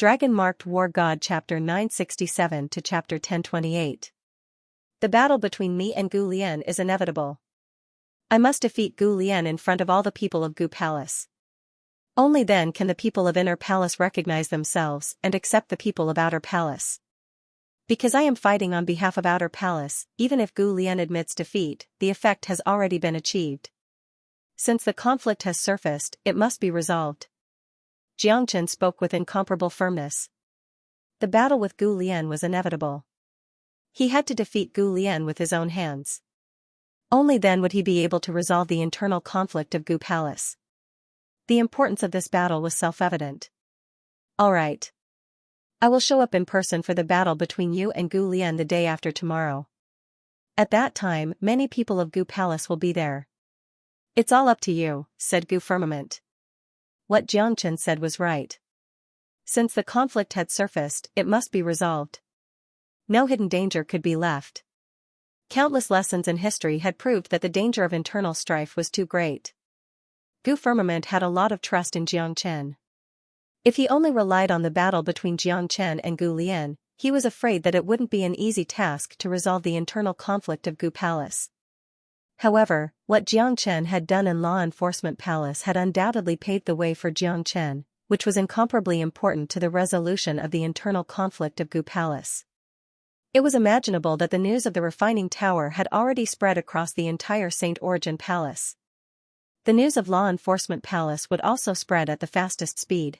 Dragon-Marked War God Chapter 967 to Chapter 1028. The battle between me and Gu Lian is inevitable. I must defeat Gu Lian in front of all the people of Gu Palace. Only then can the people of Inner Palace recognize themselves and accept the people of Outer Palace. Because I am fighting on behalf of Outer Palace, even if Gu Lian admits defeat, the effect has already been achieved. Since the conflict has surfaced, it must be resolved. Xianxia spoke with incomparable firmness. The battle with Gu Lian was inevitable. He had to defeat Gu Lian with his own hands. Only then would he be able to resolve the internal conflict of Gu Palace. The importance of this battle was self-evident. All right. I will show up in person for the battle between you and Gu Lian the day after tomorrow. At that time, many people of Gu Palace will be there. It's all up to you, said Gu Firmament. What Xianxia said was right. Since the conflict had surfaced, it must be resolved. No hidden danger could be left. Countless lessons in history had proved that the danger of internal strife was too great. Gu Firmament had a lot of trust in Xianxia. If he only relied on the battle between Xianxia and Gu Lian, he was afraid that it wouldn't be an easy task to resolve the internal conflict of Gu Palace. However, what Xianxia had done in Law Enforcement Palace had undoubtedly paved the way for Xianxia, which was incomparably important to the resolution of the internal conflict of Gu Palace. It was imaginable that the news of the refining tower had already spread across the entire Saint Origin Palace. The news of Law Enforcement Palace would also spread at the fastest speed.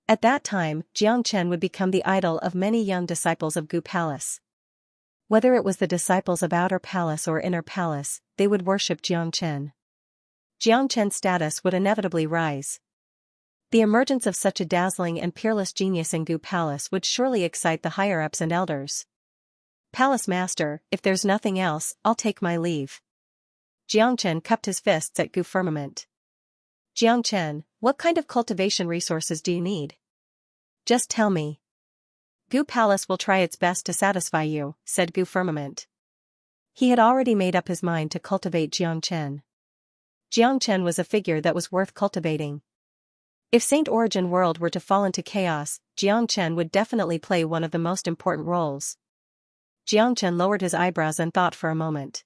At that time, Xianxia would become the idol of many young disciples of Gu Palace. Whether it was the disciples of Outer Palace or Inner Palace, they would worship Xianxia. Xianxia's status would inevitably rise. The emergence of such a dazzling and peerless genius in Gu Palace would surely excite the higher-ups and elders. Palace Master, if there's nothing else, I'll take my leave. Xianxia cupped his fists at Gu Firmament. Xianxia, what kind of cultivation resources do you need? Just tell me. Gu Palace will try its best to satisfy you, said Gu Firmament. He had already made up his mind to cultivate Xianxia. Xianxia was a figure that was worth cultivating. If Saint Origin World were to fall into chaos, Xianxia would definitely play one of the most important roles. Xianxia lowered his eyebrows and thought for a moment.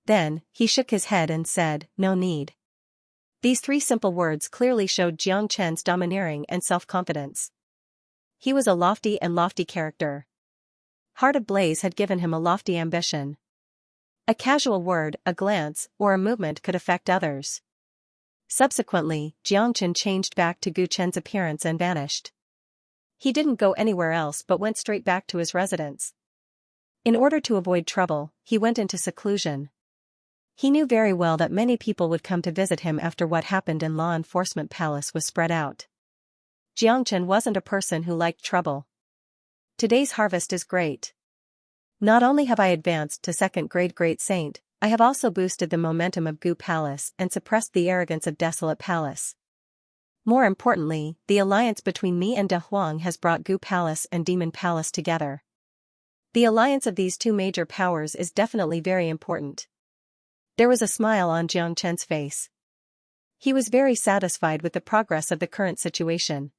Then, he shook his head and said, no need. These three simple words clearly showed Xianxia's domineering and self-confidence. He was a lofty character. Heart of Blaze had given him a lofty ambition. A casual word, a glance, or a movement could affect others. Subsequently, Xianxia changed back to Gu Chen's appearance and vanished. He didn't go anywhere else but went straight back to his residence. In order to avoid trouble, he went into seclusion. He knew very well that many people would come to visit him after what happened in Law Enforcement Palace was spread out. Xianxia wasn't a person who liked trouble. Today's harvest is great. Not only have I advanced to second grade Great Saint, I have also boosted the momentum of Gu Palace and suppressed the arrogance of Desolate Palace. More importantly, the alliance between me and De Huang has brought Gu Palace and Demon Palace together. The alliance of these two major powers is definitely very important. There was a smile on Xianxia's face. He was very satisfied with the progress of the current situation.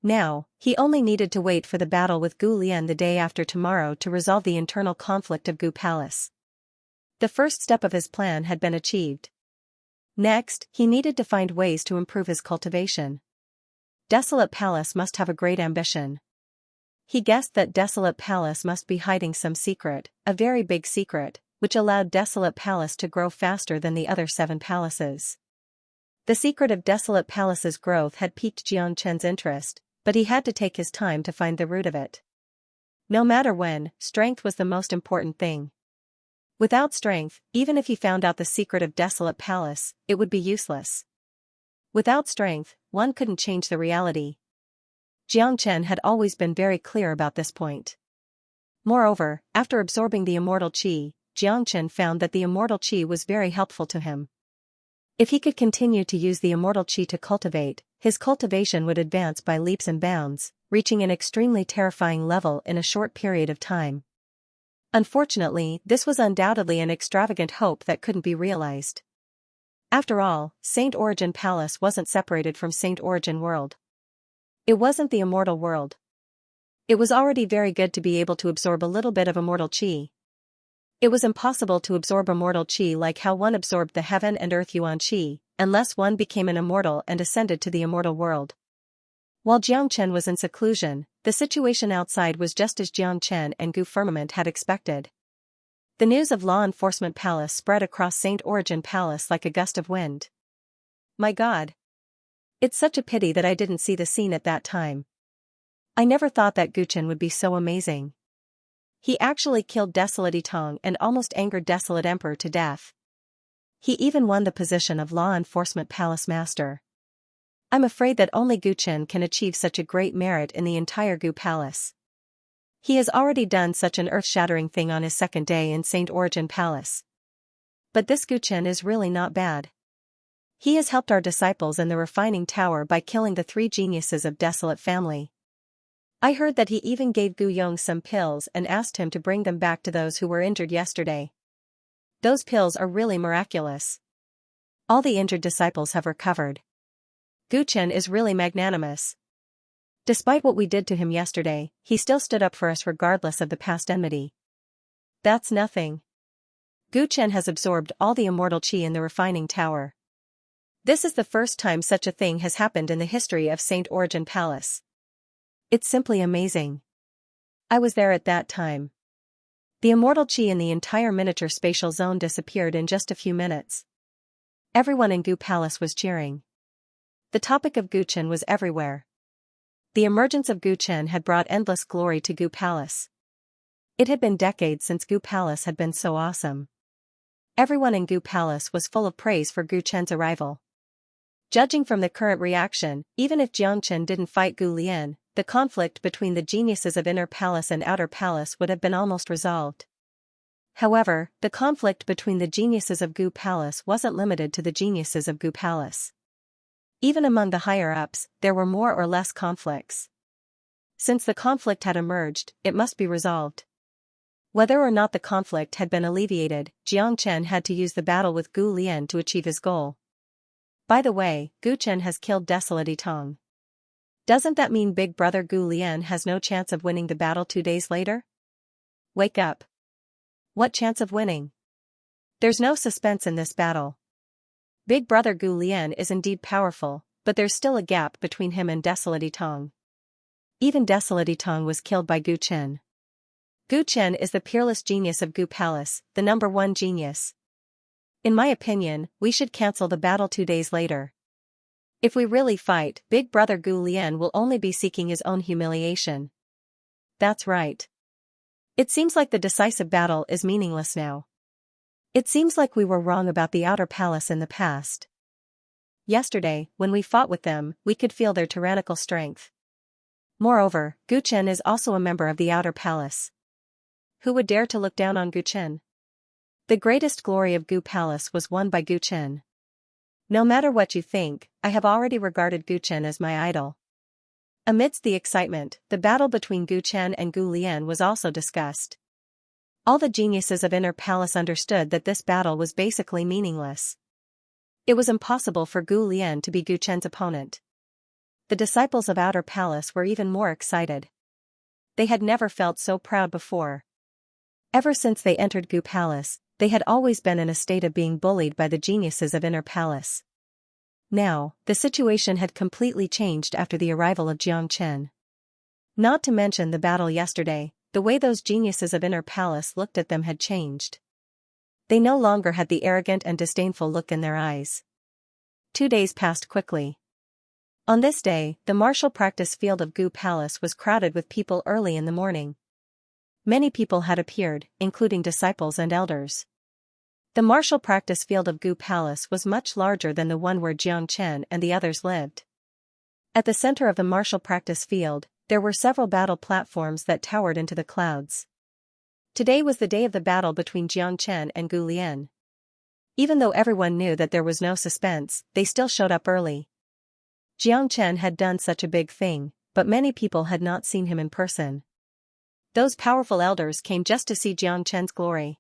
Now, he only needed to wait for the battle with Gu Lian the day after tomorrow to resolve the internal conflict of Gu Palace. The first step of his plan had been achieved. Next, he needed to find ways to improve his cultivation. Desolate Palace must have a great ambition. He guessed that Desolate Palace must be hiding some secret, a very big secret, which allowed Desolate Palace to grow faster than the other 7 palaces. The secret of Desolate Palace's growth had piqued Xianxia's interest, but he had to take his time to find the root of it. No matter when, strength was the most important thing. Without strength, even if he found out the secret of Desolate Palace, it would be useless. Without strength, one couldn't change the reality. Xianxia had always been very clear about this point. Moreover, after absorbing the immortal qi, Xianxia found that the immortal qi was very helpful to him. If he could continue to use the immortal qi to cultivate, his cultivation would advance by leaps and bounds, reaching an extremely terrifying level in a short period of time. Unfortunately, this was undoubtedly an extravagant hope that couldn't be realized. After all, Saint Origin Palace wasn't separated from Saint Origin World. It wasn't the immortal world. It was already very good to be able to absorb a little bit of immortal chi. It was impossible to absorb immortal chi like how one absorbed the heaven and earth yuan chi, unless one became an immortal and ascended to the immortal world. While Xianxia was in seclusion, the situation outside was just as Xianxia and Gu Firmament had expected. The news of Law Enforcement Palace spread across Saint Origin Palace like a gust of wind. My God! It's such a pity that I didn't see the scene at that time. I never thought that Guchen would be so amazing. He actually killed Desolate Tong and almost angered Desolate Emperor to death. He even won the position of Law Enforcement Palace Master. I'm afraid that only Guchen can achieve such a great merit in the entire Gu Palace. He has already done such an earth-shattering thing on his second day in Saint Origin Palace. But this Guchen is really not bad. He has helped our disciples in the refining tower by killing the 3 geniuses of Desolate family. I heard that he even gave Gu Yong some pills and asked him to bring them back to those who were injured yesterday. Those pills are really miraculous. All the injured disciples have recovered. Guchen is really magnanimous. Despite what we did to him yesterday, he still stood up for us regardless of the past enmity. That's nothing. Guchen has absorbed all the immortal chi in the refining tower. This is the first time such a thing has happened in the history of Saint Origin Palace. It's simply amazing. I was there at that time. The immortal chi in the entire miniature spatial zone disappeared in just a few minutes. Everyone in Gu Palace was cheering. The topic of Guchen was everywhere. The emergence of Guchen had brought endless glory to Gu Palace. It had been decades since Gu Palace had been so awesome. Everyone in Gu Palace was full of praise for Guchen's arrival. Judging from the current reaction, even if Jiangchen didn't fight Gu Lian, the conflict between the geniuses of Inner Palace and Outer Palace would have been almost resolved. However, the conflict between the geniuses of Gu Palace wasn't limited to the geniuses of Gu Palace. Even among the higher-ups, there were more or less conflicts. Since the conflict had emerged, it must be resolved. Whether or not the conflict had been alleviated, Jiangchen had to use the battle with Gu Lian to achieve his goal. By the way, Guchen has killed Desolate Tong. Doesn't that mean Big Brother Gu Lian has no chance of winning the battle 2 days later? Wake up. What chance of winning? There's no suspense in this battle. Big Brother Gu Lian is indeed powerful, but there's still a gap between him and Desolate Tong. Even Desolate Tong was killed by Guchen. Guchen is the peerless genius of Gu Palace, the #1 genius. In my opinion, we should cancel the battle 2 days later. If we really fight, Big Brother Gu Lian will only be seeking his own humiliation. That's right. It seems like the decisive battle is meaningless now. It seems like we were wrong about the Outer Palace in the past. Yesterday, when we fought with them, we could feel their tyrannical strength. Moreover, Guchen is also a member of the Outer Palace. Who would dare to look down on Guchen? The greatest glory of Gu Palace was won by Guchen. No matter what you think, I have already regarded Guchen as my idol. Amidst the excitement, the battle between Guchen and Gu Lian was also discussed. All the geniuses of Inner Palace understood that this battle was basically meaningless. It was impossible for Gu Lian to be Guchen's opponent. The disciples of Outer Palace were even more excited. They had never felt so proud before. Ever since they entered Gu Palace, they had always been in a state of being bullied by the geniuses of Inner Palace. Now, the situation had completely changed after the arrival of Jiangchen. Not to mention the battle yesterday, the way those geniuses of Inner Palace looked at them had changed. They no longer had the arrogant and disdainful look in their eyes. 2 days passed quickly. On this day, the martial practice field of Gu Palace was crowded with people early in the morning. Many people had appeared, including disciples and elders. The martial practice field of Gu Palace was much larger than the one where Jiangchen and the others lived. At the center of the martial practice field, there were several battle platforms that towered into the clouds. Today was the day of the battle between Jiangchen and Gu Lian. Even though everyone knew that there was no suspense, they still showed up early. Jiangchen had done such a big thing, but many people had not seen him in person. Those powerful elders came just to see Jiangchen's glory.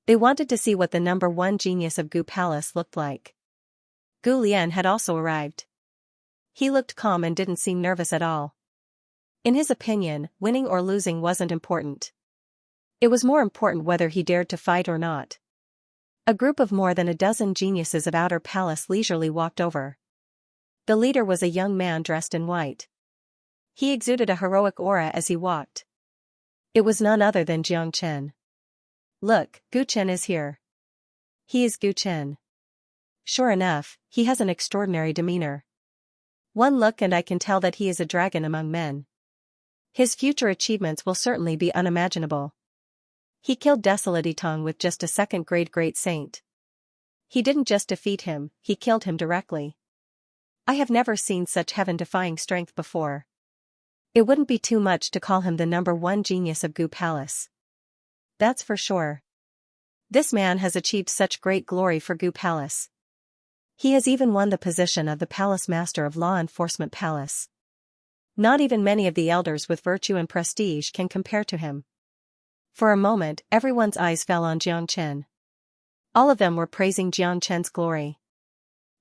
They wanted to see what the #1 genius of Gu Palace looked like. Gu Lian had also arrived. He looked calm and didn't seem nervous at all. In his opinion, winning or losing wasn't important. It was more important whether he dared to fight or not. A group of more than a dozen geniuses of Outer Palace leisurely walked over. The leader was a young man dressed in white. He exuded a heroic aura as he walked. It was none other than Jiang Chen. Look, Gu Chen is here. He is Gu Chen. Sure enough, he has an extraordinary demeanor. One look and I can tell that he is a dragon among men. His future achievements will certainly be unimaginable. He killed Desolate Tong with just a second-grade great saint. He didn't just defeat him, he killed him directly. I have never seen such heaven-defying strength before. It wouldn't be too much to call him the #1 genius of Gu Palace. That's for sure. This man has achieved such great glory for Gu Palace. He has even won the position of the Palace Master of Law Enforcement Palace. Not even many of the elders with virtue and prestige can compare to him. For a moment, everyone's eyes fell on Jiang Chen. All of them were praising Jiang Chen's glory.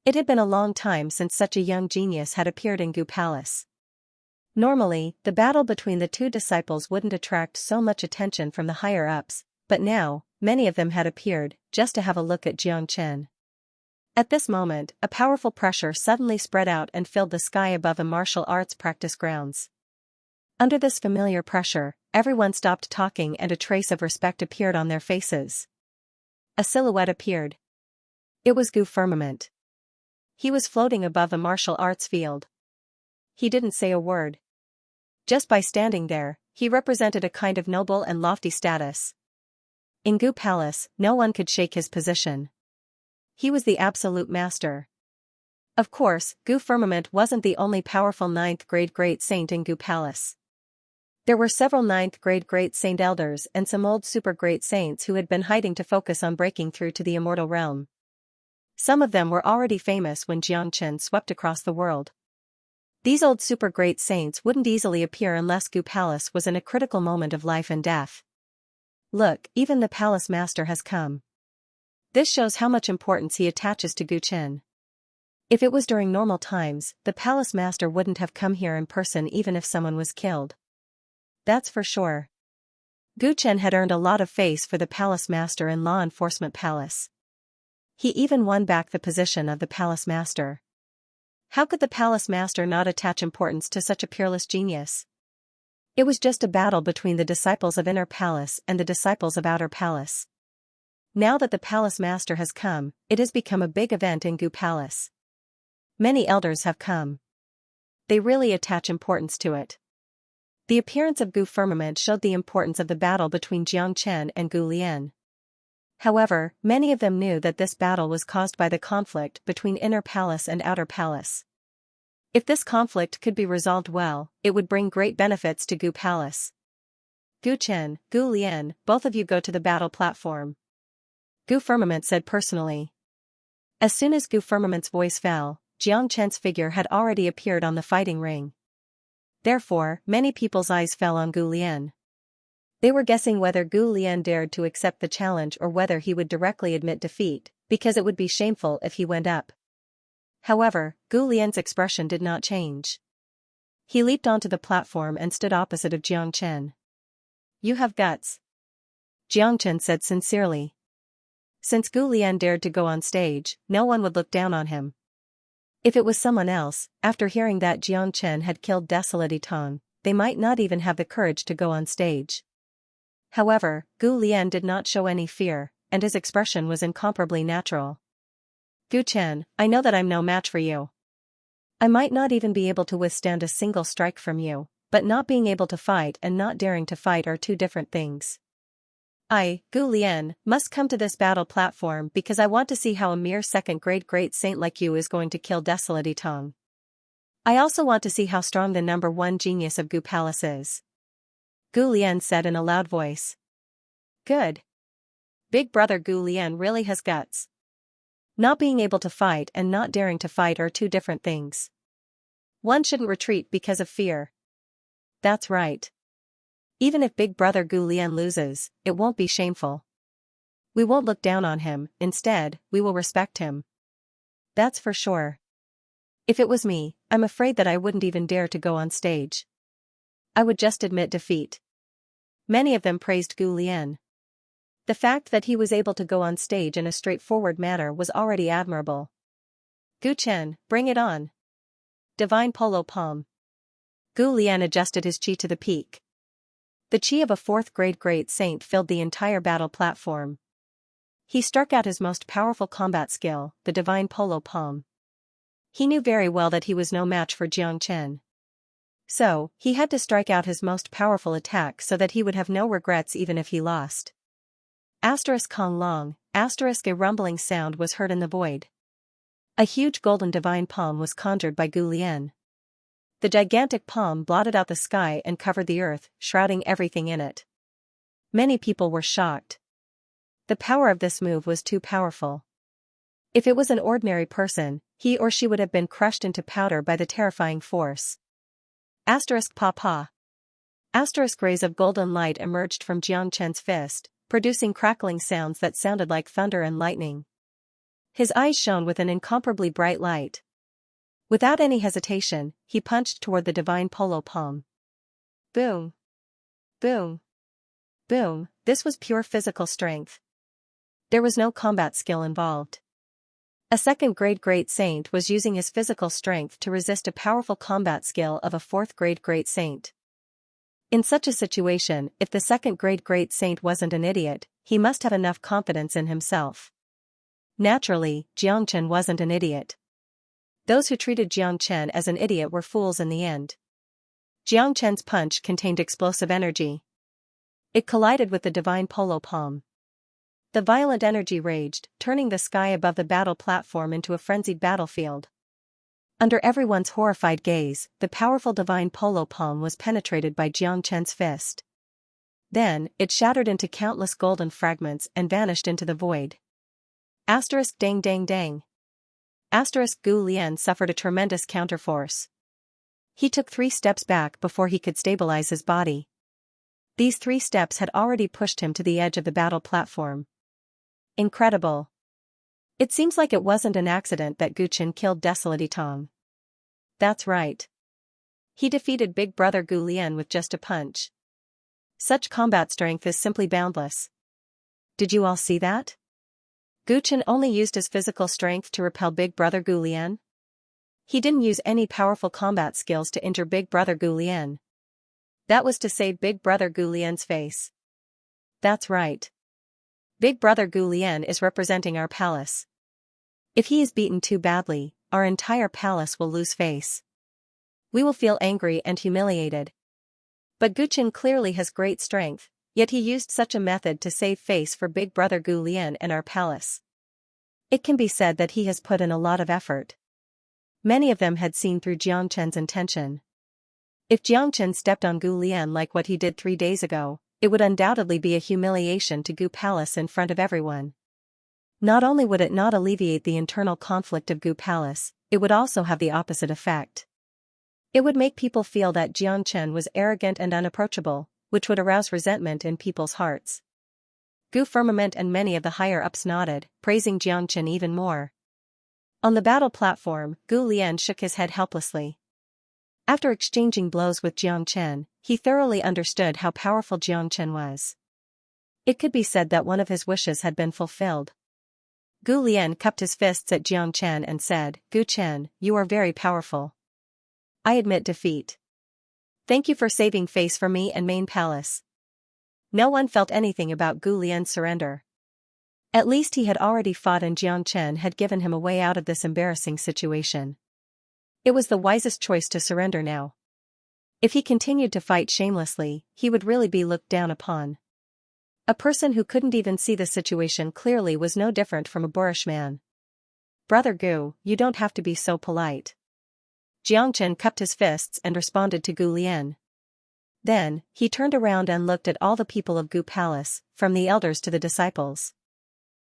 It had been a long time since such a young genius had appeared in Gu Palace. Normally, the battle between the two disciples wouldn't attract so much attention from the higher-ups, but now, many of them had appeared, just to have a look at Jiang Chen. At this moment, a powerful pressure suddenly spread out and filled the sky above a martial arts practice grounds. Under this familiar pressure, everyone stopped talking and a trace of respect appeared on their faces. A silhouette appeared. It was Gu Firmament. He was floating above a martial arts field. He didn't say a word. Just by standing there, he represented a kind of noble and lofty status. In Gu Palace, no one could shake his position. He was the absolute master. Of course, Gu Firmament wasn't the only powerful 9th-grade great saint in Gu Palace. There were several 9th-grade great saint elders and some old super great saints who had been hiding to focus on breaking through to the immortal realm. Some of them were already famous when Jiang Chen swept across the world. These old super great saints wouldn't easily appear unless Gu Palace was in a critical moment of life and death. Look, even the palace master has come. This shows how much importance he attaches to Gu Chen. If it was during normal times, the palace master wouldn't have come here in person even if someone was killed. That's for sure. Gu Chen had earned a lot of face for the palace master in Law Enforcement Palace. He even won back the position of the palace master. How could the palace master not attach importance to such a peerless genius? It was just a battle between the disciples of Inner Palace and the disciples of Outer Palace. Now that the palace master has come, it has become a big event in Gu Palace. Many elders have come. They really attach importance to it. The appearance of Gu Firmament showed the importance of the battle between Jiang Chen and Gu Lian. However, many of them knew that this battle was caused by the conflict between Inner Palace and Outer Palace. If this conflict could be resolved well, it would bring great benefits to Gu Palace. Gu Chen, Gu Lian, both of you go to the battle platform. Gu Firmament said personally. As soon as Gu Firmament's voice fell, Jiang Chen's figure had already appeared on the fighting ring. Therefore, many people's eyes fell on Gu Lian. They were guessing whether Gu Lian dared to accept the challenge or whether he would directly admit defeat, because it would be shameful if he went up. However, Gu Lian's expression did not change. He leaped onto the platform and stood opposite of Jiang Chen. You have guts. Jiang Chen said sincerely. Since Gu Lian dared to go on stage, no one would look down on him. If it was someone else, after hearing that Jiang Chen had killed Desolate Tong, they might not even have the courage to go on stage. However, Gu Lian did not show any fear, and his expression was incomparably natural. Gu Chen, I know that I'm no match for you. I might not even be able to withstand a single strike from you, but not being able to fight and not daring to fight are two different things. I, Gu Lian, must come to this battle platform because I want to see how a mere second-grade great saint like you is going to kill Desolate Tong. I also want to see how strong the #1 genius of Gu Palace is. Gu Lian said in a loud voice. Good. Big brother Gu Lian really has guts. Not being able to fight and not daring to fight are two different things. One shouldn't retreat because of fear. That's right. Even if big brother Gu Lian loses, it won't be shameful. We won't look down on him, instead, we will respect him. That's for sure. If it was me, I'm afraid that I wouldn't even dare to go on stage. I would just admit defeat. Many of them praised Gu Lian. The fact that he was able to go on stage in a straightforward manner was already admirable. Gu Chen, bring it on. Divine Polo Palm. Gu Lian adjusted his chi to the peak. The chi of a fourth-grade great saint filled the entire battle platform. He struck out his most powerful combat skill, the Divine Polo Palm. He knew very well that he was no match for Jiang Chen. So, he had to strike out his most powerful attack so that he would have no regrets even if he lost. Kong long, a rumbling sound was heard in the void. A huge golden divine palm was conjured by Gu Lian. The gigantic palm blotted out the sky and covered the earth, shrouding everything in it. Many people were shocked. The power of this move was too powerful. If it was an ordinary person, he or she would have been crushed into powder by the terrifying force. Papa. Rays of golden light emerged from Jiang Chen's fist, producing crackling sounds that sounded like thunder and lightning. His eyes shone with an incomparably bright light. Without any hesitation, he punched toward the divine polo palm. Boom! Boom! Boom! This was pure physical strength. There was no combat skill involved. A second-grade great saint was using his physical strength to resist a powerful combat skill of a fourth-grade great saint. In such a situation, if the second-grade great saint wasn't an idiot, he must have enough confidence in himself. Naturally, Jiang Chen wasn't an idiot. Those who treated Jiang Chen as an idiot were fools in the end. Jiang Chen's punch contained explosive energy. It collided with the divine polo palm. The violent energy raged, turning the sky above the battle platform into a frenzied battlefield. Under everyone's horrified gaze, the powerful divine polo palm was penetrated by Jiang Chen's fist. Then, it shattered into countless golden fragments and vanished into the void. Dang dang dang. Gu Lian suffered a tremendous counterforce. He took 3 steps back before he could stabilize his body. These 3 steps had already pushed him to the edge of the battle platform. Incredible. It seems like it wasn't an accident that Gu Chen killed Desolate Itong. That's right. He defeated Big Brother Gu Lian with just a punch. Such combat strength is simply boundless. Did you all see that? Gu Chen only used his physical strength to repel Big Brother Gu Lian. He didn't use any powerful combat skills to injure Big Brother Gu Lian. That was to save Big Brother Gu Lian's face. That's right. Big Brother Gu Lian is representing our palace. If he is beaten too badly, our entire palace will lose face. We will feel angry and humiliated. But Gu Chen clearly has great strength, yet he used such a method to save face for Big Brother Gu Lian and our palace. It can be said that he has put in a lot of effort. Many of them had seen through Jiang Chen's intention. If Jiang Chen stepped on Gu Lian like what he did 3 days ago, it would undoubtedly be a humiliation to Gu Palace in front of everyone. Not only would it not alleviate the internal conflict of Gu Palace, it would also have the opposite effect. It would make people feel that Jiang Chen was arrogant and unapproachable, which would arouse resentment in people's hearts. Gu Firmament and many of the higher-ups nodded, praising Jiang Chen even more. On the battle platform, Gu Lian shook his head helplessly. After exchanging blows with Jiang Chen, he thoroughly understood how powerful Jiang Chen was. It could be said that one of his wishes had been fulfilled. Gu Lian cupped his fists at Jiang Chen and said, "Gu Chen, you are very powerful. I admit defeat. Thank you for saving face for me and Main Palace." No one felt anything about Gu Lian's surrender. At least he had already fought and Jiang Chen had given him a way out of this embarrassing situation. It was the wisest choice to surrender now. If he continued to fight shamelessly, he would really be looked down upon. A person who couldn't even see the situation clearly was no different from a boorish man. "Brother Gu, you don't have to be so polite." Jiang Chen cupped his fists and responded to Gu Lian. Then, he turned around and looked at all the people of Gu Palace, from the elders to the disciples.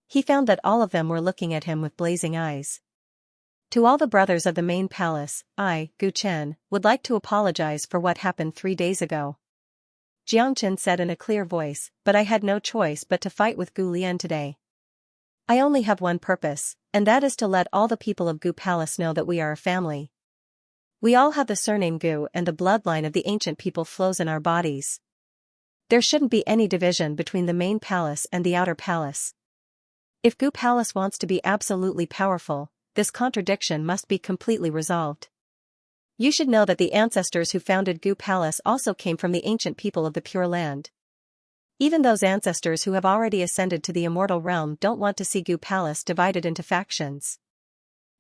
He found that all of them were looking at him with blazing eyes. "To all the brothers of the Main Palace, I, Gu Chen, would like to apologize for what happened 3 days ago," Jiang Chen said in a clear voice, "but I had no choice but to fight with Gu Lian today. I only have one purpose, and that is to let all the people of Gu Palace know that we are a family. We all have the surname Gu and the bloodline of the ancient people flows in our bodies. There shouldn't be any division between the main palace and the outer palace. If Gu Palace wants to be absolutely powerful, this contradiction must be completely resolved. You should know that the ancestors who founded Gu Palace also came from the ancient people of the Pure Land. Even those ancestors who have already ascended to the immortal realm don't want to see Gu Palace divided into factions.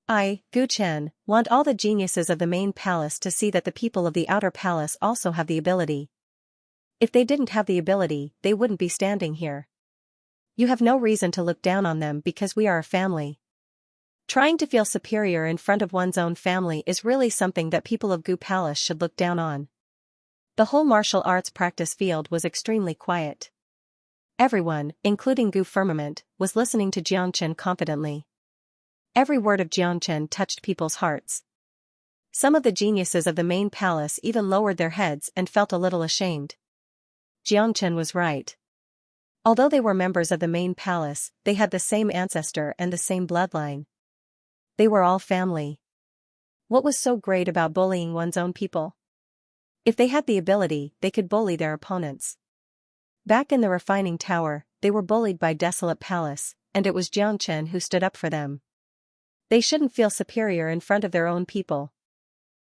I, Gu Chen, want all the geniuses of the main palace to see that the people of the outer palace also have the ability. If they didn't have the ability, they wouldn't be standing here. You have no reason to look down on them because we are a family. Trying to feel superior in front of one's own family is really something that people of Gu Palace should look down on. The whole martial arts practice field was extremely quiet. Everyone, including Gu Firmament, was listening to Xianxia confidently. Every word of Xianxia touched people's hearts. Some of the geniuses of the main palace even lowered their heads and felt a little ashamed. Xianxia was right. Although they were members of the main palace, they had the same ancestor and the same bloodline. They were all family. What was so great about bullying one's own people? If they had the ability, they could bully their opponents. Back in the refining tower, they were bullied by Desolate Palace, and it was Xianxia who stood up for them. They shouldn't feel superior in front of their own people.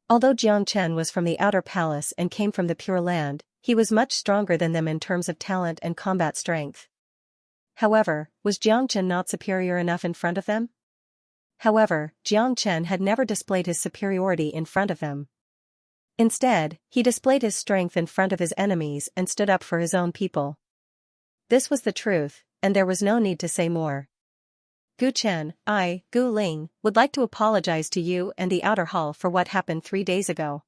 Although Xianxia was from the outer palace and came from the Pure Land, he was much stronger than them in terms of talent and combat strength. However, was Xianxia not superior enough in front of them? However, Xianxia had never displayed his superiority in front of them. Instead, he displayed his strength in front of his enemies and stood up for his own people. This was the truth, and there was no need to say more. Gu Chen, I, Gu Ling, would like to apologize to you and the outer hall for what happened 3 days ago.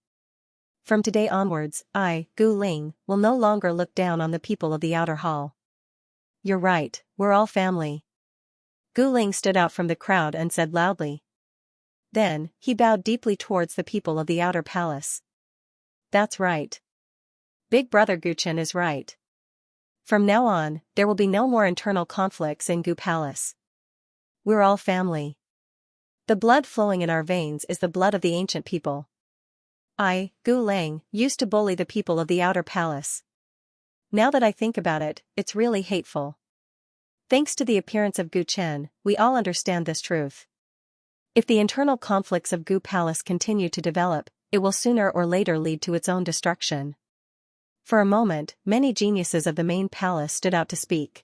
From today onwards, I, Gu Ling, will no longer look down on the people of the outer hall. You're right, we're all family. Gu Ling stood out from the crowd and said loudly. Then, he bowed deeply towards the people of the outer palace. That's right. Big brother Gu Chen is right. From now on, there will be no more internal conflicts in Gu Palace. We're all family. The blood flowing in our veins is the blood of the ancient people. I, Gu Lang, used to bully the people of the outer palace. Now that I think about it, it's really hateful. Thanks to the appearance of Gu Chen, we all understand this truth. If the internal conflicts of Gu Palace continue to develop, it will sooner or later lead to its own destruction. For a moment, many geniuses of the main palace stood out to speak.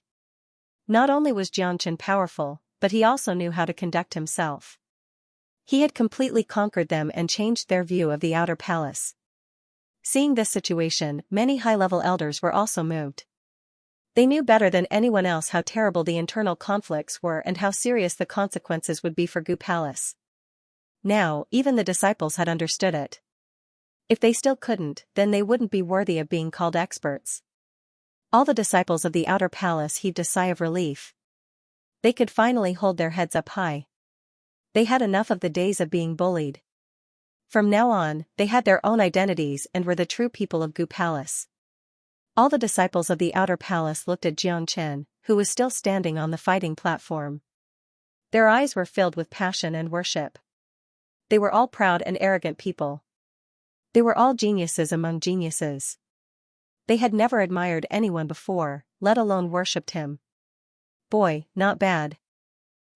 Not only was Xianxia powerful, but he also knew how to conduct himself. He had completely conquered them and changed their view of the outer palace. Seeing this situation, many high-level elders were also moved. They knew better than anyone else how terrible the internal conflicts were and how serious the consequences would be for Gu Palace. Now, even the disciples had understood it. If they still couldn't, then they wouldn't be worthy of being called experts. All the disciples of the outer palace heaved a sigh of relief. They could finally hold their heads up high. They had enough of the days of being bullied. From now on, they had their own identities and were the true people of Gu Palace. All the disciples of the outer palace looked at Xianxia, who was still standing on the fighting platform. Their eyes were filled with passion and worship. They were all proud and arrogant people. They were all geniuses among geniuses. They had never admired anyone before, let alone worshipped him. Boy, not bad.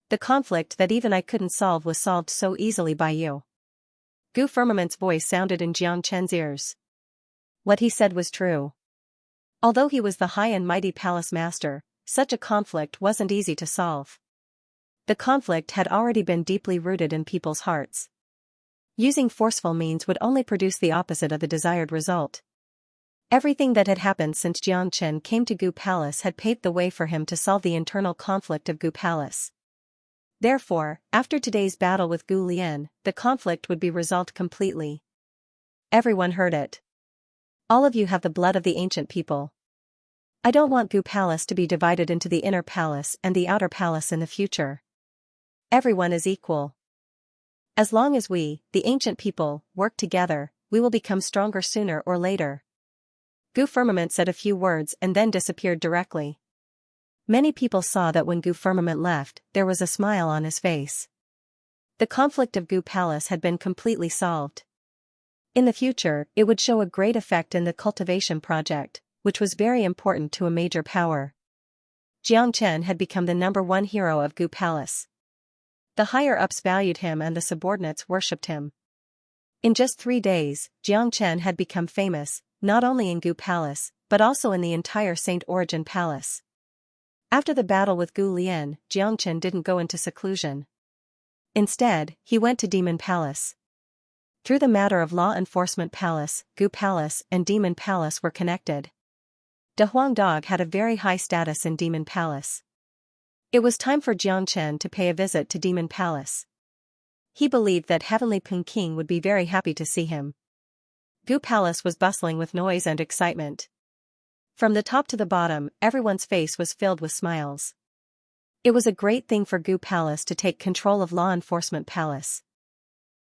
The conflict that even I couldn't solve was solved so easily by you. Gu Firmament's voice sounded in Xianxia's ears. What he said was true. Although he was the high and mighty palace master, such a conflict wasn't easy to solve. The conflict had already been deeply rooted in people's hearts. Using forceful means would only produce the opposite of the desired result. Everything that had happened since Xianxia came to Gu Palace had paved the way for him to solve the internal conflict of Gu Palace. Therefore, after today's battle with Gu Lian, the conflict would be resolved completely. Everyone heard it. All of you have the blood of the ancient people. I don't want Gu Palace to be divided into the inner palace and the outer palace in the future. Everyone is equal. As long as we, the ancient people, work together, we will become stronger sooner or later. Gu Firmament said a few words and then disappeared directly. Many people saw that when Gu Firmament left, there was a smile on his face. The conflict of Gu Palace had been completely solved. In the future, it would show a great effect in the cultivation project, which was very important to a major power. Xianxia had become the #1 hero of Gu Palace. The higher-ups valued him and the subordinates worshipped him. In just 3 days, Xianxia had become famous, not only in Gu Palace, but also in the entire Saint Origin Palace. After the battle with Gu Lian, Xianxia didn't go into seclusion. Instead, he went to Demon Palace. Through the matter of Law Enforcement Palace, Gu Palace and Demon Palace were connected. De Huang Dog had a very high status in Demon Palace. It was time for Xianxia to pay a visit to Demon Palace. He believed that Heavenly Peking would be very happy to see him. Gu Palace was bustling with noise and excitement. From the top to the bottom, everyone's face was filled with smiles. It was a great thing for Gu Palace to take control of Law Enforcement Palace.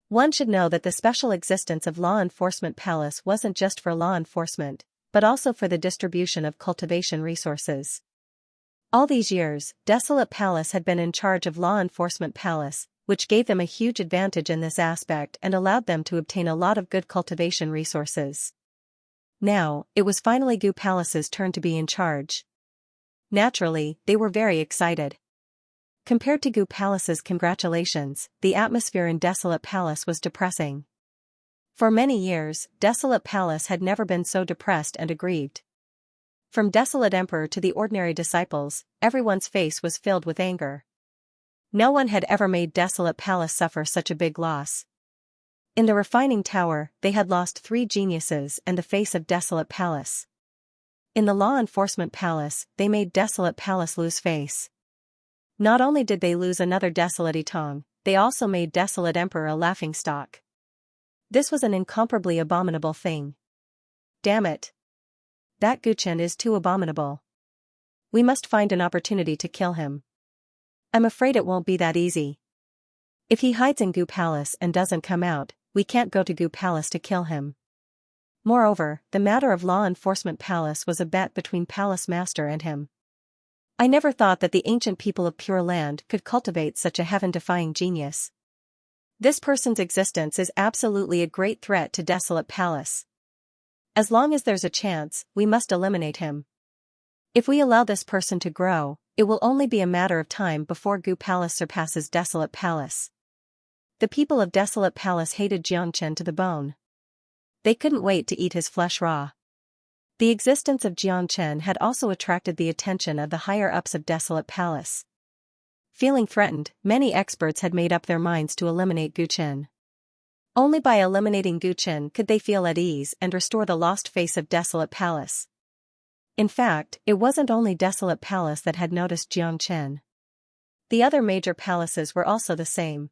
One should know that the special existence of Law Enforcement Palace wasn't just for law enforcement, but also for the distribution of cultivation resources. All these years, Desolate Palace had been in charge of Law Enforcement Palace, which gave them a huge advantage in this aspect and allowed them to obtain a lot of good cultivation resources. Now, it was finally Gu Palace's turn to be in charge. Naturally, they were very excited. Compared to Gu Palace's congratulations, the atmosphere in Desolate Palace was depressing. For many years, Desolate Palace had never been so depressed and aggrieved. From Desolate Emperor to the ordinary disciples, everyone's face was filled with anger. No one had ever made Desolate Palace suffer such a big loss. In the refining tower, they had lost 3 geniuses and the face of Desolate Palace. In the Law Enforcement Palace, they made Desolate Palace lose face. Not only did they lose another Desolate Itong, they also made Desolate Emperor a laughingstock. This was an incomparably abominable thing. Damn it. That Guchen is too abominable. We must find an opportunity to kill him. I'm afraid it won't be that easy. If he hides in Gu Palace and doesn't come out, we can't go to Gu Palace to kill him. Moreover, the matter of Law Enforcement Palace was a bet between Palace Master and him. I never thought that the ancient people of Pure Land could cultivate such a heaven-defying genius. This person's existence is absolutely a great threat to Desolate Palace. As long as there's a chance, we must eliminate him. If we allow this person to grow, it will only be a matter of time before Gu Palace surpasses Desolate Palace. The people of Desolate Palace hated Xianxia to the bone. They couldn't wait to eat his flesh raw. The existence of Xianxia had also attracted the attention of the higher-ups of Desolate Palace. Feeling threatened, many experts had made up their minds to eliminate Guchen. Only by eliminating Guchen could they feel at ease and restore the lost face of Desolate Palace. In fact, it wasn't only Desolate Palace that had noticed Xianxia. The other major palaces were also the same.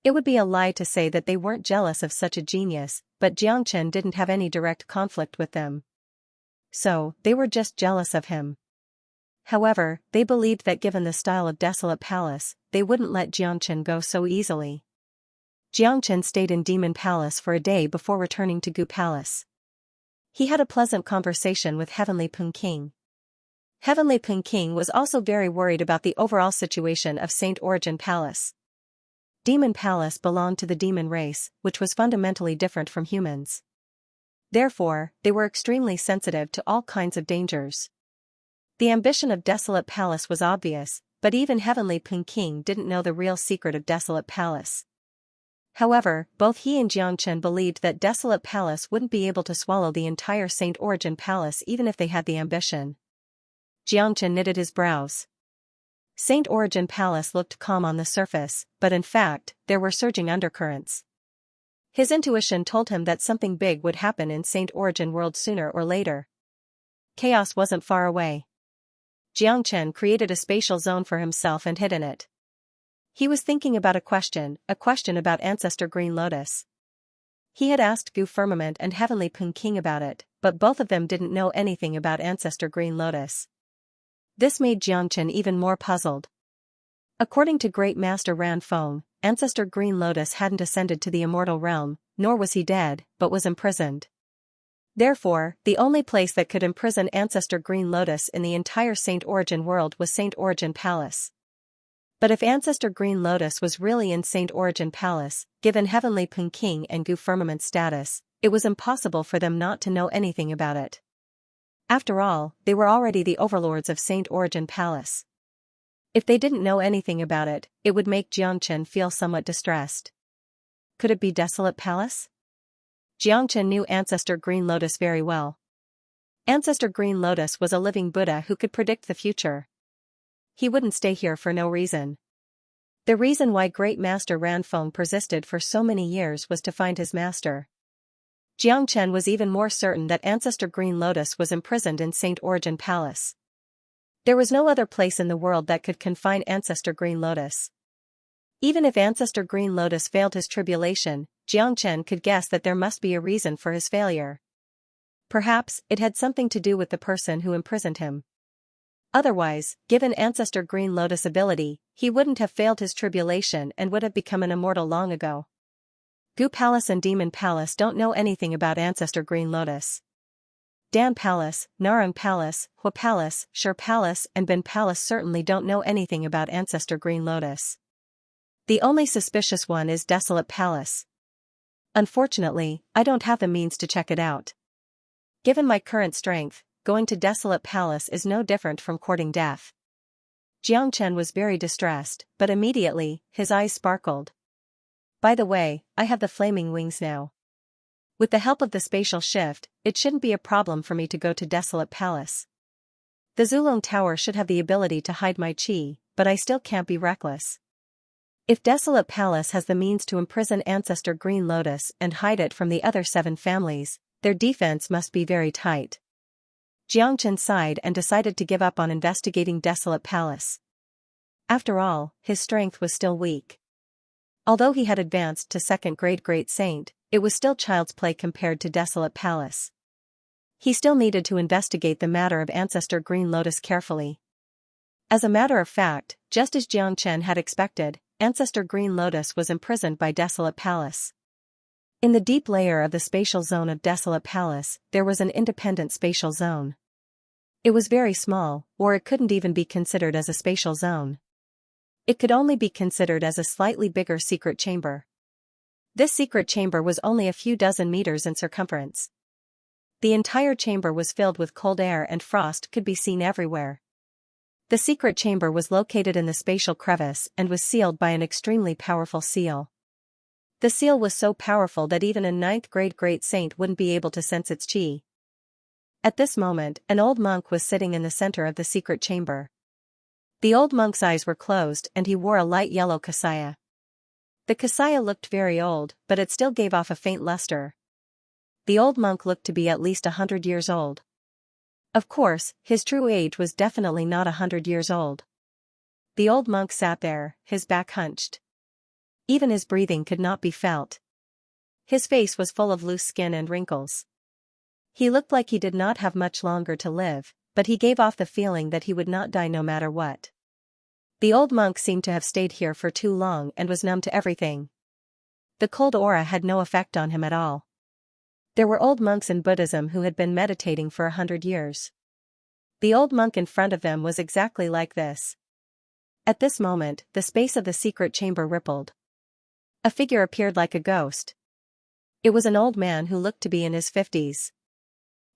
It would be a lie to say that they weren't jealous of such a genius, but Xianxia didn't have any direct conflict with them. So, they were just jealous of him. However, they believed that given the style of Desolate Palace, they wouldn't let Xianxia go so easily. Xianxia stayed in Demon Palace for a day before returning to Gu Palace. He had a pleasant conversation with Heavenly Peking. Heavenly Peking was also very worried about the overall situation of Saint Origin Palace. Demon Palace belonged to the demon race, which was fundamentally different from humans. Therefore, they were extremely sensitive to all kinds of dangers. The ambition of Desolate Palace was obvious, but even Heavenly Peking didn't know the real secret of Desolate Palace. However, both he and Xianxia believed that Desolate Palace wouldn't be able to swallow the entire Saint Origin Palace even if they had the ambition. Xianxia knitted his brows. Saint Origin Palace looked calm on the surface, but in fact, there were surging undercurrents. His intuition told him that something big would happen in Saint Origin World sooner or later. Chaos wasn't far away. Xianxia created a spatial zone for himself and hid in it. He was thinking about a question about Ancestor Green Lotus. He had asked Gu Firmament and Heavenly Peking about it, but both of them didn't know anything about Ancestor Green Lotus. This made Xianxia even more puzzled. According to Great Master Ran Feng, Ancestor Green Lotus hadn't ascended to the immortal realm, nor was he dead, but was imprisoned. Therefore, the only place that could imprison Ancestor Green Lotus in the entire Saint Origin world was Saint Origin Palace. But if Ancestor Green Lotus was really in Saint Origin Palace, given Heavenly Peking and Gu Firmament status, it was impossible for them not to know anything about it. After all, they were already the overlords of Saint Origin Palace. If they didn't know anything about it, it would make Xianxia feel somewhat distressed. Could it be Desolate Palace? Xianxia knew Ancestor Green Lotus very well. Ancestor Green Lotus was a living Buddha who could predict the future. He wouldn't stay here for no reason. The reason why Great Master Ranfeng persisted for so many years was to find his master. Xianxia was even more certain that Ancestor Green Lotus was imprisoned in Saint Origin Palace. There was no other place in the world that could confine Ancestor Green Lotus. Even if Ancestor Green Lotus failed his tribulation, Xianxia could guess that there must be a reason for his failure. Perhaps it had something to do with the person who imprisoned him. Otherwise, given Ancestor Green Lotus' ability, he wouldn't have failed his tribulation and would have become an immortal long ago. Gu Palace and Demon Palace don't know anything about Ancestor Green Lotus. Dan Palace, Narang Palace, Hua Palace, Shur Palace and Bin Palace certainly don't know anything about Ancestor Green Lotus. The only suspicious one is Desolate Palace. Unfortunately, I don't have the means to check it out. Given my current strength, going to Desolate Palace is no different from courting death. Xianxia was very distressed, but immediately, his eyes sparkled. By the way, I have the flaming wings now. With the help of the spatial shift, it shouldn't be a problem for me to go to Desolate Palace. The Zulong Tower should have the ability to hide my chi, but I still can't be reckless. If Desolate Palace has the means to imprison Ancestor Green Lotus and hide it from the other 7 families, their defense must be very tight. Xianxia sighed and decided to give up on investigating Desolate Palace. After all, his strength was still weak. Although he had advanced to 2nd grade Great Saint, it was still child's play compared to Desolate Palace. He still needed to investigate the matter of Ancestor Green Lotus carefully. As a matter of fact, just as Xianxia had expected, Ancestor Green Lotus was imprisoned by Desolate Palace. In the deep layer of the spatial zone of Desolate Palace, there was an independent spatial zone. It was very small, or it couldn't even be considered as a spatial zone. It could only be considered as a slightly bigger secret chamber. This secret chamber was only a few dozen meters in circumference. The entire chamber was filled with cold air and frost could be seen everywhere. The secret chamber was located in the spatial crevice and was sealed by an extremely powerful seal. The seal was so powerful that even a 9th grade Great Saint wouldn't be able to sense its chi. At this moment, an old monk was sitting in the center of the secret chamber. The old monk's eyes were closed and he wore a light yellow kasaya. The kasaya looked very old, but it still gave off a faint luster. The old monk looked to be at least 100 years old. Of course, his true age was definitely not 100 years old. The old monk sat there, his back hunched. Even his breathing could not be felt. His face was full of loose skin and wrinkles. He looked like he did not have much longer to live, but he gave off the feeling that he would not die no matter what. The old monk seemed to have stayed here for too long and was numb to everything. The cold aura had no effect on him at all. There were old monks in Buddhism who had been meditating for 100 years. The old monk in front of them was exactly like this. At this moment, the space of the secret chamber rippled. A figure appeared like a ghost. It was an old man who looked to be in his 50s.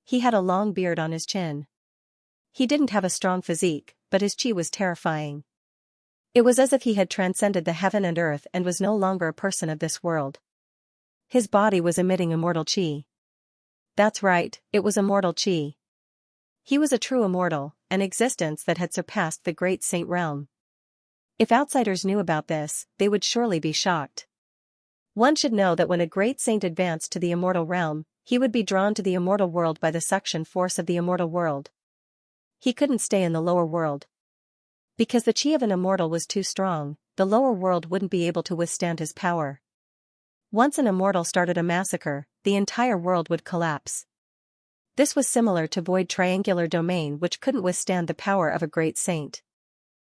He had a long beard on his chin. He didn't have a strong physique, but his chi was terrifying. It was as if he had transcended the heaven and earth and was no longer a person of this world. His body was emitting immortal chi. That's right, it was immortal chi. He was a true immortal, an existence that had surpassed the Great Saint realm. If outsiders knew about this, they would surely be shocked. One should know that when a Great Saint advanced to the immortal realm, he would be drawn to the immortal world by the suction force of the immortal world. He couldn't stay in the lower world. Because the chi of an immortal was too strong, the lower world wouldn't be able to withstand his power. Once an immortal started a massacre, the entire world would collapse. This was similar to Void Triangular Domain, which couldn't withstand the power of a Great Saint.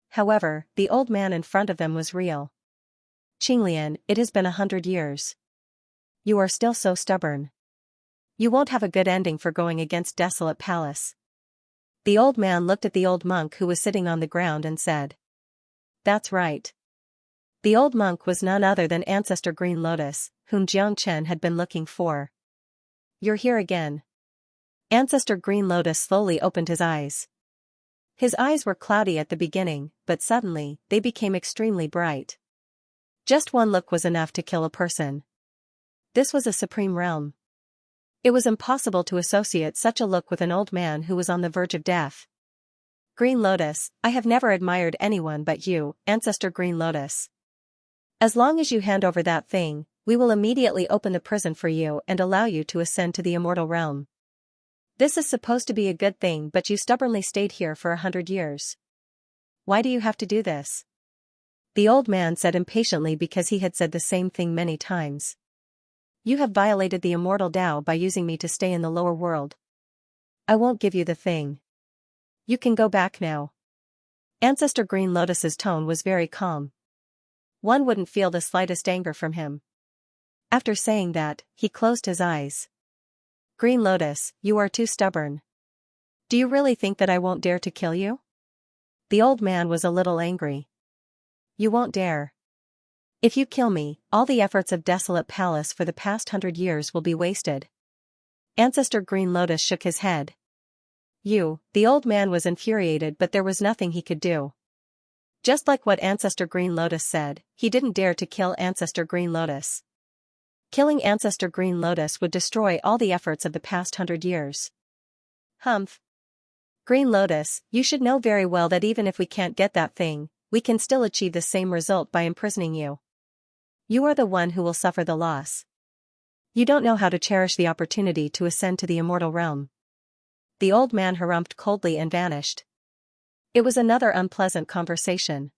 However, the old man in front of them was real. Qinglian, it has been 100 years. You are still so stubborn. You won't have a good ending for going against Desolate Palace. The old man looked at the old monk who was sitting on the ground and said. That's right. The old monk was none other than Ancestor Green Lotus, whom Xianxia had been looking for. You're here again. Ancestor Green Lotus slowly opened his eyes. His eyes were cloudy at the beginning, but suddenly, they became extremely bright. Just one look was enough to kill a person. This was a supreme realm. It was impossible to associate such a look with an old man who was on the verge of death. Green Lotus, I have never admired anyone but you, Ancestor Green Lotus. As long as you hand over that thing, we will immediately open the prison for you and allow you to ascend to the immortal realm. This is supposed to be a good thing, but you stubbornly stayed here for 100 years. Why do you have to do this? The old man said impatiently, because he had said the same thing many times. You have violated the immortal Tao by using me to stay in the lower world. I won't give you the thing. You can go back now. Ancestor Green Lotus's tone was very calm. One wouldn't feel the slightest anger from him. After saying that, he closed his eyes. Green Lotus, you are too stubborn. Do you really think that I won't dare to kill you? The old man was a little angry. You won't dare. If you kill me, all the efforts of Desolate Palace for the past 100 years will be wasted. Ancestor Green Lotus shook his head. The old man was infuriated, but there was nothing he could do. Just like what Ancestor Green Lotus said, he didn't dare to kill Ancestor Green Lotus. Killing Ancestor Green Lotus would destroy all the efforts of the past 100 years. Humph. Green Lotus, you should know very well that even if we can't get that thing, we can still achieve the same result by imprisoning you. You are the one who will suffer the loss. You don't know how to cherish the opportunity to ascend to the immortal realm. The old man harumphed coldly and vanished. It was another unpleasant conversation.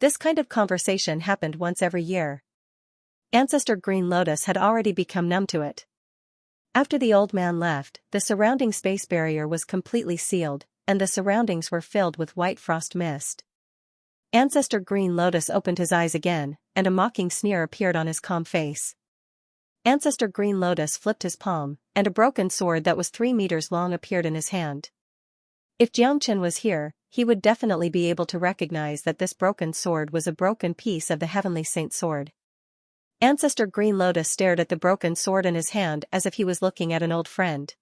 This kind of conversation happened once every year. Ancestor Green Lotus had already become numb to it. After the old man left, the surrounding space barrier was completely sealed, and the surroundings were filled with white frost mist. Ancestor Green Lotus opened his eyes again, and a mocking sneer appeared on his calm face. Ancestor Green Lotus flipped his palm, and a broken sword that was 3 meters long appeared in his hand. If Xianxia was here, he would definitely be able to recognize that this broken sword was a broken piece of the Heavenly Saint sword. Ancestor Green Lotus stared at the broken sword in his hand as if he was looking at an old friend.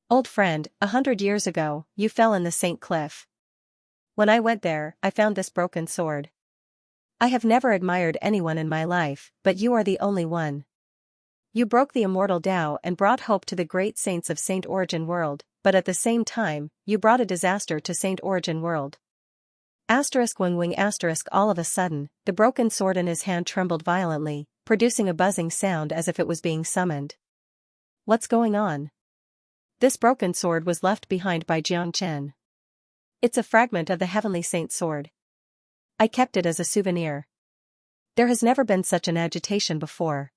Old friend, 100 years ago, you fell in the Saint Cliff. When I went there, I found this broken sword. I have never admired anyone in my life, but you are the only one. You broke the immortal Tao and brought hope to the great saints of Saint Origin World, but at the same time, you brought a disaster to Saint Origin World. ****** All of a sudden, the broken sword in his hand trembled violently, producing a buzzing sound as if it was being summoned. What's going on? This broken sword was left behind by Xianxia. It's a fragment of the Heavenly Saint sword. I kept it as a souvenir. There has never been such an agitation before.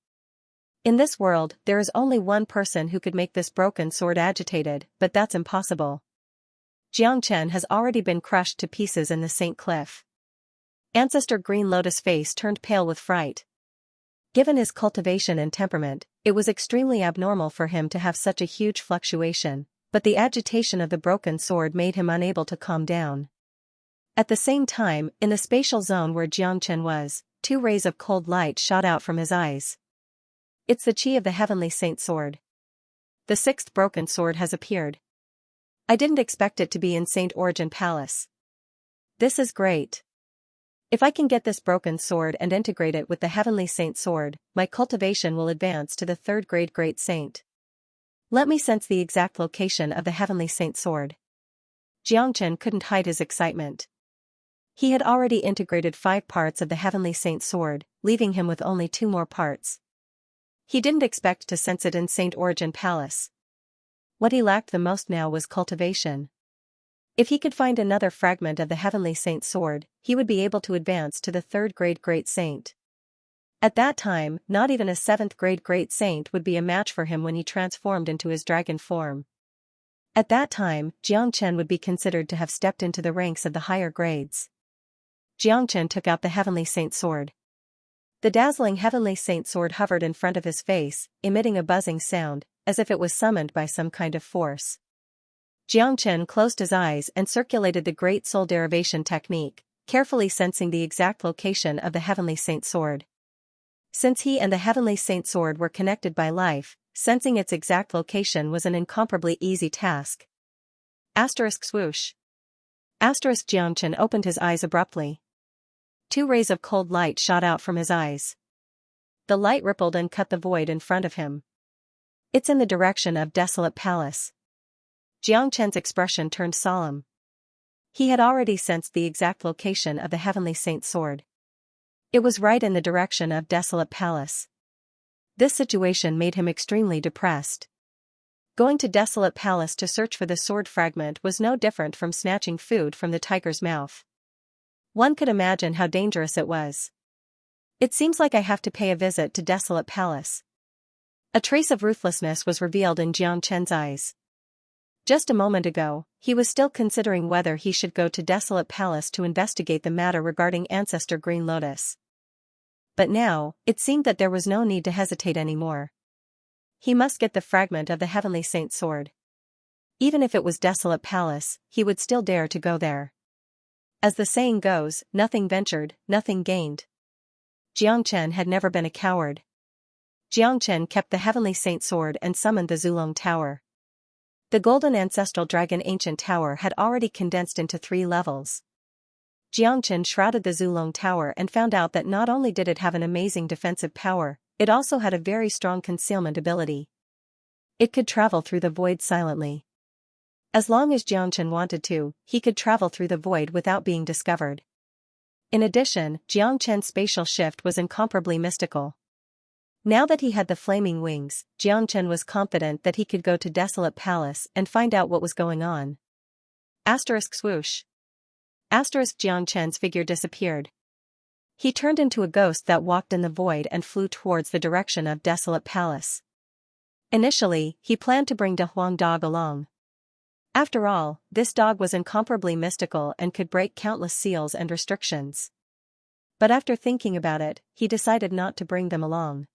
In this world, there is only one person who could make this broken sword agitated, but that's impossible. Xianxia has already been crushed to pieces in the Saint Cliff. Ancestor Green Lotus' face turned pale with fright. Given his cultivation and temperament, it was extremely abnormal for him to have such a huge fluctuation, but the agitation of the broken sword made him unable to calm down. At the same time, in the spatial zone where Xianxia was, 2 rays of cold light shot out from his eyes. It's the chi of the Heavenly Saint sword. The 6th broken sword has appeared. I didn't expect it to be in Saint Origin Palace. This is great. If I can get this broken sword and integrate it with the Heavenly Saint sword, my cultivation will advance to the 3rd grade Great Saint. Let me sense the exact location of the Heavenly Saint sword. Xianxia couldn't hide his excitement. He had already integrated 5 parts of the Heavenly Saint sword, leaving him with only 2 more parts. He didn't expect to sense it in Saint Origin Palace. What he lacked the most now was cultivation. If he could find another fragment of the Heavenly Saint sword, he would be able to advance to the 3rd grade Great Saint. At that time, not even a 7th grade Great Saint would be a match for him when he transformed into his dragon form. At that time, Xianxia would be considered to have stepped into the ranks of the higher grades. Xianxia took out the Heavenly Saint sword. The dazzling Heavenly Saint sword hovered in front of his face, emitting a buzzing sound, as if it was summoned by some kind of force. Xianxia closed his eyes and circulated the Great Soul Derivation technique, carefully sensing the exact location of the Heavenly Saint Sword. Since he and the Heavenly Saint Sword were connected by life, sensing its exact location was an incomparably easy task. Swoosh. Xianxia opened his eyes abruptly. 2 rays of cold light shot out from his eyes. The light rippled and cut the void in front of him. It's in the direction of Desolate Palace. Xianxia's expression turned solemn. He had already sensed the exact location of the Heavenly Saint Sword. It was right in the direction of Desolate Palace. This situation made him extremely depressed. Going to Desolate Palace to search for the sword fragment was no different from snatching food from the tiger's mouth. One could imagine how dangerous it was. It seems like I have to pay a visit to Desolate Palace. A trace of ruthlessness was revealed in Xianxia's eyes. Just a moment ago, he was still considering whether he should go to Desolate Palace to investigate the matter regarding Ancestor Green Lotus. But now, it seemed that there was no need to hesitate anymore. He must get the fragment of the Heavenly Saint Sword. Even if it was Desolate Palace, he would still dare to go there. As the saying goes, nothing ventured, nothing gained. Xianxia had never been a coward. Xianxia kept the Heavenly Saint Sword and summoned the Zulong Tower. The Golden Ancestral Dragon Ancient Tower had already condensed into 3 levels. Xianxia shrouded the Zulong Tower and found out that not only did it have an amazing defensive power, it also had a very strong concealment ability. It could travel through the void silently. As long as Xianxia wanted to, he could travel through the void without being discovered. In addition, Xianxia's spatial shift was incomparably mystical. Now that he had the flaming wings, Xianxia was confident that he could go to Desolate Palace and find out what was going on. Swoosh. Xianxia's figure disappeared. He turned into a ghost that walked in the void and flew towards the direction of Desolate Palace. Initially, he planned to bring De Huang Dog along. After all, this dog was incomparably mystical and could break countless seals and restrictions. But after thinking about it, he decided not to bring them along.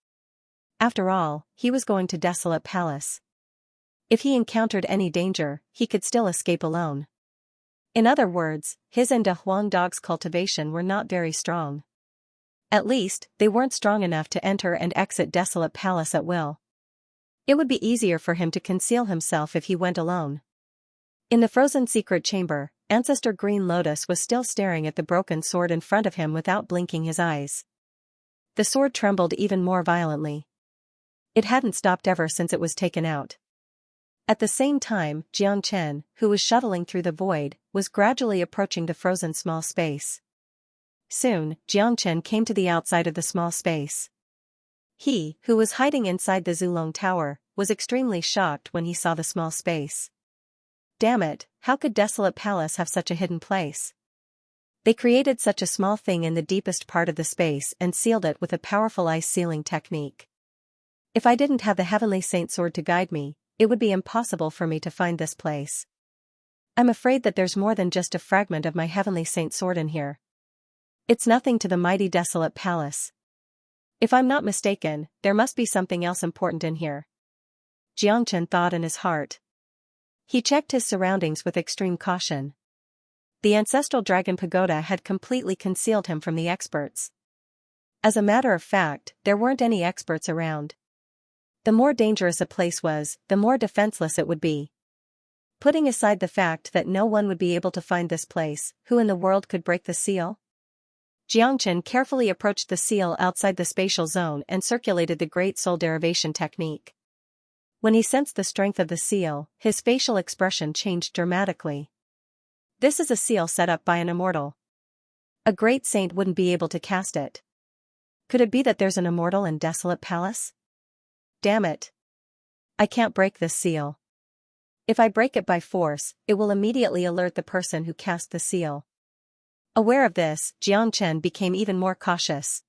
After all, he was going to Desolate Palace. If he encountered any danger, he could still escape alone. In other words, his and De Huang Dog's cultivation were not very strong. At least, they weren't strong enough to enter and exit Desolate Palace at will. It would be easier for him to conceal himself if he went alone. In the frozen secret chamber, Ancestor Green Lotus was still staring at the broken sword in front of him without blinking his eyes. The sword trembled even more violently. It hadn't stopped ever since it was taken out. At the same time, Xianxia, who was shuttling through the void, was gradually approaching the frozen small space. Soon, Xianxia came to the outside of the small space. He, who was hiding inside the Zulong Tower, was extremely shocked when he saw the small space. Damn it, how could Desolate Palace have such a hidden place? They created such a small thing in the deepest part of the space and sealed it with a powerful ice sealing technique. If I didn't have the Heavenly Saint Sword to guide me, it would be impossible for me to find this place. I'm afraid that there's more than just a fragment of my Heavenly Saint Sword in here. It's nothing to the mighty Desolate Palace. If I'm not mistaken, there must be something else important in here. Xianxia thought in his heart. He checked his surroundings with extreme caution. The Ancestral Dragon Pagoda had completely concealed him from the experts. As a matter of fact, there weren't any experts around. The more dangerous a place was, the more defenseless it would be. Putting aside the fact that no one would be able to find this place, who in the world could break the seal? Xianxia carefully approached the seal outside the spatial zone and circulated the Great Soul Derivation technique. When he sensed the strength of the seal, his facial expression changed dramatically. This is a seal set up by an immortal. A great saint wouldn't be able to cast it. Could it be that there's an immortal in Desolate Palace? Damn it. I can't break this seal. If I break it by force, it will immediately alert the person who cast the seal. Aware of this, Xianxia became even more cautious.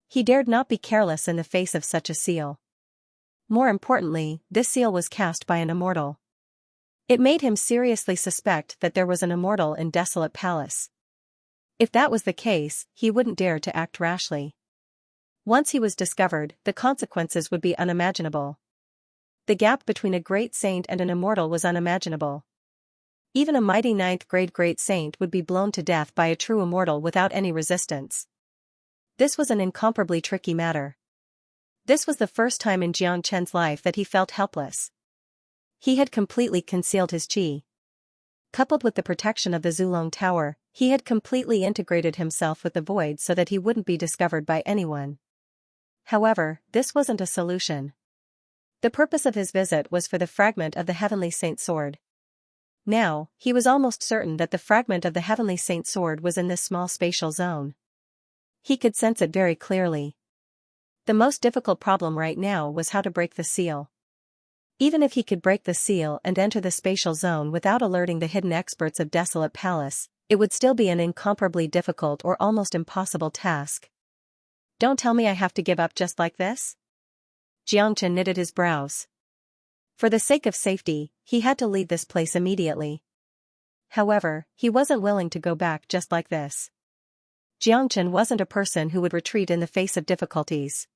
He dared not be careless in the face of such a seal. More importantly, this seal was cast by an immortal. It made him seriously suspect that there was an immortal in Desolate Palace. If that was the case, he wouldn't dare to act rashly. Once he was discovered, the consequences would be unimaginable. The gap between a great saint and an immortal was unimaginable. Even a mighty ninth-grade great saint would be blown to death by a true immortal without any resistance. This was an incomparably tricky matter. This was the first time in Xianxia's life that he felt helpless. He had completely concealed his qi. Coupled with the protection of the Zulong Tower, he had completely integrated himself with the void so that he wouldn't be discovered by anyone. However, this wasn't a solution. The purpose of his visit was for the fragment of the Heavenly Saint Sword. Now, he was almost certain that the fragment of the Heavenly Saint Sword was in this small spatial zone. He could sense it very clearly. The most difficult problem right now was how to break the seal. Even if he could break the seal and enter the spatial zone without alerting the hidden experts of Desolate Palace, it would still be an incomparably difficult or almost impossible task. Don't tell me I have to give up just like this? Xianxia knitted his brows. For the sake of safety, he had to leave this place immediately. However, he wasn't willing to go back just like this. Xianxia wasn't a person who would retreat in the face of difficulties.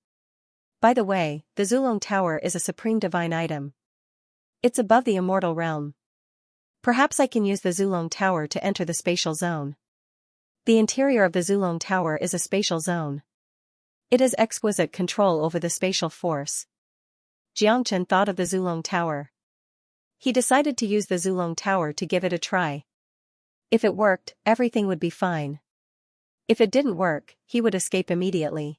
By the way, the Zulong Tower is a supreme divine item. It's above the immortal realm. Perhaps I can use the Zulong Tower to enter the spatial zone. The interior of the Zulong Tower is a spatial zone. It has exquisite control over the spatial force. Xianxia thought of the Zulong Tower. He decided to use the Zulong Tower to give it a try. If it worked, everything would be fine. If it didn't work, he would escape immediately.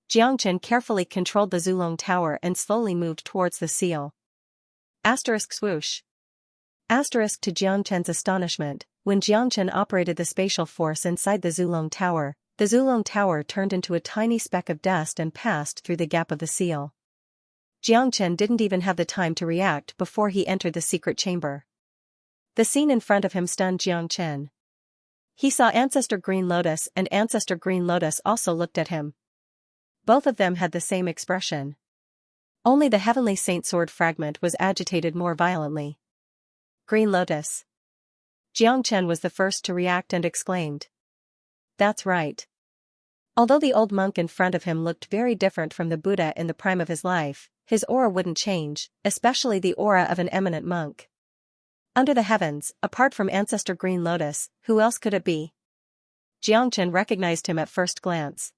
Xianxia carefully controlled the Zulong Tower and slowly moved towards the seal. Asterisk swoosh. Asterisk to Xianxia's astonishment, when Xianxia operated the spatial force inside the Zulong Tower turned into a tiny speck of dust and passed through the gap of the seal. Xianxia didn't even have the time to react before he entered the secret chamber. The scene in front of him stunned Xianxia. He saw Ancestor Green Lotus, and Ancestor Green Lotus also looked at him. Both of them had the same expression. Only the Heavenly Saint Sword fragment was agitated more violently. Green Lotus. Xianxia was the first to react and exclaimed. That's right. Although the old monk in front of him looked very different from the Buddha in the prime of his life, his aura wouldn't change, especially the aura of an eminent monk. Under the heavens, apart from Ancestor Green Lotus, who else could it be? Xianxia recognized him at first glance.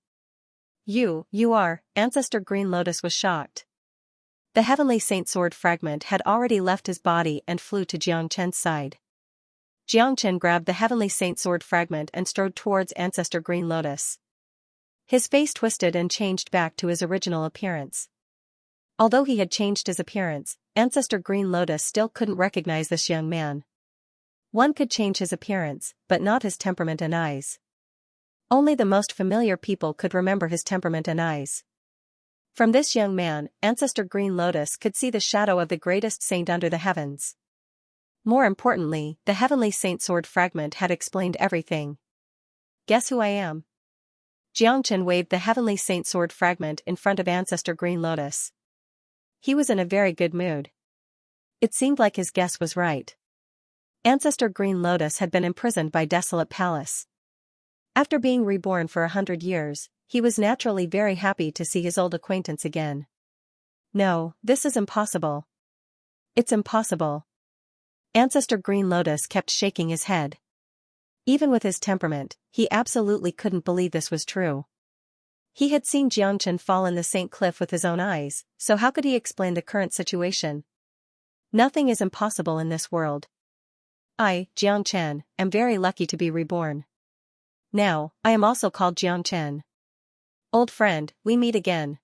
You are, Ancestor Green Lotus was shocked. The Heavenly Saint Sword fragment had already left his body and flew to Xianxia's side. Xianxia grabbed the Heavenly Saint Sword fragment and strode towards Ancestor Green Lotus. His face twisted and changed back to his original appearance. Although he had changed his appearance, Ancestor Green Lotus still couldn't recognize this young man. One could change his appearance, but not his temperament and eyes. Only the most familiar people could remember his temperament and eyes. From this young man, Ancestor Green Lotus could see the shadow of the greatest saint under the heavens. More importantly, the Heavenly Saint Sword fragment had explained everything. Guess who I am? Xianxia waved the Heavenly Saint Sword fragment in front of Ancestor Green Lotus. He was in a very good mood. It seemed like his guess was right. Ancestor Green Lotus had been imprisoned by Desolate Palace. After being reborn for 100 years, he was naturally very happy to see his old acquaintance again. No, this is impossible. It's impossible. Ancestor Green Lotus kept shaking his head. Even with his temperament, he absolutely couldn't believe this was true. He had seen Xianxia fall in the St. Cliff with his own eyes, so how could he explain the current situation? Nothing is impossible in this world. I, Xianxia, am very lucky to be reborn. Now, I am also called Xianxia. Old friend, we meet again.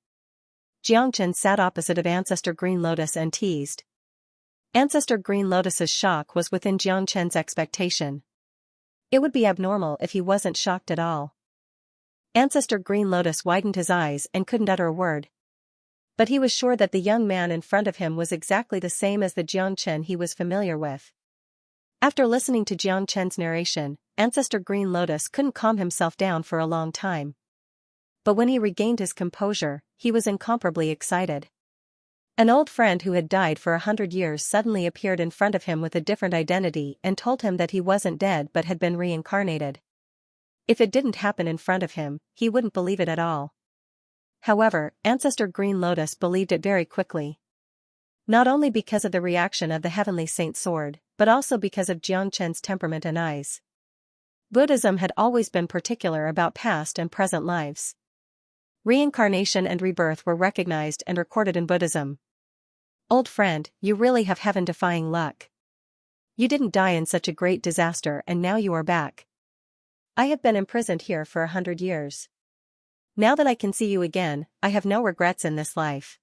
Xianxia sat opposite of Ancestor Green Lotus and teased. Ancestor Green Lotus's shock was within Xianxia's expectation. It would be abnormal if he wasn't shocked at all. Ancestor Green Lotus widened his eyes and couldn't utter a word. But he was sure that the young man in front of him was exactly the same as the Xianxia he was familiar with. After listening to Xianxia's narration, Ancestor Green Lotus couldn't calm himself down for a long time. But when he regained his composure, he was incomparably excited. An old friend who had died for 100 years suddenly appeared in front of him with a different identity and told him that he wasn't dead but had been reincarnated. If it didn't happen in front of him, he wouldn't believe it at all. However, Ancestor Green Lotus believed it very quickly. Not only because of the reaction of the heavenly saint's sword, but also because of Xianxia's temperament and eyes. Buddhism had always been particular about past and present lives. Reincarnation and rebirth were recognized and recorded in Buddhism. Old friend, you really have heaven-defying luck. You didn't die in such a great disaster and now you are back. I have been imprisoned here for 100 years. Now that I can see you again, I have no regrets in this life.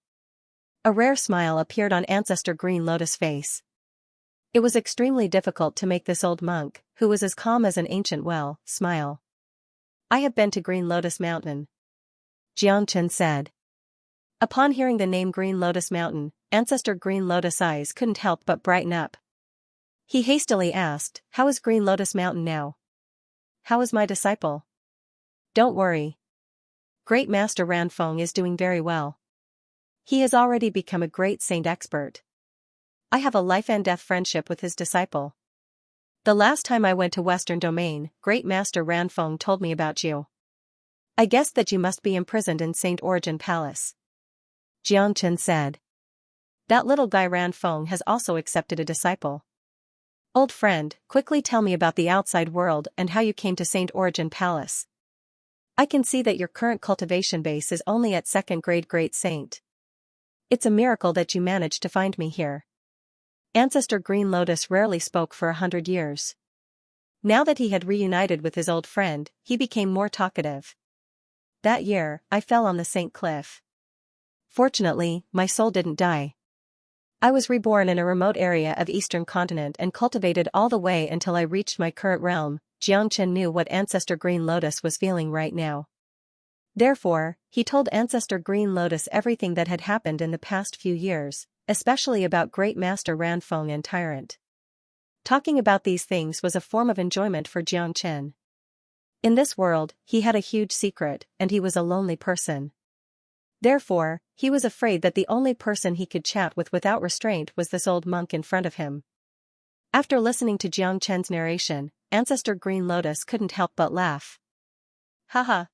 A rare smile appeared on Ancestor Green Lotus' face. It was extremely difficult to make this old monk, who was as calm as an ancient well, smile. I have been to Green Lotus Mountain, Xianxia said. Upon hearing the name Green Lotus Mountain, Ancestor Green Lotus' eyes couldn't help but brighten up. He hastily asked, "How is Green Lotus Mountain now? How is my disciple?" "Don't worry. Great Master Ranfeng is doing very well. He has already become a great saint expert. I have a life and death friendship with his disciple. The last time I went to Western Domain, Great Master Ranfeng told me about you. I guessed that you must be imprisoned in Saint Origin Palace," Xianxia said. "That little guy Ranfeng has also accepted a disciple. Old friend, quickly tell me about the outside world and how you came to Saint Origin Palace. I can see that your current cultivation base is only at 2nd grade Great Saint. It's a miracle that you managed to find me here." Ancestor Green Lotus rarely spoke for 100 years. Now that he had reunited with his old friend, he became more talkative. "That year, I fell on the St. Cliff. Fortunately, my soul didn't die. I was reborn in a remote area of Eastern continent and cultivated all the way until I reached my current realm." Xianxia knew what Ancestor Green Lotus was feeling right now. Therefore, he told Ancestor Green Lotus everything that had happened in the past few years, especially about Great Master Ranfeng and Tyrant. Talking about these things was a form of enjoyment for Xianxia. In this world, he had a huge secret, and he was a lonely person. Therefore, he was afraid that the only person he could chat with without restraint was this old monk in front of him. After listening to Xianxia's narration, Ancestor Green Lotus couldn't help but laugh. "Haha.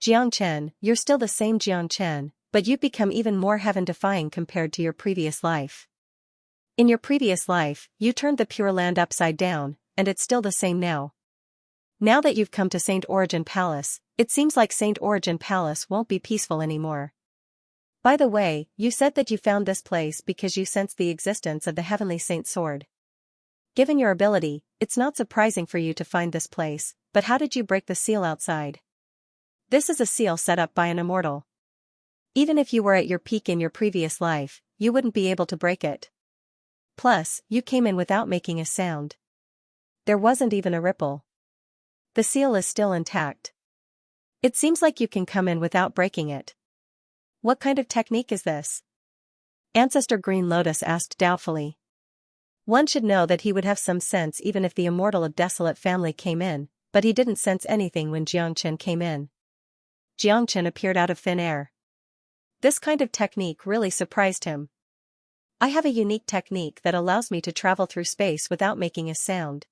Xianxia, you're still the same Xianxia, but you've become even more heaven-defying compared to your previous life. In your previous life, you turned the Pure Land upside down, and it's still the same now. Now that you've come to Saint Origin Palace, it seems like Saint Origin Palace won't be peaceful anymore. By the way, you said that you found this place because you sensed the existence of the Heavenly Saint Sword. Given your ability, it's not surprising for you to find this place, but how did you break the seal outside? This is a seal set up by an immortal. Even if you were at your peak in your previous life, you wouldn't be able to break it. Plus, you came in without making a sound. There wasn't even a ripple. The seal is still intact. It seems like you can come in without breaking it. What kind of technique is this?" Ancestor Green Lotus asked doubtfully. One should know that he would have some sense even if the immortal of Desolate family came in, but he didn't sense anything when Xianxia came in. Xianxia appeared out of thin air. This kind of technique really surprised him. "I have a unique technique that allows me to travel through space without making a sound.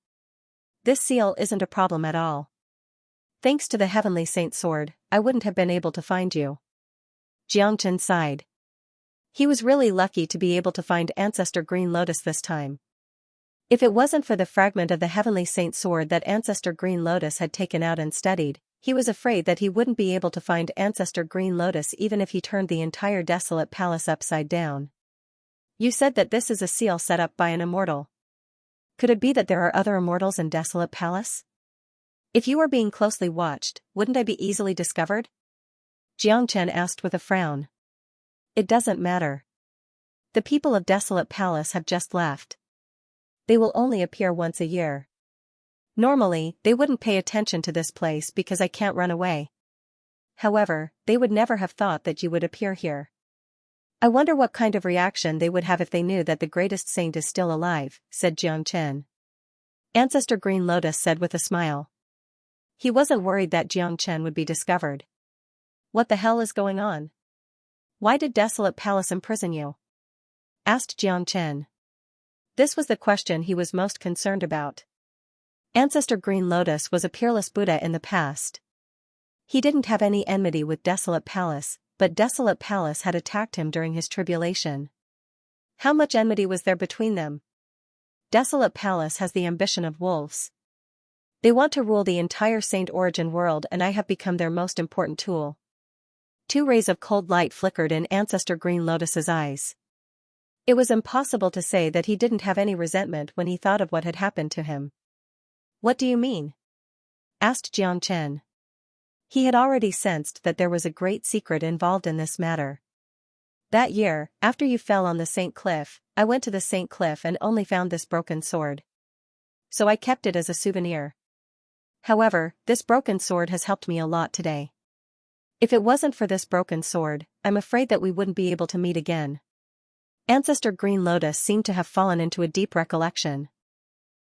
This seal isn't a problem at all. Thanks to the Heavenly Saint Sword, I wouldn't have been able to find you." Xianxia sighed. He was really lucky to be able to find Ancestor Green Lotus this time. If it wasn't for the fragment of the Heavenly Saint Sword that Ancestor Green Lotus had taken out and studied, he was afraid that he wouldn't be able to find Ancestor Green Lotus even if he turned the entire Desolate Palace upside down. "You said that this is a seal set up by an immortal. Could it be that there are other immortals in Desolate Palace? If you were being closely watched, wouldn't I be easily discovered?" Xianxia asked with a frown. "It doesn't matter. The people of Desolate Palace have just left. They will only appear once a year. Normally, they wouldn't pay attention to this place because I can't run away. However, they would never have thought that you would appear here. I wonder what kind of reaction they would have if they knew that the greatest saint is still alive," said Xianxia. Ancestor Green Lotus said with a smile. He wasn't worried that Xianxia would be discovered. "What the hell is going on? Why did Desolate Palace imprison you?" asked Xianxia. This was the question he was most concerned about. Ancestor Green Lotus was a peerless Buddha in the past. He didn't have any enmity with Desolate Palace, but Desolate Palace had attacked him during his tribulation. How much enmity was there between them? Desolate Palace has the ambition of wolves. They want to rule the entire Saint Origin world, and I have become their most important tool. 2 rays of cold light flickered in Ancestor Green Lotus's eyes. It was impossible to say that he didn't have any resentment when he thought of what had happened to him. What do you mean? Asked Xianxia. He had already sensed that there was a great secret involved in this matter. That year, after you fell on the Saint Cliff, I went to the Saint Cliff and only found this broken sword. So I kept it as a souvenir. However, this broken sword has helped me a lot today. If it wasn't for this broken sword, I'm afraid that we wouldn't be able to meet again. Ancestor Green Lotus seemed to have fallen into a deep recollection.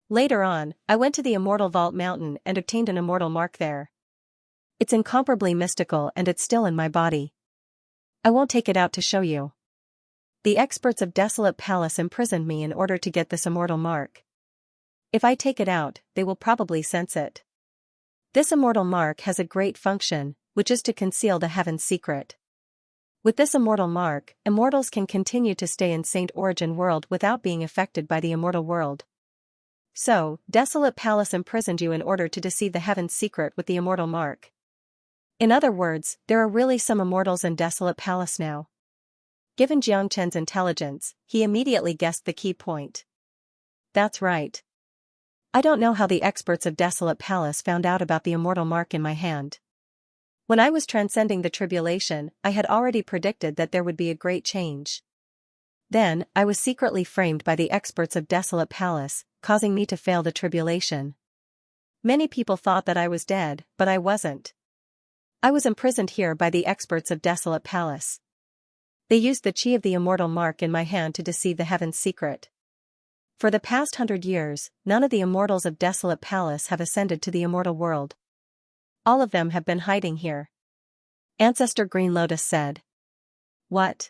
Later on, I went to the Immortal Vault Mountain and obtained an immortal mark there. It's incomparably mystical and it's still in my body. I won't take it out to show you. The experts of Desolate Palace imprisoned me in order to get this immortal mark. If I take it out, they will probably sense it. This immortal mark has a great function, which is to conceal the heaven's secret. With this immortal mark, immortals can continue to stay in Saint Origin world without being affected by the immortal world. So, Desolate Palace imprisoned you in order to deceive the heaven's secret with the immortal mark. In other words, there are really some immortals in Desolate Palace now. Given Xianxia's intelligence, he immediately guessed the key point. That's right. I don't know how the experts of Desolate Palace found out about the immortal mark in my hand. When I was transcending the tribulation, I had already predicted that there would be a great change. Then, I was secretly framed by the experts of Desolate Palace, causing me to fail the tribulation. Many people thought that I was dead, but I wasn't. I was imprisoned here by the experts of Desolate Palace. They used the chi of the immortal mark in my hand to deceive the heaven's secret. For the past 100 years, none of the immortals of Desolate Palace have ascended to the immortal world. All of them have been hiding here. Ancestor Green Lotus said. What?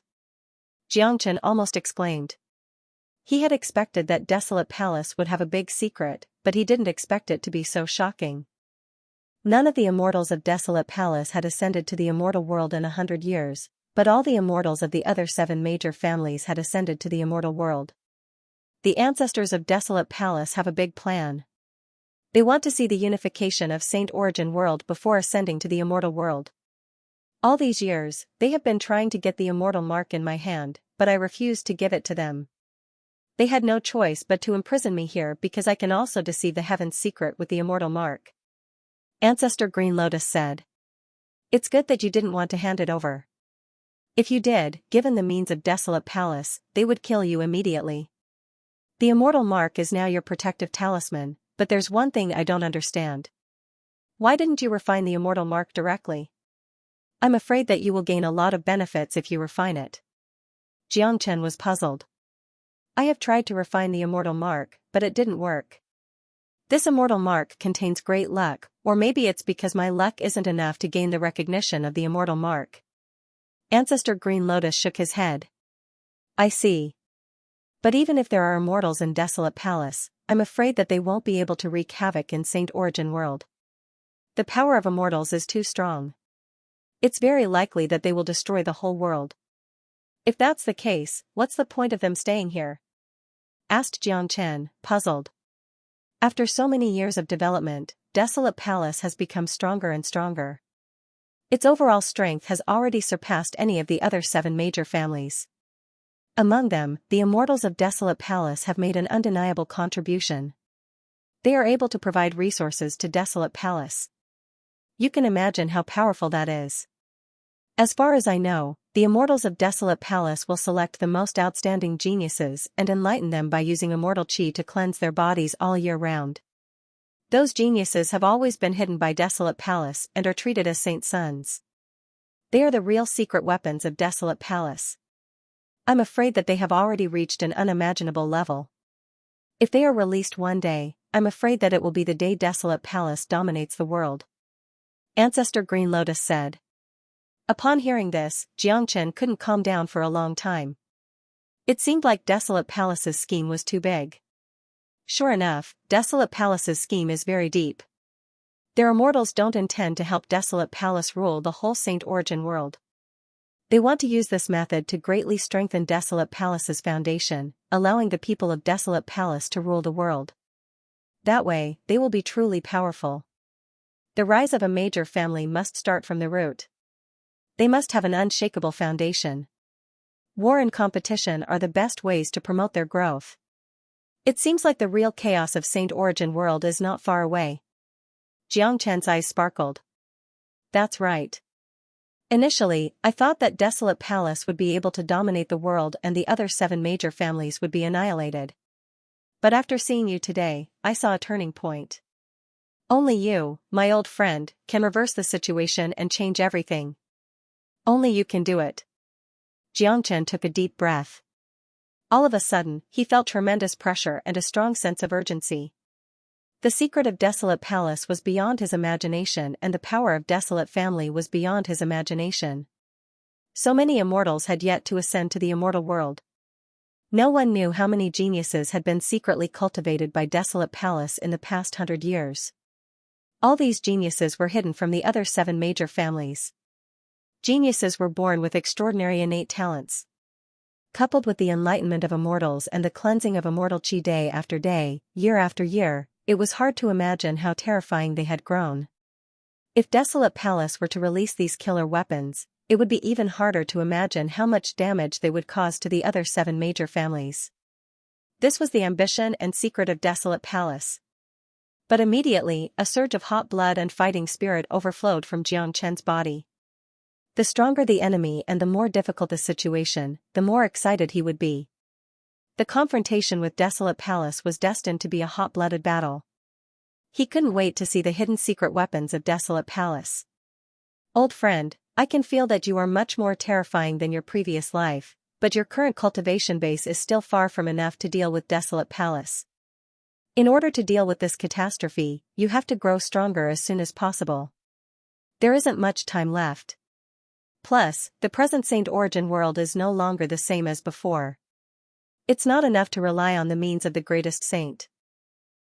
Xianxia almost exclaimed. He had expected that Desolate Palace would have a big secret, but he didn't expect it to be so shocking. None of the immortals of Desolate Palace had ascended to the immortal world in 100 years, but all the immortals of the other 7 major families had ascended to the immortal world. The ancestors of Desolate Palace have a big plan. They want to see the unification of Saint Origin world before ascending to the immortal world. All these years, they have been trying to get the immortal mark in my hand, but I refused to give it to them. They had no choice but to imprison me here because I can also deceive the heaven's secret with the immortal mark. Ancestor Green Lotus said. It's good that you didn't want to hand it over. If you did, given the means of Desolate Palace, they would kill you immediately. The immortal mark is now your protective talisman, but there's one thing I don't understand. Why didn't you refine the immortal mark directly? I'm afraid that you will gain a lot of benefits if you refine it. Xianxia was puzzled. I have tried to refine the immortal mark, but it didn't work. This immortal mark contains great luck, or maybe it's because my luck isn't enough to gain the recognition of the immortal mark. Ancestor Green Lotus shook his head. I see. But even if there are immortals in Desolate Palace, I'm afraid that they won't be able to wreak havoc in Saint Origin world. The power of immortals is too strong. It's very likely that they will destroy the whole world. If that's the case, what's the point of them staying here? Asked Xianxia, puzzled. After so many years of development, Desolate Palace has become stronger and stronger. Its overall strength has already surpassed any of the other 7 major families. Among them, the immortals of Desolate Palace have made an undeniable contribution. They are able to provide resources to Desolate Palace. You can imagine how powerful that is. As far as I know, the immortals of Desolate Palace will select the most outstanding geniuses and enlighten them by using immortal chi to cleanse their bodies all year round. Those geniuses have always been hidden by Desolate Palace and are treated as saint sons. They are the real secret weapons of Desolate Palace. I'm afraid that they have already reached an unimaginable level. If they are released one day, I'm afraid that it will be the day Desolate Palace dominates the world. Ancestor Green Lotus said. Upon hearing this, Xianxia couldn't calm down for a long time. It seemed like Desolate Palace's scheme was too big. Sure enough, Desolate Palace's scheme is very deep. Their immortals don't intend to help Desolate Palace rule the whole Saint Origin world. They want to use this method to greatly strengthen Desolate Palace's foundation, allowing the people of Desolate Palace to rule the world. That way, they will be truly powerful. The rise of a major family must start from the root. They must have an unshakable foundation. War and competition are the best ways to promote their growth. It seems like the real chaos of Saint Origin World is not far away. Xianxia's eyes sparkled. That's right. Initially, I thought that Desolate Palace would be able to dominate the world and the other 7 major families would be annihilated. But after seeing you today, I saw a turning point. Only you, my old friend, can reverse the situation and change everything. Only you can do it. Xianxia took a deep breath. All of a sudden, he felt tremendous pressure and a strong sense of urgency. The secret of Desolate Palace was beyond his imagination and the power of Desolate Family was beyond his imagination. So many immortals had yet to ascend to the immortal world. No one knew how many geniuses had been secretly cultivated by Desolate Palace in the past 100 years. All these geniuses were hidden from the other 7 major families. Geniuses were born with extraordinary innate talents. Coupled with the enlightenment of immortals and the cleansing of immortal chi day after day, year after year, it was hard to imagine how terrifying they had grown. If Desolate Palace were to release these killer weapons, it would be even harder to imagine how much damage they would cause to the other 7 major families. This was the ambition and secret of Desolate Palace. But immediately, a surge of hot blood and fighting spirit overflowed from Xianxia's body. The stronger the enemy and the more difficult the situation, the more excited he would be. The confrontation with Desolate Palace was destined to be a hot-blooded battle. He couldn't wait to see the hidden secret weapons of Desolate Palace. Old friend, I can feel that you are much more terrifying than your previous life, but your current cultivation base is still far from enough to deal with Desolate Palace. In order to deal with this catastrophe, you have to grow stronger as soon as possible. There isn't much time left. Plus, the present Saint Origin world is no longer the same as before. It's not enough to rely on the means of the greatest saint.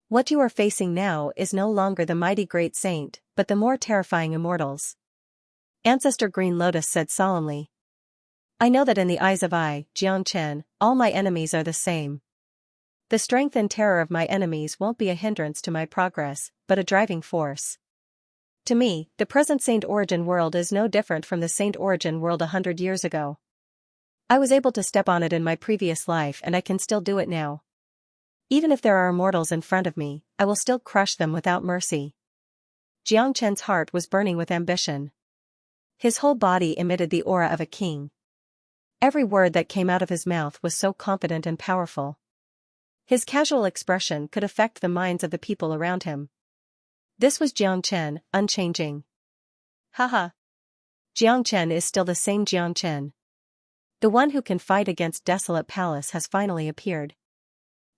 What you are facing now is no longer the mighty great saint, but the more terrifying immortals. Ancestor Green Lotus said solemnly. I know that in the eyes of Xianxia, all my enemies are the same. The strength and terror of my enemies won't be a hindrance to my progress, but a driving force. To me, the present Saint Origin world is no different from the Saint Origin world 100 years ago. I was able to step on it in my previous life and I can still do it now. Even if there are immortals in front of me, I will still crush them without mercy. Xianxia's heart was burning with ambition. His whole body emitted the aura of a king. Every word that came out of his mouth was so confident and powerful. His casual expression could affect the minds of the people around him. This was Xianxia, unchanging. Haha. Xianxia is still the same Xianxia. The one who can fight against Desolate Palace has finally appeared.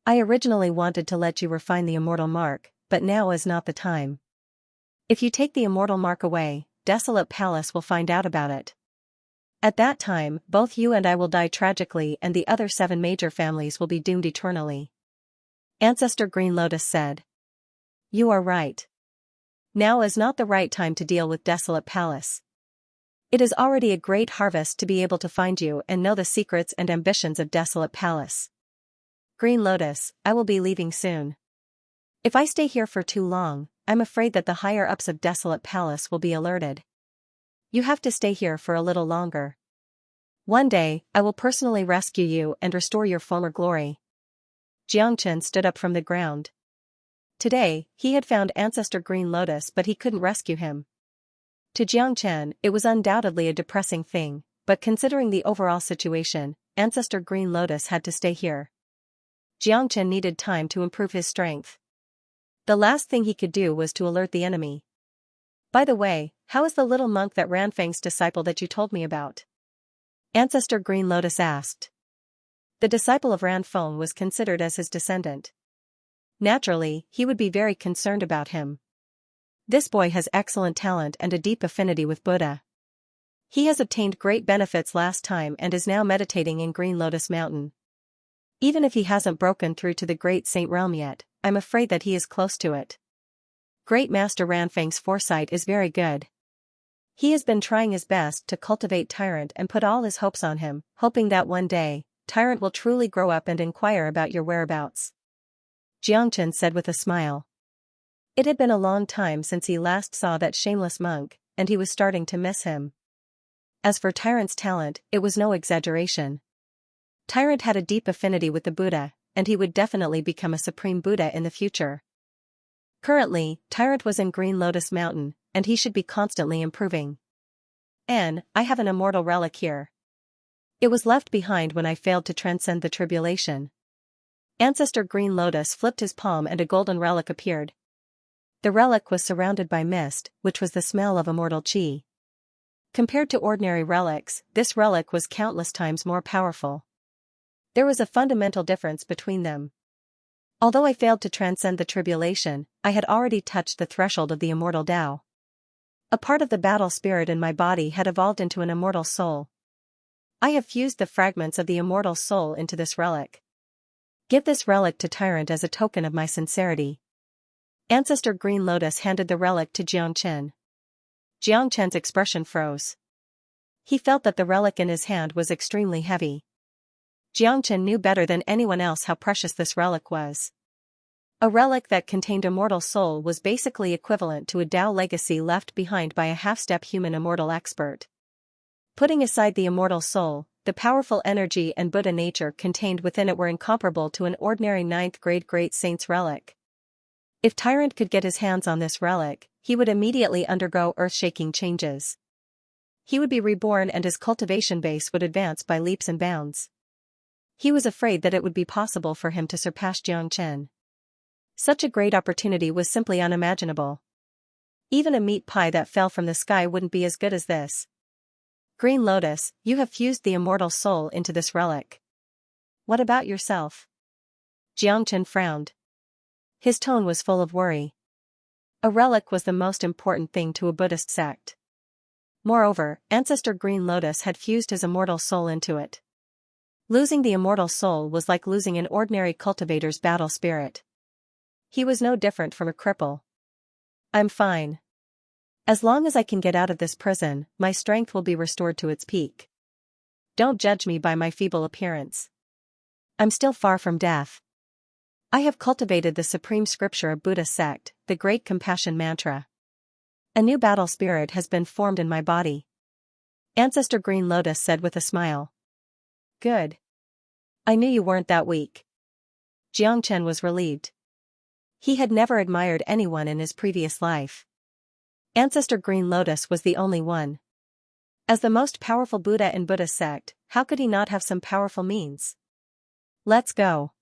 I originally wanted to let you refine the immortal mark, but now is not the time. If you take the immortal mark away, Desolate Palace will find out about it. At that time, both you and I will die tragically and the other 7 major families will be doomed eternally. Ancestor Green Lotus said. You are right. Now is not the right time to deal with Desolate Palace. It is already a great harvest to be able to find you and know the secrets and ambitions of Desolate Palace. Green Lotus, I will be leaving soon. If I stay here for too long, I'm afraid that the higher-ups of Desolate Palace will be alerted. You have to stay here for a little longer. One day, I will personally rescue you and restore your former glory. Xianxia stood up from the ground. Today, he had found Ancestor Green Lotus but he couldn't rescue him. To Xianxia, it was undoubtedly a depressing thing, but considering the overall situation, Ancestor Green Lotus had to stay here. Xianxia needed time to improve his strength. The last thing he could do was to alert the enemy. By the way, how is the little monk that Ranfang's disciple that you told me about? Ancestor Green Lotus asked. The disciple of Ranfeng was considered as his descendant. Naturally, he would be very concerned about him. This boy has excellent talent and a deep affinity with Buddha. He has obtained great benefits last time and is now meditating in Green Lotus Mountain. Even if he hasn't broken through to the Great Saint Realm yet, I'm afraid that he is close to it. Great Master Ranfang's foresight is very good. He has been trying his best to cultivate Tyrant and put all his hopes on him, hoping that one day, Tyrant will truly grow up and inquire about your whereabouts. Xianxia said with a smile. It had been a long time since he last saw that shameless monk, and he was starting to miss him. As for Tyrant's talent, it was no exaggeration. Tyrant had a deep affinity with the Buddha, and he would definitely become a supreme Buddha in the future. Currently, Tyrant was in Green Lotus Mountain, and he should be constantly improving. I have an immortal relic here. It was left behind when I failed to transcend the tribulation. Ancestor Green Lotus flipped his palm and a golden relic appeared. The relic was surrounded by mist, which was the smell of immortal chi. Compared to ordinary relics, this relic was countless times more powerful. There was a fundamental difference between them. Although I failed to transcend the tribulation, I had already touched the threshold of the immortal Tao. A part of the battle spirit in my body had evolved into an immortal soul. I have fused the fragments of the immortal soul into this relic. Give this relic to Tyrant as a token of my sincerity. Ancestor Green Lotus handed the relic to Xianxia. Xianxia's expression froze. He felt that the relic in his hand was extremely heavy. Xianxia knew better than anyone else how precious this relic was. A relic that contained immortal soul was basically equivalent to a Tao legacy left behind by a half-step human immortal expert. Putting aside the immortal soul, the powerful energy and Buddha nature contained within it were incomparable to an ordinary 9th grade great saint's relic. If Tyrant could get his hands on this relic, he would immediately undergo earth-shaking changes. He would be reborn and his cultivation base would advance by leaps and bounds. He was afraid that it would be possible for him to surpass Xianxia. Such a great opportunity was simply unimaginable. Even a meat pie that fell from the sky wouldn't be as good as this. Green Lotus, you have fused the immortal soul into this relic. What about yourself? Xianxia frowned. His tone was full of worry. A relic was the most important thing to a Buddhist sect. Moreover, Ancestor Green Lotus had fused his immortal soul into it. Losing the immortal soul was like losing an ordinary cultivator's battle spirit. He was no different from a cripple. I'm fine. As long as I can get out of this prison, my strength will be restored to its peak. Don't judge me by my feeble appearance. I'm still far from death. I have cultivated the supreme scripture of Buddha sect, the Great Compassion Mantra. A new battle spirit has been formed in my body. Ancestor Green Lotus said with a smile. Good. I knew you weren't that weak. Xianxia was relieved. He had never admired anyone in his previous life. Ancestor Green Lotus was the only one. As the most powerful Buddha in Buddha sect, how could he not have some powerful means? Let's go.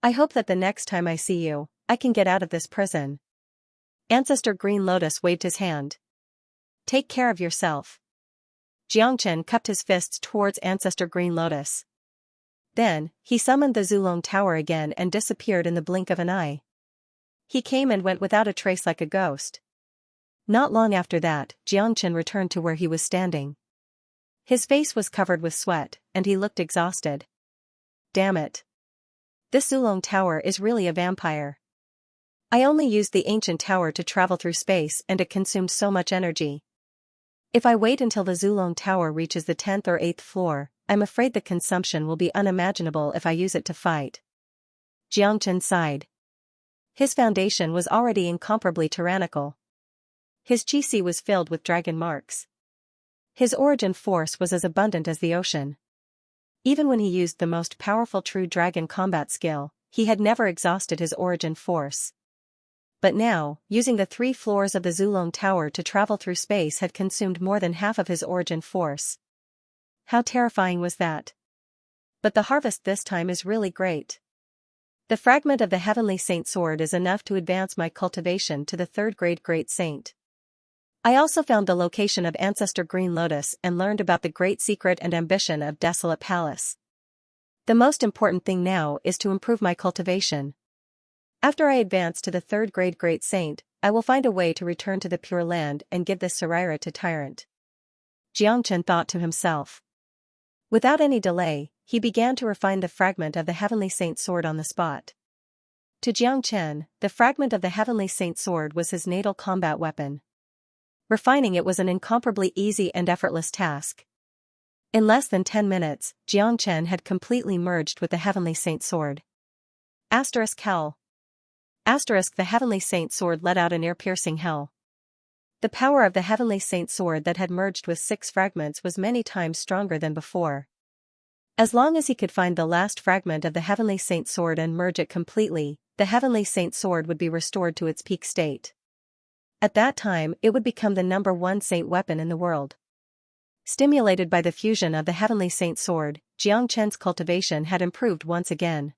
I hope that the next time I see you, I can get out of this prison. Ancestor Green Lotus waved his hand. Take care of yourself. Xianxia cupped his fists towards Ancestor Green Lotus. Then, he summoned the Zulong Tower again and disappeared in the blink of an eye. He came and went without a trace like a ghost. Not long after that, Xianxia returned to where he was standing. His face was covered with sweat, and he looked exhausted. Damn it. This Zulong Tower is really a vampire. I only used the ancient tower to travel through space and it consumed so much energy. If I wait until the Zulong Tower reaches the 10th or 8th floor, I'm afraid the consumption will be unimaginable if I use it to fight. Xianxia sighed. His foundation was already incomparably tyrannical. His chi was filled with dragon marks. His origin force was as abundant as the ocean. Even when he used the most powerful true dragon combat skill, he had never exhausted his origin force. But now, using the 3 floors of the Zulong Tower to travel through space had consumed more than half of his origin force. How terrifying was that? But the harvest this time is really great. The fragment of the Heavenly Saint Sword is enough to advance my cultivation to the 3rd grade Great Saint. I also found the location of Ancestor Green Lotus and learned about the great secret and ambition of Desolate Palace. The most important thing now is to improve my cultivation. After I advance to the 3rd grade Great Saint, I will find a way to return to the Pure Land and give this Saraira to Tyrant. Xianxia thought to himself. Without any delay, he began to refine the fragment of the Heavenly Saint Sword on the spot. To Xianxia, the fragment of the Heavenly Saint Sword was his natal combat weapon. Refining it was an incomparably easy and effortless task. In less than 10 minutes, Xianxia had completely merged with the Heavenly Saint Sword. Howl. The Heavenly Saint Sword let out an ear-piercing howl. The power of the Heavenly Saint Sword that had merged with 6 fragments was many times stronger than before. As long as he could find the last fragment of the Heavenly Saint Sword and merge it completely, the Heavenly Saint Sword would be restored to its peak state. At that time, it would become the #1 saint weapon in the world. Stimulated by the fusion of the Heavenly Saint Sword, Xianxia's cultivation had improved once again.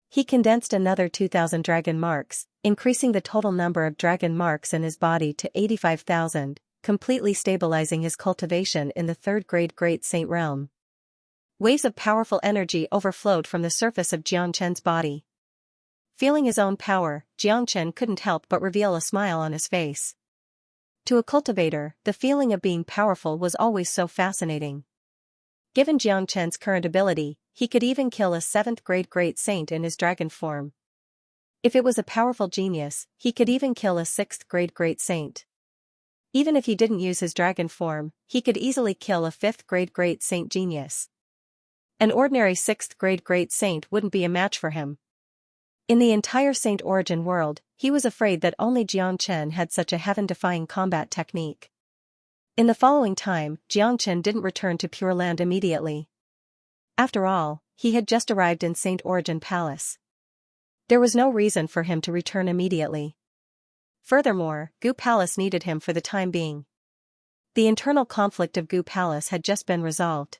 He condensed another 2,000 dragon marks, increasing the total number of dragon marks in his body to 85,000, completely stabilizing his cultivation in the 3rd grade Great Saint realm. Waves of powerful energy overflowed from the surface of Xianxia's body. Feeling his own power, Xianxia couldn't help but reveal a smile on his face. To a cultivator, the feeling of being powerful was always so fascinating. Given Xianxia's current ability, he could even kill a 7th grade Great Saint in his dragon form. If it was a powerful genius, he could even kill a 6th grade Great Saint. Even if he didn't use his dragon form, he could easily kill a 5th grade Great Saint genius. An ordinary 6th grade Great Saint wouldn't be a match for him. In the entire Saint Origin world, he was afraid that only Xianxia had such a heaven-defying combat technique. In the following time, Xianxia didn't return to Pure Land immediately. After all, he had just arrived in Saint Origin Palace. There was no reason for him to return immediately. Furthermore, Gu Palace needed him for the time being. The internal conflict of Gu Palace had just been resolved.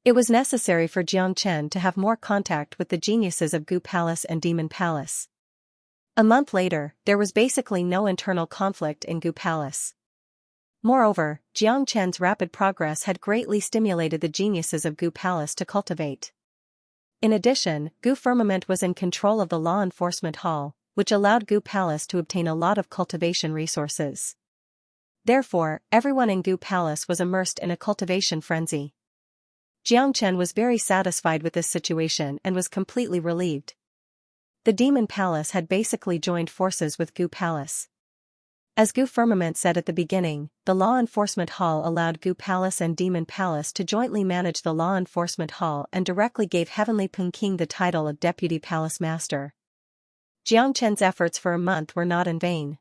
It was necessary for Xianxia to have more contact with the geniuses of Gu Palace and Demon Palace. A month later, there was basically no internal conflict in Gu Palace. Moreover, Xianxia's rapid progress had greatly stimulated the geniuses of Gu Palace to cultivate. In addition, Gu Firmament was in control of the Law Enforcement Hall, which allowed Gu Palace to obtain a lot of cultivation resources. Therefore, everyone in Gu Palace was immersed in a cultivation frenzy. Xianxia was very satisfied with this situation and was completely relieved. The Demon Palace had basically joined forces with Gu Palace. As Gu Firmament said at the beginning, the Law Enforcement Hall allowed Gu Palace and Demon Palace to jointly manage the Law Enforcement Hall and directly gave Heavenly King the title of Deputy Palace Master. Xianxia's efforts for a month were not in vain.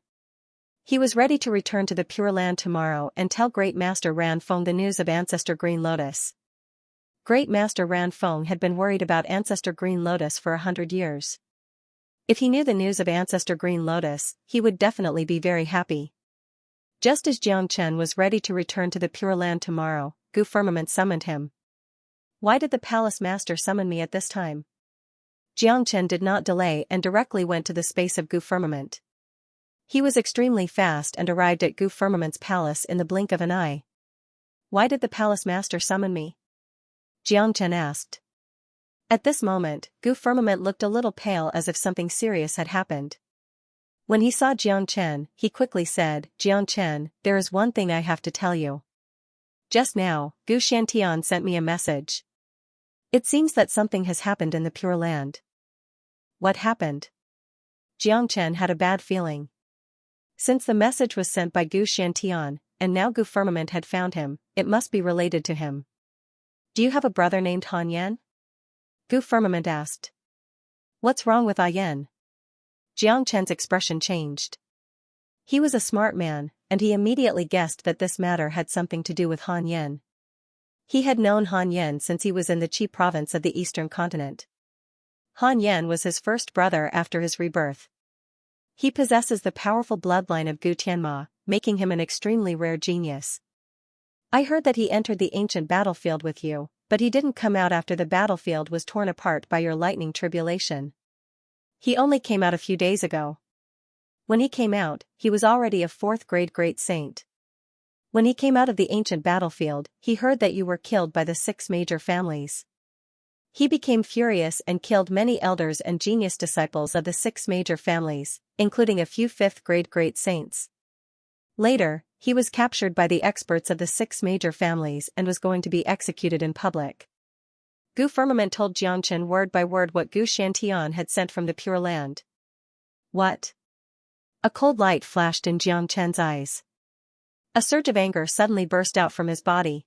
He was ready to return to the Pure Land tomorrow and tell Great Master Ran Feng the news of Ancestor Green Lotus. Great Master Ran Feng had been worried about Ancestor Green Lotus for 100 years. If he knew the news of Ancestor Green Lotus, he would definitely be very happy. Just as Xianxia was ready to return to the Pure Land tomorrow, Gu Firmament summoned him. Why did the Palace Master summon me at this time? Xianxia did not delay and directly went to the space of Gu Firmament. He was extremely fast and arrived at Gu Firmament's palace in the blink of an eye. Why did the Palace Master summon me? Xianxia asked. At this moment, Gu Firmament looked a little pale as if something serious had happened. When he saw Xianxia, he quickly said, Xianxia, there is one thing I have to tell you. Just now, Gu Shantian sent me a message. It seems that something has happened in the Pure Land. What happened? Xianxia had a bad feeling. Since the message was sent by Gu Shantian, and now Gu Firmament had found him, it must be related to him. Do you have a brother named Han Yan? Gu Firmament asked. What's wrong with Yan? Xianxia's expression changed. He was a smart man, and he immediately guessed that this matter had something to do with Han Yan. He had known Han Yan since he was in the Qi province of the eastern continent. Han Yan was his first brother after his rebirth. He possesses the powerful bloodline of Gu Tianma, making him an extremely rare genius. I heard that he entered the ancient battlefield with you, but he didn't come out after the battlefield was torn apart by your lightning tribulation. He only came out a few days ago. When he came out, he was already a 4th grade Great Saint. When he came out of the ancient battlefield, he heard that you were killed by the 6 major families. He became furious and killed many elders and genius disciples of the 6 major families, including a few 5th grade Great Saints. Later, he was captured by the experts of the 6 major families and was going to be executed in public. Gu Firmament told Xianxia word by word what Gu Shantian had sent from the Pure Land. What? A cold light flashed in Xianxia's eyes. A surge of anger suddenly burst out from his body.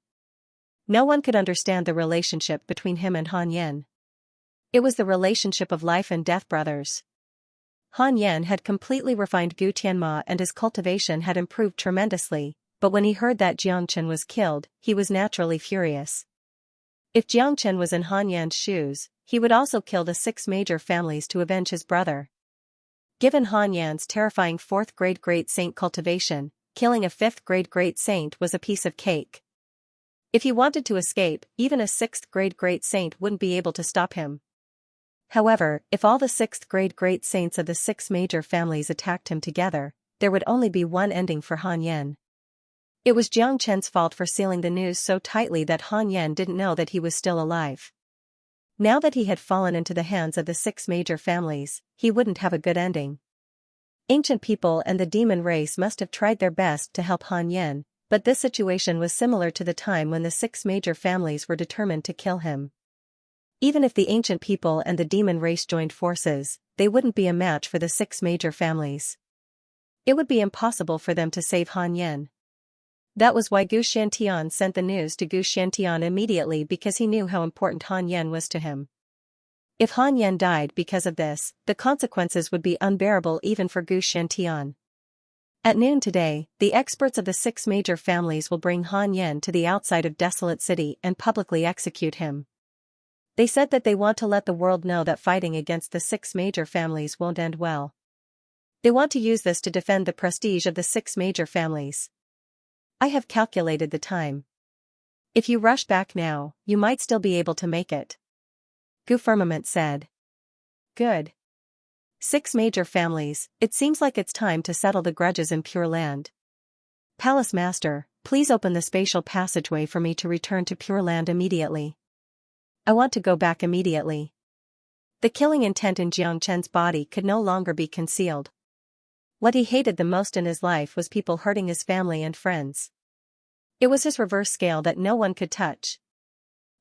No one could understand the relationship between him and Han Yen. It was the relationship of life and death brothers. Han Yen had completely refined Gu Tianma and his cultivation had improved tremendously, but when he heard that Jiangchen was killed, he was naturally furious. If Jiangchen was in Han Yan's shoes, he would also kill the 6 major families to avenge his brother. Given Han Yan's terrifying 4th grade great saint cultivation, killing a 5th grade great saint was a piece of cake. If he wanted to escape, even a 6th grade great saint wouldn't be able to stop him. However, if all the 6th grade great saints of the 6 major families attacked him together, there would only be one ending for Han Yen. It was Jiang Chen's fault for sealing the news so tightly that Han Yen didn't know that he was still alive. Now that he had fallen into the hands of the 6 major families, he wouldn't have a good ending. Ancient people and the demon race must have tried their best to help Han Yen, but this situation was similar to the time when the 6 major families were determined to kill him. Even if the ancient people and the demon race joined forces, they wouldn't be a match for the 6 major families. It would be impossible for them to save Han Yen. That was why Gu Shantian sent the news to Gu Shantian immediately, because he knew how important Han Yen was to him. If Han Yen died because of this, the consequences would be unbearable even for Gu Shantian. At noon today, the experts of the 6 major families will bring Han Yen to the outside of Desolate City and publicly execute him. They said that they want to let the world know that fighting against the 6 major families won't end well. They want to use this to defend the prestige of the 6 major families. I have calculated the time. If you rush back now, you might still be able to make it. Gu Firmament said. Good. 6 major families, it seems like it's time to settle the grudges in Pure Land. Palace Master, please open the spatial passageway for me to return to Pure Land immediately. I want to go back immediately. The killing intent in Jiang Chen's body could no longer be concealed. What he hated the most in his life was people hurting his family and friends. It was his reverse scale that no one could touch.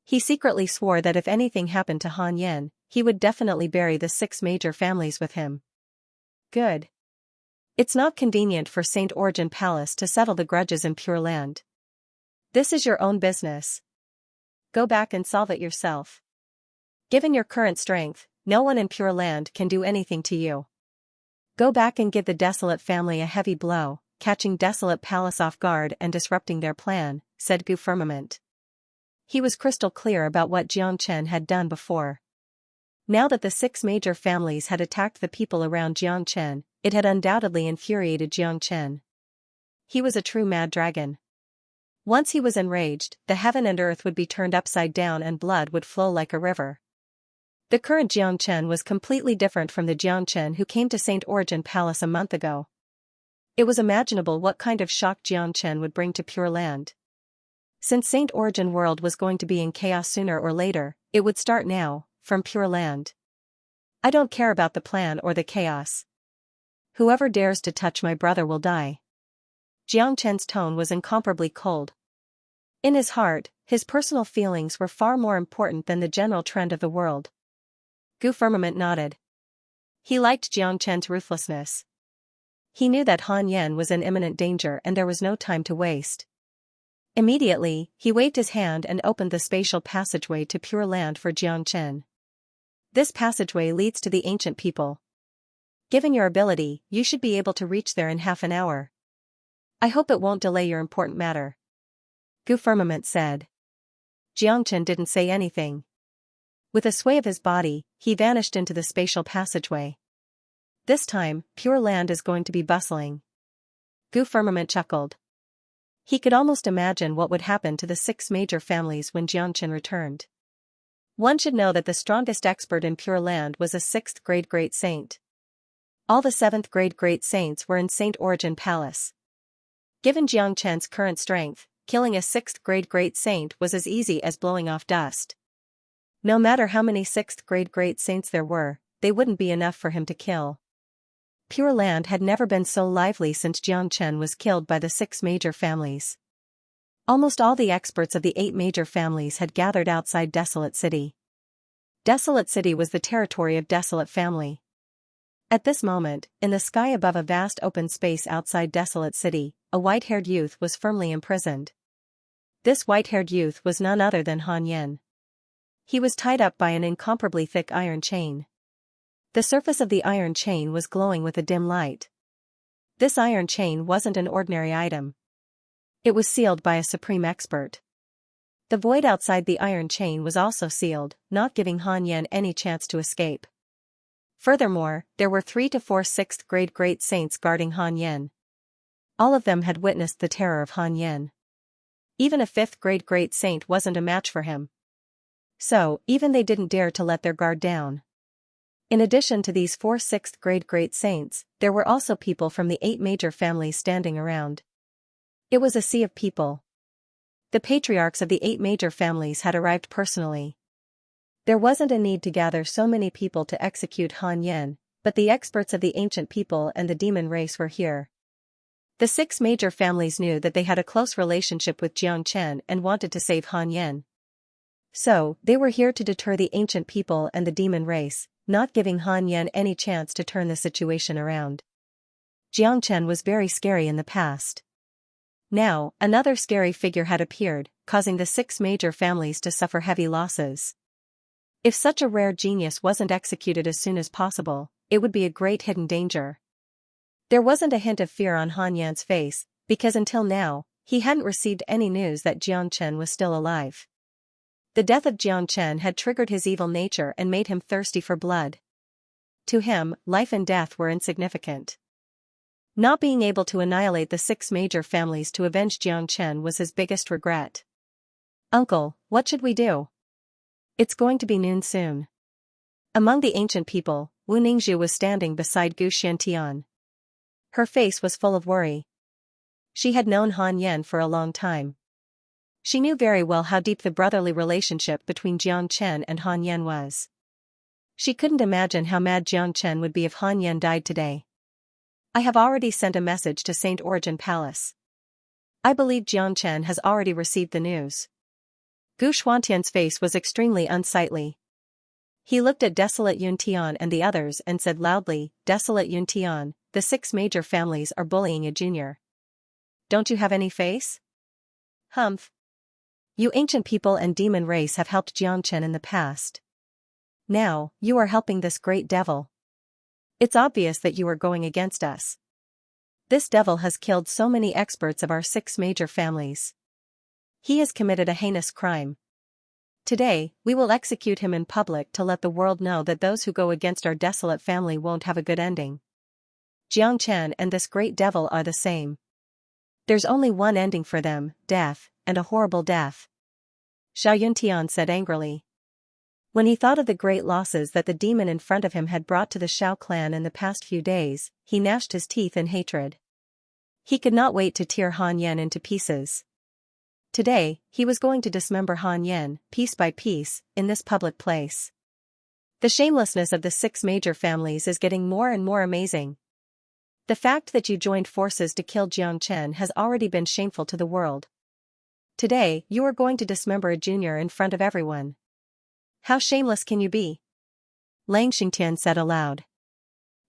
He secretly swore that if anything happened to Han Yen, he would definitely bury the 6 major families with him. Good. It's not convenient for Saint Origin Palace to settle the grudges in Pure Land. This is your own business. Go back and solve it yourself. Given your current strength, no one in Pure Land can do anything to you. Go back and give the Desolate family a heavy blow, catching Desolate Palace off guard and disrupting their plan, said Gu Firmament. He was crystal clear about what Jiang Chen had done before. Now that the 6 major families had attacked the people around Jiang Chen, it had undoubtedly infuriated Jiang Chen. He was a true mad dragon. Once he was enraged, the heaven and earth would be turned upside down and blood would flow like a river. The current Jiang Chen was completely different from the Jiang Chen who came to Saint Origin Palace a month ago. It was imaginable what kind of shock Jiang Chen would bring to Pure Land. Since Saint Origin World was going to be in chaos sooner or later, it would start now, from Pure Land. I don't care about the plan or the chaos. Whoever dares to touch my brother will die. Jiang Chen's tone was incomparably cold. In his heart, his personal feelings were far more important than the general trend of the world. Gu Firmament nodded. He liked Jiang Chen's ruthlessness. He knew that Han Yen was in imminent danger and there was no time to waste. Immediately, he waved his hand and opened the spatial passageway to Pure Land for Jiang Chen. This passageway leads to the ancient people. Given your ability, you should be able to reach there in half an hour. I hope it won't delay your important matter. Gu Firmament said. Jiang Chen didn't say anything. With a sway of his body, he vanished into the spatial passageway. This time, Pure Land is going to be bustling. Gu Firmament chuckled. He could almost imagine what would happen to the 6 major families when Jiang Chen returned. One should know that the strongest expert in Pure Land was a 6th grade great saint. All the 7th grade great saints were in Saint Origin Palace. Given Jiang Chen's current strength, killing a 6th grade great saint was as easy as blowing off dust. No matter how many 6th grade great saints there were, they wouldn't be enough for him to kill. Pure Land had never been so lively since Jiang Chen was killed by the 6 major families. Almost all the experts of the 8 major families had gathered outside Desolate City. Desolate City was the territory of Desolate family. At this moment, in the sky above a vast open space outside Desolate City, a white-haired youth was firmly imprisoned. This white-haired youth was none other than Han Yen. He was tied up by an incomparably thick iron chain. The surface of the iron chain was glowing with a dim light. This iron chain wasn't an ordinary item. It was sealed by a supreme expert. The void outside the iron chain was also sealed, not giving Han Yen any chance to escape. Furthermore, there were 3 to 4 6th-grade great saints guarding Han Yen. All of them had witnessed the terror of Han Yen. Even a 5th-grade great saint wasn't a match for him. So, even they didn't dare to let their guard down. In addition to these 4 6th-grade great saints, there were also people from the 8 major families standing around. It was a sea of people. The patriarchs of the 8 major families had arrived personally. There wasn't a need to gather so many people to execute Han Yen, but the experts of the ancient people and the demon race were here. The 6 major families knew that they had a close relationship with Xianxia and wanted to save Han Yen. So, they were here to deter the ancient people and the demon race, not giving Han Yen any chance to turn the situation around. Xianxia was very scary in the past. Now, another scary figure had appeared, causing the 6 major families to suffer heavy losses. If such a rare genius wasn't executed as soon as possible, it would be a great hidden danger. There wasn't a hint of fear on Han Yan's face, because until now, he hadn't received any news that Xianxia was still alive. The death of Xianxia had triggered his evil nature and made him thirsty for blood. To him, life and death were insignificant. Not being able to annihilate the 6 major families to avenge Xianxia was his biggest regret. "Uncle, what should we do? It's going to be noon soon." Among the ancient people, Wu Ningzhu was standing beside Gu Xiantian. Her face was full of worry. She had known Han Yen for a long time. She knew very well how deep the brotherly relationship between Xianxia and Han Yen was. She couldn't imagine how mad Xianxia would be if Han Yen died today. "I have already sent a message to Saint Origin Palace. I believe Xianxia has already received the news." Gu Xuantian's face was extremely unsightly. He looked at Desolate Yuntian and the others and said loudly, "Desolate Yuntian, the 6 major families are bullying a junior. Don't you have any face? Humph. You ancient people and demon race have helped Xianxia in the past. Now, you are helping this great devil. It's obvious that you are going against us. This devil has killed so many experts of our 6 major families. He has committed a heinous crime. Today, we will execute him in public to let the world know that those who go against our desolate family won't have a good ending. Xianxia and this great devil are the same. There's only one ending for them, death, and a horrible death." Xiao Yuntian said angrily. When he thought of the great losses that the demon in front of him had brought to the Xiao clan in the past few days, he gnashed his teeth in hatred. He could not wait to tear Han Yen into pieces. Today, he was going to dismember Han Yen, piece by piece, in this public place. The shamelessness of the 6 major families is getting more and more amazing. The fact that you joined forces to kill Xianxia has already been shameful to the world. Today, you are going to dismember a junior in front of everyone. How shameless can you be? Lang Xingtian said aloud.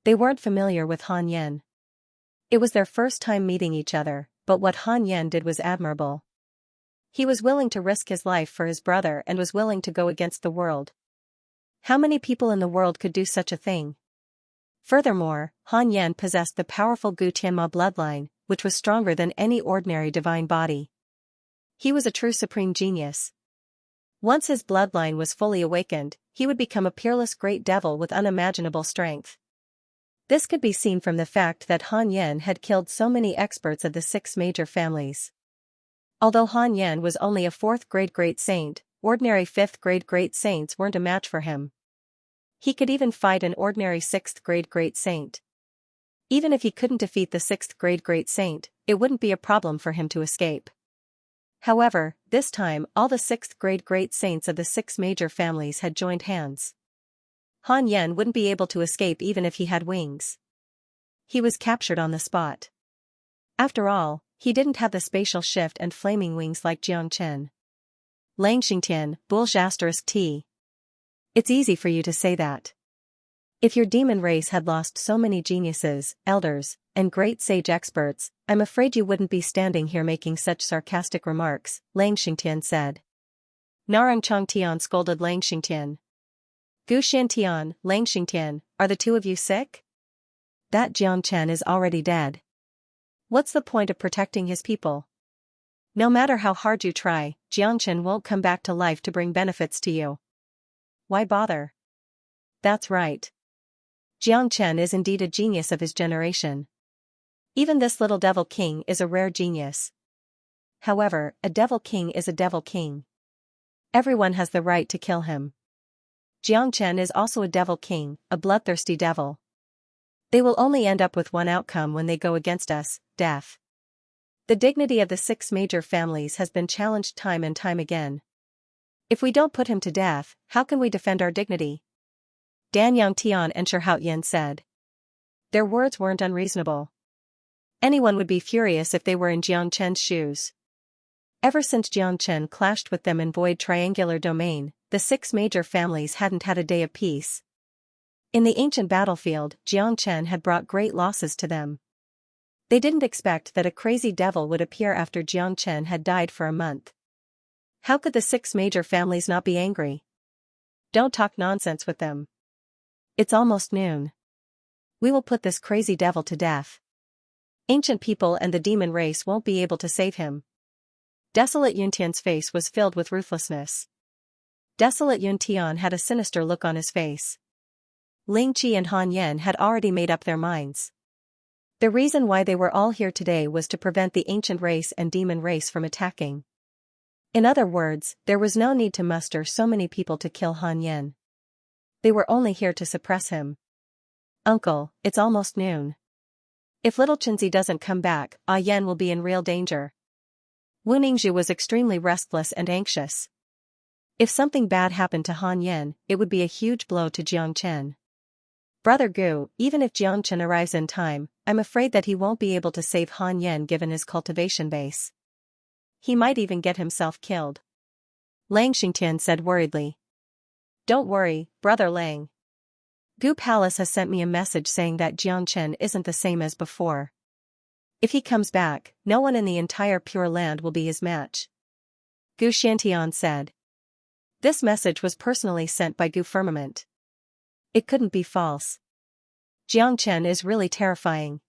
They weren't familiar with Han Yen. It was their first time meeting each other, but what Han Yen did was admirable. He was willing to risk his life for his brother and was willing to go against the world. How many people in the world could do such a thing? Furthermore, Han Yen possessed the powerful Gu Tianma bloodline, which was stronger than any ordinary divine body. He was a true supreme genius. Once his bloodline was fully awakened, he would become a peerless great devil with unimaginable strength. This could be seen from the fact that Han Yen had killed so many experts of the 6 major families. Although Han Yen was only a 4th-grade great saint, ordinary 5th-grade great saints weren't a match for him. He could even fight an ordinary 6th-grade great saint. Even if he couldn't defeat the 6th-grade great saint, it wouldn't be a problem for him to escape. However, this time all the 6th-grade great saints of the 6 major families had joined hands. Han Yen wouldn't be able to escape even if he had wings. He was captured on the spot. After all, he didn't have the spatial shift and flaming wings like Xianxia. Lang Xingtian, Bulj*T. It's easy for you to say that. If your demon race had lost so many geniuses, elders, and great sage experts, I'm afraid you wouldn't be standing here making such sarcastic remarks, Lang Xingtian said. Narang Chongtian scolded Lang Xingtian. Gu Xiantian, Lang Xingtian, are the two of you sick? That Jiang Chen is already dead. What's the point of protecting his people? No matter how hard you try, Jiang Chen won't come back to life to bring benefits to you. Why bother? That's right. Jiang Chen is indeed a genius of his generation. Even this little devil king is a rare genius. However, a devil king is a devil king. Everyone has the right to kill him. Jiang Chen is also a devil king, a bloodthirsty devil. They will only end up with one outcome when they go against us, death. The dignity of the 6 major families has been challenged time and time again. If we don't put him to death, how can we defend our dignity? Dan Yangtian and Shirhaoyan said. Their words weren't unreasonable. Anyone would be furious if they were in Jiang Chen's shoes. Ever since Jiang Chen clashed with them in Void Triangular Domain, the 6 major families hadn't had a day of peace. In the ancient battlefield, Jiang Chen had brought great losses to them. They didn't expect that a crazy devil would appear after Jiang Chen had died for a month. How could the 6 major families not be angry? Don't talk nonsense with them. It's almost noon. We will put this crazy devil to death. Ancient people and the demon race won't be able to save him. Desolate Yuntian's face was filled with ruthlessness. Desolate Yuntian had a sinister look on his face. Ling Qi and Han Yan had already made up their minds. The reason why they were all here today was to prevent the ancient race and demon race from attacking. In other words, there was no need to muster so many people to kill Han Yan. They were only here to suppress him. Uncle, it's almost noon. If little Chenzi doesn't come back, Yan will be in real danger. Wu Ningzhu was extremely restless and anxious. If something bad happened to Han Yan, it would be a huge blow to Jiang Chen. Brother Gu, even if Jiang Chen arrives in time, I'm afraid that he won't be able to save Han Yan given his cultivation base. He might even get himself killed. Lang Xingtian said worriedly. Don't worry, Brother Lang. Gu Palace has sent me a message saying that Jiang Chen isn't the same as before. If he comes back, no one in the entire Pure Land will be his match. Gu Xiantian said. This message was personally sent by Gu Firmament. It couldn't be false. Jiang Chen is really terrifying.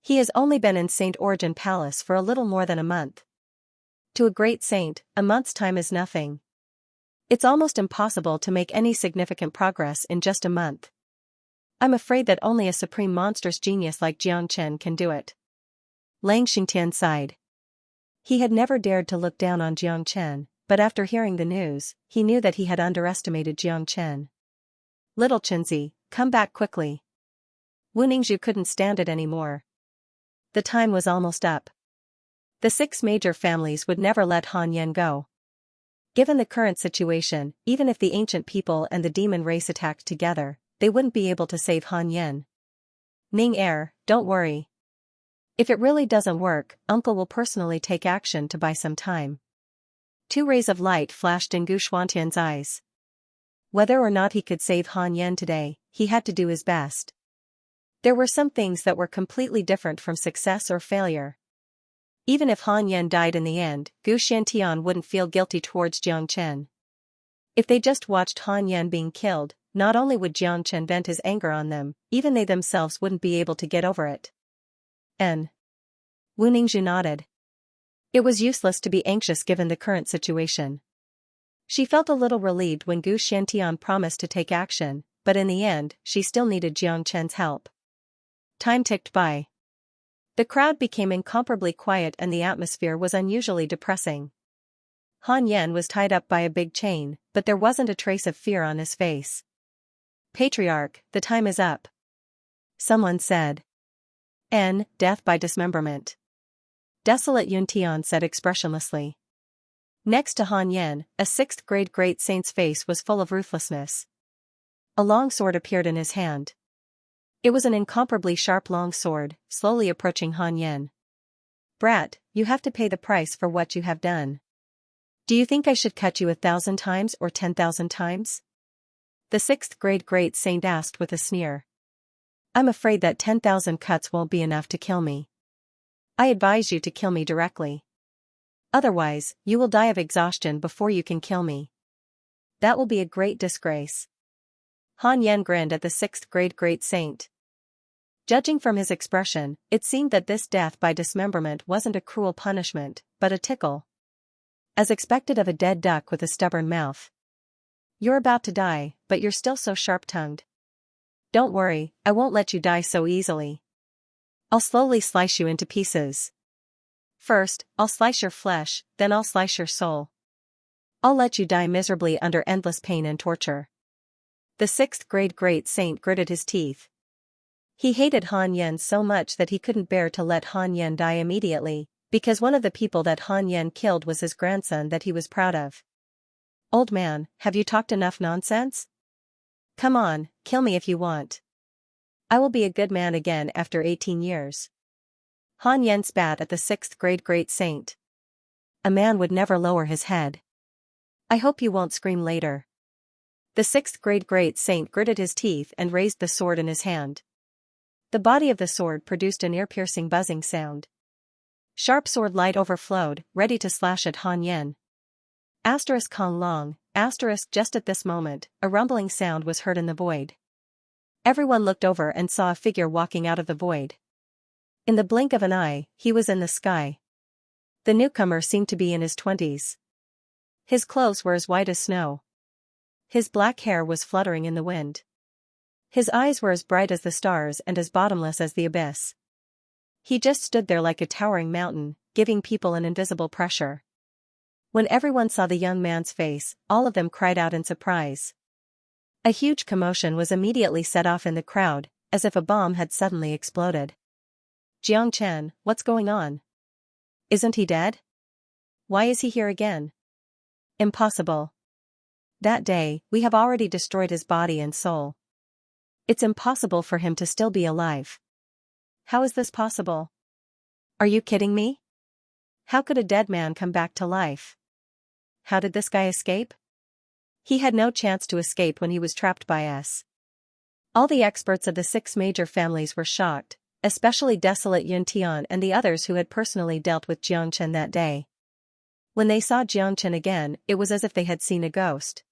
He has only been in Saint Origin Palace for a little more than a month. To a great saint, a month's time is nothing. It's almost impossible to make any significant progress in just a month. I'm afraid that only a supreme monstrous genius like Jiang Chen can do it. Lang Xingtian sighed. He had never dared to look down on Jiang Chen, but after hearing the news, he knew that he had underestimated Jiang Chen. Little Chenzi, come back quickly. Wu Ningzhu couldn't stand it anymore. The time was almost up. The 6 major families would never let Han Yan go. Given the current situation, even if the ancient people and the demon race attacked together, they wouldn't be able to save Han Yan. Ning Er, don't worry. If it really doesn't work, Uncle will personally take action to buy some time. 2 rays of light flashed in Gu Xuantian's eyes. Whether or not he could save Han Yan today, he had to do his best. There were some things that were completely different from success or failure. Even if Han Yan died in the end, Gu Xiantian wouldn't feel guilty towards Jiang Chen. If they just watched Han Yan being killed, not only would Jiang Chen vent his anger on them, even they themselves wouldn't be able to get over it. Wu Ningzhu nodded. It was useless to be anxious given the current situation. She felt a little relieved when Gu Xiantian promised to take action, but in the end, she still needed Jiang Chen's help. Time ticked by. The crowd became incomparably quiet and the atmosphere was unusually depressing. Han Yan was tied up by a big chain, but there wasn't a trace of fear on his face. Patriarch, the time is up. Someone said. Death by dismemberment. Desolate Yuntian said expressionlessly. Next to Han Yan, a 6th grade great saint's face was full of ruthlessness. A long sword appeared in his hand. It was an incomparably sharp long sword, slowly approaching Han Yan. Brat, you have to pay the price for what you have done. Do you think I should cut you 1,000 times or 10,000 times? The sixth grade great saint asked with a sneer. I'm afraid that 10,000 cuts won't be enough to kill me. I advise you to kill me directly. Otherwise, you will die of exhaustion before you can kill me. That will be a great disgrace. Han Yan grinned at the sixth grade great saint. Judging from his expression, it seemed that this death by dismemberment wasn't a cruel punishment, but a tickle. As expected of a dead duck with a stubborn mouth. You're about to die, but you're still so sharp-tongued. Don't worry, I won't let you die so easily. I'll slowly slice you into pieces. First, I'll slice your flesh, then I'll slice your soul. I'll let you die miserably under endless pain and torture. The sixth grade great saint gritted his teeth. He hated Han Yan so much that he couldn't bear to let Han Yan die immediately, because one of the people that Han Yan killed was his grandson that he was proud of. Old man, have you talked enough nonsense? Come on, kill me if you want. I will be a good man again after 18 years. Han Yan spat at the sixth grade great saint. A man would never lower his head. I hope you won't scream later. The sixth grade great saint gritted his teeth and raised the sword in his hand. The body of the sword produced an ear-piercing buzzing sound. Sharp sword light overflowed, ready to slash at Han Yan. Kong long, just at this moment, a rumbling sound was heard in the void. Everyone looked over and saw a figure walking out of the void. In the blink of an eye, he was in the sky. The newcomer seemed to be in his 20s. His clothes were as white as snow. His black hair was fluttering in the wind. His eyes were as bright as the stars and as bottomless as the abyss. He just stood there like a towering mountain, giving people an invisible pressure. When everyone saw the young man's face, all of them cried out in surprise. A huge commotion was immediately set off in the crowd, as if a bomb had suddenly exploded. Xianxia, what's going on? Isn't he dead? Why is he here again? Impossible. That day, we have already destroyed his body and soul. It's impossible for him to still be alive. How is this possible? Are you kidding me? How could a dead man come back to life? How did this guy escape? He had no chance to escape when he was trapped by us. All the experts of the 6 major families were shocked, especially Desolate Yuntian and the others who had personally dealt with Xianxia that day. When they saw Xianxia again, it was as if they had seen a ghost.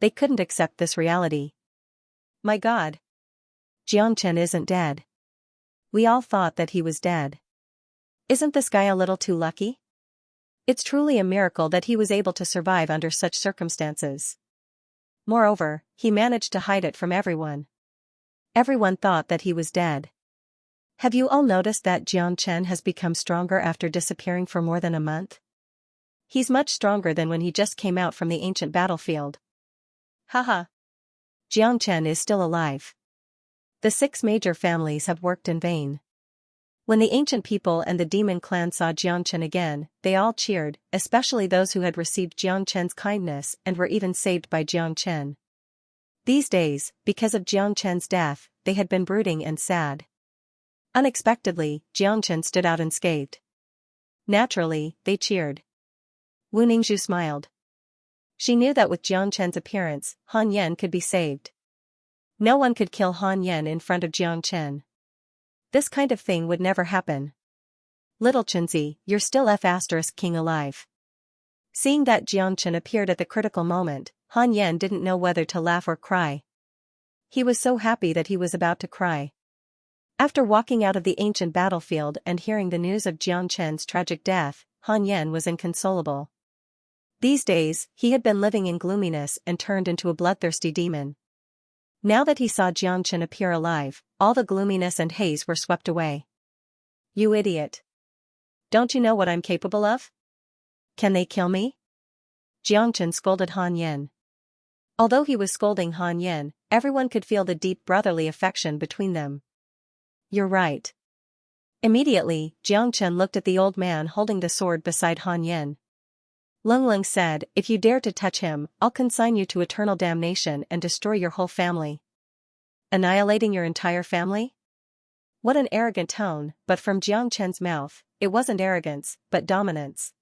They couldn't accept this reality. My God! Xianxia isn't dead. We all thought that he was dead. Isn't this guy a little too lucky? It's truly a miracle that he was able to survive under such circumstances. Moreover, he managed to hide it from everyone. Everyone thought that he was dead. Have you all noticed that Xianxia has become stronger after disappearing for more than a month? He's much stronger than when he just came out from the ancient battlefield. Haha. Xianxia is still alive. The 6 major families have worked in vain. When the ancient people and the demon clan saw Xianxia again, they all cheered, especially those who had received Xianxia's kindness and were even saved by Xianxia. These days, because of Xianxia's death, they had been brooding and sad. Unexpectedly, Xianxia stood out unscathed. Naturally, they cheered. Wu Ningzhu smiled. She knew that with Xianxia's appearance, Han Yan could be saved. No one could kill Han Yan in front of Xianxia. This kind of thing would never happen. Little Chenzi, you're still king alive. Seeing that Xianxia appeared at the critical moment, Han Yan didn't know whether to laugh or cry. He was so happy that he was about to cry. After walking out of the ancient battlefield and hearing the news of Xianxia's tragic death, Han Yan was inconsolable. These days, he had been living in gloominess and turned into a bloodthirsty demon. Now that he saw Xianxia appear alive, all the gloominess and haze were swept away. You idiot! Don't you know what I'm capable of? Can they kill me? Xianxia scolded Han Yan. Although he was scolding Han Yan, everyone could feel the deep brotherly affection between them. You're right. Immediately, Xianxia looked at the old man holding the sword beside Han Yan. Lung Lung said, if you dare to touch him, I'll consign you to eternal damnation and destroy your whole family. Annihilating your entire family? What an arrogant tone, but from Xianxia's mouth, it wasn't arrogance, but dominance.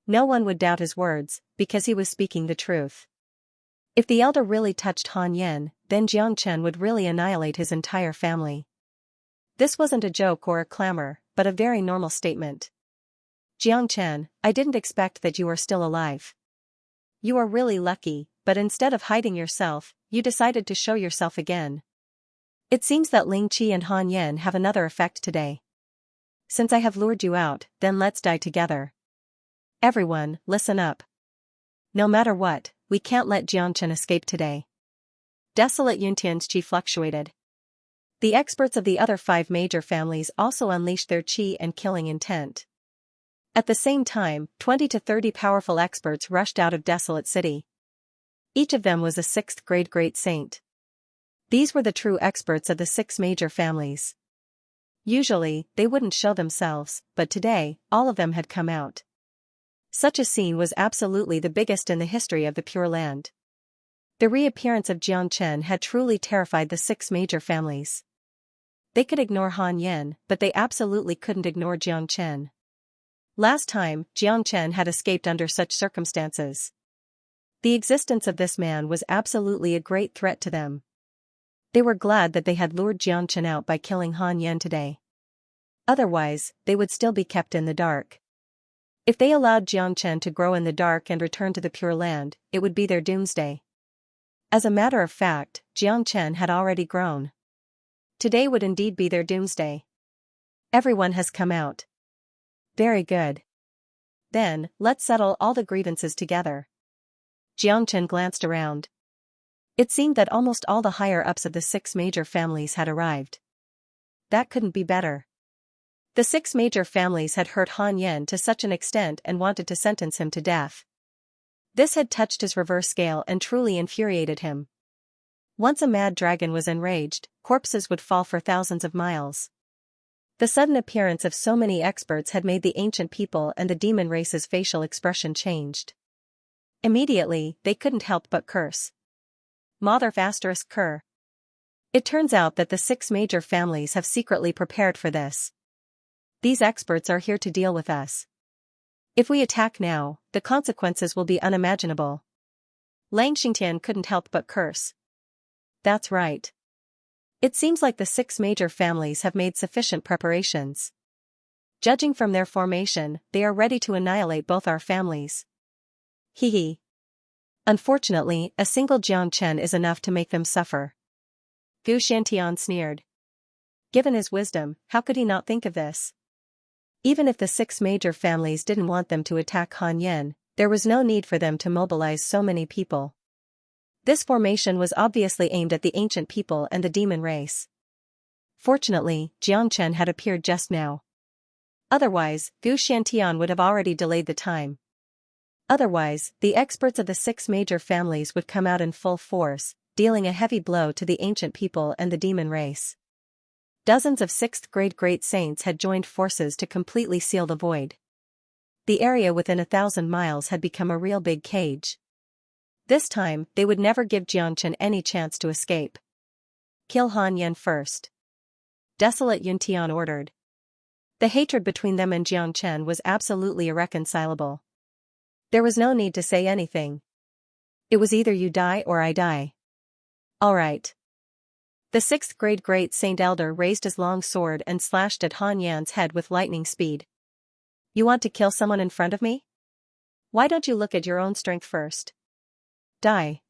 No one would doubt his words, because he was speaking the truth. If the elder really touched Han Yan, then Xianxia would really annihilate his entire family. This wasn't a joke or a clamor, but a very normal statement. Xianxia, I didn't expect that you are still alive. You are really lucky, but instead of hiding yourself, you decided to show yourself again. It seems that Ling Qi and Han Yan have another effect today. Since I have lured you out, then let's die together. Everyone, listen up. No matter what, we can't let Xianxia escape today. Desolate Yuntian's qi fluctuated. The experts of the other 5 major families also unleashed their qi and killing intent. At the same time, 20 to 30 powerful experts rushed out of Desolate City. Each of them was a 6th grade great saint. These were the true experts of the 6 major families. Usually, they wouldn't show themselves, but today, all of them had come out. Such a scene was absolutely the biggest in the history of the Pure Land. The reappearance of Xianxia had truly terrified the 6 major families. They could ignore Han Yan, but they absolutely couldn't ignore Xianxia. Last time, Xianxia had escaped under such circumstances. The existence of this man was absolutely a great threat to them. They were glad that they had lured Xianxia out by killing Han Yan today. Otherwise, they would still be kept in the dark. If they allowed Xianxia to grow in the dark and return to the Pure Land, it would be their doomsday. As a matter of fact, Xianxia had already grown. Today would indeed be their doomsday. Everyone has come out. Very good. Then, let's settle all the grievances together. Xianxia glanced around. It seemed that almost all the higher-ups of the 6 major families had arrived. That couldn't be better. The 6 major families had hurt Han Yan to such an extent and wanted to sentence him to death. This had touched his reverse scale and truly infuriated him. Once a mad dragon was enraged, corpses would fall for thousands of miles. The sudden appearance of so many experts had made the ancient people and the demon race's facial expression changed. Immediately, they couldn't help but curse. Motherf asterisk cur. It turns out that the 6 major families have secretly prepared for this. These experts are here to deal with us. If we attack now, the consequences will be unimaginable. Lang Xingtian couldn't help but curse. That's right. It seems like the 6 major families have made sufficient preparations. Judging from their formation, they are ready to annihilate both our families. Hee hee. Unfortunately, a single Xianxia is enough to make them suffer. Gu Xiantian sneered. Given his wisdom, how could he not think of this? Even if the 6 major families didn't want them to attack Han Yan, there was no need for them to mobilize so many people. This formation was obviously aimed at the ancient people and the demon race. Fortunately, Xianxia had appeared just now. Otherwise, Gu Xiantian would have already delayed the time. Otherwise, the experts of the 6 major families would come out in full force, dealing a heavy blow to the ancient people and the demon race. Dozens of 6th grade great saints had joined forces to completely seal the void. The area within 1,000 miles had become a real big cage. This time, they would never give Xianxia any chance to escape. Kill Han Yan first. Desolate Yuntian ordered. The hatred between them and Xianxia was absolutely irreconcilable. There was no need to say anything. It was either you die or I die. All right. The 6th grade great saint elder raised his long sword and slashed at Han Yan's head with lightning speed. You want to kill someone in front of me? Why don't you look at your own strength first? Die.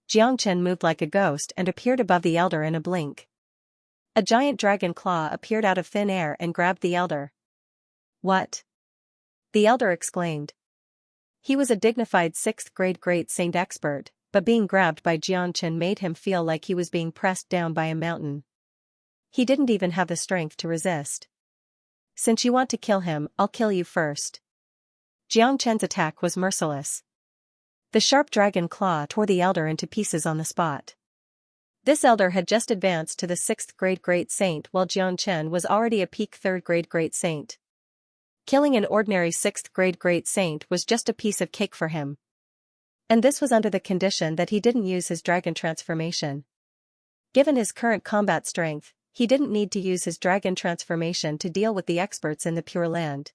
Xianxia moved like a ghost and appeared above the elder in a blink. A giant dragon claw appeared out of thin air and grabbed the elder. What? The elder exclaimed. He was a dignified 6th grade great saint expert, but being grabbed by Xianxia made him feel like he was being pressed down by a mountain. He didn't even have the strength to resist. Since you want to kill him, I'll kill you first. Xianxia's attack was merciless. The sharp dragon claw tore the elder into pieces on the spot. This elder had just advanced to the 6th grade great saint while Xianxia was already a peak 3rd grade great saint. Killing an ordinary 6th grade great saint was just a piece of cake for him. And this was under the condition that he didn't use his dragon transformation. Given his current combat strength, he didn't need to use his dragon transformation to deal with the experts in the Pure Land.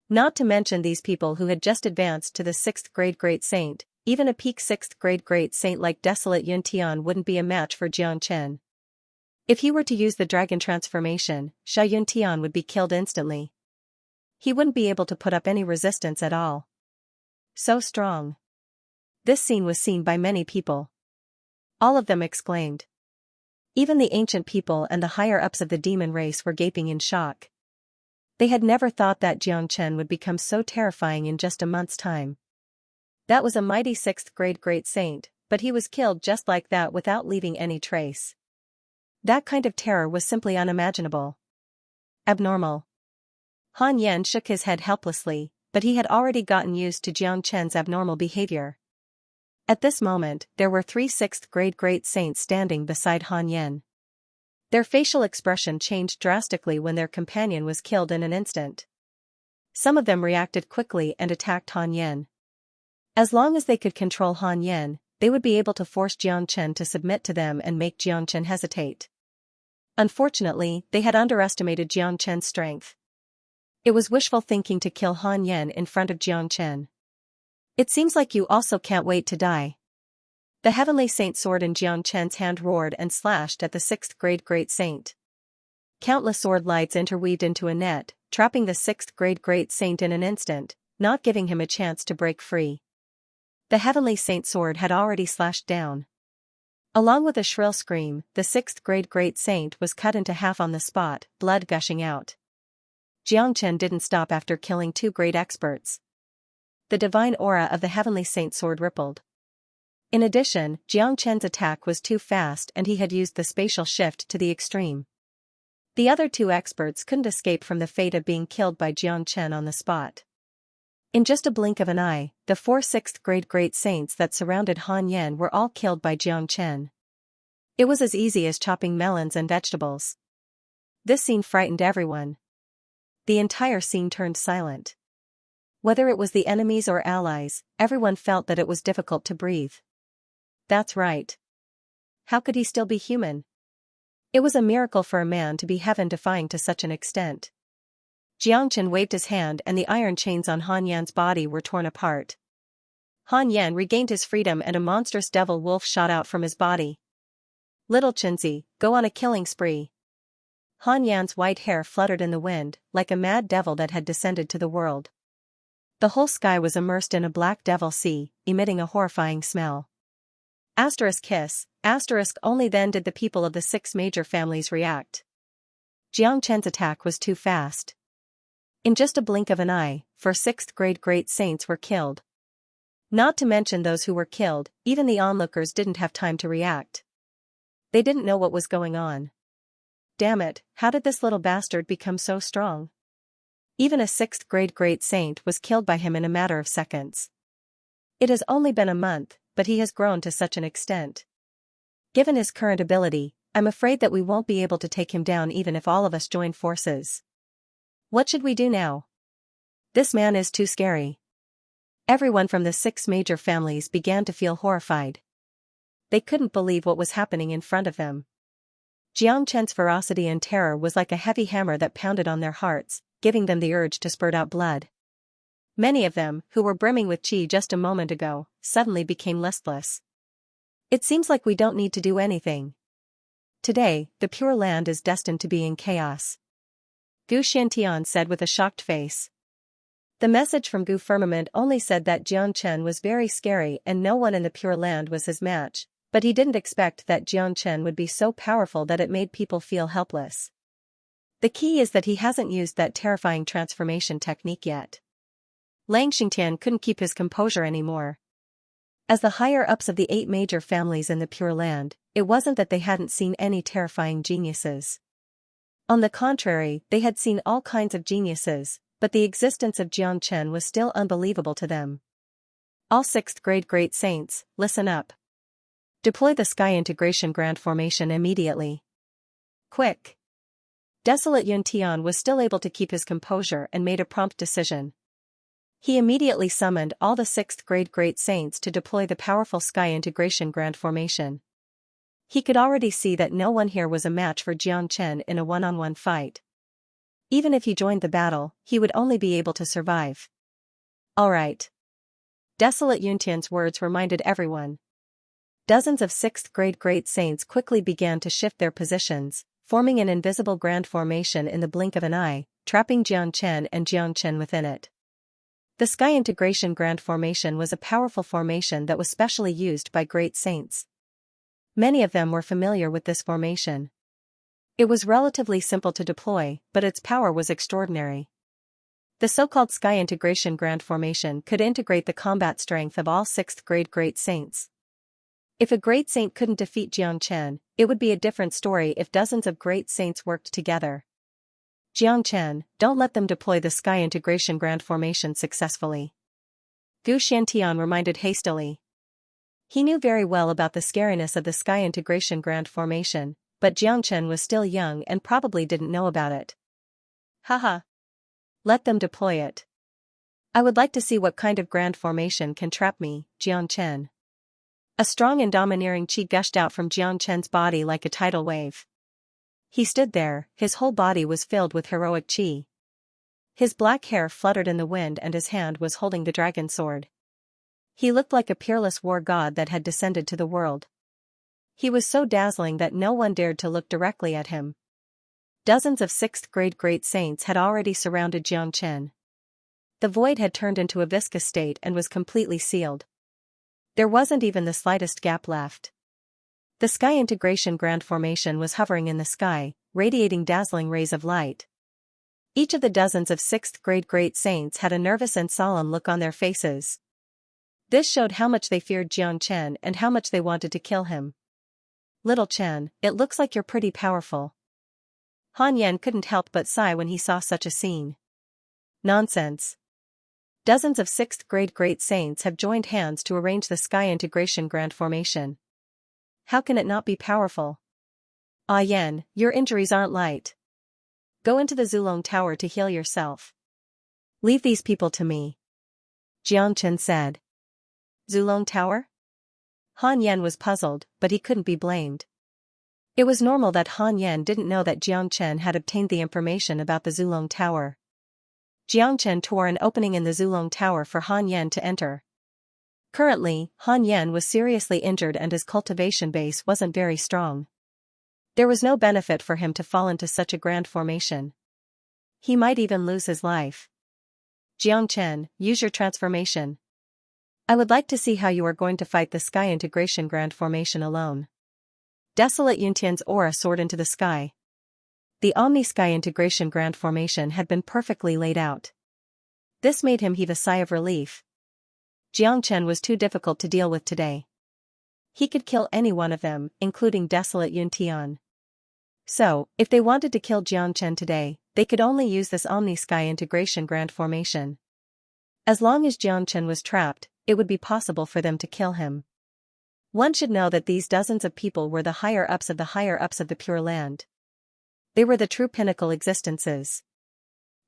Not to mention these people who had just advanced to the 6th grade great saint, even a peak 6th grade great saint like Desolate Yuntian wouldn't be a match for Jiangchen. If he were to use the dragon transformation, Xia Yuntian would be killed instantly. He wouldn't be able to put up any resistance at all. So strong. This scene was seen by many people. All of them exclaimed. Even the ancient people and the higher-ups of the demon race were gaping in shock. They had never thought that Jiangchen would become so terrifying in just a month's time. That was a mighty 6th grade great saint, but he was killed just like that without leaving any trace. That kind of terror was simply unimaginable. Abnormal. Han Yan shook his head helplessly, but he had already gotten used to Jiangchen's abnormal behavior. At this moment, there were 3 6th grade great saints standing beside Han Yan. Their facial expression changed drastically when their companion was killed in an instant. Some of them reacted quickly and attacked Han Yan. As long as they could control Han Yan, they would be able to force Jiangchen to submit to them and make Jiangchen hesitate. Unfortunately, they had underestimated Jiangchen's strength. It was wishful thinking to kill Han Yan in front of Jiangchen. It seems like you also can't wait to die. The heavenly saint sword in Jiangchen's hand roared and slashed at the 6th grade great saint. Countless sword lights interweaved into a net, trapping the 6th grade great saint in an instant, not giving him a chance to break free. The heavenly saint's sword had already slashed down. Along with a shrill scream, the 6th grade great saint was cut into half on the spot, blood gushing out. Jiangchen didn't stop after killing 2 great experts. The divine aura of the heavenly saint's sword rippled. In addition, Jiangchen's attack was too fast and he had used the spatial shift to the extreme. The other 2 experts couldn't escape from the fate of being killed by Jiangchen on the spot. In just a blink of an eye, the 4 6th grade great saints that surrounded Han Yan were all killed by Jiangchen. It was as easy as chopping melons and vegetables. This scene frightened everyone. The entire scene turned silent. Whether it was the enemies or allies, everyone felt that it was difficult to breathe. That's right. How could he still be human? It was a miracle for a man to be heaven-defying to such an extent. Jiangchen waved his hand and the iron chains on Han Yan's body were torn apart. Han Yan regained his freedom and a monstrous devil wolf shot out from his body. Little Chenzi, go on a killing spree. Han Yan's white hair fluttered in the wind, like a mad devil that had descended to the world. The whole sky was immersed in a black devil sea, emitting a horrifying smell. Kiss, only then did the people of the 6 major families react. Jiangchen's attack was too fast. In just a blink of an eye, 4 6th grade great saints were killed. Not to mention those who were killed, even the onlookers didn't have time to react. They didn't know what was going on. Damn it, how did this little bastard become so strong? Even a 6th grade great saint was killed by him in a matter of seconds. It has only been a month, but he has grown to such an extent. Given his current ability, I'm afraid that we won't be able to take him down even if all of us join forces. What should we do now? This man is too scary. Everyone from the 6 major families began to feel horrified. They couldn't believe what was happening in front of them. Jiangchen's ferocity and terror was like a heavy hammer that pounded on their hearts, giving them the urge to spurt out blood. Many of them, who were brimming with qi just a moment ago, suddenly became listless. It seems like we don't need to do anything. Today, the Pure Land is destined to be in chaos. Gu Xiantian said with a shocked face. The message from Gu Firmament only said that Jiangchen was very scary and no one in the Pure Land was his match, but he didn't expect that Jiangchen would be so powerful that it made people feel helpless. The key is that he hasn't used that terrifying transformation technique yet. Lang Xingtian couldn't keep his composure anymore. As the higher-ups of the 8 major families in the Pure Land, it wasn't that they hadn't seen any terrifying geniuses. On the contrary, they had seen all kinds of geniuses, but the existence of Jiangchen was still unbelievable to them. All 6th grade great saints, listen up. Deploy the Sky Integration Grand Formation immediately. Quick! Desolate Yuntian was still able to keep his composure and made a prompt decision. He immediately summoned all the 6th grade great saints to deploy the powerful Sky Integration Grand Formation. He could already see that no one here was a match for Jiangchen in a one-on-one fight. Even if he joined the battle, he would only be able to survive. All right. Desolate Yuntian's words reminded everyone. Dozens of 6th grade great saints quickly began to shift their positions, forming an invisible grand formation in the blink of an eye, trapping Jiangchen and Jiangchen within it. The Sky Integration Grand Formation was a powerful formation that was specially used by great saints. Many of them were familiar with this formation. It was relatively simple to deploy, but its power was extraordinary. The so-called Sky Integration Grand Formation could integrate the combat strength of all 6th grade great saints. If a great saint couldn't defeat Jiangchen, it would be a different story if dozens of great saints worked together. Jiangchen, don't let them deploy the Sky Integration Grand Formation successfully. Gu Xiantian reminded hastily. He knew very well about the scariness of the Sky Integration Grand Formation, but Jiangchen was still young and probably didn't know about it. Haha. Let them deploy it. I would like to see what kind of grand formation can trap me, Jiangchen. A strong and domineering qi gushed out from Jiangchen's body like a tidal wave. He stood there, his whole body was filled with heroic qi. His black hair fluttered in the wind and his hand was holding the dragon sword. He looked like a peerless war god that had descended to the world. He was so dazzling that no one dared to look directly at him. Dozens of 6th grade great saints had already surrounded Jiangchen. The void had turned into a viscous state and was completely sealed. There wasn't even the slightest gap left. The Sky Integration Grand Formation was hovering in the sky, radiating dazzling rays of light. Each of the dozens of 6th grade great saints had a nervous and solemn look on their faces. This showed how much they feared Jiangchen and how much they wanted to kill him. Little Chen, it looks like you're pretty powerful. Han Yan couldn't help but sigh when he saw such a scene. Nonsense. Dozens of 6th grade great saints have joined hands to arrange the Sky Integration Grand Formation. How can it not be powerful? Ah Yan, your injuries aren't light. Go into the Zulong Tower to heal yourself. Leave these people to me. Jiangchen said. Zulong Tower? Han Yan was puzzled, but he couldn't be blamed. It was normal that Han Yan didn't know that Jiangchen had obtained the information about the Zulong Tower. Jiangchen tore an opening in the Zulong Tower for Han Yan to enter. Currently, Han Yan was seriously injured and his cultivation base wasn't very strong. There was no benefit for him to fall into such a grand formation. He might even lose his life. Jiangchen, use your transformation. I would like to see how you are going to fight the Sky Integration Grand Formation alone. Desolate Yuntian's aura soared into the sky. The Omni-Sky Integration Grand Formation had been perfectly laid out. This made him heave a sigh of relief. Jiangchen was too difficult to deal with today. He could kill any one of them, including Desolate Yuntian. So, if they wanted to kill Jiangchen today, they could only use this Omni-Sky Integration Grand Formation. As long as Jiangchen was trapped, it would be possible for them to kill him. One should know that these dozens of people were the higher-ups of the Pure Land. They were the true pinnacle existences.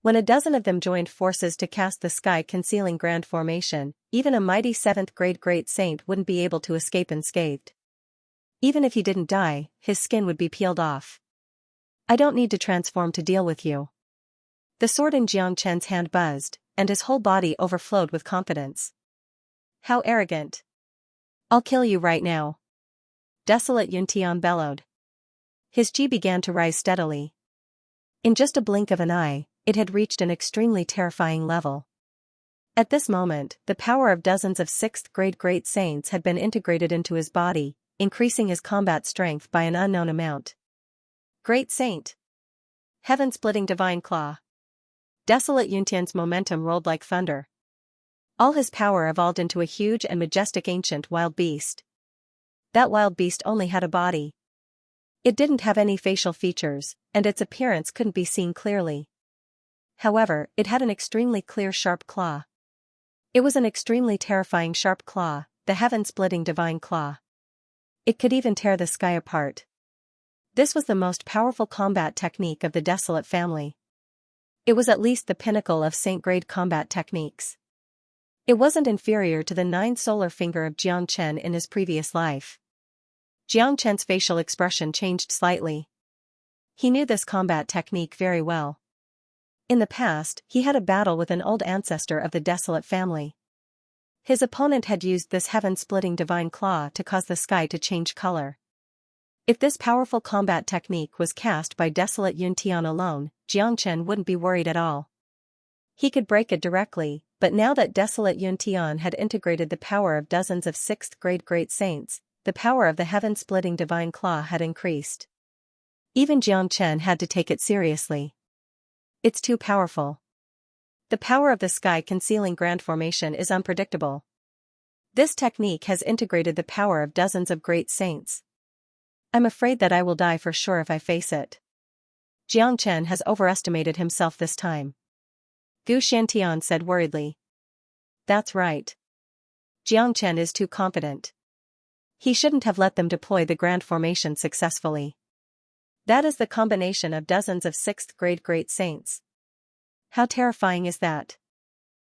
When a dozen of them joined forces to cast the sky-concealing grand formation, even a mighty 7th grade great saint wouldn't be able to escape unscathed. Even if he didn't die, his skin would be peeled off. I don't need to transform to deal with you. The sword in Jiangchen's hand buzzed, and his whole body overflowed with confidence. How arrogant. I'll kill you right now. Desolate Yuntian bellowed. His qi began to rise steadily. In just a blink of an eye, it had reached an extremely terrifying level. At this moment, the power of dozens of 6th grade great saints had been integrated into his body, increasing his combat strength by an unknown amount. Great Saint! Heaven-splitting divine claw! Desolate Yuntian's momentum rolled like thunder. All his power evolved into a huge and majestic ancient wild beast. That wild beast only had a body. It didn't have any facial features, and its appearance couldn't be seen clearly. However, it had an extremely clear sharp claw. It was an extremely terrifying sharp claw, the heaven-splitting divine claw. It could even tear the sky apart. This was the most powerful combat technique of the Desolate family. It was at least the pinnacle of saint-grade combat techniques. It wasn't inferior to the 9 solar finger of Jiangchen in his previous life. Jiangchen's facial expression changed slightly. He knew this combat technique very well. In the past, he had a battle with an old ancestor of the Desolate family. His opponent had used this heaven-splitting divine claw to cause the sky to change color. If this powerful combat technique was cast by Desolate Yuntian alone, Xianxia wouldn't be worried at all. He could break it directly, but now that Desolate Yuntian had integrated the power of dozens of 6th-grade great saints, the power of the heaven-splitting divine claw had increased. Even Xianxia had to take it seriously. It's too powerful. The power of the sky-concealing grand formation is unpredictable. This technique has integrated the power of dozens of great saints. I'm afraid that I will die for sure if I face it. Xianxia has overestimated himself this time. Gu Xiantian said worriedly. That's right. Xianxia is too confident. He shouldn't have let them deploy the grand formation successfully. That is the combination of dozens of 6th-grade great saints. How terrifying is that?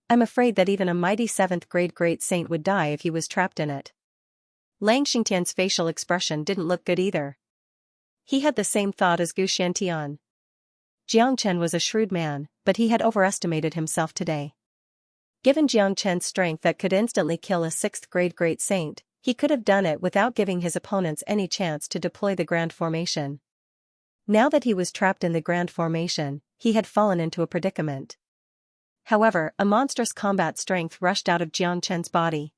I'm afraid that even a mighty 7th-grade great saint would die if he was trapped in it. Lang Xingtian's facial expression didn't look good either. He had the same thought as Gu Xiantian. Xianxia was a shrewd man, but he had overestimated himself today. Given Xianxia's strength that could instantly kill a 6th-grade great saint, he could have done it without giving his opponents any chance to deploy the grand formation. Now that he was trapped in the grand formation, he had fallen into a predicament. However, a monstrous combat strength rushed out of Xianxia's body.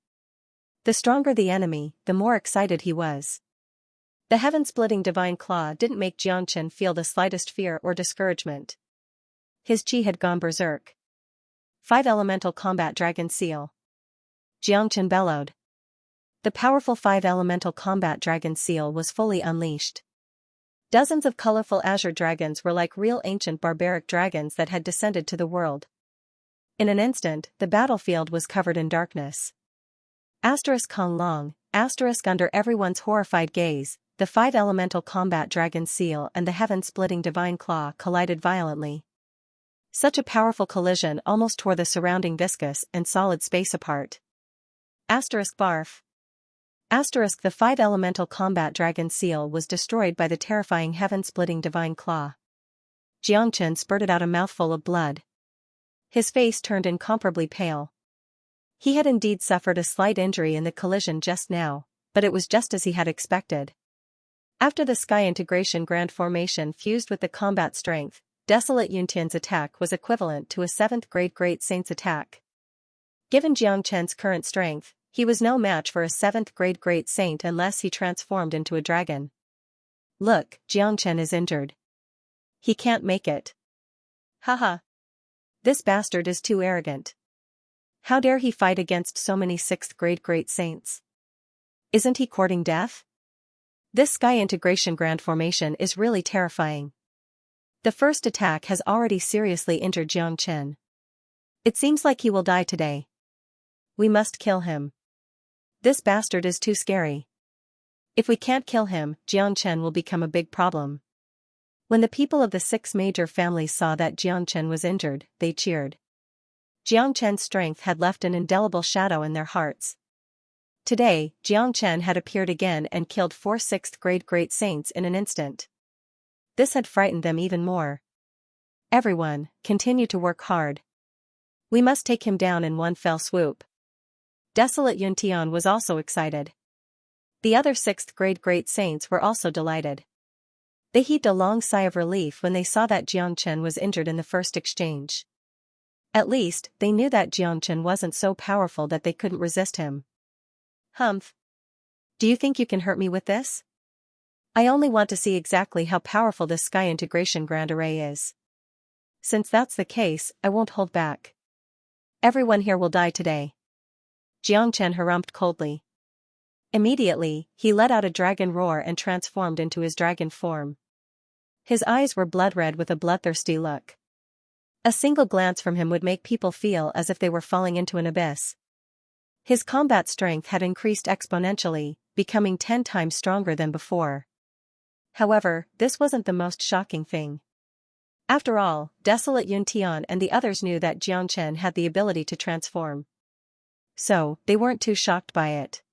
The stronger the enemy, the more excited he was. The heaven-splitting divine claw didn't make Xianxia feel the slightest fear or discouragement. His chi had gone berserk. 5-elemental combat dragon seal. Xianxia bellowed. The powerful 5-elemental combat dragon seal was fully unleashed. Dozens of colorful azure dragons were like real ancient barbaric dragons that had descended to the world. In an instant, the battlefield was covered in darkness. Kong Long, under everyone's horrified gaze, the 5-elemental combat dragon seal and the heaven-splitting divine claw collided violently. Such a powerful collision almost tore the surrounding viscous and solid space apart. Barf. The 5-elemental combat dragon seal was destroyed by the terrifying heaven-splitting divine claw. Xianxia spurted out a mouthful of blood. His face turned incomparably pale. He had indeed suffered a slight injury in the collision just now, but it was just as he had expected. After the sky integration grand formation fused with the combat strength, Desolate Yuntian's attack was equivalent to a 7th-grade great saint's attack. Given Xianxia's current strength, he was no match for a 7th-grade great saint unless he transformed into a dragon. Look, Xianxia is injured. He can't make it. Haha. This bastard is too arrogant. How dare he fight against so many 6th-grade great saints? Isn't he courting death? This sky integration grand formation is really terrifying. The first attack has already seriously injured Xianxia. It seems like he will die today. We must kill him. This bastard is too scary. If we can't kill him, Xianxia will become a big problem. When the people of the 6 major families saw that Xianxia was injured, they cheered. Xianxia's strength had left an indelible shadow in their hearts. Today, Xianxia had appeared again and killed 4 6th-grade great saints in an instant. This had frightened them even more. Everyone, continue to work hard. We must take him down in one fell swoop. Desolate Yuntian was also excited. The other 6th-grade great saints were also delighted. They heaved a long sigh of relief when they saw that Xianxia was injured in the first exchange. At least, they knew that Xianxia wasn't so powerful that they couldn't resist him. Humph. Do you think you can hurt me with this? I only want to see exactly how powerful this sky integration grand array is. Since that's the case, I won't hold back. Everyone here will die today. Xianxia harumphed coldly. Immediately, he let out a dragon roar and transformed into his dragon form. His eyes were blood-red with a bloodthirsty look. A single glance from him would make people feel as if they were falling into an abyss. His combat strength had increased exponentially, becoming 10 times stronger than before. However, this wasn't the most shocking thing. After all, Desolate Yuntian and the others knew that Xianxia had the ability to transform. So, they weren't too shocked by it.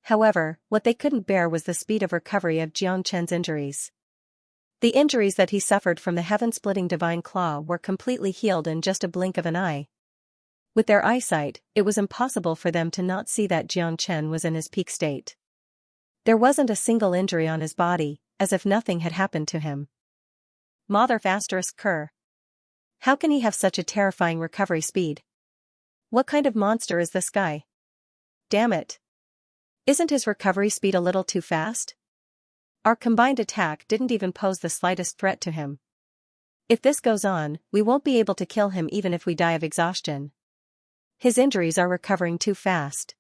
However, what they couldn't bear was the speed of recovery of Xianxia's injuries. The injuries that he suffered from the heaven-splitting divine claw were completely healed in just a blink of an eye. With their eyesight, it was impossible for them to not see that Jiang Chen was in his peak state. There wasn't a single injury on his body, as if nothing had happened to him. Mother ****. How can he have such a terrifying recovery speed? What kind of monster is this guy? Damn it. Isn't his recovery speed a little too fast? Our combined attack didn't even pose the slightest threat to him. If this goes on, we won't be able to kill him even if we die of exhaustion. His injuries are recovering too fast.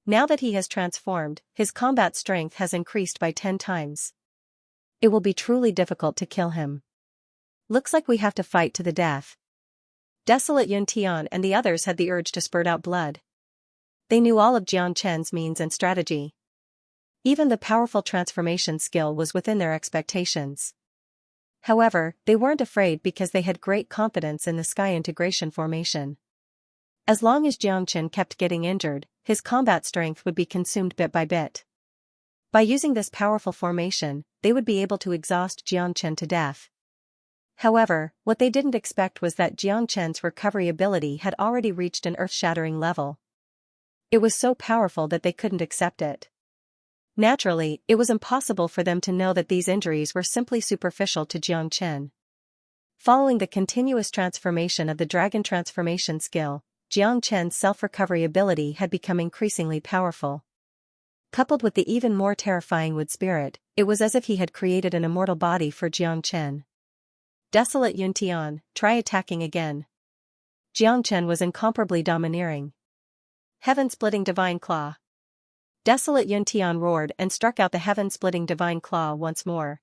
Now that he has transformed, his combat strength has increased by 10 times. It will be truly difficult to kill him. Looks like we have to fight to the death. Desolate Yun Tian and the others had the urge to spurt out blood. They knew all of Jiang Chen's means and strategy. Even the powerful transformation skill was within their expectations. However, they weren't afraid because they had great confidence in the sky integration formation. As long as Jiang Chen kept getting injured, his combat strength would be consumed bit by bit. By using this powerful formation, they would be able to exhaust Jiang Chen to death. However, what they didn't expect was that Jiang Chen's recovery ability had already reached an earth-shattering level. It was so powerful that they couldn't accept it. Naturally, it was impossible for them to know that these injuries were simply superficial to Jiang Chen. Following the continuous transformation of the dragon transformation skill, Jiang Chen's self-recovery ability had become increasingly powerful. Coupled with the even more terrifying wood spirit, it was as if he had created an immortal body for Jiang Chen. Desolate Yun Tian, try attacking again. Jiang Chen was incomparably domineering. Heaven-splitting divine claw. Desolate Yun Tian roared and struck out the heaven-splitting divine claw once more.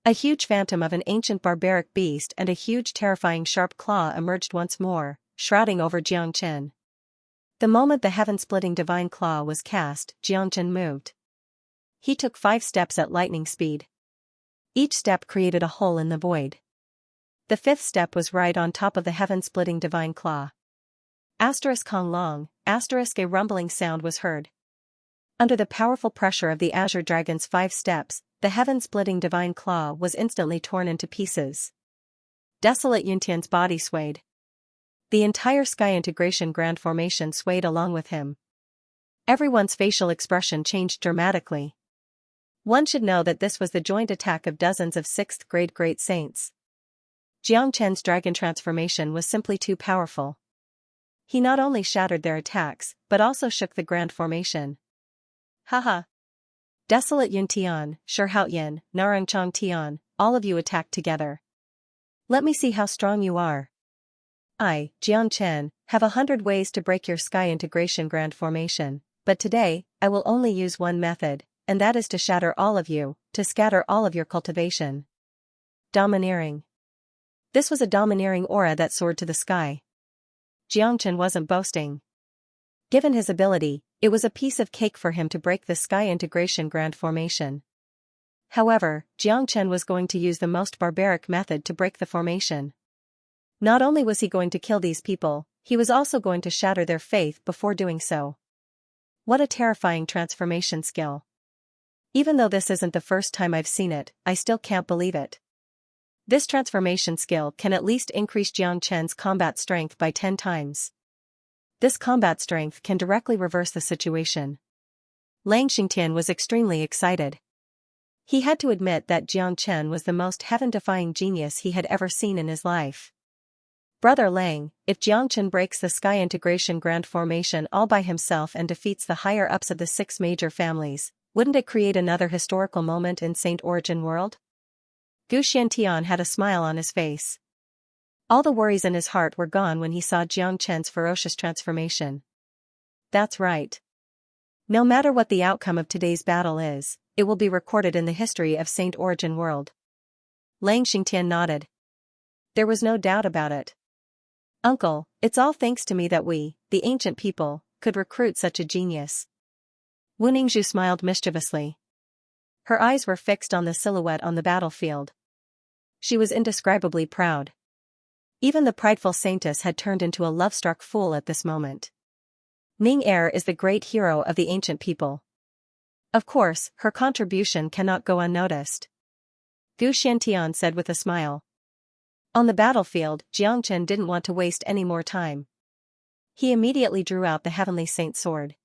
A huge phantom of an ancient barbaric beast and a huge terrifying sharp claw emerged once more, shrouding over Jiang Chen. The moment the heaven-splitting divine claw was cast, Jiang Chen moved. He took 5 steps at lightning speed. Each step created a hole in the void. The 5th step was right on top of the heaven-splitting divine claw. Kong long, a rumbling sound was heard. Under the powerful pressure of the Azure Dragon's 5 steps, the heaven-splitting divine claw was instantly torn into pieces. Desolate Yuntian's body swayed. The entire sky integration grand formation swayed along with him. Everyone's facial expression changed dramatically. One should know that this was the joint attack of dozens of 6th-grade great saints. Jiang Chen's dragon transformation was simply too powerful. He not only shattered their attacks, but also shook the grand formation. Haha. Desolate Yun Tian, Shihao Yin, Narangchong Tian, all of you attacked together. Let me see how strong you are. I, Jiang Chen, have 100 ways to break your sky integration grand formation, but today, I will only use one method, and that is to shatter all of you, to scatter all of your cultivation. Domineering. This was a domineering aura that soared to the sky. Jiang Chen wasn't boasting. Given his ability, it was a piece of cake for him to break the sky integration grand formation. However, Jiang Chen was going to use the most barbaric method to break the formation. Not only was he going to kill these people, he was also going to shatter their faith before doing so. What a terrifying transformation skill. Even though this isn't the first time I've seen it, I still can't believe it. This transformation skill can at least increase Jiang Chen's combat strength by 10 times. This combat strength can directly reverse the situation. Lang Xingtian was extremely excited. He had to admit that Jiang Chen was the most heaven-defying genius he had ever seen in his life. Brother Lang, if Jiang Chen breaks the sky integration grand formation all by himself and defeats the higher-ups of the 6 major families, wouldn't it create another historical moment in Saint Origin World? Gu Xiantian had a smile on his face. All the worries in his heart were gone when he saw Jiang Chen's ferocious transformation. That's right. No matter what the outcome of today's battle is, it will be recorded in the history of Saint Origin World. Lang Xingtian nodded. There was no doubt about it. Uncle, it's all thanks to me that we, the ancient people, could recruit such a genius. Wu Ningzhu smiled mischievously. Her eyes were fixed on the silhouette on the battlefield. She was indescribably proud. Even the prideful saintess had turned into a love-struck fool at this moment. Ning Er is the great hero of the ancient people. Of course, her contribution cannot go unnoticed. Gu Xiantian said with a smile. On the battlefield, Jiang Chen didn't want to waste any more time. He immediately drew out the Heavenly Saint Sword.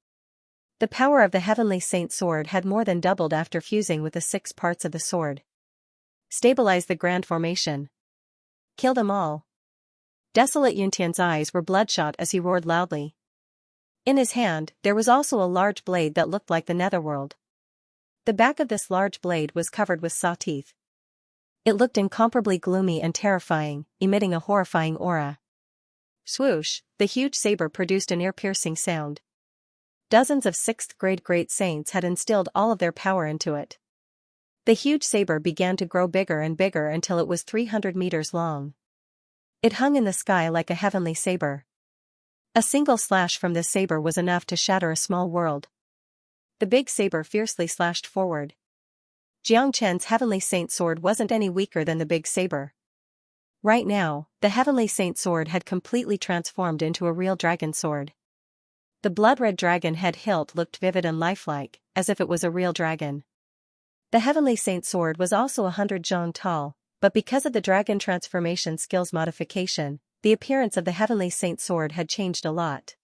The power of the Heavenly Saint Sword had more than doubled after fusing with the 6 parts of the sword. Stabilize the grand formation. Kill them all. Desolate Yuntian's eyes were bloodshot as he roared loudly. In his hand, there was also a large blade that looked like the netherworld. The back of this large blade was covered with saw teeth. It looked incomparably gloomy and terrifying, emitting a horrifying aura. Swoosh, the huge saber produced an ear-piercing sound. Dozens of 6th grade great saints had instilled all of their power into it. The huge saber began to grow bigger and bigger until it was 300 meters long. It hung in the sky like a heavenly saber. A single slash from this saber was enough to shatter a small world. The big saber fiercely slashed forward. Jiang Chen's Heavenly Saint Sword wasn't any weaker than the big saber. Right now, the Heavenly Saint Sword had completely transformed into a real dragon sword. The blood-red dragon head hilt looked vivid and lifelike, as if it was a real dragon. The Heavenly Saint Sword was also 100 zhang tall, but because of the dragon transformation skills modification, the appearance of the Heavenly Saint Sword had changed a lot.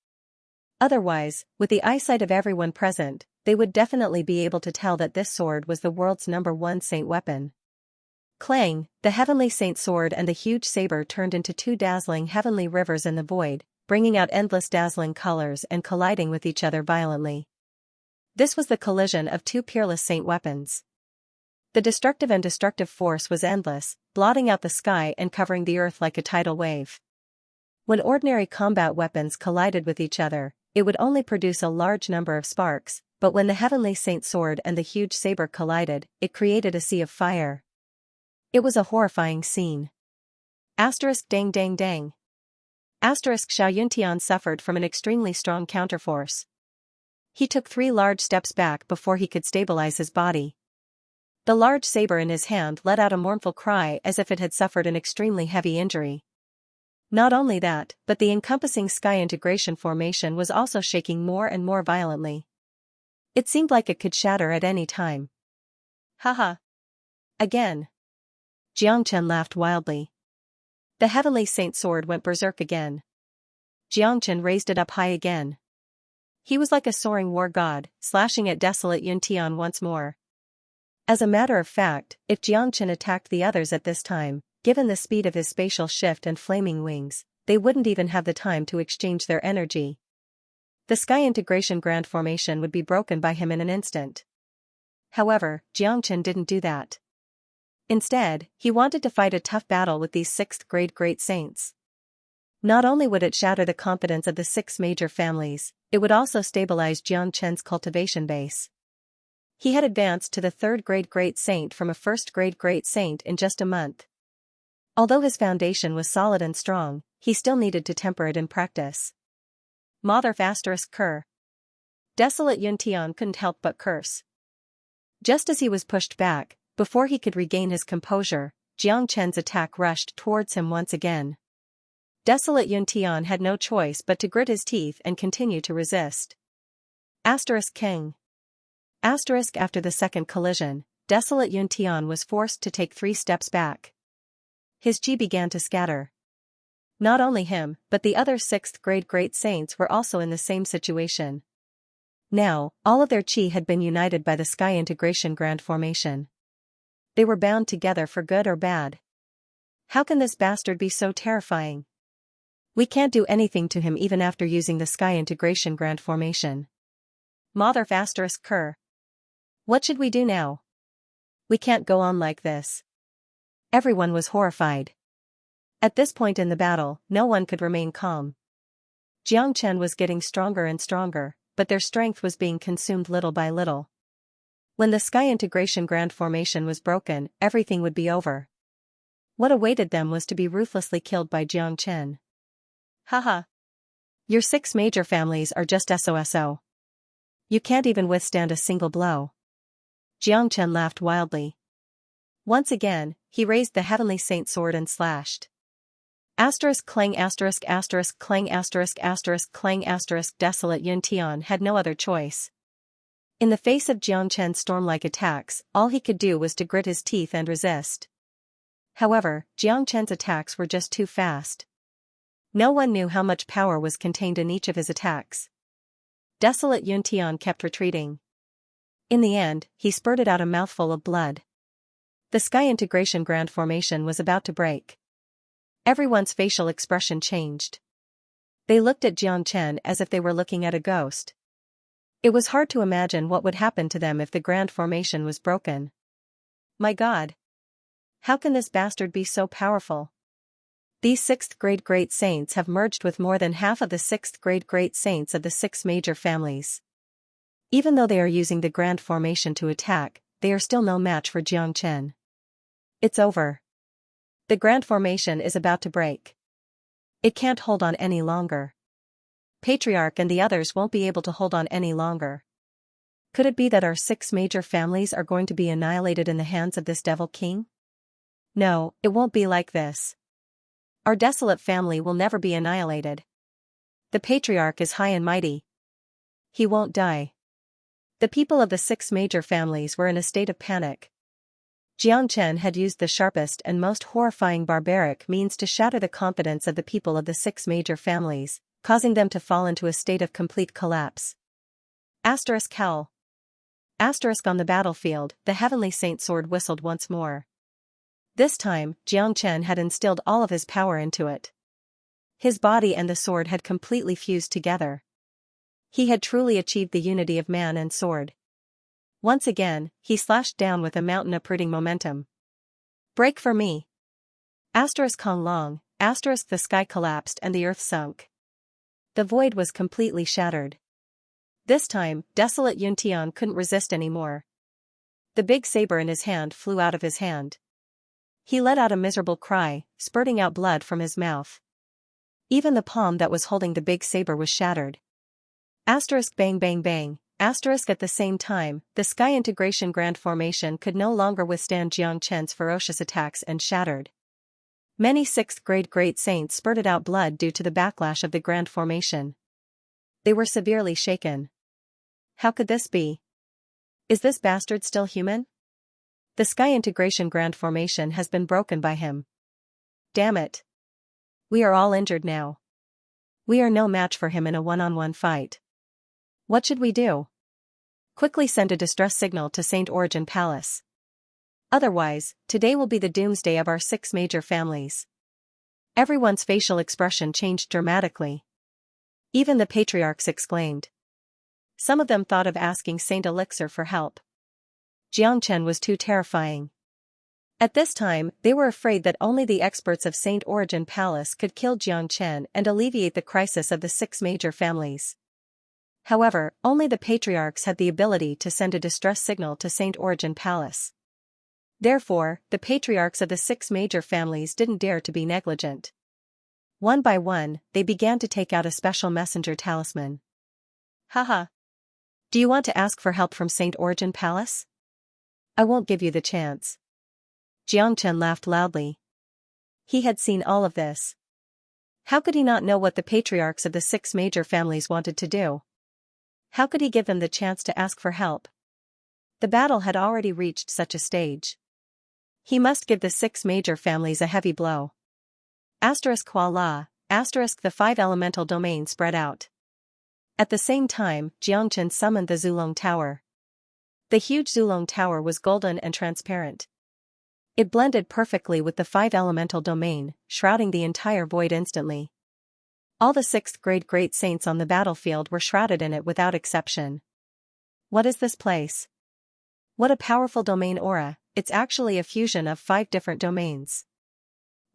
Otherwise, with the eyesight of everyone present, they would definitely be able to tell that this sword was the world's #1 saint weapon. Clang, the Heavenly Saint Sword and the huge saber turned into 2 dazzling heavenly rivers in the void, bringing out endless dazzling colors and colliding with each other violently. This was the collision of 2 peerless saint weapons. The destructive and destructive force was endless, blotting out the sky and covering the earth like a tidal wave. When ordinary combat weapons collided with each other, it would only produce a large number of sparks, but when the Heavenly Saint Sword and the huge saber collided, it created a sea of fire. It was a horrifying scene. Dang dang dang. Xiao Yuntian suffered from an extremely strong counterforce. He took 3 large steps back before he could stabilize his body. The large saber in his hand let out a mournful cry as if it had suffered an extremely heavy injury. Not only that, but the encompassing sky integration formation was also shaking more and more violently. It seemed like it could shatter at any time. Haha. Again. Jiangchen laughed wildly. The Heavenly Saint Sword went berserk again. Jiangchen raised it up high again. He was like a soaring war god, slashing at desolate Yuntian once more. As a matter of fact, if Jiangchen attacked the others at this time, given the speed of his spatial shift and flaming wings, they wouldn't even have the time to exchange their energy. The sky integration grand formation would be broken by him in an instant. However, Jiangchen didn't do that. Instead, he wanted to fight a tough battle with these 6th grade great saints. Not only would it shatter the confidence of the 6 major families, it would also stabilize Jiangchen's cultivation base. He had advanced to the 3rd grade great saint from a 1st grade great saint in just a month. Although his foundation was solid and strong, he still needed to temper it in practice. Mother **Cur. Desolate Yuntian couldn't help but curse. Just as he was pushed back, before he could regain his composure, Jiang Chen's attack rushed towards him once again. Desolate Yuntian had no choice but to grit his teeth and continue to resist. King. After the second collision, Desolate Yuntian was forced to take 3 steps back. His chi began to scatter. Not only him, but the other 6th grade great saints were also in the same situation. Now, all of their chi had been united by the sky integration grand formation. They were bound together for good or bad. How can this bastard be so terrifying? We can't do anything to him even after using the sky integration grand formation. Mother **Cur. What should we do now? We can't go on like this. Everyone was horrified. At this point in the battle, no one could remain calm. Jiang Chen was getting stronger and stronger, but their strength was being consumed little by little. When the sky integration grand formation was broken, everything would be over. What awaited them was to be ruthlessly killed by Jiang Chen. Haha. Your 6 major families are just SOSO. You can't even withstand a single blow. Jiang Chen laughed wildly. Once again, he raised the Heavenly Saint Sword and slashed. Clang clang clang Desolate Yuntian had no other choice. In the face of Jiang Chen's storm-like attacks, all he could do was to grit his teeth and resist. However, Jiang Chen's attacks were just too fast. No one knew how much power was contained in each of his attacks. Desolate Yuntian kept retreating. In the end, he spurted out a mouthful of blood. The Sky Integration Grand Formation was about to break. Everyone's facial expression changed. They looked at Jiang Chen as if they were looking at a ghost. It was hard to imagine what would happen to them if the Grand Formation was broken. My God! How can this bastard be so powerful? These 6th grade great saints have merged with more than half of the 6th grade great saints of the 6 major families. Even though they are using the Grand Formation to attack, they are still no match for Jiang Chen. It's over. The Grand Formation is about to break. It can't hold on any longer. Patriarch and the others won't be able to hold on any longer. Could it be that our 6 major families are going to be annihilated in the hands of this devil king? No, it won't be like this. Our desolate family will never be annihilated. The Patriarch is high and mighty. He won't die. The people of the 6 major families were in a state of panic. Jiang Chen had used the sharpest and most horrifying barbaric means to shatter the confidence of the people of the 6 major families, causing them to fall into a state of complete collapse. Howl. On the battlefield, the Heavenly Saint sword whistled once more. This time, Jiang Chen had instilled all of his power into it. His body and the sword had completely fused together. He had truly achieved the unity of man and sword. Once again, he slashed down with a mountain-uprooting momentum. Break for me! Kong Long, the sky collapsed and the earth sunk. The void was completely shattered. This time, desolate Yuntian couldn't resist anymore. The big saber in his hand flew out of his hand. He let out a miserable cry, spurting out blood from his mouth. Even the palm that was holding the big saber was shattered. Bang bang bang. At the same time, the Sky Integration Grand Formation could no longer withstand Jiang Chen's ferocious attacks and shattered. Many 6th grade great saints spurted out blood due to the backlash of the Grand Formation. They were severely shaken. How could this be? Is this bastard still human? The Sky Integration Grand Formation has been broken by him. Damn it. We are all injured now. We are no match for him in a one-on-one fight. What should we do? Quickly send a distress signal to St. Origin Palace. Otherwise, today will be the doomsday of our 6 major families. Everyone's facial expression changed dramatically. Even the patriarchs exclaimed. Some of them thought of asking Saint Elixir for help. Jiang Chen was too terrifying. At this time, they were afraid that only the experts of St. Origin Palace could kill Jiang Chen and alleviate the crisis of the 6 major families. However, only the patriarchs had the ability to send a distress signal to St. Origin Palace. Therefore, the patriarchs of the 6 major families didn't dare to be negligent. One by one, they began to take out a special messenger talisman. Haha. Do you want to ask for help from St. Origin Palace? I won't give you the chance. Jiang Chen laughed loudly. He had seen all of this. How could he not know what the patriarchs of the 6 major families wanted to do? How could he give them the chance to ask for help? The battle had already reached such a stage. He must give the 6 major families a heavy blow. Voila, the 5 elemental domain spread out. At the same time, Jiang Chen summoned the Zulong Tower. The huge Zulong Tower was golden and transparent. It blended perfectly with the 5 elemental domain, shrouding the entire void instantly. All the 6th grade great saints on the battlefield were shrouded in it without exception. What is this place? What a powerful domain aura, it's actually a fusion of 5 different domains.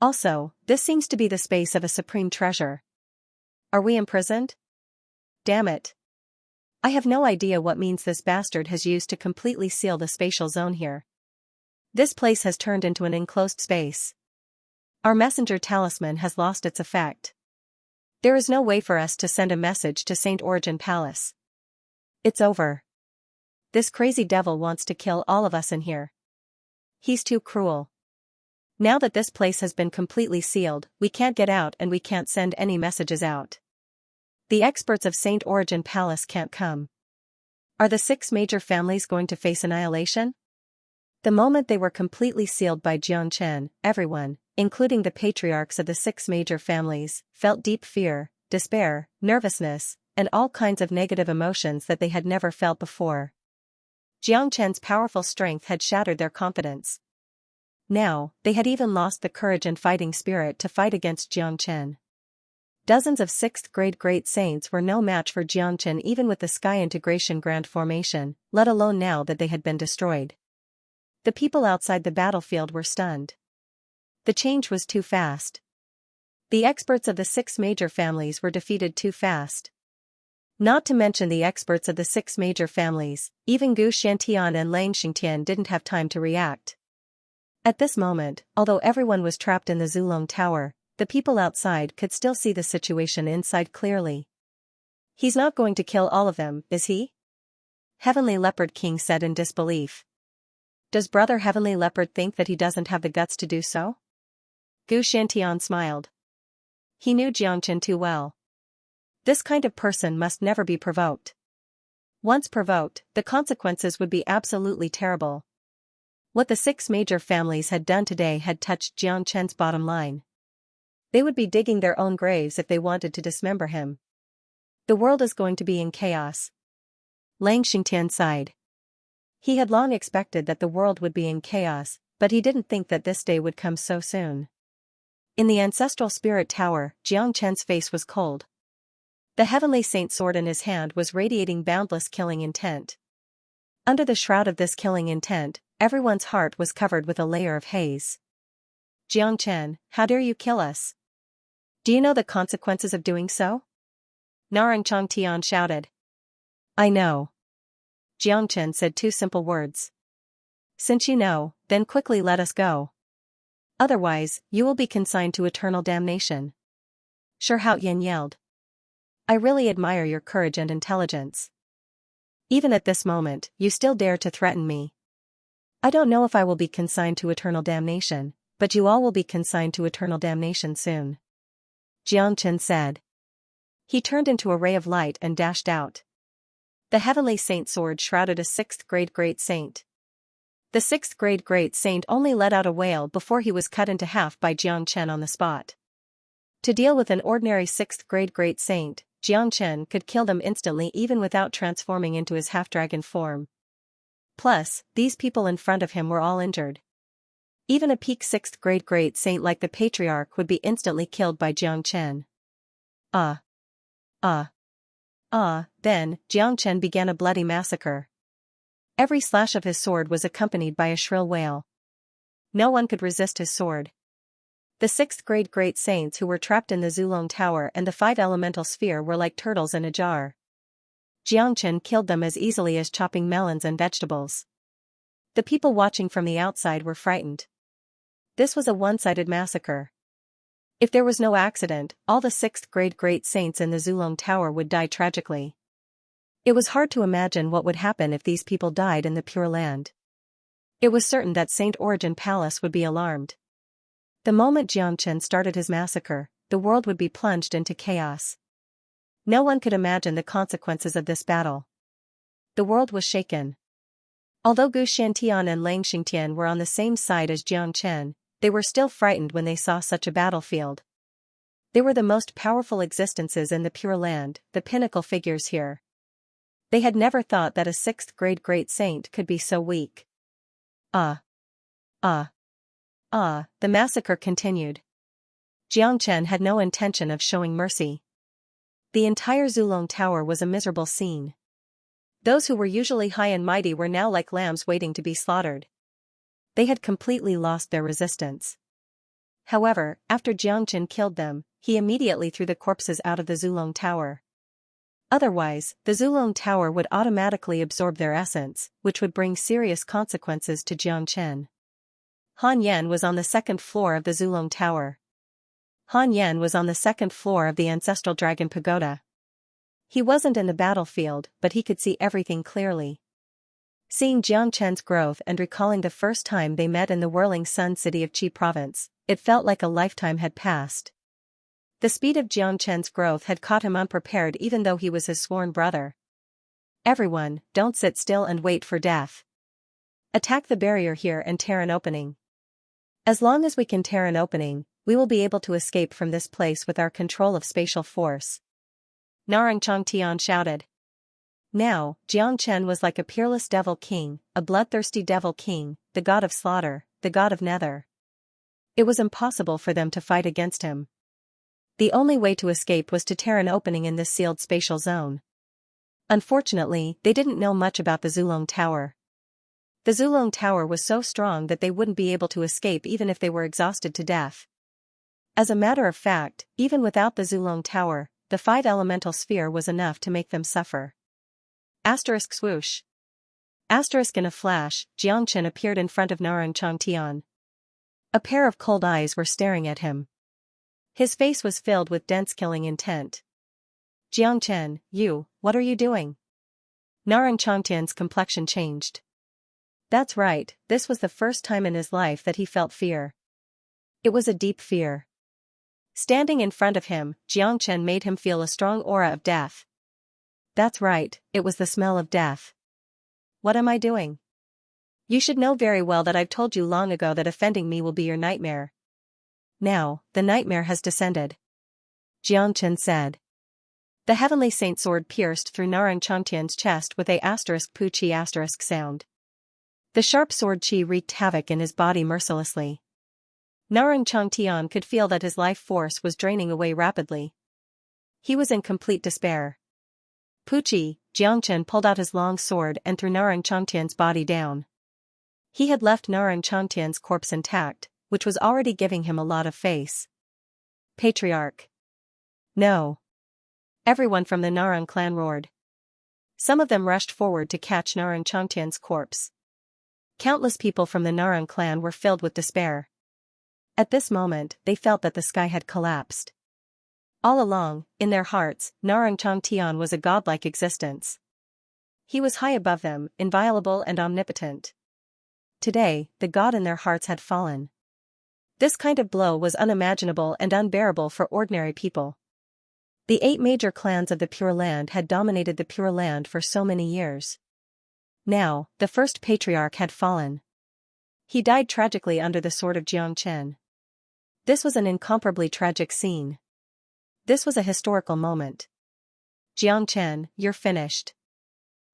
Also, this seems to be the space of a supreme treasure. Are we imprisoned? Damn it. I have no idea what means this bastard has used to completely seal the spatial zone here. This place has turned into an enclosed space. Our messenger talisman has lost its effect. There is no way for us to send a message to St. Origin Palace. It's over. This crazy devil wants to kill all of us in here. He's too cruel. Now that this place has been completely sealed, we can't get out and we can't send any messages out. The experts of St. Origin Palace can't come. Are the 6 major families going to face annihilation? The moment they were completely sealed by Jiang Chen, everyone, including the patriarchs of the 6 major families, felt deep fear, despair, nervousness, and all kinds of negative emotions that they had never felt before. Jiang Chen's powerful strength had shattered their confidence. Now, they had even lost the courage and fighting spirit to fight against Jiang Chen. Dozens of 6th grade great saints were no match for Jiang Chen even with the Sky Integration Grand Formation, let alone now that they had been destroyed. The people outside the battlefield were stunned. The change was too fast. The experts of the 6 major families were defeated too fast. Not to mention the experts of the 6 major families, even Gu Xiantian and Lang Xingtian didn't have time to react. At this moment, although everyone was trapped in the Zulong Tower, the people outside could still see the situation inside clearly. He's not going to kill all of them, is he? Heavenly Leopard King said in disbelief. Does Brother Heavenly Leopard think that he doesn't have the guts to do so? Gu Xiantian smiled. He knew Jiang Chen too well. This kind of person must never be provoked. Once provoked, the consequences would be absolutely terrible. What the 6 major families had done today had touched Jiang Chen's bottom line. They would be digging their own graves if they wanted to dismember him. The world is going to be in chaos. Lang Xingtian sighed. He had long expected that the world would be in chaos, but he didn't think that this day would come so soon. In the ancestral spirit tower, Jiang Chen's face was cold. The heavenly saint sword in his hand was radiating boundless killing intent. Under the shroud of this killing intent, everyone's heart was covered with a layer of haze. Jiang Chen, how dare you kill us? Do you know the consequences of doing so? Narang Changtian shouted. I know. Jiang Chen said 2 simple words. Since you know, then quickly let us go. Otherwise, you will be consigned to eternal damnation. Shi Haoyan yelled. I really admire your courage and intelligence. Even at this moment, you still dare to threaten me. I don't know if I will be consigned to eternal damnation, but you all will be consigned to eternal damnation soon. Jiang Chen said. He turned into a ray of light and dashed out. The heavenly saint sword shrouded a 6th grade great saint. The 6th grade great saint only let out a wail before he was cut into half by Jiang Chen on the spot. To deal with an ordinary 6th grade great saint, Jiang Chen could kill them instantly even without transforming into his half-dragon form. Plus, these people in front of him were all injured. Even a peak 6th grade great saint like the patriarch would be instantly killed by Jiang Chen. Then, Jiang Chen began a bloody massacre. Every slash of his sword was accompanied by a shrill wail. No one could resist his sword. The 6th grade great saints who were trapped in the Zulong Tower and the 5 elemental sphere were like turtles in a jar. Jiang Chen killed them as easily as chopping melons and vegetables. The people watching from the outside were frightened. This was a one-sided massacre. If there was no accident, all the 6th grade great saints in the Zulong Tower would die tragically. It was hard to imagine what would happen if these people died in the Pure Land. It was certain that Saint Origin Palace would be alarmed. The moment Jiang Chen started his massacre, the world would be plunged into chaos. No one could imagine the consequences of this battle. The world was shaken. Although Gu Xiantian and Lang Xingtian were on the same side as Jiang Chen, they were still frightened when they saw such a battlefield. They were the most powerful existences in the Pure Land, the pinnacle figures here. They had never thought that a 6th grade great saint could be so weak. The massacre continued. Jiang Chen had no intention of showing mercy. The entire Zulong Tower was a miserable scene. Those who were usually high and mighty were now like lambs waiting to be slaughtered. They had completely lost their resistance. However, after Jiang Chen killed them, he immediately threw the corpses out of the Zulong Tower. Otherwise, the Zulong Tower would automatically absorb their essence, which would bring serious consequences to Jiang Chen. Han Yan was on the 2nd floor of the Zulong Tower. Han Yan was on the 2nd floor of the Ancestral Dragon Pagoda. He wasn't in the battlefield, but he could see everything clearly. Seeing Jiang Chen's growth and recalling the first time they met in the whirling sun city of Qi province, it felt like a lifetime had passed. The speed of Jiang Chen's growth had caught him unprepared even though he was his sworn brother. Everyone, don't sit still and wait for death. Attack the barrier here and tear an opening. As long as we can tear an opening, we will be able to escape from this place with our control of spatial force. Narang Changtian shouted. Now, Jiang Chen was like a peerless devil king, a bloodthirsty devil king, the god of slaughter, the god of nether. It was impossible for them to fight against him. The only way to escape was to tear an opening in this sealed spatial zone. Unfortunately, they didn't know much about the Zulong Tower. The Zulong Tower was so strong that they wouldn't be able to escape even if they were exhausted to death. As a matter of fact, even without the Zulong Tower, the 5-elemental sphere was enough to make them suffer. Asterisk swoosh. Asterisk in a flash, Jiang Chen appeared in front of Narang Changtian. A pair of cold eyes were staring at him. His face was filled with dense killing intent. Jiang Chen, what are you doing? Narang Changtian's complexion changed. That's right, this was the first time in his life that he felt fear. It was a deep fear. Standing in front of him, Jiang Chen made him feel a strong aura of death. That's right, it was the smell of death. What am I doing? You should know very well that I've told you long ago that offending me will be your nightmare. Now, the nightmare has descended. Jiang Chen said. The heavenly saint sword pierced through Narang Changtian's chest with a pu chi sound. The sharp sword chi wreaked havoc in his body mercilessly. Narang Changtian could feel that his life force was draining away rapidly. He was in complete despair. Puchi, Jiang Chen pulled out his long sword and threw Narang Changtian's body down. He had left Narang Changtian's corpse intact, which was already giving him a lot of face. Patriarch. No. Everyone from the Narang clan roared. Some of them rushed forward to catch Narang Changtian's corpse. Countless people from the Narang clan were filled with despair. At this moment, they felt that the sky had collapsed. All along, in their hearts, Narang Changtian was a godlike existence. He was high above them, inviolable and omnipotent. Today, the god in their hearts had fallen. This kind of blow was unimaginable and unbearable for ordinary people. The 8 major clans of the Pure Land had dominated the Pure Land for so many years. Now, the first patriarch had fallen. He died tragically under the sword of Jiang Chen. This was an incomparably tragic scene. This was a historical moment. Jiang Chen, you're finished.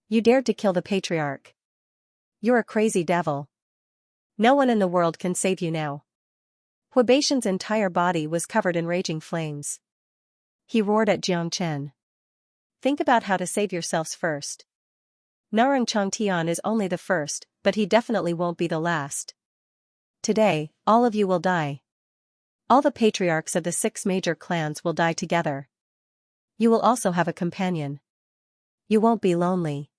You dared to kill the patriarch. You're a crazy devil. No one in the world can save you now. Huabeixian's entire body was covered in raging flames. He roared at Jiang Chen. Think about how to save yourselves first. Narang Changtian is only the first, but he definitely won't be the last. Today, all of you will die. All the patriarchs of the 6 major clans will die together. You will also have a companion. You won't be lonely.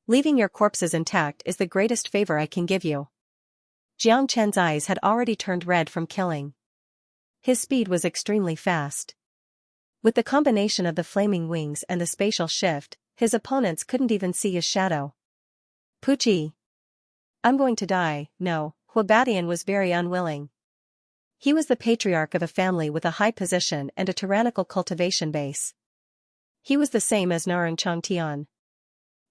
Leaving your corpses intact is the greatest favor I can give you. Jiang Chen's eyes had already turned red from killing. His speed was extremely fast. With the combination of the flaming wings and the spatial shift, his opponents couldn't even see his shadow. Puchi. I'm going to die. No, Huabeixian was very unwilling. He was the patriarch of a family with a high position and a tyrannical cultivation base. He was the same as Narang Changtian.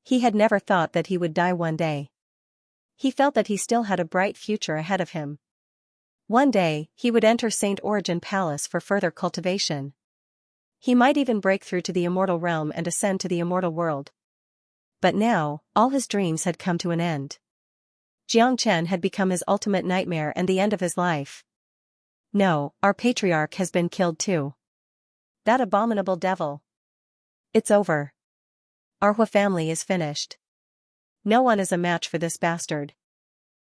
He had never thought that he would die one day. He felt that he still had a bright future ahead of him. One day, he would enter Saint Origin Palace for further cultivation. He might even break through to the immortal realm and ascend to the immortal world. But now, all his dreams had come to an end. Jiang Chen had become his ultimate nightmare and the end of his life. No, our patriarch has been killed too. That abominable devil. It's over. Our Hua family is finished. No one is a match for this bastard.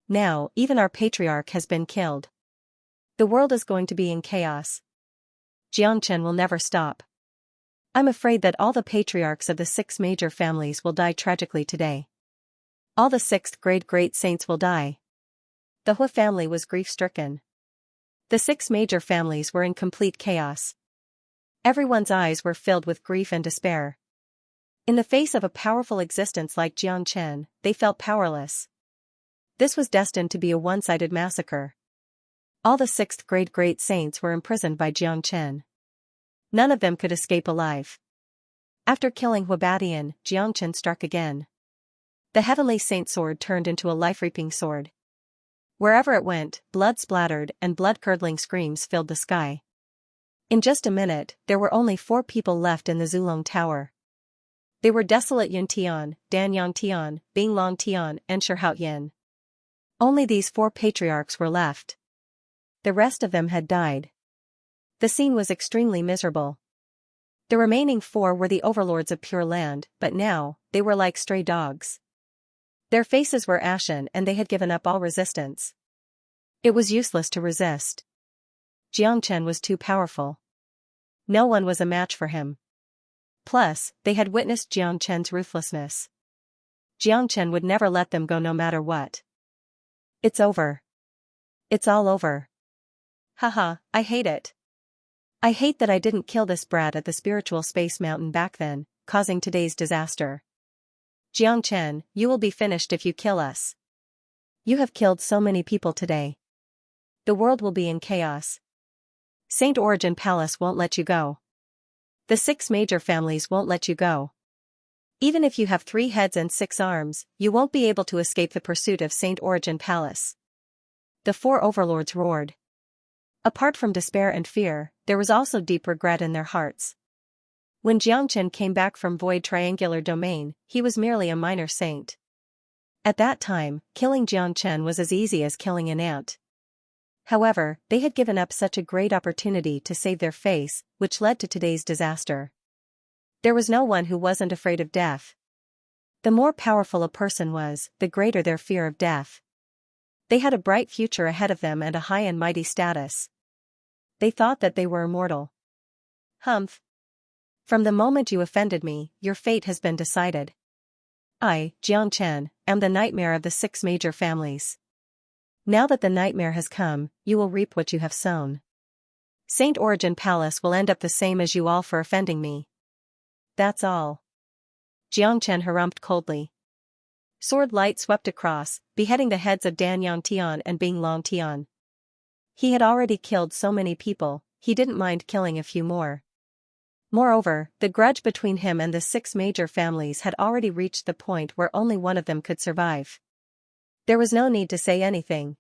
Now, even our patriarch has been killed. The world is going to be in chaos. Jiang Chen will never stop. I'm afraid that all the patriarchs of the 6 major families will die tragically today. All the 6th grade great saints will die. The Hua family was grief-stricken. The 6 major families were in complete chaos. Everyone's eyes were filled with grief and despair. In the face of a powerful existence like Jiang Chen, they felt powerless. This was destined to be a one-sided massacre. All the 6th grade great saints were imprisoned by Jiang Chen. None of them could escape alive. After killing Huabeixian, Jiang Chen struck again. The heavenly saint sword turned into a life-reaping sword. Wherever it went, blood splattered and blood-curdling screams filled the sky. In just a minute, there were only 4 people left in the Zulong Tower. They were Desolate Yun Tian, Dan Yang Tian, Bing Long Tian, and Shihao Yin. Only these 4 patriarchs were left. The rest of them had died. The scene was extremely miserable. The remaining 4 were the overlords of Pure Land, but now, they were like stray dogs. Their faces were ashen and they had given up all resistance. It was useless to resist. Xianxia was too powerful. No one was a match for him. Plus, they had witnessed Xianxia's ruthlessness. Xianxia would never let them go no matter what. It's over. It's all over. Haha, I hate it. I hate that I didn't kill this brat at the spiritual space mountain back then, causing today's disaster. Xianxia, you will be finished if you kill us. You have killed so many people today. The world will be in chaos. Saint Origin Palace won't let you go. The 6 major families won't let you go. Even if you have 3 heads and 6 arms, you won't be able to escape the pursuit of Saint Origin Palace. The 4 overlords roared. Apart from despair and fear, there was also deep regret in their hearts. When Xianxia came back from Void Triangular Domain, he was merely a minor saint. At that time, killing Xianxia was as easy as killing an ant. However, they had given up such a great opportunity to save their face, which led to today's disaster. There was no one who wasn't afraid of death. The more powerful a person was, the greater their fear of death. They had a bright future ahead of them and a high and mighty status. They thought that they were immortal. Humph. From the moment you offended me, your fate has been decided. I, Xianxia, am the nightmare of the 6 major families. Now that the nightmare has come, you will reap what you have sown. Saint Origin Palace will end up the same as you all for offending me. That's all. Xianxia harumphed coldly. Sword light swept across, beheading the heads of Dan Yang Tian and Bing Long Tian. He had already killed so many people, he didn't mind killing a few more. Moreover, the grudge between him and the 6 major families had already reached the point where only one of them could survive. There was no need to say anything.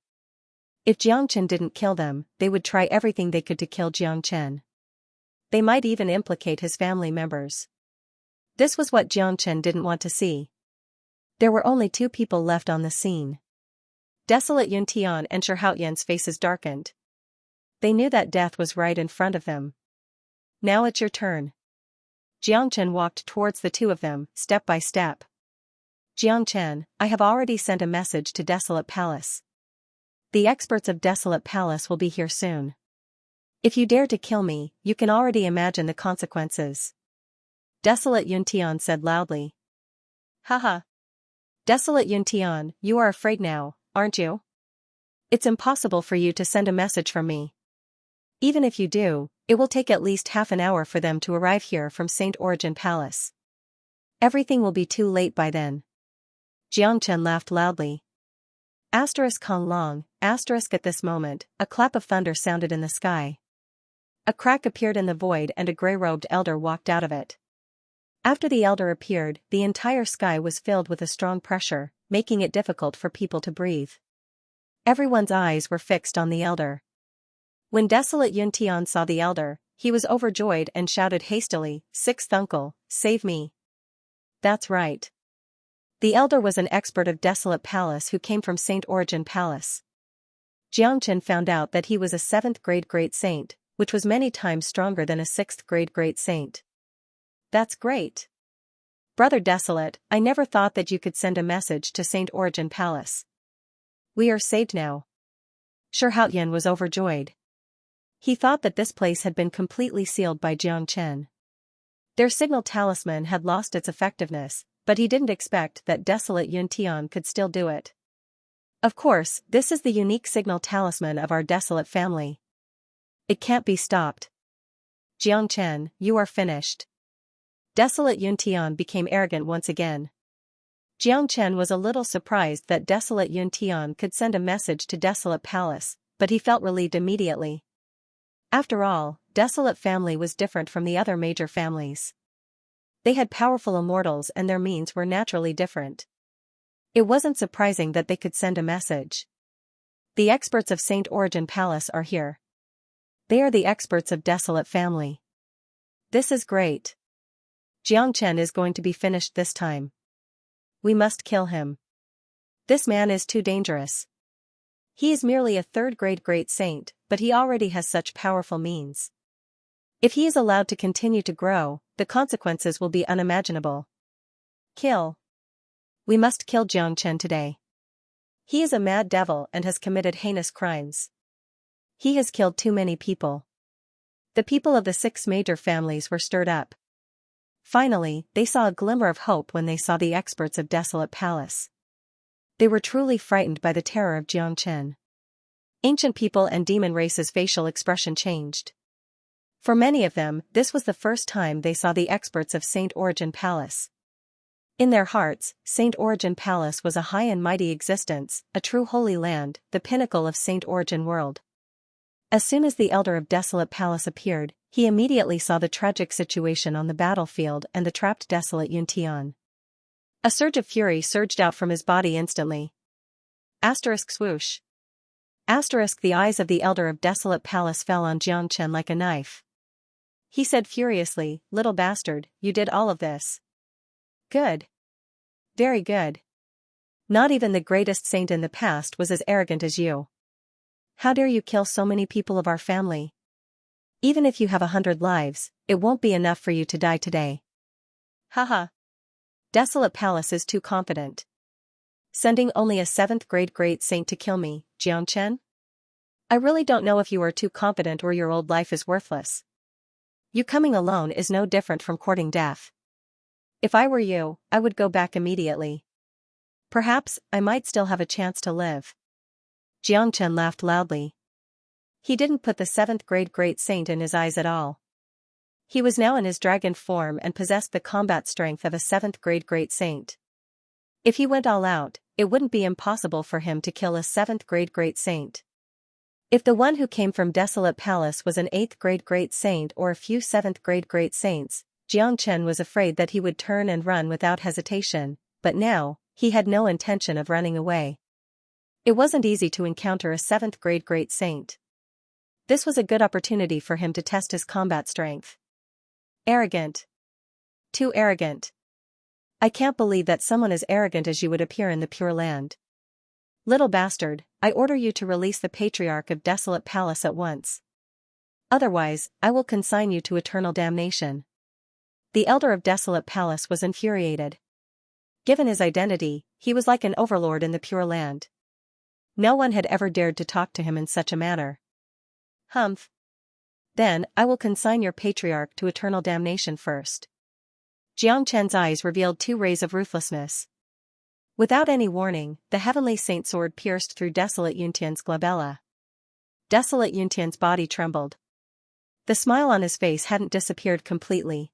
If Xianxia didn't kill them, they would try everything they could to kill Xianxia. They might even implicate his family members. This was what Xianxia didn't want to see. There were only 2 people left on the scene. Desolate Yun Tian and Shihao Yin's faces darkened. They knew that death was right in front of them. Now it's your turn. Xianxia walked towards the 2 of them, step by step. Xianxia, I have already sent a message to Desolate Palace. The experts of Desolate Palace will be here soon. If you dare to kill me, you can already imagine the consequences. Desolate Yun Tian said loudly. Haha. Desolate Yun Tian, you are afraid now, aren't you? It's impossible for you to send a message from me. Even if you do, it will take at least half an hour for them to arrive here from Saint Origin Palace. Everything will be too late by then. Xianxia laughed loudly. Kong long, at this moment, a clap of thunder sounded in the sky. A crack appeared in the void and a grey-robed elder walked out of it. After the elder appeared, the entire sky was filled with a strong pressure, making it difficult for people to breathe. Everyone's eyes were fixed on the elder. When Desolate Yun Tian saw the elder, he was overjoyed and shouted hastily, "Sixth uncle, save me." That's right. The elder was an expert of Desolate Palace who came from Saint Origin Palace. Xianxia found out that he was a 7th grade great saint, which was many times stronger than a 6th grade great saint. That's great. Brother Desolate, I never thought that you could send a message to Saint Origin Palace. We are saved now. Shihao Yin was overjoyed. He thought that this place had been completely sealed by Xianxia. Their signal talisman had lost its effectiveness, but he didn't expect that Desolate Yun Tian could still do it. Of course, this is the unique signal talisman of our Desolate family. It can't be stopped. Xianxia, you are finished. Desolate Yun Tian became arrogant once again. Xianxia was a little surprised that Desolate Yun Tian could send a message to Desolate Palace, but he felt relieved immediately. After all, Desolate family was different from the other major families. They had powerful immortals and their means were naturally different. It wasn't surprising that they could send a message. The experts of Saint Origin Palace are here. They are the experts of Desolate Family. This is great. Xianxia is going to be finished this time. We must kill him. This man is too dangerous. He is merely a third-grade great saint, but he already has such powerful means. If he is allowed to continue to grow, the consequences will be unimaginable. Kill. We must kill Xianxia today. He is a mad devil and has committed heinous crimes. He has killed too many people. The people of the 6 major families were stirred up. Finally, they saw a glimmer of hope when they saw the experts of Desolate Palace. They were truly frightened by the terror of Xianxia. Ancient people and demon races' facial expression changed. For many of them, this was the first time they saw the experts of Saint Origin Palace. In their hearts, Saint Origin Palace was a high and mighty existence, a true holy land, the pinnacle of Saint Origin world. As soon as the elder of Desolate Palace appeared, he immediately saw the tragic situation on the battlefield and the trapped Desolate Yuntian. A surge of fury surged out from his body instantly. Asterisk swoosh. Asterisk the eyes of the elder of Desolate Palace fell on Xianxia like a knife. He said furiously, "Little bastard, you did all of this. Good. Very good. Not even the greatest saint in the past was as arrogant as you. How dare you kill so many people of our family? Even if you have 100 lives, it won't be enough for you to die today. Haha. Desolate Palace is too confident. Sending only a 7th-grade great saint to kill me, Xianxia? I really don't know if you are too confident or your old life is worthless. You coming alone is no different from courting death. If I were you, I would go back immediately. Perhaps, I might still have a chance to live." Xianxia laughed loudly. He didn't put the 7th-grade great saint in his eyes at all. He was now in his dragon form and possessed the combat strength of a 7th-grade great saint. If he went all out, it wouldn't be impossible for him to kill a 7th-grade great saint. If the one who came from Desolate Palace was an 8th-grade great saint or a few 7th-grade great saints, Xianxia was afraid that he would turn and run without hesitation, but now, he had no intention of running away. It wasn't easy to encounter a 7th-grade great saint. This was a good opportunity for him to test his combat strength. Arrogant. Too arrogant. I can't believe that someone as arrogant as you would appear in the Pure Land. Little bastard, I order you to release the Patriarch of Desolate Palace at once. Otherwise, I will consign you to eternal damnation. The elder of Desolate Palace was infuriated. Given his identity, he was like an overlord in the Pure Land. No one had ever dared to talk to him in such a manner. Humph. Then, I will consign your patriarch to eternal damnation first. Xianxia's eyes revealed 2 rays of ruthlessness. Without any warning, the heavenly saint sword pierced through Desolate Yuntian's glabella. Desolate Yuntian's body trembled. The smile on his face hadn't disappeared completely.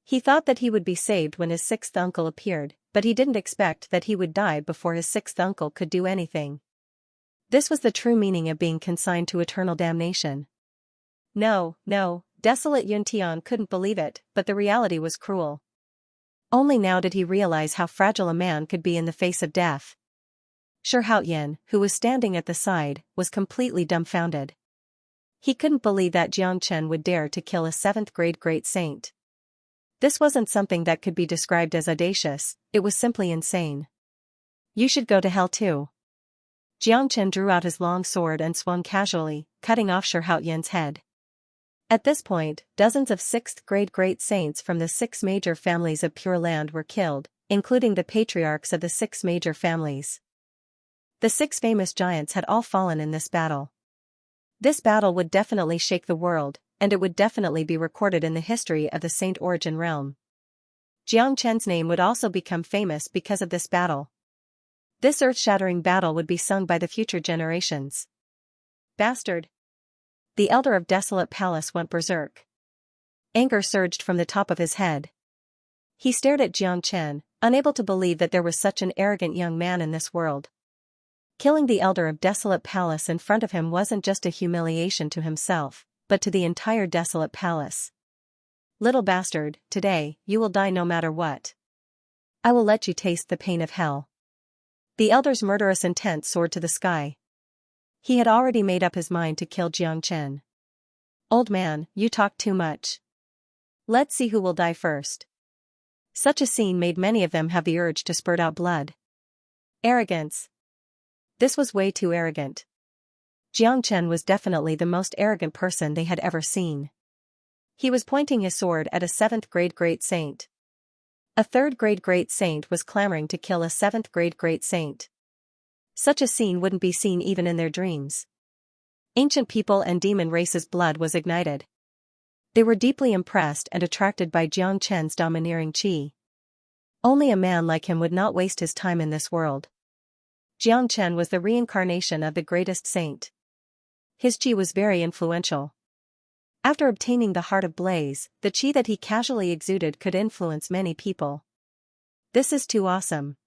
He thought that he would be saved when his 6th uncle appeared, but he didn't expect that he would die before his 6th uncle could do anything. This was the true meaning of being consigned to eternal damnation. No, Desolate Yuntian couldn't believe it, but the reality was cruel. Only now did he realize how fragile a man could be in the face of death. Xianxia, who was standing at the side, was completely dumbfounded. He couldn't believe that Xianxia would dare to kill a 7th-grade great saint. This wasn't something that could be described as audacious, it was simply insane. You should go to hell too. Xianxia drew out his long sword and swung casually, cutting off Xianxia's head. At this point, dozens of 6th-grade great saints from the 6 major families of Pure Land were killed, including the patriarchs of the 6 major families. The 6 famous giants had all fallen in this battle. This battle would definitely shake the world, and it would definitely be recorded in the history of the Saint Origin realm. Xianxia's name would also become famous because of this battle. This earth-shattering battle would be sung by the future generations. Bastard! The elder of Desolate Palace went berserk. Anger surged from the top of his head. He stared at Xianxia, unable to believe that there was such an arrogant young man in this world. Killing the elder of Desolate Palace in front of him wasn't just a humiliation to himself, but to the entire Desolate Palace. Little bastard, today, you will die no matter what. I will let you taste the pain of hell. The elder's murderous intent soared to the sky. He had already made up his mind to kill Xianxia. "Old man, you talk too much. Let's see who will die first." Such a scene made many of them have the urge to spurt out blood. Arrogance. This was way too arrogant. Xianxia was definitely the most arrogant person they had ever seen. He was pointing his sword at a 7th grade great saint. A 3rd grade great saint was clamoring to kill a 7th grade great saint. Such a scene wouldn't be seen even in their dreams. Ancient people and demon races' blood was ignited. They were deeply impressed and attracted by Xianxia's domineering qi. Only a man like him would not waste his time in this world. Xianxia was the reincarnation of the greatest saint. His qi was very influential. After obtaining the Heart of Blaze, the qi that he casually exuded could influence many people. This is too awesome.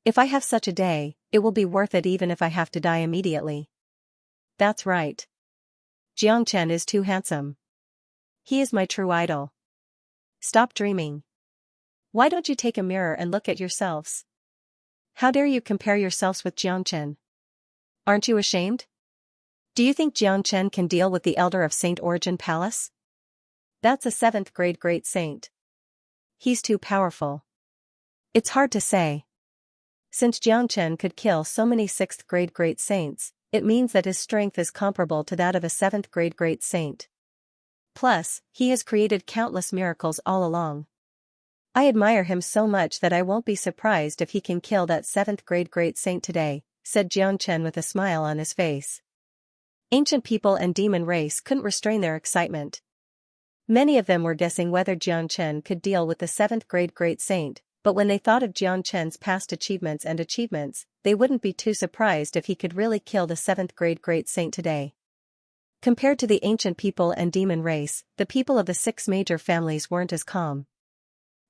If I have such a day, it will be worth it even if I have to die immediately. That's right. Xianxia is too handsome. He is my true idol. Stop dreaming. Why don't you take a mirror and look at yourselves? How dare you compare yourselves with Xianxia? Aren't you ashamed? Do you think Xianxia can deal with the elder of St. Origin Palace? That's a 7th grade great saint. He's too powerful. It's hard to say. Since Xianxia could kill so many 6th grade great saints, it means that his strength is comparable to that of a 7th grade great saint. Plus, he has created countless miracles all along. I admire him so much that I won't be surprised if he can kill that 7th grade great saint today, said Xianxia with a smile on his face. Ancient people and demon race couldn't restrain their excitement. Many of them were guessing whether Xianxia could deal with the 7th grade great saint, but when they thought of Xianxia's past achievements, they wouldn't be too surprised if he could really kill the 7th grade great saint today. Compared to the ancient people and demon race, the people of the 6 major families weren't as calm.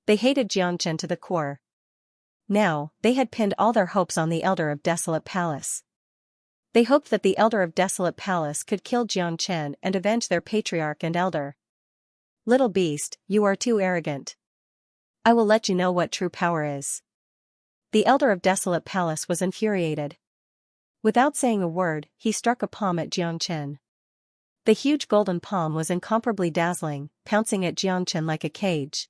They hated Xianxia to the core. Now, they had pinned all their hopes on the Elder of Desolate Palace. They hoped that the Elder of Desolate Palace could kill Xianxia and avenge their patriarch and elder. Little beast, you are too arrogant. I will let you know what true power is. The Elder of Desolate Palace was infuriated. Without saying a word, he struck a palm at Xianxia. The huge golden palm was incomparably dazzling, pouncing at Xianxia like a cage.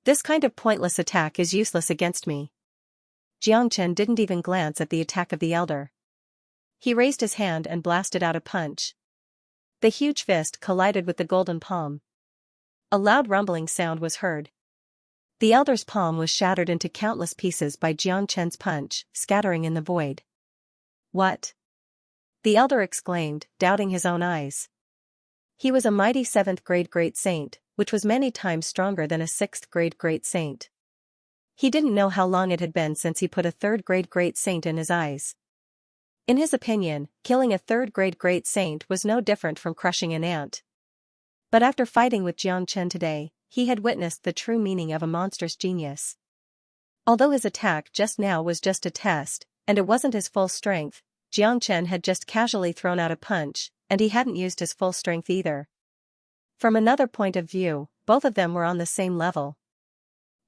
This kind of pointless attack is useless against me. Xianxia didn't even glance at the attack of the elder. He raised his hand and blasted out a punch. The huge fist collided with the golden palm. A loud rumbling sound was heard. The elder's palm was shattered into countless pieces by Xianxia's punch, scattering in the void. What? The elder exclaimed, doubting his own eyes. He was a mighty 7th grade great saint, which was many times stronger than a 6th grade great saint. He didn't know how long it had been since he put a 3rd grade great saint in his eyes. In his opinion, killing a 3rd grade great saint was no different from crushing an ant. But after fighting with Xianxia today, he had witnessed the true meaning of a monstrous genius. Although his attack just now was just a test, and it wasn't his full strength, Xianxia had just casually thrown out a punch, and he hadn't used his full strength either. From another point of view, both of them were on the same level.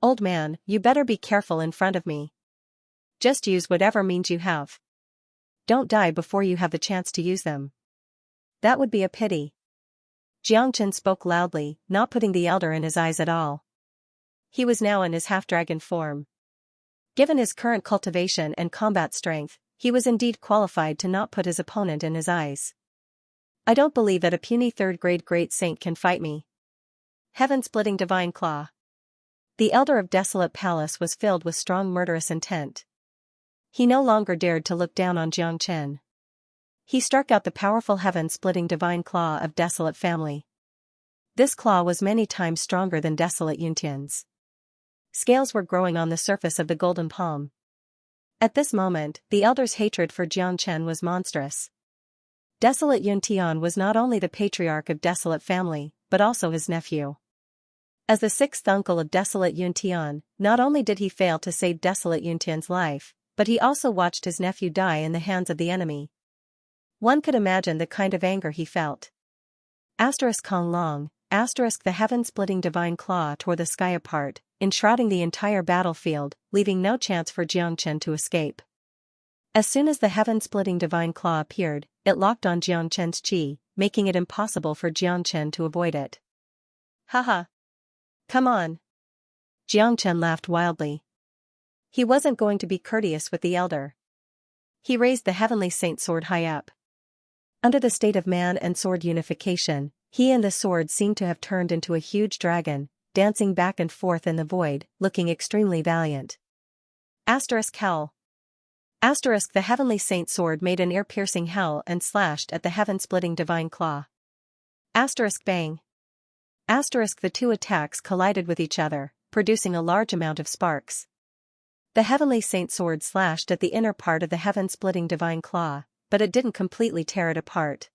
Old man, you better be careful in front of me. Just use whatever means you have. Don't die before you have the chance to use them. That would be a pity. Xianxia spoke loudly, not putting the elder in his eyes at all. He was now in his half-dragon form. Given his current cultivation and combat strength, he was indeed qualified to not put his opponent in his eyes. I don't believe that a puny 3rd grade great saint can fight me. Heaven-splitting divine claw. The Elder of Desolate Palace was filled with strong murderous intent. He no longer dared to look down on Xianxia. He struck out the powerful heaven-splitting divine claw of Desolate family. This claw was many times stronger than Desolate Yuntian's. Scales were growing on the surface of the golden palm. At this moment, the elder's hatred for Xianxia was monstrous. Desolate Yuntian was not only the patriarch of Desolate family, but also his nephew. As the 6th uncle of Desolate Yuntian, not only did he fail to save Desolate Yuntian's life, but he also watched his nephew die in the hands of the enemy. One could imagine the kind of anger he felt. Kong Long, the heaven-splitting divine claw tore the sky apart, enshrouding the entire battlefield, leaving no chance for Xianxia to escape. As soon as the heaven-splitting divine claw appeared, it locked on Xianxia's chi, making it impossible for Xianxia to avoid it. Haha. Come on. Xianxia laughed wildly. He wasn't going to be courteous with the elder. He raised the heavenly saint sword high up. Under the state of man and sword unification, he and the sword seemed to have turned into a huge dragon, dancing back and forth in the void, looking extremely valiant. Howl. The heavenly saint sword made an ear-piercing howl and slashed at the heaven-splitting divine claw. Bang. The two attacks collided with each other, producing a large amount of sparks. The heavenly saint sword slashed at the inner part of the heaven-splitting divine claw, but it didn't completely tear it apart.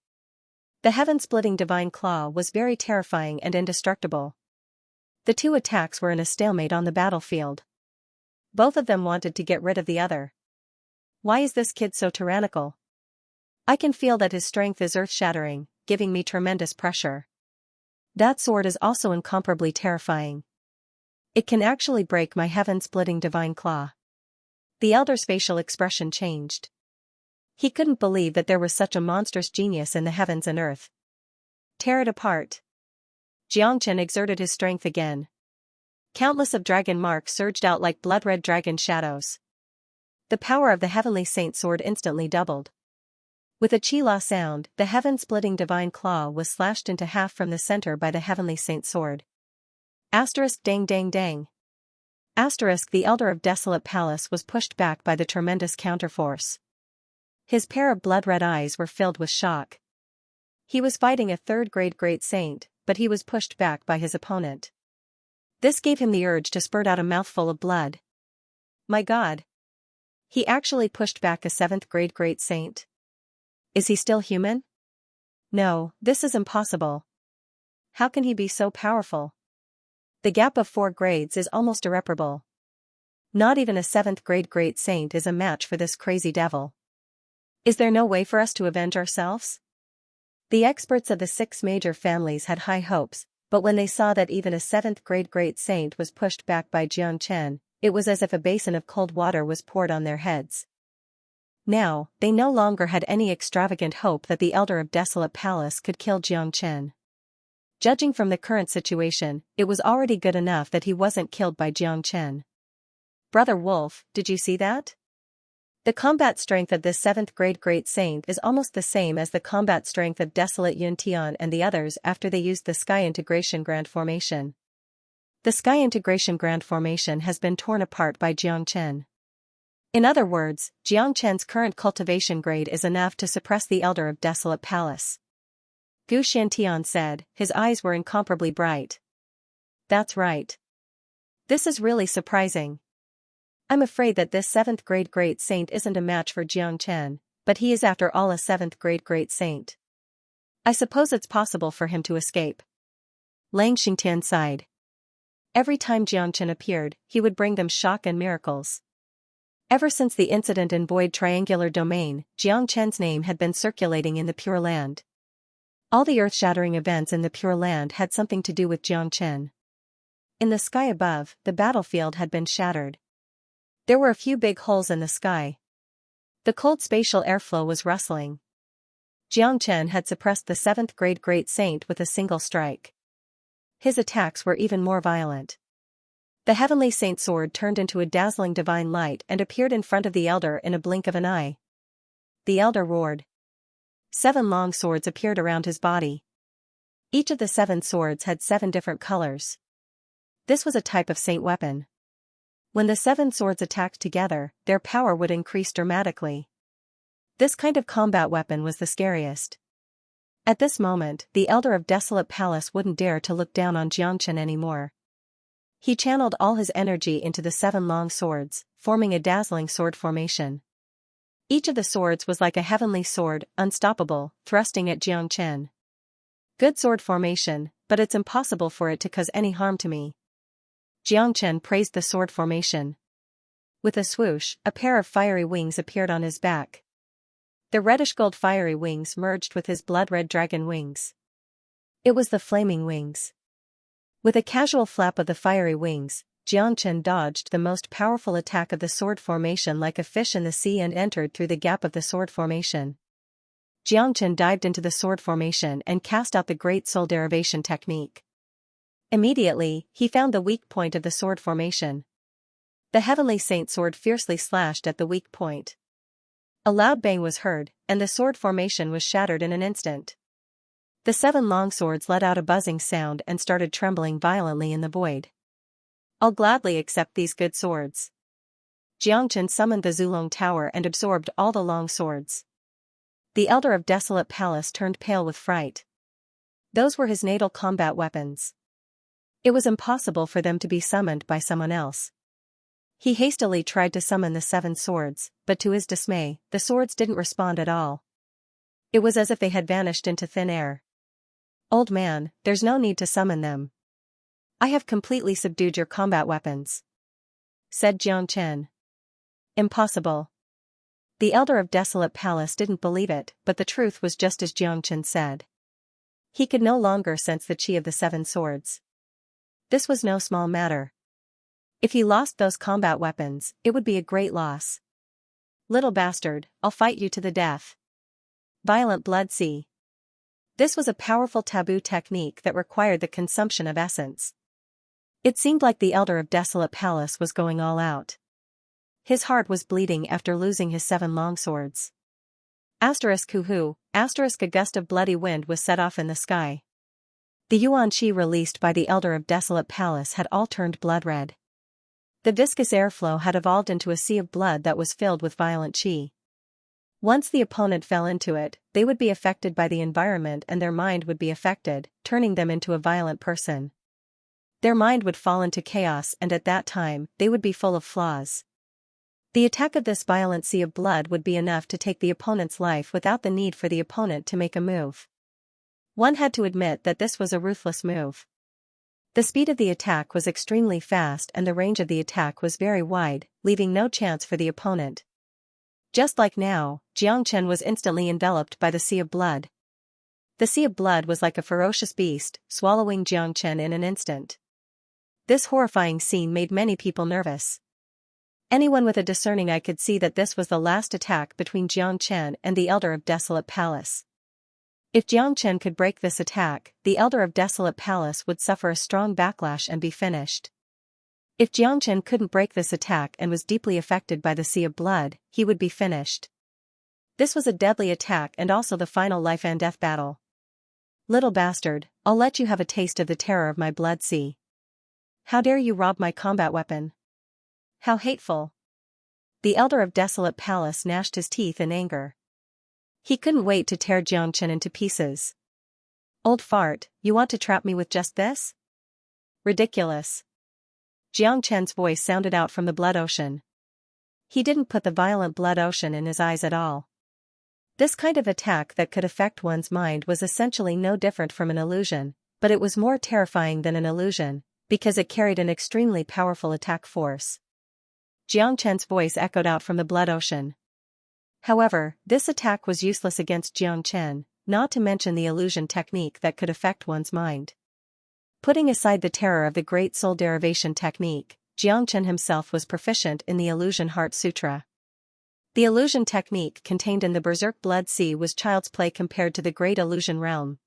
The heaven-splitting divine claw was very terrifying and indestructible. The two attacks were in a stalemate on the battlefield. Both of them wanted to get rid of the other. Why is this kid so tyrannical? I can feel that his strength is earth-shattering, giving me tremendous pressure. That sword is also incomparably terrifying. It can actually break my heaven-splitting divine claw. The elder's facial expression changed. He couldn't believe that there was such a monstrous genius in the heavens and earth. Tear it apart. Xianxia exerted his strength again. Countless of dragon marks surged out like blood-red dragon shadows. The power of the heavenly saint sword instantly doubled. With a chi-la sound, the heaven-splitting divine claw was slashed into half from the center by the heavenly saint sword. Dang dang dang. The elder of Desolate Palace was pushed back by the tremendous counterforce. His pair of blood-red eyes were filled with shock. He was fighting a third-grade great saint, but he was pushed back by his opponent. This gave him the urge to spurt out a mouthful of blood. My God! He actually pushed back a 7th-grade great saint. Is he still human? No, this is impossible. How can he be so powerful? The gap of 4 grades is almost irreparable. Not even a 7th-grade great saint is a match for this crazy devil. Is there no way for us to avenge ourselves? The experts of the 6 major families had high hopes, but when they saw that even a 7th-grade great saint was pushed back by Xianxia, it was as if a basin of cold water was poured on their heads. Now, they no longer had any extravagant hope that the elder of Desolate Palace could kill Xianxia. Judging from the current situation, it was already good enough that he wasn't killed by Xianxia. Brother Wolf, did you see that? The combat strength of this 7th-grade great saint is almost the same as the combat strength of Desolate Yuntian and the others after they used the Sky Integration Grand Formation. The Sky Integration Grand Formation has been torn apart by Xianxia. In other words, Xianxia's current cultivation grade is enough to suppress the elder of Desolate Palace. Gu Xiantian said, his eyes were incomparably bright. That's right. This is really surprising. I'm afraid that this 7th-grade great saint isn't a match for Xianxia, but he is after all a 7th-grade great saint. I suppose it's possible for him to escape. Lang Xingtian sighed. Every time Xianxia appeared, he would bring them shock and miracles. Ever since the incident in Void Triangular Domain, Xianxia's name had been circulating in the Pure Land. All the earth-shattering events in the Pure Land had something to do with Xianxia. In the sky above, the battlefield had been shattered. There were a few big holes in the sky. The cold spatial airflow was rustling. Xianxia had suppressed the 7th-grade great saint with a single strike. His attacks were even more violent. The heavenly saint sword turned into a dazzling divine light and appeared in front of the elder in a blink of an eye. The elder roared. 7 long swords appeared around his body. Each of the 7 swords had 7 different colors. This was a type of saint weapon. When the 7 swords attacked together, their power would increase dramatically. This kind of combat weapon was the scariest. At this moment, the elder of Desolate Palace wouldn't dare to look down on Xianxia anymore. He channeled all his energy into the 7 long swords, forming a dazzling sword formation. Each of the swords was like a heavenly sword, unstoppable, thrusting at Xianxia. Good sword formation, but it's impossible for it to cause any harm to me. Xianxia praised the sword formation. With a swoosh, a pair of fiery wings appeared on his back. The reddish-gold fiery wings merged with his blood-red dragon wings. It was the flaming wings. With a casual flap of the fiery wings, Xianxia dodged the most powerful attack of the sword formation like a fish in the sea and entered through the gap of the sword formation. Xianxia dived into the sword formation and cast out the Great Soul Derivation technique. Immediately, he found the weak point of the sword formation. The Heavenly Saint sword fiercely slashed at the weak point. A loud bang was heard, and the sword formation was shattered in an instant. The 7 long swords let out a buzzing sound and started trembling violently in the void. "I'll gladly accept these good swords." Xianxia summoned the Zulong Tower and absorbed all the long swords. The Elder of Desolate Palace turned pale with fright. Those were his natal combat weapons. It was impossible for them to be summoned by someone else. He hastily tried to summon the 7 swords, but to his dismay, the swords didn't respond at all. It was as if they had vanished into thin air. "Old man, there's no need to summon them. I have completely subdued your combat weapons," said Xianxia. "Impossible." The Elder of Desolate Palace didn't believe it, but the truth was just as Xianxia said. He could no longer sense the chi of the 7 swords. This was no small matter. If he lost those combat weapons, it would be a great loss. "Little bastard, I'll fight you to the death." Violent blood sea. This was a powerful taboo technique that required the consumption of essence. It seemed like the Elder of Desolate Palace was going all out. His heart was bleeding after losing his 7 long swords. *Hoo-hoo, *A gust of bloody wind was set off in the sky. The yuan qi released by the Elder of Desolate Palace had all turned blood red. The viscous airflow had evolved into a sea of blood that was filled with violent qi. Once the opponent fell into it, they would be affected by the environment and their mind would be affected, turning them into a violent person. Their mind would fall into chaos and at that time, they would be full of flaws. The attack of this violent sea of blood would be enough to take the opponent's life without the need for the opponent to make a move. One had to admit that this was a ruthless move. The speed of the attack was extremely fast and the range of the attack was very wide, leaving no chance for the opponent. Just like now, Xianxia was instantly enveloped by the sea of blood. The sea of blood was like a ferocious beast, swallowing Xianxia in an instant. This horrifying scene made many people nervous. Anyone with a discerning eye could see that this was the last attack between Xianxia and the Elder of Desolate Palace. If Xianxia could break this attack, the Elder of Desolate Palace would suffer a strong backlash and be finished. If Xianxia couldn't break this attack and was deeply affected by the sea of blood, he would be finished. This was a deadly attack and also the final life and death battle. "Little bastard, I'll let you have a taste of the terror of my blood sea. How dare you rob my combat weapon? How hateful." The Elder of Desolate Palace gnashed his teeth in anger. He couldn't wait to tear Xianxia into pieces. "Old fart, you want to trap me with just this? Ridiculous." Xianxia's voice sounded out from the blood ocean. He didn't put the violent blood ocean in his eyes at all. This kind of attack that could affect one's mind was essentially no different from an illusion, but it was more terrifying than an illusion, because it carried an extremely powerful attack force. Xianxia's voice echoed out from the blood ocean. However, this attack was useless against Xianxia, not to mention the illusion technique that could affect one's mind. Putting aside the terror of the Great Soul Derivation technique, Xianxia himself was proficient in the Illusion Heart Sutra. The illusion technique contained in the Berserk Blood Sea was child's play compared to the Great Illusion Realm.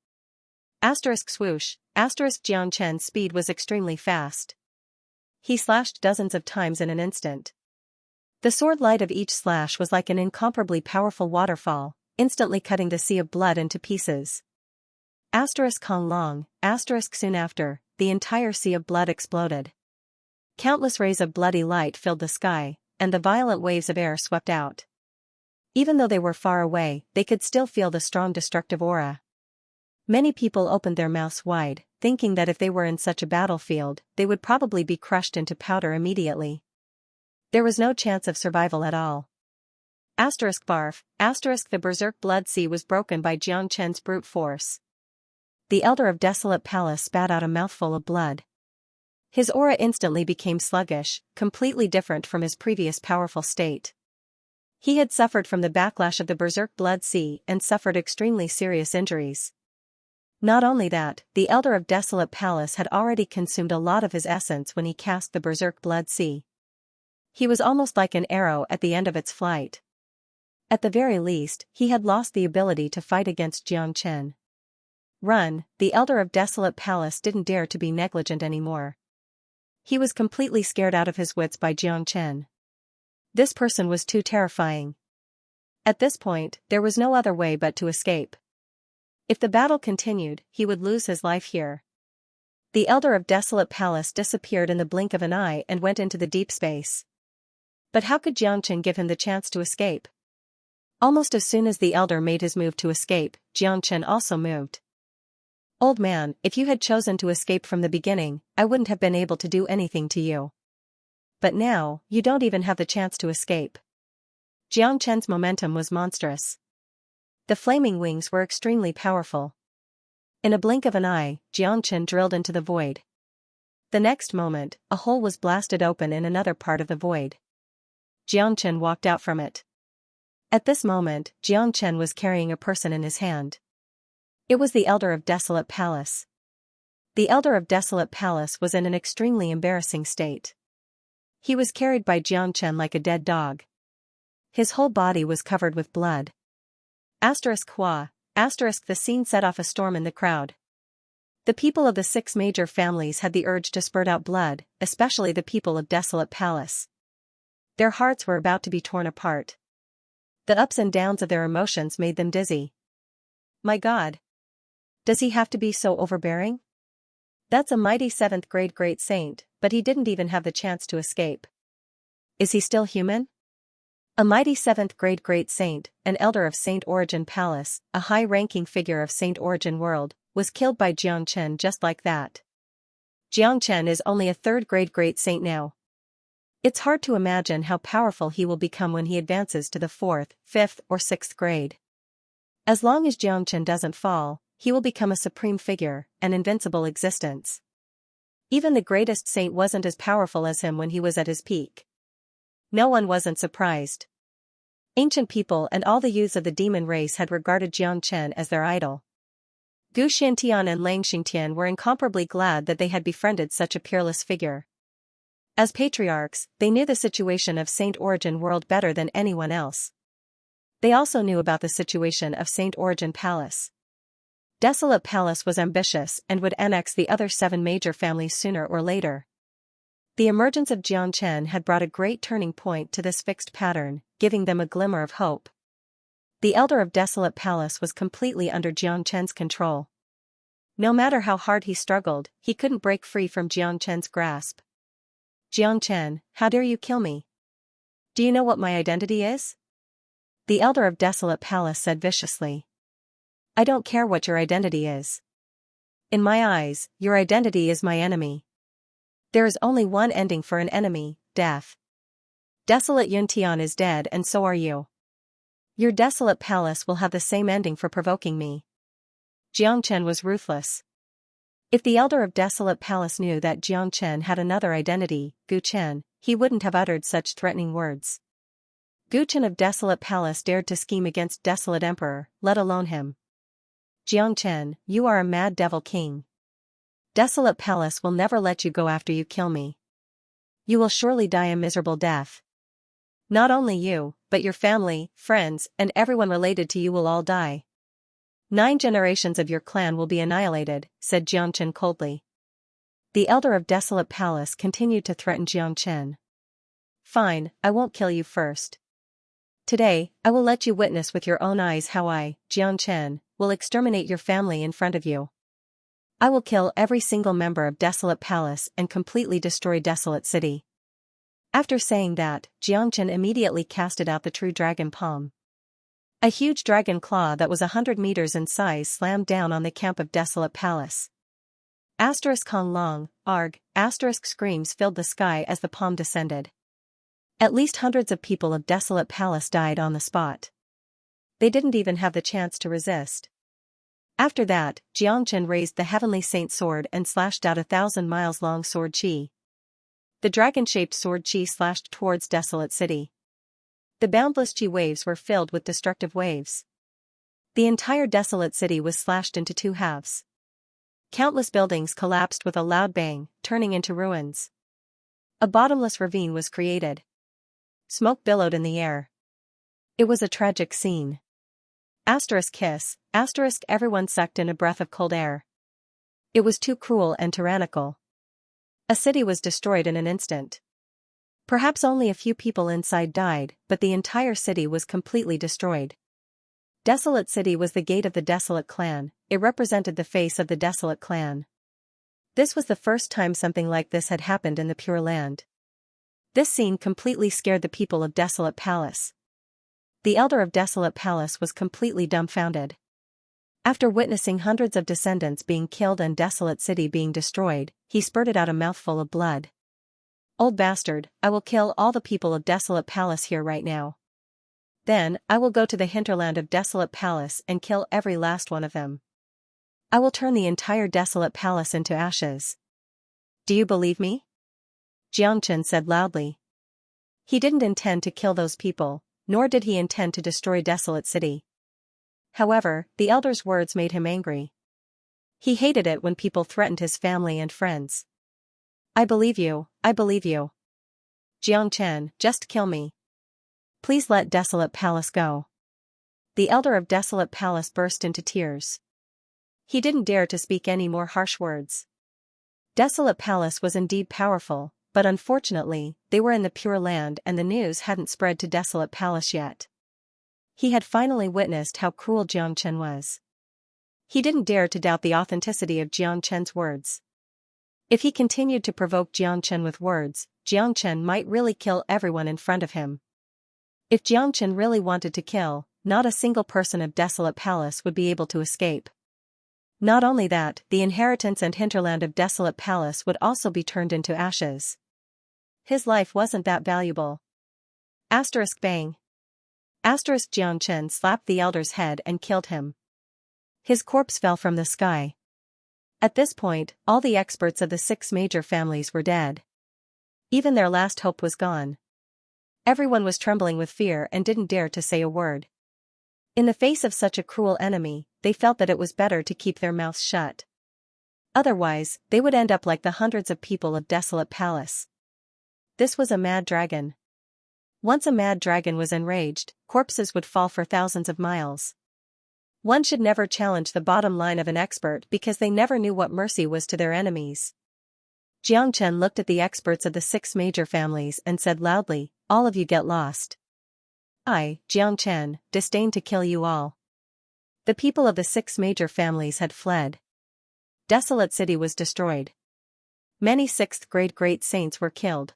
*Swoosh, Xianxia's speed was extremely fast. He slashed dozens of times in an instant. The sword light of each slash was like an incomparably powerful waterfall, instantly cutting the sea of blood into pieces. Kong long, soon after, the entire sea of blood exploded. Countless rays of bloody light filled the sky, and the violent waves of air swept out. Even though they were far away, they could still feel the strong destructive aura. Many people opened their mouths wide, thinking that if they were in such a battlefield, they would probably be crushed into powder immediately. There was no chance of survival at all. *Barf, the Berserk Blood Sea was broken by Xianxia's brute force. The Elder of Desolate Palace spat out a mouthful of blood. His aura instantly became sluggish, completely different from his previous powerful state. He had suffered from the backlash of the Berserk Blood Sea and suffered extremely serious injuries. Not only that, the Elder of Desolate Palace had already consumed a lot of his essence when he cast the Berserk Blood Sea. He was almost like an arrow at the end of its flight. At the very least, he had lost the ability to fight against Xianxia. Run, the Elder of Desolate Palace didn't dare to be negligent anymore. He was completely scared out of his wits by Xianxia. This person was too terrifying. At this point, there was no other way but to escape. If the battle continued, he would lose his life here. The Elder of Desolate Palace disappeared in the blink of an eye and went into the deep space. But how could Xianxia give him the chance to escape? Almost as soon as the Elder made his move to escape, Xianxia also moved. Old man, if you had chosen to escape from the beginning, I wouldn't have been able to do anything to you. But now, you don't even have the chance to escape. Xianxia's momentum was monstrous. The flaming wings were extremely powerful. In a blink of an eye, Xianxia drilled into the void. The next moment, a hole was blasted open in another part of the void. Xianxia walked out from it. At this moment, Xianxia was carrying a person in his hand. It was the Elder of Desolate Palace. The Elder of Desolate Palace was in an extremely embarrassing state. He was carried by Xianxia like a dead dog. His whole body was covered with blood. Hua, the scene set off a storm in the crowd. The people of the 6 major families had the urge to spurt out blood, especially the people of Desolate Palace. Their hearts were about to be torn apart. The ups and downs of their emotions made them dizzy. My God! Does he have to be so overbearing? That's a mighty 7th grade great saint, but he didn't even have the chance to escape. Is he still human? A mighty 7th grade great saint, an elder of Saint Origin Palace, a high-ranking figure of Saint Origin World, was killed by Xianxia just like that. Xianxia is only a 3rd grade great saint now. It's hard to imagine how powerful he will become when he advances to the 4th, 5th, or 6th grade. As long as Xianxia doesn't fall, he will become a supreme figure, an invincible existence. Even the greatest saint wasn't as powerful as him when he was at his peak. No one wasn't surprised. Ancient people and all the youths of the demon race had regarded Xianxia as their idol. Gu Xiantian and Lang Xingtian were incomparably glad that they had befriended such a peerless figure. As patriarchs, they knew the situation of Saint Origin World better than anyone else. They also knew about the situation of Saint Origin Palace. Desolate Palace was ambitious and would annex the other 7 major families sooner or later. The emergence of Xianxia had brought a great turning point to this fixed pattern, giving them a glimmer of hope. The Elder of Desolate Palace was completely under Xianxia's control. No matter how hard he struggled, he couldn't break free from Xianxia's grasp. Xianxia, how dare you kill me? Do you know what my identity is? The Elder of Desolate Palace said viciously. I don't care what your identity is. In my eyes, your identity is my enemy. There is only one ending for an enemy, death. Desolate Yuntian is dead and so are you. Your Desolate Palace will have the same ending for provoking me. Xianxia was ruthless. If the Elder of Desolate Palace knew that Xianxia had another identity, Gu Chen, he wouldn't have uttered such threatening words. Gu Chen of Desolate Palace dared to scheme against Desolate Emperor, let alone him. Xianxia, you are a mad devil king. Desolate Palace will never let you go after you kill me. You will surely die a miserable death. Not only you, but your family, friends, and everyone related to you will all die. 9 generations of your clan will be annihilated, said Xianxia coldly. The Elder of Desolate Palace continued to threaten Xianxia. Fine, I won't kill you first. Today, I will let you witness with your own eyes how I, Xianxia, will exterminate your family in front of you. I will kill every single member of Desolate Palace and completely destroy Desolate City. After saying that, Xianxia immediately casted out the true dragon palm. A huge dragon claw that was 100 meters in size slammed down on the camp of Desolate Palace. Kong long, arg, screams filled the sky as the palm descended. At least hundreds of people of Desolate Palace died on the spot. They didn't even have the chance to resist. After that, Xianxia raised the Heavenly Saint sword and slashed out 1,000 miles long sword chi. The dragon-shaped sword chi slashed towards Desolate City. The boundless chi waves were filled with destructive waves. The entire desolate city was slashed into two halves. Countless buildings collapsed with a loud bang, turning into ruins. A bottomless ravine was created. Smoke billowed in the air. It was a tragic scene. Kiss, everyone sucked in a breath of cold air. It was too cruel and tyrannical. A city was destroyed in an instant. Perhaps only a few people inside died, but the entire city was completely destroyed. Desolate City was the gate of the Desolate clan. It represented the face of the Desolate clan. This was the first time something like this had happened in the Pure Land. This scene completely scared the people of Desolate Palace. The elder of Desolate Palace was completely dumbfounded. After witnessing hundreds of descendants being killed and Desolate City being destroyed, he spurted out a mouthful of blood. "Old bastard, I will kill all the people of Desolate Palace here right now. Then, I will go to the hinterland of Desolate Palace and kill every last one of them. I will turn the entire Desolate Palace into ashes. Do you believe me?" Xianxia said loudly. He didn't intend to kill those people, nor did he intend to destroy Desolate City. However, the elder's words made him angry. He hated it when people threatened his family and friends. I believe you. Xianxia, just kill me. Please let Desolate Palace go." The elder of Desolate Palace burst into tears. He didn't dare to speak any more harsh words. Desolate Palace was indeed powerful, but unfortunately, they were in the Pure Land and the news hadn't spread to Desolate Palace yet. He had finally witnessed how cruel Xianxia was. He didn't dare to doubt the authenticity of Xianxia's words. If he continued to provoke Xianxia with words, Xianxia might really kill everyone in front of him. If Xianxia really wanted to kill, not a single person of Desolate Palace would be able to escape. Not only that, the inheritance and hinterland of Desolate Palace would also be turned into ashes. His life wasn't that valuable. Bang. Xianxia slapped the elder's head and killed him. His corpse fell from the sky. At this point, all the experts of the 6 major families were dead. Even their last hope was gone. Everyone was trembling with fear and didn't dare to say a word. In the face of such a cruel enemy, they felt that it was better to keep their mouths shut. Otherwise, they would end up like the hundreds of people of Desolate Palace. This was a mad dragon. Once a mad dragon was enraged, corpses would fall for thousands of miles. One should never challenge the bottom line of an expert because they never knew what mercy was to their enemies. Xianxia looked at the experts of the 6 major families and said loudly, "All of you get lost. I, Xianxia, disdain to kill you all." The people of the 6 major families had fled. Desolate City was destroyed. Many 6th grade great saints were killed.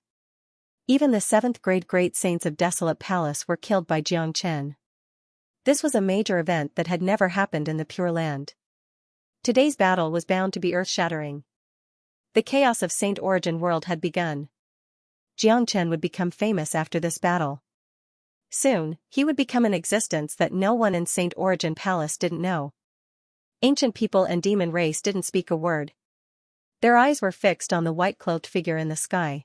Even the 7th grade great saints of Desolate Palace were killed by Xianxia. This was a major event that had never happened in the Pure Land. Today's battle was bound to be earth-shattering. The chaos of Saint Origin World had begun. Xianxia would become famous after this battle. Soon, he would become an existence that no one in Saint Origin Palace didn't know. Ancient people and demon race didn't speak a word. Their eyes were fixed on the white-cloaked figure in the sky.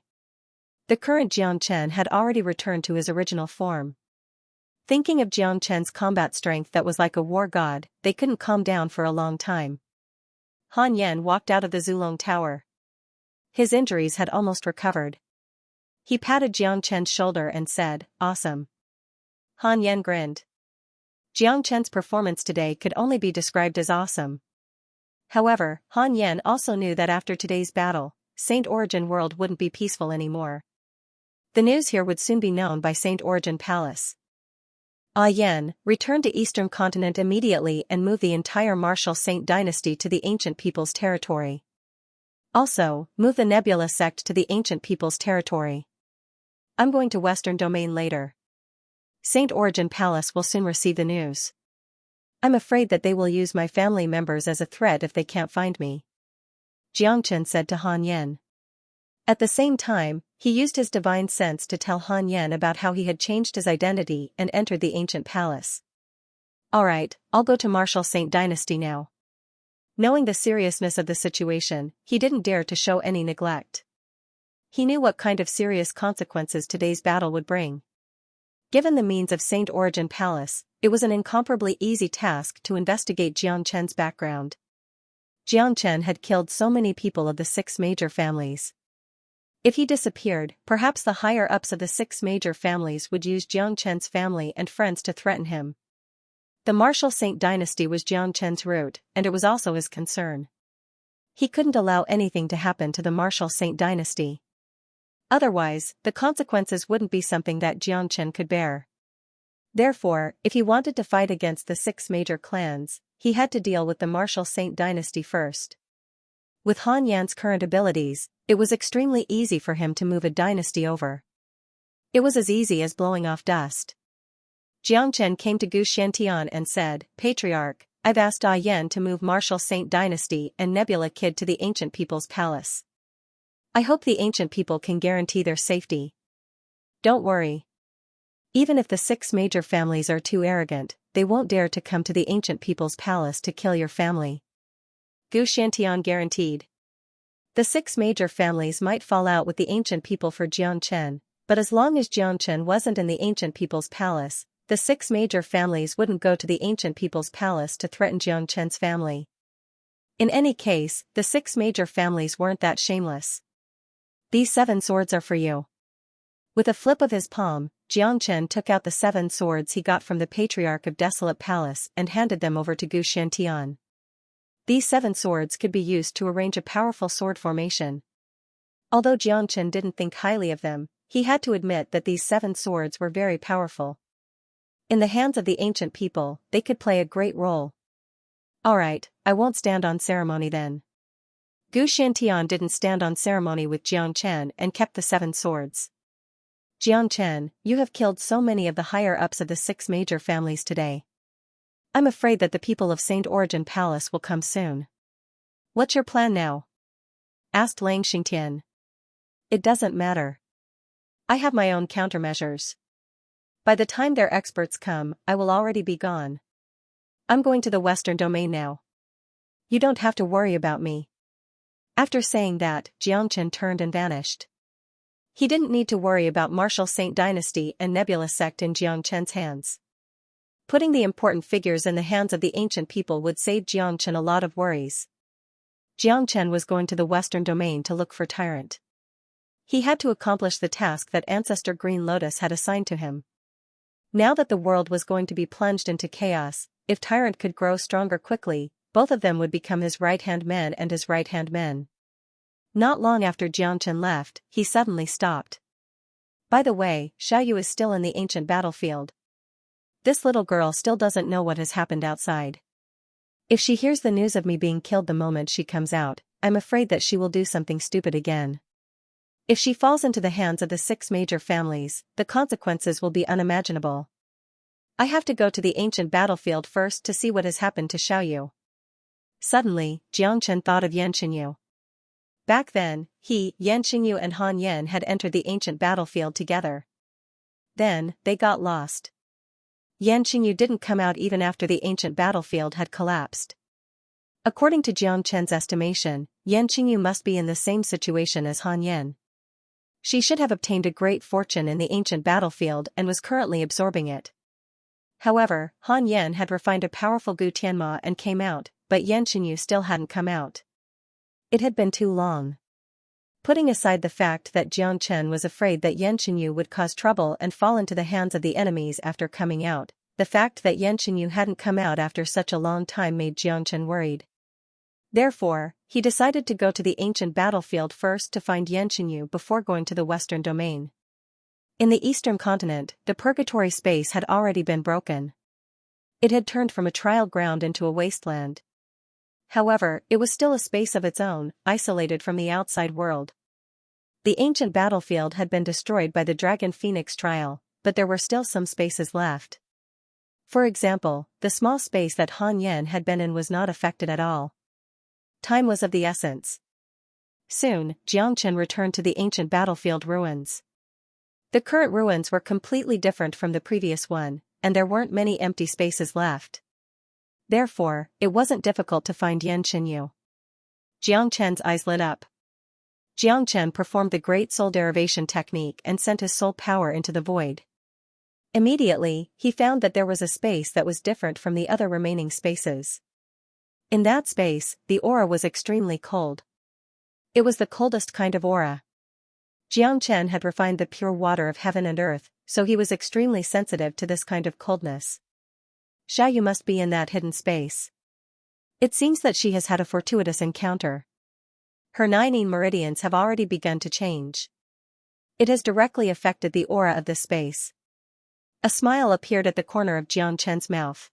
The current Xianxia had already returned to his original form. Thinking of Xianxia's combat strength that was like a war god, they couldn't calm down for a long time. Han Yan walked out of the Zulong Tower. His injuries had almost recovered. He patted Xianxia's shoulder and said, "Awesome." Han Yan grinned. Xianxia's performance today could only be described as awesome. However, Han Yan also knew that after today's battle, Saint Origin World wouldn't be peaceful anymore. The news here would soon be known by Saint Origin Palace. Yan, return to Eastern Continent immediately and move the entire Martial Saint dynasty to the Ancient People's territory. Also, move the Nebula sect to the Ancient People's territory. I'm going to Western Domain later. Saint Origin Palace will soon receive the news. I'm afraid that they will use my family members as a threat if they can't find me. Xianxia said to Han Yan. At the same time, he used his divine sense to tell Han Yan about how he had changed his identity and entered the ancient palace. Alright, I'll go to Martial Saint dynasty now. Knowing the seriousness of the situation, he didn't dare to show any neglect. He knew what kind of serious consequences today's battle would bring. Given the means of Saint Origin Palace, it was an incomparably easy task to investigate Jiang Chen's background. Jiang Chen had killed so many people of the 6 major families. If he disappeared, perhaps the higher-ups of the 6 major families would use Jiang Chen's family and friends to threaten him. The Martial Saint dynasty was Jiang Chen's root, and it was also his concern. He couldn't allow anything to happen to the Martial Saint dynasty. Otherwise, the consequences wouldn't be something that Jiang Chen could bear. Therefore, if he wanted to fight against the 6 major clans, he had to deal with the Martial Saint dynasty first. With Han Yan's current abilities, it was extremely easy for him to move a dynasty over. It was as easy as blowing off dust. Jiang Chen came to Gu Xiantian and said, "Patriarch, I've asked Ah Yan to move Martial Saint dynasty and Nebula Kid to the ancient people's palace. I hope the ancient people can guarantee their safety. Don't worry. Even if the 6 major families are too arrogant, they won't dare to come to the ancient people's palace to kill your family." Gu Xiantian guaranteed. The 6 major families might fall out with the ancient people for Jiang Chen, but as long as Jiang Chen wasn't in the ancient people's palace, the 6 major families wouldn't go to the ancient people's palace to threaten Jiang Chen's family. In any case, the 6 major families weren't that shameless. "These 7 swords are for you." With a flip of his palm, Jiang Chen took out the 7 swords he got from the Patriarch of Desolate Palace and handed them over to Gu Xiantian. These 7 swords could be used to arrange a powerful sword formation. Although Jiang Chen didn't think highly of them, he had to admit that these 7 swords were very powerful. In the hands of the ancient people, they could play a great role. "Alright, I won't stand on ceremony then." Gu Xiantian didn't stand on ceremony with Jiang Chen and kept the 7 swords. "Jiang Chen, you have killed so many of the higher-ups of the 6 major families today. I'm afraid that the people of Saint Origin Palace will come soon. What's your plan now?" asked Lang Xingtian. "It doesn't matter. I have my own countermeasures. By the time their experts come, I will already be gone. I'm going to the Western Domain now. You don't have to worry about me." After saying that, Jiang Chen turned and vanished. He didn't need to worry about Martial Saint dynasty and Nebula sect in Jiang Chen's hands. Putting the important figures in the hands of the ancient people would save Jiang Chen a lot of worries. Jiang Chen was going to the Western Domain to look for Tyrant. He had to accomplish the task that Ancestor Green Lotus had assigned to him. Now that the world was going to be plunged into chaos, if Tyrant could grow stronger quickly, both of them would become his right-hand men and his right-hand men. Not long after Jiang Chen left, he suddenly stopped. "By the way, Xiaoyu is still in the ancient battlefield. This little girl still doesn't know what has happened outside. If she hears the news of me being killed the moment she comes out, I'm afraid that she will do something stupid again. If she falls into the hands of the 6 major families, the consequences will be unimaginable. I have to go to the ancient battlefield first to see what has happened to Xiaoyu." Suddenly, Jiang Chen thought of Yan Xingyu. Back then, Yan Xingyu and Han Yan had entered the ancient battlefield together. Then, they got lost. Yan Xingyu didn't come out even after the ancient battlefield had collapsed. According to Jiang Chen's estimation, Yan Xingyu must be in the same situation as Han Yan. She should have obtained a great fortune in the ancient battlefield and was currently absorbing it. However, Han Yan had refined a powerful Gu Tianma and came out, but Yan Xingyu still hadn't come out. It had been too long. Putting aside the fact that Jiang Chen was afraid that Yan Xingyu would cause trouble and fall into the hands of the enemies after coming out, the fact that Yan Xingyu hadn't come out after such a long time made Jiang Chen worried. Therefore, he decided to go to the ancient battlefield first to find Yan Xingyu before going to the Western Domain. In the Eastern continent, the purgatory space had already been broken. It had turned from a trial ground into a wasteland. However, it was still a space of its own, isolated from the outside world. The ancient battlefield had been destroyed by the Dragon Phoenix trial, but there were still some spaces left. For example, the small space that Han Yan had been in was not affected at all. Time was of the essence. Soon, Jiang Chen returned to the ancient battlefield ruins. The current ruins were completely different from the previous one, and there weren't many empty spaces left. Therefore, it wasn't difficult to find Yan Xingyu. Jiang Chen's eyes lit up. Jiang Chen performed the Great Soul Derivation technique and sent his soul power into the void. Immediately, he found that there was a space that was different from the other remaining spaces. In that space, the aura was extremely cold. It was the coldest kind of aura. Xianxia had refined the pure water of heaven and earth, so he was extremely sensitive to this kind of coldness. Xiaoyu must be in that hidden space. It seems that she has had a fortuitous encounter. Her 9 meridians have already begun to change. It has directly affected the aura of this space. A smile appeared at the corner of Xianxia's mouth.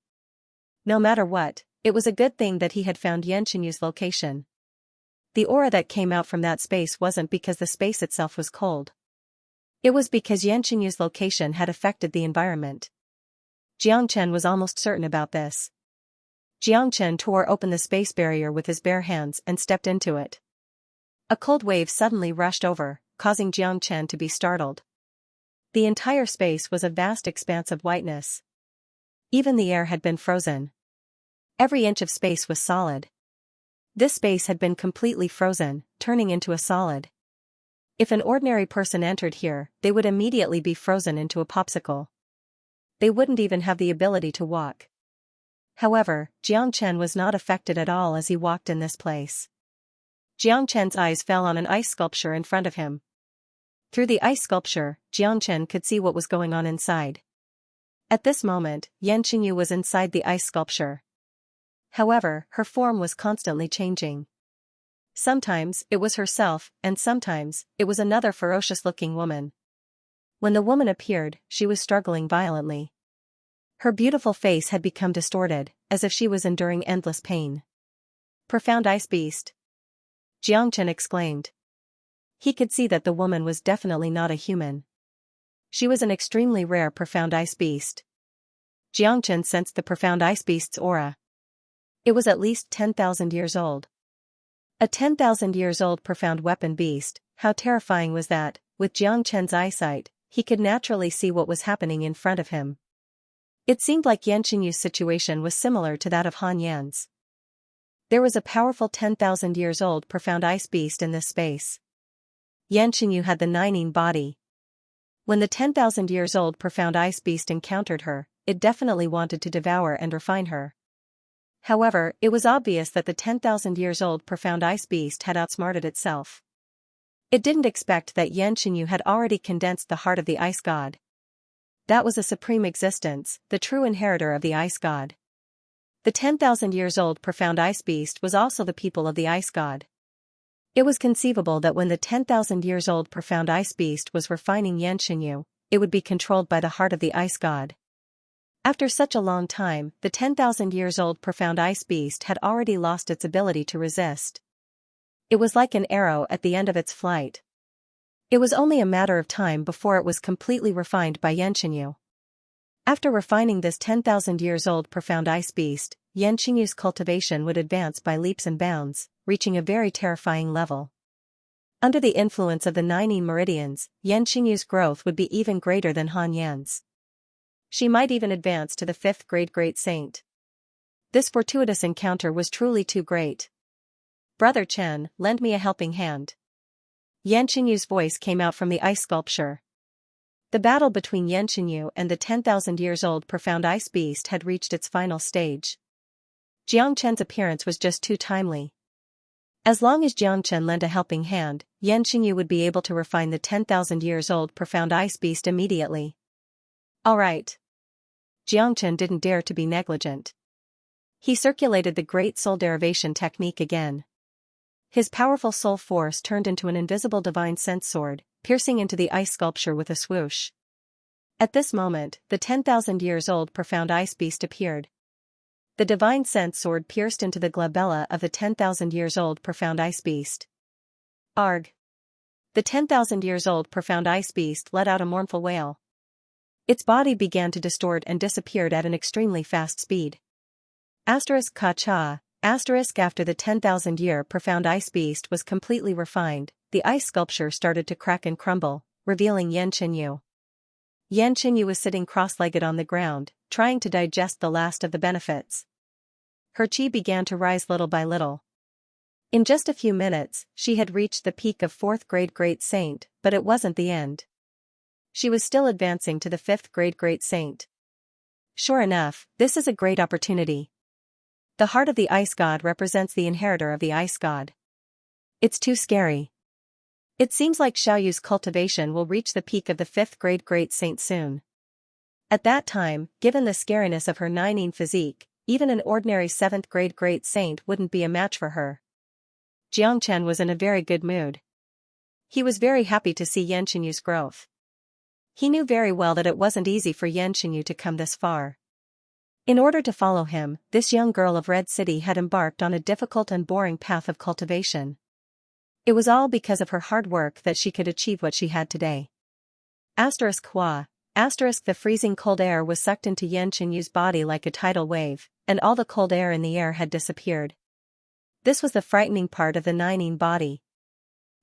No matter what, it was a good thing that he had found Yanqinyu's location. The aura that came out from that space wasn't because the space itself was cold. It was because Yanqinyu's location had affected the environment. Xianxia was almost certain about this. Xianxia tore open the space barrier with his bare hands and stepped into it. A cold wave suddenly rushed over, causing Xianxia to be startled. The entire space was a vast expanse of whiteness. Even the air had been frozen. Every inch of space was solid. This space had been completely frozen, turning into a solid. If an ordinary person entered here, they would immediately be frozen into a popsicle. They wouldn't even have the ability to walk. However, Xianxia was not affected at all as he walked in this place. Xianxia's eyes fell on an ice sculpture in front of him. Through the ice sculpture, Xianxia could see what was going on inside. At this moment, Yanqinyu was inside the ice sculpture. However, her form was constantly changing. Sometimes it was herself, and sometimes it was another ferocious-looking woman. When the woman appeared, she was struggling violently. Her beautiful face had become distorted, as if she was enduring endless pain. "Profound ice beast," Xianxia exclaimed. He could see that the woman was definitely not a human. She was an extremely rare profound ice beast. Xianxia sensed the profound ice beast's aura. It was at least 10,000 years old. A 10,000 years old profound weapon beast, how terrifying was that? With Xianxia's eyesight, he could naturally see what was happening in front of him. It seemed like Yanqinyu's situation was similar to that of Han Yan's. There was a powerful 10,000 years old profound ice beast in this space. Yanqinyu had the 9 body. When the 10,000 years old profound ice beast encountered her, it definitely wanted to devour and refine her. However, it was obvious that the 10,000 years old profound ice beast had outsmarted itself. It didn't expect that Yanqinyu had already condensed the heart of the ice god. That was a supreme existence, the true inheritor of the ice god. The 10,000 years old profound ice beast was also the people of the ice god. It was conceivable that when the 10,000 years old profound ice beast was refining Yanqinyu, it would be controlled by the heart of the ice god. After such a long time, the 10,000 years old profound ice beast had already lost its ability to resist. It was like an arrow at the end of its flight. It was only a matter of time before it was completely refined by Yanqinyu. After refining this 10,000 years old profound ice beast, Yanqinyu's cultivation would advance by leaps and bounds, reaching a very terrifying level. Under the influence of the 9 meridians, Yanqinyu's growth would be even greater than Han Yan's. She might even advance to the 5th grade Great Saint. This fortuitous encounter was truly too great. "Brother Chen, lend me a helping hand." Yanqinyu's voice came out from the ice sculpture. The battle between Yanqinyu and the 10,000 years old profound ice beast had reached its final stage. Xianxia's appearance was just too timely. As long as Xianxia lent a helping hand, Yanqinyu would be able to refine the 10,000 years old profound ice beast immediately. All right. Xianxia didn't dare to be negligent. He circulated the great soul derivation technique again. His powerful soul force turned into an invisible divine sense sword, piercing into the ice sculpture with a swoosh. At this moment, the 10,000 years old profound ice beast appeared. The divine sense sword pierced into the glabella of the 10,000 years old profound ice beast. Arg! The 10,000 years old profound ice beast let out a mournful wail. Its body began to distort and disappeared at an extremely fast speed. Ka-cha, after the 10,000-year profound ice beast was completely refined, the ice sculpture started to crack and crumble, revealing Yanqinyu. Yanqinyu was sitting cross-legged on the ground, trying to digest the last of the benefits. Her chi began to rise little by little. In just a few minutes, she had reached the peak of 4th grade Great Saint, but it wasn't the end. She was still advancing to the 5th grade Great Saint. Sure enough, this is a great opportunity. The heart of the ice god represents the inheritor of the ice god. It's too scary. It seems like Xiaoyu's cultivation will reach the peak of the 5th grade Great Saint soon. At that time, given the scariness of her 9 physique, even an ordinary 7th grade Great Saint wouldn't be a match for her. Jiang Chen was in a very good mood. He was very happy to see Yan Xinyu's growth. He knew very well that it wasn't easy for Yan Xinyu to come this far. In order to follow him, this young girl of Red City had embarked on a difficult and boring path of cultivation. It was all because of her hard work that she could achieve what she had today. Hua. The freezing cold air was sucked into Yan Xinyu's body like a tidal wave, and all the cold air in the air had disappeared. This was the frightening part of the 9 body.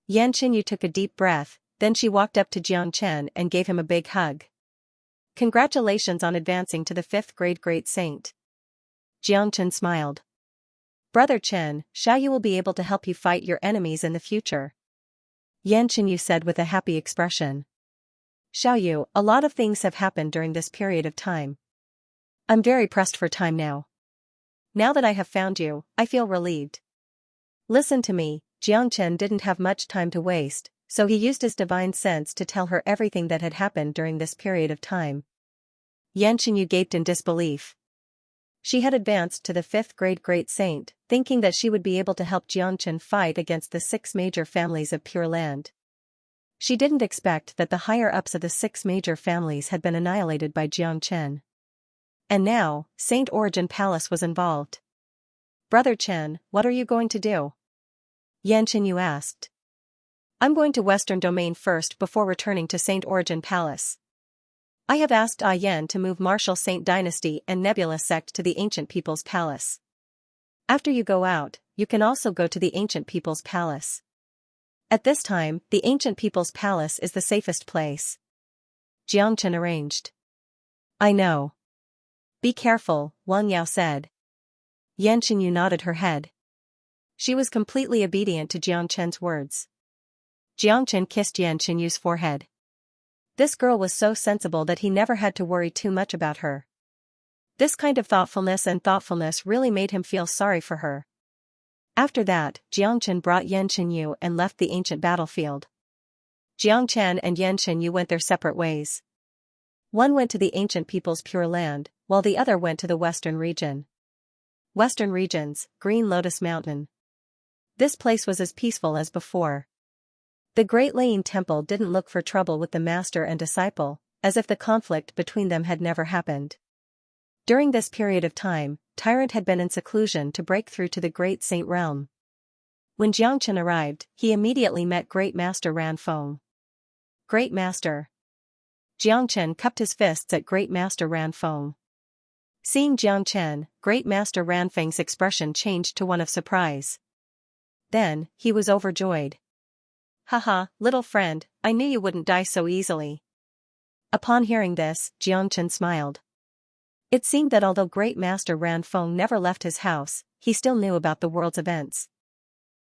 Yan Xinyu took a deep breath, then she walked up to Jiang Chen and gave him a big hug. Congratulations on advancing to the 5th grade Great Saint. Jiang Chen smiled. Brother Chen, Xiaoyu will be able to help you fight your enemies in the future. Yan Xinyu said with a happy expression. Xiaoyu, a lot of things have happened during this period of time. I'm very pressed for time now. Now that I have found you, I feel relieved. Listen to me. Jiang Chen didn't have much time to waste, so he used his divine sense to tell her everything that had happened during this period of time. Yan Xinyu gaped in disbelief. She had advanced to the 5th grade Great Saint, thinking that she would be able to help Jiang Chen fight against the 6 major families of Pure Land. She didn't expect that the higher-ups of the 6 major families had been annihilated by Jiang Chen. And now, Saint Origin Palace was involved. Brother Chen, what are you going to do? Yan Xinyu asked. I'm going to Western Domain first before returning to Saint Origin Palace. I have asked Yan to move Martial Saint Dynasty and Nebula Sect to the Ancient People's Palace. After you go out, you can also go to the Ancient People's Palace. At this time, the Ancient People's Palace is the safest place. Jiang Chen arranged. I know. Be careful, Wang Yao said. Yan Xinyu nodded her head. She was completely obedient to Jiang Chen's words. Jiang Chen kissed Yan Xinyu's forehead. This girl was so sensible that he never had to worry too much about her. This kind of thoughtfulness really made him feel sorry for her. After that, Jiang Chen brought Yan Xinyu and left the ancient battlefield. Jiang Chen and Yan Xinyu went their separate ways. One went to the Ancient People's Pure Land, while the other went to the Western region. Western regions, Green Lotus Mountain. This place was as peaceful as before. The Great Laying Temple didn't look for trouble with the master and disciple, as if the conflict between them had never happened. During this period of time, Tyrant had been in seclusion to break through to the Great Saint Realm. When Jiang Chen arrived, he immediately met Great Master Ran Feng. Great Master. Jiang Chen cupped his fists at Great Master Ran Feng. Seeing Jiang Chen, Great Master Ran Feng's expression changed to one of surprise. Then, he was overjoyed. Haha, little friend, I knew you wouldn't die so easily. Upon hearing this, Jiang Chen smiled. It seemed that although Great Master Ran Feng never left his house, he still knew about the world's events.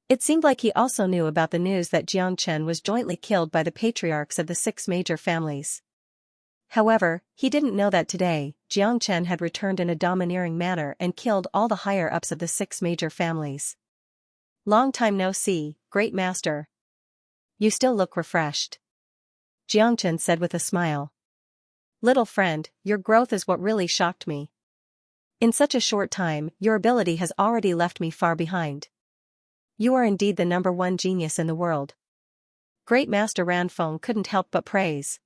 It seemed like he also knew about the news that Jiang Chen was jointly killed by the patriarchs of the 6 major families. However, he didn't know that today, Jiang Chen had returned in a domineering manner and killed all the higher-ups of the 6 major families. Long time no see, Great Master. You still look refreshed. Jiang Chen said with a smile. Little friend, your growth is what really shocked me. In such a short time, your ability has already left me far behind. You are indeed the #1 genius in the world. Great Master Ran Feng couldn't help but praise.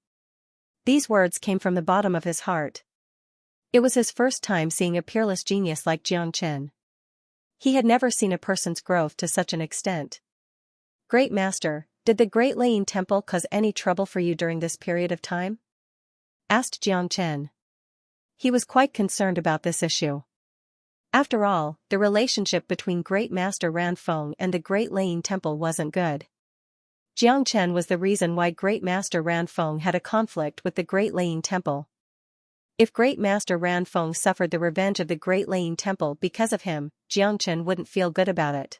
These words came from the bottom of his heart. It was his first time seeing a peerless genius like Jiang Chen. He had never seen a person's growth to such an extent. Great Master, did the Great Laying Temple cause any trouble for you during this period of time? Asked Jiang Chen. He was quite concerned about this issue. After all, the relationship between Great Master Ran Feng and the Great Laying Temple wasn't good. Jiang Chen was the reason why Great Master Ran Feng had a conflict with the Great Laying Temple. If Great Master Ran Feng suffered the revenge of the Great Laying Temple because of him, Jiang Chen wouldn't feel good about it.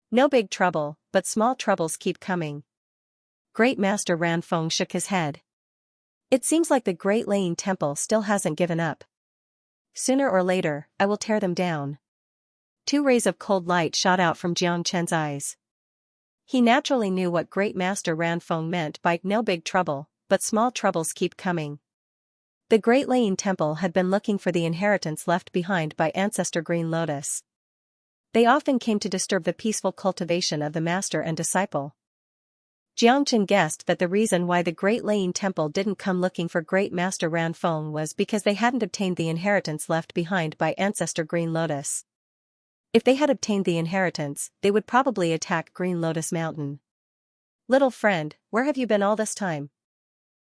No big trouble, but small troubles keep coming. Great Master Ran Feng shook his head. It seems like the Great Laying Temple still hasn't given up. Sooner or later, I will tear them down. 2 rays of cold light shot out from Jiang Chen's eyes. He naturally knew what Great Master Ranfeng meant by no big trouble, but small troubles keep coming. The Great Laying Temple had been looking for the inheritance left behind by Ancestor Green Lotus. They often came to disturb the peaceful cultivation of the master and disciple. Jiang Chen guessed that the reason why the Great Laying Temple didn't come looking for Great Master Ranfeng was because they hadn't obtained the inheritance left behind by Ancestor Green Lotus. If they had obtained the inheritance, they would probably attack Green Lotus Mountain. "Little friend, where have you been all this time?"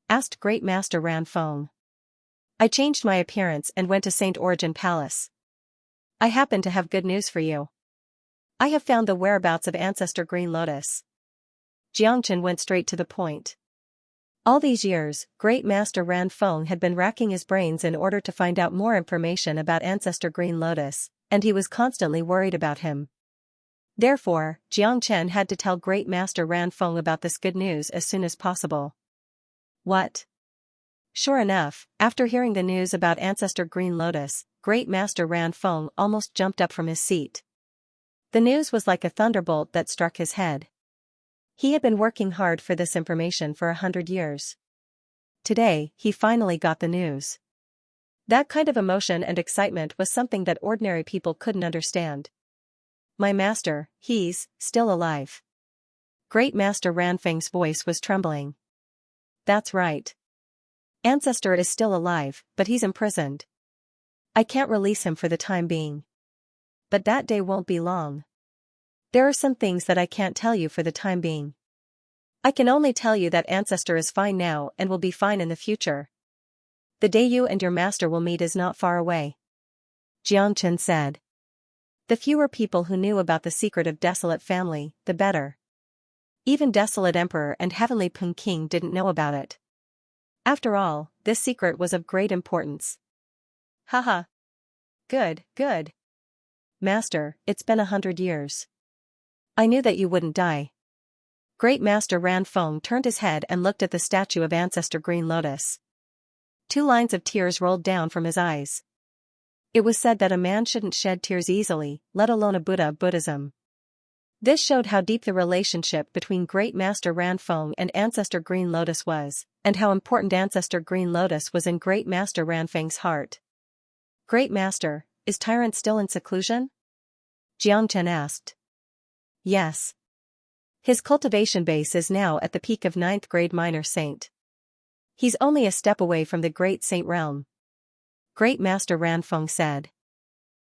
asked Great Master Ranfeng. "I changed my appearance and went to Saint Origin Palace. I happen to have good news for you. I have found the whereabouts of Ancestor Green Lotus." Jiang Chen went straight to the point. All these years, Great Master Ranfeng had been racking his brains in order to find out more information about Ancestor Green Lotus, and he was constantly worried about him. Therefore, Jiang Chen had to tell Great Master Ranfeng about this good news as soon as possible. "What?" Sure enough, after hearing the news about Ancestor Green Lotus, Great Master Ranfeng almost jumped up from his seat. The news was like a thunderbolt that struck his head. He had been working hard for this information for 100 years. Today, he finally got the news. That kind of emotion and excitement was something that ordinary people couldn't understand. "My master, he's still alive." Great Master Ranfeng's voice was trembling. "That's right. Ancestor is still alive, but he's imprisoned. I can't release him for the time being. But that day won't be long. There are some things that I can't tell you for the time being. I can only tell you that Ancestor is fine now and will be fine in the future. The day you and your master will meet is not far away," Jiang Chen said. The fewer people who knew about the secret of Desolate Family, the better. Even Desolate Emperor and Heavenly Pung King didn't know about it. After all, this secret was of great importance. "Haha. Good, good. Master, it's been 100 years. I knew that you wouldn't die." Great Master Ranfeng turned his head and looked at the statue of Ancestor Green Lotus. 2 lines of tears rolled down from his eyes. It was said that a man shouldn't shed tears easily, let alone a Buddha of Buddhism. This showed how deep the relationship between Great Master Ranfeng and Ancestor Green Lotus was, and how important Ancestor Green Lotus was in Great Master Ranfeng's heart. "Great Master, is Tyrant still in seclusion?" Jiang Chen asked. "Yes. His cultivation base is now at the peak of 9th grade minor saint. He's only a step away from the Great Saint realm," Great Master Ranfeng said.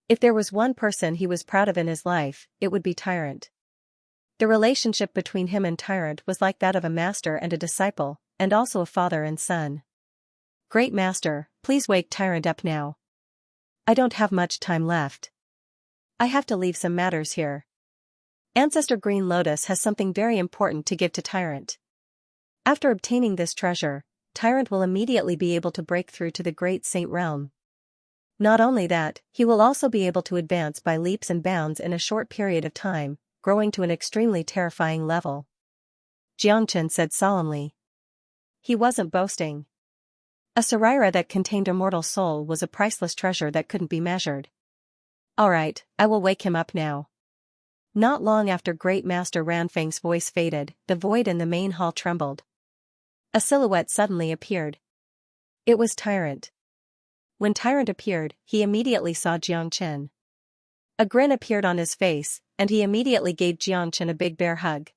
If there was one person he was proud of in his life, it would be Tyrant. The relationship between him and Tyrant was like that of a master and a disciple, and also a father and son. "Great Master, please wake Tyrant up now. I don't have much time left. I have to leave some matters here. Ancestor Green Lotus has something very important to give to Tyrant. After obtaining this treasure, Tyrant will immediately be able to break through to the Great Saint realm. Not only that, he will also be able to advance by leaps and bounds in a short period of time, growing to an extremely terrifying level," Jiang Chen said solemnly. He wasn't boasting. A Sarira that contained a mortal soul was a priceless treasure that couldn't be measured. "All right, I will wake him up now." Not long after Great Master Ranfeng's voice faded, the void in the main hall trembled. A silhouette suddenly appeared. It was Tyrant. When Tyrant appeared, he immediately saw Jiang Chen. A grin appeared on his face, and he immediately gave Jiang Chen a big bear hug.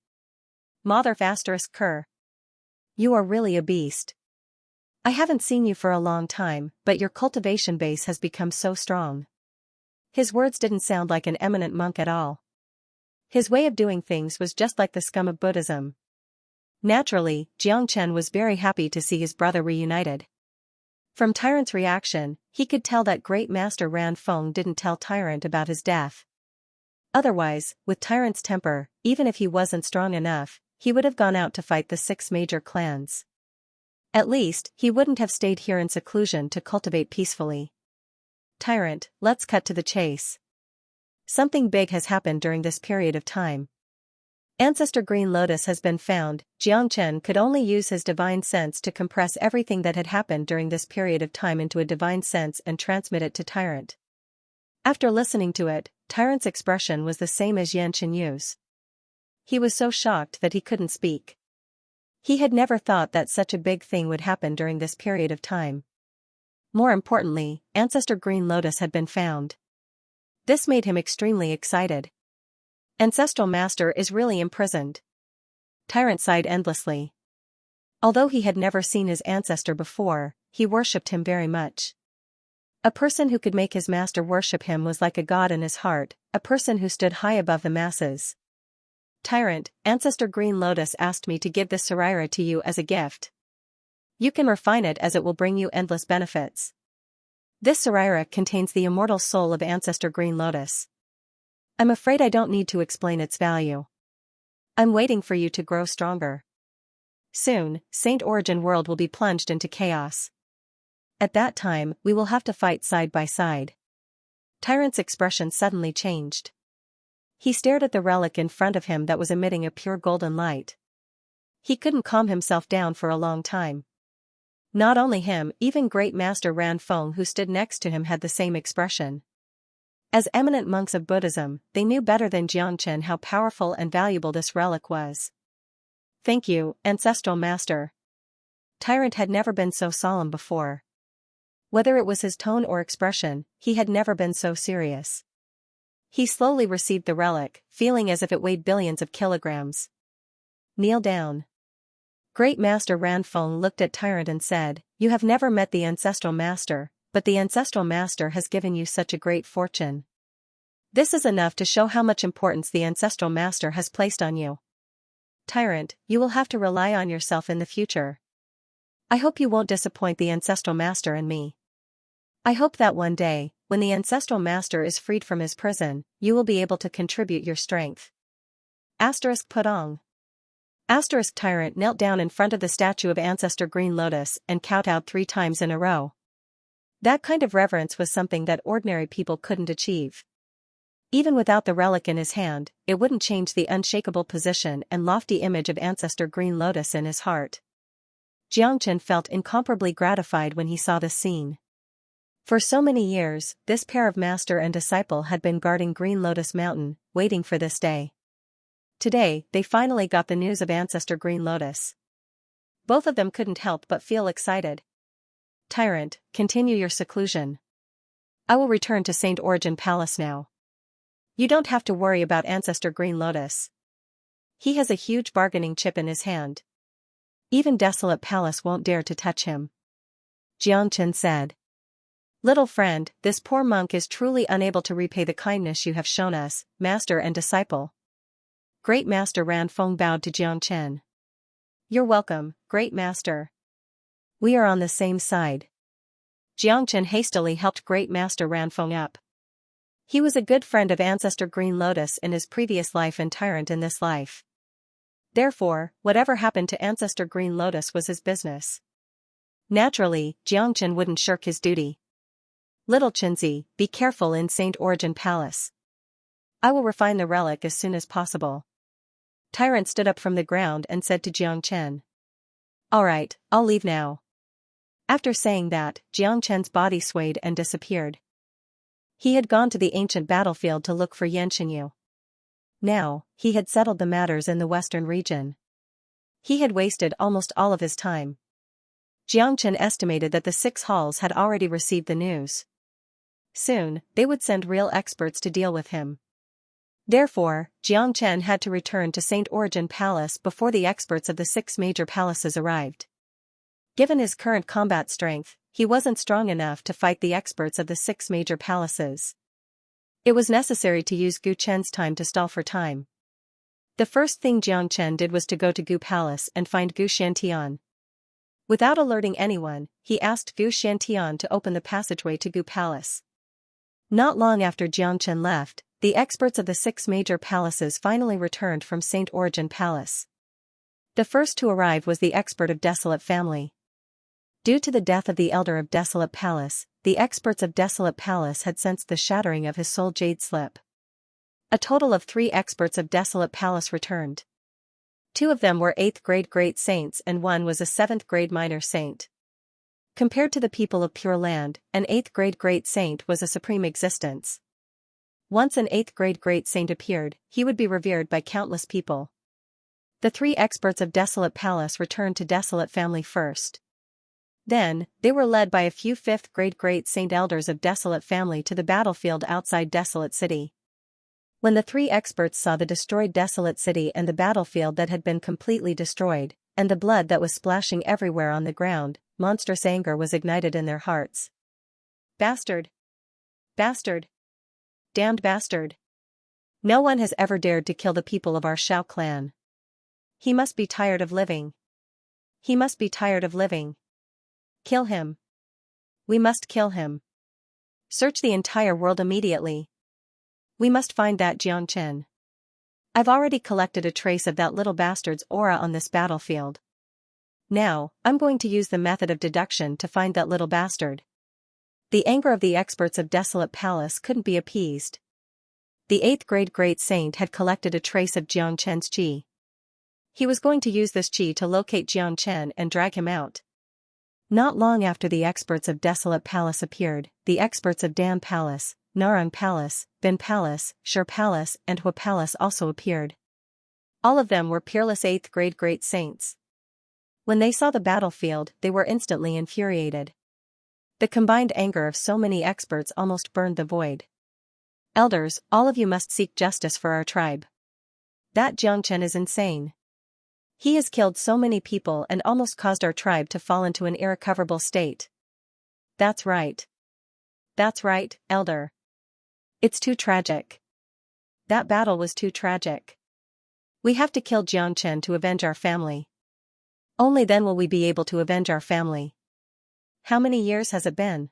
"Mother asterisk cur. You are really a beast. I haven't seen you for a long time, but your cultivation base has become so strong." His words didn't sound like an eminent monk at all. His way of doing things was just like the scum of Buddhism. Naturally, Jiang Chen was very happy to see his brother reunited. From Tyrant's reaction, he could tell that Great Master Ranfeng didn't tell Tyrant about his death. Otherwise, with Tyrant's temper, even if he wasn't strong enough, he would have gone out to fight the 6 major clans. At least, he wouldn't have stayed here in seclusion to cultivate peacefully. "Tyrant, let's cut to the chase. Something big has happened during this period of time. Ancestor Green Lotus has been found. Xianxia could only use his divine sense to compress everything that had happened during this period of time into a divine sense and transmit it to Tyrant. After listening to it, Tyrant's expression was the same as Xianxia's. He was so shocked that he couldn't speak. He had never thought that such a big thing would happen during this period of time. More importantly, Ancestor Green Lotus had been found. This made him extremely excited. Ancestral Master is really imprisoned. Tyrant sighed endlessly. Although he had never seen his ancestor before, he worshipped him very much. A person who could make his master worship him was like a god in his heart, a person who stood high above the masses. Tyrant, Ancestor Green Lotus asked me to give this Saraira to you as a gift. You can refine it as it will bring you endless benefits. This Saraira contains the immortal soul of Ancestor Green Lotus. I'm afraid I don't need to explain its value. I'm waiting for you to grow stronger. Soon, Saint Origin World will be plunged into chaos. At that time, we will have to fight side by side. Tyrant's expression suddenly changed. He stared at the relic in front of him that was emitting a pure golden light. He couldn't calm himself down for a long time. Not only him, even Great Master Ranfeng who stood next to him had the same expression. As eminent monks of Buddhism, they knew better than Xianxia how powerful and valuable this relic was. Thank you, Ancestral Master. Tyrant had never been so solemn before. Whether it was his tone or expression, he had never been so serious. He slowly received the relic, feeling as if it weighed billions of kilograms. Kneel down. Great Master Ranfeng looked at Tyrant and said, You have never met the Ancestral Master, but the Ancestral Master has given you such a great fortune. This is enough to show how much importance the Ancestral Master has placed on you. Tyrant, you will have to rely on yourself in the future. I hope you won't disappoint the Ancestral Master and me. I hope that one day, when the Ancestral Master is freed from his prison, you will be able to contribute your strength. Putong. Tyrant knelt down in front of the statue of Ancestor Green Lotus and kowtowed 3 times in a row. That kind of reverence was something that ordinary people couldn't achieve. Even without the relic in his hand, it wouldn't change the unshakable position and lofty image of Ancestor Green Lotus in his heart. Xianxia felt incomparably gratified when he saw this scene. For so many years, this pair of master and disciple had been guarding Green Lotus Mountain, waiting for this day. Today, they finally got the news of Ancestor Green Lotus. Both of them couldn't help but feel excited. Tyrant, continue your seclusion. I will return to Saint Origin Palace now. You don't have to worry about Ancestor Green Lotus. He has a huge bargaining chip in his hand. Even Desolate Palace won't dare to touch him. Xianxia said. Little friend, this poor monk is truly unable to repay the kindness you have shown us, master and disciple. Great Master Ranfeng bowed to Xianxia. You're welcome, Great Master. We are on the same side. Xianxia hastily helped Great Master Ranfeng up. He was a good friend of Ancestor Green Lotus in his previous life and Tyrant in this life. Therefore, whatever happened to Ancestor Green Lotus was his business. Naturally, Xianxia wouldn't shirk his duty. Little Qinzi, be careful in Saint Origin Palace. I will refine the relic as soon as possible. Tyrant stood up from the ground and said to Xianxia. Alright, I'll leave now. After saying that, Xianxia's body swayed and disappeared. He had gone to the ancient battlefield to look for Yanxinyu. Now, he had settled the matters in the western region. He had wasted almost all of his time. Xianxia estimated that the 6 halls had already received the news. Soon, they would send real experts to deal with him. Therefore, Xianxia had to return to Saint Origin Palace before the experts of the 6 major palaces arrived. Given his current combat strength, he wasn't strong enough to fight the experts of the 6 major palaces. It was necessary to use Gu Chen's time to stall for time. The first thing Xianxia did was to go to Gu Palace and find Gu Shantian. Without alerting anyone, he asked Gu Shantian to open the passageway to Gu Palace. Not long after Xianxia left, the experts of the 6 major palaces finally returned from Saint Origin Palace. The first to arrive was the expert of Desolate family. Due to the death of the elder of Desolate Palace, the experts of Desolate Palace had sensed the shattering of his soul jade slip. A total of 3 experts of Desolate Palace returned. Two of them were 8th grade great saints and one was a 7th grade minor saint. Compared to the people of Pure Land, an 8th grade great saint was a supreme existence. Once an 8th grade great saint appeared, he would be revered by countless people. The three experts of Desolate Palace returned to Desolate Family first. Then, they were led by a few 5th grade great saint elders of Desolate Family to the battlefield outside Desolate City. When the three experts saw the destroyed Desolate City and the battlefield that had been completely destroyed, and the blood that was splashing everywhere on the ground, monstrous anger was ignited in their hearts. Bastard! Bastard! Damned bastard! No one has ever dared to kill the people of our Shao clan. He must be tired of living. He must be tired of living. Kill him. We must kill him. Search the entire world immediately. We must find that Xianxia. I've already collected a trace of that little bastard's aura on this battlefield. Now, I'm going to use the method of deduction to find that little bastard. The anger of the experts of Desolate Palace couldn't be appeased. The 8th grade great saint had collected a trace of Xianxia's qi. He was going to use this qi to locate Xianxia and drag him out. Not long after the experts of Desolate Palace appeared, the experts of Dan Palace, Narang Palace, Bin Palace, Shur Palace and Hua Palace also appeared. All of them were peerless 8th grade great saints. When they saw the battlefield, they were instantly infuriated. The combined anger of so many experts almost burned the void. Elders, all of you must seek justice for our tribe. That Xianxia is insane. He has killed so many people and almost caused our tribe to fall into an irrecoverable state. That's right. That's right, Elder. It's too tragic. That battle was too tragic. We have to kill Xianxia to avenge our family. Only then will we be able to avenge our family. How many years has it been?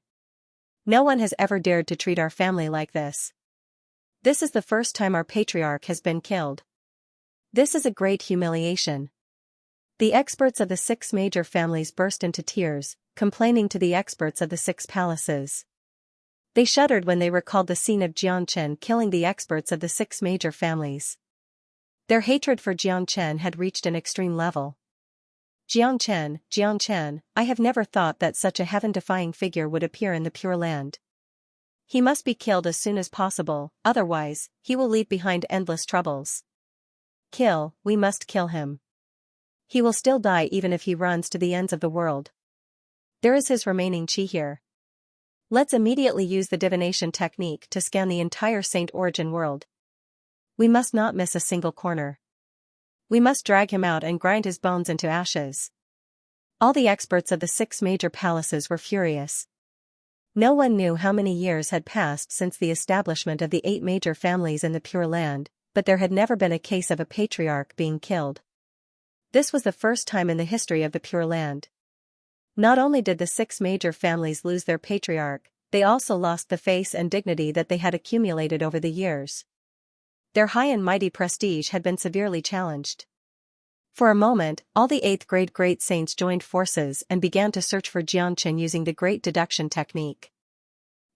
No one has ever dared to treat our family like this. This is the first time our patriarch has been killed. This is a great humiliation. The experts of the 6 major families burst into tears, complaining to the experts of the 6 palaces. They shuddered when they recalled the scene of Xianxia killing the experts of the 6 major families. Their hatred for Xianxia had reached an extreme level. Xianxia, Xianxia, I have never thought that such a heaven-defying figure would appear in the Pure Land. He must be killed as soon as possible, otherwise, he will leave behind endless troubles. Kill, we must kill him. He will still die even if he runs to the ends of the world. There is his remaining qi here. Let's immediately use the divination technique to scan the entire Saint Origin world. We must not miss a single corner. We must drag him out and grind his bones into ashes. All the experts of the 6 major palaces were furious. No one knew how many years had passed since the establishment of the 8 major families in the Pure Land, but there had never been a case of a patriarch being killed. This was the first time in the history of the Pure Land. Not only did the 6 major families lose their patriarch, they also lost the face and dignity that they had accumulated over the years. Their high and mighty prestige had been severely challenged. For a moment, all the 8th grade great saints joined forces and began to search for Xianxia using the great deduction technique.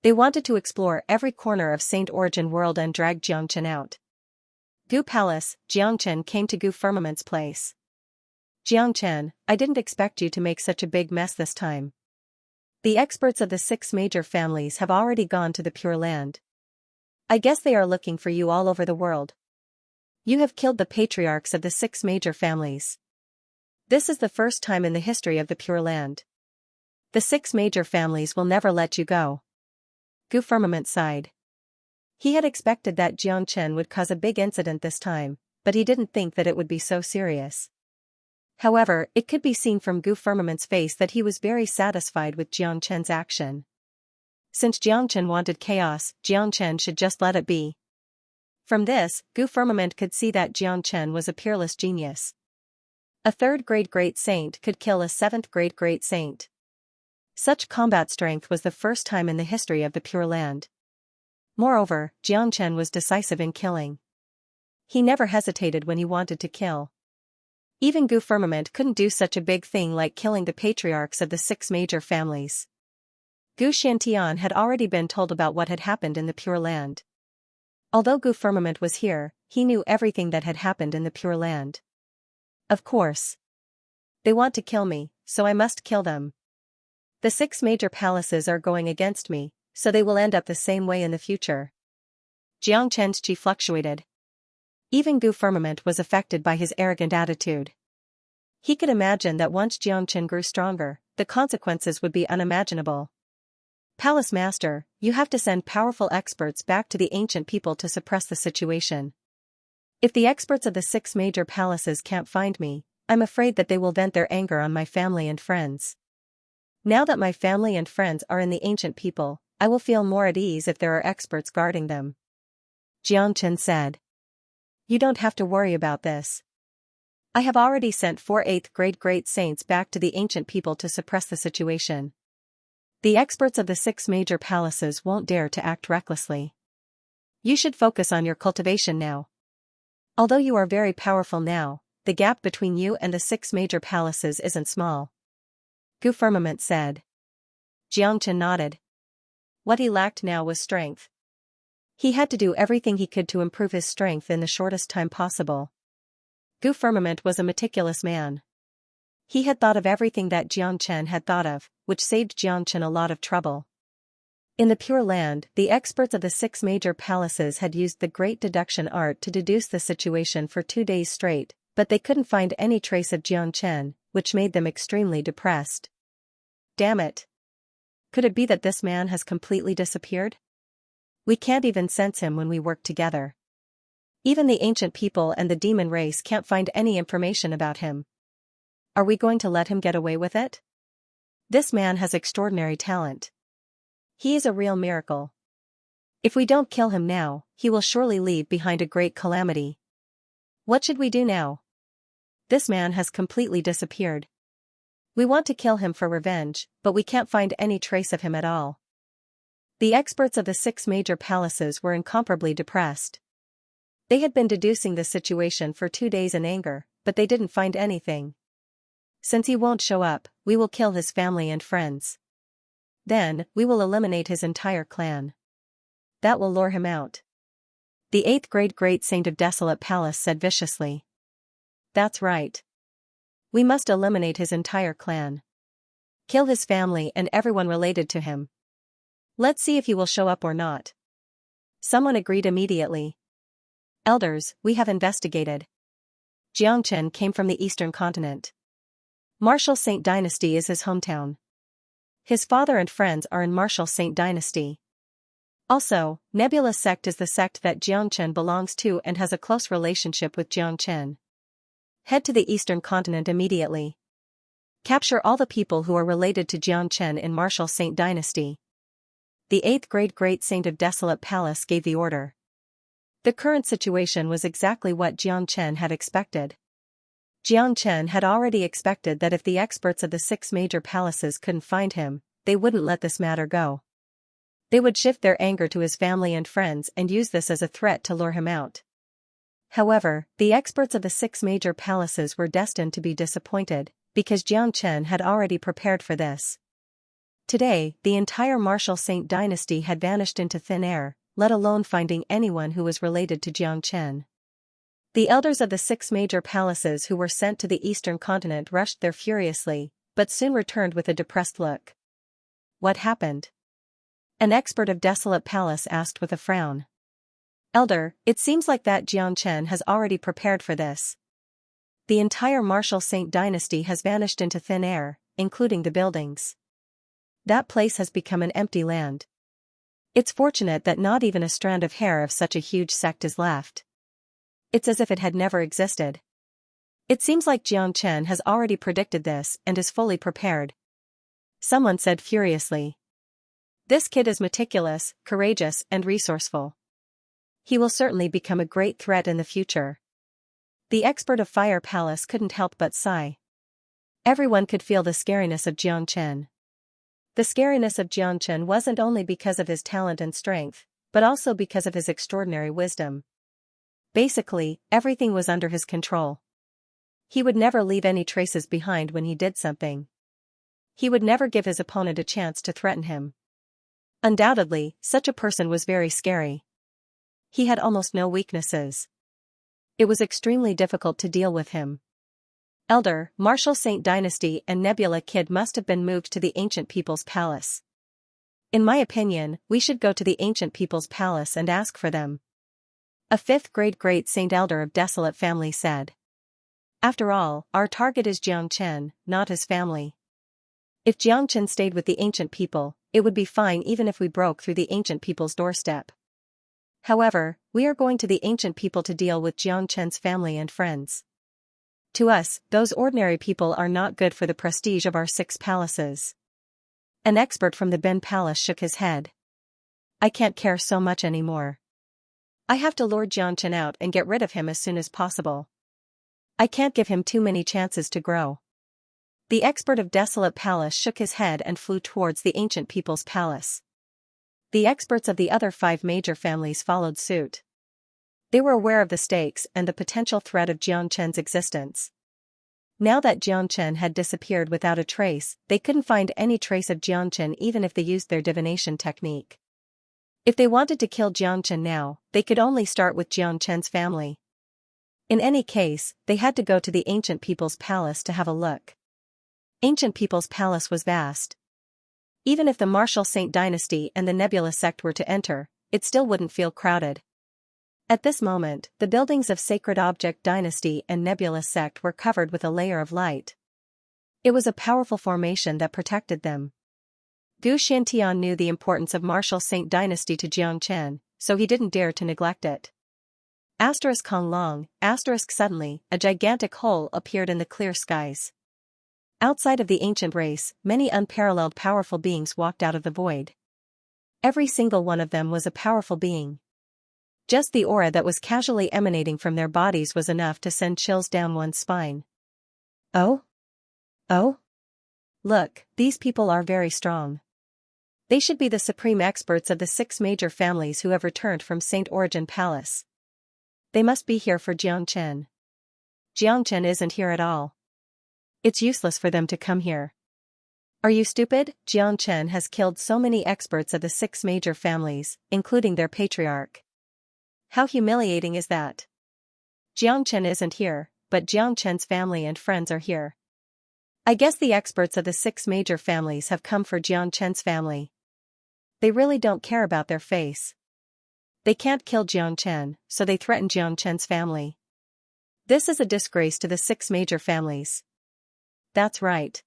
They wanted to explore every corner of Saint Origin world and drag Xianxia out. Gu Palace, Xianxia came to Gu Firmament's place. Xianxia, I didn't expect you to make such a big mess this time. The experts of the 6 major families have already gone to the Pure Land. I guess they are looking for you all over the world. You have killed the patriarchs of the 6 major families. This is the first time in the history of the Pure Land. The 6 major families will never let you go. Gu Firmament sighed. He had expected that Xianxia would cause a big incident this time, but he didn't think that it would be so serious. However, it could be seen from Gu Firmament's face that he was very satisfied with Xianxia's action. Since Xianxia wanted chaos, Xianxia should just let it be. From this, Gu Firmament could see that Xianxia was a peerless genius. A 3rd grade great saint could kill a 7th grade great saint. Such combat strength was the first time in the history of the Pure Land. Moreover, Xianxia was decisive in killing. He never hesitated when he wanted to kill. Even Gu Firmament couldn't do such a big thing like killing the patriarchs of the 6 major families. Gu Xiantian had already been told about what had happened in the Pure Land. Although Gu Firmament was here, he knew everything that had happened in the Pure Land. Of course. They want to kill me, so I must kill them. The 6 major palaces are going against me, so they will end up the same way in the future. Jiang Chen's chi fluctuated. Even Gu Firmament was affected by his arrogant attitude. He could imagine that once Jiang Chen grew stronger, the consequences would be unimaginable. Palace Master, you have to send powerful experts back to the ancient people to suppress the situation. If the experts of the 6 major palaces can't find me, I'm afraid that they will vent their anger on my family and friends. Now that my family and friends are in the ancient people, I will feel more at ease if there are experts guarding them. Jiang Chen said. You don't have to worry about this. I have already sent 4 8th-grade great saints back to the ancient people to suppress the situation. The experts of the 6 major palaces won't dare to act recklessly. You should focus on your cultivation now. Although you are very powerful now, the gap between you and the 6 major palaces isn't small. Gu Firmament said. Jiang Chen nodded. What he lacked now was strength. He had to do everything he could to improve his strength in the shortest time possible. Gu Firmament was a meticulous man. He had thought of everything that Jiang Chen had thought of, which saved Jiang Chen a lot of trouble. In the Pure Land, the experts of the 6 major palaces had used the great deduction art to deduce the situation for 2 days straight, but they couldn't find any trace of Jiang Chen, which made them extremely depressed. Damn it! Could it be that this man has completely disappeared? We can't even sense him when we work together. Even the ancient people and the demon race can't find any information about him. Are we going to let him get away with it? This man has extraordinary talent. He is a real miracle. If we don't kill him now, he will surely leave behind a great calamity. What should we do now? This man has completely disappeared. We want to kill him for revenge, but we can't find any trace of him at all. The experts of the 6 major palaces were incomparably depressed. They had been deducing the situation for 2 days in anger, but they didn't find anything. Since he won't show up, we will kill his family and friends. Then, we will eliminate his entire clan. That will lure him out. The 8th-grade great saint of Desolate Palace said viciously. That's right. We must eliminate his entire clan. Kill his family and everyone related to him. Let's see if he will show up or not. Someone agreed immediately. Elders, we have investigated. Jiang Chen came from the eastern continent. Martial Saint Dynasty is his hometown. His father and friends are in Martial Saint Dynasty. Also, Nebula Sect is the sect that Jiang Chen belongs to and has a close relationship with Jiang Chen. Head to the eastern continent immediately. Capture all the people who are related to Jiang Chen in Martial Saint Dynasty. The 8th-grade great saint of Desolate Palace gave the order. The current situation was exactly what Jiang Chen had expected. Jiang Chen had already expected that if the experts of the 6 major palaces couldn't find him, they wouldn't let this matter go. They would shift their anger to his family and friends and use this as a threat to lure him out. However, the experts of the 6 major palaces were destined to be disappointed, because Jiang Chen had already prepared for this. Today, the entire Martial Saint Dynasty had vanished into thin air, let alone finding anyone who was related to Jiang Chen. The elders of the 6 major palaces who were sent to the eastern continent rushed there furiously, but soon returned with a depressed look. What happened? An expert of Desolate Palace asked with a frown. Elder, it seems like that Jiang Chen has already prepared for this. The entire Martial Saint Dynasty has vanished into thin air, including the buildings. That place has become an empty land. It's fortunate that not even a strand of hair of such a huge sect is left. It's as if it had never existed. It seems like Jiang Chen has already predicted this and is fully prepared. Someone said furiously. This kid is meticulous, courageous, and resourceful. He will certainly become a great threat in the future. The expert of Fire Palace couldn't help but sigh. Everyone could feel the scariness of Jiang Chen. The scariness of Jiang Chen wasn't only because of his talent and strength, but also because of his extraordinary wisdom. Basically, everything was under his control. He would never leave any traces behind when he did something. He would never give his opponent a chance to threaten him. Undoubtedly, such a person was very scary. He had almost no weaknesses. It was extremely difficult to deal with him. Elder, Martial Saint Dynasty and Nebula Kid must have been moved to the Ancient People's Palace. In my opinion, we should go to the Ancient People's Palace and ask for them. A 5th grade Great Saint Elder of Desolate family said. After all, our target is Xianxia, not his family. If Xianxia stayed with the Ancient People, it would be fine even if we broke through the Ancient People's doorstep. However, we are going to the Ancient People to deal with Xianxia's family and friends. To us, those ordinary people are not good for the prestige of our 6 palaces. An expert from the Ben Palace shook his head. I can't care so much anymore. I have to lure Xianxia out and get rid of him as soon as possible. I can't give him too many chances to grow. The expert of Desolate Palace shook his head and flew towards the Ancient People's Palace. The experts of the other 5 major families followed suit. They were aware of the stakes and the potential threat of Xianxia's existence. Now that Xianxia had disappeared without a trace, they couldn't find any trace of Xianxia even if they used their divination technique. If they wanted to kill Xianxia now, they could only start with Xianxia's family. In any case, they had to go to the Ancient People's Palace to have a look. Ancient People's Palace was vast. Even if the Martial Saint Dynasty and the Nebula sect were to enter, it still wouldn't feel crowded. At this moment, the buildings of Sacred Object Dynasty and Nebula sect were covered with a layer of light. It was a powerful formation that protected them. Gu Xiantian knew the importance of Martial Saint Dynasty to Xianxia, so he didn't dare to neglect it. Kong Long, suddenly, a gigantic hole appeared in the clear skies. Outside of the ancient race, many unparalleled powerful beings walked out of the void. Every single one of them was a powerful being. Just the aura that was casually emanating from their bodies was enough to send chills down one's spine. Oh? Look, these people are very strong. They should be the supreme experts of the 6 major families who have returned from Saint Origin Palace. They must be here for Xianxia. Xianxia isn't here at all. It's useless for them to come here. Are you stupid? Xianxia has killed so many experts of the 6 major families, including their patriarch. How humiliating is that? Xianxia isn't here, but Xianxia's family and friends are here. I guess the experts of the 6 major families have come for Xianxia's family. They really don't care about their face. They can't kill Xianxia, so they threaten Xianxia's family. This is a disgrace to the 6 major families. That's right.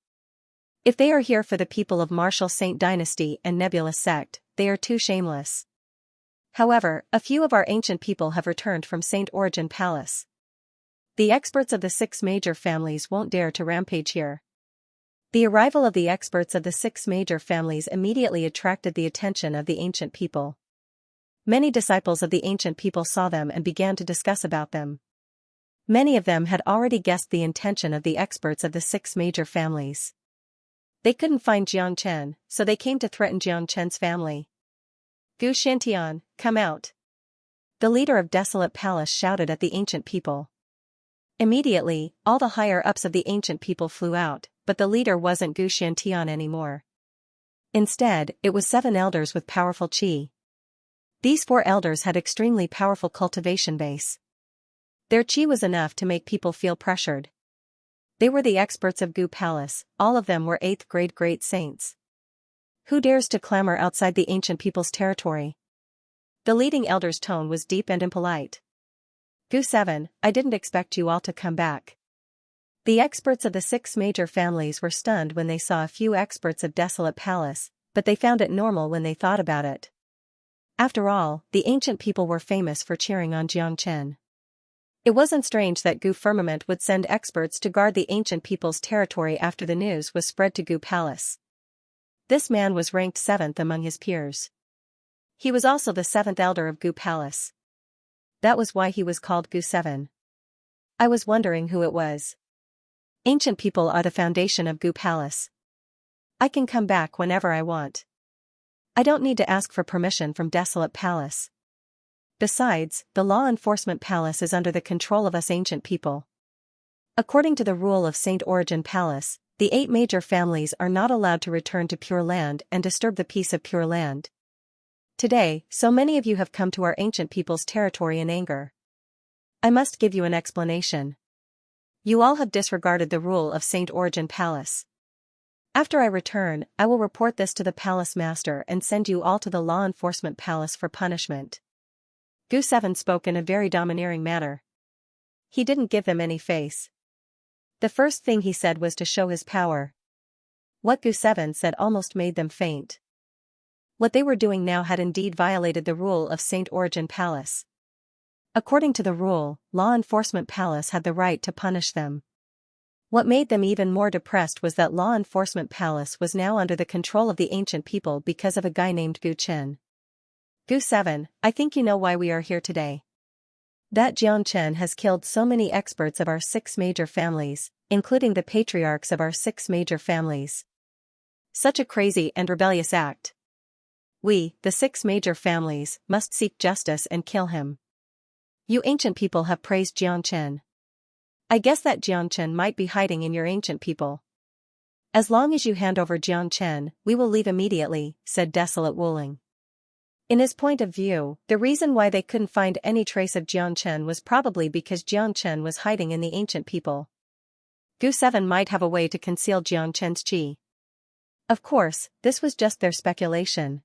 If they are here for the people of Martial Saint Dynasty and Nebula sect, they are too shameless. However, a few of our ancient people have returned from Saint Origin Palace. The experts of the 6 major families won't dare to rampage here. The arrival of the experts of the 6 major families immediately attracted the attention of the ancient people. Many disciples of the ancient people saw them and began to discuss about them. Many of them had already guessed the intention of the experts of the 6 major families. They couldn't find Xianxia, so they came to threaten Xianxia's family. Gu Xiantian, come out. The leader of Desolate Palace shouted at the ancient people. Immediately, all the higher-ups of the ancient people flew out, but the leader wasn't Gu Xiantian anymore. Instead, it was 7 elders with powerful qi. These 4 elders had extremely powerful cultivation base. Their qi was enough to make people feel pressured. They were the experts of Gu Palace, all of them were 8th grade great saints. Who dares to clamor outside the ancient people's territory? The leading elder's tone was deep and impolite. Gu 7, I didn't expect you all to come back. The experts of the 6 major families were stunned when they saw a few experts of Desolate Palace, but they found it normal when they thought about it. After all, the ancient people were famous for cheering on Xianxia. It wasn't strange that Gu Firmament would send experts to guard the ancient people's territory after the news was spread to Gu Palace. This man was ranked 7th among his peers. He was also the 7th elder of Gu Palace. That was why he was called Gu 7. I was wondering who it was. Ancient people are the foundation of Gu Palace. I can come back whenever I want. I don't need to ask for permission from Desolate Palace. Besides, the law enforcement palace is under the control of us ancient people. According to the rule of Saint Origin Palace, the 8 major families are not allowed to return to Pure Land and disturb the peace of Pure Land. Today, so many of you have come to our ancient people's territory in anger. I must give you an explanation. You all have disregarded the rule of Saint Origin Palace. After I return, I will report this to the palace master and send you all to the law enforcement palace for punishment. Gu 7 spoke in a very domineering manner. He didn't give them any face. The first thing he said was to show his power. What Gu 7 said almost made them faint. What they were doing now had indeed violated the rule of Saint Origin Palace. According to the rule, law enforcement palace had the right to punish them. What made them even more depressed was that law enforcement palace was now under the control of the ancient people because of a guy named Gu Chen. Gu 7, I think you know why we are here today. That Jiang Chen has killed so many experts of our 6 major families, including the patriarchs of our 6 major families. Such a crazy and rebellious act. We, the 6 major families, must seek justice and kill him. You ancient people have praised Jiang Chen. I guess that Jiang Chen might be hiding in your ancient people. As long as you hand over Jiang Chen, we will leave immediately, said Desolate Wuling. In his point of view, the reason why they couldn't find any trace of Jiang Chen was probably because Jiang Chen was hiding in the ancient people. Gu 7 might have a way to conceal Jiang Chen's qi. Of course, this was just their speculation.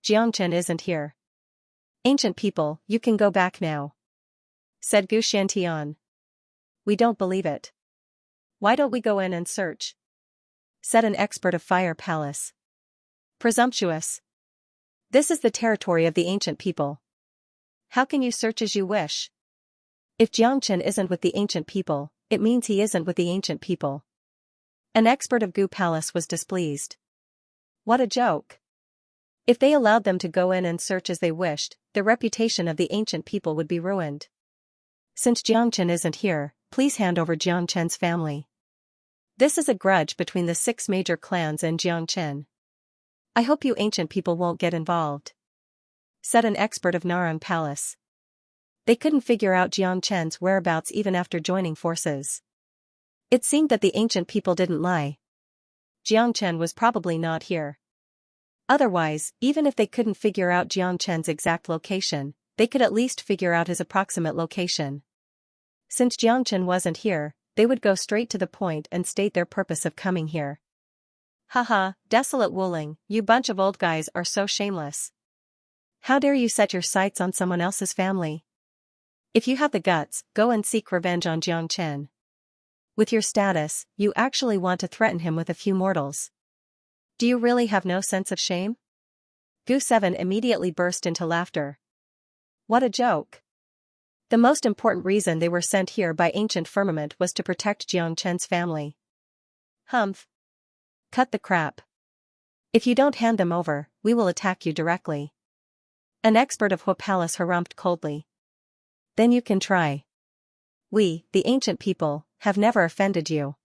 Jiang Chen isn't here. Ancient people, you can go back now, said Gu Shantian. We don't believe it. Why don't we go in and search? Said an expert of Fire Palace. Presumptuous. This is the territory of the ancient people. How can you search as you wish? If Jiang Chen isn't with the ancient people, it means he isn't with the ancient people. An expert of Gu Palace was displeased. What a joke. If they allowed them to go in and search as they wished, the reputation of the ancient people would be ruined. Since Jiang Chen isn't here, please hand over Jiang Chen's family. This is a grudge between the 6 major clans and Jiang Chen. I hope you ancient people won't get involved, said an expert of Narang Palace. They couldn't figure out Jiang Chen's whereabouts even after joining forces. It seemed that the ancient people didn't lie. Jiang Chen was probably not here. Otherwise, even if they couldn't figure out Jiang Chen's exact location, they could at least figure out his approximate location. Since Jiang Chen wasn't here, they would go straight to the point and state their purpose of coming here. Haha, Desolate Wuling, you bunch of old guys are so shameless. How dare you set your sights on someone else's family? If you have the guts, go and seek revenge on Jiang Chen. With your status, you actually want to threaten him with a few mortals. Do you really have no sense of shame? Gu 7 immediately burst into laughter. What a joke. The most important reason they were sent here by Ancient Firmament was to protect Jiang Chen's family. Humph. Cut the crap. If you don't hand them over, we will attack you directly. An expert of Hua Palace harumphed coldly. Then you can try. We, the ancient people, have never offended you.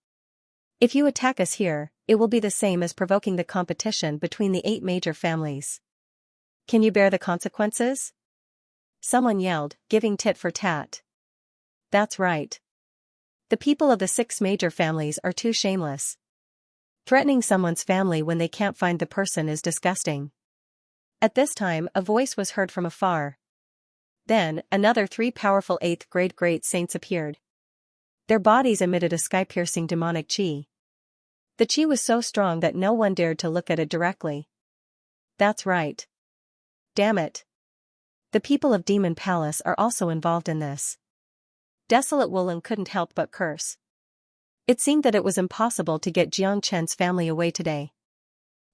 If you attack us here, it will be the same as provoking the competition between the 8 major families. Can you bear the consequences? Someone yelled, giving tit for tat. That's right. The people of the 6 major families are too shameless. Threatening someone's family when they can't find the person is disgusting. At this time, a voice was heard from afar. Then, another 3 powerful 8th grade great saints appeared. Their bodies emitted a sky-piercing demonic qi. The qi was so strong that no one dared to look at it directly. That's right. Damn it. The people of Demon Palace are also involved in this. Desolate Wuling couldn't help but curse. It seemed that it was impossible to get Jiang Chen's family away today.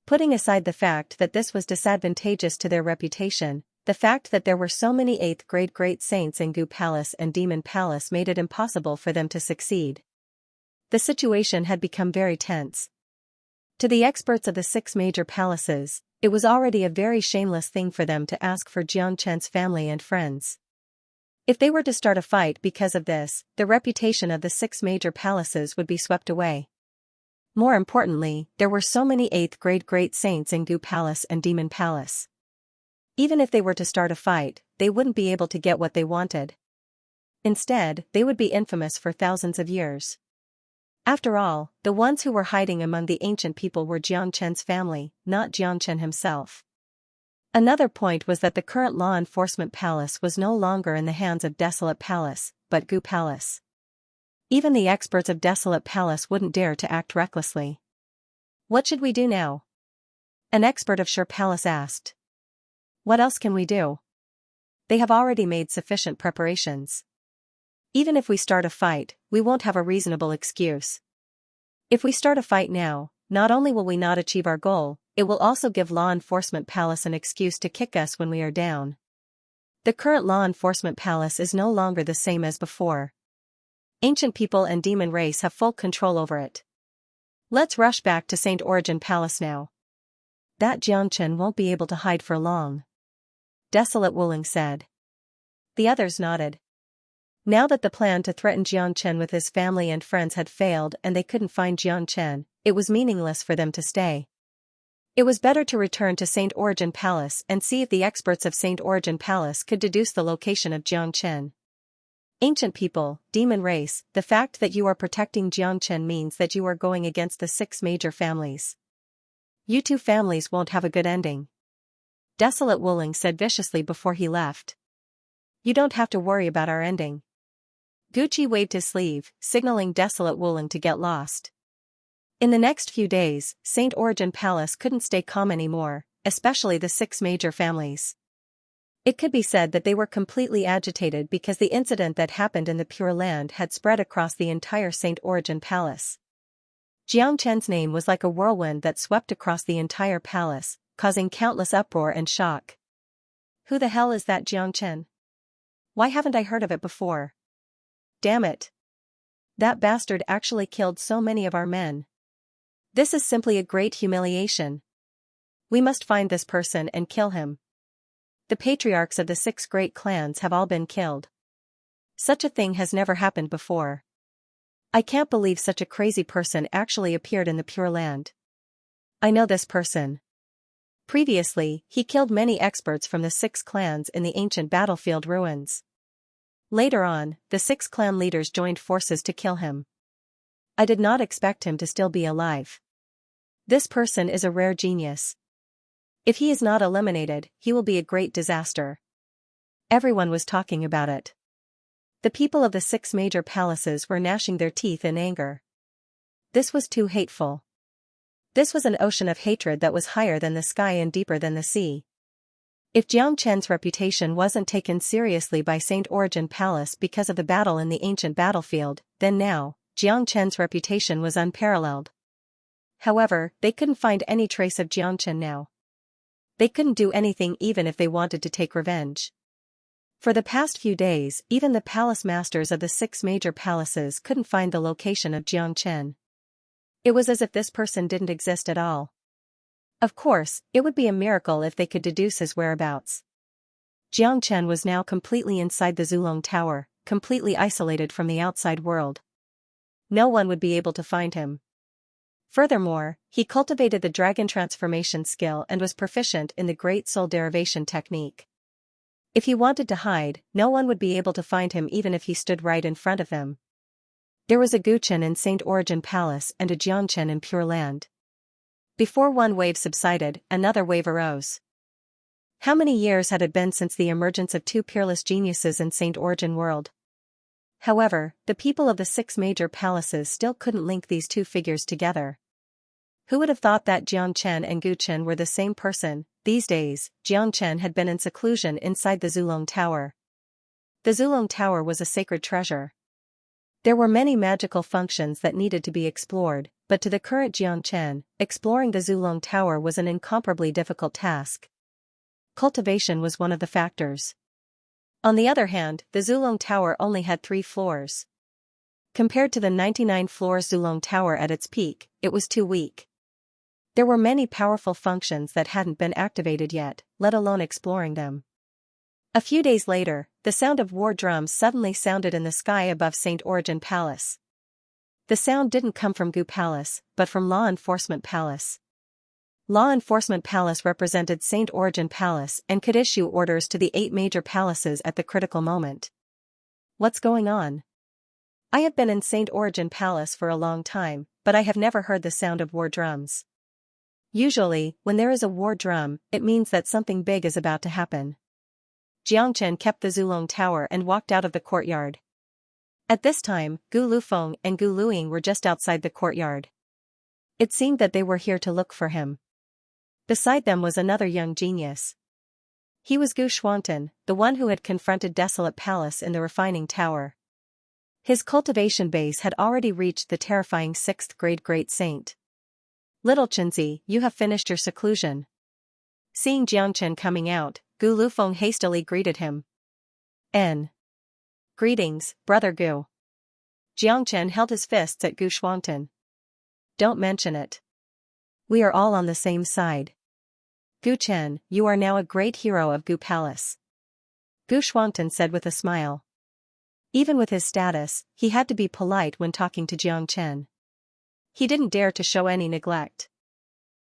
Putting aside the fact that this was disadvantageous to their reputation, the fact that there were so many 8th grade great saints in Gu Palace and Demon Palace made it impossible for them to succeed. The situation had become very tense. To the experts of the 6 major palaces, it was already a very shameless thing for them to ask for Jiang Chen's family and friends. If they were to start a fight because of this, the reputation of the 6 major palaces would be swept away. More importantly, there were so many 8th grade great saints in Gu Palace and Demon Palace. Even if they were to start a fight, they wouldn't be able to get what they wanted. Instead, they would be infamous for thousands of years. After all, the ones who were hiding among the ancient people were Jiang Chen's family, not Jiang Chen himself. Another point was that the current law enforcement palace was no longer in the hands of Desolate Palace, but Gu Palace. Even the experts of Desolate Palace wouldn't dare to act recklessly. What should we do now? An expert of Sure Palace asked. What else can we do? They have already made sufficient preparations. Even if we start a fight, we won't have a reasonable excuse. If we start a fight now, not only will we not achieve our goal, it will also give Law Enforcement Palace an excuse to kick us when we are down. The current Law Enforcement Palace is no longer the same as before. Ancient people and demon race have full control over it. Let's rush back to Saint Origin Palace now. That Xianxia won't be able to hide for long. Desolate Wuling said. The others nodded. Now that the plan to threaten Xianxia with his family and friends had failed and they couldn't find Xianxia, it was meaningless for them to stay. It was better to return to Saint Origin Palace and see if the experts of Saint Origin Palace could deduce the location of Xianxia. Ancient people, demon race, the fact that you are protecting Xianxia means that you are going against the 6 major families. You 2 families won't have a good ending. Desolate Wuling said viciously before he left. You don't have to worry about our ending. Gucci waved his sleeve, signaling Desolate Wuling to get lost. In the next few days, Saint Origin Palace couldn't stay calm anymore, especially the 6 major families. It could be said that they were completely agitated because the incident that happened in the Pure Land had spread across the entire Saint Origin Palace. Xianxia's name was like a whirlwind that swept across the entire palace, causing countless uproar and shock. Who the hell is that Xianxia? Why haven't I heard of it before? Damn it! That bastard actually killed so many of our men. This is simply a great humiliation. We must find this person and kill him. The patriarchs of the 6 great clans have all been killed. Such a thing has never happened before. I can't believe such a crazy person actually appeared in the Pure Land. I know this person. Previously, he killed many experts from the 6 clans in the ancient battlefield ruins. Later on, the 6 clan leaders joined forces to kill him. I did not expect him to still be alive. This person is a rare genius. If he is not eliminated, he will be a great disaster. Everyone was talking about it. The people of the 6 major palaces were gnashing their teeth in anger. This was too hateful. This was an ocean of hatred that was higher than the sky and deeper than the sea. If Xianxia's reputation wasn't taken seriously by Saint Origin Palace because of the battle in the ancient battlefield, then now, Xianxia's reputation was unparalleled. However, they couldn't find any trace of Xianxia now. They couldn't do anything even if they wanted to take revenge. For the past few days, even the palace masters of the 6 major palaces couldn't find the location of Xianxia. It was as if this person didn't exist at all. Of course, it would be a miracle if they could deduce his whereabouts. Xianxia was now completely inside the Zulong Tower, completely isolated from the outside world. No one would be able to find him. Furthermore, he cultivated the dragon transformation skill and was proficient in the Great Soul Derivation technique. If he wanted to hide, no one would be able to find him even if he stood right in front of them. There was a Guchen in Saint Origin Palace and a Xianxia in Pure Land. Before one wave subsided, another wave arose. How many years had it been since the emergence of 2 peerless geniuses in Saint Origin world? However, the people of the 6 major palaces still couldn't link these 2 figures together. Who would have thought that Xianxia and Guchen were the same person? These days, Xianxia had been in seclusion inside the Zulong Tower. The Zulong Tower was a sacred treasure. There were many magical functions that needed to be explored, but to the current Xianxia, exploring the Zulong Tower was an incomparably difficult task. Cultivation was one of the factors. On the other hand, the Zulong Tower only had 3 floors. Compared to the 99 floors Zulong Tower at its peak, it was too weak. There were many powerful functions that hadn't been activated yet, let alone exploring them. A few days later, the sound of war drums suddenly sounded in the sky above Saint Origin Palace. The sound didn't come from Gu Palace, but from Law Enforcement Palace. Law Enforcement Palace represented Saint Origin Palace and could issue orders to the 8 major palaces at the critical moment. What's going on? I have been in Saint Origin Palace for a long time, but I have never heard the sound of war drums. Usually, when there is a war drum, it means that something big is about to happen. Xianxia kept the Zulong Tower and walked out of the courtyard. At this time, Gu Lufeng and Gu Luing were just outside the courtyard. It seemed that they were here to look for him. Beside them was another young genius. He was Gu Xuantan, the one who had confronted Desolate Palace in the refining tower. His cultivation base had already reached the terrifying 6th grade Great Saint. Little Xianxia, you have finished your seclusion. Seeing Jiangchen coming out, Gu Lufeng hastily greeted him. Greetings, brother Gu. Jiangchen held his fists at Gu Xuantan. Don't mention it. We are all on the same side. Gu Chen, you are now a great hero of Gu Palace. Gu Xuantan said with a smile. Even with his status, he had to be polite when talking to Jiangchen. He didn't dare to show any neglect.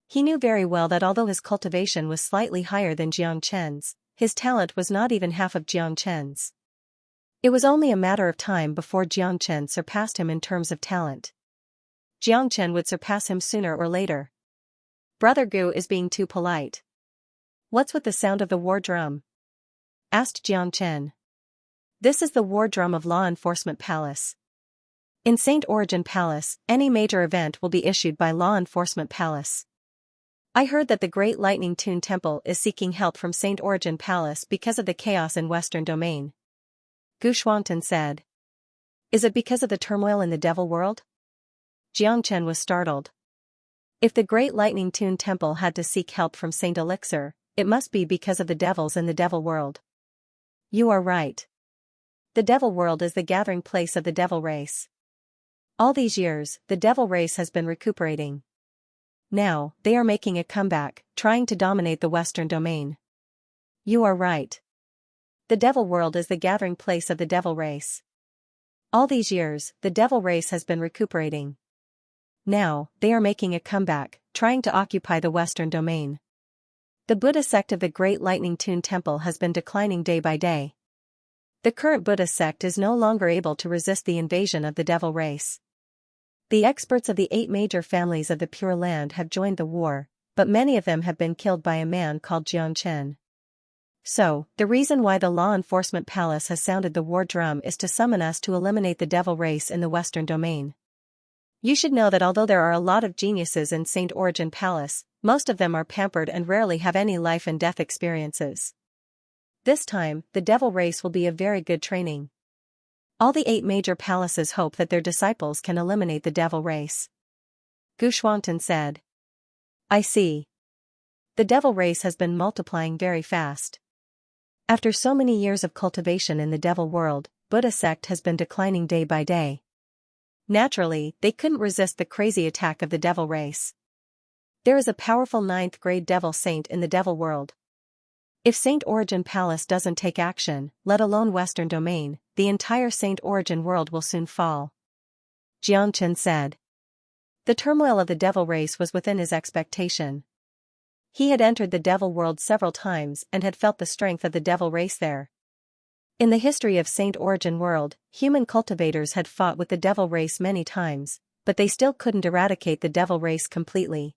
He knew very well that although his cultivation was slightly higher than Jiangchen's, his talent was not even half of Jiangchen's. It was only a matter of time before Jiangchen surpassed him in terms of talent. Jiangchen would surpass him sooner or later. Brother Gu is being too polite. What's with the sound of the war drum? Asked Jiangchen. This is the war drum of Law Enforcement Palace. In Saint Origin Palace, any major event will be issued by Law Enforcement Palace. I heard that the Great Lightning Tune Temple is seeking help from Saint Origin Palace because of the chaos in Western Domain. Gu Xuantan said. Is it because of the turmoil in the Devil World? Jiangchen was startled. If the Great Lightning Tune Temple had to seek help from Saint Elixir, it must be because of the devils in the Devil World. You are right. The Devil World is the gathering place of the Devil race. All these years, the Devil race has been recuperating. Now, they are making a comeback, trying to dominate the Western Domain. You are right. The Devil World is the gathering place of the Devil race. All these years, the Devil race has been recuperating. Now, they are making a comeback, trying to occupy the Western Domain. The Buddha sect of the Great Lightning Tune Temple has been declining day by day. The current Buddha sect is no longer able to resist the invasion of the Devil race. The experts of the 8 major families of the Pure Land have joined the war, but many of them have been killed by a man called Jiangchen. So, the reason why the Law Enforcement Palace has sounded the war drum is to summon us to eliminate the Devil race in the Western Domain. You should know that although there are a lot of geniuses in Saint Origin Palace, most of them are pampered and rarely have any life and death experiences. This time, the Devil race will be a very good training. All the 8 major palaces hope that their disciples can eliminate the Devil race. Gu Xuantan said. I see. The Devil race has been multiplying very fast. After so many years of cultivation in the Devil world, Buddha sect has been declining day by day. Naturally, they couldn't resist the crazy attack of the Devil race. There is a powerful 9th grade Devil Saint in the Devil world. If Saint Origin Palace doesn't take action, let alone Western Domain, the entire Saint Origin world will soon fall. Jiangchen said. The turmoil of the Devil race was within his expectation. He had entered the Devil world several times and had felt the strength of the Devil race there. In the history of Saint Origin world, human cultivators had fought with the Devil race many times, but they still couldn't eradicate the Devil race completely.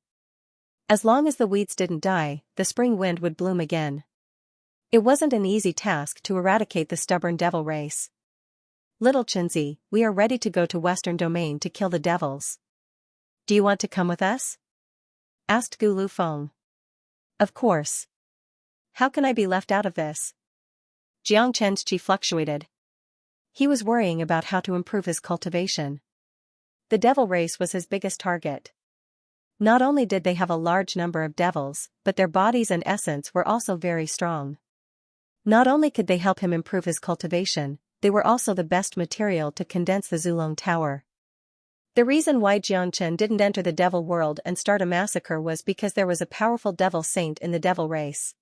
As long as the weeds didn't die, the spring wind would bloom again. It wasn't an easy task to eradicate the stubborn Devil race. Little Xianxia, we are ready to go to Western Domain to kill the devils. Do you want to come with us? Asked Gu Lufeng. Of course. How can I be left out of this? Jiangchen's chi fluctuated. He was worrying about how to improve his cultivation. The Devil race was his biggest target. Not only did they have a large number of devils, but their bodies and essence were also very strong. Not only could they help him improve his cultivation, they were also the best material to condense the Zulong Tower. The reason why Jiangchen didn't enter the Devil world and start a massacre was because there was a powerful Devil Saint in the Devil race.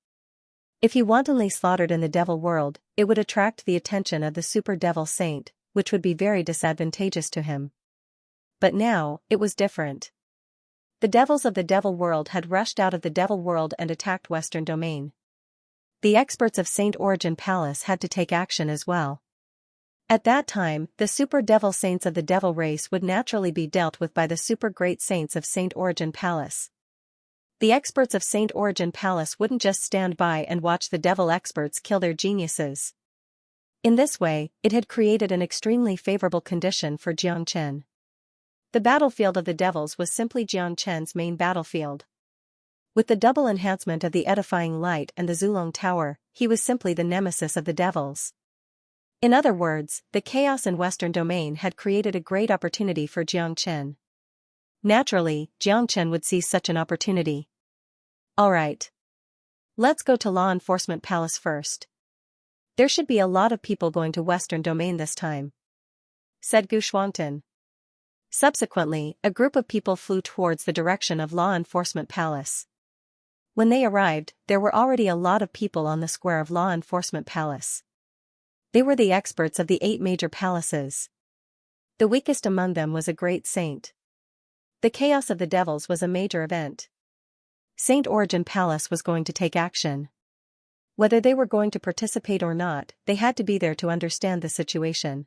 If he wantonly slaughtered in the Devil world, it would attract the attention of the Super Devil Saint, which would be very disadvantageous to him. But now, it was different. The devils of the Devil world had rushed out of the Devil world and attacked Western Domain. The experts of Saint Origin Palace had to take action as well. At that time, the Super Devil Saints of the Devil race would naturally be dealt with by the Super Great Saints of Saint Origin Palace. The experts of Saint Origin Palace wouldn't just stand by and watch the Devil experts kill their geniuses. In this way, it had created an extremely favorable condition for Xianxia. The battlefield of the devils was simply Xianxia's main battlefield. With the double enhancement of the edifying light and the Zulong Tower, he was simply the nemesis of the devils. In other words, the chaos in Western Domain had created a great opportunity for Xianxia. Naturally, Xianxia would seize such an opportunity. Alright. Let's go to Law Enforcement Palace first. There should be a lot of people going to Western Domain this time, said Gu Shuangtan. Subsequently, a group of people flew towards the direction of Law Enforcement Palace. When they arrived, there were already a lot of people on the square of Law Enforcement Palace. They were the experts of the 8 major palaces. The weakest among them was a great saint. The chaos of the devils was a major event. Saint Origin Palace was going to take action. Whether they were going to participate or not, they had to be there to understand the situation.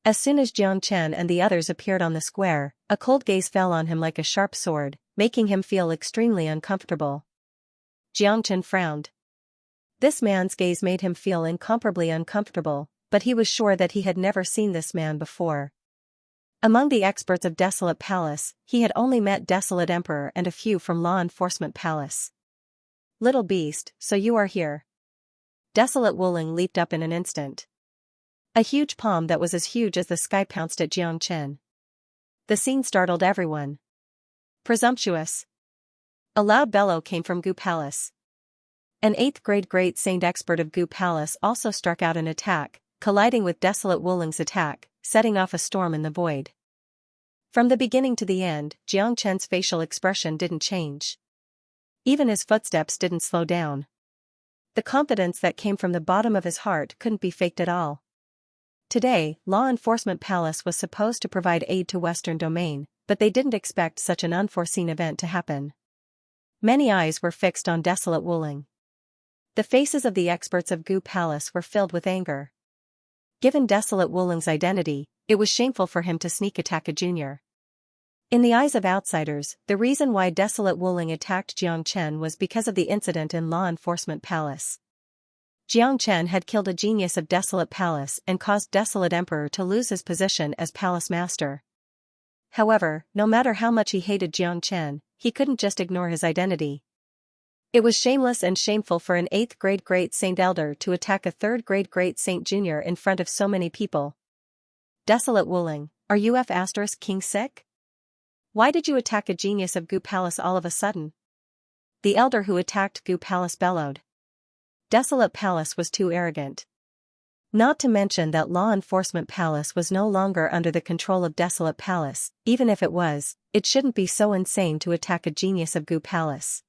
As soon as Xianxia and the others appeared on the square, a cold gaze fell on him like a sharp sword, making him feel extremely uncomfortable. Xianxia frowned. This man's gaze made him feel incomparably uncomfortable, but he was sure that he had never seen this man before. Among the experts of Desolate Palace, he had only met Desolate Emperor and a few from Law Enforcement Palace. Little beast, so you are here. Desolate Wuling leaped up in an instant. A huge palm that was as huge as the sky pounced at Xianxia. The scene startled everyone. Presumptuous. A loud bellow came from Gu Palace. An 8th grade great saint expert of Gu Palace also struck out an attack, colliding with Desolate Wuling's attack, setting off a storm in the void. From the beginning to the end, Xianxia's facial expression didn't change. Even his footsteps didn't slow down. The confidence that came from the bottom of his heart couldn't be faked at all. Today, Law Enforcement Palace was supposed to provide aid to Western Domain, but they didn't expect such an unforeseen event to happen. Many eyes were fixed on Desolate Wuling. The faces of the experts of Gu Palace were filled with anger. Given Desolate Wuling's identity, it was shameful for him to sneak attack a junior. In the eyes of outsiders, the reason why Desolate Wuling attacked Xianxia was because of the incident in Law Enforcement Palace. Xianxia had killed a genius of Desolate Palace and caused Desolate Emperor to lose his position as Palace Master. However, no matter how much he hated Xianxia, he couldn't just ignore his identity. It was shameless and shameful for an 8th grade great saint elder to attack a 3rd grade great saint junior in front of so many people. Desolate Wuling, are you King sick? Why did you attack a genius of Gu Palace all of a sudden? The elder who attacked Gu Palace bellowed. Desolate Palace was too arrogant. Not to mention that Law Enforcement Palace was no longer under the control of Desolate Palace. Even if it was, it shouldn't be so insane to attack a genius of Gu Palace.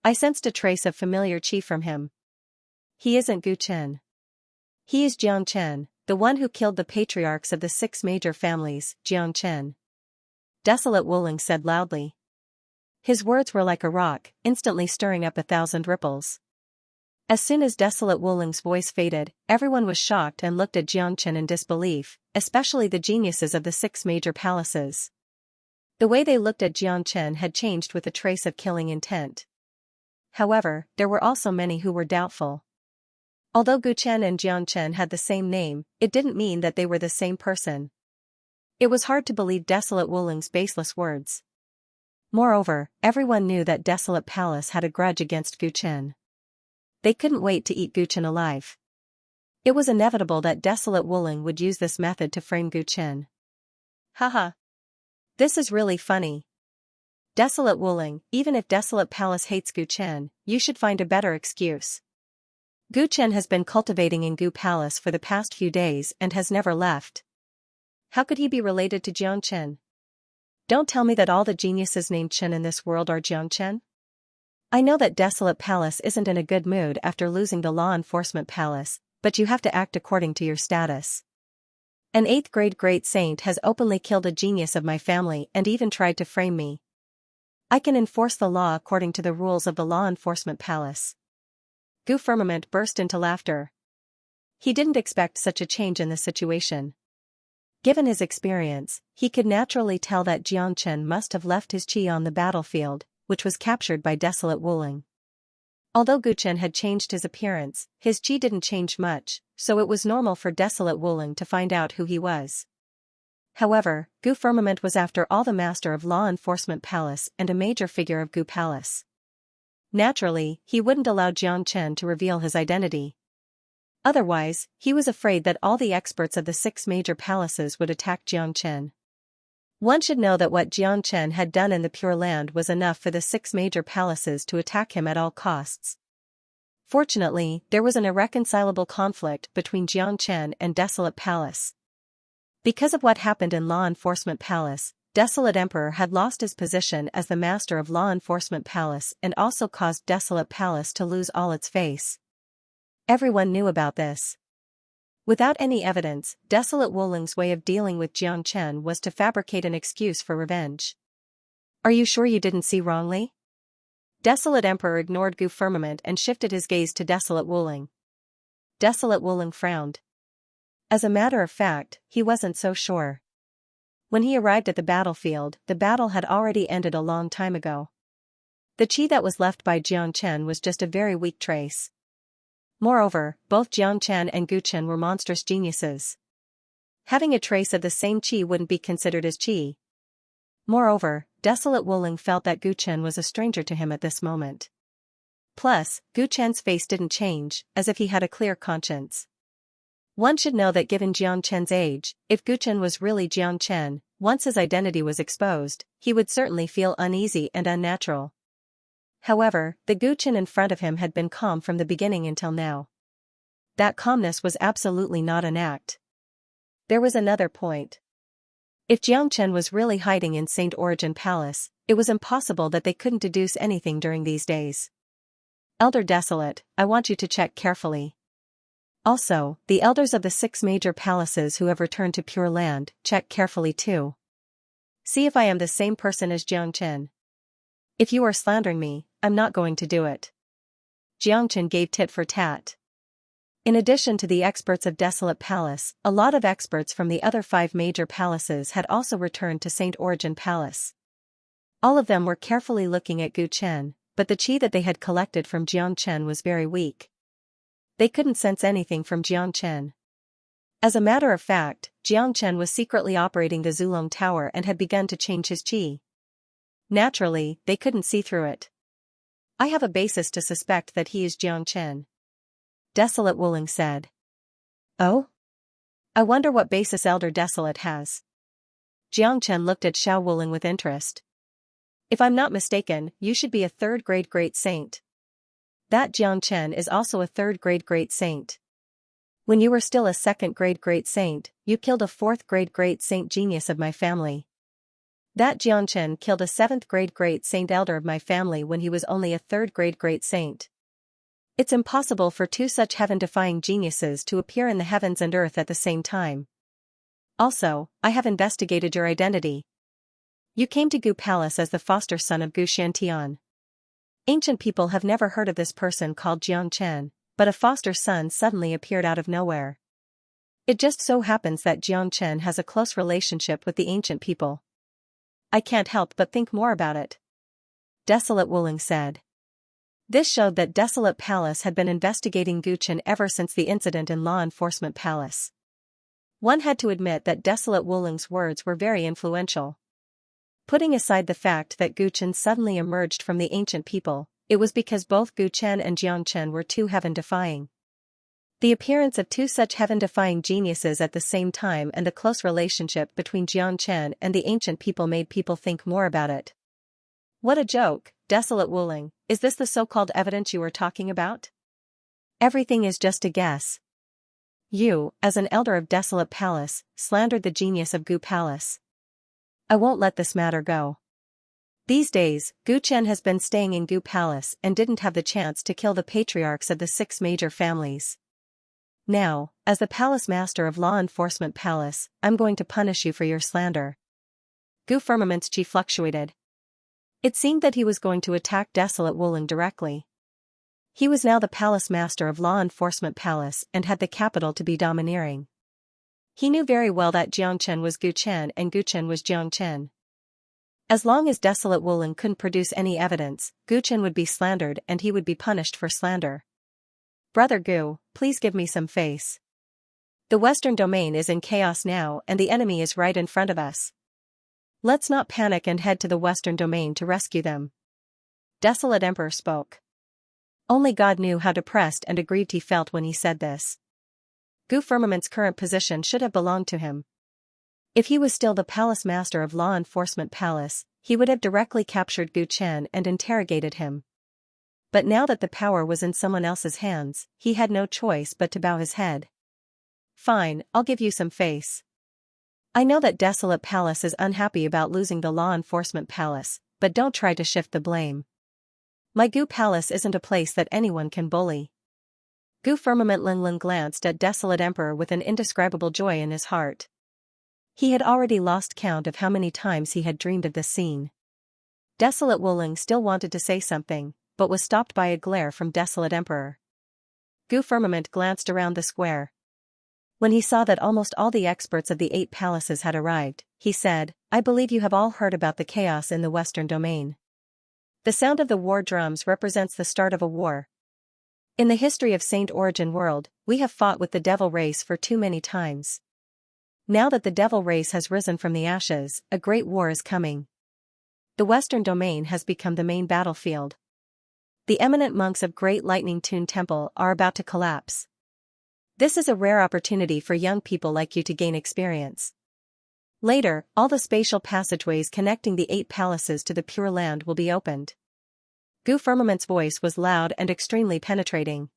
I sensed a trace of familiar chi from him. He isn't Gu Chen. He is Xianxia, the one who killed the patriarchs of the 6 major families, Xianxia. Desolate Wuling said loudly. His words were like a rock, instantly stirring up 1,000 ripples. As soon as Desolate Wuling's voice faded, everyone was shocked and looked at Xianxia in disbelief, especially the geniuses of the 6 major palaces. The way they looked at Xianxia had changed with a trace of killing intent. However, there were also many who were doubtful. Although Gu Chen and Xianxia had the same name, it didn't mean that they were the same person. It was hard to believe Desolate Wuling's baseless words. Moreover, everyone knew that Desolate Palace had a grudge against Gu Chen. They couldn't wait to eat Gu Chen alive. It was inevitable that Desolate Wuling would use this method to frame Gu Chen. Haha. This is really funny. Desolate Wuling, even if Desolate Palace hates Gu Chen, you should find a better excuse. Gu Chen has been cultivating in Gu Palace for the past few days and has never left. How could he be related to Xianxia? Don't tell me that all the geniuses named Chen in this world are Xianxia. I know that Desolate Palace isn't in a good mood after losing the Law Enforcement Palace, but you have to act according to your status. An 8th grade great saint has openly killed a genius of my family and even tried to frame me. I can enforce the law according to the rules of the Law Enforcement Palace. Gu Firmament burst into laughter. He didn't expect such a change in the situation. Given his experience, he could naturally tell that Xianxia must have left his chi on the battlefield, which was captured by Desolate Wuling. Although Gu Chen had changed his appearance, his chi didn't change much, so it was normal for Desolate Wuling to find out who he was. However, Gu Firmament was after all the master of Law Enforcement Palace and a major figure of Gu Palace. Naturally, he wouldn't allow Jiang Chen to reveal his identity. Otherwise, he was afraid that all the experts of the 6 major palaces would attack Jiang Chen. One should know that what Jiang Chen had done in the Pure Land was enough for the 6 major palaces to attack him at all costs. Fortunately, there was an irreconcilable conflict between Jiang Chen and Desolate Palace. Because of what happened in Law Enforcement Palace, Desolate Emperor had lost his position as the master of Law Enforcement Palace and also caused Desolate Palace to lose all its face. Everyone knew about this. Without any evidence, Desolate Wuling's way of dealing with Jiang Chen was to fabricate an excuse for revenge. Are you sure you didn't see wrongly? Desolate Emperor ignored Gu Firmament and shifted his gaze to Desolate Wuling. Desolate Wuling frowned. As a matter of fact, he wasn't so sure. When he arrived at the battlefield, the battle had already ended a long time ago. The chi that was left by Jiang Chen was just a very weak trace. Moreover, both Jiang Chen and Gu Chen were monstrous geniuses. Having a trace of the same chi wouldn't be considered as chi. Moreover, Desolate Wuling felt that Gu Chen was a stranger to him at this moment. Plus, Gu Chen's face didn't change, as if he had a clear conscience. One should know that given Jiang Chen's age, if Gu Chen was really Jiang Chen, once his identity was exposed, he would certainly feel uneasy and unnatural. However, the Gu Chen in front of him had been calm from the beginning until now. That calmness was absolutely not an act. There was another point. If Jiang Chen was really hiding in Saint Origin Palace, it was impossible that they couldn't deduce anything during these days. Elder Desolate, I want you to check carefully. Also, the elders of the 6 major palaces who have returned to Pure Land, check carefully too. See if I am the same person as Jiang Chen. If you are slandering me, I'm not going to do it. Jiang Chen gave tit for tat. In addition to the experts of Desolate Palace, a lot of experts from the other 5 major palaces had also returned to Saint Origin Palace. All of them were carefully looking at Gu Chen, but the chi that they had collected from Jiang Chen was very weak. They couldn't sense anything from Jiang Chen. As a matter of fact, Jiang Chen was secretly operating the Zulong Tower and had begun to change his chi. Naturally, they couldn't see through it. I have a basis to suspect that he is Jiang Chen. Desolate Wuling said. Oh? I wonder what basis Elder Desolate has. Jiang Chen looked at Xiao Wuling with interest. If I'm not mistaken, you should be a 3rd-grade great saint. That Jiang Chen is also a 3rd-grade great saint. When you were still a 2nd-grade great saint, you killed a 4th-grade great saint genius of my family. That Jiang Chen killed a 7th-grade great saint elder of my family when he was only a 3rd-grade great saint. It's impossible for 2 such heaven-defying geniuses to appear in the heavens and earth at the same time. Also, I have investigated your identity. You came to Gu Palace as the foster son of Gu Shantian. Ancient people have never heard of this person called Jiang Chen, but a foster son suddenly appeared out of nowhere. It just so happens that Jiang Chen has a close relationship with the ancient people. I can't help but think more about it. Desolate Wuling said. This showed that Desolate Palace had been investigating Gu Chen ever since the incident in Law Enforcement Palace. One had to admit that Desolate Wuling's words were very influential. Putting aside the fact that Gu Chen suddenly emerged from the ancient people, it was because both Gu Chen and Jiang Chen were too heaven-defying. The appearance of 2 such heaven-defying geniuses at the same time and the close relationship between Jiang Chen and the ancient people made people think more about it. What a joke, Desolate Wuling, is this the so-called evidence you were talking about? Everything is just a guess. You, as an elder of Desolate Palace, slandered the genius of Gu Palace. I won't let this matter go. These days, Gu Chen has been staying in Gu Palace and didn't have the chance to kill the patriarchs of the 6 major families. Now, as the Palace Master of Law Enforcement Palace, I'm going to punish you for your slander. Gu Firmament's chi fluctuated. It seemed that he was going to attack Desolate Wuling directly. He was now the Palace Master of Law Enforcement Palace and had the capital to be domineering. He knew very well that Jiang Chen was Gu Chen and Gu Chen was Jiang Chen. As long as Desolate Wulong couldn't produce any evidence, Gu Chen would be slandered and he would be punished for slander. Brother Gu, please give me some face. The Western Domain is in chaos now and the enemy is right in front of us. Let's not panic and head to the Western Domain to rescue them. Desolate Emperor spoke. Only God knew how depressed and aggrieved he felt when he said this. Gu Firmament's current position should have belonged to him. If he was still the palace master of Law Enforcement Palace, he would have directly captured Gu Chen and interrogated him. But now that the power was in someone else's hands, he had no choice but to bow his head. Fine, I'll give you some face. I know that Desolate Palace is unhappy about losing the Law Enforcement Palace, but don't try to shift the blame. My Gu Palace isn't a place that anyone can bully. Gu Firmament Linlin glanced at Desolate Emperor with an indescribable joy in his heart. He had already lost count of how many times he had dreamed of this scene. Desolate Wulong still wanted to say something, but was stopped by a glare from Desolate Emperor. Gu Firmament glanced around the square. When he saw that almost all the experts of the 8 palaces had arrived, he said, I believe you have all heard about the chaos in the Western Domain. The sound of the war drums represents the start of a war. In the history of Saint Origin World, we have fought with the devil race for too many times. Now that the devil race has risen from the ashes, a great war is coming. The Western Domain has become the main battlefield. The eminent monks of Great Lightning Tune Temple are about to collapse. This is a rare opportunity for young people like you to gain experience. Later, all the spatial passageways connecting the 8 palaces to the Pure Land will be opened. Gu Firmament's voice was loud and extremely penetrating.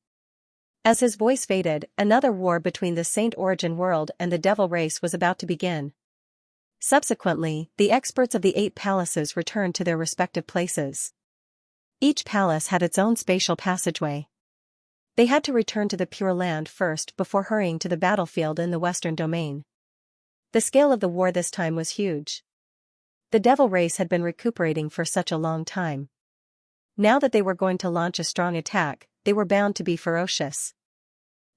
As his voice faded, another war between the Saint Origin World and the Devil Race was about to begin. Subsequently, the experts of the 8 palaces returned to their respective places. Each palace had its own spatial passageway. They had to return to the Pure Land first before hurrying to the battlefield in the Western Domain. The scale of the war this time was huge. The Devil Race had been recuperating for such a long time. Now that they were going to launch a strong attack, they were bound to be ferocious.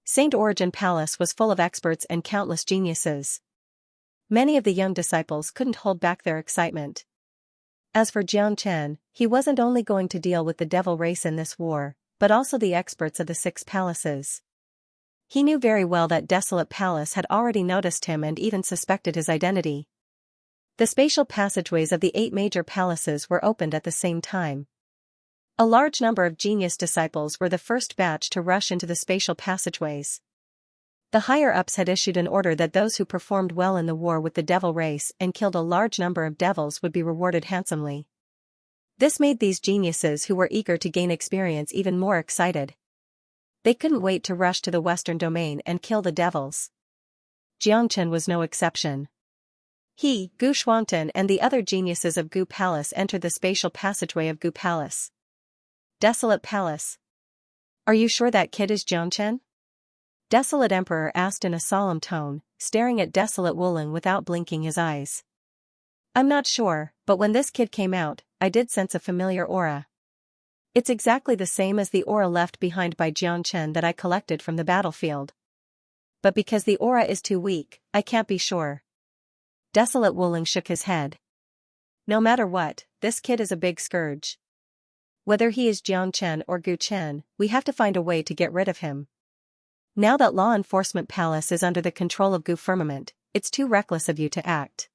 Saint Origin Palace was full of experts and countless geniuses. Many of the young disciples couldn't hold back their excitement. As for Jiang Chen, he wasn't only going to deal with the Devil Race in this war, but also the experts of the 6 palaces. He knew very well that Desolate Palace had already noticed him and even suspected his identity. The spatial passageways of the 8 major palaces were opened at the same time. A large number of genius disciples were the first batch to rush into the spatial passageways. The higher-ups had issued an order that those who performed well in the war with the Devil Race and killed a large number of devils would be rewarded handsomely. This made these geniuses who were eager to gain experience even more excited. They couldn't wait to rush to the Western Domain and kill the devils. Jiangchen was no exception. He, Gu Shuangtan and the other geniuses of Gu Palace entered the spatial passageway of Gu Palace. Desolate Palace. Are you sure that kid is Jiangchen? Desolate Emperor asked in a solemn tone, staring at Desolate Wulong without blinking his eyes. I'm not sure, but when this kid came out, I did sense a familiar aura. It's exactly the same as the aura left behind by Jiangchen that I collected from the battlefield. But because the aura is too weak, I can't be sure. Desolate Wulong shook his head. No matter what, this kid is a big scourge. Whether he is Jiangchen or Gu Chen, we have to find a way to get rid of him. Now that Law Enforcement Palace is under the control of Gu Firmament, it's too reckless of you to act.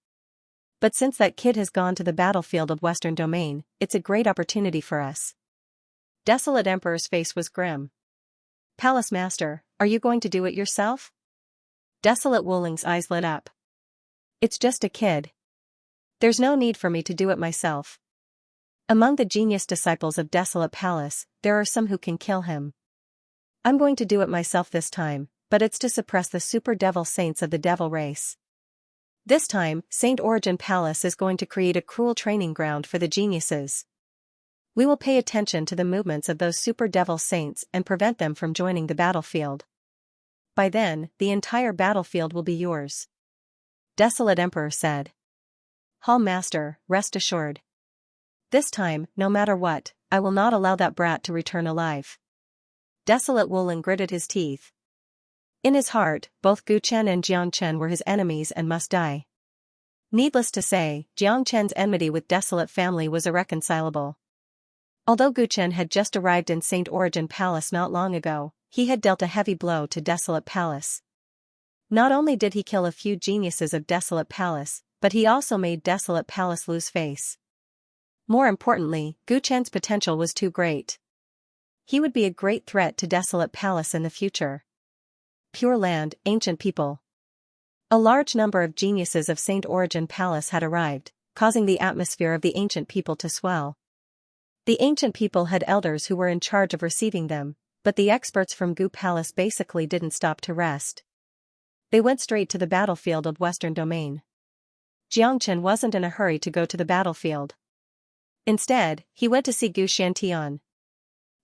But since that kid has gone to the battlefield of Western Domain, it's a great opportunity for us. Desolate Emperor's face was grim. Palace Master, are you going to do it yourself? Desolate Wulong's eyes lit up. It's just a kid. There's no need for me to do it myself. Among the genius disciples of Desolate Palace, there are some who can kill him. I'm going to do it myself this time, but it's to suppress the super devil saints of the devil race. This time, Saint Origin Palace is going to create a cruel training ground for the geniuses. We will pay attention to the movements of those super devil saints and prevent them from joining the battlefield. By then, the entire battlefield will be yours. Desolate Emperor said. Hall Master, rest assured. This time, no matter what, I will not allow that brat to return alive. Desolate Wulong gritted his teeth. In his heart, both Gu Chen and Jiang Chen were his enemies and must die. Needless to say, Jiang Chen's enmity with Desolate family was irreconcilable. Although Gu Chen had just arrived in Saint Origin Palace not long ago, he had dealt a heavy blow to Desolate Palace. Not only did he kill a few geniuses of Desolate Palace, but he also made Desolate Palace lose face. More importantly, Gu Chen's potential was too great. He would be a great threat to Desolate Palace in the future. Pure Land, Ancient People. A large number of geniuses of Saint Origin Palace had arrived, causing the atmosphere of the ancient people to swell. The ancient people had elders who were in charge of receiving them, but the experts from Gu Palace basically didn't stop to rest. They went straight to the battlefield of Western Domain. Jiang Chen wasn't in a hurry to go to the battlefield. Instead, he went to see Gu Shantian.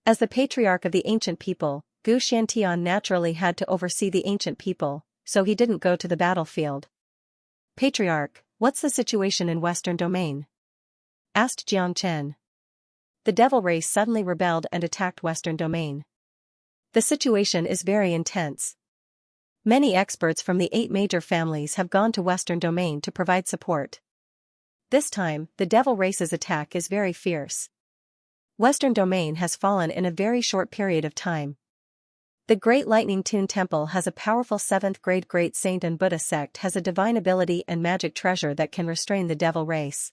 As the patriarch of the ancient people, Gu Shantian naturally had to oversee the ancient people, so he didn't go to the battlefield. Patriarch, what's the situation in Western Domain? Asked Jiang Chen. The devil race suddenly rebelled and attacked Western Domain. The situation is very intense. Many experts from the 8 major families have gone to Western Domain to provide support. This time, the devil race's attack is very fierce. Western Domain has fallen in a very short period of time. The Great Lightning Tune Temple has a powerful 7th grade Great Saint and Buddha sect has a divine ability and magic treasure that can restrain the devil race.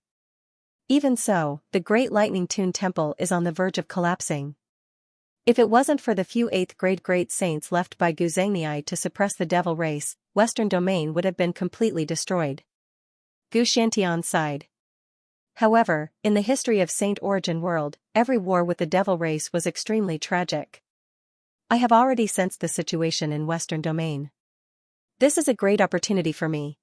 Even so, the Great Lightning Tune Temple is on the verge of collapsing. If it wasn't for the few 8th grade Great Saints left by Gu Zhengniai to suppress the devil race, Western Domain would have been completely destroyed. Gu Shantian sighed. However, in the history of Saint Origin World, every war with the devil race was extremely tragic. I have already sensed the situation in Western Domain. This is a great opportunity for me.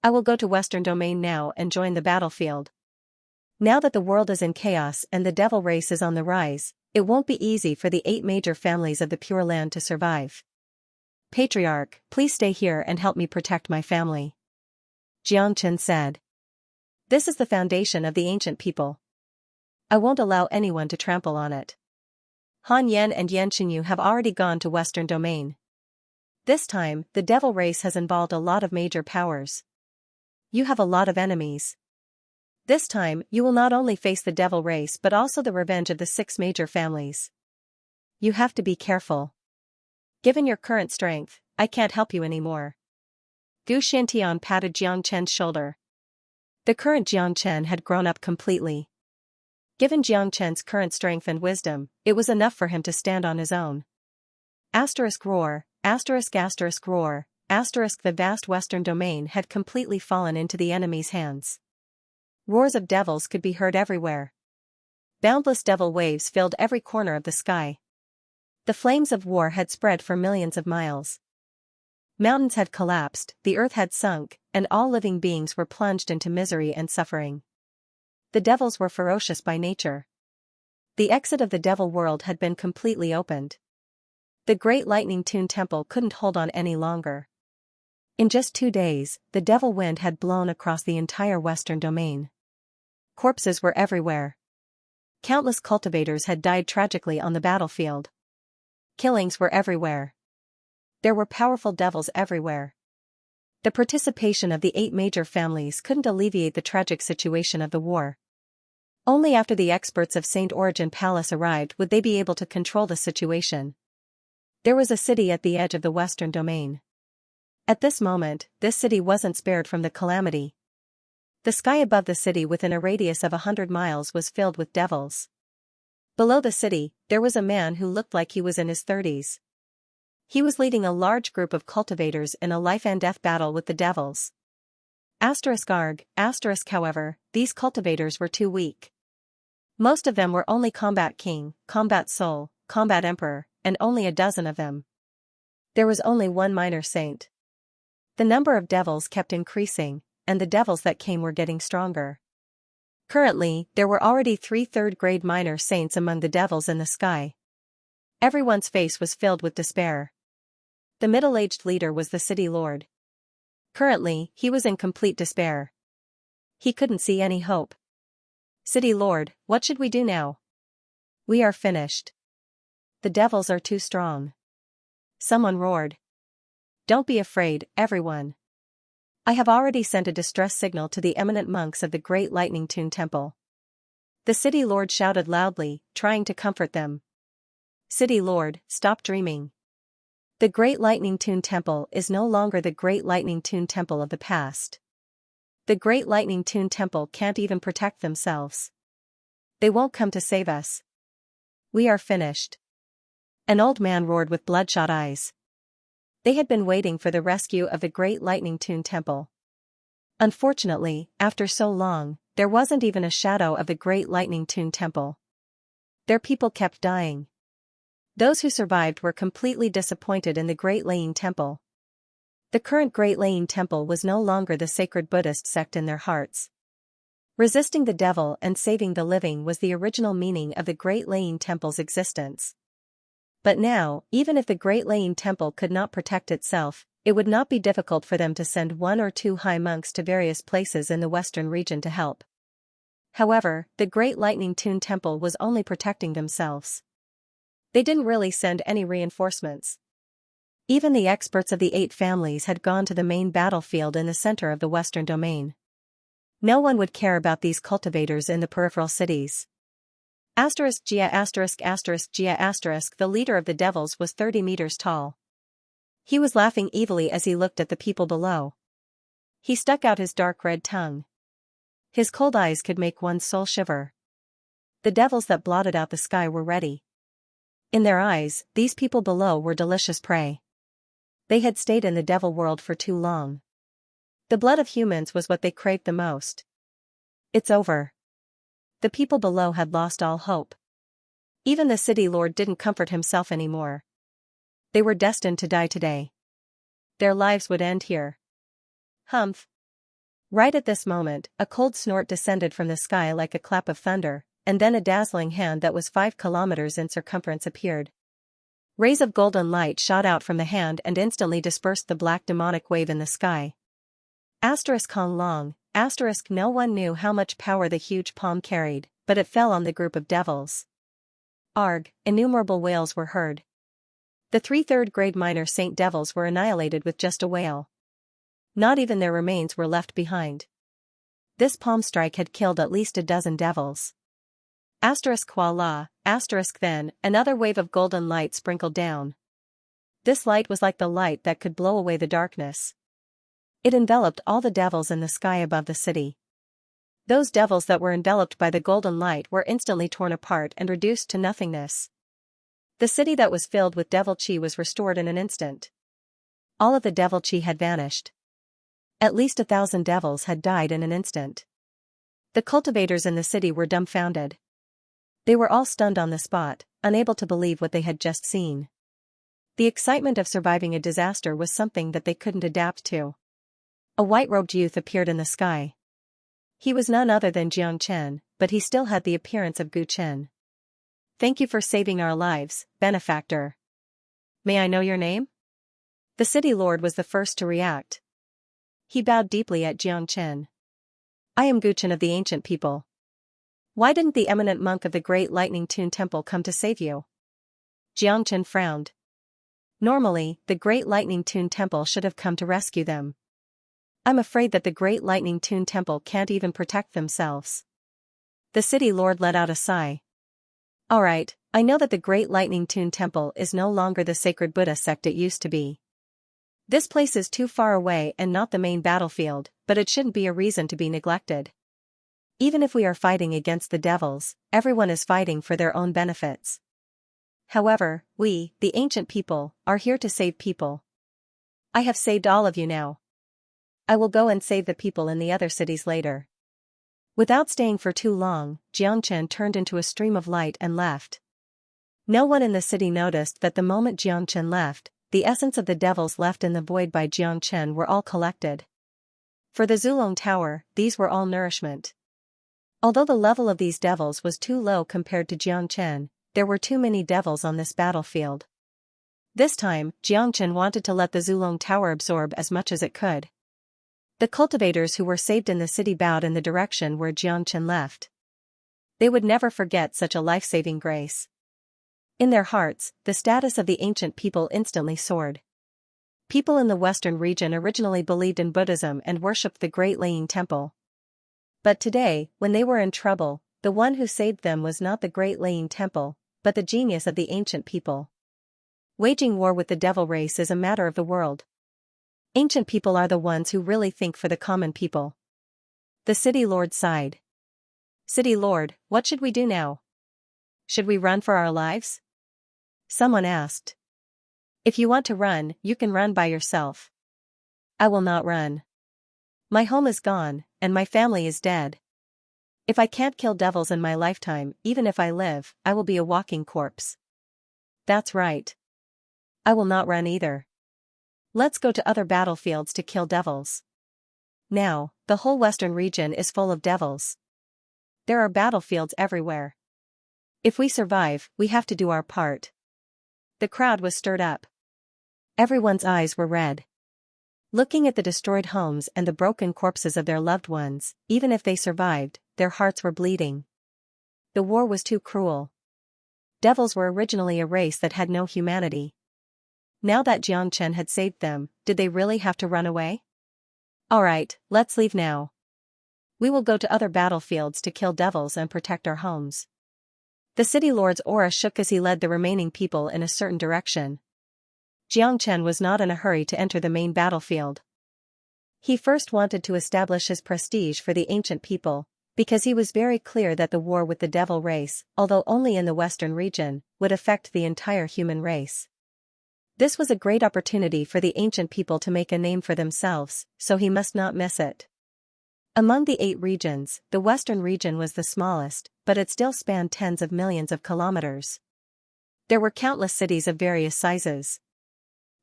I will go to Western Domain now and join the battlefield. Now that the world is in chaos and the devil race is on the rise, it won't be easy for the 8 major families of the Pure Land to survive. Patriarch, please stay here and help me protect my family. Jiang Chen said. This is the foundation of the ancient people. I won't allow anyone to trample on it. Han Yan and Yan Qinyu have already gone to Western Domain. This time, the devil race has involved a lot of major powers. You have a lot of enemies. This time, you will not only face the devil race but also the revenge of the 6 major families. You have to be careful. Given your current strength, I can't help you anymore. Gu Shantian patted Jiang Chen's shoulder. The current Jiang Chen had grown up completely. Given Jiang Chen's current strength and wisdom, it was enough for him to stand on his own. Roar, roar, the vast Western Domain had completely fallen into the enemy's hands. Roars of devils could be heard everywhere. Boundless devil waves filled every corner of the sky. The flames of war had spread for millions of miles. Mountains had collapsed, the earth had sunk, and all living beings were plunged into misery and suffering. The devils were ferocious by nature. The exit of the devil world had been completely opened. The Great Lightning Tune Temple couldn't hold on any longer. In just 2 days, the devil wind had blown across the entire Western Domain. Corpses were everywhere. Countless cultivators had died tragically on the battlefield. Killings were everywhere. There were powerful devils everywhere. The participation of the 8 major families couldn't alleviate the tragic situation of the war. Only after the experts of Saint Origin Palace arrived would they be able to control the situation. There was a city at the edge of the Western Domain. At this moment, this city wasn't spared from the calamity. The sky above the city within a radius of 100 miles was filled with devils. Below the city, there was a man who looked like he was in his 30s. He was leading a large group of cultivators in a life-and-death battle with the devils. However, these cultivators were too weak. Most of them were only Combat King, Combat Soul, Combat Emperor, and only a dozen of them. There was only one minor saint. The number of devils kept increasing, and the devils that came were getting stronger. Currently, there were already 3 third-grade minor saints among the devils in the sky. Everyone's face was filled with despair. The middle-aged leader was the city lord. Currently, he was in complete despair. He couldn't see any hope. City Lord, what should we do now? We are finished. The devils are too strong. Someone roared. Don't be afraid, everyone. I have already sent a distress signal to the eminent monks of the Great Lightning Tune Temple. The city lord shouted loudly, trying to comfort them. City lord, stop dreaming. The Great Lightning Tune Temple is no longer the Great Lightning Tune Temple of the past. The Great Lightning Tune Temple can't even protect themselves. They won't come to save us. We are finished. An old man roared with bloodshot eyes. They had been waiting for the rescue of the Great Lightning Tune Temple. Unfortunately, after so long, there wasn't even a shadow of the Great Lightning Tune Temple. Their people kept dying. Those who survived were completely disappointed in the Great Laying Temple. The current Great Laying Temple was no longer the sacred Buddhist sect in their hearts. Resisting the devil and saving the living was the original meaning of the Great Laying Temple's existence. But now, even if the Great Laying Temple could not protect itself, it would not be difficult for them to send 1 or 2 high monks to various places in the western region to help. However, the Great Lightning Tune Temple was only protecting themselves. They didn't really send any reinforcements. Even the experts of the 8 families had gone to the main battlefield in the center of the western domain. No one would care about these cultivators in the peripheral cities. Gia the leader of the devils was 30 meters tall. He was laughing evilly as he looked at the people below. He stuck out his dark red tongue. His cold eyes could make one's soul shiver. The devils that blotted out the sky were ready. In their eyes, these people below were delicious prey. They had stayed in the devil world for too long. The blood of humans was what they craved the most. It's over. The people below had lost all hope. Even the city lord didn't comfort himself anymore. They were destined to die today. Their lives would end here. Humph. Right at this moment, a cold snort descended from the sky like a clap of thunder, and then a dazzling hand that was 5 kilometers in circumference appeared. Rays of golden light shot out from the hand and instantly dispersed the black demonic wave in the sky. Kong Long, no one knew how much power the huge palm carried, but it fell on the group of devils. Arg, innumerable wails were heard. The 3 third-grade minor saint devils were annihilated with just a wail. Not even their remains were left behind. This palm strike had killed at least a dozen devils. Then, another wave of golden light sprinkled down. This light was like the light that could blow away the darkness. It enveloped all the devils in the sky above the city. Those devils that were enveloped by the golden light were instantly torn apart and reduced to nothingness. The city that was filled with devil chi was restored in an instant. All of the devil chi had vanished. At least 1,000 devils had died in an instant. The cultivators in the city were dumbfounded. They were all stunned on the spot, unable to believe what they had just seen. The excitement of surviving a disaster was something that they couldn't adapt to. A white-robed youth appeared in the sky. He was none other than Xianxia, but he still had the appearance of Gu Chen. Thank you for saving our lives, benefactor. May I know your name? The city lord was the first to react. He bowed deeply at Xianxia. I am Gu Chen of the ancient people. Why didn't the eminent monk of the Great Lightning Tune Temple come to save you? Xianxia frowned. Normally, the Great Lightning Tune Temple should have come to rescue them. I'm afraid that the Great Lightning Tune Temple can't even protect themselves. The city lord let out a sigh. Alright, I know that the Great Lightning Tune Temple is no longer the sacred Buddha sect it used to be. This place is too far away and not the main battlefield, but it shouldn't be a reason to be neglected. Even if we are fighting against the devils, everyone is fighting for their own benefits. However, we, the ancient people, are here to save people. I have saved all of you now. I will go and save the people in the other cities later. Without staying for too long, Xianxia turned into a stream of light and left. No one in the city noticed that the moment Xianxia left, the essence of the devils left in the void by Xianxia were all collected. For the Zulong Tower, these were all nourishment. Although the level of these devils was too low compared to Xianxia, there were too many devils on this battlefield. This time, Xianxia wanted to let the Zulong Tower absorb as much as it could. The cultivators who were saved in the city bowed in the direction where Xianxia left. They would never forget such a life-saving grace. In their hearts, the status of the ancient people instantly soared. People in the western region originally believed in Buddhism and worshipped the Great Laying Temple. But today, when they were in trouble, the one who saved them was not the Great Laying Temple, but the genius of the ancient people. Waging war with the devil race is a matter of the world. Ancient people are the ones who really think for the common people. The city lord sighed. City lord, what should we do now? Should we run for our lives? Someone asked. If you want to run, you can run by yourself. I will not run. My home is gone, and my family is dead. If I can't kill devils in my lifetime, even if I live, I will be a walking corpse. That's right. I will not run either. Let's go to other battlefields to kill devils. Now, the whole western region is full of devils. There are battlefields everywhere. If we survive, we have to do our part. The crowd was stirred up. Everyone's eyes were red. Looking at the destroyed homes and the broken corpses of their loved ones, even if they survived, their hearts were bleeding. The war was too cruel. Devils were originally a race that had no humanity. Now that Xianxia had saved them, did they really have to run away? Alright, let's leave now. We will go to other battlefields to kill devils and protect our homes. The city lord's aura shook as he led the remaining people in a certain direction. Xianxia was not in a hurry to enter the main battlefield. He first wanted to establish his prestige for the ancient people, because he was very clear that the war with the devil race, although only in the western region, would affect the entire human race. This was a great opportunity for the ancient people to make a name for themselves, so he must not miss it. Among the 8 regions, the western region was the smallest, but it still spanned tens of millions of kilometers. There were countless cities of various sizes.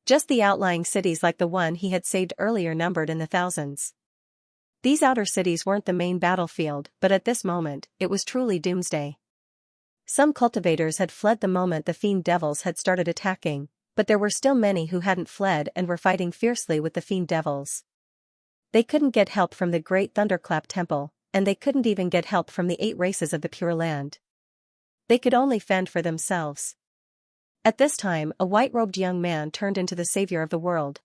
Just the outlying cities like the one he had saved earlier numbered in the thousands. These outer cities weren't the main battlefield, but at this moment, it was truly doomsday. Some cultivators had fled the moment the fiend devils had started attacking, but there were still many who hadn't fled and were fighting fiercely with the fiend devils. They couldn't get help from the Great Thunderclap Temple, and they couldn't even get help from the 8 races of the Pure Land. They could only fend for themselves. At this time, a white-robed young man turned into the savior of the world.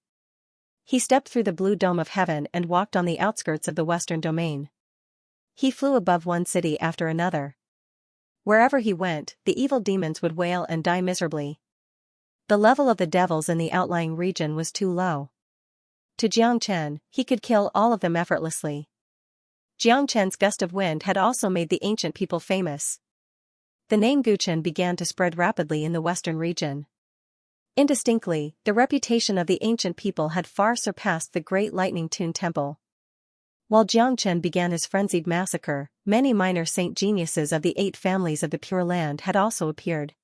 He stepped through the blue dome of heaven and walked on the outskirts of the western domain. He flew above one city after another. Wherever he went, the evil demons would wail and die miserably. The level of the devils in the outlying region was too low. To Xianxia, he could kill all of them effortlessly. Xianxia's gust of wind had also made the ancient people famous. The name Guchen began to spread rapidly in the western region. Indistinctly, the reputation of the ancient people had far surpassed the Great Lightning Tune Temple. While Xianxia began his frenzied massacre, many minor saint geniuses of the 8 families of the Pure Land had also appeared.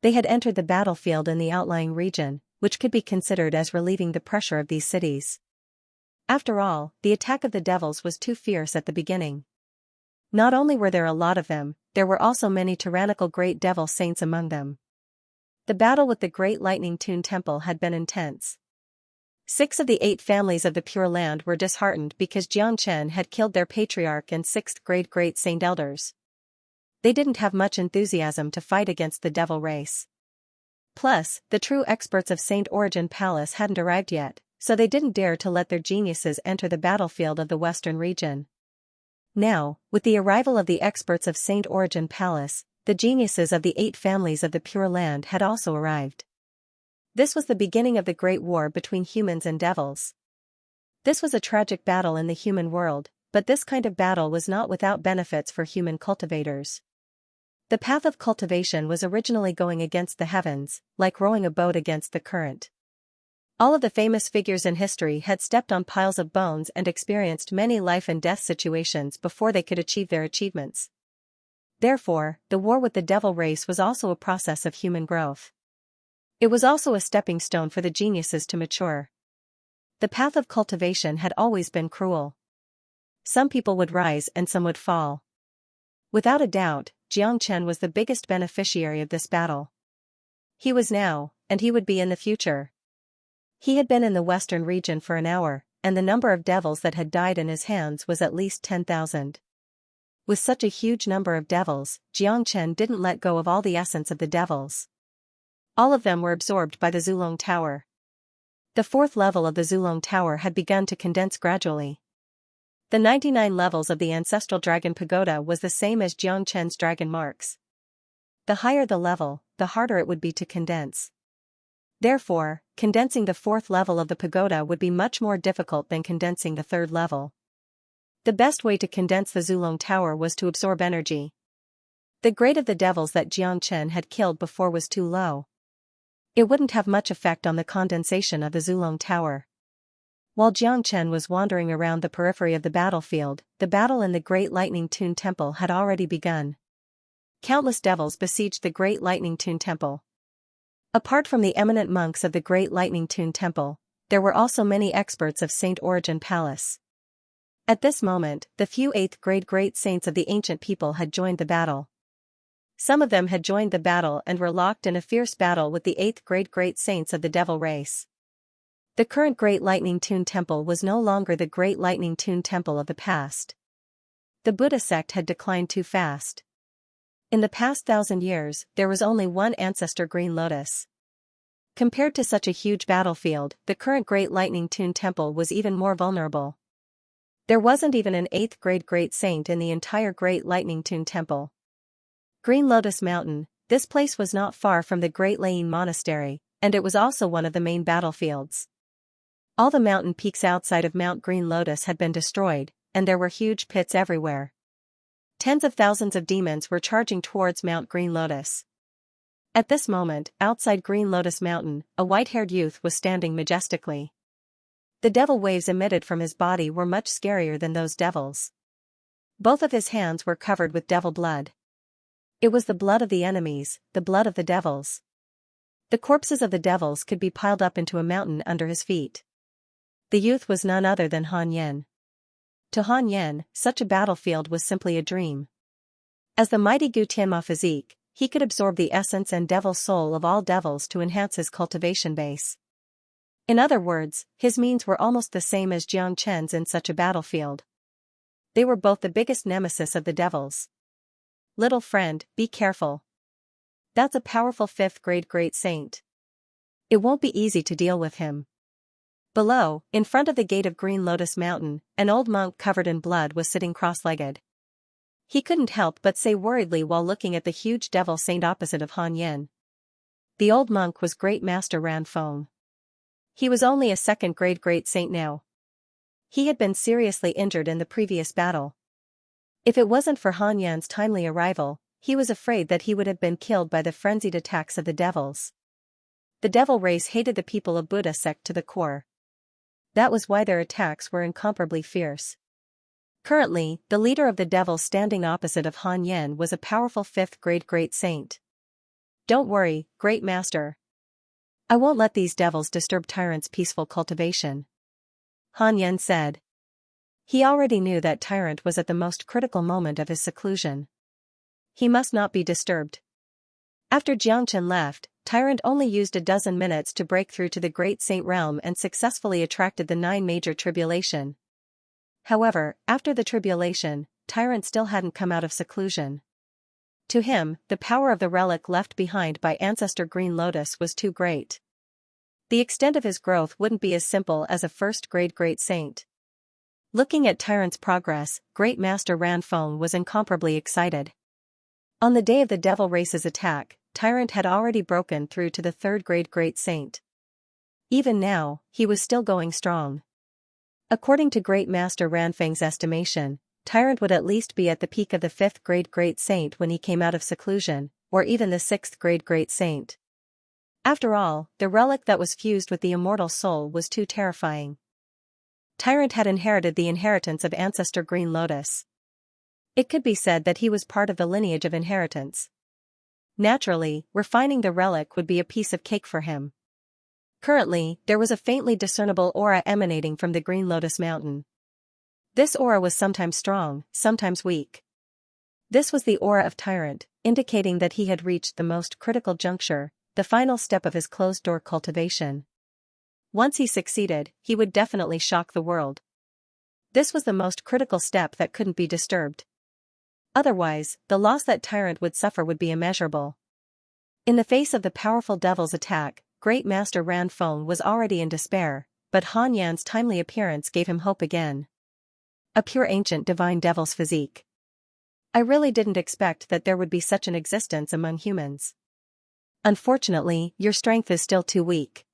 They had entered the battlefield in the outlying region, which could be considered as relieving the pressure of these cities. After all, the attack of the devils was too fierce at the beginning. Not only were there a lot of them, there were also many tyrannical great devil saints among them. The battle with the Great Lightning Tune Temple had been intense. 6 of the 8 families of the Pure Land were disheartened because Xianxia had killed their patriarch and 6th grade great saint elders. They didn't have much enthusiasm to fight against the devil race. Plus, the true experts of Saint Origin Palace hadn't arrived yet, so they didn't dare to let their geniuses enter the battlefield of the western region. Now, with the arrival of the experts of Saint Origin Palace, the geniuses of the 8 families of the Pure Land had also arrived. This was the beginning of the great war between humans and devils. This was a tragic battle in the human world, but this kind of battle was not without benefits for human cultivators. The path of cultivation was originally going against the heavens, like rowing a boat against the current. All of the famous figures in history had stepped on piles of bones and experienced many life and death situations before they could achieve their achievements. Therefore, the war with the devil race was also a process of human growth. It was also a stepping stone for the geniuses to mature. The path of cultivation had always been cruel. Some people would rise and some would fall. Without a doubt, Xianxia was the biggest beneficiary of this battle. He was now, and he would be in the future. He had been in the western region for an hour, and the number of devils that had died in his hands was at least 10,000. With such a huge number of devils, Xianxia didn't let go of all the essence of the devils. All of them were absorbed by the Zulong Tower. The fourth level of the Zulong Tower had begun to condense gradually. The 99 levels of the ancestral dragon pagoda was the same as Jiangchen's dragon marks. The higher the level, the harder it would be to condense. Therefore, condensing the fourth level of the pagoda would be much more difficult than condensing the third level. The best way to condense the Zulong Tower was to absorb energy. The grade of the devils that Jiangchen had killed before was too low. It wouldn't have much effect on the condensation of the Zulong Tower. While Jiangchen was wandering around the periphery of the battlefield, the battle in the Great Lightning Tune Temple had already begun. Countless devils besieged the Great Lightning Tune Temple. Apart from the eminent monks of the Great Lightning Tune Temple, there were also many experts of Saint Origin Palace. At this moment, the few 8th grade great saints of the ancient people had joined the battle. Some of them had joined the battle and were locked in a fierce battle with the 8th grade great saints of the devil race. The current Great Lightning Tune Temple was no longer the Great Lightning Tune Temple of the past. The Buddha sect had declined too fast. In the past 1,000 years, there was only one ancestor Green Lotus. Compared to such a huge battlefield, the current Great Lightning Tune Temple was even more vulnerable. There wasn't even an 8th grade great saint in the entire Great Lightning Tune Temple. Green Lotus Mountain, this place was not far from the Great Layin Monastery, and it was also one of the main battlefields. All the mountain peaks outside of Mount Green Lotus had been destroyed, and there were huge pits everywhere. Tens of thousands of demons were charging towards Mount Green Lotus. At this moment, outside Green Lotus Mountain, a white-haired youth was standing majestically. The devil waves emitted from his body were much scarier than those devils. Both of his hands were covered with devil blood. It was the blood of the enemies, the blood of the devils. The corpses of the devils could be piled up into a mountain under his feet. The youth was none other than Han Yen. To Han Yen, such a battlefield was simply a dream. As the mighty Gu Tianma physique, he could absorb the essence and devil soul of all devils to enhance his cultivation base. In other words, his means were almost the same as Jiang Chen's in such a battlefield. They were both the biggest nemesis of the devils. Little friend, be careful. That's a powerful 5th grade great saint. It won't be easy to deal with him. Below, in front of the gate of Green Lotus Mountain, an old monk covered in blood was sitting cross-legged. He couldn't help but say worriedly while looking at the huge devil saint opposite of Han Yen. The old monk was Great Master Ran Feng. He was only a 2nd grade great saint now. He had been seriously injured in the previous battle. If it wasn't for Han Yan's timely arrival, he was afraid that he would have been killed by the frenzied attacks of the devils. The devil race hated the people of Buddha sect to the core. That was why their attacks were incomparably fierce. Currently, the leader of the devils standing opposite of Han Yen was a powerful 5th grade great saint. Don't worry, Great Master. I won't let these devils disturb Tyrant's peaceful cultivation. Han Yen said. He already knew that Tyrant was at the most critical moment of his seclusion. He must not be disturbed. After Jiangchen left, Tyrant only used a dozen minutes to break through to the Great Saint realm and successfully attracted the 9 major tribulation. However, after the tribulation, Tyrant still hadn't come out of seclusion. To him, the power of the relic left behind by Ancestor Green Lotus was too great. The extent of his growth wouldn't be as simple as a 1st grade great saint. Looking at Tyrant's progress, Great Master Ran Feng was incomparably excited. On the day of the devil race's attack, Tyrant had already broken through to the 3rd grade great saint. Even now, he was still going strong. According to Great Master Ran Feng's estimation, Tyrant would at least be at the peak of the 5th grade great saint when he came out of seclusion, or even the 6th grade great saint. After all, the relic that was fused with the immortal soul was too terrifying. Tyrant had inherited the inheritance of Ancestor Green Lotus. It could be said that he was part of the lineage of inheritance. Naturally, refining the relic would be a piece of cake for him. Currently, there was a faintly discernible aura emanating from the Green Lotus Mountain. This aura was sometimes strong, sometimes weak. This was the aura of Tyrant, indicating that he had reached the most critical juncture, the final step of his closed-door cultivation. Once he succeeded, he would definitely shock the world. This was the most critical step that couldn't be disturbed. Otherwise, the loss that Tyrant would suffer would be immeasurable. In the face of the powerful devil's attack, Great Master Ran Feng was already in despair, but Han Yan's timely appearance gave him hope again. A pure ancient divine devil's physique. I really didn't expect that there would be such an existence among humans. Unfortunately, your strength is still too weak.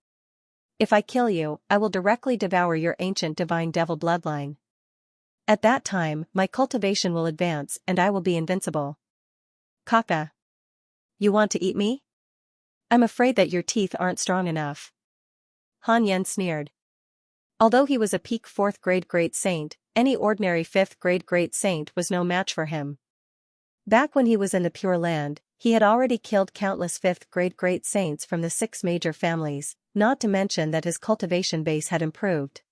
If I kill you, I will directly devour your ancient divine devil bloodline. At that time, my cultivation will advance and I will be invincible. Kaka. You want to eat me? I'm afraid that your teeth aren't strong enough. Han Yan sneered. Although he was a peak 4th grade great saint, any ordinary 5th grade great saint was no match for him. Back when he was in the Pure Land, he had already killed countless 5th grade great saints from the 6 major families, not to mention that his cultivation base had improved.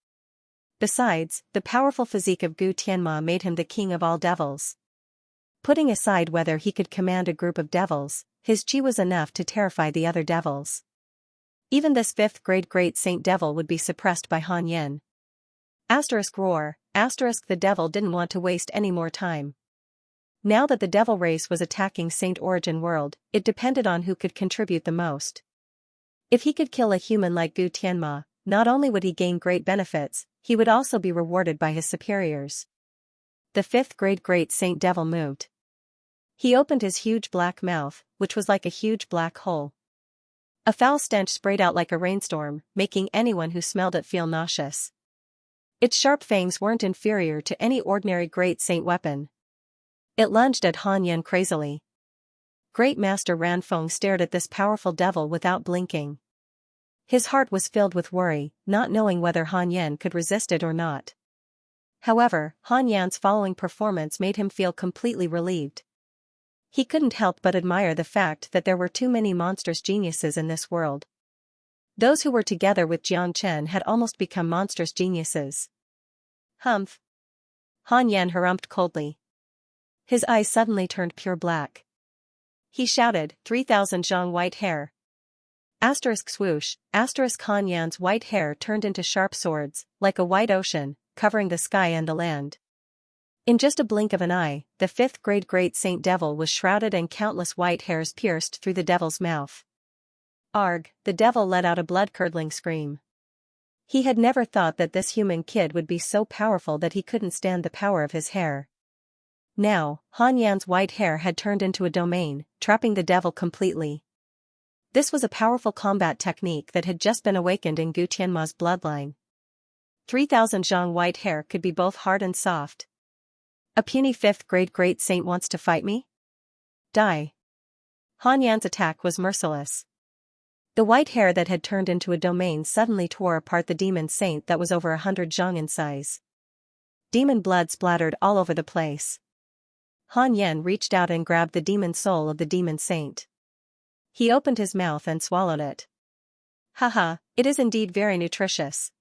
Besides, the powerful physique of Gu Tianma made him the king of all devils. Putting aside whether he could command a group of devils, his chi was enough to terrify the other devils. Even this 5th grade great saint devil would be suppressed by Han Yan. Roar, the devil didn't want to waste any more time. Now that the devil race was attacking Saint Origin World, it depended on who could contribute the most. If he could kill a human like Gu Tianma, not only would he gain great benefits, he would also be rewarded by his superiors. The 5th grade great saint devil moved. He opened his huge black mouth, which was like a huge black hole. A foul stench sprayed out like a rainstorm, making anyone who smelled it feel nauseous. Its sharp fangs weren't inferior to any ordinary great saint weapon. It lunged at Han Yan crazily. Great Master Ran Feng stared at this powerful devil without blinking. His heart was filled with worry, not knowing whether Han Yan could resist it or not. However, Han Yan's following performance made him feel completely relieved. He couldn't help but admire the fact that there were too many monstrous geniuses in this world. Those who were together with Jiang Chen had almost become monstrous geniuses. Humph! Han Yan harumphed coldly. His eyes suddenly turned pure black. He shouted, 3,000 zhang white hair. Swoosh, Han Yan's white hair turned into sharp swords, like a white ocean, covering the sky and the land. In just a blink of an eye, the 5th grade great saint devil was shrouded and countless white hairs pierced through the devil's mouth. Arg, the devil let out a blood-curdling scream. He had never thought that this human kid would be so powerful that he couldn't stand the power of his hair. Now, Han Yan's white hair had turned into a domain, trapping the devil completely. This was a powerful combat technique that had just been awakened in Gu Tianma's bloodline. 3,000 zhang white hair could be both hard and soft. A puny 5th grade great saint wants to fight me? Die. Han Yan's attack was merciless. The white hair that had turned into a domain suddenly tore apart the demon saint that was over 100 zhang in size. Demon blood splattered all over the place. Han Yan reached out and grabbed the demon soul of the demon saint. He opened his mouth and swallowed it. Haha, it is indeed very nutritious.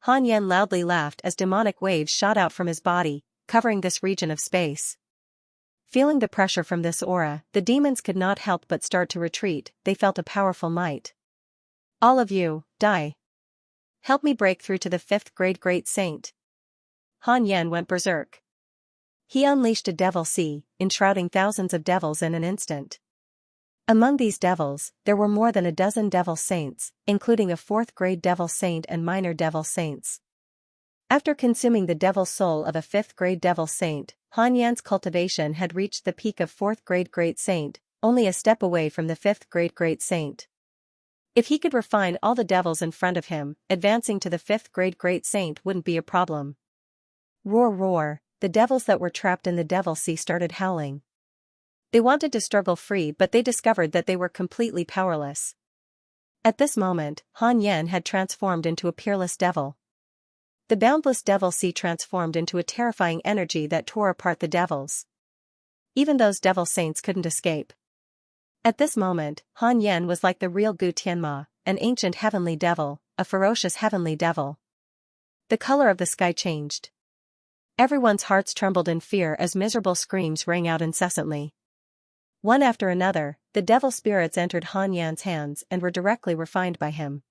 Han Yan loudly laughed as demonic waves shot out from his body, covering this region of space. Feeling the pressure from this aura, the demons could not help but start to retreat. They felt a powerful might. All of you, die. Help me break through to the 5th grade great saint. Han Yan went berserk. He unleashed a devil sea, enshrouding thousands of devils in an instant. Among these devils, there were more than a dozen devil saints, including a 4th grade devil saint and minor devil saints. After consuming the devil soul of a 5th grade devil saint, Han Yan's cultivation had reached the peak of 4th grade great saint, only a step away from the 5th grade great saint. If he could refine all the devils in front of him, advancing to the 5th grade great saint wouldn't be a problem. Roar roar, the devils that were trapped in the devil sea started howling. They wanted to struggle free, but they discovered that they were completely powerless. At this moment, Han Yan had transformed into a peerless devil. The boundless devil sea transformed into a terrifying energy that tore apart the devils. Even those devil saints couldn't escape. At this moment, Han Yan was like the real Gu Tianma, an ancient heavenly devil, a ferocious heavenly devil. The color of the sky changed. Everyone's hearts trembled in fear as miserable screams rang out incessantly. One after another, the devil spirits entered Han Yan's hands and were directly refined by him.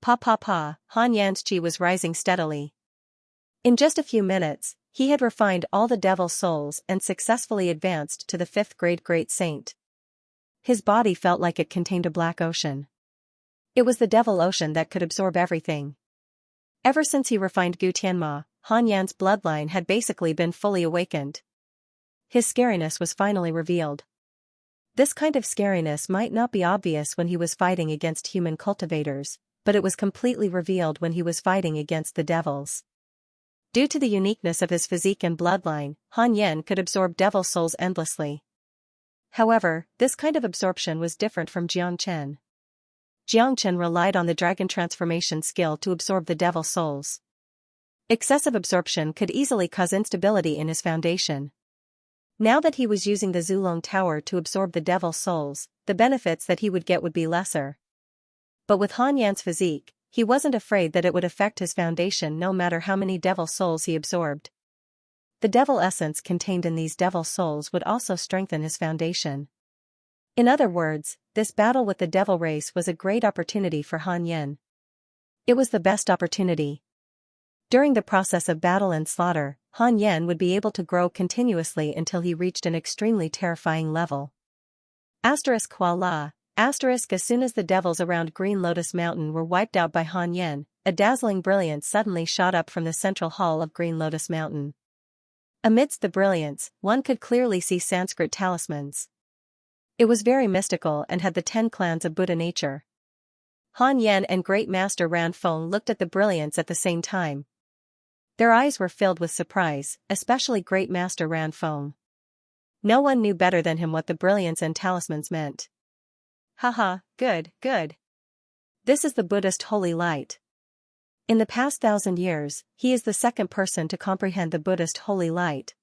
Han Yan's chi was rising steadily. In just a few minutes, he had refined all the devil souls and successfully advanced to the 5th grade great saint. His body felt like it contained a black ocean. It was the devil ocean that could absorb everything. Ever since he refined Gu Tianma, Han Yan's bloodline had basically been fully awakened. His scariness was finally revealed. This kind of scariness might not be obvious when he was fighting against human cultivators, but it was completely revealed when he was fighting against the devils. Due to the uniqueness of his physique and bloodline, Han Yan could absorb devil souls endlessly. However, this kind of absorption was different from Jiangchen. Jiangchen relied on the dragon transformation skill to absorb the devil souls. Excessive absorption could easily cause instability in his foundation. Now that he was using the Zulong Tower to absorb the devil souls, the benefits that he would get would be lesser. But with Han Yan's physique, he wasn't afraid that it would affect his foundation no matter how many devil souls he absorbed. The devil essence contained in these devil souls would also strengthen his foundation. In other words, this battle with the devil race was a great opportunity for Han Yan. It was the best opportunity. During the process of battle and slaughter, Han Yan would be able to grow continuously until he reached an extremely terrifying level. Voila. As soon as the devils around Green Lotus Mountain were wiped out by Han Yan, a dazzling brilliance suddenly shot up from the central hall of Green Lotus Mountain. Amidst the brilliance, one could clearly see Sanskrit talismans. It was very mystical and had the 10 clans of Buddha nature. Han Yan and Great Master Ranfeng looked at the brilliance at the same time. Their eyes were filled with surprise, especially Great Master Ranfeng. No one knew better than him what the brilliance and talismans meant. Haha, good. This is the Buddhist holy light. In the past 1,000 years, he is the second person to comprehend the Buddhist holy light.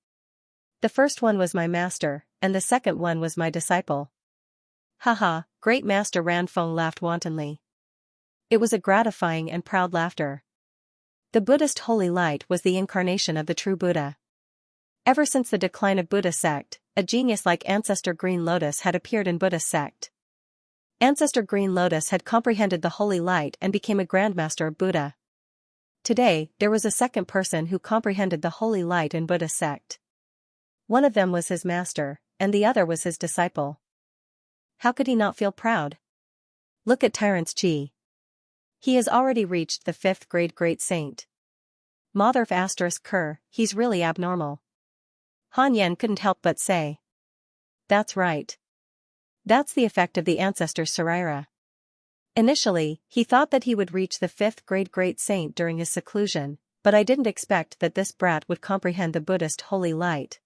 The first one was my master, and the second one was my disciple. Haha, Great Master Ranfeng laughed wantonly. It was a gratifying and proud laughter. The Buddhist holy light was the incarnation of the true Buddha. Ever since the decline of Buddha sect, a genius like Ancestor Green Lotus had appeared in Buddha sect. Ancestor Green Lotus had comprehended the holy light and became a grandmaster of Buddha. Today, there was a second person who comprehended the holy light in Buddha sect. One of them was his master, and the other was his disciple. How could he not feel proud? Look at Tyrant's Chi. He has already reached the 5th grade great saint. Motherf *Ker, he's really abnormal. Han Yan couldn't help but say. That's right. That's the effect of the ancestor's Saraira. Initially, he thought that he would reach the 5th grade great saint during his seclusion, but I didn't expect that this brat would comprehend the Buddhist holy light.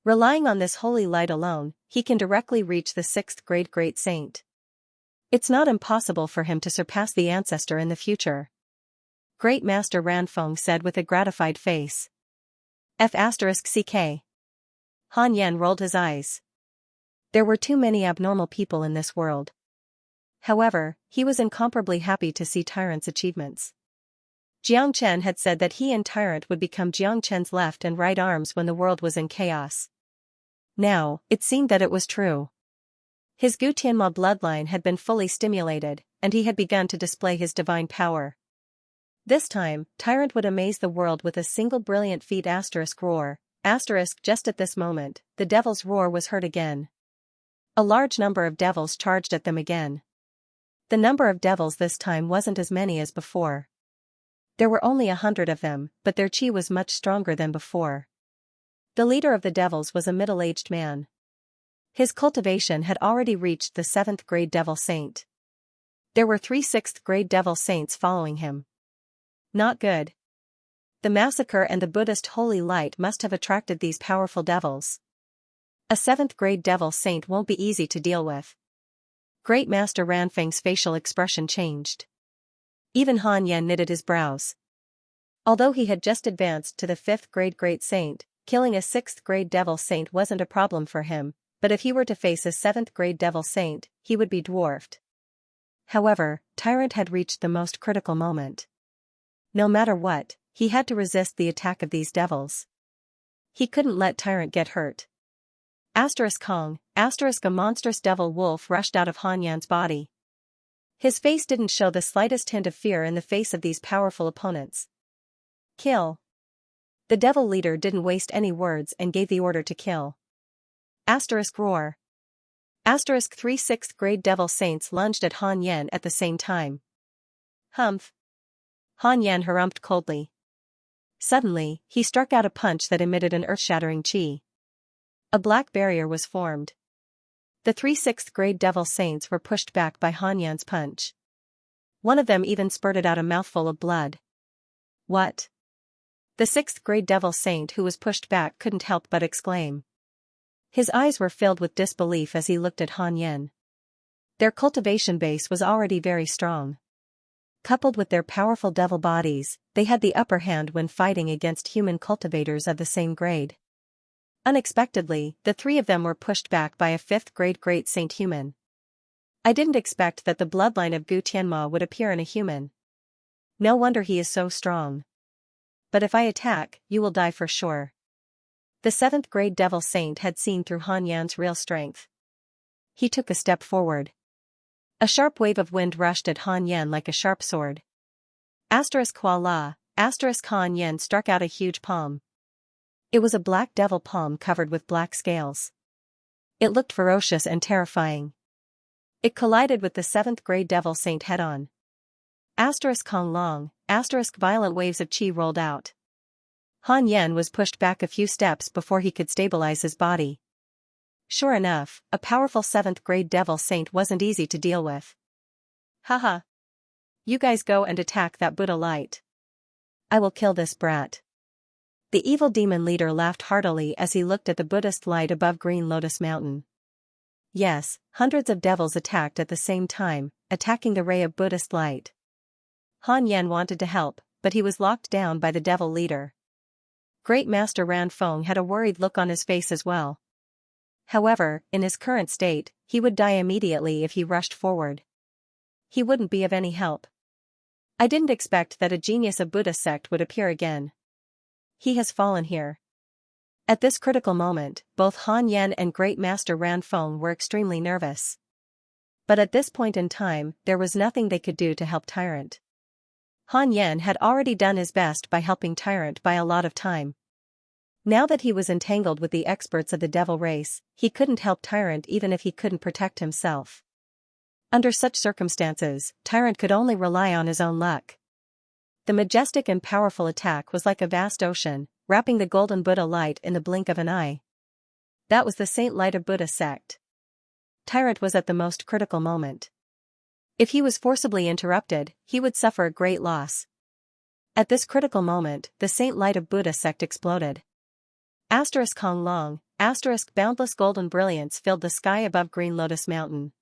Relying on this holy light alone, he can directly reach the 6th grade great saint. It's not impossible for him to surpass the ancestor in the future. Great Master Ranfeng said with a gratified face. F***ck. Han Yan rolled his eyes. There were too many abnormal people in this world. However, he was incomparably happy to see Tyrant's achievements. Jiangchen had said that he and Tyrant would become Jiangchen's left and right arms when the world was in chaos. Now, it seemed that it was true. His Gu Tianma bloodline had been fully stimulated, and he had begun to display his divine power. This time, Tyrant would amaze the world with a single brilliant feat roar. Just at this moment, the devil's roar was heard again. A large number of devils charged at them again. The number of devils this time wasn't as many as before. There were only 100 of them, but their chi was much stronger than before. The leader of the devils was a middle-aged man. His cultivation had already reached the 7th grade devil saint. There were 3 6th grade devil saints following him. Not good. The massacre and the Buddhist holy light must have attracted these powerful devils. A 7th grade devil saint won't be easy to deal with. Great Master Ranfeng's facial expression changed. Even Han Yan knitted his brows. Although he had just advanced to the 5th grade great saint, killing a 6th grade devil saint wasn't a problem for him, but if he were to face a 7th grade devil saint, he would be dwarfed. However, Tyrant had reached the most critical moment. No matter what, he had to resist the attack of these devils. He couldn't let Tyrant get hurt. Kong, a monstrous devil wolf rushed out of Han Yan's body. His face didn't show the slightest hint of fear in the face of these powerful opponents. Kill. The devil leader didn't waste any words and gave the order to kill. Roar. Asterisk 3 6th grade devil saints lunged at Han Yan at the same time. Humph. Han Yan harumphed coldly. Suddenly, he struck out a punch that emitted an earth-shattering chi. A black barrier was formed. The 3 6th grade devil saints were pushed back by Han Yan's punch. One of them even spurted out a mouthful of blood. What? The 6th grade devil saint who was pushed back couldn't help but exclaim. His eyes were filled with disbelief as he looked at Han Yan. Their cultivation base was already very strong. Coupled with their powerful devil bodies, they had the upper hand when fighting against human cultivators of the same grade. Unexpectedly, the three of them were pushed back by a 5th grade great saint human. I didn't expect that the bloodline of Gu Tianma would appear in a human. No wonder he is so strong. But if I attack, you will die for sure. The 7th grade devil saint had seen through Han Yan's real strength. He took a step forward. A sharp wave of wind rushed at Han Yan like a sharp sword. Asterisk voila, asterisk Han Yan struck out a huge palm. It was a black devil palm covered with black scales. It looked ferocious and terrifying. It collided with the 7th grade devil saint head-on. Asterisk Kong Long, asterisk violent waves of chi rolled out. Han Yan was pushed back a few steps before he could stabilize his body. Sure enough, a powerful 7th grade devil saint wasn't easy to deal with. Haha. You guys go and attack that Buddha light. I will kill this brat. The evil demon leader laughed heartily as he looked at the Buddhist light above Green Lotus Mountain. Yes, hundreds of devils attacked at the same time, attacking the ray of Buddhist light. Han Yan wanted to help, but he was locked down by the devil leader. Great Master Ran Feng had a worried look on his face as well. However, in his current state, he would die immediately if he rushed forward. He wouldn't be of any help. I didn't expect that a genius of Buddha sect would appear again. He has fallen here. At this critical moment, both Han Yan and Great Master Ran Feng were extremely nervous. But at this point in time, there was nothing they could do to help Tyrant. Han Yan had already done his best by helping Tyrant by a lot of time. Now that he was entangled with the experts of the devil race, he couldn't help Tyrant even if he couldn't protect himself. Under such circumstances, Tyrant could only rely on his own luck. The majestic and powerful attack was like a vast ocean, wrapping the golden Buddha light in the blink of an eye. That was the Saint Light of Buddha sect. Tyrant was at the most critical moment. If he was forcibly interrupted, he would suffer a great loss. At this critical moment, the Saint Light of Buddha sect exploded. Asterisk Hong Long, asterisk boundless golden brilliance filled the sky above Green Lotus Mountain.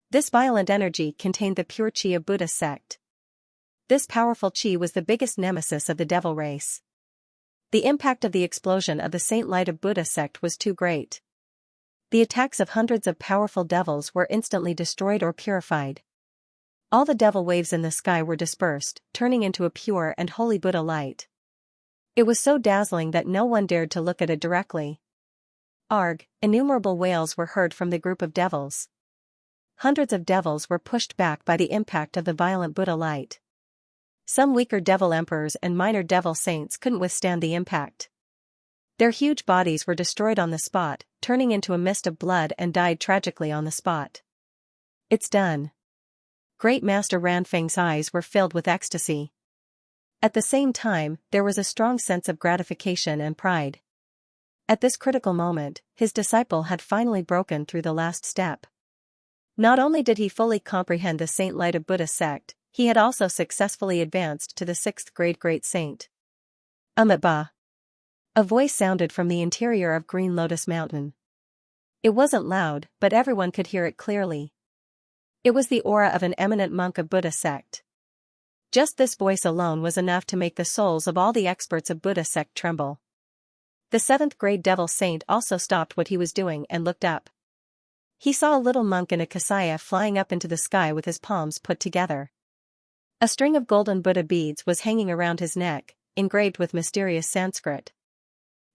This violent energy contained the pure chi of Buddha sect. This powerful chi was the biggest nemesis of the devil race. The impact of the explosion of the Saint Light of Buddha sect was too great. The attacks of hundreds of powerful devils were instantly destroyed or purified. All the devil waves in the sky were dispersed, turning into a pure and holy Buddha light. It was so dazzling that no one dared to look at it directly. Arg, innumerable wails were heard from the group of devils. Hundreds of devils were pushed back by the impact of the violent Buddha light. Some weaker devil emperors and minor devil saints couldn't withstand the impact. Their huge bodies were destroyed on the spot, turning into a mist of blood and died tragically on the spot. It's done. Great Master Ranfeng's eyes were filled with ecstasy. At the same time, there was a strong sense of gratification and pride. At this critical moment, his disciple had finally broken through the last step. Not only did he fully comprehend the Saint Light of Buddha sect, he had also successfully advanced to the 6th grade great saint. Ba. A voice sounded from the interior of Green Lotus Mountain. It wasn't loud, but everyone could hear it clearly. It was the aura of an eminent monk of Buddha sect. Just this voice alone was enough to make the souls of all the experts of Buddha sect tremble. The 7th grade devil saint also stopped what he was doing and looked up. He saw a little monk in a kasaya flying up into the sky with his palms put together. A string of golden Buddha beads was hanging around his neck, engraved with mysterious Sanskrit.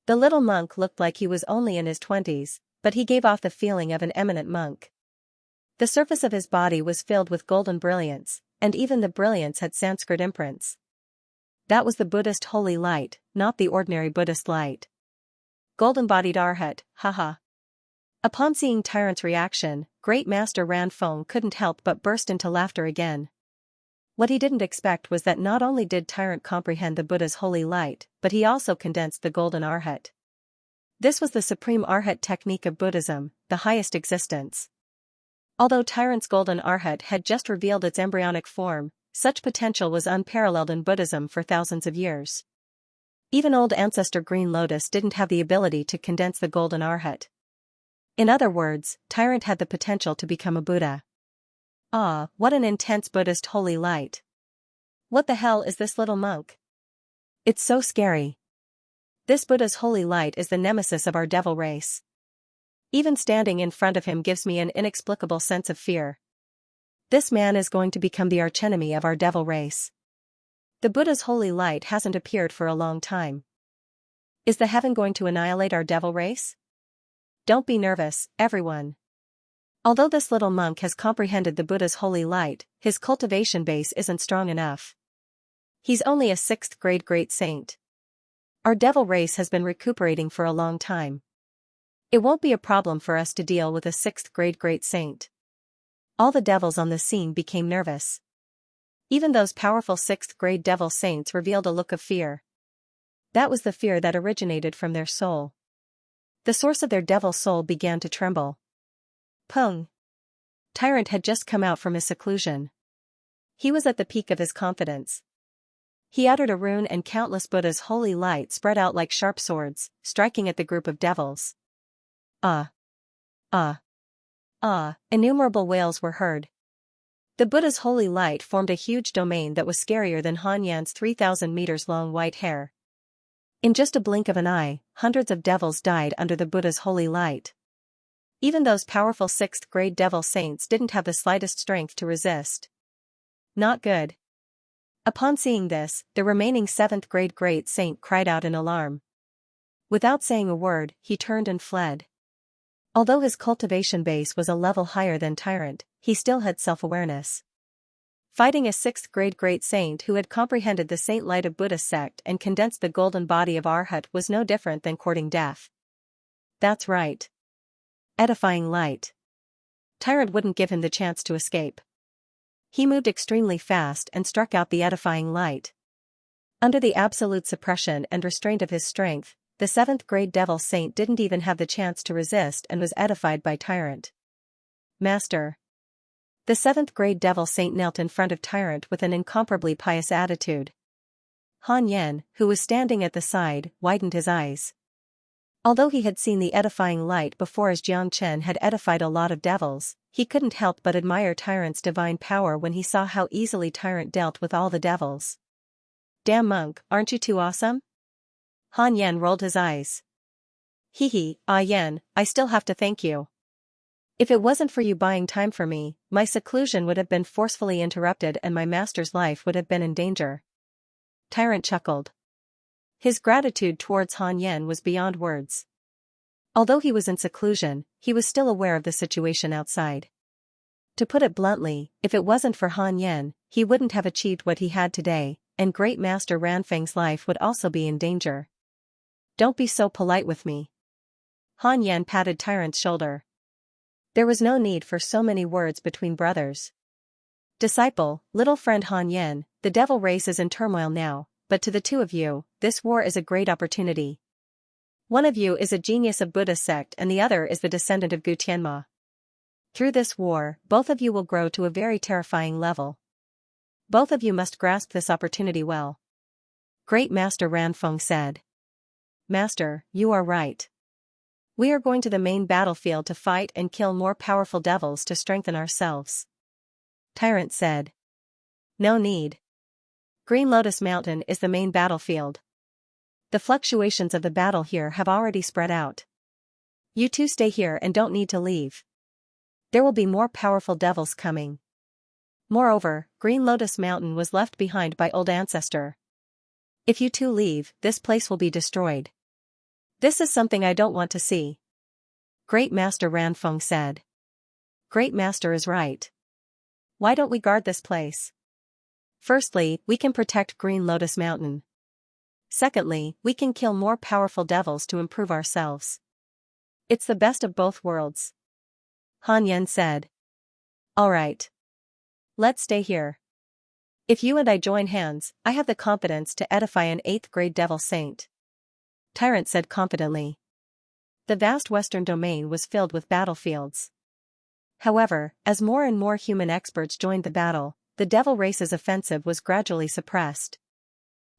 The little monk looked like he was only in his 20s, but he gave off the feeling of an eminent monk. The surface of his body was filled with golden brilliance, and even the brilliance had Sanskrit imprints. That was the Buddhist holy light, not the ordinary Buddhist light. Golden-bodied Arhat, haha. Upon seeing Tyrant's reaction, Great Master Ranfeng couldn't help but burst into laughter again. What he didn't expect was that not only did Tyrant comprehend the Buddha's holy light, but he also condensed the golden arhat. This was the supreme arhat technique of Buddhism, the highest existence. Although Tyrant's golden arhat had just revealed its embryonic form, such potential was unparalleled in Buddhism for thousands of years. Even old ancestor Green Lotus didn't have the ability to condense the golden arhat. In other words, Tyrant had the potential to become a Buddha. Ah, what an intense Buddhist holy light. What the hell is this little monk? It's so scary. This Buddha's holy light is the nemesis of our devil race. Even standing in front of him gives me an inexplicable sense of fear. This man is going to become the archenemy of our devil race. The Buddha's holy light hasn't appeared for a long time. Is the heaven going to annihilate our devil race? Don't be nervous, everyone. Although this little monk has comprehended the Buddha's holy light, his cultivation base isn't strong enough. He's only a 6th grade great saint. Our devil race has been recuperating for a long time. It won't be a problem for us to deal with a 6th grade great saint. All the devils on the scene became nervous. Even those powerful 6th grade devil saints revealed a look of fear. That was the fear that originated from their soul. The source of their devil soul began to tremble. Pung. Tyrant had just come out from his seclusion. He was at the peak of his confidence. He uttered a rune and countless Buddha's holy light spread out like sharp swords, striking at the group of devils. Ah! Ah! Ah! Innumerable wails were heard. The Buddha's holy light formed a huge domain that was scarier than Han Yan's 3,000 meters long white hair. In just a blink of an eye, hundreds of devils died under the Buddha's holy light. Even those powerful 6th grade devil saints didn't have the slightest strength to resist. Not good. Upon seeing this, the remaining 7th grade great saint cried out in alarm. Without saying a word, he turned and fled. Although his cultivation base was a level higher than Tyrant, he still had self-awareness. Fighting a 6th grade great saint who had comprehended the saint light of Buddhist sect and condensed the golden body of Arhat was no different than courting death. That's right. Edifying light. Tyrant wouldn't give him the chance to escape. He moved extremely fast and struck out the edifying light. Under the absolute suppression and restraint of his strength, the 7th grade devil saint didn't even have the chance to resist and was edified by Tyrant. Master. The 7th grade devil saint knelt in front of Tyrant with an incomparably pious attitude. Han Yan, who was standing at the side, widened his eyes. Although he had seen the edifying light before as Jiang Chen had edified a lot of devils, he couldn't help but admire Tyrant's divine power when he saw how easily Tyrant dealt with all the devils. Damn monk, aren't you too awesome? Han Yan rolled his eyes. Hee, Ah Yan, I still have to thank you. If it wasn't for you buying time for me, my seclusion would have been forcefully interrupted and my master's life would have been in danger. Tyrant chuckled. His gratitude towards Han Yan was beyond words. Although he was in seclusion, he was still aware of the situation outside. To put it bluntly, if it wasn't for Han Yan, he wouldn't have achieved what he had today, and Great Master Ranfeng's life would also be in danger. Don't be so polite with me. Han Yan patted Tyrant's shoulder. There was no need for so many words between brothers. Disciple, little friend Han Yan, the devil race is in turmoil now, but to the two of you, this war is a great opportunity. One of you is a genius of Buddhist sect and the other is the descendant of Gu Tianma. Through this war, both of you will grow to a very terrifying level. Both of you must grasp this opportunity well. Great Master Ranfeng said. Master, you are right. We are going to the main battlefield to fight and kill more powerful devils to strengthen ourselves. Tyrant said. No need. Green Lotus Mountain is the main battlefield. The fluctuations of the battle here have already spread out. You two stay here and don't need to leave. There will be more powerful devils coming. Moreover, Green Lotus Mountain was left behind by old ancestor. If you two leave, this place will be destroyed. This is something I don't want to see. Great Master Ranfeng said. Great Master is right. Why don't we guard this place? Firstly, we can protect Green Lotus Mountain. Secondly, we can kill more powerful devils to improve ourselves. It's the best of both worlds. Han Yen said. All right. Let's stay here. If you and I join hands, I have the confidence to edify an 8th grade devil saint. Tyrant said confidently. The vast western domain was filled with battlefields. However, as more and more human experts joined the battle, the devil race's offensive was gradually suppressed.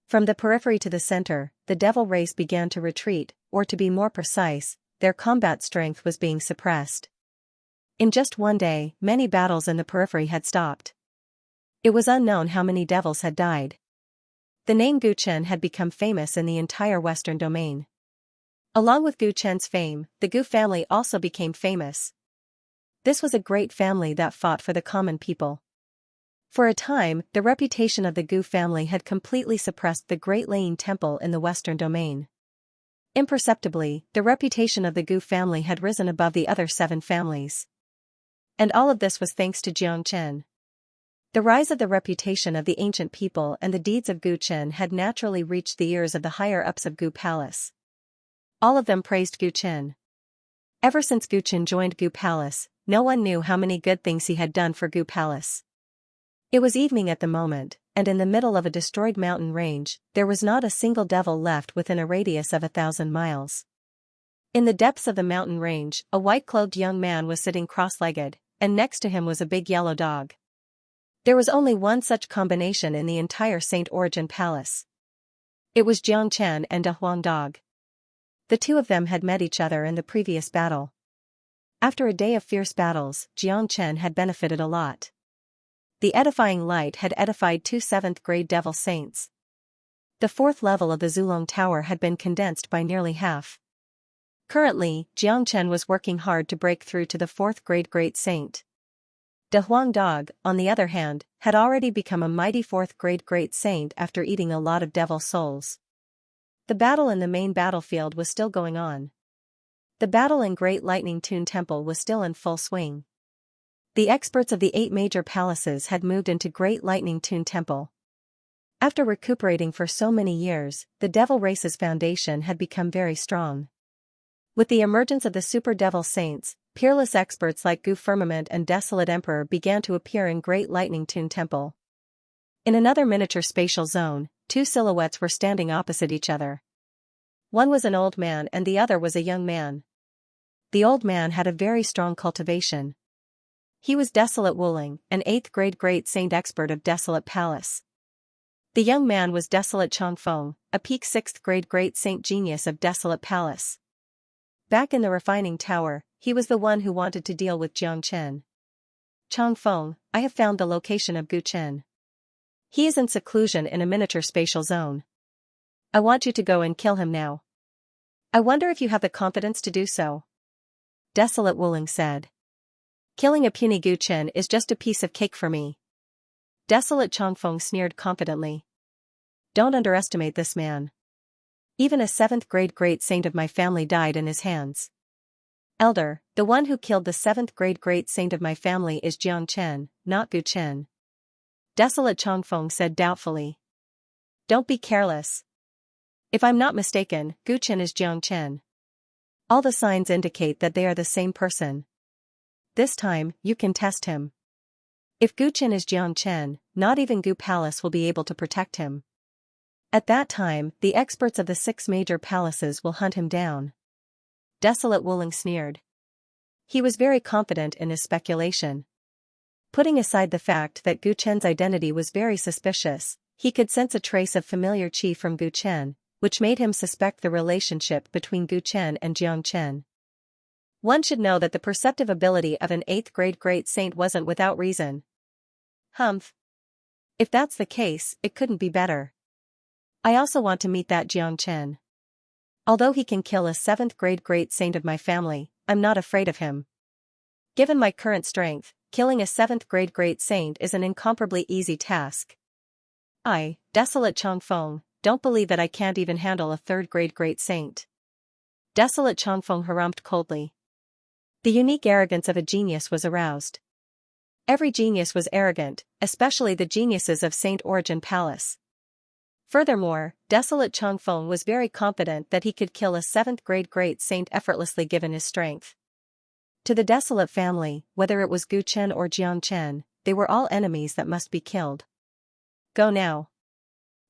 From the periphery to the center, the devil race began to retreat, or to be more precise, their combat strength was being suppressed. In just one day, many battles in the periphery had stopped. It was unknown how many devils had died. The name Gu Chen had become famous in the entire western domain. Along with Gu Chen's fame, the Gu family also became famous. This was a great family that fought for the common people. For a time, the reputation of the Gu family had completely suppressed the Great Laying Temple in the western domain. Imperceptibly, the reputation of the Gu family had risen above the other 7 families. And all of this was thanks to Jiang Chen. The rise of the reputation of the ancient people and the deeds of Gu Chen had naturally reached the ears of the higher-ups of Gu Palace. All of them praised Gu Chen. Ever since Gu Chen joined Gu Palace, no one knew how many good things he had done for Gu Palace. It was evening at the moment, and in the middle of a destroyed mountain range, there was not a single devil left within a radius of 1,000 miles. In the depths of the mountain range, a white-clothed young man was sitting cross-legged, and next to him was a big yellow dog. There was only one such combination in the entire Saint Origin Palace. It was Jiang Chen and a Huang dog. The two of them had met each other in the previous battle. After a day of fierce battles, Jiang Chen had benefited a lot. The edifying light had edified 2 7th-grade devil saints. The 4th level of the Zulong Tower had been condensed by nearly half. Currently, Jiang Chen was working hard to break through to the 4th-grade great saint. De Huang dog, on the other hand, had already become a mighty 4th-grade great saint after eating a lot of devil souls. The battle in the main battlefield was still going on. The battle in Great Lightning Tune Temple was still in full swing. The experts of the 8 major palaces had moved into Great Lightning Tune Temple. After recuperating for so many years, the devil race's foundation had become very strong. With the emergence of the super devil saints, peerless experts like Gu Firmament and Desolate Emperor began to appear in Great Lightning Tune Temple. In another miniature spatial zone, 2 silhouettes were standing opposite each other. One was an old man and the other was a young man. The old man had a very strong cultivation. He was Desolate Wuling, an 8th-grade great saint expert of Desolate Palace. The young man was Desolate Changfeng, a peak 6th-grade great saint genius of Desolate Palace. Back in the refining tower, he was the one who wanted to deal with Jiang Chen. Changfeng, I have found the location of Gu Chen. He is in seclusion in a miniature spatial zone. I want you to go and kill him now. I wonder if you have the confidence to do so. Desolate Wuling said. Killing a puny Gu Chen is just a piece of cake for me. Desolate Changfeng sneered confidently. Don't underestimate this man. Even a 7th-grade great saint of my family died in his hands. Elder, the one who killed the 7th-grade great saint of my family is Jiang Chen, not Gu Chen. Desolate Changfeng said doubtfully. Don't be careless. If I'm not mistaken, Gu Chen is Jiang Chen. All the signs indicate that they are the same person. This time, you can test him. If Gu Chen is Jiang Chen, not even Gu Palace will be able to protect him. At that time, the experts of the 6 major palaces will hunt him down. Desolate Wuling sneered. He was very confident in his speculation. Putting aside the fact that Gu Chen's identity was very suspicious, he could sense a trace of familiar qi from Gu Chen, which made him suspect the relationship between Gu Chen and Jiang Chen. One should know that the perceptive ability of an 8th-grade great saint wasn't without reason. Humph. If that's the case, it couldn't be better. I also want to meet that Jiang Chen. Although he can kill a 7th-grade great saint of my family, I'm not afraid of him. Given my current strength, killing a 7th-grade great saint is an incomparably easy task. I, Desolate Changfeng, don't believe that I can't even handle a 3rd-grade great saint. Desolate Changfeng harumphed coldly. The unique arrogance of a genius was aroused. Every genius was arrogant, especially the geniuses of Saint Origin Palace. Furthermore, Desolate Changfeng was very confident that he could kill a 7th grade great saint effortlessly given his strength. To the Desolate family, whether it was Gu Chen or Jiang Chen, they were all enemies that must be killed. Go now.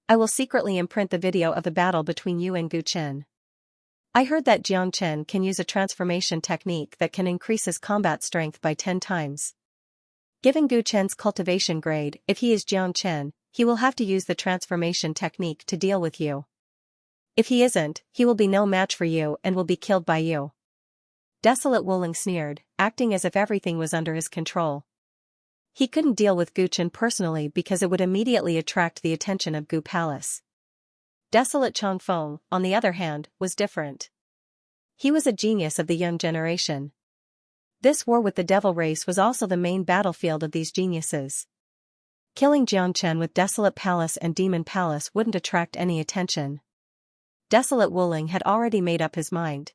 I will secretly imprint the video of the battle between you and Gu Chen. I heard that Jiang Chen can use a transformation technique that can increase his combat strength by 10 times. Given Gu Chen's cultivation grade, if he is Jiang Chen, he will have to use the transformation technique to deal with you. If he isn't, he will be no match for you and will be killed by you. Desolate Wuling sneered, acting as if everything was under his control. He couldn't deal with Gu Chen personally because it would immediately attract the attention of Gu Palace. Desolate Changfeng, on the other hand, was different. He was a genius of the young generation. This war with the devil race was also the main battlefield of these geniuses. Killing Jiang Chen with Desolate Palace and Demon Palace wouldn't attract any attention. Desolate Wuling had already made up his mind.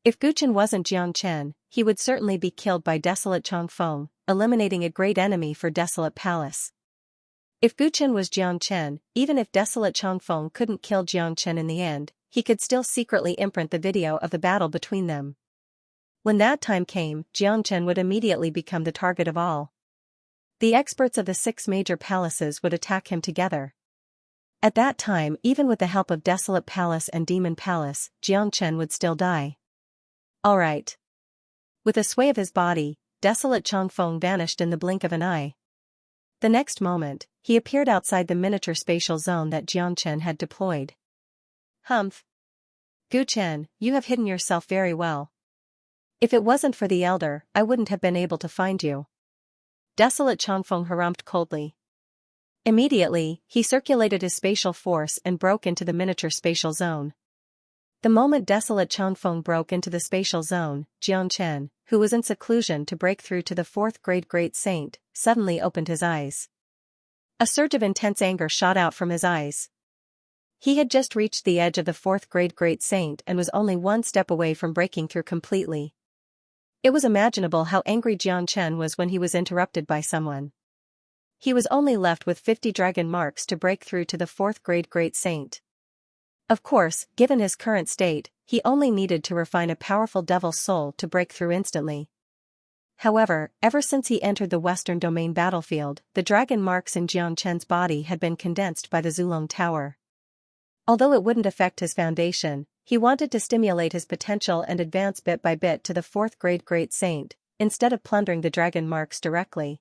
If Gu Chen wasn't Jiang Chen, he would certainly be killed by Desolate Changfeng, eliminating a great enemy for Desolate Palace. If Gu Chen was Jiang Chen, even if Desolate Changfeng couldn't kill Jiang Chen in the end, he could still secretly imprint the video of the battle between them. When that time came, Jiang Chen would immediately become the target of all. The experts of the 6 major palaces would attack him together. At that time, even with the help of Desolate Palace and Demon Palace, Jiang Chen would still die. Alright. With a sway of his body, Desolate Changfeng vanished in the blink of an eye. The next moment, he appeared outside the miniature spatial zone that Jiang Chen had deployed. Humph. Gu Chen, you have hidden yourself very well. If it wasn't for the elder, I wouldn't have been able to find you. Desolate Changfeng harumphed coldly. Immediately, he circulated his spatial force and broke into the miniature spatial zone. The moment Desolate Changfeng broke into the spatial zone, Jiang Chen, who was in seclusion to break through to the 4th grade great saint, suddenly opened his eyes. A surge of intense anger shot out from his eyes. He had just reached the edge of the 4th grade great saint and was only one step away from breaking through completely. It was imaginable how angry Jiang Chen was when he was interrupted by someone. He was only left with 50 dragon marks to break through to the 4th grade great saint. Of course, given his current state, he only needed to refine a powerful devil's soul to break through instantly. However, ever since he entered the Western Domain battlefield, the dragon marks in Jiang Chen's body had been condensed by the Zulong Tower. Although it wouldn't affect his foundation, he wanted to stimulate his potential and advance bit by bit to the 4th grade great saint, instead of plundering the dragon marks directly.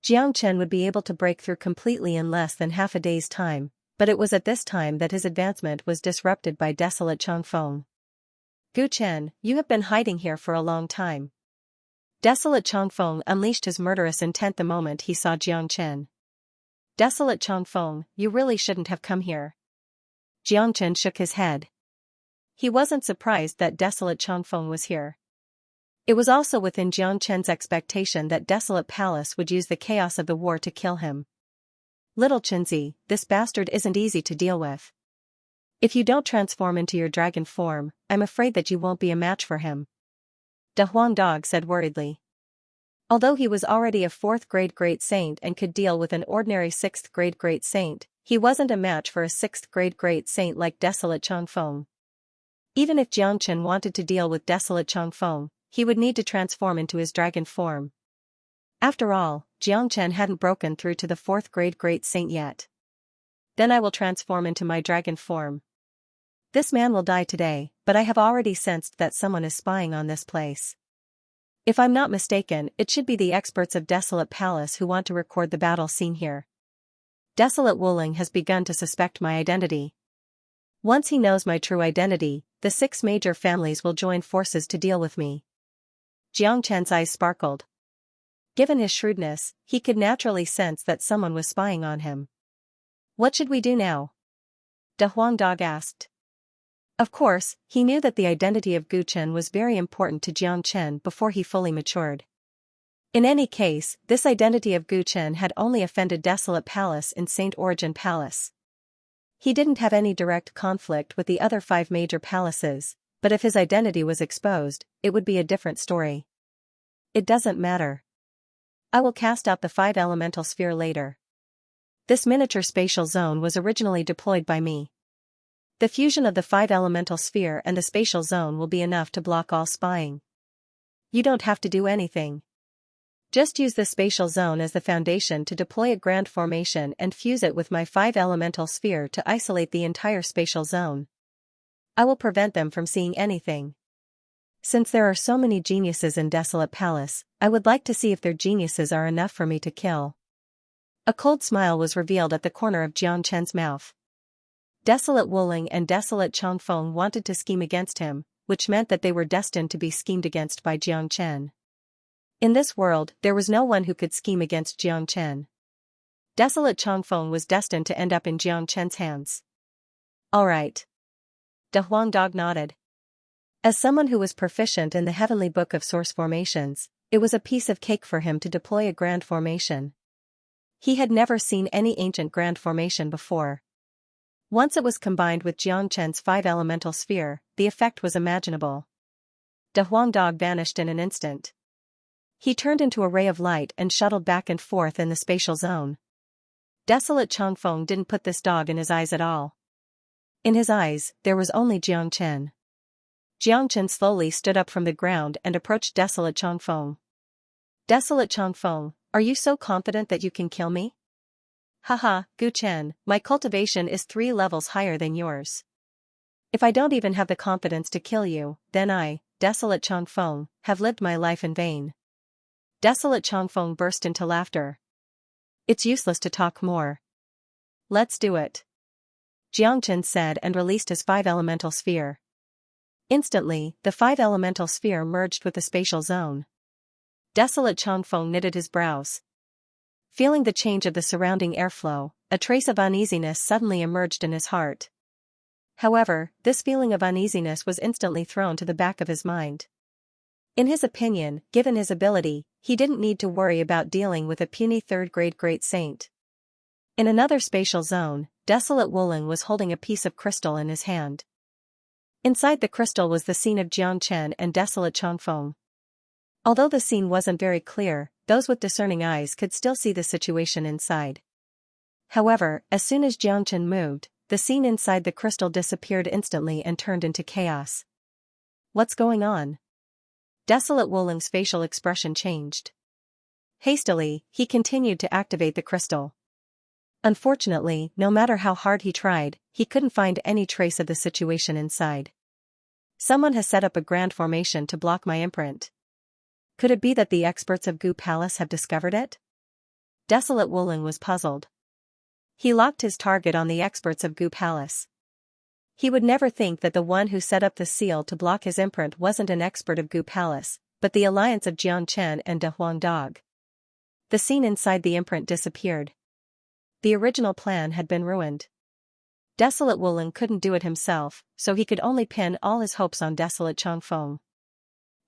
Jiang Chen would be able to break through completely in less than half a day's time, but it was at this time that his advancement was disrupted by Desolate Changfeng. Gu Chen, you have been hiding here for a long time. Desolate Changfeng unleashed his murderous intent the moment he saw Jiang Chen. Desolate Changfeng, you really shouldn't have come here. Jiang Chen shook his head. He wasn't surprised that Desolate Changfeng was here. It was also within Jiang Chen's expectation that Desolate Palace would use the chaos of the war to kill him. Little Chenzi, this bastard isn't easy to deal with. If you don't transform into your dragon form, I'm afraid that you won't be a match for him. Da Huang Dog said worriedly. Although he was already a 4th grade great saint and could deal with an ordinary 6th grade great saint, he wasn't a match for a 6th grade great saint like Desolate Changfeng. Even if Jiang Chen wanted to deal with Desolate Changfeng, he would need to transform into his dragon form. After all, Jiang Chen hadn't broken through to the 4th grade great saint yet. Then I will transform into my dragon form. This man will die today, but I have already sensed that someone is spying on this place. If I'm not mistaken, it should be the experts of Desolate Palace who want to record the battle scene here. Desolate Wuling has begun to suspect my identity. Once he knows my true identity, the 6 major families will join forces to deal with me. Jiang Chen's eyes sparkled. Given his shrewdness, he could naturally sense that someone was spying on him. What should we do now? Da Huang Dog asked. Of course, he knew that the identity of Gu Chen was very important to Jiang Chen before he fully matured. In any case, this identity of Gu Chen had only offended Desolate Palace and Saint Origin Palace. He didn't have any direct conflict with the other 5 major palaces, but if his identity was exposed, it would be a different story. It doesn't matter. I will cast out the 5 elemental sphere later. This miniature spatial zone was originally deployed by me. The fusion of the 5-elemental sphere and the spatial zone will be enough to block all spying. You don't have to do anything. Just use the spatial zone as the foundation to deploy a grand formation and fuse it with my 5-elemental sphere to isolate the entire spatial zone. I will prevent them from seeing anything. Since there are so many geniuses in Desolate Palace, I would like to see if their geniuses are enough for me to kill. A cold smile was revealed at the corner of Jiang Chen's mouth. Desolate Wuling and Desolate Changfeng wanted to scheme against him, which meant that they were destined to be schemed against by Jiang Chen. In this world, there was no one who could scheme against Jiang Chen. Desolate Changfeng was destined to end up in Jiang Chen's hands. All right. De Huang Dog nodded. As someone who was proficient in the heavenly book of source formations, it was a piece of cake for him to deploy a grand formation. He had never seen any ancient grand formation before. Once it was combined with Jiang Chen's 5-elemental sphere, the effect was imaginable. De Huang Dog vanished in an instant. He turned into a ray of light and shuttled back and forth in the spatial zone. Desolate Changfeng didn't put this dog in his eyes at all. In his eyes, there was only Jiang Chen. Jiang Chen slowly stood up from the ground and approached Desolate Changfeng. Desolate Changfeng, are you so confident that you can kill me? Haha, Gu Chen, my cultivation is 3 levels higher than yours. If I don't even have the confidence to kill you, then I, Desolate Changfeng, have lived my life in vain. Desolate Changfeng burst into laughter. It's useless to talk more. Let's do it. Jiang Chen said and released his 5-elemental sphere. Instantly, the 5-elemental sphere merged with the spatial zone. Desolate Changfeng knitted his brows. Feeling the change of the surrounding airflow, a trace of uneasiness suddenly emerged in his heart. However, this feeling of uneasiness was instantly thrown to the back of his mind. In his opinion, given his ability, he didn't need to worry about dealing with a puny 3rd-grade great saint. In another spatial zone, Desolate Wuling was holding a piece of crystal in his hand. Inside the crystal was the scene of Jiang Chen and Desolate Changfeng. Although the scene wasn't very clear, those with discerning eyes could still see the situation inside. However, as soon as Jiang Chen moved, the scene inside the crystal disappeared instantly and turned into chaos. What's going on? Desolate Wuling's facial expression changed. Hastily, he continued to activate the crystal. Unfortunately, no matter how hard he tried, he couldn't find any trace of the situation inside. Someone has set up a grand formation to block my imprint. Could it be that the experts of Gu Palace have discovered it? Desolate Wuling was puzzled. He locked his target on the experts of Gu Palace. He would never think that the one who set up the seal to block his imprint wasn't an expert of Gu Palace, but the alliance of Jiang Chen and De Huang Dog. The scene inside the imprint disappeared. The original plan had been ruined. Desolate Wuling couldn't do it himself, so he could only pin all his hopes on Desolate Changfeng.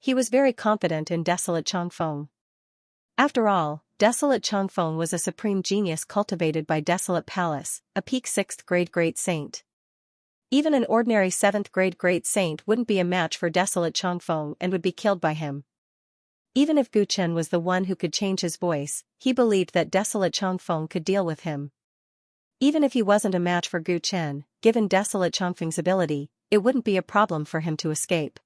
He was very confident in Desolate Changfeng. After all, Desolate Changfeng was a supreme genius cultivated by Desolate Palace, a peak 6th-grade great saint. Even an ordinary 7th-grade great saint wouldn't be a match for Desolate Changfeng and would be killed by him. Even if Gu Chen was the one who could change his voice, he believed that Desolate Changfeng could deal with him. Even if he wasn't a match for Gu Chen, given Desolate Changfeng's ability, it wouldn't be a problem for him to escape.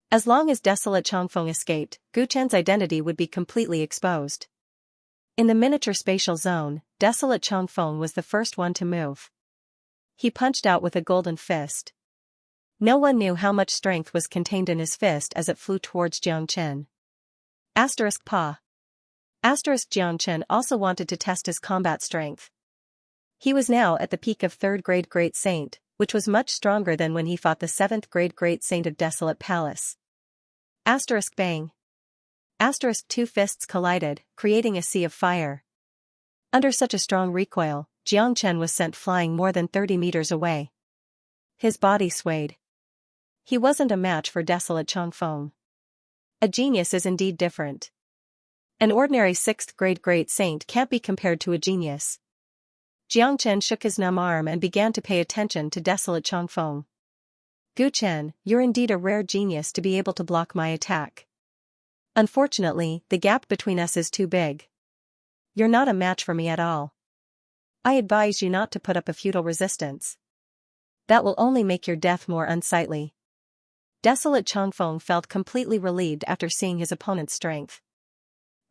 As long as Desolate Changfeng escaped, Gu Chen's identity would be completely exposed. In the miniature spatial zone, Desolate Changfeng was the first one to move. He punched out with a golden fist. No one knew how much strength was contained in his fist as it flew towards Jiang Chen. Pa. Jiang Chen also wanted to test his combat strength. He was now at the peak of 3rd-grade great saint, which was much stronger than when he fought the 7th-grade great saint of Desolate Palace. Bang. 2 fists collided, creating a sea of fire. Under such a strong recoil, Jiang Chen was sent flying more than 30 meters away. His body swayed. He wasn't a match for Desolate Changfeng. A genius is indeed different. An ordinary 6th-grade great saint can't be compared to a genius. Jiang Chen shook his numb arm and began to pay attention to Desolate Changfeng. Gu Chen, you're indeed a rare genius to be able to block my attack. Unfortunately, the gap between us is too big. You're not a match for me at all. I advise you not to put up a futile resistance. That will only make your death more unsightly. Desolate Changfeng felt completely relieved after seeing his opponent's strength.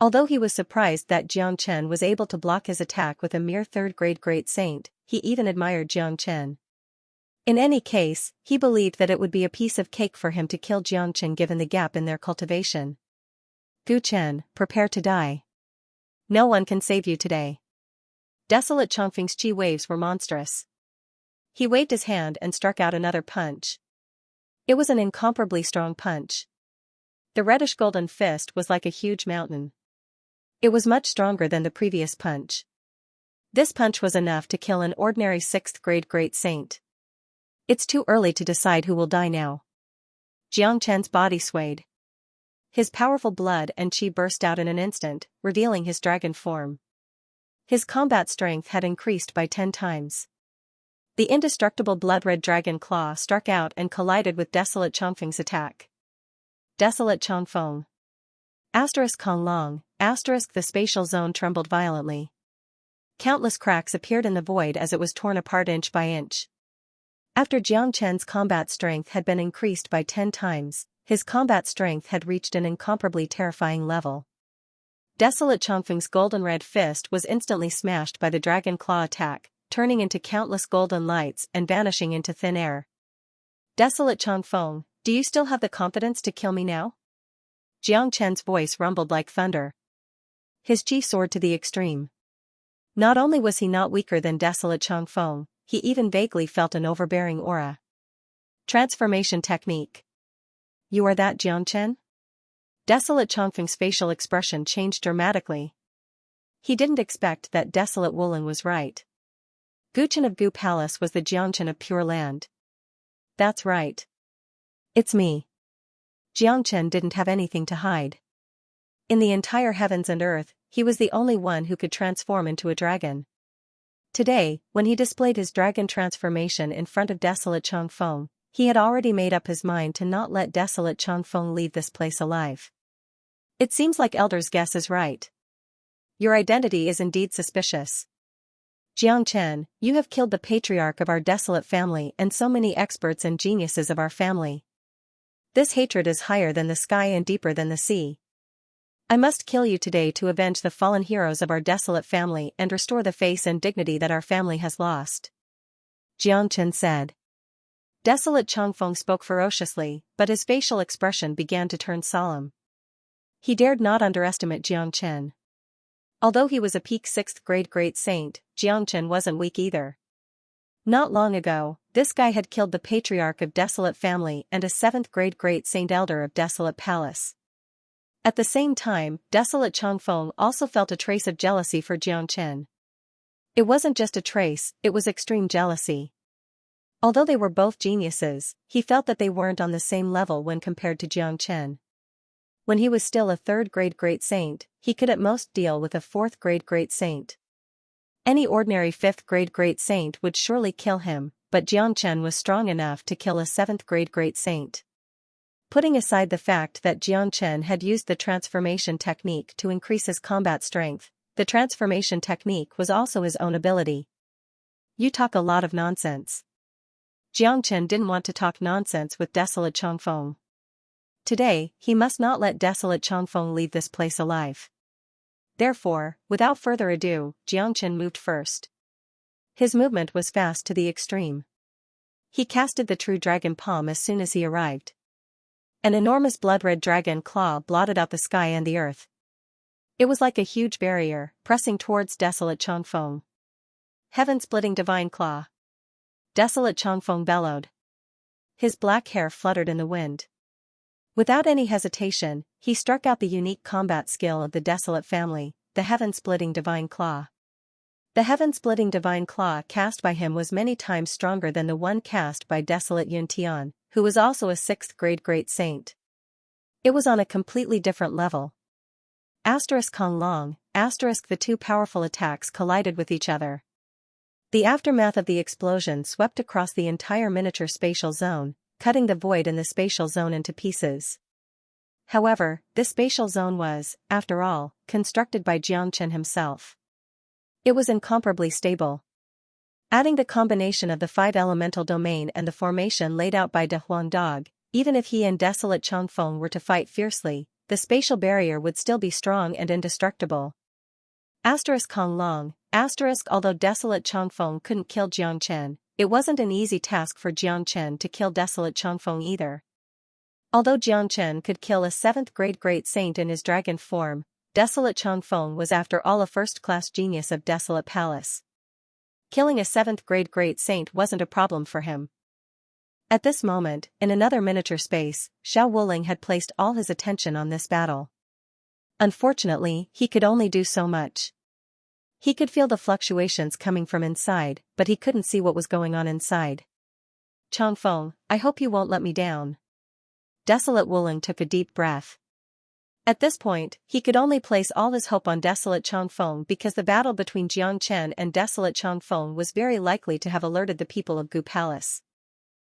Although he was surprised that Jiang Chen was able to block his attack with a mere third-grade great saint, he even admired Jiang Chen. In any case, he believed that it would be a piece of cake for him to kill Jiang Chen given the gap in their cultivation. Gu Chen, prepare to die. No one can save you today. Desolate Changfeng's chi waves were monstrous. He waved his hand and struck out another punch. It was an incomparably strong punch. The reddish-golden fist was like a huge mountain. It was much stronger than the previous punch. This punch was enough to kill an ordinary 6th-grade great saint. It's too early to decide who will die now. Jiang Chen's body swayed. His powerful blood and chi burst out in an instant, revealing his dragon form. His combat strength had increased by 10 times. The indestructible blood-red dragon claw struck out and collided with Desolate Changfeng's attack. Desolate Changfeng. Kong Long, the spatial zone trembled violently. Countless cracks appeared in the void as it was torn apart inch by inch. After Jiang Chen's combat strength had been increased by 10 times, his combat strength had reached an incomparably terrifying level. Desolate Changfeng's golden red fist was instantly smashed by the dragon claw attack, turning into countless golden lights and vanishing into thin air. Desolate Changfeng, do you still have the confidence to kill me now? Jiang Chen's voice rumbled like thunder. His chi soared to the extreme. Not only was he not weaker than Desolate Changfeng, he even vaguely felt an overbearing aura. Transformation technique. You are that Jiang Chen? Desolate Changfeng's facial expression changed dramatically. He didn't expect that Desolate Wulin was right. Gu Chen of Gu Palace was the Jiang Chen of Pure Land. That's right. It's me. Jiang Chen didn't have anything to hide. In the entire heavens and earth, he was the only one who could transform into a dragon. Today, when he displayed his dragon transformation in front of Desolate Changfeng, he had already made up his mind to not let Desolate Changfeng leave this place alive. It seems like Elder's guess is right. Your identity is indeed suspicious. Jiang Chen, you have killed the patriarch of our desolate family and so many experts and geniuses of our family. This hatred is higher than the sky and deeper than the sea. I must kill you today to avenge the fallen heroes of our desolate family and restore the face and dignity that our family has lost. Jiang Chen said. Desolate Changfeng spoke ferociously, but his facial expression began to turn solemn. He dared not underestimate Jiang Chen. Although he was a peak 6th-grade great saint, Jiang Chen wasn't weak either. Not long ago, this guy had killed the patriarch of Desolate Family and a 7th-grade great saint elder of Desolate Palace. At the same time, Desolate Changfeng also felt a trace of jealousy for Jiang Chen. It wasn't just a trace, it was extreme jealousy. Although they were both geniuses, he felt that they weren't on the same level when compared to Jiang Chen. When he was still a 3rd-grade great saint, he could at most deal with a 4th-grade great saint. Any ordinary 5th-grade great saint would surely kill him, but Jiang Chen was strong enough to kill a 7th-grade great saint. Putting aside the fact that Jiang Chen had used the transformation technique to increase his combat strength, the transformation technique was also his own ability. You talk a lot of nonsense. Jiang Chen didn't want to talk nonsense with Desolate Changfeng. Today, he must not let Desolate Changfeng leave this place alive. Therefore, without further ado, Jiang Chen moved first. His movement was fast to the extreme. He casted the true dragon palm as soon as he arrived. An enormous blood-red dragon claw blotted out the sky and the earth. It was like a huge barrier, pressing towards Desolate Changfeng. Heaven-splitting divine claw. Desolate Changfeng bellowed. His black hair fluttered in the wind. Without any hesitation, he struck out the unique combat skill of the Desolate Family, the Heaven-Splitting Divine Claw. The Heaven-Splitting Divine Claw cast by him was many times stronger than the one cast by Desolate Yun Tian, who was also a 6th-grade great saint. It was on a completely different level. Kong Long, the two powerful attacks collided with each other. The aftermath of the explosion swept across the entire miniature spatial zone, cutting the void in the spatial zone into pieces. However, this spatial zone was, after all, constructed by Jiang Chen himself. It was incomparably stable. Adding the combination of the 5-elemental domain and the formation laid out by De Huang Dog, even if he and Desolate Changfeng were to fight fiercely, the spatial barrier would still be strong and indestructible. Kong Long, although Desolate Changfeng couldn't kill Jiang Chen, it wasn't an easy task for Jiang Chen to kill Desolate Changfeng either. Although Jiang Chen could kill a 7th-grade great saint in his dragon form, Desolate Changfeng was after all a first-class genius of Desolate Palace. Killing a 7th-grade great saint wasn't a problem for him. At this moment, in another miniature space, Xiao Wuling had placed all his attention on this battle. Unfortunately, he could only do so much. He could feel the fluctuations coming from inside, but he couldn't see what was going on inside. Changfeng, I hope you won't let me down. Desolate Wuling took a deep breath. At this point, he could only place all his hope on Desolate Changfeng because the battle between Jiang Chen and Desolate Changfeng was very likely to have alerted the people of Gu Palace.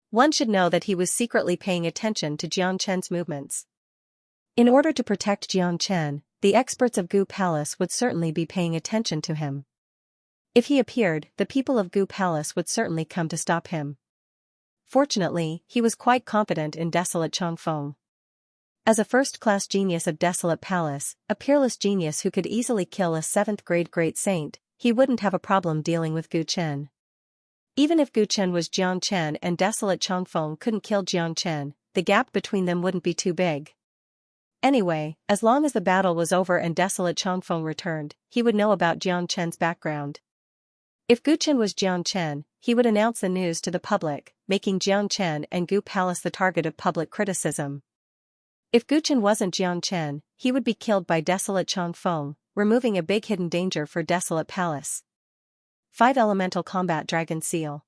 One should know that he was secretly paying attention to Jiang Chen's movements. In order to protect Jiang Chen, the experts of Gu Palace would certainly be paying attention to him. If he appeared, the people of Gu Palace would certainly come to stop him. Fortunately, he was quite confident in Desolate Changfeng. As a first-class genius of Desolate Palace, a peerless genius who could easily kill a 7th-grade great saint, he wouldn't have a problem dealing with Gu Chen. Even if Gu Chen was Jiang Chen and Desolate Changfeng couldn't kill Jiang Chen, the gap between them wouldn't be too big. Anyway, as long as the battle was over and Desolate Changfeng returned, he would know about Jiang Chen's background. If Gu Chen was Jiang Chen, he would announce the news to the public, making Jiang Chen and Gu Palace the target of public criticism. If Gu Chen wasn't Jiang Chen, he would be killed by Desolate Changfeng, removing a big hidden danger for Desolate Palace. 5-elemental combat dragon seal.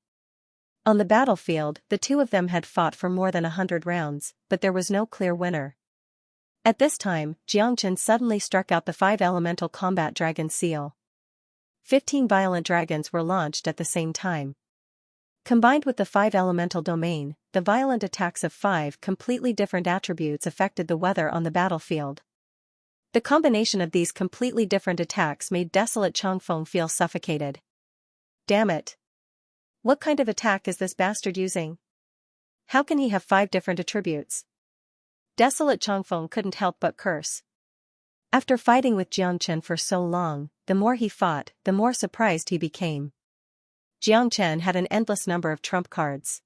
On the battlefield, the two of them had fought for more than 100 rounds, but there was no clear winner. At this time, Jiang Chen suddenly struck out the 5-elemental combat dragon seal. 15 violent dragons were launched at the same time. Combined with the 5-elemental domain, the violent attacks of 5 completely different attributes affected the weather on the battlefield. The combination of these completely different attacks made Desolate Changfeng feel suffocated. Damn it! What kind of attack is this bastard using? How can he have 5 different attributes? Desolate Changfeng couldn't help but curse. After fighting with Jiang Chen for so long, the more he fought, the more surprised he became. Jiang Chen had an endless number of trump cards.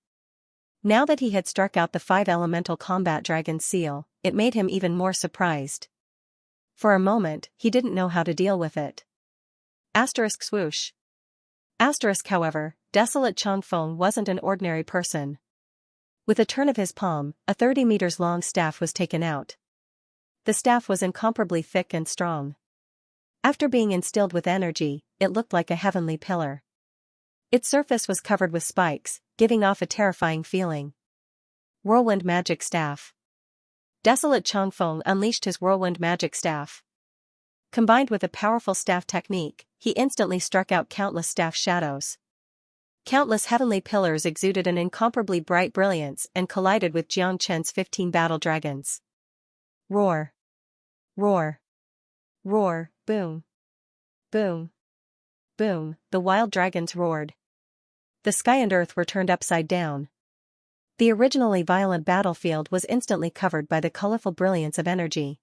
Now that he had struck out the 5-elemental combat dragon seal, it made him even more surprised. For a moment, he didn't know how to deal with it. Swoosh. However, Desolate Changfeng wasn't an ordinary person. With a turn of his palm, a 30 meters long staff was taken out. The staff was incomparably thick and strong. After being instilled with energy, it looked like a heavenly pillar. Its surface was covered with spikes, giving off a terrifying feeling. Whirlwind Magic Staff. Desolate Changfeng unleashed his Whirlwind Magic Staff. Combined with a powerful staff technique, he instantly struck out countless staff shadows. Countless heavenly pillars exuded an incomparably bright brilliance and collided with Jiang Chen's 15 battle dragons. Roar. Roar. Roar, boom. Boom. Boom, the wild dragons roared. The sky and earth were turned upside down. The originally violent battlefield was instantly covered by the colorful brilliance of energy.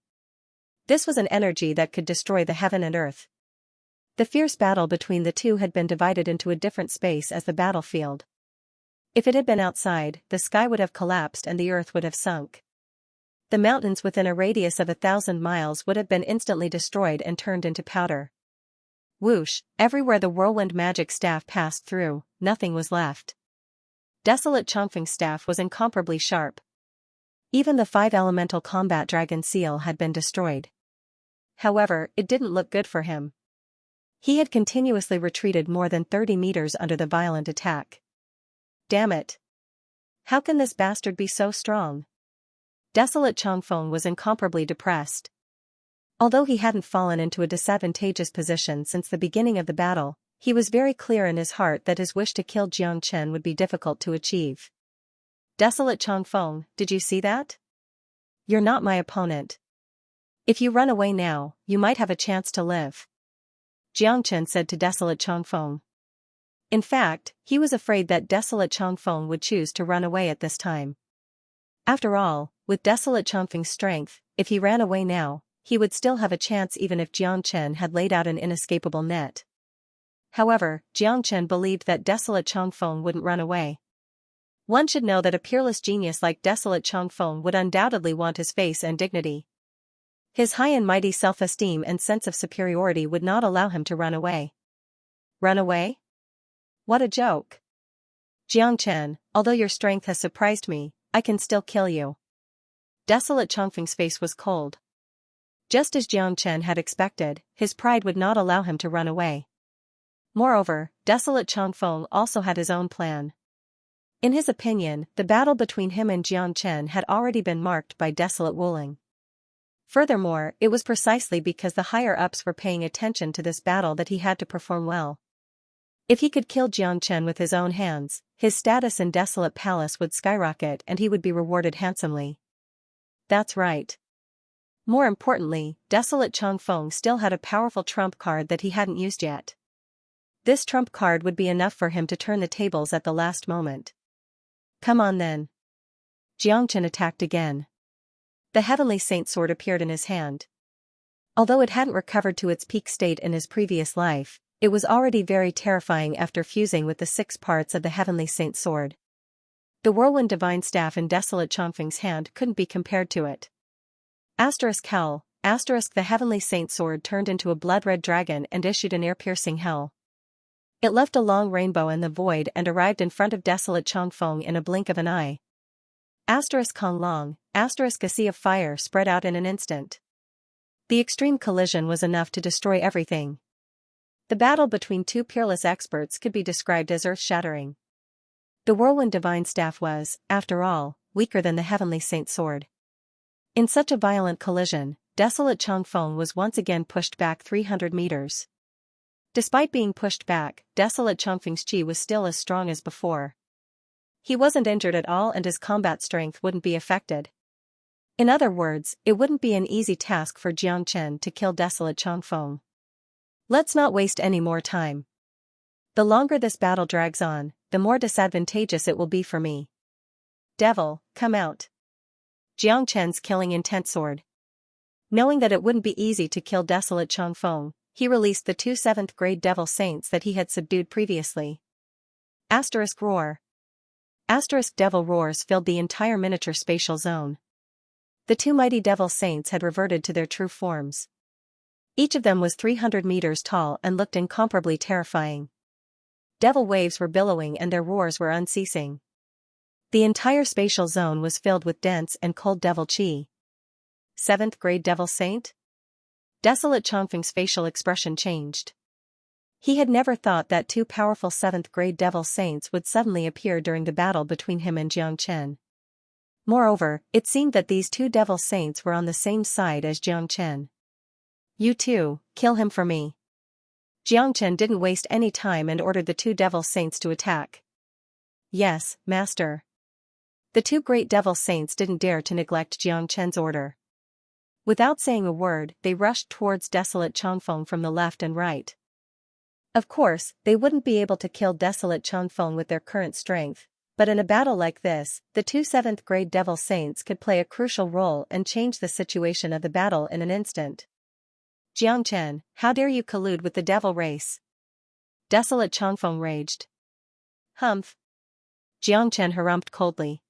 This was an energy that could destroy the heaven and earth. The fierce battle between the two had been divided into a different space as the battlefield. If it had been outside, the sky would have collapsed and the earth would have sunk. The mountains within a radius of 1,000 miles would have been instantly destroyed and turned into powder. Whoosh, everywhere the whirlwind magic staff passed through, nothing was left. Desolate Changfeng's staff was incomparably sharp. Even the 5-elemental combat dragon seal had been destroyed. However, it didn't look good for him. He had continuously retreated more than 30 meters under the violent attack. Damn it! How can this bastard be so strong? Desolate Changfeng was incomparably depressed. Although he hadn't fallen into a disadvantageous position since the beginning of the battle, he was very clear in his heart that his wish to kill Jiang Chen would be difficult to achieve. Desolate Changfeng, did you see that? You're not my opponent. If you run away now, you might have a chance to live. Jiang Chen said to Desolate Changfeng. In fact, he was afraid that desolate Changfeng would choose to run away at this time. After all, with desolate Changfeng's strength, if he ran away now, he would still have a chance even if Jiang Chen had laid out an inescapable net. However, Jiang Chen believed that desolate Changfeng wouldn't run away. One should know that a peerless genius like desolate Changfeng would undoubtedly want his face and dignity. His high and mighty self-esteem and sense of superiority would not allow him to run away. Run away? What a joke. Jiang Chen, although your strength has surprised me, I can still kill you. Desolate Changfeng's face was cold. Just as Jiang Chen had expected, his pride would not allow him to run away. Moreover, desolate Changfeng also had his own plan. In his opinion, the battle between him and Jiang Chen had already been marked by desolate Wuling. Furthermore, it was precisely because the higher-ups were paying attention to this battle that he had to perform well. If he could kill Jiang Chen with his own hands, his status in Desolate Palace would skyrocket and he would be rewarded handsomely. That's right. More importantly, Desolate Changfeng still had a powerful trump card that he hadn't used yet. This trump card would be enough for him to turn the tables at the last moment. Come on then. Jiang Chen attacked again. The Heavenly Saint sword appeared in his hand. Although it hadn't recovered to its peak state in his previous life, it was already very terrifying after fusing with the 6 parts of the Heavenly Saint sword. The Whirlwind Divine Staff in Desolate Changfeng's hand couldn't be compared to it. Hell, the Heavenly Saint sword turned into a blood-red dragon and issued an ear-piercing hell. It left a long rainbow in the void and arrived in front of Desolate Changfeng in a blink of an eye. Kong Long, a sea of fire spread out in an instant. The extreme collision was enough to destroy everything. The battle between 2 peerless experts could be described as earth-shattering. The Whirlwind Divine Staff was, after all, weaker than the Heavenly Saint sword. In such a violent collision, Desolate Changfeng was once again pushed back 300 meters. Despite being pushed back, Desolate Changfeng's chi was still as strong as before. He wasn't injured at all and his combat strength wouldn't be affected. In other words, it wouldn't be an easy task for Jiang Chen to kill Desolate Changfeng. Let's not waste any more time. The longer this battle drags on, the more disadvantageous it will be for me. Devil, come out. Jiang Chen's killing intent soared. Knowing that it wouldn't be easy to kill Desolate Changfeng, he released the 2 7th-grade Devil Saints that he had subdued previously. Roar. Devil roars filled the entire miniature spatial zone. The 2 mighty Devil Saints had reverted to their true forms. Each of them was 300 meters tall and looked incomparably terrifying. Devil waves were billowing and their roars were unceasing. The entire spatial zone was filled with dense and cold devil chi. 7th-grade Devil Saint? Desolate Changfeng's facial expression changed. He had never thought that 2 powerful 7th-grade Devil Saints would suddenly appear during the battle between him and Jiang Chen. Moreover, it seemed that these 2 Devil Saints were on the same side as Jiang Chen. You too, kill him for me. Jiang Chen didn't waste any time and ordered the 2 Devil Saints to attack. Yes, Master. The 2 great Devil Saints didn't dare to neglect Jiang Chen's order. Without saying a word, they rushed towards Desolate Changfeng from the left and right. Of course, they wouldn't be able to kill Desolate Changfeng with their current strength, but in a battle like this, the 2 7th-grade Devil Saints could play a crucial role and change the situation of the battle in an instant. Jiang Chen, how dare you collude with the devil race? Desolate Changfeng raged. Humph. Jiang Chen harumphed coldly.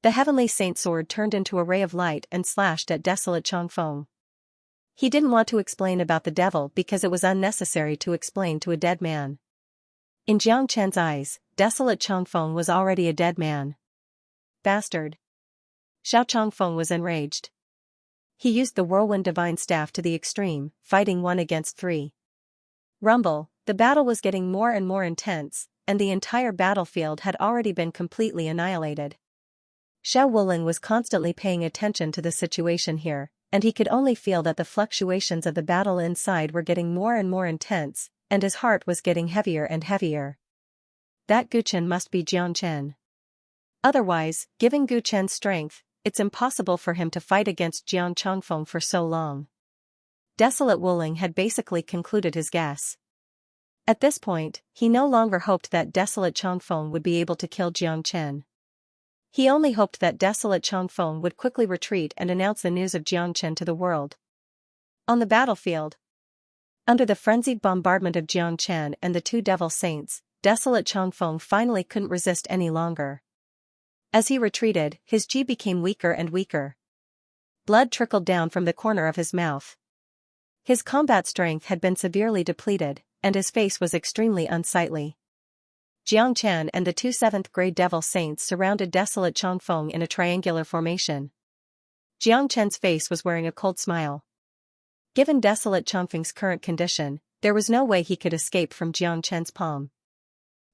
The Heavenly Saint sword turned into a ray of light and slashed at Desolate Changfeng. He didn't want to explain about the devil because it was unnecessary to explain to a dead man. In Jiang Chen's eyes, Desolate Changfeng was already a dead man. Bastard. Xiao Changfeng was enraged. He used the Whirlwind Divine Staff to the extreme, fighting 1 against 3. Rumble, the battle was getting more and more intense, and the entire battlefield had already been completely annihilated. Xiao Wuling was constantly paying attention to the situation here, and he could only feel that the fluctuations of the battle inside were getting more and more intense, and his heart was getting heavier and heavier. That Gu Chen must be Jiang Chen. Otherwise, given Gu Chen's strength, it's impossible for him to fight against Jiang Changfeng for so long. Desolate Wuling had basically concluded his guess. At this point, he no longer hoped that desolate Changfeng would be able to kill Jiang Chen. He only hoped that desolate Changfeng would quickly retreat and announce the news of Jiang Chen to the world. On the battlefield, under the frenzied bombardment of Jiang Chen and the two devil saints, desolate Changfeng finally couldn't resist any longer. As he retreated, his ji became weaker and weaker. Blood trickled down from the corner of his mouth. His combat strength had been severely depleted, and his face was extremely unsightly. Jiang Chen and the two 7th-grade devil saints surrounded desolate Changfeng in a triangular formation. Jiang Chen's face was wearing a cold smile. Given desolate Changfeng's current condition, there was no way he could escape from Jiang Chen's palm.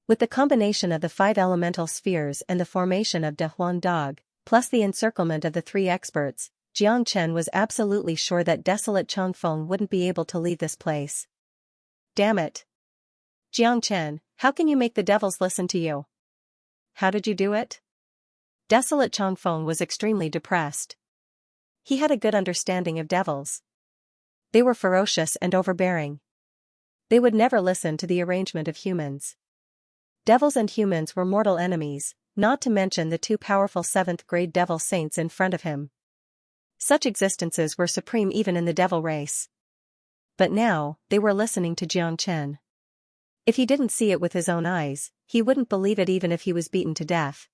With the combination of the 5 elemental spheres and the formation of De Huang Dog, plus the encirclement of the 3 experts, Jiang Chen was absolutely sure that desolate Changfeng wouldn't be able to leave this place. Damn it. Jiang Chen, how can you make the devils listen to you? How did you do it? Desolate Changfeng was extremely depressed. He had a good understanding of devils. They were ferocious and overbearing. They would never listen to the arrangement of humans. Devils and humans were mortal enemies, not to mention the 2 powerful 7th-grade devil saints in front of him. Such existences were supreme even in the devil race. But now, they were listening to Jiang Chen. If he didn't see it with his own eyes, he wouldn't believe it even if he was beaten to death.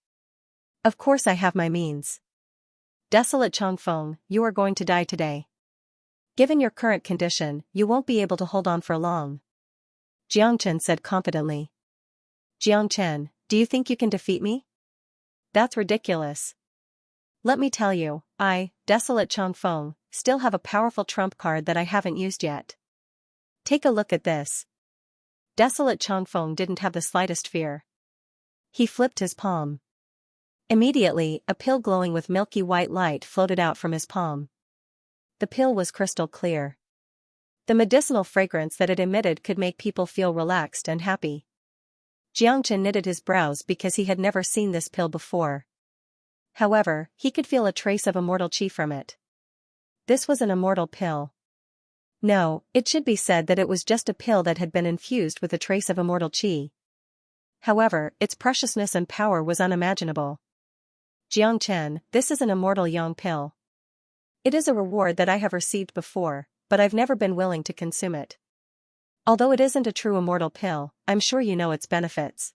Of course I have my means. Desolate Changfeng, you are going to die today. Given your current condition, you won't be able to hold on for long. Jiang Chen said confidently. Jiang Chen, do you think you can defeat me? That's ridiculous. Let me tell you, I, desolate Changfeng, still have a powerful trump card that I haven't used yet. Take a look at this. Desolate Changfeng didn't have the slightest fear. He flipped his palm. Immediately, a pill glowing with milky white light floated out from his palm. The pill was crystal clear. The medicinal fragrance that it emitted could make people feel relaxed and happy. Jiang Chen knitted his brows because he had never seen this pill before. However, he could feel a trace of immortal chi from it. This was an immortal pill. No, it should be said that it was just a pill that had been infused with a trace of immortal chi. However, its preciousness and power was unimaginable. Jiang Chen, this is an immortal yang pill. It is a reward that I have received before, but I've never been willing to consume it. Although it isn't a true immortal pill, I'm sure you know its benefits.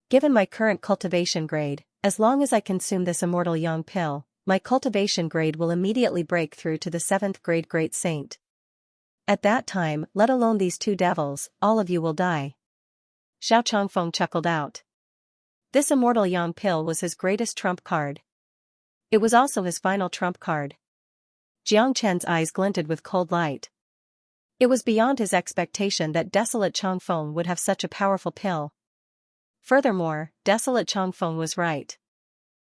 Given my current cultivation grade, as long as I consume this immortal yang pill, my cultivation grade will immediately break through to the 7th-grade great saint. At that time, let alone these 2 devils, all of you will die. Xiao Changfeng chuckled out. This immortal yang pill was his greatest trump card. It was also his final trump card. Jiang Chen's eyes glinted with cold light. It was beyond his expectation that desolate Changfeng would have such a powerful pill. Furthermore, desolate Changfeng was right.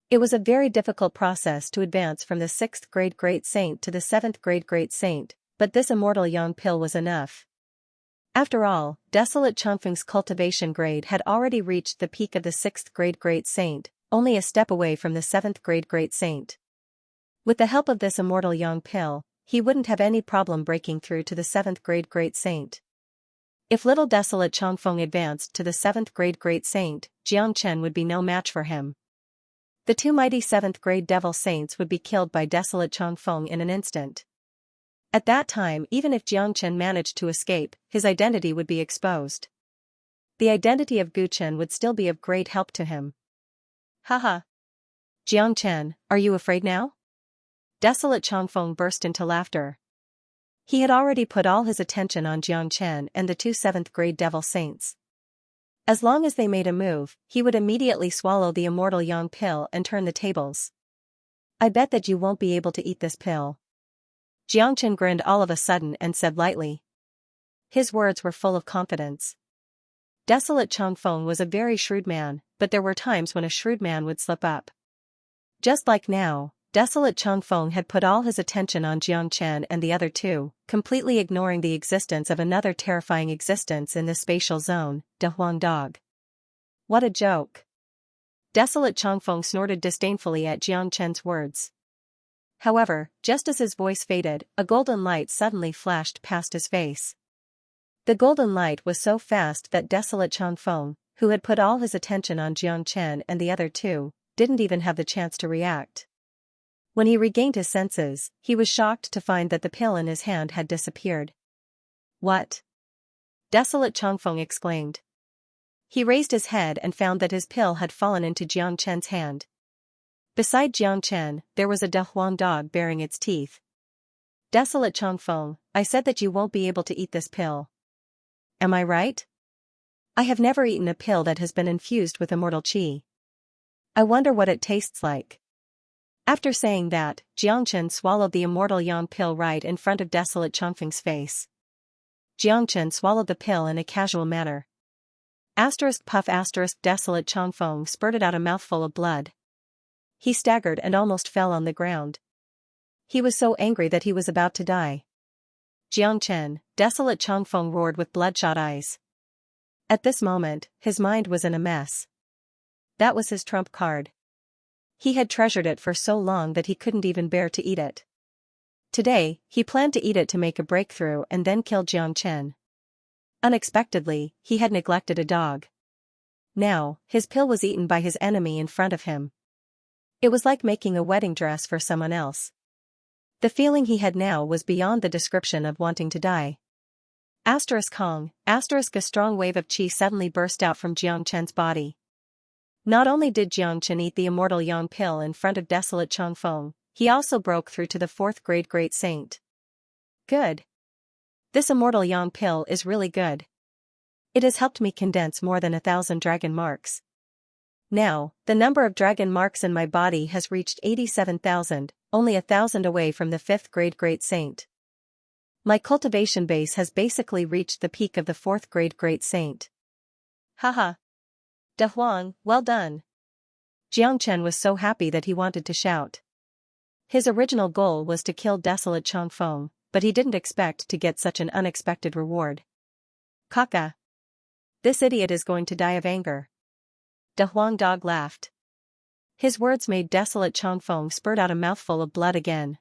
It was a very difficult process to advance from the 6th-grade great saint to the 7th-grade great saint, but this immortal yang pill was enough. After all, desolate Changfeng's cultivation grade had already reached the peak of the 6th-grade great saint, only a step away from the 7th-grade great saint. With the help of this immortal yang pill, he wouldn't have any problem breaking through to the 7th-grade great saint. If little desolate Changfeng advanced to the 7th-grade great saint, Jiang Chen would be no match for him. The 2 mighty 7th-grade devil saints would be killed by desolate Changfeng in an instant. At that time, even if Jiang Chen managed to escape, his identity would be exposed. The identity of Gu Chen would still be of great help to him. Haha. Jiang Chen, are you afraid now? Desolate Changfeng burst into laughter. He had already put all his attention on Jiang Chen and the 2 7th-grade devil saints. As long as they made a move, he would immediately swallow the immortal yang pill and turn the tables. I bet that you won't be able to eat this pill. Jiang Chen grinned all of a sudden and said lightly. His words were full of confidence. Desolate Changfeng was a very shrewd man, but there were times when a shrewd man would slip up. Just like now, desolate Changfeng had put all his attention on Jiang Chen and the other 2, completely ignoring the existence of another terrifying existence in the spatial zone, De Huang Dog. What a joke. Desolate Changfeng snorted disdainfully at Jiang Chen's words. However, just as his voice faded, a golden light suddenly flashed past his face. The golden light was so fast that desolate Changfeng, who had put all his attention on Jiang Chen and the other two, didn't even have the chance to react. When he regained his senses, he was shocked to find that the pill in his hand had disappeared. What? Desolate Changfeng exclaimed. He raised his head and found that his pill had fallen into Jiang Chen's hand. Beside Jiang Chen, there was a Dehuang dog baring its teeth. Desolate Changfeng, I said that you won't be able to eat this pill. Am I right? I have never eaten a pill that has been infused with immortal qi. I wonder what it tastes like. After saying that, Jiang Chen swallowed the immortal yang pill right in front of desolate Changfeng's face. Jiang Chen swallowed the pill in a casual manner. Puff desolate Changfeng spurted out a mouthful of blood. He staggered and almost fell on the ground. He was so angry that he was about to die. Jiang Chen, desolate Changfeng roared with bloodshot eyes. At this moment, his mind was in a mess. That was his trump card. He had treasured it for so long that he couldn't even bear to eat it. Today, he planned to eat it to make a breakthrough and then kill Jiang Chen. Unexpectedly, he had neglected a dog. Now, his pill was eaten by his enemy in front of him. It was like making a wedding dress for someone else. The feeling he had now was beyond the description of wanting to die. A strong wave of qi suddenly burst out from Jiang Chen's body. Not only did Jiang Chen eat the immortal yang pill in front of desolate Changfeng, he also broke through to the 4th grade great saint. Good. This immortal yang pill is really good. It has helped me condense more than 1,000 dragon marks. Now, the number of dragon marks in my body has reached 87,000, only 1,000 away from the 5th grade great saint. My cultivation base has basically reached the peak of the 4th grade great saint. Haha. Dehuang, well done. Jiang Chen was so happy that he wanted to shout. His original goal was to kill desolate Changfeng, but he didn't expect to get such an unexpected reward. Kaka. This idiot is going to die of anger. Dehuang dog laughed. His words made desolate Changfeng spurt out a mouthful of blood again.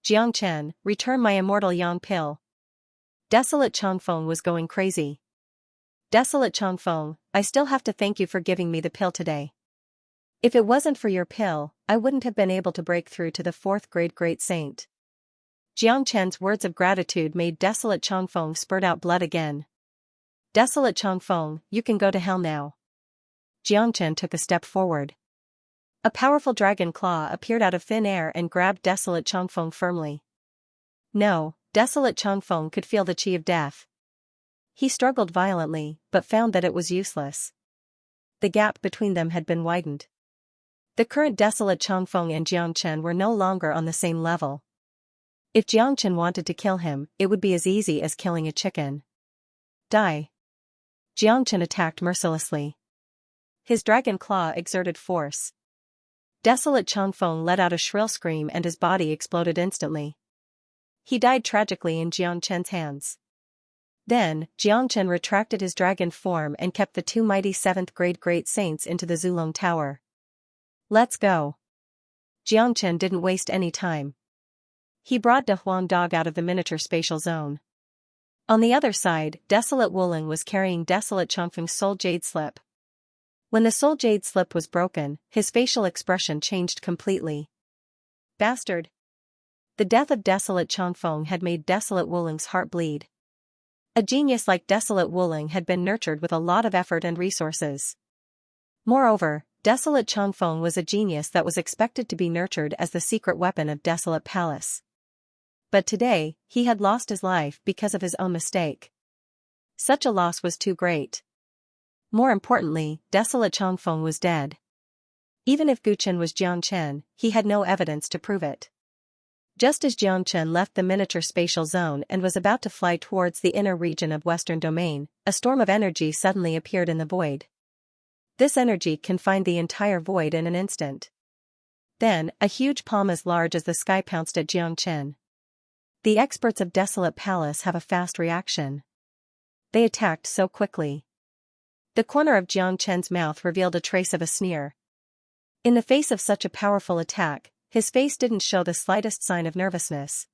Jiang Chen, return my immortal yang pill. Desolate Changfeng was going crazy. Desolate Changfeng, I still have to thank you for giving me the pill today. If it wasn't for your pill, I wouldn't have been able to break through to the 4th grade great saint. Jiang Chen's words of gratitude made desolate Changfeng spurt out blood again. Desolate Changfeng, you can go to hell now. Jiang Chen took a step forward. A powerful dragon claw appeared out of thin air and grabbed desolate Changfeng firmly. No, desolate Changfeng could feel the qi of death. He struggled violently, but found that it was useless. The gap between them had been widened. The current desolate Changfeng and Jiang Chen were no longer on the same level. If Jiang Chen wanted to kill him, it would be as easy as killing a chicken. Die. Jiang Chen attacked mercilessly. His dragon claw exerted force. Desolate Changfeng let out a shrill scream and his body exploded instantly. He died tragically in Jiang Chen's hands. Then, Jiang Chen retracted his dragon form and kept the 2 mighty 7th grade great saints into the Zulong Tower. Let's go. Jiang Chen didn't waste any time. He brought Dehuang dog out of the miniature spatial zone. On the other side, desolate Wuling was carrying desolate Changfeng's soul jade slip. When the soul jade slip was broken, his facial expression changed completely. Bastard! The death of desolate Changfeng had made desolate Wuling's heart bleed. A genius like desolate Wuling had been nurtured with a lot of effort and resources. Moreover, desolate Changfeng was a genius that was expected to be nurtured as the secret weapon of Desolate Palace. But today, he had lost his life because of his own mistake. Such a loss was too great. More importantly, desolate Changfeng was dead. Even if Guchen was Jiang Chen, he had no evidence to prove it. Just as Jiang Chen left the miniature spatial zone and was about to fly towards the inner region of Western Domain, a storm of energy suddenly appeared in the void. This energy confined the entire void in an instant. Then, a huge palm as large as the sky pounced at Jiang Chen. The experts of Desolate Palace have a fast reaction. They attacked so quickly. The corner of Jiang Chen's mouth revealed a trace of a sneer. In the face of such a powerful attack, his face didn't show the slightest sign of nervousness.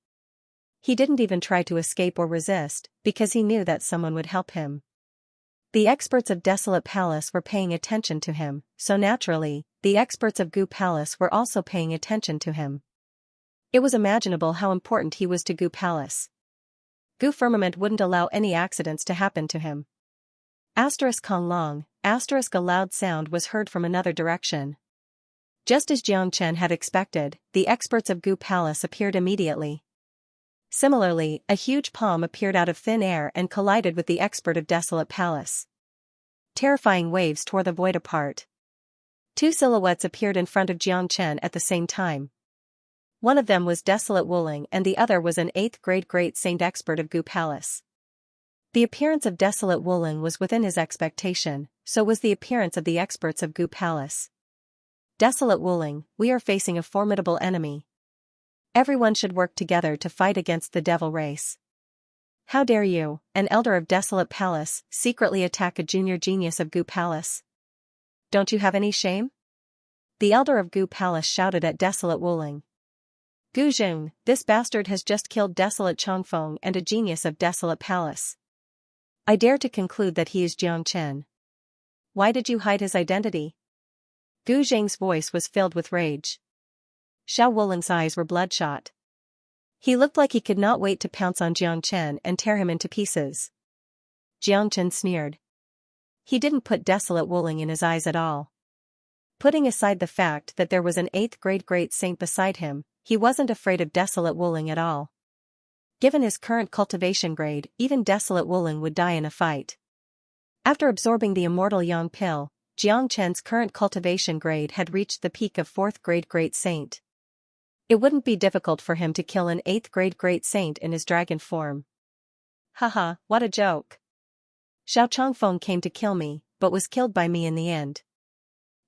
He didn't even try to escape or resist, because he knew that someone would help him. The experts of Desolate Palace were paying attention to him, so naturally, the experts of Gu Palace were also paying attention to him. It was imaginable how important he was to Gu Palace. Gu Firmament wouldn't allow any accidents to happen to him. Kong Long, a loud sound was heard from another direction. Just as Xianxia had expected, the experts of Gu Palace appeared immediately. Similarly, a huge palm appeared out of thin air and collided with the expert of Desolate Palace. Terrifying waves tore the void apart. Two silhouettes appeared in front of Xianxia at the same time. One of them was Desolate Wuling and the other was an 8th grade Great Saint expert of Gu Palace. The appearance of Desolate Wuling was within his expectation, so was the appearance of the experts of Gu Palace. Desolate Wuling, we are facing a formidable enemy. Everyone should work together to fight against the devil race. How dare you, an elder of Desolate Palace, secretly attack a junior genius of Gu Palace? Don't you have any shame? The elder of Gu Palace shouted at Desolate Wuling. Gu Zheng, this bastard has just killed Desolate Chongfeng and a genius of Desolate Palace. I dare to conclude that he is Xianxia. Why did you hide his identity? Gu Zheng's voice was filled with rage. Xiao Wuling's eyes were bloodshot. He looked like he could not wait to pounce on Xianxia and tear him into pieces. Xianxia sneered. He didn't put Desolate Wuling in his eyes at all. Putting aside the fact that there was an 8th grade Great Saint beside him, he wasn't afraid of Desolate Wuling at all. Given his current cultivation grade, even Desolate Wuling would die in a fight. After absorbing the immortal Yang pill, Xianxia's current cultivation grade had reached the peak of 4th grade Great Saint. It wouldn't be difficult for him to kill an 8th grade Great Saint in his dragon form. Haha, what a joke. Xiao Chongfeng came to kill me, but was killed by me in the end.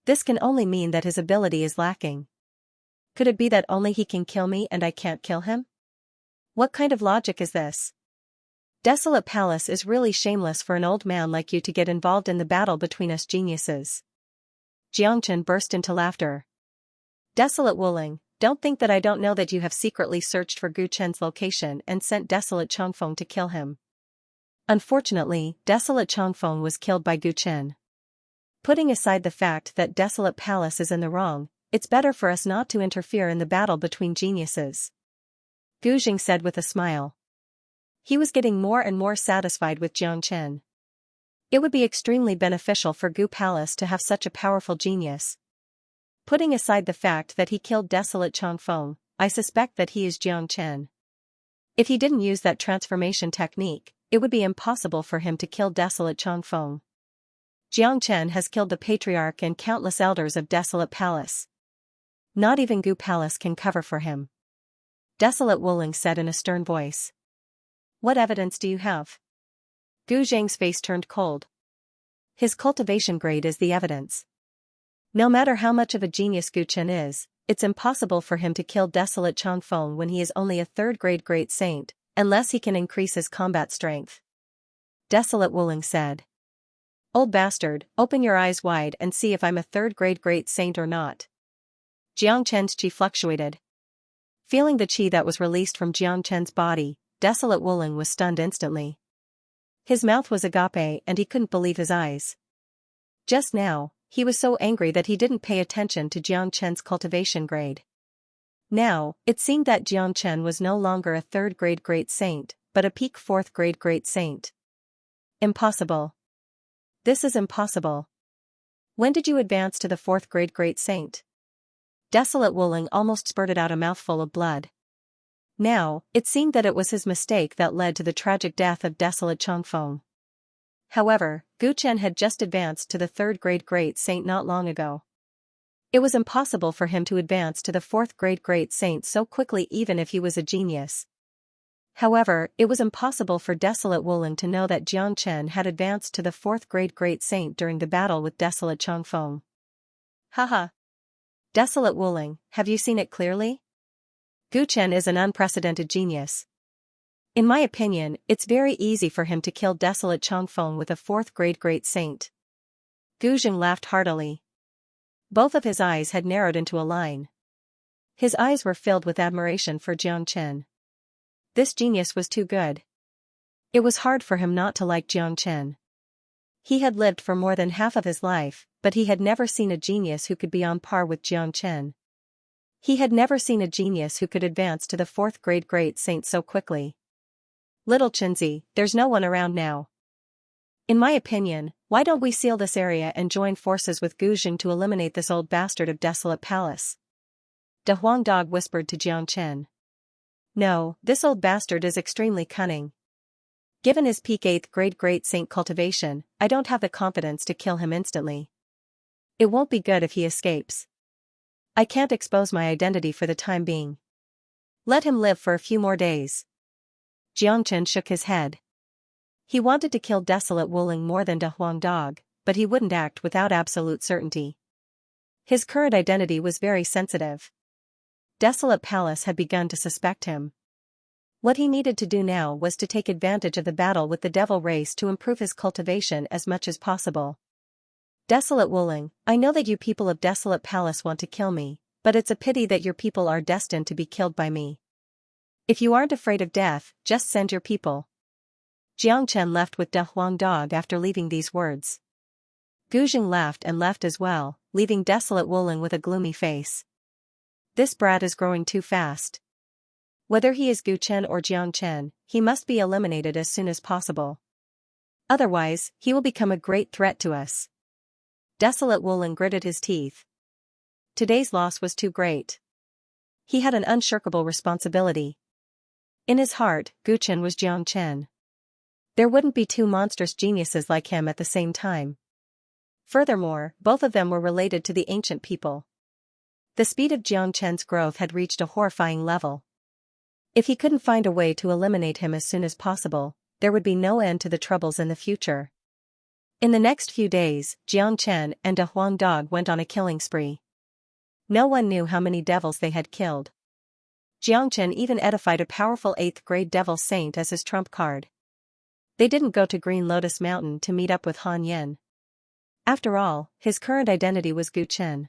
This can only mean that his ability is lacking. Could it be that only he can kill me and I can't kill him? What kind of logic is this? Desolate Palace is really shameless for an old man like you to get involved in the battle between us geniuses. Xianxia burst into laughter. Desolate Wuling, don't think that I don't know that you have secretly searched for Gu Chen's location and sent Desolate Chongfeng to kill him. Unfortunately, Desolate Chongfeng was killed by Gu Chen. Putting aside the fact that Desolate Palace is in the wrong, it's better for us not to interfere in the battle between geniuses. Gu Jing said with a smile. He was getting more and more satisfied with Xianxia. It would be extremely beneficial for Gu Palace to have such a powerful genius. Putting aside the fact that he killed Desolate Chongfeng, I suspect that he is Xianxia. If he didn't use that transformation technique, it would be impossible for him to kill Desolate Chongfeng. Xianxia has killed the patriarch and countless elders of Desolate Palace. Not even Gu Palace can cover for him. Desolate Wuling said in a stern voice. What evidence do you have? Gu Zheng's face turned cold. His cultivation grade is the evidence. No matter how much of a genius Gu Chen is, it's impossible for him to kill Desolate Chongfeng when he is only a 3rd grade Great Saint, unless he can increase his combat strength. Desolate Wuling said. Old bastard, open your eyes wide and see if I'm a 3rd grade Great Saint or not. Xianxia's qi fluctuated. Feeling the qi that was released from Xianxia's body, Desolate Wuling was stunned instantly. His mouth was agape and he couldn't believe his eyes. Just now, he was so angry that he didn't pay attention to Xianxia's cultivation grade. Now, it seemed that Xianxia was no longer a 3rd grade Great Saint, but a peak 4th grade Great Saint. Impossible. This is impossible. When did you advance to the 4th grade Great Saint? Desolate Wuling almost spurted out a mouthful of blood. Now, it seemed that it was his mistake that led to the tragic death of Desolate Chongfeng. However, Gu Chen had just advanced to the 3rd grade Great Saint not long ago. It was impossible for him to advance to the 4th grade Great Saint so quickly even if he was a genius. However, it was impossible for Desolate Wuling to know that Xianxia had advanced to the 4th grade Great Saint during the battle with Desolate Chongfeng. Haha. Desolate Wuling, have you seen it clearly? Gu Chen is an unprecedented genius. In my opinion, it's very easy for him to kill Desolate Chongfeng with a 4th grade Great Saint. Gu Jing laughed heartily. Both of his eyes had narrowed into a line. His eyes were filled with admiration for Xianxia. This genius was too good. It was hard for him not to like Xianxia. He had lived for more than half of his life, but he had never seen a genius who could be on par with Xianxia. He had never seen a genius who could advance to the 4th grade great saint so quickly. Little Xianxia, there's no one around now. In my opinion, why don't we seal this area and join forces with Guzheng to eliminate this old bastard of Desolate Palace? De Huang Dog whispered to Xianxia. No, this old bastard is extremely cunning. Given his peak 8th grade great saint cultivation, I don't have the confidence to kill him instantly. It won't be good if he escapes. I can't expose my identity for the time being. Let him live for a few more days. Xianxia shook his head. He wanted to kill Desolate Wuling more than De Huang Dog, but he wouldn't act without absolute certainty. His current identity was very sensitive. Desolate Palace had begun to suspect him. What he needed to do now was to take advantage of the battle with the devil race to improve his cultivation as much as possible. Desolate Wuling, I know that you people of Desolate Palace want to kill me, but it's a pity that your people are destined to be killed by me. If you aren't afraid of death, just send your people. Xianxia left with De Huang Dog after leaving these words. Guzheng laughed and left as well, leaving Desolate Wuling with a gloomy face. This brat is growing too fast. Whether he is Guzheng or Xianxia, he must be eliminated as soon as possible. Otherwise, he will become a great threat to us. Desolate Wuling gritted his teeth. Today's loss was too great. He had an unshirkable responsibility. In his heart, Guzheng was Xianxia. There wouldn't be two monstrous geniuses like him at the same time. Furthermore, both of them were related to the ancient people. The speed of Xianxia's growth had reached a horrifying level. If he couldn't find a way to eliminate him as soon as possible, there would be no end to the troubles in the future. In the next few days, Xianxia and De Huang Dog went on a killing spree. No one knew how many devils they had killed. Xianxia even edified a powerful 8th grade devil saint as his trump card. They didn't go to Green Lotus Mountain to meet up with Han Yin. After all, his current identity was Guzheng.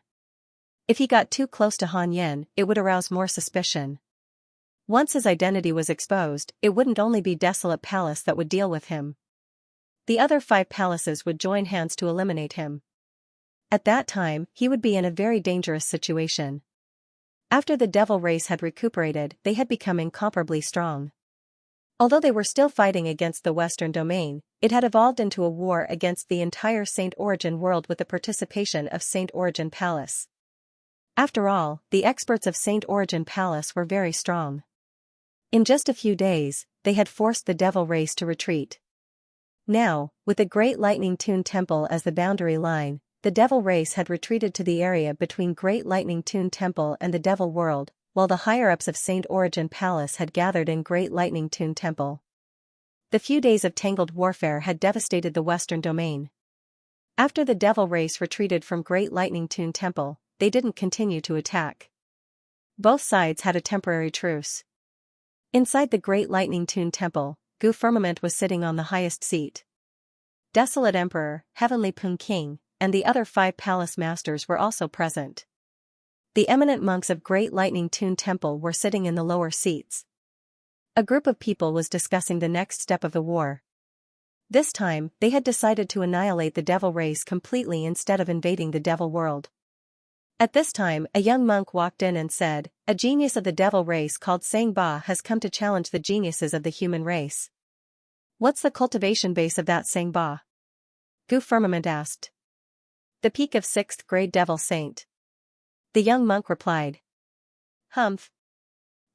If he got too close to Han Yin, it would arouse more suspicion. Once his identity was exposed, it wouldn't only be Desolate Palace that would deal with him. The other 5 palaces would join hands to eliminate him. At that time, he would be in a very dangerous situation. After the devil race had recuperated, they had become incomparably strong. Although they were still fighting against the Western domain, it had evolved into a war against the entire Saint Origin world with the participation of Saint Origin Palace. After all, the experts of Saint Origin Palace were very strong. In just a few days, they had forced the devil race to retreat. Now, with the Great Lightning Tune Temple as the boundary line, the devil race had retreated to the area between Great Lightning Tune Temple and the Devil World, while the higher-ups of Saint Origin Palace had gathered in Great Lightning Tune Temple. The few days of tangled warfare had devastated the Western domain. After the devil race retreated from Great Lightning Tune Temple, they didn't continue to attack. Both sides had a temporary truce. Inside the Great Lightning Tune Temple, Gu Firmament was sitting on the highest seat. Desolate Emperor, Heavenly Pun King, and the other 5 palace masters were also present. The eminent monks of Great Lightning Tune Temple were sitting in the lower seats. A group of people was discussing the next step of the war. This time, they had decided to annihilate the devil race completely instead of invading the devil world. At this time, a young monk walked in and said, "A genius of the devil race called Sang Ba has come to challenge the geniuses of the human race." "What's the cultivation base of that Sang Ba?" Gu Firmament asked. "The peak of 6th grade devil saint." The young monk replied. "Humph.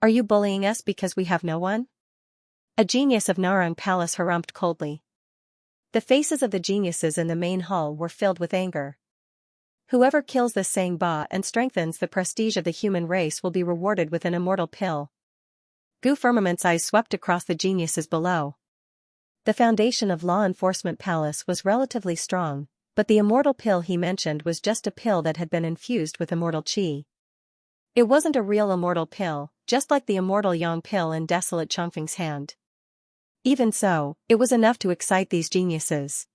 Are you bullying us because we have no one?" A genius of Narang Palace harumphed coldly. The faces of the geniuses in the main hall were filled with anger. "Whoever kills this Sang Ba and strengthens the prestige of the human race will be rewarded with an immortal pill." Gu Firmament's eyes swept across the geniuses below. The foundation of Law Enforcement Palace was relatively strong, but the immortal pill he mentioned was just a pill that had been infused with immortal qi. It wasn't a real immortal pill, just like the immortal yang pill in Desolate Chongfeng's hand. Even so, it was enough to excite these geniuses.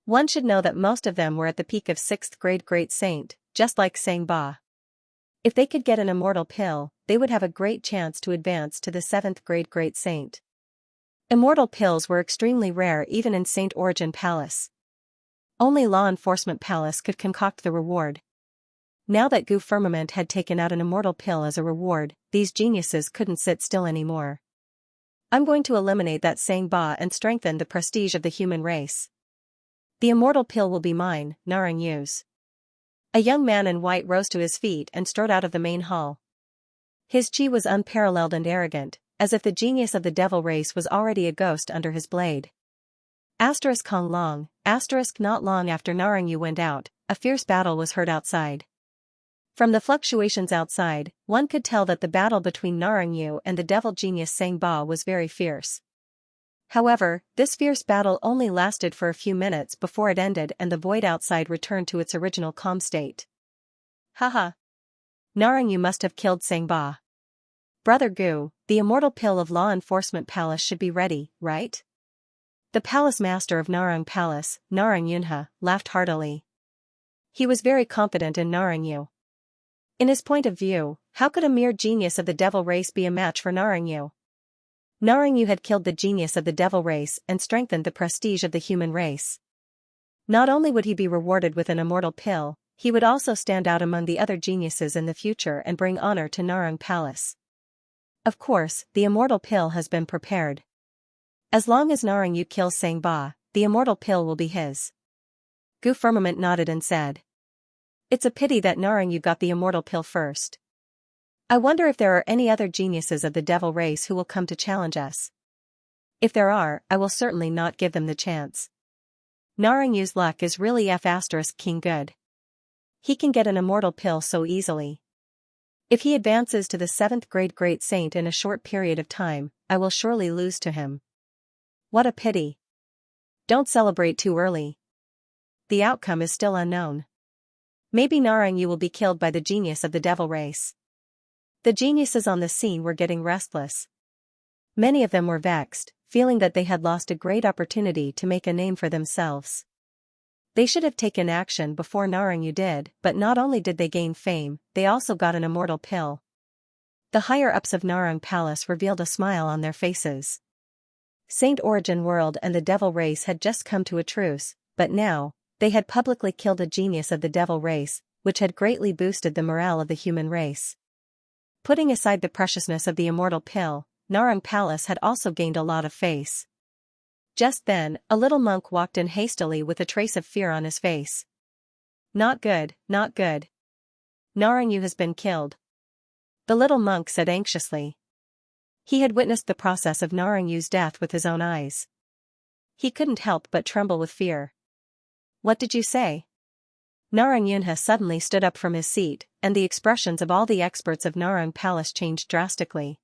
One should know that most of them were at the peak of 6th grade great saint, just like Sang Ba. If they could get an immortal pill, they would have a great chance to advance to the 7th grade Great Saint. Immortal pills were extremely rare even in Saint Origin Palace. Only Law Enforcement Palace could concoct the reward. Now that Gu Firmament had taken out an immortal pill as a reward, these geniuses couldn't sit still anymore. I'm going to eliminate that Sang Ba and strengthen the prestige of the human race. The immortal pill will be mine, Narang Yu's. A young man in white rose to his feet and strode out of the main hall. His chi was unparalleled and arrogant, as if the genius of the devil race was already a ghost under his blade. Kong long, not long after Narang Yu went out, a fierce battle was heard outside. From the fluctuations outside, one could tell that the battle between Narang Yu and the devil genius Sang Ba was very fierce. However, this fierce battle only lasted for a few minutes before it ended and the void outside returned to its original calm state. Haha. Narang Yu must have killed Sang Ba. Brother Gu, the immortal pill of Law Enforcement Palace should be ready, right? The palace master of Narang Palace, Narang Yunha, laughed heartily. He was very confident in Narang Yu. In his point of view, how could a mere genius of the devil race be a match for Narang Yu? Narang Yu had killed the genius of the devil race and strengthened the prestige of the human race. Not only would he be rewarded with an immortal pill, he would also stand out among the other geniuses in the future and bring honor to Narang Palace. Of course, the immortal pill has been prepared. As long as Narang Yu kills Sang Ba, the immortal pill will be his. Gu Firmament nodded and said. It's a pity that Narang Yu got the immortal pill first. I wonder if there are any other geniuses of the devil race who will come to challenge us. If there are, I will certainly not give them the chance. Narang Yu's luck is really King good. He can get an immortal pill so easily. If he advances to the 7th grade Great Saint in a short period of time, I will surely lose to him. What a pity. Don't celebrate too early. The outcome is still unknown. Maybe Narang Yu will be killed by the genius of the devil race. The geniuses on the scene were getting restless. Many of them were vexed, feeling that they had lost a great opportunity to make a name for themselves. They should have taken action before Narang Yu did, but not only did they gain fame, they also got an immortal pill. The higher-ups of Narang Palace revealed a smile on their faces. Saint Origin World and the devil race had just come to a truce, but now, they had publicly killed a genius of the devil race, which had greatly boosted the morale of the human race. Putting aside the preciousness of the immortal pill, Narang Palace had also gained a lot of face. Just then, a little monk walked in hastily with a trace of fear on his face. Not good, not good. Narang Yu has been killed. The little monk said anxiously. He had witnessed the process of Narang Yu's death with his own eyes. He couldn't help but tremble with fear. What did you say? Narang Yunha suddenly stood up from his seat, and the expressions of all the experts of Narang Palace changed drastically.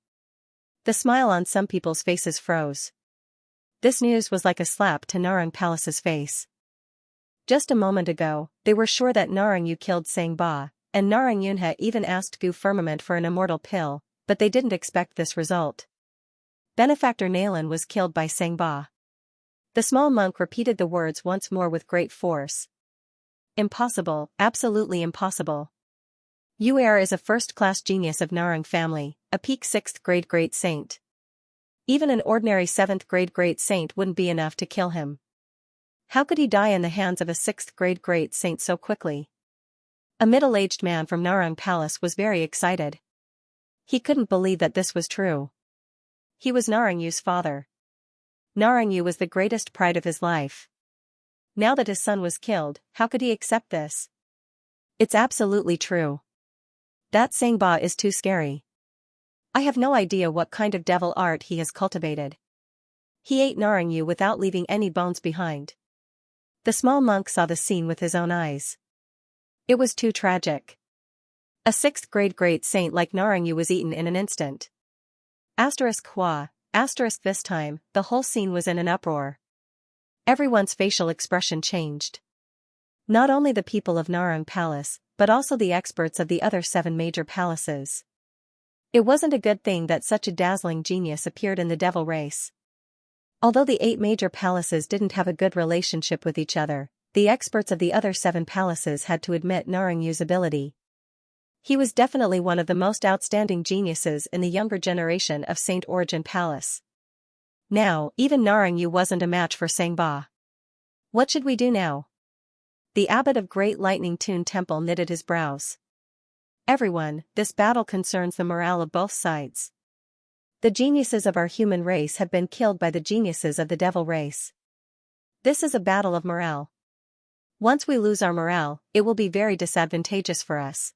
The smile on some people's faces froze. This news was like a slap to Narang Palace's face. Just a moment ago, they were sure that Narang Yu killed Sang Ba, and Narang Yunha even asked Gu Firmament for an immortal pill, but they didn't expect this result. Benefactor Nalan was killed by Sang Ba. The small monk repeated the words once more with great force. Impossible, absolutely impossible. Yu Er is a first-class genius of Narang family, a peak 6th grade Great Saint. Even an ordinary 7th grade Great Saint wouldn't be enough to kill him. How could he die in the hands of a 6th grade Great Saint so quickly? A middle-aged man from Narang Palace was very excited. He couldn't believe that this was true. He was Narang Yu's father. Narang Yu was the greatest pride of his life. Now that his son was killed, how could he accept this? It's absolutely true. That Sang Ba is too scary. I have no idea what kind of devil art he has cultivated. He ate Narang Yu without leaving any bones behind. The small monk saw the scene with his own eyes. It was too tragic. A 6th grade Great Saint like Narang Yu was eaten in an instant. Hua, this time, the whole scene was in an uproar. Everyone's facial expression changed. Not only the people of Narang Palace, but also the experts of the other 7 major palaces. It wasn't a good thing that such a dazzling genius appeared in the devil race. Although the 8 major palaces didn't have a good relationship with each other, the experts of the other 7 palaces had to admit Narang Yu's ability. He was definitely one of the most outstanding geniuses in the younger generation of Saint Origin Palace. Now, even Narangyu wasn't a match for Sangba. What should we do now? The abbot of Great Lightning Tune Temple knitted his brows. Everyone, this battle concerns the morale of both sides. The geniuses of our human race have been killed by the geniuses of the devil race. This is a battle of morale. Once we lose our morale, it will be very disadvantageous for us.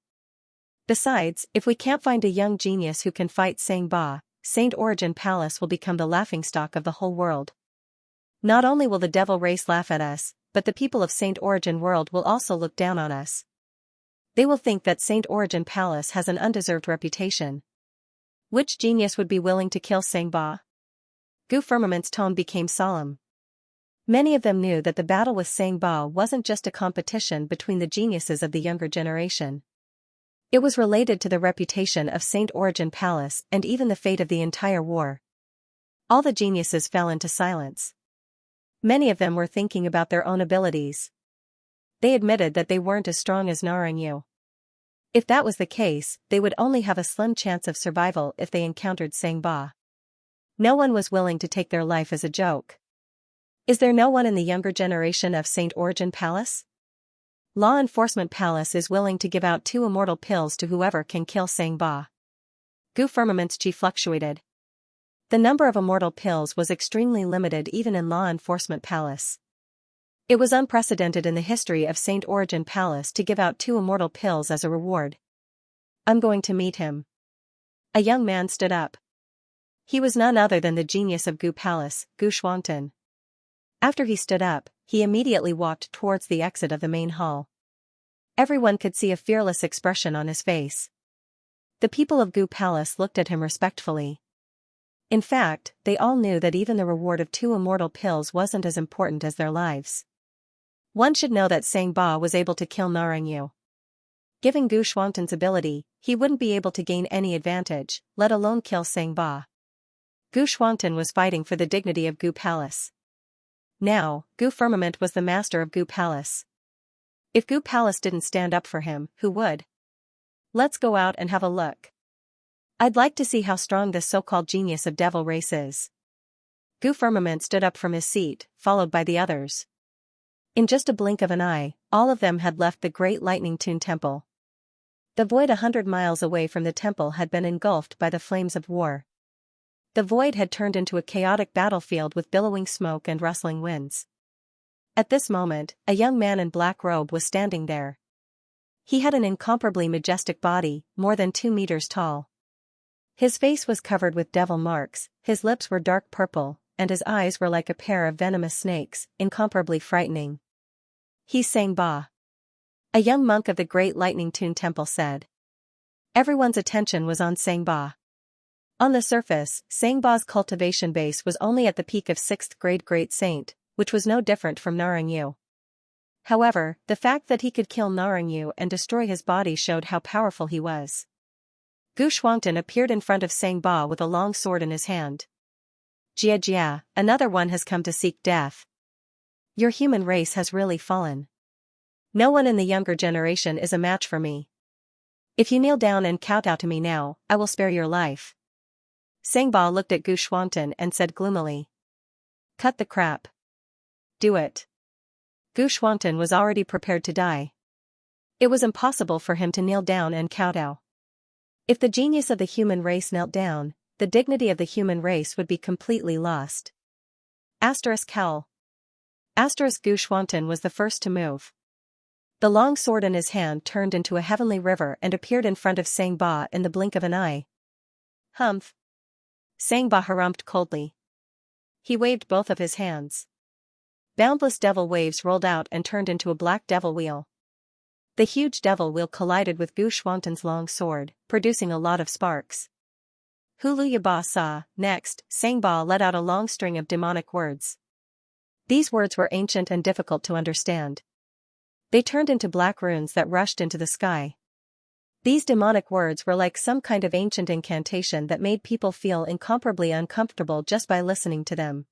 Besides, if we can't find a young genius who can fight Sangba, Saint Origin Palace will become the laughingstock of the whole world. Not only will the devil race laugh at us, but the people of Saint Origin world will also look down on us. They will think that Saint Origin Palace has an undeserved reputation. Which genius would be willing to kill Sangba? Gu Firmament's tone became solemn. Many of them knew that the battle with Sangba wasn't just a competition between the geniuses of the younger generation. It was related to the reputation of Saint Origin Palace and even the fate of the entire war. All the geniuses fell into silence. Many of them were thinking about their own abilities. They admitted that they weren't as strong as Narangyu. If that was the case, they would only have a slim chance of survival if they encountered Sangba. No one was willing to take their life as a joke. Is there no one in the younger generation of Saint Origin Palace? Law Enforcement Palace is willing to give out 2 immortal pills to whoever can kill Sangba. Gu Firmament's chi fluctuated. The number of immortal pills was extremely limited even in Law Enforcement Palace. It was unprecedented in the history of Saint Origin Palace to give out 2 immortal pills as a reward. I'm going to meet him. A young man stood up. He was none other than the genius of Gu Palace, Gu Xuantan. After he stood up, he immediately walked towards the exit of the main hall. Everyone could see a fearless expression on his face. The people of Gu Palace looked at him respectfully. In fact, they all knew that even the reward of 2 immortal pills wasn't as important as their lives. One should know that Sangba was able to kill Narangyu. Given Gu Xuantan's ability, he wouldn't be able to gain any advantage, let alone kill Sangba. Gu Xuantan was fighting for the dignity of Gu Palace. Now, Gu Firmament was the master of Gu Palace. If Gu Palace didn't stand up for him, who would? Let's go out and have a look. I'd like to see how strong this so-called genius of devil race is. Gu Firmament stood up from his seat, followed by the others. In just a blink of an eye, all of them had left the Great Lightning Tune Temple. The void 100 miles away from the temple had been engulfed by the flames of war. The void had turned into a chaotic battlefield with billowing smoke and rustling winds. At this moment, a young man in black robe was standing there. He had an incomparably majestic body, more than 2 meters tall. His face was covered with devil marks, his lips were dark purple, and his eyes were like a pair of venomous snakes, incomparably frightening. He's Sangba. A young monk of the Great Lightning Tune Temple said. Everyone's attention was on Sangba. On the surface, Sangba's cultivation base was only at the peak of 6th grade Great Saint, which was no different from Narangyu. However, the fact that he could kill Narangyu and destroy his body showed how powerful he was. Gu Xuantan appeared in front of Sangba with a long sword in his hand. Jia, another one has come to seek death. Your human race has really fallen. No one in the younger generation is a match for me. If you kneel down and kowtow to me now, I will spare your life. Sangba looked at Gu Xuantan and said gloomily. Cut the crap. Do it. Gu Xuantan was already prepared to die. It was impossible for him to kneel down and kowtow. If the genius of the human race knelt down, the dignity of the human race would be completely lost. Cowl. Gu Xuantan was the first to move. The long sword in his hand turned into a heavenly river and appeared in front of Sangba in the blink of an eye. Humph. Sangba harumphed coldly. He waved both of his hands. Boundless devil waves rolled out and turned into a black devil wheel. The huge devil wheel collided with Gu Xuantan's long sword, producing a lot of sparks. Hulu Yaba saw. Next, Sangba let out a long string of demonic words. These words were ancient and difficult to understand. They turned into black runes that rushed into the sky. These demonic words were like some kind of ancient incantation that made people feel incomparably uncomfortable just by listening to them.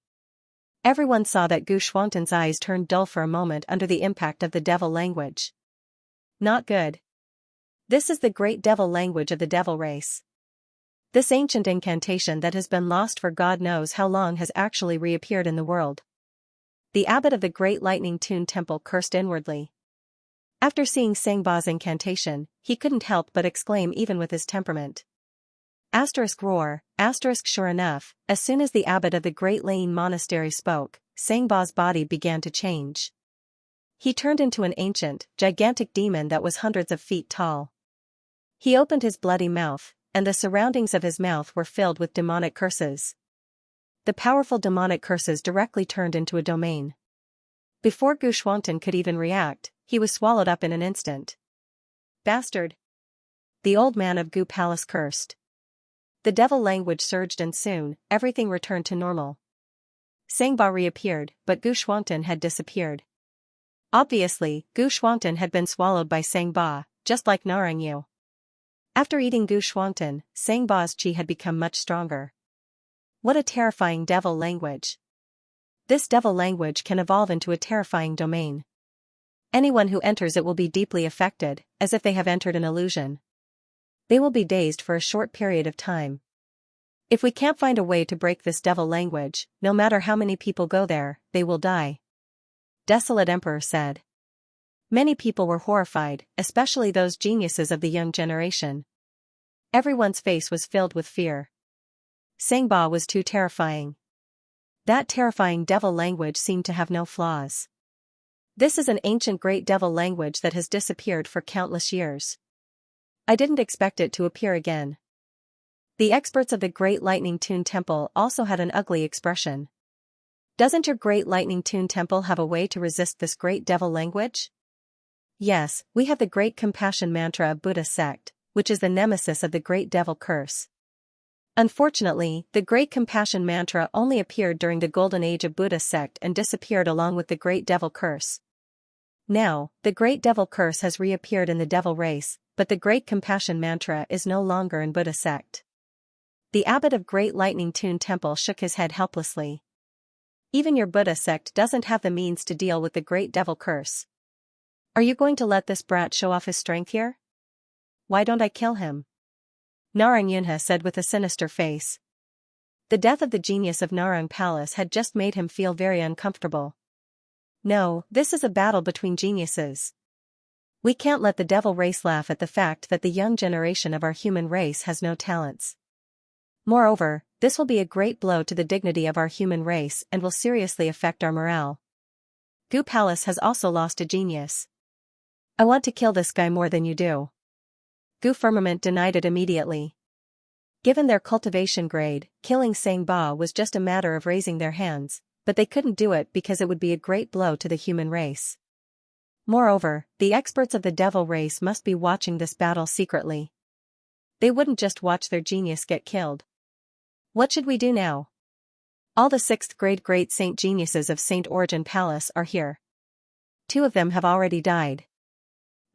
Everyone saw that Gu Xuantan's eyes turned dull for a moment under the impact of the devil language. Not good. This is the great devil language of the devil race. This ancient incantation that has been lost for God knows how long has actually reappeared in the world. The abbot of the Great Lightning Tune Temple cursed inwardly. After seeing Sangba's incantation, he couldn't help but exclaim even with his temperament. Roar, sure enough, as soon as the abbot of the Great Lane Monastery spoke, Sangba's body began to change. He turned into an ancient, gigantic demon that was hundreds of feet tall. He opened his bloody mouth, and the surroundings of his mouth were filled with demonic curses. The powerful demonic curses directly turned into a domain. Before Gu Shuangtan could even react, he was swallowed up in an instant. Bastard! The old man of Gu Palace cursed. The devil language surged and soon, everything returned to normal. Sangba reappeared, but Gu Shuangtan had disappeared. Obviously, Gu Shuangtan had been swallowed by Sangba, just like Narangyu. After eating Gu Shuangtan, Sangba's chi had become much stronger. What a terrifying devil language. This devil language can evolve into a terrifying domain. Anyone who enters it will be deeply affected, as if they have entered an illusion. They will be dazed for a short period of time. If we can't find a way to break this devil language, no matter how many people go there, they will die. Desolate Emperor said. Many people were horrified, especially those geniuses of the young generation. Everyone's face was filled with fear. Sangba was too terrifying. That terrifying devil language seemed to have no flaws. This is an ancient great devil language that has disappeared for countless years. I didn't expect it to appear again. The experts of the Great Lightning Tune Temple also had an ugly expression. Doesn't your Great Lightning Tune Temple have a way to resist this great devil language? Yes, we have the Great Compassion Mantra of Buddha sect, which is the nemesis of the Great Devil Curse. Unfortunately, the Great Compassion Mantra only appeared during the Golden Age of Buddha sect and disappeared along with the Great Devil Curse. Now, the Great Devil Curse has reappeared in the devil race, but the Great Compassion Mantra is no longer in Buddha sect. The abbot of Great Lightning Tune Temple shook his head helplessly. Even your Buddha sect doesn't have the means to deal with the Great Devil Curse. Are you going to let this brat show off his strength here? Why don't I kill him? Narang Yunhe said with a sinister face. The death of the genius of Narang Palace had just made him feel very uncomfortable. No, this is a battle between geniuses. We can't let the devil race laugh at the fact that the young generation of our human race has no talents. Moreover, this will be a great blow to the dignity of our human race and will seriously affect our morale. Gu Palace has also lost a genius. I want to kill this guy more than you do. Gu Firmament denied it immediately. Given their cultivation grade, killing Sangba was just a matter of raising their hands, but they couldn't do it because it would be a great blow to the human race. Moreover, the experts of the devil race must be watching this battle secretly. They wouldn't just watch their genius get killed. What should we do now? All the 6th grade great saint geniuses of St. Origin Palace are here. 2 of them have already died.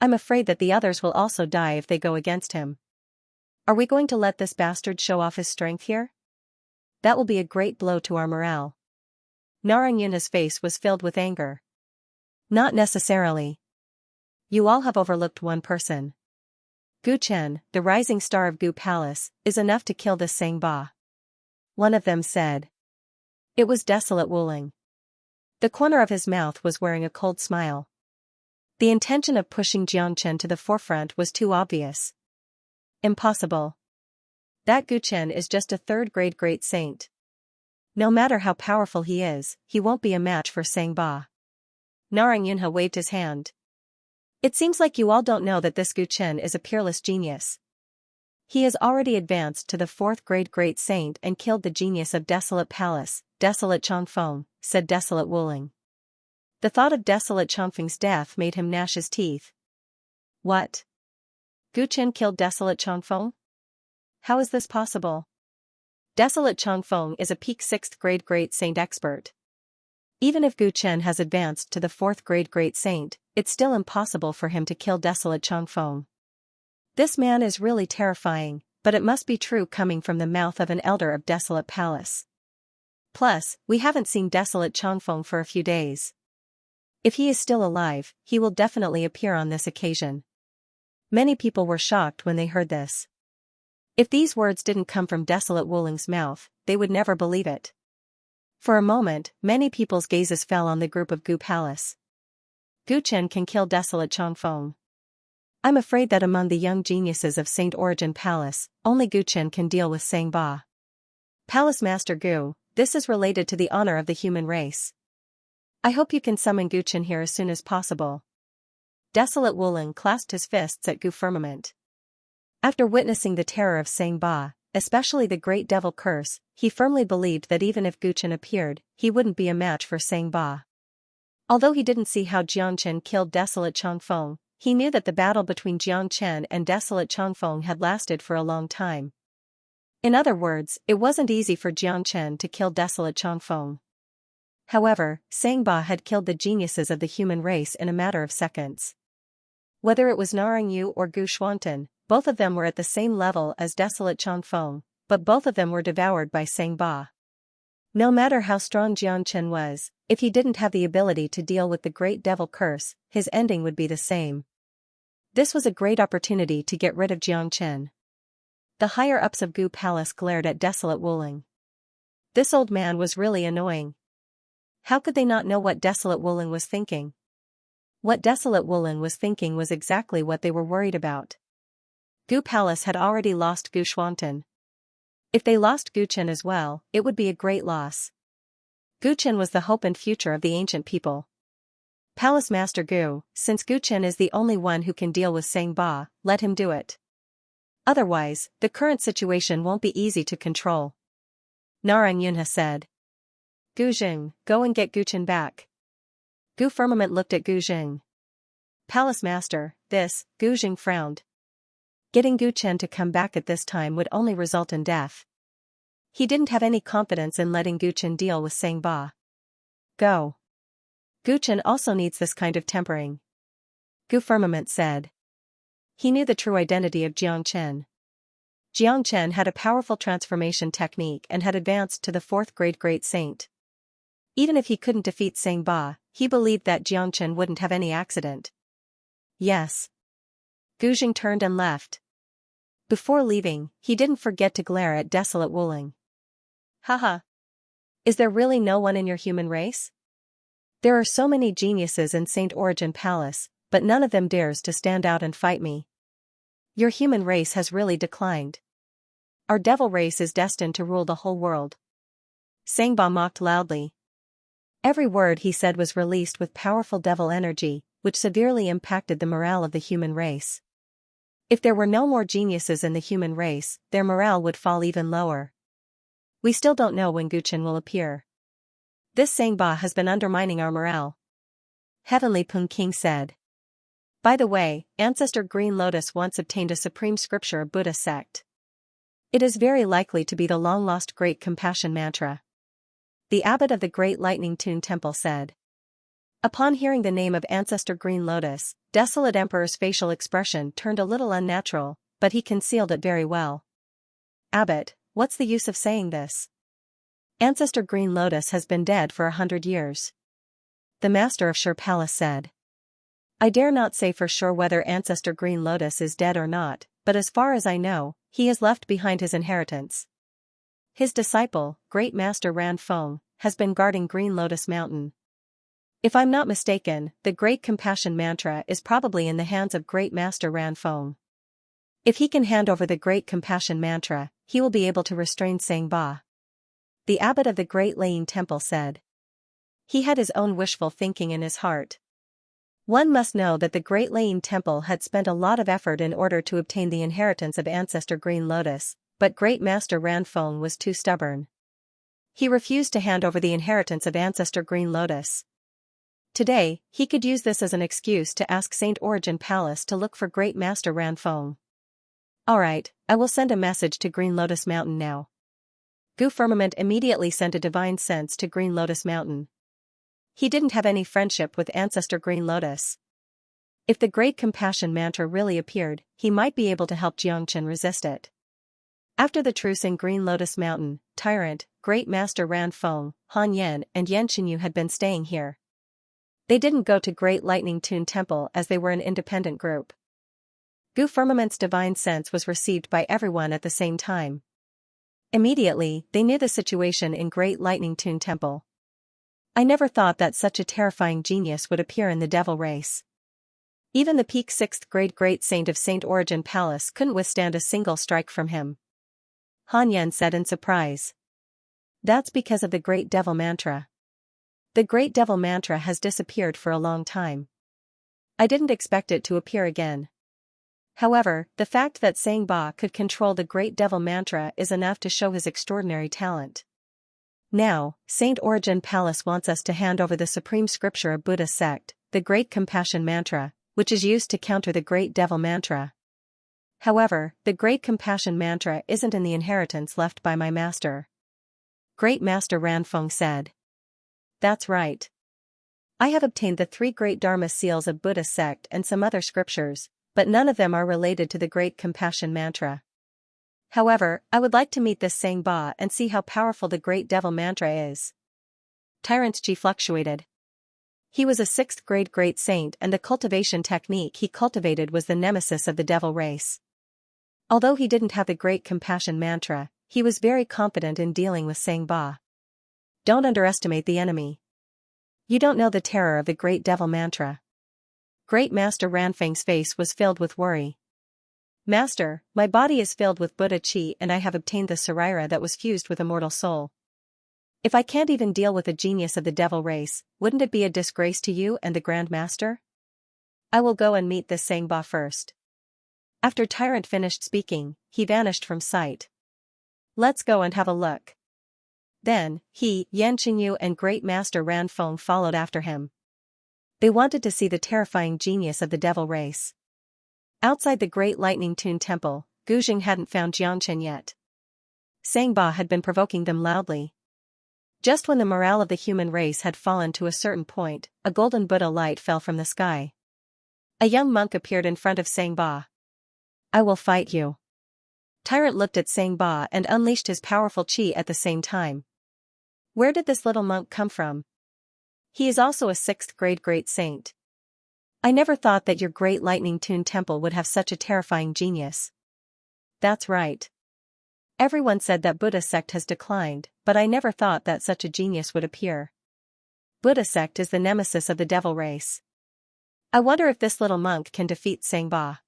I'm afraid that the others will also die if they go against him. Are we going to let this bastard show off his strength here? That will be a great blow to our morale. Narang Yunhe's face was filled with anger. Not necessarily. You all have overlooked one person. Gu Chen, the rising star of Gu Palace, is enough to kill this Sangba. One of them said. It was Desolate Wuling. The corner of his mouth was wearing a cold smile. The intention of pushing Jiang Chen to the forefront was too obvious. Impossible. That Gu Chen is just a 3rd grade great saint. No matter how powerful he is, he won't be a match for Sangba. Narang Yunhe waved his hand. It seems like you all don't know that this Gu Chen is a peerless genius. He has already advanced to the 4th grade great saint and killed the genius of Desolate Palace, Desolate Chongfeng, said Desolate Wuling. The thought of Desolate Chongfeng's death made him gnash his teeth. What? Gu Chen killed Desolate Chongfeng? How is this possible? Desolate Chongfeng is a peak 6th grade great saint expert. Even if Gu Chen has advanced to the 4th grade great saint, it's still impossible for him to kill Desolate Chongfeng. This man is really terrifying, but it must be true coming from the mouth of an elder of Desolate Palace. Plus, we haven't seen Desolate Chongfeng for a few days. If he is still alive, he will definitely appear on this occasion. Many people were shocked when they heard this. If these words didn't come from Desolate Wuling's mouth, they would never believe it. For a moment, many people's gazes fell on the group of Gu Palace. Gu Chen can kill Desolate Changfeng. I'm afraid that among the young geniuses of Saint Origin Palace, only Gu Chen can deal with Sang Ba. Palace Master Gu, this is related to the honor of the human race. I hope you can summon Gu Chen here as soon as possible. Desolate Wuling clasped his fists at Gu Firmament. After witnessing the terror of Sang Ba, especially the Great Devil Curse, he firmly believed that even if Gu Chen appeared, he wouldn't be a match for Sang Ba. Although he didn't see how Jiang Chen killed Desolate Changfeng, he knew that the battle between Jiang Chen and Desolate Changfeng had lasted for a long time. In other words, it wasn't easy for Jiang Chen to kill Desolate Changfeng. However, Sang Ba had killed the geniuses of the human race in a matter of seconds. Whether it was Narang Yu or Gu Xuantan, both of them were at the same level as Desolate Changfeng, but both of them were devoured by Sang Ba. No matter how strong Jiang Chen was, if he didn't have the ability to deal with the Great Devil Curse, his ending would be the same. This was a great opportunity to get rid of Jiang Chen. The higher-ups of Gu Palace glared at Desolate Wuling. This old man was really annoying. How could they not know what Desolate Wuling was thinking? What Desolate Wuling was thinking was exactly what they were worried about. Gu Palace had already lost Gu Xuantan. If they lost Gu Chen as well, it would be a great loss. Gu Chen was the hope and future of the ancient people. Palace Master Gu, since Gu Chen is the only one who can deal with Sang Ba, let him do it. Otherwise, the current situation won't be easy to control. Narang Yunha said. Gu Jing, go and get Gu Chen back. Gu Firmament looked at Gu Jing. Palace Master, Gu Jing frowned. Getting Gu Chen to come back at this time would only result in death. He didn't have any confidence in letting Gu Chen deal with Sang Ba. Go. Gu Chen also needs this kind of tempering. Gu Firmament said. He knew the true identity of Jiang Chen. Jiang Chen had a powerful transformation technique and had advanced to the 4th grade Great Saint. Even if he couldn't defeat Sang Ba, he believed that Jiang Chen wouldn't have any accident. Yes. Gu Jing turned and left. Before leaving, he didn't forget to glare at Desolate Wuling. Haha. Is there really no one in your human race? There are so many geniuses in Saint Origin Palace, but none of them dares to stand out and fight me. Your human race has really declined. Our devil race is destined to rule the whole world. Sang Ba mocked loudly. Every word he said was released with powerful devil energy, which severely impacted the morale of the human race. If there were no more geniuses in the human race, their morale would fall even lower. We still don't know when Gu Chen will appear. This Sang Ba has been undermining our morale. Heavenly Pung King said. By the way, Ancestor Green Lotus once obtained a supreme scripture of Buddha sect. It is very likely to be the long-lost Great Compassion Mantra. The abbot of the Great Lightning Tune Temple said. Upon hearing the name of Ancestor Green Lotus, Desolate Emperor's facial expression turned a little unnatural, but he concealed it very well. Abbot, what's the use of saying this? Ancestor Green Lotus has been dead for 100 years. The Master of Shur Palace said. I dare not say for sure whether Ancestor Green Lotus is dead or not, but as far as I know, he has left behind his inheritance. His disciple, Great Master Ran Feng, has been guarding Green Lotus Mountain. If I'm not mistaken, the Great Compassion Mantra is probably in the hands of Great Master Ran Feng. If he can hand over the Great Compassion Mantra, he will be able to restrain Sang Ba. The abbot of the Great Laying Temple said. He had his own wishful thinking in his heart. One must know that the Great Laying Temple had spent a lot of effort in order to obtain the inheritance of Ancestor Green Lotus, but Great Master Ran Feng was too stubborn. He refused to hand over the inheritance of Ancestor Green Lotus. Today, he could use this as an excuse to ask Saint Origin Palace to look for Great Master Ran Feng. Alright, I will send a message to Green Lotus Mountain now. Gu Firmament immediately sent a divine sense to Green Lotus Mountain. He didn't have any friendship with Ancestor Green Lotus. If the Great Compassion Mantra really appeared, he might be able to help Jiang Chen resist it. After the truce in Green Lotus Mountain, Tyrant, Great Master Ran Feng, Han Yan and Yan Qinyu had been staying here. They didn't go to Great Lightning Tune Temple as they were an independent group. Gu Firmament's divine sense was received by everyone at the same time. Immediately, they knew the situation in Great Lightning Tune Temple. I never thought that such a terrifying genius would appear in the devil race. Even the peak 6th grade great saint of St. Origin Palace couldn't withstand a single strike from him. Han Yen said in surprise. That's because of the Great Devil Mantra. The Great Devil Mantra has disappeared for a long time. I didn't expect it to appear again. However, the fact that Sang Ba could control the Great Devil Mantra is enough to show his extraordinary talent. Now, St. Origin Palace wants us to hand over the supreme scripture of Buddha's sect, the Great Compassion Mantra, which is used to counter the Great Devil Mantra. However, the Great Compassion Mantra isn't in the inheritance left by my master. Great Master Ranfeng said. That's right. I have obtained the 3 great Dharma seals of Buddha's sect and some other scriptures, but none of them are related to the Great Compassion Mantra. However, I would like to meet this Sang Ba and see how powerful the Great Devil Mantra is. Tyrant's chi fluctuated. He was a 6th grade great saint and the cultivation technique he cultivated was the nemesis of the devil race. Although he didn't have the Great Compassion Mantra, he was very competent in dealing with Sang Ba. Don't underestimate the enemy. You don't know the terror of the Great Devil Mantra. Great Master Ranfeng's face was filled with worry. Master, my body is filled with Buddha Chi and I have obtained the Sarira that was fused with immortal soul. If I can't even deal with a genius of the devil race, wouldn't it be a disgrace to you and the Grand Master? I will go and meet this Sang Ba first. After Tyrant finished speaking, he vanished from sight. Let's go and have a look. Then, he, Yan Qingyu and Great Master Ranfeng followed after him. They wanted to see the terrifying genius of the devil race. Outside the Great Lightning Tune Temple, Guzheng hadn't found Xianxia yet. Sang Ba had been provoking them loudly. Just when the morale of the human race had fallen to a certain point, a golden Buddha light fell from the sky. A young monk appeared in front of Sang Ba. I will fight you. Tyrant looked at Sang Ba and unleashed his powerful chi at the same time. Where did this little monk come from? He is also a 6th grade great saint. I never thought that your Great Lightning Tune Temple would have such a terrifying genius. That's right. Everyone said that Buddha sect has declined, but I never thought that such a genius would appear. Buddha sect is the nemesis of the devil race. I wonder if this little monk can defeat Sang Ba.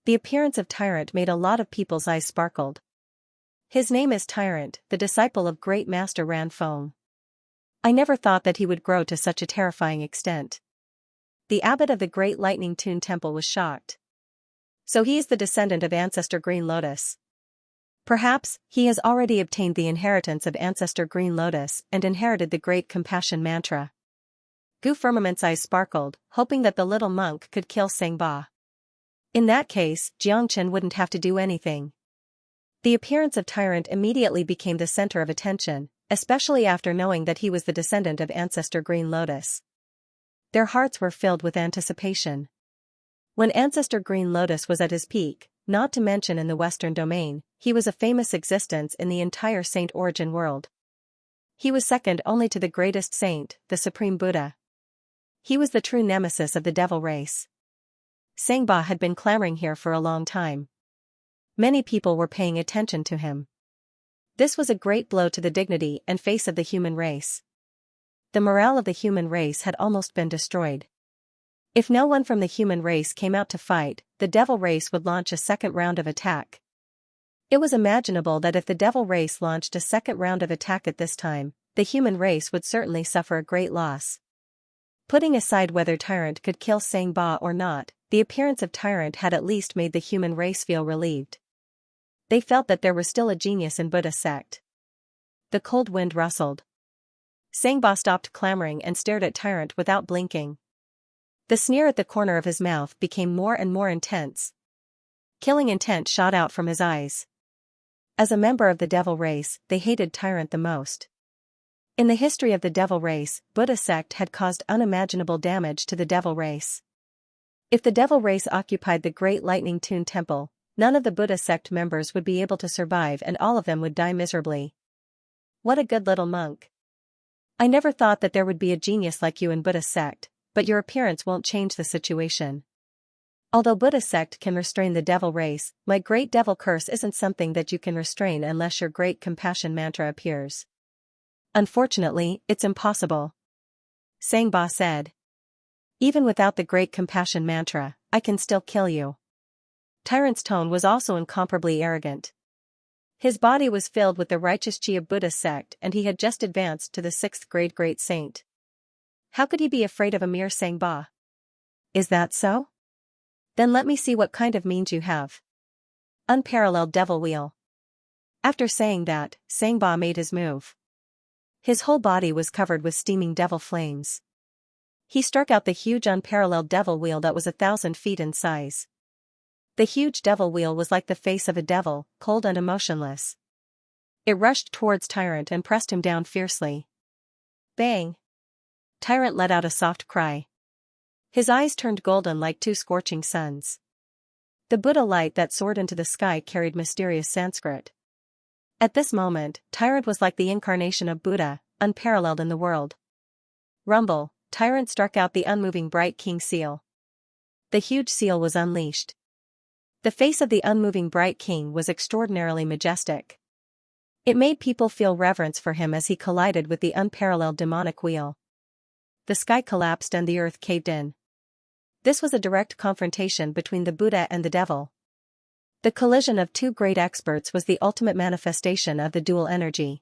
The appearance of Tyrant made a lot of people's eyes sparkled. His name is Tyrant, the disciple of Great Master Ranfeng. I never thought that he would grow to such a terrifying extent. The abbot of the Great Lightning Tune Temple was shocked. So he is the descendant of Ancestor Green Lotus. Perhaps, he has already obtained the inheritance of Ancestor Green Lotus and inherited the Great Compassion Mantra. Gu Firmament's eyes sparkled, hoping that the little monk could kill Sang Ba. In that case, Jiangchen wouldn't have to do anything. The appearance of Tyrant immediately became the center of attention, especially after knowing that he was the descendant of Ancestor Green Lotus. Their hearts were filled with anticipation. When Ancestor Green Lotus was at his peak, not to mention in the Western domain, he was a famous existence in the entire Saint Origin world. He was second only to the greatest saint, the Supreme Buddha. He was the true nemesis of the devil race. Sang Ba had been clamoring here for a long time. Many people were paying attention to him. This was a great blow to the dignity and face of the human race. The morale of the human race had almost been destroyed. If no one from the human race came out to fight, the devil race would launch a second round of attack. It was imaginable that if the devil race launched a second round of attack at this time, the human race would certainly suffer a great loss. Putting aside whether Tyrant could kill Sang Ba or not, the appearance of Tyrant had at least made the human race feel relieved. They felt that there was still a genius in Buddha sect. The cold wind rustled. Sang Ba stopped clamoring and stared at Tyrant without blinking. The sneer at the corner of his mouth became more and more intense. Killing intent shot out from his eyes. As a member of the devil race, they hated Tyrant the most. In the history of the devil race, Buddha sect had caused unimaginable damage to the devil race. If the devil race occupied the Great Lightning Tune Temple, none of the Buddha sect members would be able to survive and all of them would die miserably. What a good little monk. I never thought that there would be a genius like you in Buddha sect, but your appearance won't change the situation. Although Buddha sect can restrain the devil race, my great devil curse isn't something that you can restrain unless your great compassion mantra appears. Unfortunately, it's impossible. Xianxia said. Even without the great compassion mantra, I can still kill you. Tyrant's tone was also incomparably arrogant. His body was filled with the righteous chi of Buddha sect and he had just advanced to the 6th grade great saint. How could he be afraid of a mere Xianxia? Is that so? Then let me see what kind of means you have. Unparalleled devil wheel. After saying that, Xianxia made his move. His whole body was covered with steaming devil flames. He struck out the huge unparalleled devil wheel that was 1,000 feet in size. The huge devil wheel was like the face of a devil, cold and emotionless. It rushed towards Tyrant and pressed him down fiercely. Bang! Tyrant let out a soft cry. His eyes turned golden like two scorching suns. The Buddha light that soared into the sky carried mysterious Sanskrit. At this moment, Tyrant was like the incarnation of Buddha, unparalleled in the world. Rumble, Tyrant struck out the unmoving bright king seal. The huge seal was unleashed. The face of the unmoving bright king was extraordinarily majestic. It made people feel reverence for him as he collided with the unparalleled demonic wheel. The sky collapsed and the earth caved in. This was a direct confrontation between the Buddha and the devil. The collision of two great experts was the ultimate manifestation of the dual energy.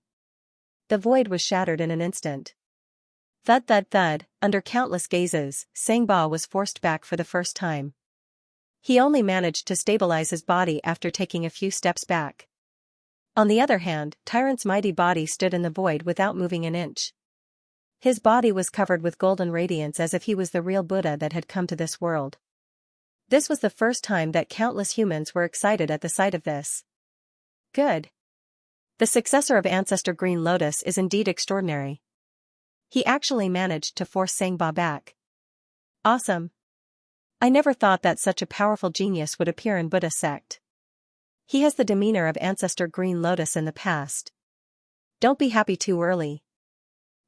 The void was shattered in an instant. Thud thud thud, under countless gazes, Xianxia was forced back for the first time. He only managed to stabilize his body after taking a few steps back. On the other hand, Tyrant's mighty body stood in the void without moving an inch. His body was covered with golden radiance as if he was the real Buddha that had come to this world. This was the first time that countless humans were excited at the sight of this. Good. The successor of Ancestor Green Lotus is indeed extraordinary. He actually managed to force Xianxia back. Awesome. I never thought that such a powerful genius would appear in Buddha sect. He has the demeanor of Ancestor Green Lotus in the past. Don't be happy too early.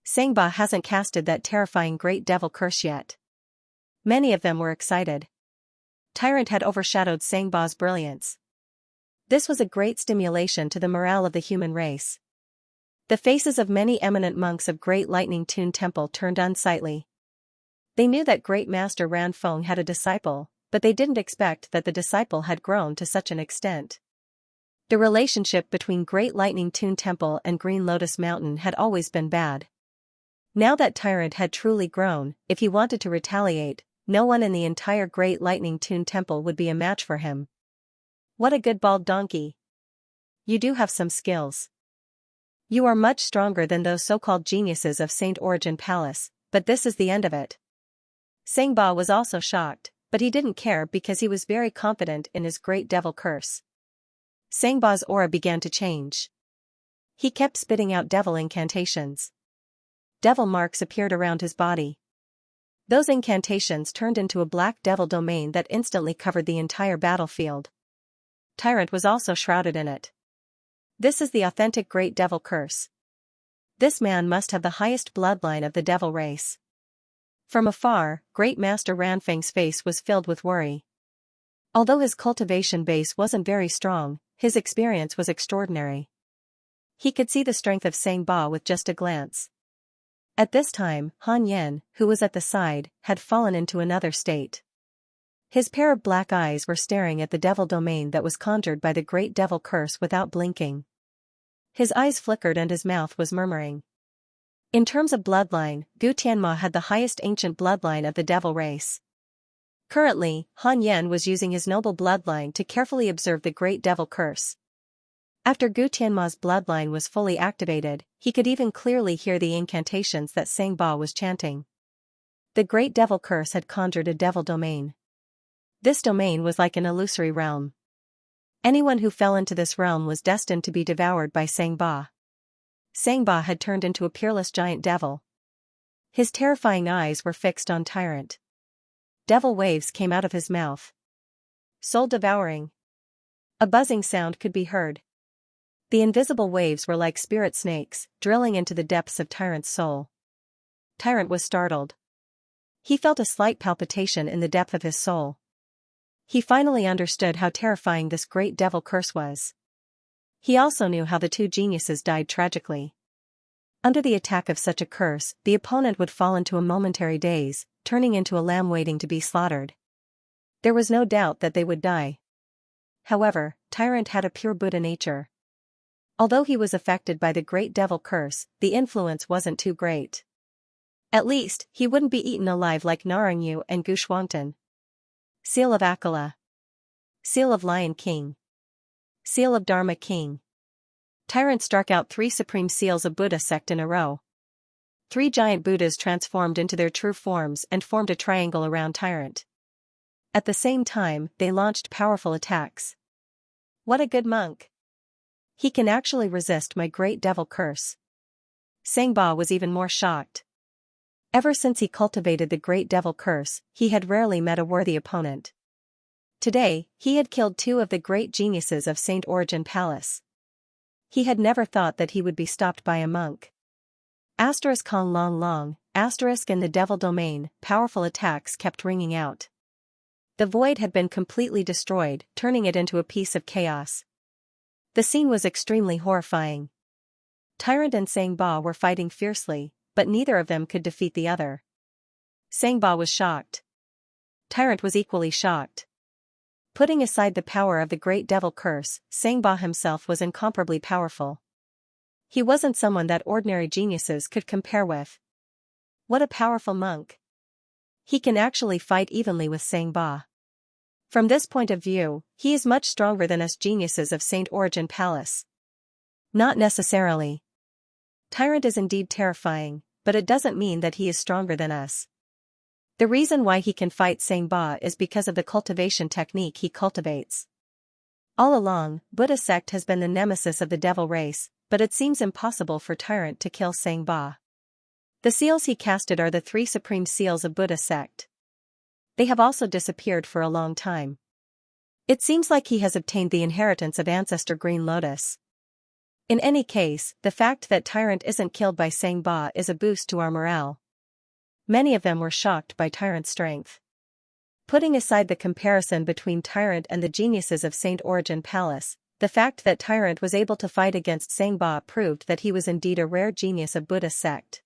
Xianxia hasn't casted that terrifying great devil curse yet. Many of them were excited. Tyrant had overshadowed Xianxia's brilliance. This was a great stimulation to the morale of the human race. The faces of many eminent monks of Great Lightning Tune Temple turned unsightly. They knew that Great Master Ran Feng had a disciple, but they didn't expect that the disciple had grown to such an extent. The relationship between Great Lightning Tune Temple and Green Lotus Mountain had always been bad. Now that Tyrant had truly grown, if he wanted to retaliate, no one in the entire Great Lightning Tune Temple would be a match for him. What a good bald donkey. You do have some skills. You are much stronger than those so-called geniuses of St. Origin Palace, but this is the end of it. Xianxia was also shocked, but he didn't care because he was very confident in his great devil curse. Xianxia's aura began to change. He kept spitting out devil incantations. Devil marks appeared around his body. Those incantations turned into a black devil domain that instantly covered the entire battlefield. Tyrant was also shrouded in it. This is the authentic great devil curse. This man must have the highest bloodline of the devil race. From afar, Great Master Ranfeng's face was filled with worry. Although his cultivation base wasn't very strong, his experience was extraordinary. He could see the strength of Xianxia with just a glance. At this time, Han Yen, who was at the side, had fallen into another state. His pair of black eyes were staring at the devil domain that was conjured by the great devil curse without blinking. His eyes flickered and his mouth was murmuring. In terms of bloodline, Gu Tianma had the highest ancient bloodline of the devil race. Currently, Han Yen was using his noble bloodline to carefully observe the great devil curse. After Gu Tianma's bloodline was fully activated, he could even clearly hear the incantations that Xianxia was chanting. The great devil curse had conjured a devil domain. This domain was like an illusory realm. Anyone who fell into this realm was destined to be devoured by Xianxia. Xianxia had turned into a peerless giant devil. His terrifying eyes were fixed on Tyrant. Devil waves came out of his mouth. Soul-devouring. A buzzing sound could be heard. The invisible waves were like spirit snakes, drilling into the depths of Tyrant's soul. Tyrant was startled. He felt a slight palpitation in the depth of his soul. He finally understood how terrifying this great devil curse was. He also knew how the two geniuses died tragically. Under the attack of such a curse, the opponent would fall into a momentary daze, turning into a lamb waiting to be slaughtered. There was no doubt that they would die. However, Tyrant had a pure Buddha nature. Although he was affected by the great devil curse, the influence wasn't too great. At least, he wouldn't be eaten alive like Narangyu and Gushwantan. Seal of Akala. Seal of Lion King. Seal of Dharma King. Tyrant struck out 3 supreme seals of Buddha sect in a row. 3 giant Buddhas transformed into their true forms and formed a triangle around Tyrant. At the same time, they launched powerful attacks. What a good monk! He can actually resist my great devil curse. Sangba was even more shocked. Ever since he cultivated the great devil curse, he had rarely met a worthy opponent. Today, he had killed 2 of the great geniuses of Saint Origin Palace. He had never thought that he would be stopped by a monk. Kong long long, in the devil domain, powerful attacks kept ringing out. The void had been completely destroyed, turning it into a piece of chaos. The scene was extremely horrifying. Tyrant and Sangba were fighting fiercely, but neither of them could defeat the other. Sangba was shocked. Tyrant was equally shocked. Putting aside the power of the great devil curse, Sangba himself was incomparably powerful. He wasn't someone that ordinary geniuses could compare with. What a powerful monk! He can actually fight evenly with Sangba. From this point of view, he is much stronger than us geniuses of Saint Origin Palace. Not necessarily. Tyrant is indeed terrifying, but it doesn't mean that he is stronger than us. The reason why he can fight Sangba is because of the cultivation technique he cultivates. All along, Buddha sect has been the nemesis of the devil race, but it seems impossible for Tyrant to kill Sangba. The seals he casted are the 3 supreme seals of Buddha sect. They have also disappeared for a long time. It seems like he has obtained the inheritance of Ancestor Green Lotus. In any case, the fact that Tyrant isn't killed by Sangba is a boost to our morale. Many of them were shocked by Tyrant's strength. Putting aside the comparison between Tyrant and the geniuses of Saint Origin Palace, the fact that Tyrant was able to fight against Sangba proved that he was indeed a rare genius of Buddha sect.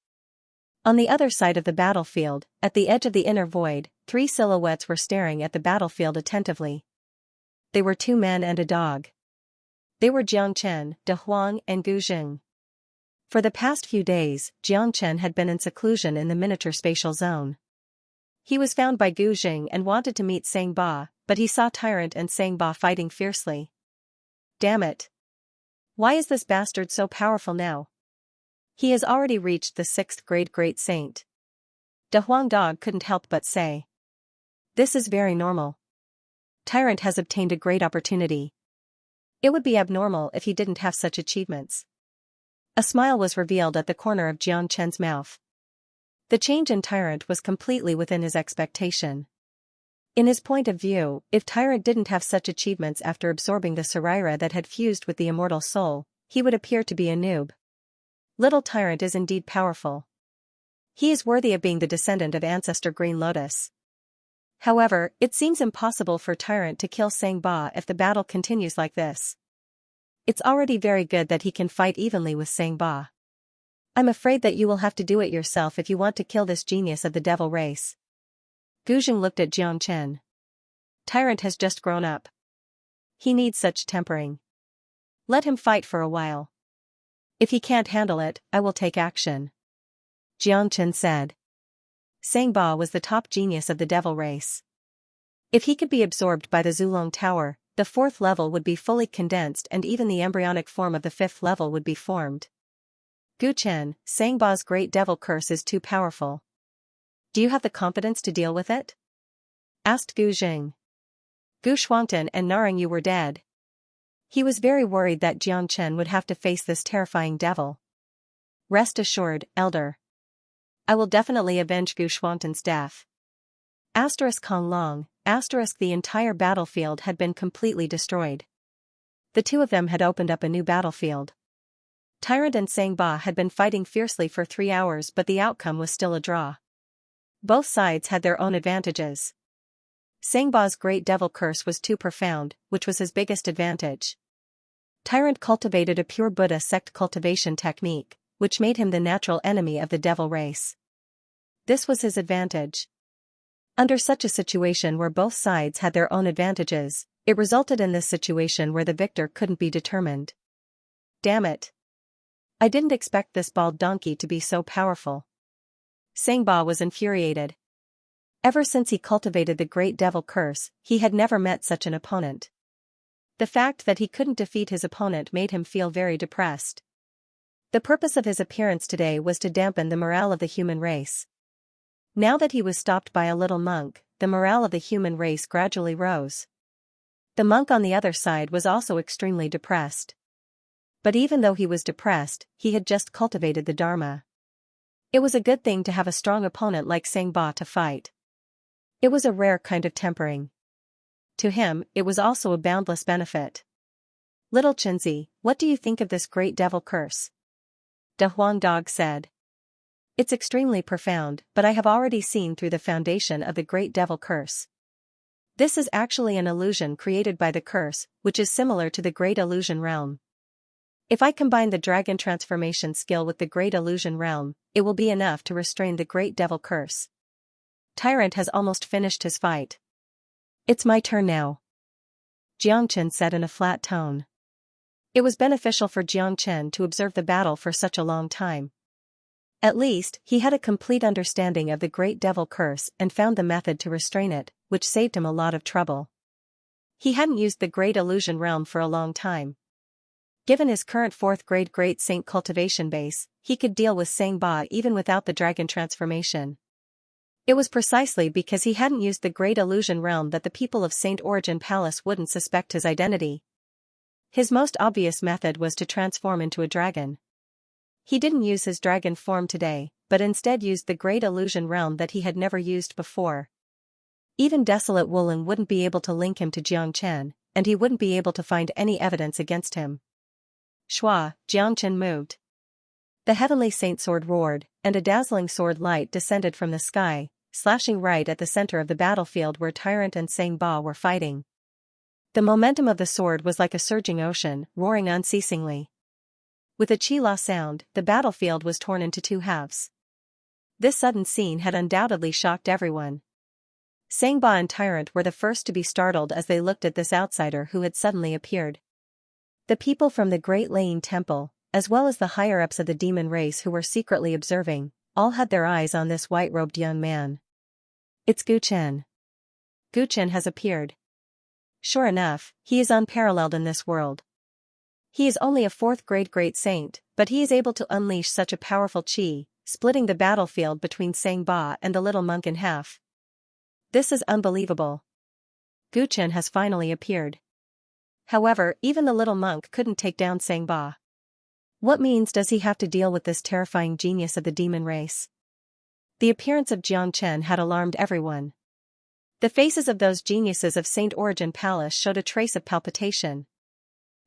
On the other side of the battlefield, at the edge of the inner void, 3 silhouettes were staring at the battlefield attentively. They were 2 men and a dog. They were Jiangchen, De Huang and Gu Jing. For the past few days, Jiangchen had been in seclusion in the miniature spatial zone. He was found by Gu Jing and wanted to meet Sangba, but he saw Tyrant and Sangba fighting fiercely. Damn it! Why is this bastard so powerful now? He has already reached the 6th grade great saint. De Huang dog couldn't help but say. This is very normal. Tyrant has obtained a great opportunity. It would be abnormal if he didn't have such achievements. A smile was revealed at the corner of Jiang Chen's mouth. The change in Tyrant was completely within his expectation. In his point of view, if Tyrant didn't have such achievements after absorbing the Saraira that had fused with the immortal soul, he would appear to be a noob. Little Tyrant is indeed powerful. He is worthy of being the descendant of Ancestor Green Lotus. However, it seems impossible for Tyrant to kill Sangba if the battle continues like this. It's already very good that he can fight evenly with Sangba. I'm afraid that you will have to do it yourself if you want to kill this genius of the devil race. Gu Jing looked at Jiang Chen. Tyrant has just grown up. He needs such tempering. Let him fight for a while. If he can't handle it, I will take action. Jiang Chen said. Sangba was the top genius of the devil race. If he could be absorbed by the Zulong Tower, the 4th level would be fully condensed and even the embryonic form of the 5th level would be formed. Gu Chen, Sangba's great devil curse is too powerful. Do you have the confidence to deal with it? Asked Gu Jing. Gu Shuangtan and Narangyu were dead. He was very worried that Jiang Chen would have to face this terrifying devil. Rest assured, Elder. I will definitely avenge Gu Shuangtan's death. Kong Long, the entire battlefield had been completely destroyed. The 2 of them had opened up a new battlefield. Tyrant and Sangba had been fighting fiercely for 3 hours, but the outcome was still a draw. Both sides had their own advantages. Sangba's great devil curse was too profound, which was his biggest advantage. Tyrant cultivated a pure Buddha sect cultivation technique, which made him the natural enemy of the devil race. This was his advantage. Under such a situation where both sides had their own advantages, it resulted in this situation where the victor couldn't be determined. Damn it. I didn't expect this bald donkey to be so powerful. Sangba was infuriated. Ever since he cultivated the great devil curse, he had never met such an opponent. The fact that he couldn't defeat his opponent made him feel very depressed. The purpose of his appearance today was to dampen the morale of the human race. Now that he was stopped by a little monk, the morale of the human race gradually rose. The monk on the other side was also extremely depressed. But even though he was depressed, he had just cultivated the Dharma. It was a good thing to have a strong opponent like Sangba to fight. It was a rare kind of tempering. To him, it was also a boundless benefit. Little Chenzi, what do you think of this great devil curse? De Huang Dog said. It's extremely profound, but I have already seen through the foundation of the great devil curse. This is actually an illusion created by the curse, which is similar to the great illusion realm. If I combine the dragon transformation skill with the great illusion realm, it will be enough to restrain the great devil curse. Tyrant has almost finished his fight. It's my turn now. Jiangchen said in a flat tone. It was beneficial for Jiangchen to observe the battle for such a long time. At least, he had a complete understanding of the great devil curse and found the method to restrain it, which saved him a lot of trouble. He hadn't used the great illusion realm for a long time. Given his current 4th grade Great Saint cultivation base, he could deal with Sangba even without the dragon transformation. It was precisely because he hadn't used the great illusion realm that the people of Saint Origin Palace wouldn't suspect his identity. His most obvious method was to transform into a dragon. He didn't use his dragon form today, but instead used the great illusion realm that he had never used before. Even Desolate Wulin wouldn't be able to link him to Jiangchen, and he wouldn't be able to find any evidence against him. Shua, Jiangchen moved. The heavenly saint sword roared, and a dazzling sword light descended from the sky, slashing right at the center of the battlefield where Tyrant and Sangba were fighting. The momentum of the sword was like a surging ocean, roaring unceasingly. With a chi-la sound, the battlefield was torn into 2 halves. This sudden scene had undoubtedly shocked everyone. Sangba and Tyrant were the first to be startled as they looked at this outsider who had suddenly appeared. The people from the Great Laying Temple, as well as the higher-ups of the demon race who were secretly observing, all had their eyes on this white-robed young man. It's Gu Chen. Gu Chen has appeared. Sure enough, he is unparalleled in this world. He is only a 4th grade Great Saint, but he is able to unleash such a powerful chi, splitting the battlefield between Sangba and the little monk in half. This is unbelievable. Gu Chen has finally appeared. However, even the little monk couldn't take down Sangba. What means does he have to deal with this terrifying genius of the demon race? The appearance of Jiangchen had alarmed everyone. The faces of those geniuses of Saint Origin Palace showed a trace of palpitation.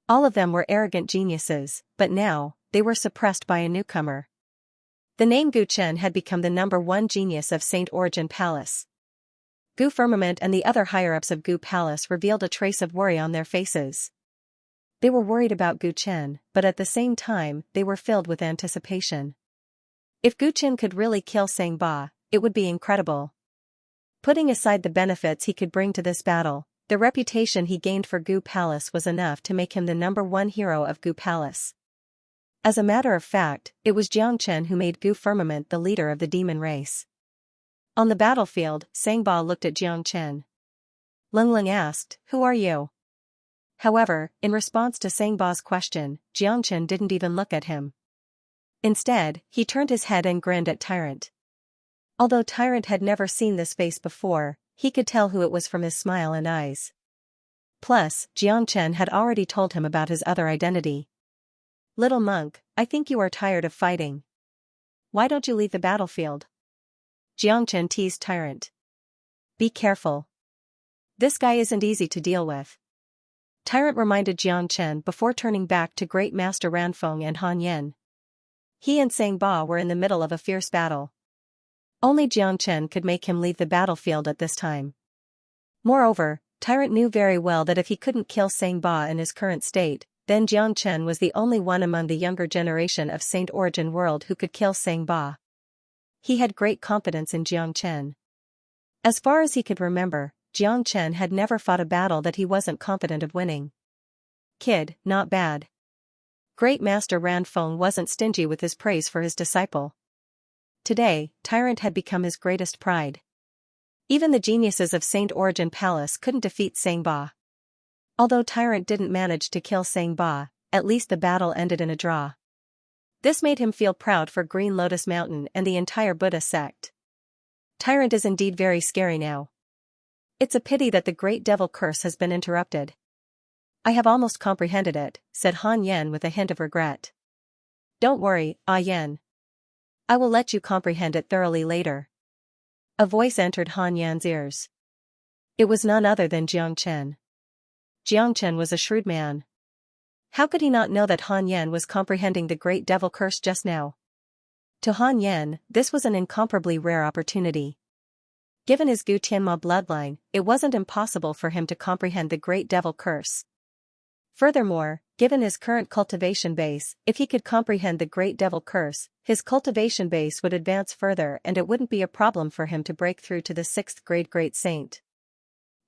All of them were arrogant geniuses, but now, they were suppressed by a newcomer. The name Gu Chen had become the #1 genius of Saint Origin Palace. Gu Firmament and the other higher-ups of Gu Palace revealed a trace of worry on their faces. They were worried about Gu Chen, but at the same time, they were filled with anticipation. If Gu Chen could really kill Sangba, it would be incredible. Putting aside the benefits he could bring to this battle, the reputation he gained for Gu Palace was enough to make him the #1 hero of Gu Palace. As a matter of fact, it was Jiangchen who made Gu Firmament the leader of the demon race. On the battlefield, Sangba looked at Jiangchen. Lung asked, "Who are you?" However, in response to Sangba's question, Jiangchen didn't even look at him. Instead, he turned his head and grinned at Tyrant. Although Tyrant had never seen this face before, he could tell who it was from his smile and eyes. Plus, Jiangchen had already told him about his other identity. "Little monk, I think you are tired of fighting. Why don't you leave the battlefield?" Jiangchen teased Tyrant. "Be careful. This guy isn't easy to deal with." Tyrant reminded Jiangchen before turning back to Great Master Ranfeng and Han Yen. He and Sangba were in the middle of a fierce battle. Only Jiangchen could make him leave the battlefield at this time. Moreover, Tyrant knew very well that if he couldn't kill Ba in his current state, then Xianxia was the only one among the younger generation of Saint Origin world who could kill Ba. He had great confidence in Xianxia. As far as he could remember, Xianxia had never fought a battle that he wasn't confident of winning. Kid, not bad. Great Master Ranfeng wasn't stingy with his praise for his disciple. Today, Tyrant had become his greatest pride. Even the geniuses of Saint Origin Palace couldn't defeat Ba. Although Tyrant didn't manage to kill Ba, at least the battle ended in a draw. This made him feel proud for Green Lotus Mountain and the entire Buddha sect. Tyrant is indeed very scary now. It's a pity that the great devil curse has been interrupted. I have almost comprehended it, said Han Yen with a hint of regret. Don't worry, Ah Yen. I will let you comprehend it thoroughly later. A voice entered Han Yan's ears. It was none other than Xianxia. Xianxia was a shrewd man. How could he not know that Han Yen was comprehending the great devil curse just now? To Han Yen, this was an incomparably rare opportunity. Given his Gu Tianma bloodline, it wasn't impossible for him to comprehend the great devil curse. Furthermore, given his current cultivation base, if he could comprehend the great devil curse, his cultivation base would advance further and it wouldn't be a problem for him to break through to the 6th grade great saint.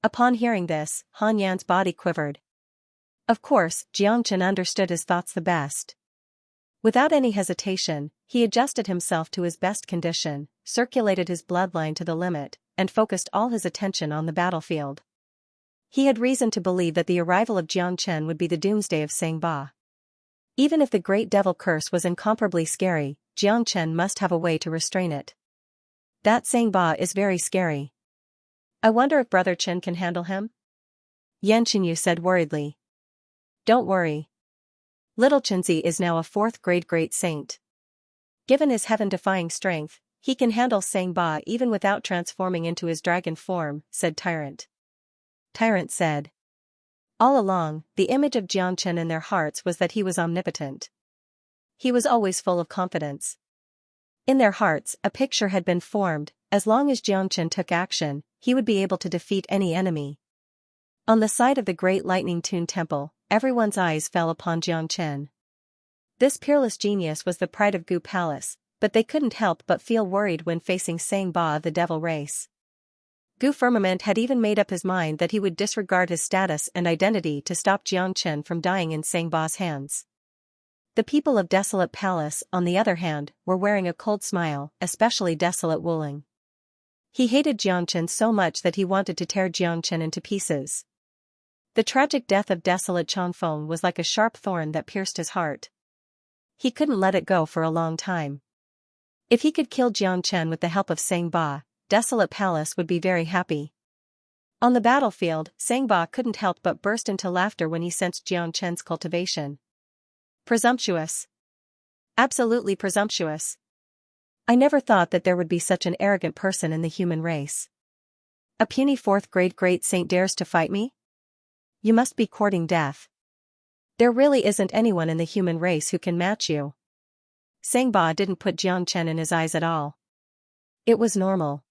Upon hearing this, Han Yan's body quivered. Of course, Xianxia understood his thoughts the best. Without any hesitation, he adjusted himself to his best condition, circulated his bloodline to the limit, and focused all his attention on the battlefield. He had reason to believe that the arrival of Xianxia would be the doomsday of Ba. Even if the great devil curse was incomparably scary, Xianxia must have a way to restrain it. That Ba is very scary. I wonder if Brother Chen can handle him? Yan Qinyu said worriedly. Don't worry. Little Chenzi is now a 4th grade great saint. Given his heaven-defying strength, he can handle Ba even without transforming into his dragon form, said Tyrant. Tyrant said. All along, the image of Xianxia in their hearts was that he was omnipotent. He was always full of confidence. In their hearts, a picture had been formed: as long as Xianxia took action, he would be able to defeat any enemy. On the side of the great lightning tune temple, everyone's eyes fell upon Xianxia. This peerless genius was the pride of Gu Palace, but they couldn't help but feel worried when facing Ba of the devil race. Gu Firmament had even made up his mind that he would disregard his status and identity to stop Xianxia from dying in Ba's hands. The people of Desolate Palace, on the other hand, were wearing a cold smile, especially Desolate Wuling. He hated Xianxia so much that he wanted to tear Xianxia into pieces. The tragic death of Desolate Changfeng was like a sharp thorn that pierced his heart. He couldn't let it go for a long time. If he could kill Xianxia with the help of Ba, Desolate Palace would be very happy. On the battlefield, Ba couldn't help but burst into laughter when he sensed Xianxia's cultivation. Presumptuous. Absolutely presumptuous. I never thought that there would be such an arrogant person in the human race. A puny 4th grade great saint dares to fight me? You must be courting death. There really isn't anyone in the human race who can match you. Ba didn't put Xianxia in his eyes at all. It was normal.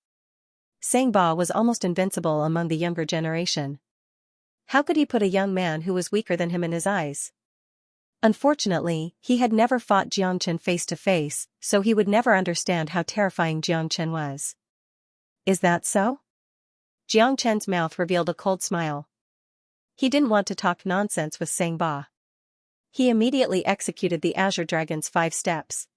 Ba was almost invincible among the younger generation. How could he put a young man who was weaker than him in his eyes? Unfortunately, he had never fought Xianxia face to face, so he would never understand how terrifying Xianxia was. Is that so? Xianxia's mouth revealed a cold smile. He didn't want to talk nonsense with Ba. He immediately executed the Azure Dragon's 5 steps.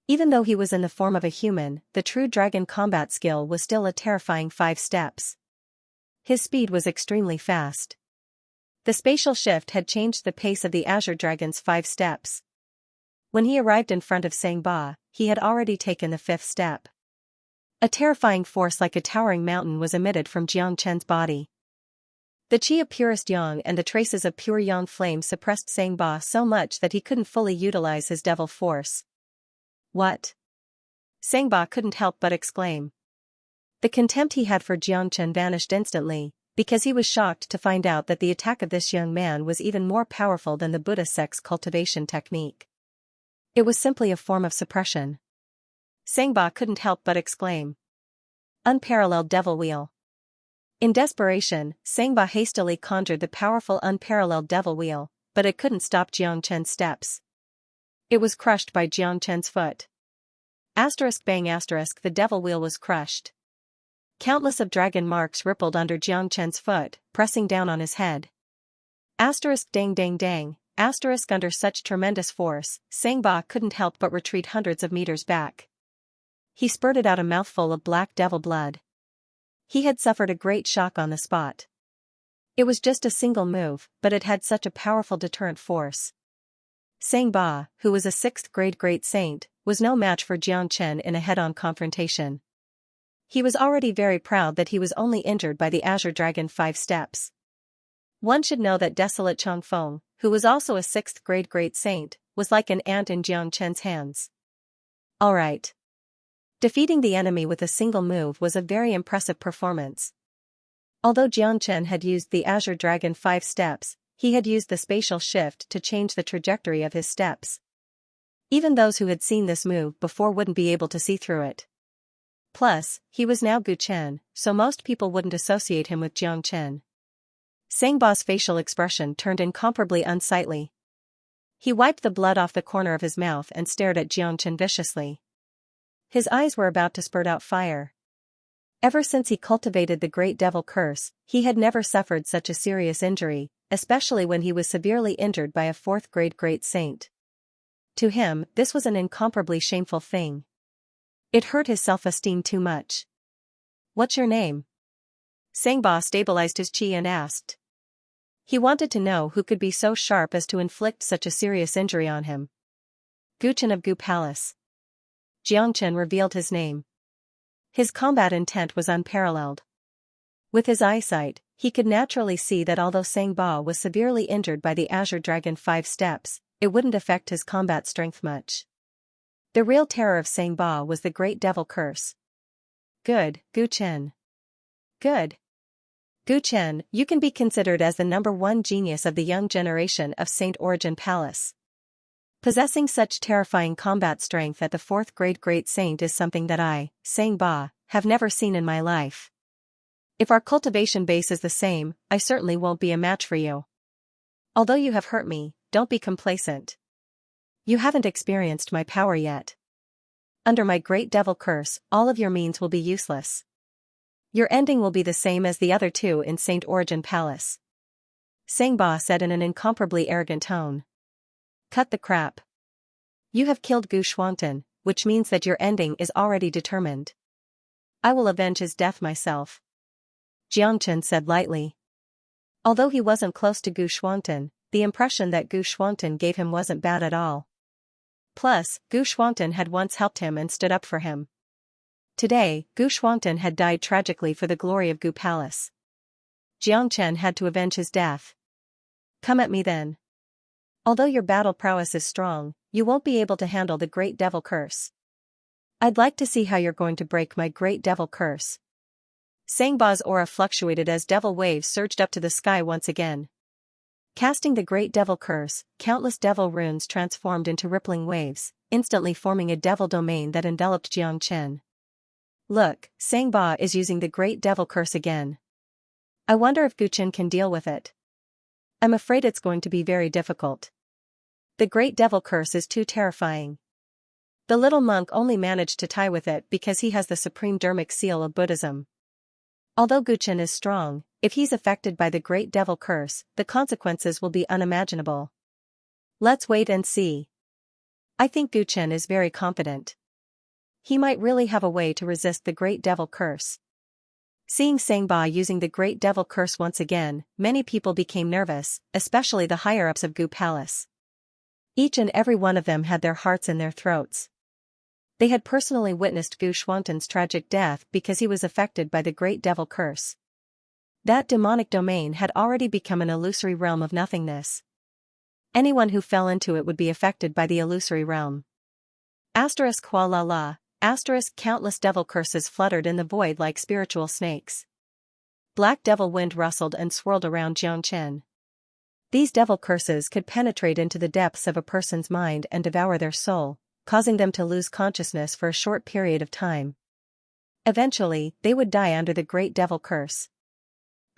Even though he was in the form of a human, the true dragon combat skill was still a terrifying 5 steps. His speed was extremely fast. The spatial shift had changed the pace of the Azure Dragon's 5 steps. When he arrived in front of Ba, he had already taken the 5th step. A terrifying force like a towering mountain was emitted from Xianxia's body. The chi of purest yang and the traces of pure yang flame suppressed Ba so much that he couldn't fully utilize his devil force. What? Ba couldn't help but exclaim. The contempt he had for Xianxia vanished instantly, because he was shocked to find out that the attack of this young man was even more powerful than the Buddha sect's cultivation technique. It was simply a form of suppression. Ba couldn't help but exclaim. Unparalleled devil wheel. In desperation, Sangba hastily conjured the powerful unparalleled devil wheel, but it couldn't stop Jiang Chen's steps. It was crushed by Jiang Chen's foot. Bang ! The devil wheel was crushed. Countless of dragon marks rippled under Jiang Chen's foot, pressing down on his head. Dang dang dang. Under such tremendous force, Sangba couldn't help but retreat hundreds of meters back. He spurted out a mouthful of black devil blood. He had suffered a great shock on the spot. It was just a single move, but it had such a powerful deterrent force. Sangba, who was a 6th grade great saint, was no match for Jiang Chen in a head-on confrontation. He was already very proud that he was only injured by the Azure Dragon 5 steps. One should know that desolate Changfeng, who was also a 6th grade great saint, was like an ant in Jiang Chen's hands. Alright. Defeating the enemy with a single move was a very impressive performance. Although Jiang Chen had used the Azure Dragon 5 steps, he had used the spatial shift to change the trajectory of his steps. Even those who had seen this move before wouldn't be able to see through it. Plus, he was now Gu Chen, so most people wouldn't associate him with Jiang Chen. Sangba's facial expression turned incomparably unsightly. He wiped the blood off the corner of his mouth and stared at Jiang Chen viciously. His eyes were about to spurt out fire. Ever since he cultivated the Great Devil Curse, he had never suffered such a serious injury, especially when he was severely injured by a 4th grade great saint. To him, this was an incomparably shameful thing. It hurt his self-esteem too much. What's your name? Sangba stabilized his chi and asked. He wanted to know who could be so sharp as to inflict such a serious injury on him. Gu Chen of Gu Palace. Jiang Chen revealed his name. His combat intent was unparalleled. With his eyesight, he could naturally see that although Sangba was severely injured by the Azure Dragon 5 steps, it wouldn't affect his combat strength much. The real terror of Sangba was the Great Devil Curse. Good, Gu Chen. Good. Gu Chen, you can be considered as the #1 genius of the young generation of Saint Origin Palace. Possessing such terrifying combat strength at the 4th grade great saint is something that I, Sangba, have never seen in my life. If our cultivation base is the same, I certainly won't be a match for you. Although you have hurt me, don't be complacent. You haven't experienced my power yet. Under my Great Devil Curse, all of your means will be useless. Your ending will be the same as the other two in Saint Origin Palace. Sangba said in an incomparably arrogant tone. Cut the crap. You have killed Gu Xuanten, which means that your ending is already determined. I will avenge his death myself. Jiang Chen said lightly. Although he wasn't close to Gu Xuanten, the impression that Gu Xuanten gave him wasn't bad at all. Plus, Gu Xuanten had once helped him and stood up for him. Today, Gu Xuanten had died tragically for the glory of Gu Palace. Jiang Chen had to avenge his death. Come at me then. Although your battle prowess is strong, you won't be able to handle the Great Devil Curse. I'd like to see how you're going to break my Great Devil Curse. Sangba's aura fluctuated as devil waves surged up to the sky once again. Casting the Great Devil Curse, countless devil runes transformed into rippling waves, instantly forming a devil domain that enveloped Jiang Chen. Look, Sangba is using the Great Devil Curse again. I wonder if Gu Chen can deal with it. I'm afraid it's going to be very difficult. The Great Devil Curse is too terrifying. The little monk only managed to tie with it because he has the supreme Dharmic seal of Buddhism. Although Gu Chen is strong, if he's affected by the Great Devil Curse, the consequences will be unimaginable. Let's wait and see. I think Gu Chen is very confident. He might really have a way to resist the Great Devil Curse. Seeing Sangba using the Great Devil Curse once again, many people became nervous, especially the higher-ups of Gu Palace. Each and every one of them had their hearts in their throats. They had personally witnessed Gu Xuanten's tragic death because he was affected by the Great Devil Curse. That demonic domain had already become an illusory realm of nothingness. Anyone who fell into it would be affected by the illusory realm. Qua la la. Countless devil curses fluttered in the void like spiritual snakes. Black devil wind rustled and swirled around Jiang Chen. These devil curses could penetrate into the depths of a person's mind and devour their soul, causing them to lose consciousness for a short period of time. Eventually, they would die under the Great Devil Curse.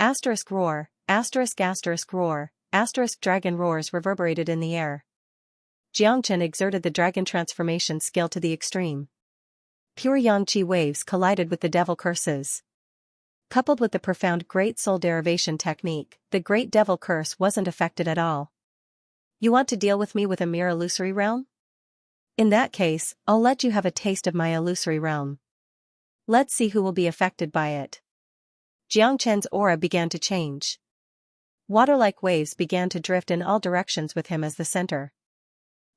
Asterisk roar, asterisk roar, asterisk dragon roars reverberated in the air. Xianxia exerted the dragon transformation skill to the extreme. Pure yang-qi waves collided with the devil curses. Coupled with the profound Great Soul derivation technique, the Great Devil Curse wasn't affected at all. You want to deal with me with a mere illusory realm? In that case, I'll let you have a taste of my illusory realm. Let's see who will be affected by it. Jiangchen's aura began to change. Water-like waves began to drift in all directions with him as the center.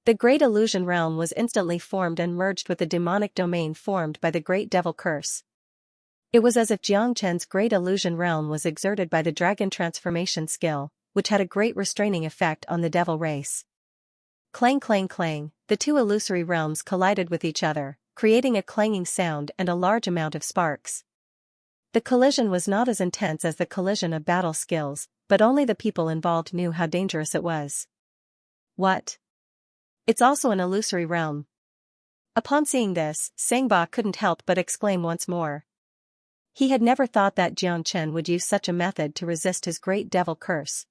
The Great Illusion Realm was instantly formed and merged with the demonic domain formed by the Great Devil Curse. It was as if Jiangchen's Great Illusion Realm was exerted by the dragon transformation skill, which had a great restraining effect on the devil race. Clang clang clang, the two illusory realms collided with each other, creating a clanging sound and a large amount of sparks. The collision was not as intense as the collision of battle skills, but only the people involved knew how dangerous it was. What? It's also an illusory realm. Upon seeing this, Sangba couldn't help but exclaim once more. He had never thought that Jiangchen would use such a method to resist his great devil curse.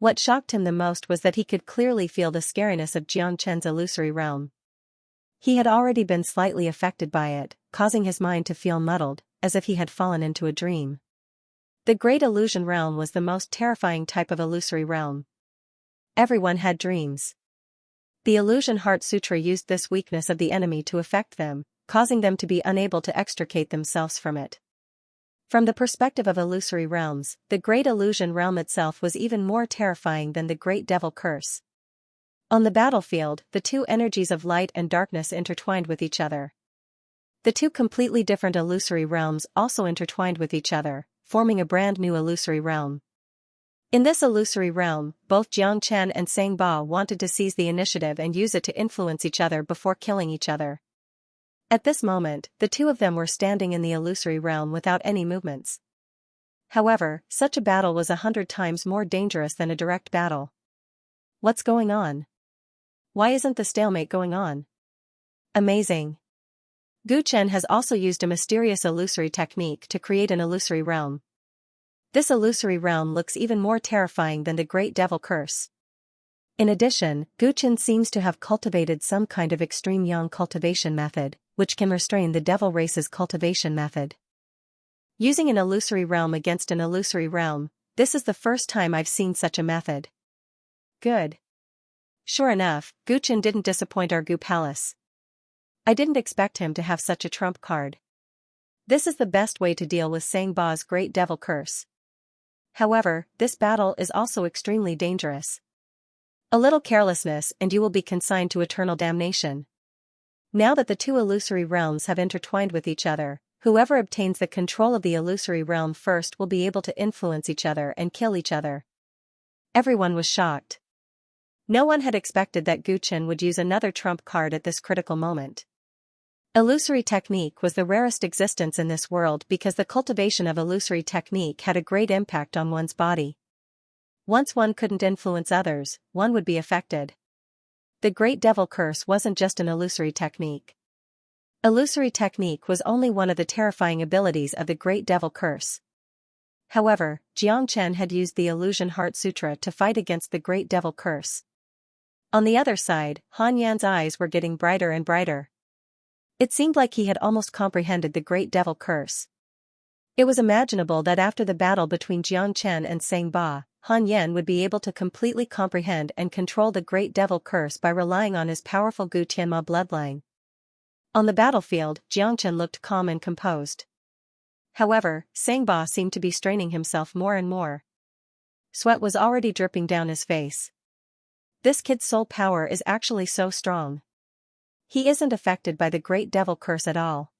What shocked him the most was that he could clearly feel the scariness of Jiangchen's illusory realm. He had already been slightly affected by it, causing his mind to feel muddled, as if he had fallen into a dream. The Great Illusion Realm was the most terrifying type of illusory realm. Everyone had dreams. The Illusion Heart Sutra used this weakness of the enemy to affect them, causing them to be unable to extricate themselves from it. From the perspective of illusory realms, the Great Illusion Realm itself was even more terrifying than the Great Devil Curse. On the battlefield, the two energies of light and darkness intertwined with each other. The two completely different illusory realms also intertwined with each other, forming a brand new illusory realm. In this illusory realm, both Jiangchen and Sangba wanted to seize the initiative and use it to influence each other before killing each other. At this moment, the two of them were standing in the illusory realm without any movements. However, such a battle was 100 times more dangerous than a direct battle. What's going on? Why isn't the stalemate going on? Amazing. Gu Chen has also used a mysterious illusory technique to create an illusory realm. This illusory realm looks even more terrifying than the Great Devil Curse. In addition, Gu Chen seems to have cultivated some kind of extreme yang cultivation method, which can restrain the devil race's cultivation method. Using an illusory realm against an illusory realm, this is the first time I've seen such a method. Good. Sure enough, Gu Chen didn't disappoint our Gu Palace. I didn't expect him to have such a trump card. This is the best way to deal with Sangba's Great Devil Curse. However, this battle is also extremely dangerous. A little carelessness and you will be consigned to eternal damnation. Now that the two illusory realms have intertwined with each other, whoever obtains the control of the illusory realm first will be able to influence each other and kill each other. Everyone was shocked. No one had expected that Gu Chen would use another trump card at this critical moment. Illusory technique was the rarest existence in this world because the cultivation of illusory technique had a great impact on one's body. Once one couldn't influence others, one would be affected. The Great Devil Curse wasn't just an illusory technique. Illusory technique was only one of the terrifying abilities of the Great Devil Curse. However, Jiangchen had used the Illusion Heart Sutra to fight against the Great Devil Curse. On the other side, Han Yan's eyes were getting brighter and brighter. It seemed like he had almost comprehended the Great Devil Curse. It was imaginable that after the battle between Jiangchen and Sangba, Han Yan would be able to completely comprehend and control the Great Devil Curse by relying on his powerful Gu Tianma bloodline. On the battlefield, Jiangchen looked calm and composed. However, Sangba seemed to be straining himself more and more. Sweat was already dripping down his face. This kid's soul power is actually so strong. He isn't affected by the Great Devil Curse at all.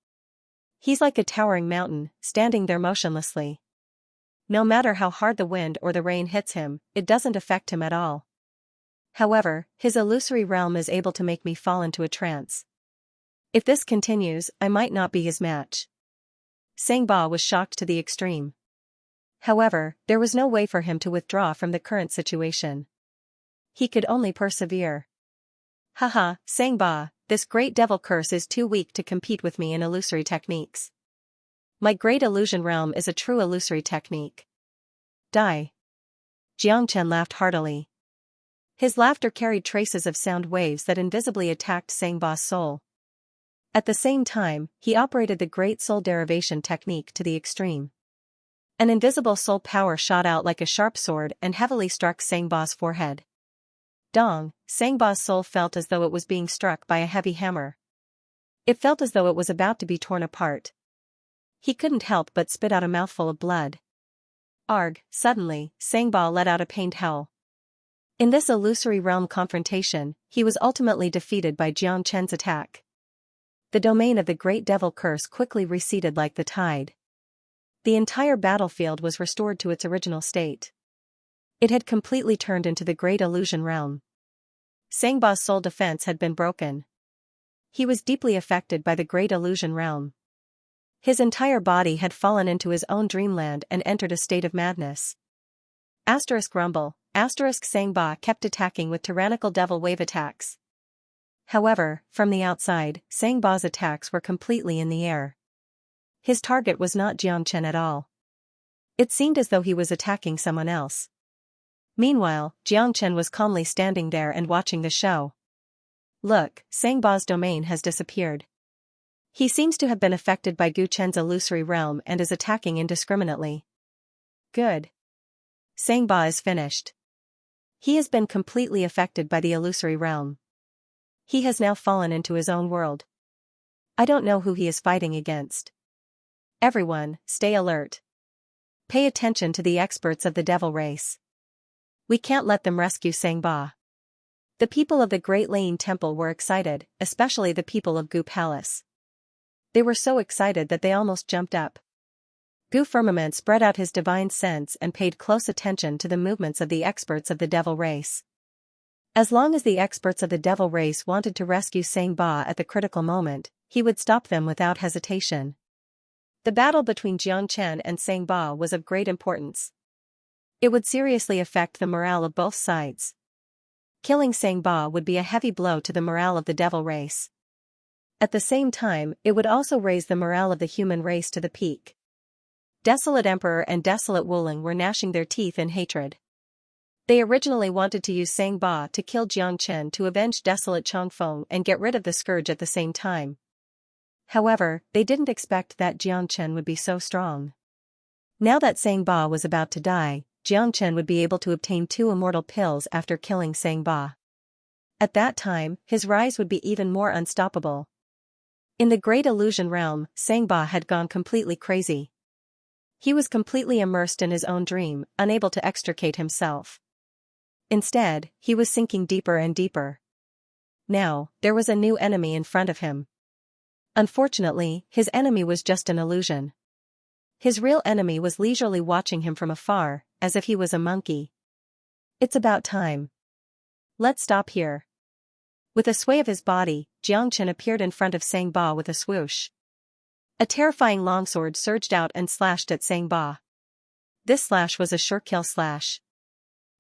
He's like a towering mountain, standing there motionlessly. No matter how hard the wind or the rain hits him, it doesn't affect him at all. However, his illusory realm is able to make me fall into a trance. If this continues, I might not be his match. Sangba was shocked to the extreme. However, there was no way for him to withdraw from the current situation. He could only persevere. Haha, Sangba, this Great Devil Curse is too weak to compete with me in illusory techniques. My Great Illusion Realm is a true illusory technique. Die. Xianxia laughed heartily. His laughter carried traces of sound waves that invisibly attacked Sangba's soul. At the same time, he operated the great soul derivation technique to the extreme. An invisible soul power shot out like a sharp sword and heavily struck Sangba's forehead. Dong, Sangba's soul felt as though it was being struck by a heavy hammer. It felt as though it was about to be torn apart. He couldn't help but spit out a mouthful of blood. Arg, suddenly, Sangba let out a pained howl. In this illusory realm confrontation, he was ultimately defeated by Xianxia's attack. The domain of the great devil curse quickly receded like the tide. The entire battlefield was restored to its original state. It had completely turned into the great illusion realm. Sangba's soul defense had been broken. He was deeply affected by the great illusion realm. His entire body had fallen into his own dreamland and entered a state of madness. Rumble, Sangba kept attacking with tyrannical devil wave attacks. However, from the outside, Sangba's attacks were completely in the air. His target was not Xianxia at all. It seemed as though he was attacking someone else. Meanwhile, Xianxia was calmly standing there and watching the show. Look, Sangba's domain has disappeared. He seems to have been affected by Gu Chen's illusory realm and is attacking indiscriminately. Good. Sangba is finished. He has been completely affected by the illusory realm. He has now fallen into his own world. I don't know who he is fighting against. Everyone, stay alert. Pay attention to the experts of the devil race. We can't let them rescue Sangba. The people of the Great Lane Temple were excited, especially the people of Gu Palace. They were so excited that they almost jumped up. Gu Firmament spread out his divine sense and paid close attention to the movements of the experts of the devil race. As long as the experts of the devil race wanted to rescue Sangba at the critical moment, he would stop them without hesitation. The battle between Xianxia and Sangba was of great importance. It would seriously affect the morale of both sides. Killing Sangba would be a heavy blow to the morale of the devil race. At the same time, it would also raise the morale of the human race to the peak. Desolate Emperor and Desolate Wuling were gnashing their teeth in hatred. They originally wanted to use Sangba to kill Xianxia to avenge Desolate Chongfeng and get rid of the scourge at the same time. However, they didn't expect that Xianxia would be so strong. Now that Sangba was about to die, Xianxia would be able to obtain 2 immortal pills after killing Sangba. At that time, his rise would be even more unstoppable. In the Great Illusion Realm, Sangba had gone completely crazy. He was completely immersed in his own dream, unable to extricate himself. Instead, he was sinking deeper and deeper. Now, there was a new enemy in front of him. Unfortunately, his enemy was just an illusion. His real enemy was leisurely watching him from afar, as if he was a monkey. It's about time. Let's stop here. With a sway of his body, Xianxia appeared in front of Sangba with a swoosh. A terrifying longsword surged out and slashed at Sangba. This slash was a sure kill slash.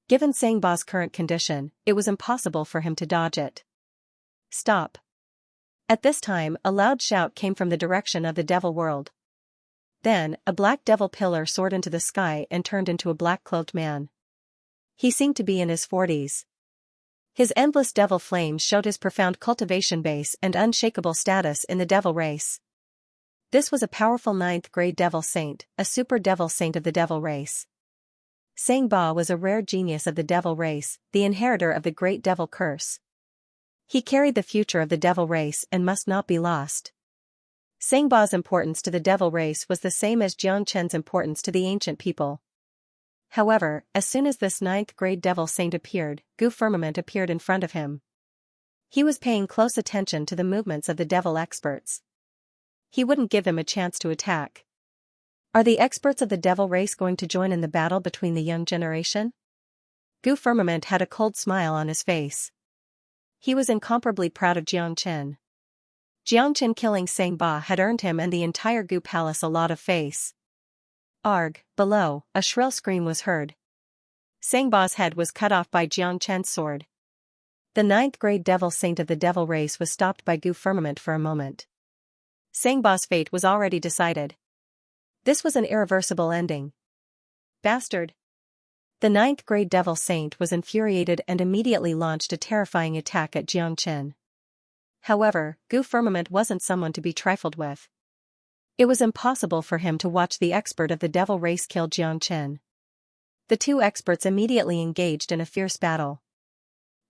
Given Sangba's current condition, it was impossible for him to dodge it. Stop. At this time, a loud shout came from the direction of the devil world. Then, a black devil pillar soared into the sky and turned into a black-cloaked man. He seemed to be in his 40s. His endless devil flames showed his profound cultivation base and unshakable status in the devil race. This was a powerful 9th grade devil saint, a super devil saint of the devil race. Sangba was a rare genius of the devil race, the inheritor of the great devil curse. He carried the future of the devil race and must not be lost. Sangba's importance to the devil race was the same as Xianxia's importance to the ancient people. However, as soon as this 9th grade devil saint appeared, Gu Firmament appeared in front of him. He was paying close attention to the movements of the devil experts. He wouldn't give them a chance to attack. Are the experts of the devil race going to join in the battle between the young generation? Gu Firmament had a cold smile on his face. He was incomparably proud of Xianxia. Xianxia killing Sangba had earned him and the entire Gu Palace a lot of face. Arg, below, a shrill scream was heard. Sangba's head was cut off by Xianxia's sword. The 9th grade devil saint of the devil race was stopped by Gu Firmament for a moment. Sangba's fate was already decided. This was an irreversible ending. Bastard! The ninth grade Devil Saint was infuriated and immediately launched a terrifying attack at Xianxia. However, Gu Firmament wasn't someone to be trifled with. It was impossible for him to watch the expert of the devil race kill Xianxia. The two experts immediately engaged in a fierce battle.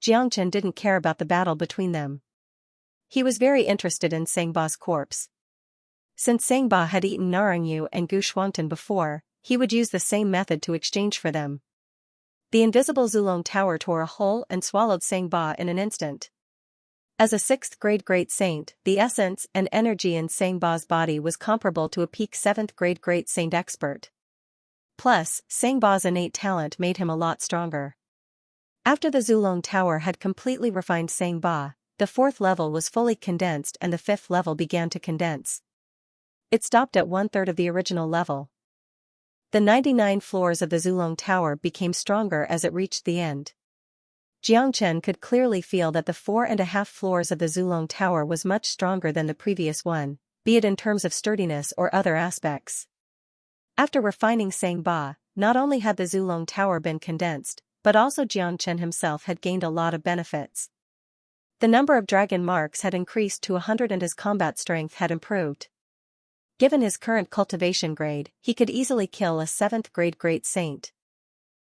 Xianxia didn't care about the battle between them. He was very interested in Sangba's corpse. Since Sangba had eaten Narangyu and Gu Shuangtan before, he would use the same method to exchange for them. The invisible Zulong Tower tore a hole and swallowed Sangba in an instant. As a 6th grade Great Saint, the essence and energy in Sangba's body was comparable to a peak 7th grade Great Saint expert. Plus, Sangba's innate talent made him a lot stronger. After the Zulong Tower had completely refined Sangba, the 4th level was fully condensed and the 5th level began to condense. It stopped at 1/3 of the original level. The 99 floors of the Zulong Tower became stronger as it reached the end. Jiangchen could clearly feel that the 4.5 floors of the Zulong Tower was much stronger than the previous one, be it in terms of sturdiness or other aspects. After refining Sangba, not only had the Zulong Tower been condensed, but also Jiangchen himself had gained a lot of benefits. The number of dragon marks had increased to 100 and his combat strength had improved. Given his current cultivation grade, he could easily kill a 7th grade Great Saint.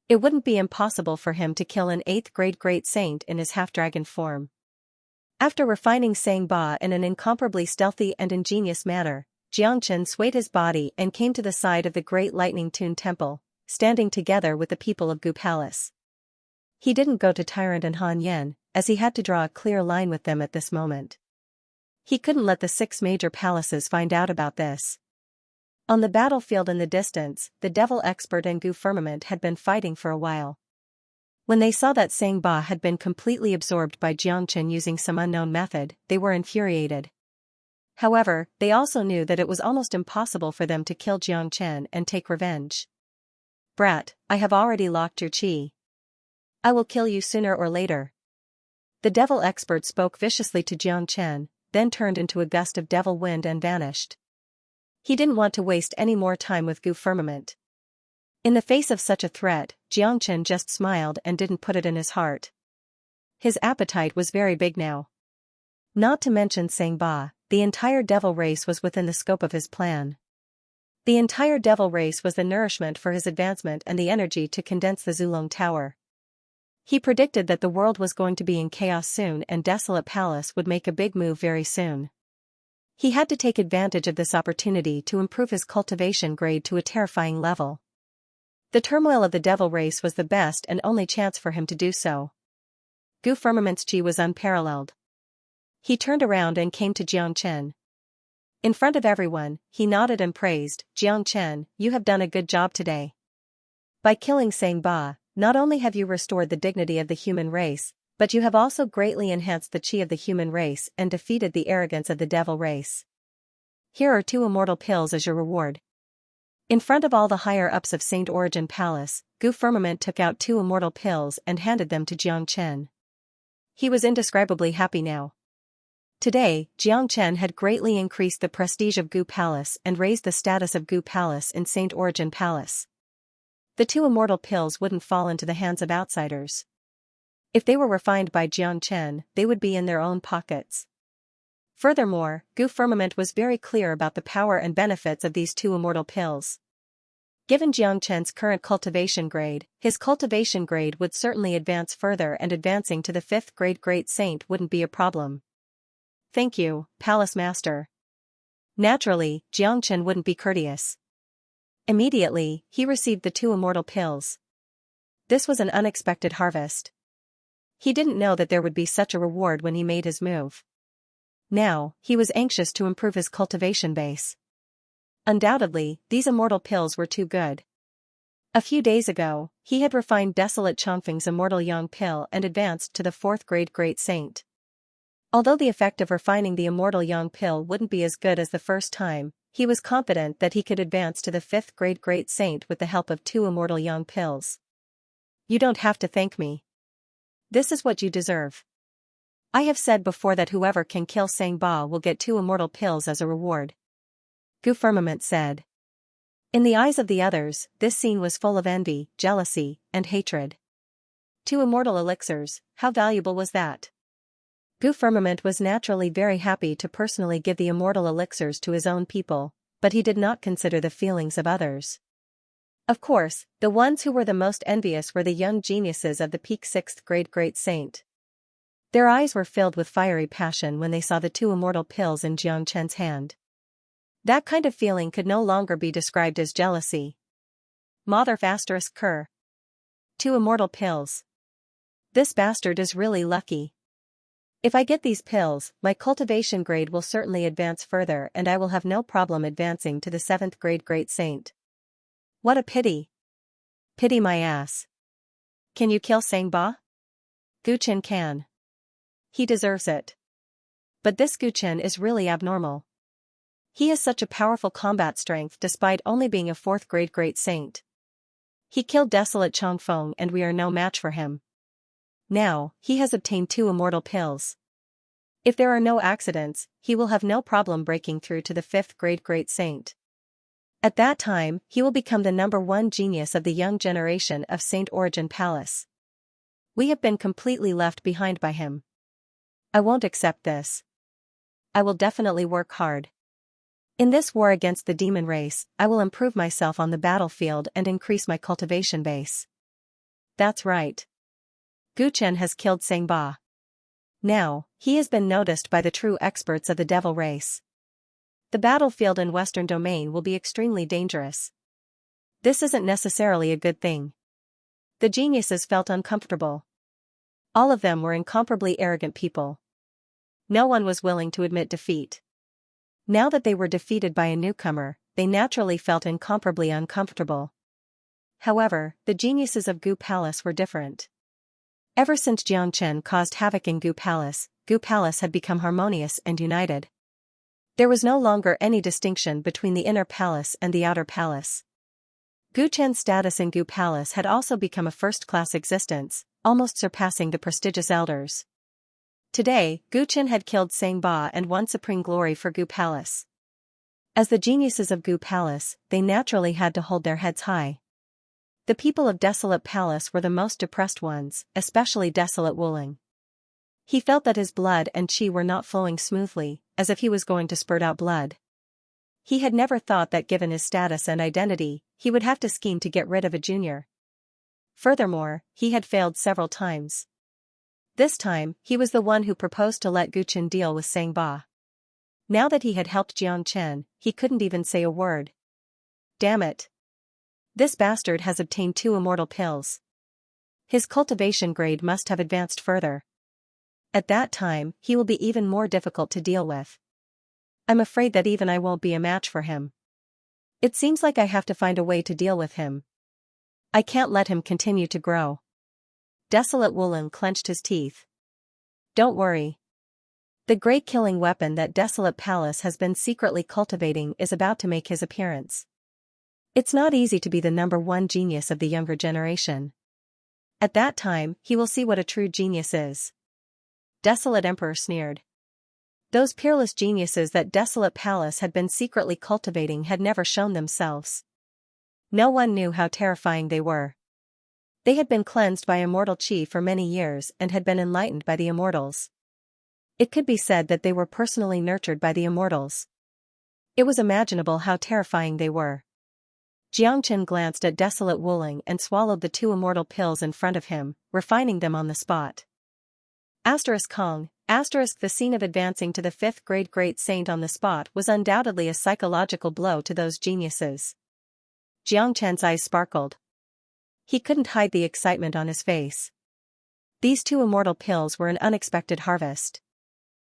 It wouldn't be impossible for him to kill an 8th grade Great Saint in his half-dragon form. After refining Sangba in an incomparably stealthy and ingenious manner, Jiangchen swayed his body and came to the side of the Great Lightning Tune Temple, standing together with the people of Gu Palace. He didn't go to Tyrant and Han Yen, as he had to draw a clear line with them at this moment. He couldn't let the 6 major palaces find out about this. On the battlefield in the distance, the Devil Expert and Gu Firmament had been fighting for a while. When they saw that Sangba had been completely absorbed by Jiangchen using some unknown method, they were infuriated. However, they also knew that it was almost impossible for them to kill Jiangchen and take revenge. "Brat, I have already locked your chi. I will kill you sooner or later." The Devil Expert spoke viciously to Jiangchen, then turned into a gust of devil wind and vanished. He didn't want to waste any more time with Gu Firmament. In the face of such a threat, Jiangchen just smiled and didn't put it in his heart. His appetite was very big now. Not to mention Sangba, the entire devil race was within the scope of his plan. The entire devil race was the nourishment for his advancement and the energy to condense the Zulong Tower. He predicted that the world was going to be in chaos soon and Desolate Palace would make a big move very soon. He had to take advantage of this opportunity to improve his cultivation grade to a terrifying level. The turmoil of the devil race was the best and only chance for him to do so. Gu Firmament's chi was unparalleled. He turned around and came to Jiangchen. In front of everyone, he nodded and praised, "Jiangchen, you have done a good job today. By killing Sangba, not only have you restored the dignity of the human race, but you have also greatly enhanced the chi of the human race and defeated the arrogance of the devil race. Here are 2 immortal pills as your reward." In front of all the higher-ups of Saint Origin Palace, Gu Firmament took out 2 immortal pills and handed them to Jiangchen. He was indescribably happy now. Today, Jiangchen had greatly increased the prestige of Gu Palace and raised the status of Gu Palace in Saint Origin Palace. The 2 immortal pills wouldn't fall into the hands of outsiders. If they were refined by Jiangchen, they would be in their own pockets. Furthermore, Gu Firmament was very clear about the power and benefits of these 2 immortal pills. Given Jiangchen's current cultivation grade, his cultivation grade would certainly advance further and advancing to the 5th grade Great Saint wouldn't be a problem. "Thank you, Palace Master." Naturally, Jiangchen wouldn't be courteous. Immediately, he received the 2 immortal pills. This was an unexpected harvest. He didn't know that there would be such a reward when he made his move. Now, he was anxious to improve his cultivation base. Undoubtedly, these immortal pills were too good. A few days ago, he had refined Desolate Chongfeng's immortal Yang pill and advanced to the 4th grade Great Saint. Although the effect of refining the immortal Yang pill wouldn't be as good as the first time, he was confident that he could advance to the 5th grade Great Saint with the help of 2 immortal Yang pills. "You don't have to thank me. This is what you deserve. I have said before that whoever can kill Sangba will get 2 immortal pills as a reward," Gu Firmament said. In the eyes of the others, this scene was full of envy, jealousy, and hatred. 2 immortal elixirs, how valuable was that? Gu Firmament was naturally very happy to personally give the immortal elixirs to his own people, but he did not consider the feelings of others. Of course, the ones who were the most envious were the young geniuses of the peak 6th grade Great Saint. Their eyes were filled with fiery passion when they saw the 2 immortal pills in Xianxia's hand. That kind of feeling could no longer be described as jealousy. Mother ****. 2 immortal pills. This bastard is really lucky. If I get these pills, my cultivation grade will certainly advance further and I will have no problem advancing to the 7th grade Great Saint. What a pity. Pity my ass. Can you kill Sangba? Guchen can. He deserves it. But this Guchen is really abnormal. He has such a powerful combat strength despite only being a 4th grade Great Saint. He killed Desolate Chongfeng and we are no match for him. Now, he has obtained 2 immortal pills. If there are no accidents, he will have no problem breaking through to the 5th grade Great Saint. At that time, he will become the #1 genius of the young generation of Saint Origin Palace. We have been completely left behind by him. I won't accept this. I will definitely work hard. In this war against the demon race, I will improve myself on the battlefield and increase my cultivation base. That's right. Guchen has killed Sangba. Now, he has been noticed by the true experts of the devil race. The battlefield in Western Domain will be extremely dangerous. This isn't necessarily a good thing. The geniuses felt uncomfortable. All of them were incomparably arrogant people. No one was willing to admit defeat. Now that they were defeated by a newcomer, they naturally felt incomparably uncomfortable. However, the geniuses of Gu Palace were different. Ever since Jiang Chen caused havoc in Gu Palace had become harmonious and united. There was no longer any distinction between the inner palace and the outer palace. Gu Chen's status in Gu Palace had also become a first-class existence, almost surpassing the prestigious elders. Today, Gu Chen had killed Sangba and won supreme glory for Gu Palace. As the geniuses of Gu Palace, they naturally had to hold their heads high. The people of Desolate Palace were the most depressed ones, especially Desolate Wuling. He felt that his blood and qi were not flowing smoothly, as if he was going to spurt out blood. He had never thought that given his status and identity, he would have to scheme to get rid of a junior. Furthermore, he had failed several times. This time, he was the one who proposed to let Guchen deal with Sangba. Now that he had helped Jiang Chen, he couldn't even say a word. Damn it. This bastard has obtained 2 immortal pills. His cultivation grade must have advanced further. At that time, he will be even more difficult to deal with. I'm afraid that even I won't be a match for him. It seems like I have to find a way to deal with him. I can't let him continue to grow. Desolate Wuling clenched his teeth. Don't worry. The great killing weapon that Desolate Palace has been secretly cultivating is about to make his appearance. It's not easy to be the #1 genius of the younger generation. At that time, he will see what a true genius is. Desolate Emperor sneered. Those peerless geniuses that Desolate Palace had been secretly cultivating had never shown themselves. No one knew how terrifying they were. They had been cleansed by immortal qi for many years and had been enlightened by the immortals. It could be said that they were personally nurtured by the immortals. It was imaginable how terrifying they were. Jiang Chen glanced at Desolate Wuling and swallowed the 2 immortal pills in front of him, refining them on the spot. Kong, the scene of advancing to the 5th grade Great Saint on the spot was undoubtedly a psychological blow to those geniuses. Jiang Chen's eyes sparkled. He couldn't hide the excitement on his face. These 2 immortal pills were an unexpected harvest.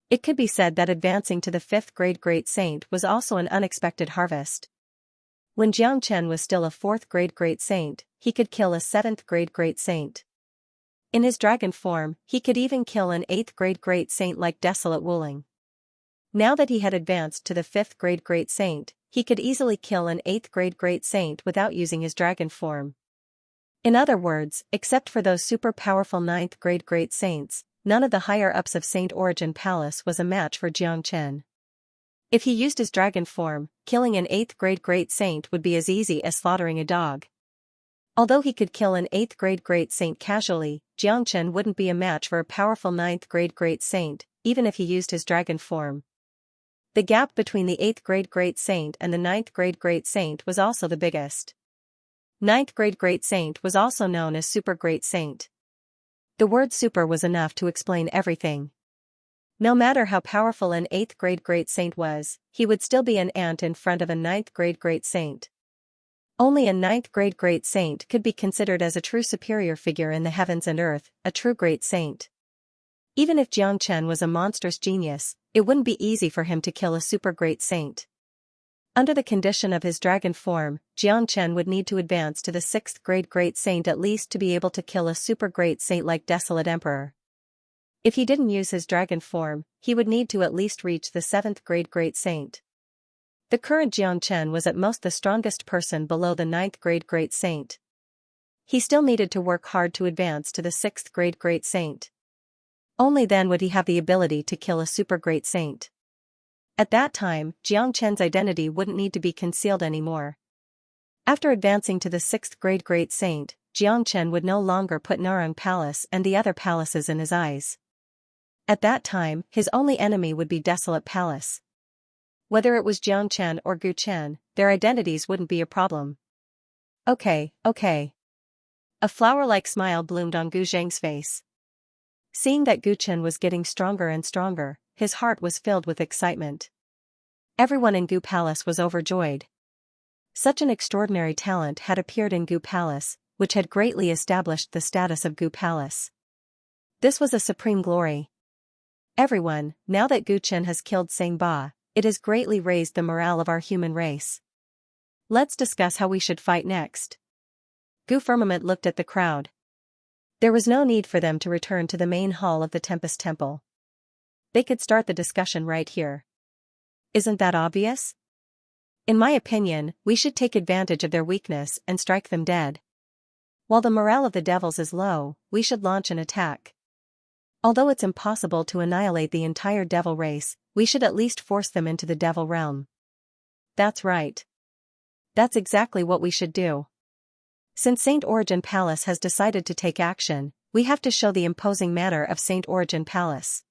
It could be said that advancing to the 5th grade Great Saint was also an unexpected harvest. When Jiang Chen was still a 4th grade Great Saint, he could kill a 7th grade Great Saint. In his dragon form, he could even kill an 8th grade Great Saint like Desolate Wuling. Now that he had advanced to the 5th grade Great Saint, he could easily kill an 8th grade Great Saint without using his dragon form. In other words, except for those super powerful 9th grade Great Saints, none of the higher-ups of Saint Origin Palace was a match for Jiang Chen. If he used his dragon form, killing an 8th grade great saint would be as easy as slaughtering a dog. Although he could kill an 8th grade great saint casually, Xianxia wouldn't be a match for a powerful 9th grade great saint, even if he used his dragon form. The gap between the 8th grade great saint and the 9th grade great saint was also the biggest. 9th grade great saint was also known as super great saint. The word super was enough to explain everything. No matter how powerful an 8th grade great saint was, he would still be an ant in front of a 9th grade great saint. Only a 9th grade great saint could be considered as a true superior figure in the heavens and earth, a true great saint. Even if Xianxia was a monstrous genius, it wouldn't be easy for him to kill a super great saint. Under the condition of his dragon form, Xianxia would need to advance to the 6th grade great saint at least to be able to kill a super great saint like Desolate Emperor. If he didn't use his dragon form, he would need to at least reach the 7th grade great saint. The current Xianxia was at most the strongest person below the 9th grade great saint. He still needed to work hard to advance to the 6th grade great saint. Only then would he have the ability to kill a super great saint. At that time, Xianxia's identity wouldn't need to be concealed anymore. After advancing to the 6th grade great saint, Xianxia would no longer put Narang Palace and the other palaces in his eyes. At that time, his only enemy would be Desolate Palace. Whether it was Xianxia or Guchen, their identities wouldn't be a problem. Okay. A flower-like smile bloomed on Gu Zheng's face. Seeing that Guchen was getting stronger and stronger, his heart was filled with excitement. Everyone in Gu Palace was overjoyed. Such an extraordinary talent had appeared in Gu Palace, which had greatly established the status of Gu Palace. This was a supreme glory. Everyone, now that Guchen has killed Sang Ba, it has greatly raised the morale of our human race. Let's discuss how we should fight next. Gu Firmament looked at the crowd. There was no need for them to return to the main hall of the Tempest Temple. They could start the discussion right here. Isn't that obvious? In my opinion, we should take advantage of their weakness and strike them dead. While the morale of the devils is low, we should launch an attack. Although it's impossible to annihilate the entire devil race, we should at least force them into the devil realm. That's right. That's exactly what we should do. Since Saint Origin Palace has decided to take action, we have to show the imposing manner of Saint Origin Palace.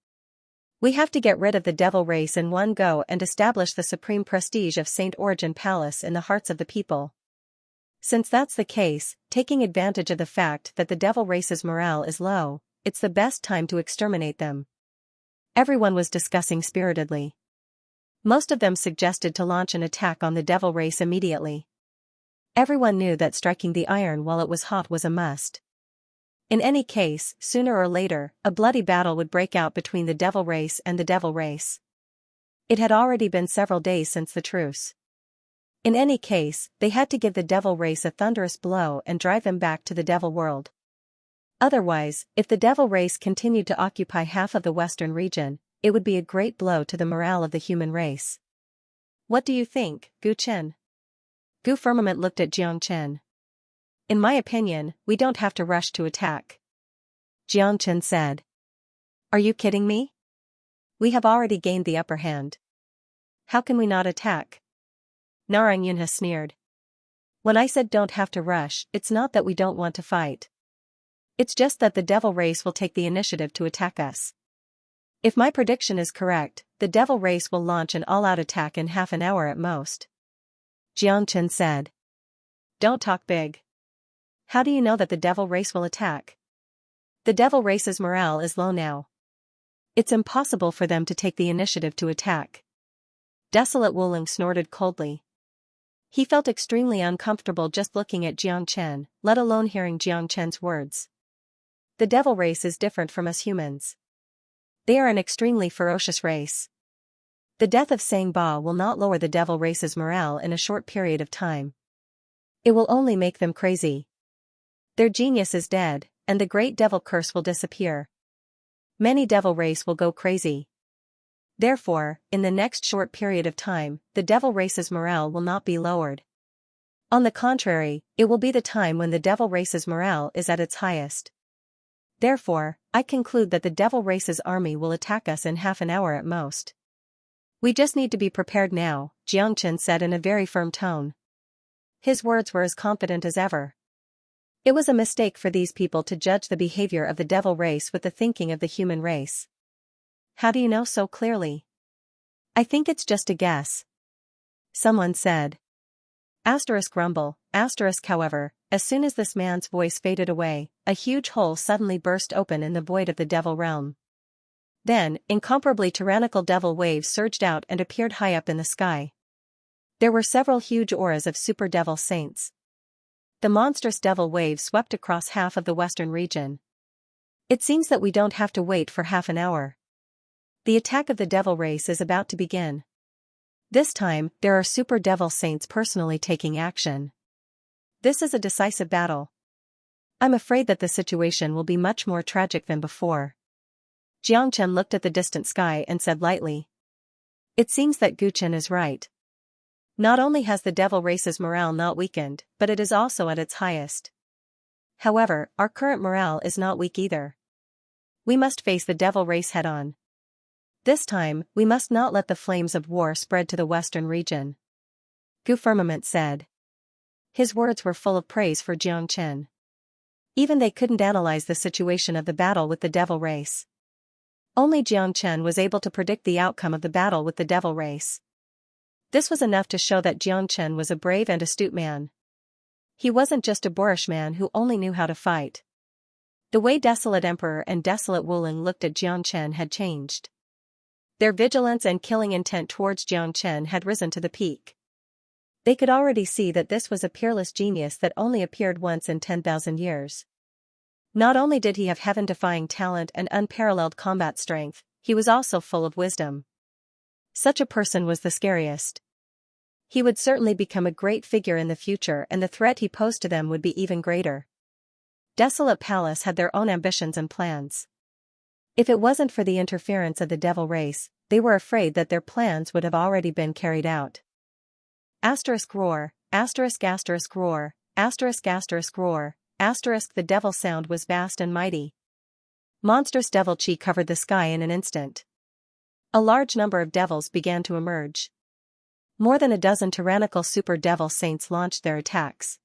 We have to get rid of the devil race in one go and establish the supreme prestige of Saint Origin Palace in the hearts of the people. Since that's the case, taking advantage of the fact that the devil race's morale is low, it's the best time to exterminate them. Everyone was discussing spiritedly. Most of them suggested to launch an attack on the devil race immediately. Everyone knew that striking the iron while it was hot was a must. In any case, sooner or later, a bloody battle would break out between the devil race and the devil race. It had already been several days since the truce. In any case, they had to give the devil race a thunderous blow and drive them back to the devil world. Otherwise, if the devil race continued to occupy half of the western region, it would be a great blow to the morale of the human race. What do you think, Gu Chen? Gu Firmament looked at Xianxia. In my opinion, we don't have to rush to attack. Xianxia said. Are you kidding me? We have already gained the upper hand. How can we not attack? Narang Yunhe sneered. When I said don't have to rush, it's not that we don't want to fight. It's just that the devil race will take the initiative to attack us. If my prediction is correct, the devil race will launch an all-out attack in half an hour at most. Xianxia said. Don't talk big. How do you know that the devil race will attack? The devil race's morale is low now. It's impossible for them to take the initiative to attack. Desolate Wuling snorted coldly. He felt extremely uncomfortable just looking at Xianxia, let alone hearing Xianxia's words. The devil race is different from us humans. They are an extremely ferocious race. The death of Sang Ba will not lower the devil race's morale in a short period of time. It will only make them crazy. Their genius is dead, and the great devil curse will disappear. Many devil race will go crazy. Therefore, in the next short period of time, the devil race's morale will not be lowered. On the contrary, it will be the time when the devil race's morale is at its highest. Therefore, I conclude that the devil race's army will attack us in half an hour at most. We just need to be prepared now, Xianxia said in a very firm tone. His words were as confident as ever. It was a mistake for these people to judge the behavior of the devil race with the thinking of the human race. How do you know so clearly? I think it's just a guess. Someone said. Rumble, however, as soon as this man's voice faded away, a huge hole suddenly burst open in the void of the devil realm. Then, incomparably tyrannical devil waves surged out and appeared high up in the sky. There were several huge auras of super devil saints. The monstrous devil wave swept across half of the western region. It seems that we don't have to wait for half an hour. The attack of the devil race is about to begin. This time, there are super devil saints personally taking action. This is a decisive battle. I'm afraid that the situation will be much more tragic than before. Xianxia looked at the distant sky and said lightly. It seems that Guchen is right. Not only has the devil race's morale not weakened, but it is also at its highest. However, our current morale is not weak either. We must face the devil race head-on. This time, we must not let the flames of war spread to the western region. Gu Firmament said. His words were full of praise for Xianxia. Even they couldn't analyze the situation of the battle with the devil race. Only Xianxia was able to predict the outcome of the battle with the devil race. This was enough to show that Xianxia was a brave and astute man. He wasn't just a boorish man who only knew how to fight. The way Desolate Emperor and Desolate Wuling looked at Xianxia had changed. Their vigilance and killing intent towards Xianxia had risen to the peak. They could already see that this was a peerless genius that only appeared once in 10,000 years. Not only did he have heaven-defying talent and unparalleled combat strength, he was also full of wisdom. Such a person was the scariest. He would certainly become a great figure in the future, and the threat he posed to them would be even greater. Desolate Palace had their own ambitions and plans. If it wasn't for the interference of the devil race, they were afraid that their plans would have already been carried out. Roar, roar, roar, the devil sound was vast and mighty. Monstrous devil chi covered the sky in an instant. A large number of devils began to emerge. More than a dozen tyrannical super devil saints launched their attacks.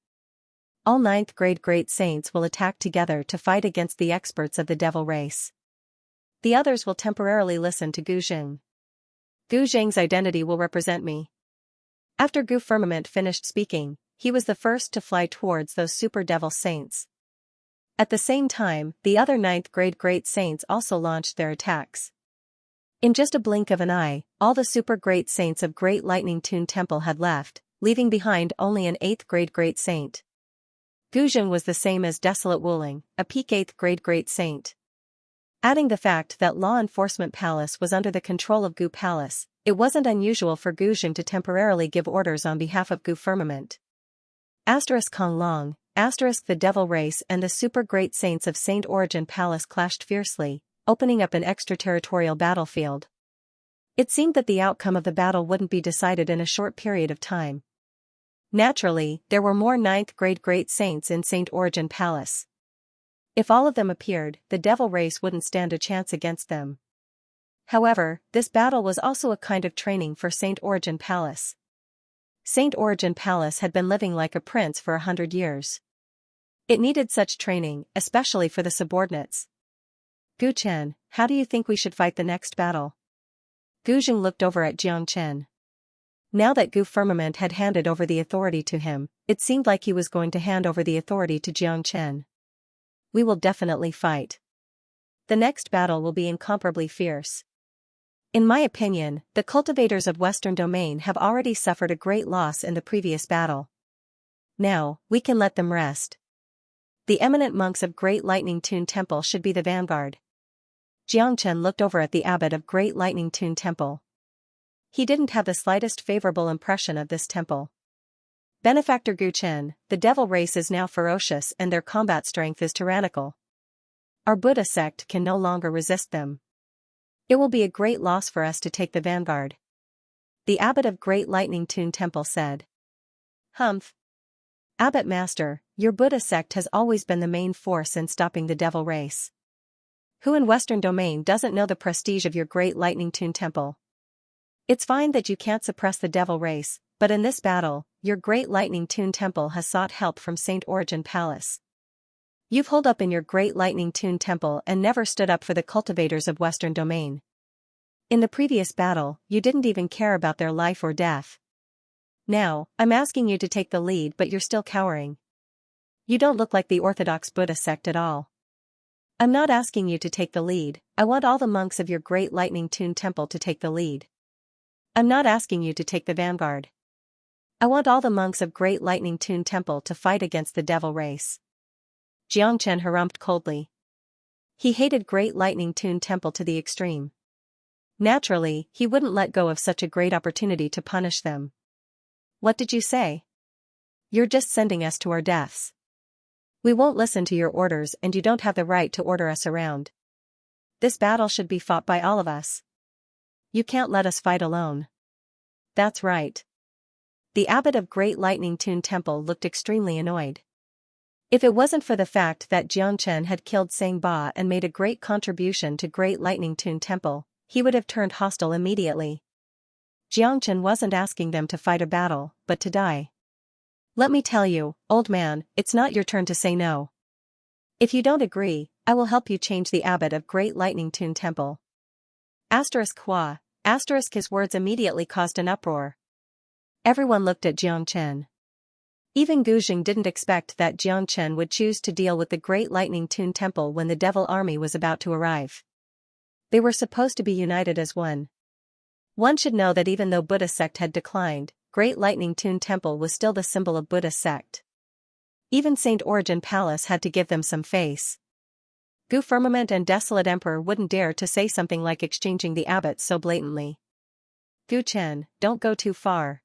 All 9th grade great saints will attack together to fight against the experts of the devil race. The others will temporarily listen to Gu Jing. Gu Jing's identity will represent me. After Gu Firmament finished speaking, he was the first to fly towards those super devil saints. At the same time, the other 9th grade great saints also launched their attacks. In just a blink of an eye, all the super great saints of Great Lightning Tune Temple had left, leaving behind only an 8th grade great saint. Gu Jing was the same as Desolate Wuling, a peak 8th grade great saint. Adding the fact that Law Enforcement Palace was under the control of Gu Palace, it wasn't unusual for Gu Jing to temporarily give orders on behalf of Gu Firmament. Kong Long, the devil race and the super great saints of Saint Origin Palace clashed fiercely, opening up an extraterritorial battlefield. It seemed that the outcome of the battle wouldn't be decided in a short period of time. Naturally, there were more 9th grade great saints in Saint Origin Palace. If all of them appeared, the devil race wouldn't stand a chance against them. However, this battle was also a kind of training for Saint Origin Palace. Saint Origin Palace had been living like a prince for 100 years. It needed such training, especially for the subordinates. Gu Chen, how do you think we should fight the next battle? Gu Jing looked over at Xianxia. Now that Gu Firmament had handed over the authority to him, it seemed like he was going to hand over the authority to Xianxia. We will definitely fight. The next battle will be incomparably fierce. In my opinion, the cultivators of Western Domain have already suffered a great loss in the previous battle. Now, we can let them rest. The eminent monks of Great Lightning Tune Temple should be the vanguard. Xianxia looked over at the abbot of Great Lightning Tune Temple. He didn't have the slightest favorable impression of this temple. Benefactor Gu Chen, the devil race is now ferocious and their combat strength is tyrannical. Our Buddha sect can no longer resist them. It will be a great loss for us to take the vanguard. The abbot of Great Lightning Tune Temple said. Humph. Abbot Master, your Buddha sect has always been the main force in stopping the devil race. Who in Western Domain doesn't know the prestige of your Great Lightning Tune Temple? It's fine that you can't suppress the devil race, but in this battle, your great lightning tune temple has sought help from Saint Origin Palace. You've holed up in your great lightning tune temple and never stood up for the cultivators of Western Domain. In the previous battle, you didn't even care about their life or death. Now, I'm asking you to take the lead, but you're still cowering. You don't look like the Orthodox Buddhist sect at all. I'm not asking you to take the lead, I want all the monks of your great lightning tune temple to take the lead. I'm not asking you to take the vanguard. I want all the monks of great lightning tune temple to fight against the devil race. Xianxia harumphed coldly. He hated great lightning tune temple to the extreme. Naturally, he wouldn't let go of such a great opportunity to punish them. What did you say? You're just sending us to our deaths. We won't listen to your orders, and you don't have the right to order us around. This battle should be fought by all of us. You can't let us fight alone. That's right. The abbot of Great Lightning Tune Temple looked extremely annoyed. If it wasn't for the fact that Xianxia had killed Sang Ba and made a great contribution to Great Lightning Tune Temple, he would have turned hostile immediately. Xianxia wasn't asking them to fight a battle, but to die. Let me tell you, old man, it's not your turn to say no. If you don't agree, I will help you change the abbot of Great Lightning Tune Temple. Qua. His words immediately caused an uproar. Everyone looked at Xianxia. Even Guzheng didn't expect that Xianxia would choose to deal with the Great Lightning Tune Temple when the devil army was about to arrive. They were supposed to be united as one. One should know that even though Buddhist sect had declined, Great Lightning Tune Temple was still the symbol of Buddhist sect. Even Saint Origin Palace had to give them some face. Gu Firmament and Desolate Emperor wouldn't dare to say something like exchanging the abbots so blatantly. Gu Chen, don't go too far.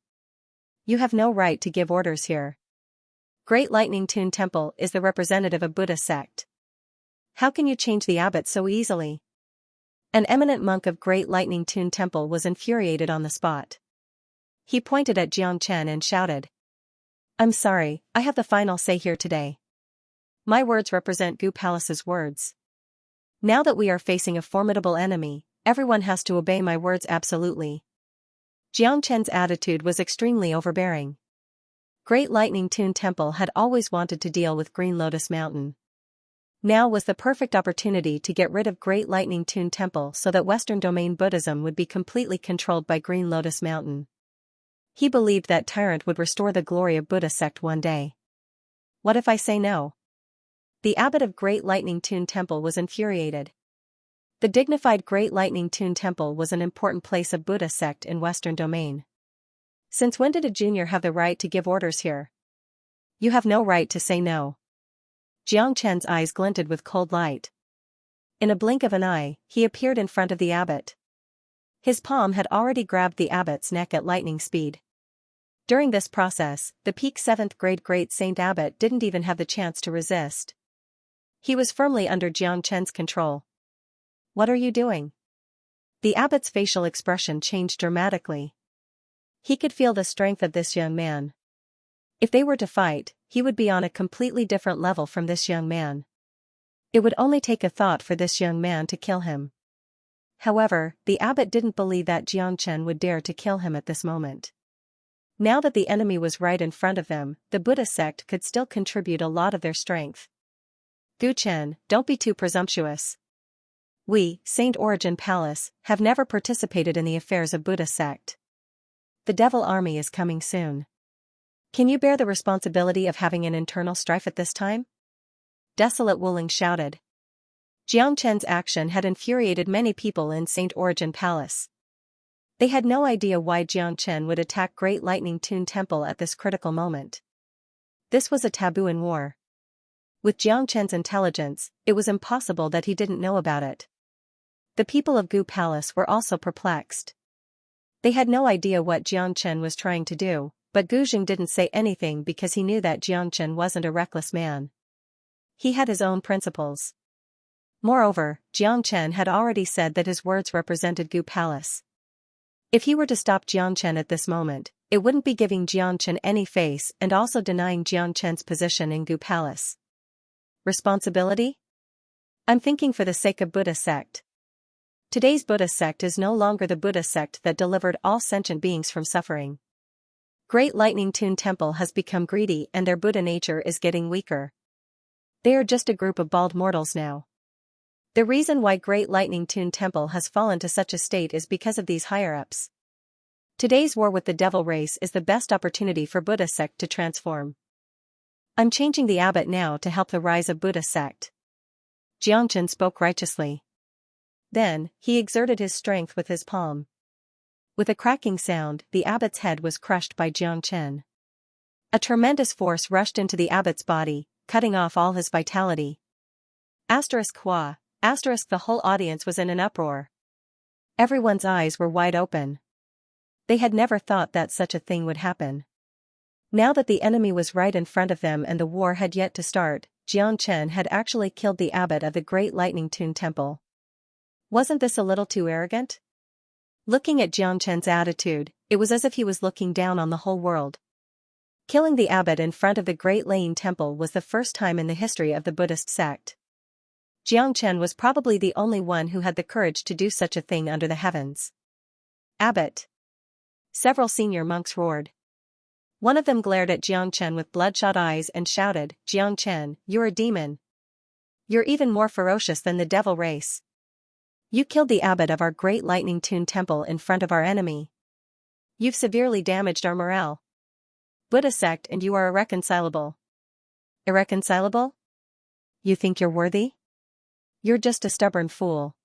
You have no right to give orders here. Great Lightning Tune Temple is the representative of Buddhist sect. How can you change the abbot so easily? An eminent monk of Great Lightning Tune Temple was infuriated on the spot. He pointed at Xianxia and shouted. I'm sorry, I have the final say here today. My words represent Gu Palace's words. Now that we are facing a formidable enemy, everyone has to obey my words absolutely. Xianxia's attitude was extremely overbearing. Great Lightning Tune Temple had always wanted to deal with Green Lotus Mountain. Now was the perfect opportunity to get rid of Great Lightning Tune Temple so that Western Domain Buddhism would be completely controlled by Green Lotus Mountain. He believed that tyrant would restore the glory of Buddhist sect one day. What if I say no? The abbot of Great Lightning Tune Temple was infuriated. The dignified Great Lightning Tune Temple was an important place of Buddhist sect in Western Domain. Since when did a junior have the right to give orders here? You have no right to say no. Xianxia's eyes glinted with cold light. In a blink of an eye, he appeared in front of the abbot. His palm had already grabbed the abbot's neck at lightning speed. During this process, the peak 7th grade Great Saint Abbot didn't even have the chance to resist. He was firmly under Xianxia's control. What are you doing? The abbot's facial expression changed dramatically. He could feel the strength of this young man. If they were to fight, he would be on a completely different level from this young man. It would only take a thought for this young man to kill him. However, the abbot didn't believe that Xianxia would dare to kill him at this moment. Now that the enemy was right in front of them, the Buddhist sect could still contribute a lot of their strength. Gu Chen, don't be too presumptuous. We, Saint Origin Palace, have never participated in the affairs of Buddhist sect. The devil army is coming soon. Can you bear the responsibility of having an internal strife at this time? Desolate Wuling shouted. Xianxia's action had infuriated many people in Saint Origin Palace. They had no idea why Xianxia would attack Great Lightning Tune Temple at this critical moment. This was a taboo in war. With Xianxia's intelligence, it was impossible that he didn't know about it. The people of Gu Palace were also perplexed. They had no idea what Xianxia was trying to do, but Guzheng didn't say anything because he knew that Xianxia wasn't a reckless man. He had his own principles. Moreover, Xianxia had already said that his words represented Gu Palace. If he were to stop Xianxia at this moment, it wouldn't be giving Xianxia any face and also denying Xianxia's position in Gu Palace. Responsibility? I'm thinking for the sake of Buddhist sect. Today's Buddhist sect is no longer the Buddhist sect that delivered all sentient beings from suffering. Great Lightning Tune Temple has become greedy and their Buddha nature is getting weaker. They are just a group of bald mortals now. The reason why Great Lightning Tune Temple has fallen to such a state is because of these higher-ups. Today's war with the devil race is the best opportunity for Buddha sect to transform. I'm changing the abbot now to help the rise of Buddha sect. Xianxia spoke righteously. Then, he exerted his strength with his palm. With a cracking sound, the abbot's head was crushed by Xianxia. A tremendous force rushed into the abbot's body, cutting off all his vitality. *Qua*, the whole audience was in an uproar. Everyone's eyes were wide open. They had never thought that such a thing would happen. Now that the enemy was right in front of them and the war had yet to start, Xianxia had actually killed the abbot of the Great Lightning Tune Temple. Wasn't this a little too arrogant? Looking at Xianxia's attitude, it was as if he was looking down on the whole world. Killing the abbot in front of the Great Lightning Temple was the first time in the history of the Buddhist sect. Xianxia was probably the only one who had the courage to do such a thing under the heavens. Abbot! Several senior monks roared. One of them glared at Xianxia with bloodshot eyes and shouted, "Xianxia, you're a demon. You're even more ferocious than the devil race. You killed the abbot of our Great Lightning Tune Temple in front of our enemy. You've severely damaged our morale. Buddha sect and you are irreconcilable." Irreconcilable? You think you're worthy? You're just a stubborn fool.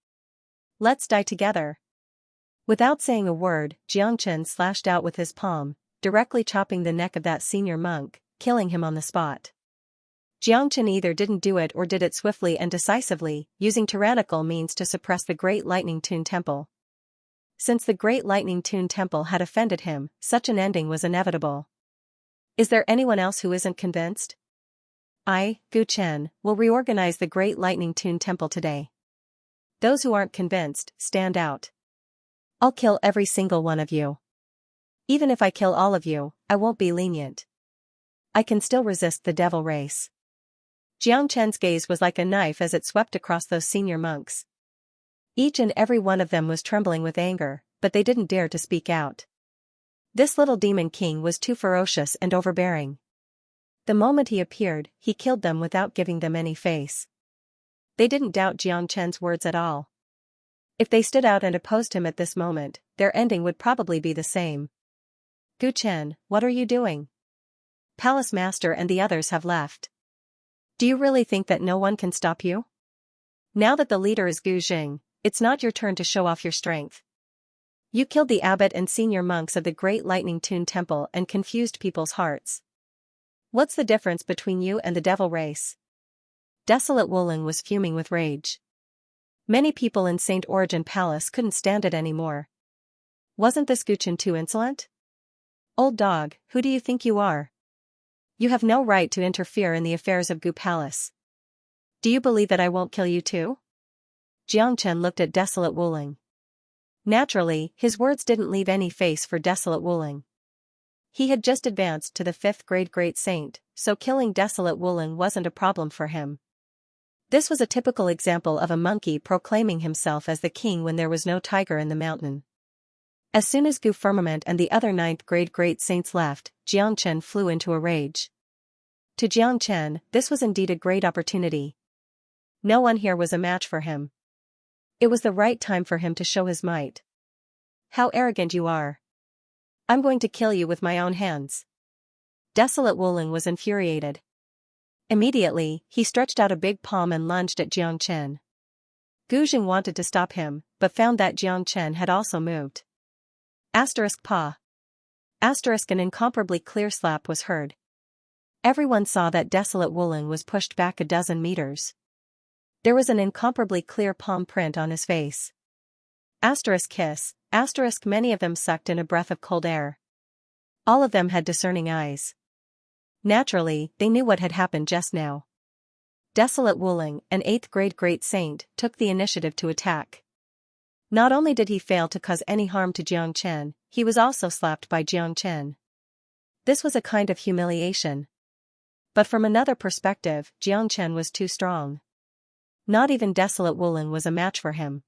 Let's die together. Without saying a word, Xianxia slashed out with his palm, directly chopping the neck of that senior monk, killing him on the spot. Xianxia either didn't do it or did it swiftly and decisively, using tyrannical means to suppress the Great Lightning Tune Temple. Since the Great Lightning Tune Temple had offended him, such an ending was inevitable. Is there anyone else who isn't convinced? I, Gu Chen, will reorganize the Great Lightning Tune Temple today. Those who aren't convinced, stand out. I'll kill every single one of you. Even if I kill all of you, I won't be lenient. I can still resist the devil race. Xianxia's gaze was like a knife as it swept across those senior monks. Each and every one of them was trembling with anger, but they didn't dare to speak out. This little demon king was too ferocious and overbearing. The moment he appeared, he killed them without giving them any face. They didn't doubt Xianxia's words at all. If they stood out and opposed him at this moment, their ending would probably be the same. Gu Chen, what are you doing? Palace Master and the others have left. Do you really think that no one can stop you? Now that the leader is Gu Jing, it's not your turn to show off your strength. You killed the abbot and senior monks of the Great Lightning Tune Temple and confused people's hearts. What's the difference between you and the devil race? Desolate Wuling was fuming with rage. Many people in St. Origin Palace couldn't stand it anymore. Wasn't this Gu Chen too insolent? Old dog, who do you think you are? You have no right to interfere in the affairs of Gu Palace. Do you believe that I won't kill you too? Xianxia looked at Desolate Wuling. Naturally, his words didn't leave any face for Desolate Wuling. He had just advanced to the 5th grade Great Saint, so killing Desolate Wuling wasn't a problem for him. This was a typical example of a monkey proclaiming himself as the king when there was no tiger in the mountain. As soon as Gu Firmament and the other 9th grade Great Saints left, Xianxia flew into a rage. To Xianxia, this was indeed a great opportunity. No one here was a match for him. It was the right time for him to show his might. How arrogant you are. I'm going to kill you with my own hands. Desolate Wuling was infuriated. Immediately, he stretched out a big palm and lunged at Xianxia. Gu Jing wanted to stop him, but found that Xianxia had also moved. *Pa. An incomparably clear slap was heard. Everyone saw that Desolate Wuling was pushed back a dozen meters. There was an incomparably clear palm print on his face. *Kiss. Many of them sucked in a breath of cold air. All of them had discerning eyes. Naturally, they knew what had happened just now. Desolate Wuling, an 8th grade Great Saint, took the initiative to attack. Not only did he fail to cause any harm to Xianxia, he was also slapped by Xianxia. This was a kind of humiliation. But from another perspective, Xianxia was too strong. Not even Desolate Wuling was a match for him.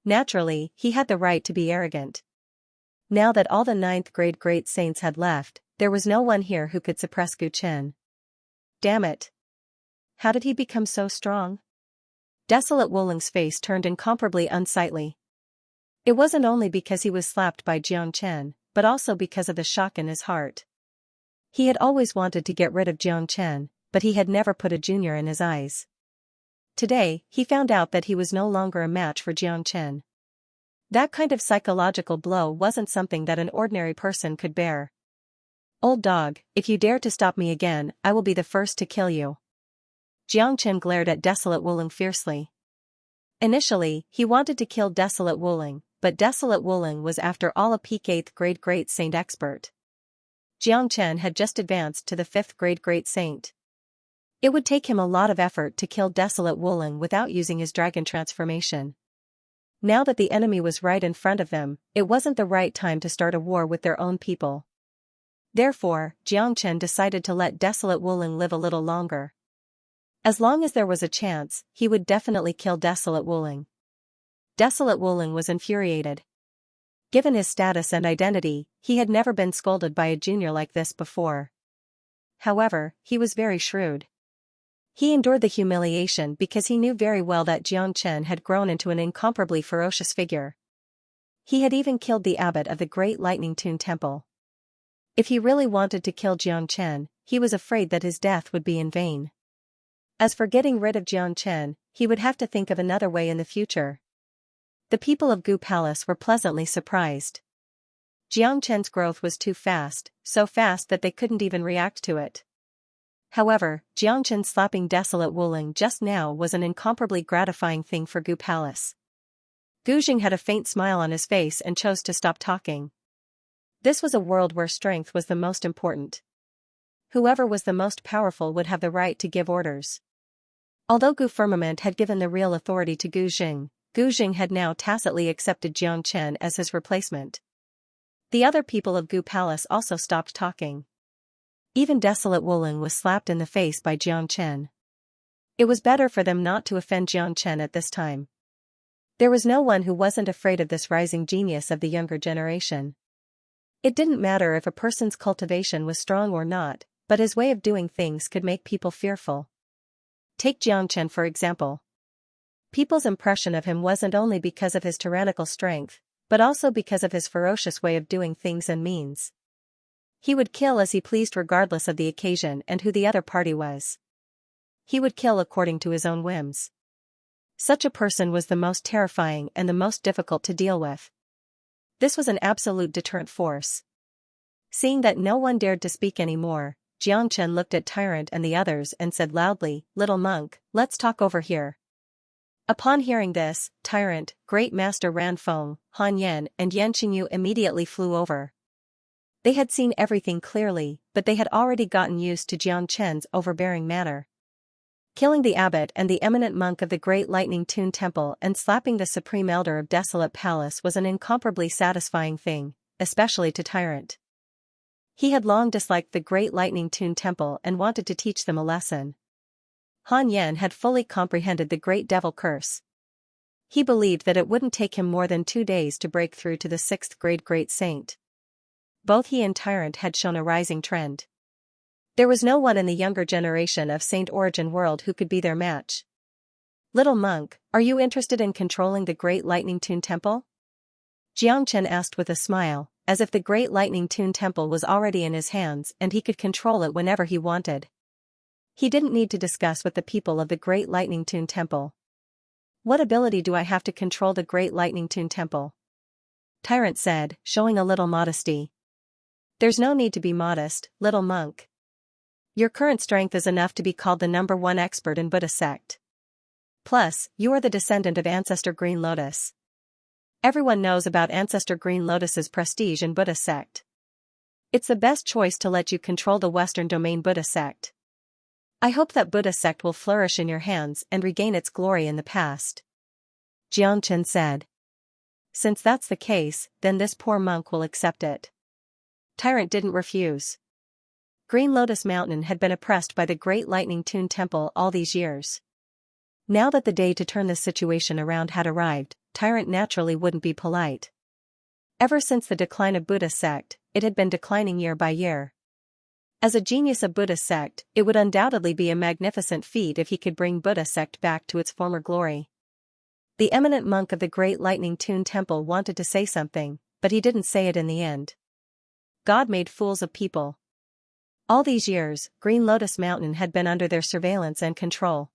Naturally, he had the right to be arrogant. Now that all the ninth grade great saints had left, there was no one here who could suppress Gu Chen. Damn it. How did he become so strong? Desolate Wuling's face turned incomparably unsightly. It wasn't only because he was slapped by Jiang Chen, but also because of the shock in his heart. He had always wanted to get rid of Jiang Chen, but he had never put a junior in his eyes. Today, he found out that he was no longer a match for Jiang Chen. That kind of psychological blow wasn't something that an ordinary person could bear. Old dog, if you dare to stop me again, I will be the first to kill you. Jiang Chen glared at Desolate Wuling fiercely. Initially, he wanted to kill Desolate Wuling, but Desolate Wuling was after all a peak 8th grade great saint expert. Jiang Chen had just advanced to the 5th grade great saint. It would take him a lot of effort to kill Desolate Wuling without using his dragon transformation. Now that the enemy was right in front of them, it wasn't the right time to start a war with their own people. Therefore, Jiang Chen decided to let Desolate Wuling live a little longer. As long as there was a chance, he would definitely kill Desolate Wuling. Desolate Wuling was infuriated. Given his status and identity, he had never been scolded by a junior like this before. However, he was very shrewd. He endured the humiliation because he knew very well that Jiang Chen had grown into an incomparably ferocious figure. He had even killed the abbot of the Great Lightning Tune Temple. If he really wanted to kill Jiang Chen, he was afraid that his death would be in vain. As for getting rid of Jiang Chen, he would have to think of another way in the future. The people of Gu Palace were pleasantly surprised. Jiang Chen's growth was too fast, so fast that they couldn't even react to it. However, Jiang Chen slapping Desolate Wuling just now was an incomparably gratifying thing for Gu Palace. Gu Jing had a faint smile on his face and chose to stop talking. This was a world where strength was the most important. Whoever was the most powerful would have the right to give orders. Although Gu Firmament had given the real authority to Gu Jing had now tacitly accepted Jiang Chen as his replacement. The other people of Gu Palace also stopped talking. Even Desolate Wuling was slapped in the face by Jiang Chen. It was better for them not to offend Jiang Chen at this time. There was no one who wasn't afraid of this rising genius of the younger generation. It didn't matter if a person's cultivation was strong or not, but his way of doing things could make people fearful. Take Jiang Chen for example. People's impression of him wasn't only because of his tyrannical strength, but also because of his ferocious way of doing things and means. He would kill as he pleased regardless of the occasion and who the other party was. He would kill according to his own whims. Such a person was the most terrifying and the most difficult to deal with. This was an absolute deterrent force. Seeing that no one dared to speak anymore, Jiang Chen looked at Tyrant and the others and said loudly, "Little monk, let's talk over here." Upon hearing this, Tyrant, Great Master Ranfeng, Han Yan and Yan Qingyu immediately flew over. They had seen everything clearly, but they had already gotten used to Jiang Chen's overbearing manner. Killing the abbot and the eminent monk of the Great Lightning Tune Temple and slapping the supreme elder of Desolate Palace was an incomparably satisfying thing, especially to Tyrant. He had long disliked the Great Lightning Tune Temple and wanted to teach them a lesson. Han Yan had fully comprehended the Great Devil Curse. He believed that it wouldn't take him more than 2 days to break through to the 6th grade Great Saint. Both he and Tyrant had shown a rising trend. There was no one in the younger generation of Saint Origin world who could be their match. "Little monk, are you interested in controlling the Great Lightning Tune Temple?" Jiang Chen asked with a smile, as if the Great Lightning Tune Temple was already in his hands and he could control it whenever he wanted. He didn't need to discuss with the people of the Great Lightning Tune Temple. "What ability do I have to control the Great Lightning Tune Temple?" Tyrant said, showing a little modesty. "There's no need to be modest, little monk. Your current strength is enough to be called the #1 expert in Buddha sect. Plus, you are the descendant of Ancestor Green Lotus. Everyone knows about Ancestor Green Lotus's prestige in Buddha sect. It's the best choice to let you control the Western Domain Buddha sect. I hope that Buddha sect will flourish in your hands and regain its glory in the past." Jiang Chen said. "Since that's the case, then this poor monk will accept it." Tyrant didn't refuse. Green Lotus Mountain had been oppressed by the Great Lightning Tune Temple all these years. Now that the day to turn this situation around had arrived, Tyrant naturally wouldn't be polite. Ever since the decline of Buddhist sect, it had been declining year by year. As a genius of Buddhist sect, it would undoubtedly be a magnificent feat if he could bring Buddhist sect back to its former glory. The eminent monk of the Great Lightning Tune Temple wanted to say something, but he didn't say it in the end. God made fools of people. All these years, Green Lotus Mountain had been under their surveillance and control.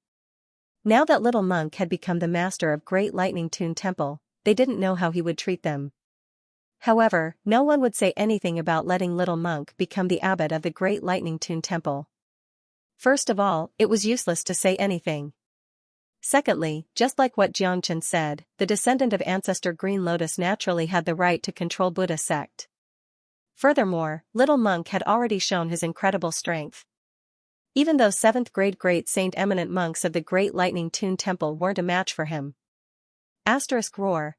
Now that little monk had become the master of Great Lightning Tune Temple, they didn't know how he would treat them. However, no one would say anything about letting little monk become the abbot of the Great Lightning Tune Temple. First of all, it was useless to say anything. Secondly, just like what Xianxia said, the descendant of ancestor Green Lotus naturally had the right to control Buddhist sect. Furthermore, little monk had already shown his incredible strength. Even though 7th grade great saint eminent monks of the Great Lightning Tune Temple weren't a match for him. Roar, roar,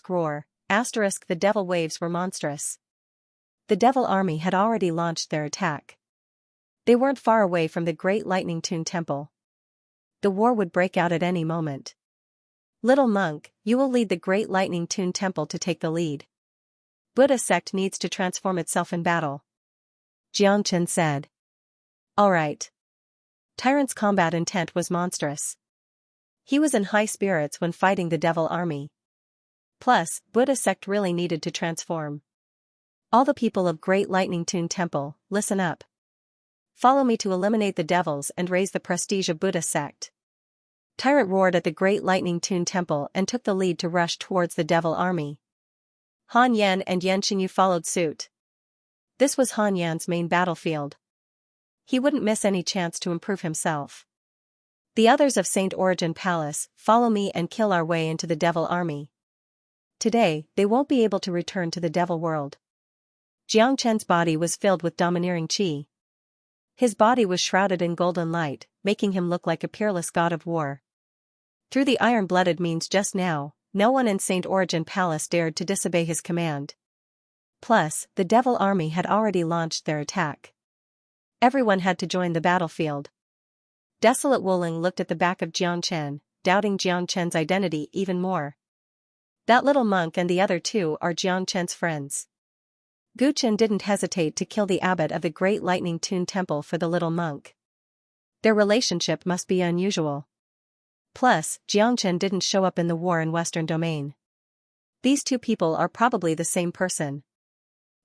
roar, the devil waves were monstrous. The devil army had already launched their attack. They weren't far away from the Great Lightning Tune Temple. The war would break out at any moment. Little monk, you will lead the Great Lightning Tune Temple to take the lead. Buddhist sect needs to transform itself in battle. Xianxia said. Alright. Tyrant's combat intent was monstrous. He was in high spirits when fighting the devil army. Plus, Buddhist sect really needed to transform. All the people of Great Lightning Tune Temple, listen up. Follow me to eliminate the devils and raise the prestige of Buddhist sect. Tyrant roared at the Great Lightning Tune Temple and took the lead to rush towards the devil army. Han Yan and Yan Xinyu followed suit. This was Han Yan's main battlefield. He wouldn't miss any chance to improve himself. The others of Saint Origin Palace, follow me and kill our way into the devil army. Today, they won't be able to return to the devil world. Xianxia's body was filled with domineering qi. His body was shrouded in golden light, making him look like a peerless god of war. Through the iron-blooded means just now, no one in Saint Origin Palace dared to disobey his command. Plus, the devil army had already launched their attack. Everyone had to join the battlefield. Desolate Wuling looked at the back of Xianxia, doubting Xianxia's identity even more. That little monk and the other two are Xianxia's friends. Guchen didn't hesitate to kill the abbot of the Great Lightning Tune Temple for the little monk. Their relationship must be unusual. Plus, Xianxia didn't show up in the war in Western Domain. These two people are probably the same person.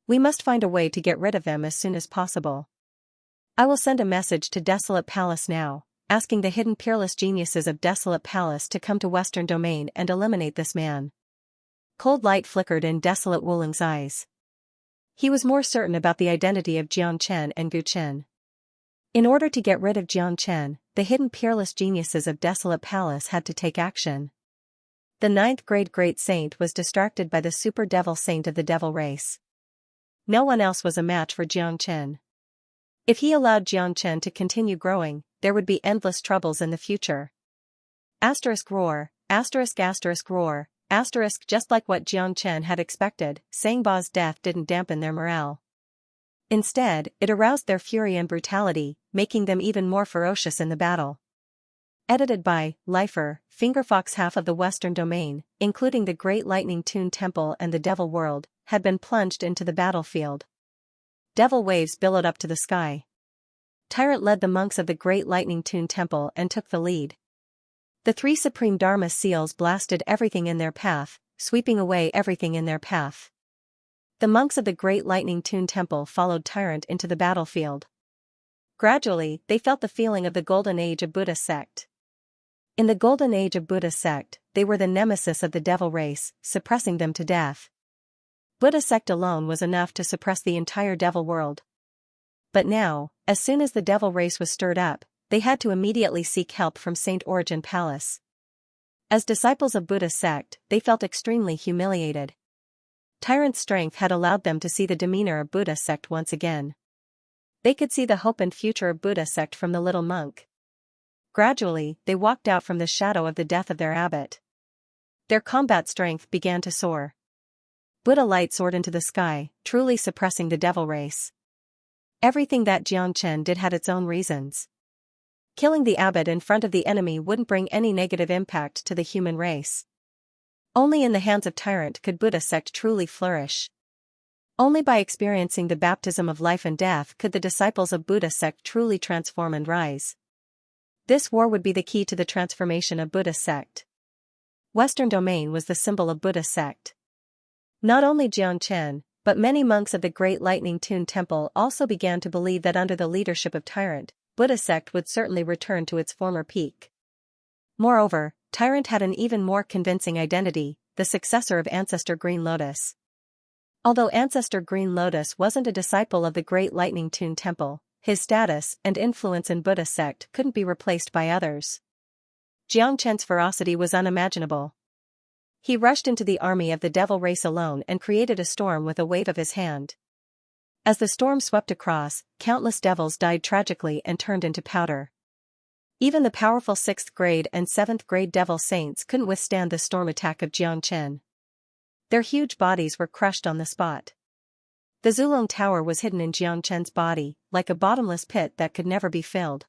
We must find a way to get rid of them as soon as possible. I will send a message to Desolate Palace now, asking the hidden peerless geniuses of Desolate Palace to come to Western Domain and eliminate this man. Cold light flickered in Desolate Wuling's eyes. He was more certain about the identity of Xianxia and Guchen. In order to get rid of Xianxia, the hidden peerless geniuses of Desolate Palace had to take action. The 9th grade great saint was distracted by the super devil saint of the devil race. No one else was a match for Xianxia. If he allowed Xianxia to continue growing, there would be endless troubles in the future. Roar, roar, just like what Xianxia had expected, Sangba's death didn't dampen their morale. Instead, it aroused their fury and brutality, making them even more ferocious in the battle. Edited by Lifer, Fingerfox. Half of the Western Domain, including the Great Lightning Tune Temple and the Devil World, had been plunged into the battlefield. Devil waves billowed up to the sky. Tyrant led the monks of the Great Lightning Tune Temple and took the lead. The 3 supreme Dharma seals blasted everything in their path, sweeping away everything in their path. The monks of the Great Lightning Tune Temple followed Tyrant into the battlefield. Gradually, they felt the feeling of the Golden Age of Buddhist sect. In the Golden Age of Buddhist sect, they were the nemesis of the devil race, suppressing them to death. Buddhist sect alone was enough to suppress the entire devil world. But now, as soon as the devil race was stirred up, they had to immediately seek help from Saint Origin Palace. As disciples of Buddhist sect, they felt extremely humiliated. Tyrant's strength had allowed them to see the demeanor of Buddhist sect once again. They could see the hope and future of Buddhist sect from the little monk. Gradually, they walked out from the shadow of the death of their abbot. Their combat strength began to soar. Buddha light soared into the sky, truly suppressing the devil race. Everything that Xianxia did had its own reasons. Killing the abbot in front of the enemy wouldn't bring any negative impact to the human race. Only in the hands of tyrant could Buddha sect truly flourish. Only by experiencing the baptism of life and death could the disciples of Buddha sect truly transform and rise. This war would be the key to the transformation of Buddha sect. Western domain was the symbol of Buddha sect. Not only Xianxia, but many monks of the Great Lightning Tune Temple also began to believe that under the leadership of tyrant, Buddha sect would certainly return to its former peak. Moreover, tyrant had an even more convincing identity, the successor of Ancestor Green Lotus. Although Ancestor Green Lotus wasn't a disciple of the Great Lightning Tune Temple, his status and influence in Buddha sect couldn't be replaced by others. Xianxia's ferocity was unimaginable. He rushed into the army of the devil race alone and created a storm with a wave of his hand. As the storm swept across, countless devils died tragically and turned into powder. Even the powerful 6th grade and 7th grade devil saints couldn't withstand the storm attack of Xianxia. Their huge bodies were crushed on the spot. The Zulong Tower was hidden in Xianxia's body, like a bottomless pit that could never be filled.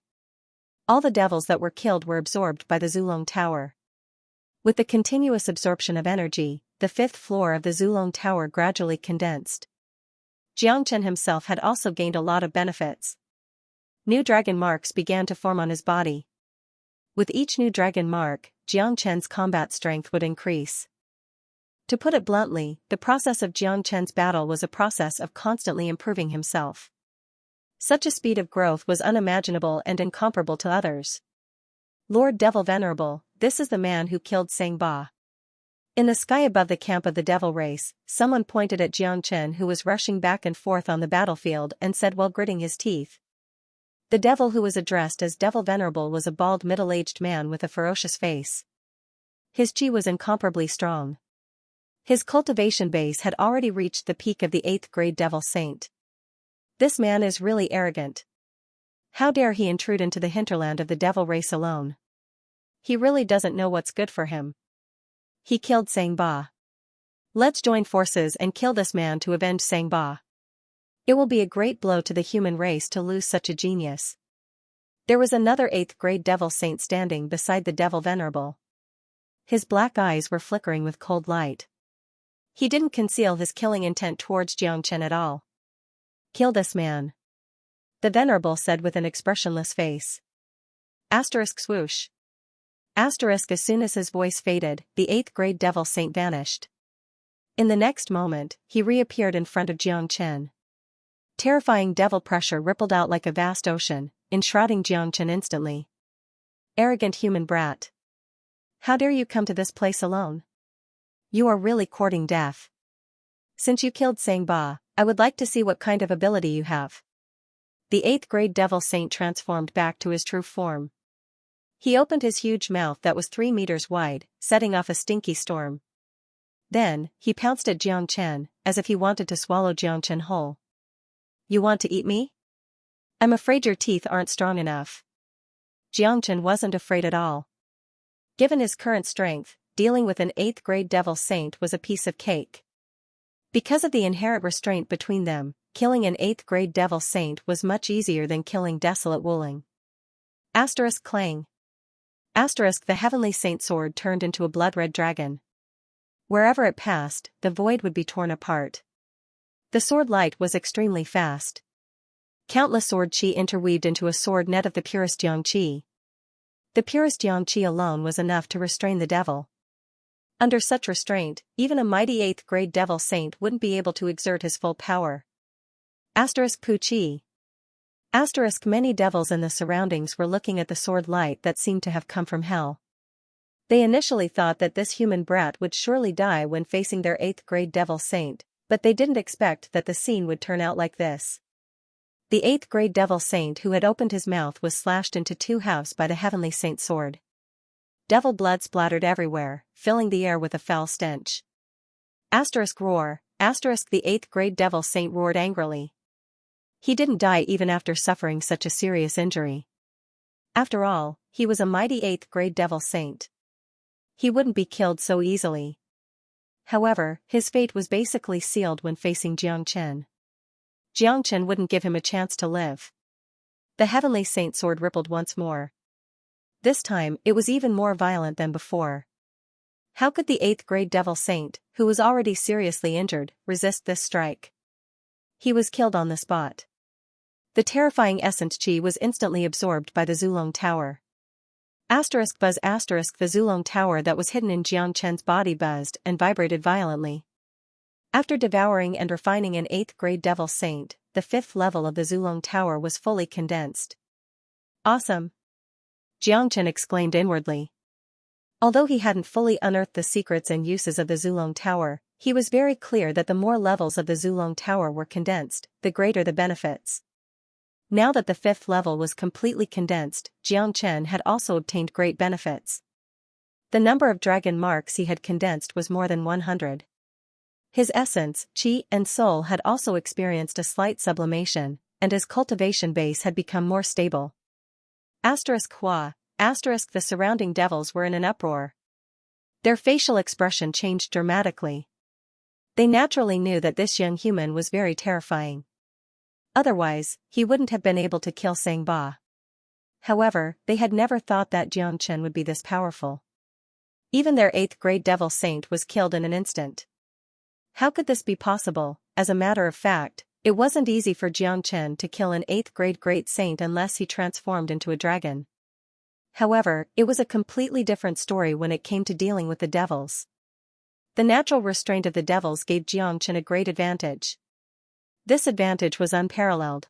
All the devils that were killed were absorbed by the Zulong Tower. With the continuous absorption of energy, the 5th floor of the Zulong Tower gradually condensed. Xianxia himself had also gained a lot of benefits. New dragon marks began to form on his body. With each new dragon mark, Xianxia's combat strength would increase. To put it bluntly, the process of Xianxia's battle was a process of constantly improving himself. Such a speed of growth was unimaginable and incomparable to others. Lord Devil Venerable, this is the man who killed Xianxia. In the sky above the camp of the devil race, someone pointed at Xianxia who was rushing back and forth on the battlefield and said while gritting his teeth. The devil who was addressed as Devil Venerable was a bald middle-aged man with a ferocious face. His chi was incomparably strong. His cultivation base had already reached the peak of the 8th grade devil saint. This man is really arrogant. How dare he intrude into the hinterland of the devil race alone? He really doesn't know what's good for him. He killed Xianxia. Let's join forces and kill this man to avenge Xianxia. It will be a great blow to the human race to lose such a genius. There was another 8th grade devil saint standing beside the Devil Venerable. His black eyes were flickering with cold light. He didn't conceal his killing intent towards Xianxia at all. Kill this man. The Venerable said with an expressionless face. Asterisk swoosh. Asterisk as soon as his voice faded, the 8th grade devil saint vanished. In the next moment, he reappeared in front of Xianxia. Terrifying devil pressure rippled out like a vast ocean, enshrouding Xianxia instantly. Arrogant human brat. How dare you come to this place alone? You are really courting death. Since you killed Xianxia, I would like to see what kind of ability you have. The 8th grade devil saint transformed back to his true form. He opened his huge mouth that was 3 meters wide, setting off a stinky storm. Then, he pounced at Xianxia, as if he wanted to swallow Xianxia whole. You want to eat me? I'm afraid your teeth aren't strong enough. Xianxia wasn't afraid at all. Given his current strength, dealing with an 8th grade devil saint was a piece of cake. Because of the inherent restraint between them, killing an 8th grade devil saint was much easier than killing Desolate Wuling. Asterisk clang. Asterisk the heavenly saint sword turned into a blood-red dragon. Wherever it passed, the void would be torn apart. The sword light was extremely fast. Countless sword chi interweaved into a sword net of the purest yang chi. The purest yang chi alone was enough to restrain the devil. Under such restraint, even a mighty 8th grade devil saint wouldn't be able to exert his full power. Asterisk pu chi. Asterisk many devils in the surroundings were looking at the sword light that seemed to have come from hell. They initially thought that this human brat would surely die when facing their 8th grade devil saint, but they didn't expect that the scene would turn out like this. The 8th grade devil saint who had opened his mouth was slashed into 2 halves by the heavenly saint's sword. Devil blood splattered everywhere, filling the air with a foul stench. Asterisk roar, asterisk the 8th grade devil saint roared angrily. He didn't die even after suffering such a serious injury. After all, he was a mighty 8th grade devil saint. He wouldn't be killed so easily. However, his fate was basically sealed when facing Xianxia. Xianxia wouldn't give him a chance to live. The heavenly saint sword rippled once more. This time, it was even more violent than before. How could the 8th grade devil saint, who was already seriously injured, resist this strike? He was killed on the spot. The terrifying essence chi was instantly absorbed by the Zulong Tower. Buzz the Zulong Tower that was hidden in Jiang Chen's body buzzed and vibrated violently. After devouring and refining an 8th grade devil saint, the 5th level of the Zulong Tower was fully condensed. Awesome! Jiang Chen exclaimed inwardly. Although he hadn't fully unearthed the secrets and uses of the Zulong Tower, he was very clear that the more levels of the Zulong Tower were condensed, the greater the benefits. Now that the 5th level was completely condensed, Jiang Chen had also obtained great benefits. The number of dragon marks he had condensed was more than 100. His essence, chi, and soul had also experienced a slight sublimation, and his cultivation base had become more stable. The surrounding devils were in an uproar. Their facial expression changed dramatically. They naturally knew that this young human was very terrifying. Otherwise, he wouldn't have been able to kill Sang Ba. However, they had never thought that Jiang Chen would be this powerful. Even their 8th grade devil saint was killed in an instant. How could this be possible? As a matter of fact, it wasn't easy for Jiang Chen to kill an 8th grade great saint unless he transformed into a dragon. However, it was a completely different story when it came to dealing with the devils. The natural restraint of the devils gave Jiang Chen a great advantage. This advantage was unparalleled.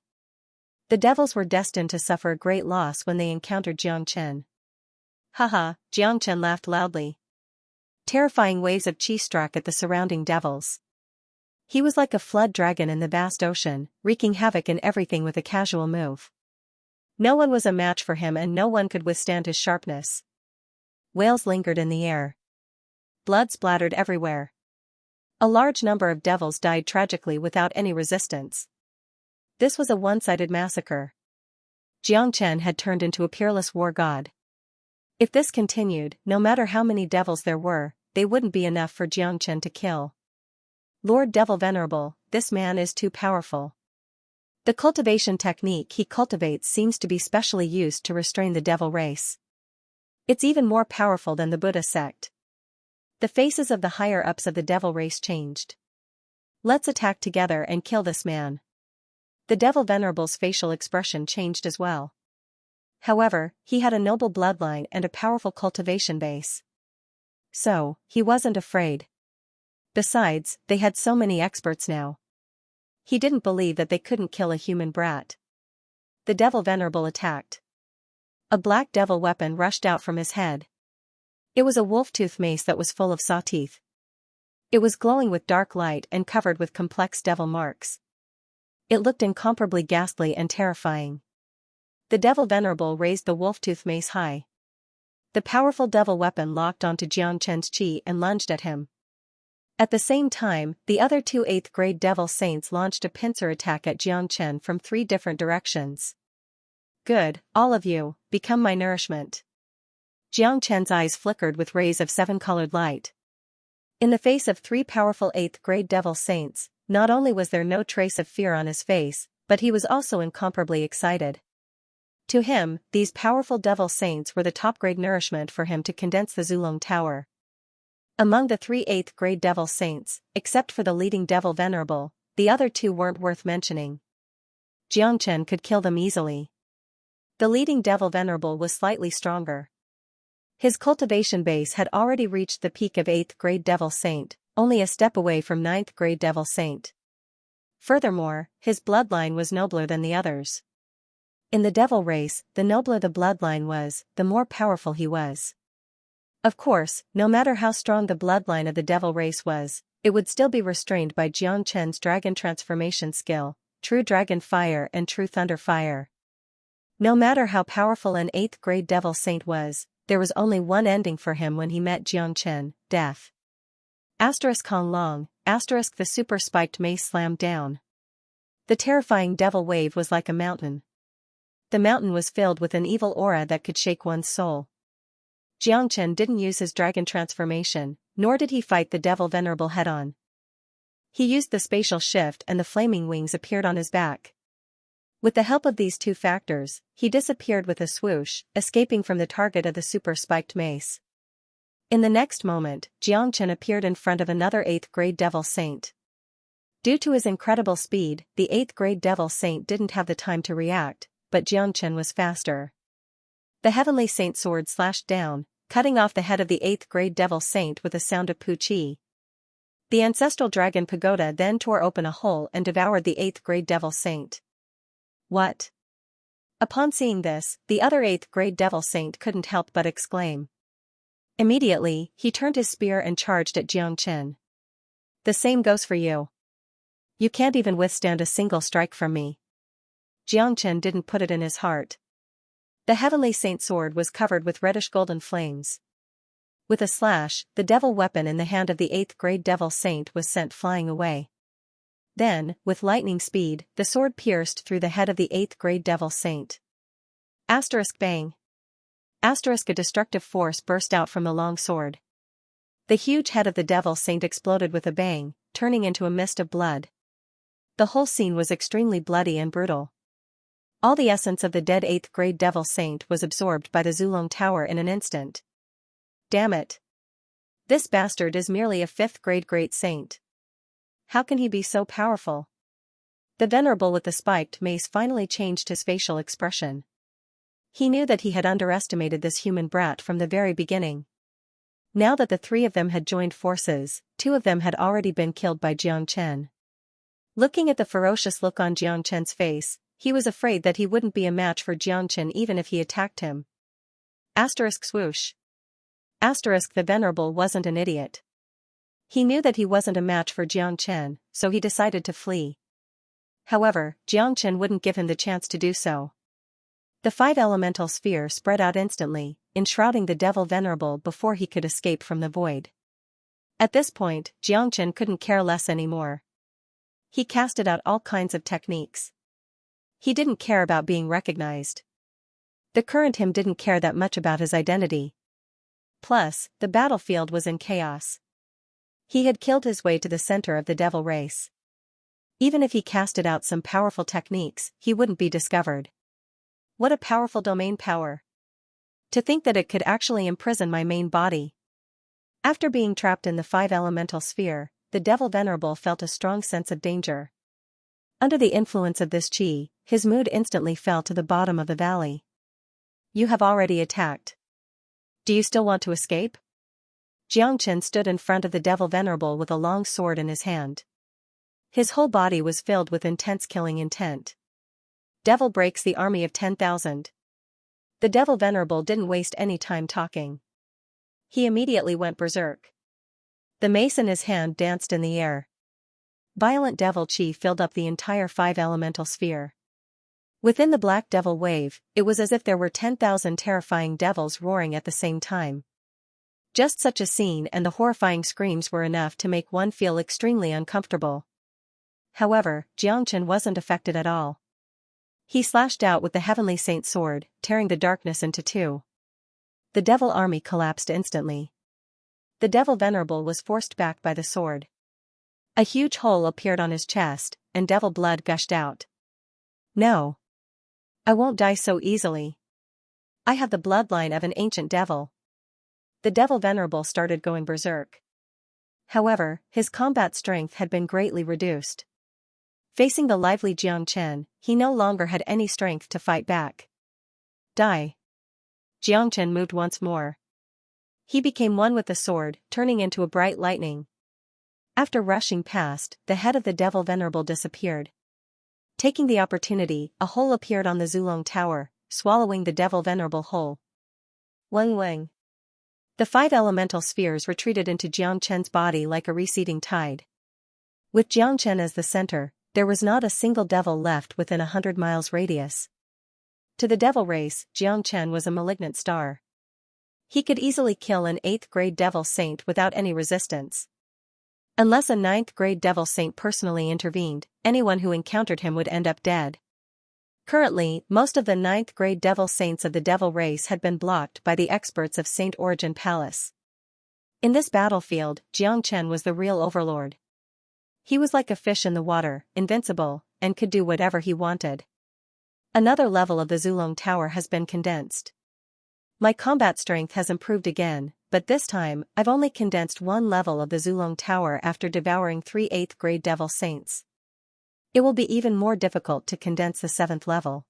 The devils were destined to suffer a great loss when they encountered Jiang Chen. Haha, Jiang Chen laughed loudly. Terrifying waves of chi struck at the surrounding devils. He was like a flood dragon in the vast ocean, wreaking havoc in everything with a casual move. No one was a match for him and no one could withstand his sharpness. Wails lingered in the air. Blood splattered everywhere. A large number of devils died tragically without any resistance. This was a one-sided massacre. Jiang Chen had turned into a peerless war god. If this continued, no matter how many devils there were, they wouldn't be enough for Jiang Chen to kill. Lord Devil Venerable, this man is too powerful. The cultivation technique he cultivates seems to be specially used to restrain the devil race. It's even more powerful than the Buddha sect. The faces of the higher-ups of the devil race changed. Let's attack together and kill this man. The Devil Venerable's facial expression changed as well. However, he had a noble bloodline and a powerful cultivation base. So, he wasn't afraid. Besides, they had so many experts now. He didn't believe that they couldn't kill a human brat. The Devil Venerable attacked. A black devil weapon rushed out from his head. It was a wolf-tooth mace that was full of saw teeth. It was glowing with dark light and covered with complex devil marks. It looked incomparably ghastly and terrifying. The Devil Venerable raised the wolf-tooth mace high. The powerful devil weapon locked onto Jiang Chen's chi and lunged at him. At the same time, the other 2 8th grade devil saints launched a pincer attack at Jiang Chen from 3 different directions. Good, all of you, become my nourishment. Jiang Chen's eyes flickered with rays of 7-colored light. In the face of 3 powerful 8th grade devil saints, not only was there no trace of fear on his face, but he was also incomparably excited. To him, these powerful devil saints were the top-grade nourishment for him to condense the Zulong Tower. Among the 3 8th grade devil saints, except for the leading devil venerable, the other 2 weren't worth mentioning. Jiang Chen could kill them easily. The leading devil venerable was slightly stronger. His cultivation base had already reached the peak of 8th grade devil saint, only a step away from 9th grade devil saint. Furthermore, his bloodline was nobler than the others. In the devil race, the nobler the bloodline was, the more powerful he was. Of course, no matter how strong the bloodline of the devil race was, it would still be restrained by Jiang Chen's dragon transformation skill, True Dragon Fire and True Thunder Fire. No matter how powerful an 8th grade devil saint was, there was only one ending for him when he met Jiang Chen, death. Kong Long, the super spiked mace slammed down. The terrifying devil wave was like a mountain. The mountain was filled with an evil aura that could shake one's soul. Jiang Chen didn't use his dragon transformation, nor did he fight the devil venerable head-on. He used the spatial shift and the flaming wings appeared on his back. With the help of these two factors, he disappeared with a swoosh, escaping from the target of the super-spiked mace. In the next moment, Xianxia appeared in front of another 8th grade Devil Saint. Due to his incredible speed, the 8th grade Devil Saint didn't have the time to react, but Xianxia was faster. The Heavenly Saint sword slashed down, cutting off the head of the 8th grade Devil Saint with a sound of pu-chi. The ancestral dragon pagoda then tore open a hole and devoured the 8th grade Devil Saint. What? Upon seeing this, the other 8th grade Devil Saint couldn't help but exclaim. Immediately, he turned his spear and charged at Xianxia. The same goes for you. You can't even withstand a single strike from me. Xianxia didn't put it in his heart. The Heavenly Saint sword was covered with reddish-golden flames. With a slash, the devil weapon in the hand of the 8th grade Devil Saint was sent flying away. Then, with lightning speed, the sword pierced through the head of the 8th grade Devil Saint. Bang. A destructive force burst out from the long sword. The huge head of the Devil Saint exploded with a bang, turning into a mist of blood. The whole scene was extremely bloody and brutal. All the essence of the dead 8th grade Devil Saint was absorbed by the Zulong Tower in an instant. Damn it. This bastard is merely a 5th grade Great Saint. How can he be so powerful? The Venerable with the spiked mace finally changed his facial expression. He knew that he had underestimated this human brat from the very beginning. Now that the three of them had joined forces, two of them had already been killed by Xianxia. Looking at the ferocious look on Xianxia's face, he was afraid that he wouldn't be a match for Xianxia even if he attacked him. Swoosh. The Venerable wasn't an idiot. He knew that he wasn't a match for Xianxia, so he decided to flee. However, Xianxia wouldn't give him the chance to do so. The 5 elemental sphere spread out instantly, enshrouding the Devil Venerable before he could escape from the void. At this point, Xianxia couldn't care less anymore. He casted out all kinds of techniques. He didn't care about being recognized. The current him didn't care that much about his identity. Plus, the battlefield was in chaos. He had killed his way to the center of the devil race. Even if he casted out some powerful techniques, he wouldn't be discovered. What a powerful domain power. To think that it could actually imprison my main body. After being trapped in the 5 elemental sphere, the Devil Venerable felt a strong sense of danger. Under the influence of this chi, his mood instantly fell to the bottom of the valley. You have already attacked. Do you still want to escape? Xianxia stood in front of the Devil Venerable with a long sword in his hand. His whole body was filled with intense killing intent. Devil breaks the army of 10,000. The Devil Venerable didn't waste any time talking. He immediately went berserk. The mace in his hand danced in the air. Violent devil chi filled up the entire 5 elemental sphere. Within the black devil wave, it was as if there were 10,000 terrifying devils roaring at the same time. Just such a scene and the horrifying screams were enough to make one feel extremely uncomfortable. However, Xianxia wasn't affected at all. He slashed out with the Heavenly Saint sword, tearing the darkness into 2. The devil army collapsed instantly. The Devil Venerable was forced back by the sword. A huge hole appeared on his chest, and devil blood gushed out. No. I won't die so easily. I have the bloodline of an ancient devil. The Devil Venerable started going berserk. However, his combat strength had been greatly reduced. Facing the lively Xianxia, he no longer had any strength to fight back. Die. Xianxia moved once more. He became one with the sword, turning into a bright lightning. After rushing past, the head of the Devil Venerable disappeared. Taking the opportunity, a hole appeared on the Zulong Tower, swallowing the Devil Venerable whole. Wang Wang. The 5 elemental spheres retreated into Xianxia's body like a receding tide. With Xianxia as the center, there was not a single devil left within 100 miles radius. To the devil race, Xianxia was a malignant star. He could easily kill an 8th grade Devil Saint without any resistance. Unless a 9th grade Devil Saint personally intervened, anyone who encountered him would end up dead. Currently, most of the 9th grade Devil Saints of the Devil race had been blocked by the experts of Saint Origin Palace. In this battlefield, Xianxia was the real overlord. He was like a fish in the water, invincible, and could do whatever he wanted. Another level of the Zulong Tower has been condensed. My combat strength has improved again, but this time, I've only condensed one level of the Zulong Tower after devouring 3 8th grade Devil Saints. It will be even more difficult to condense the 7th level.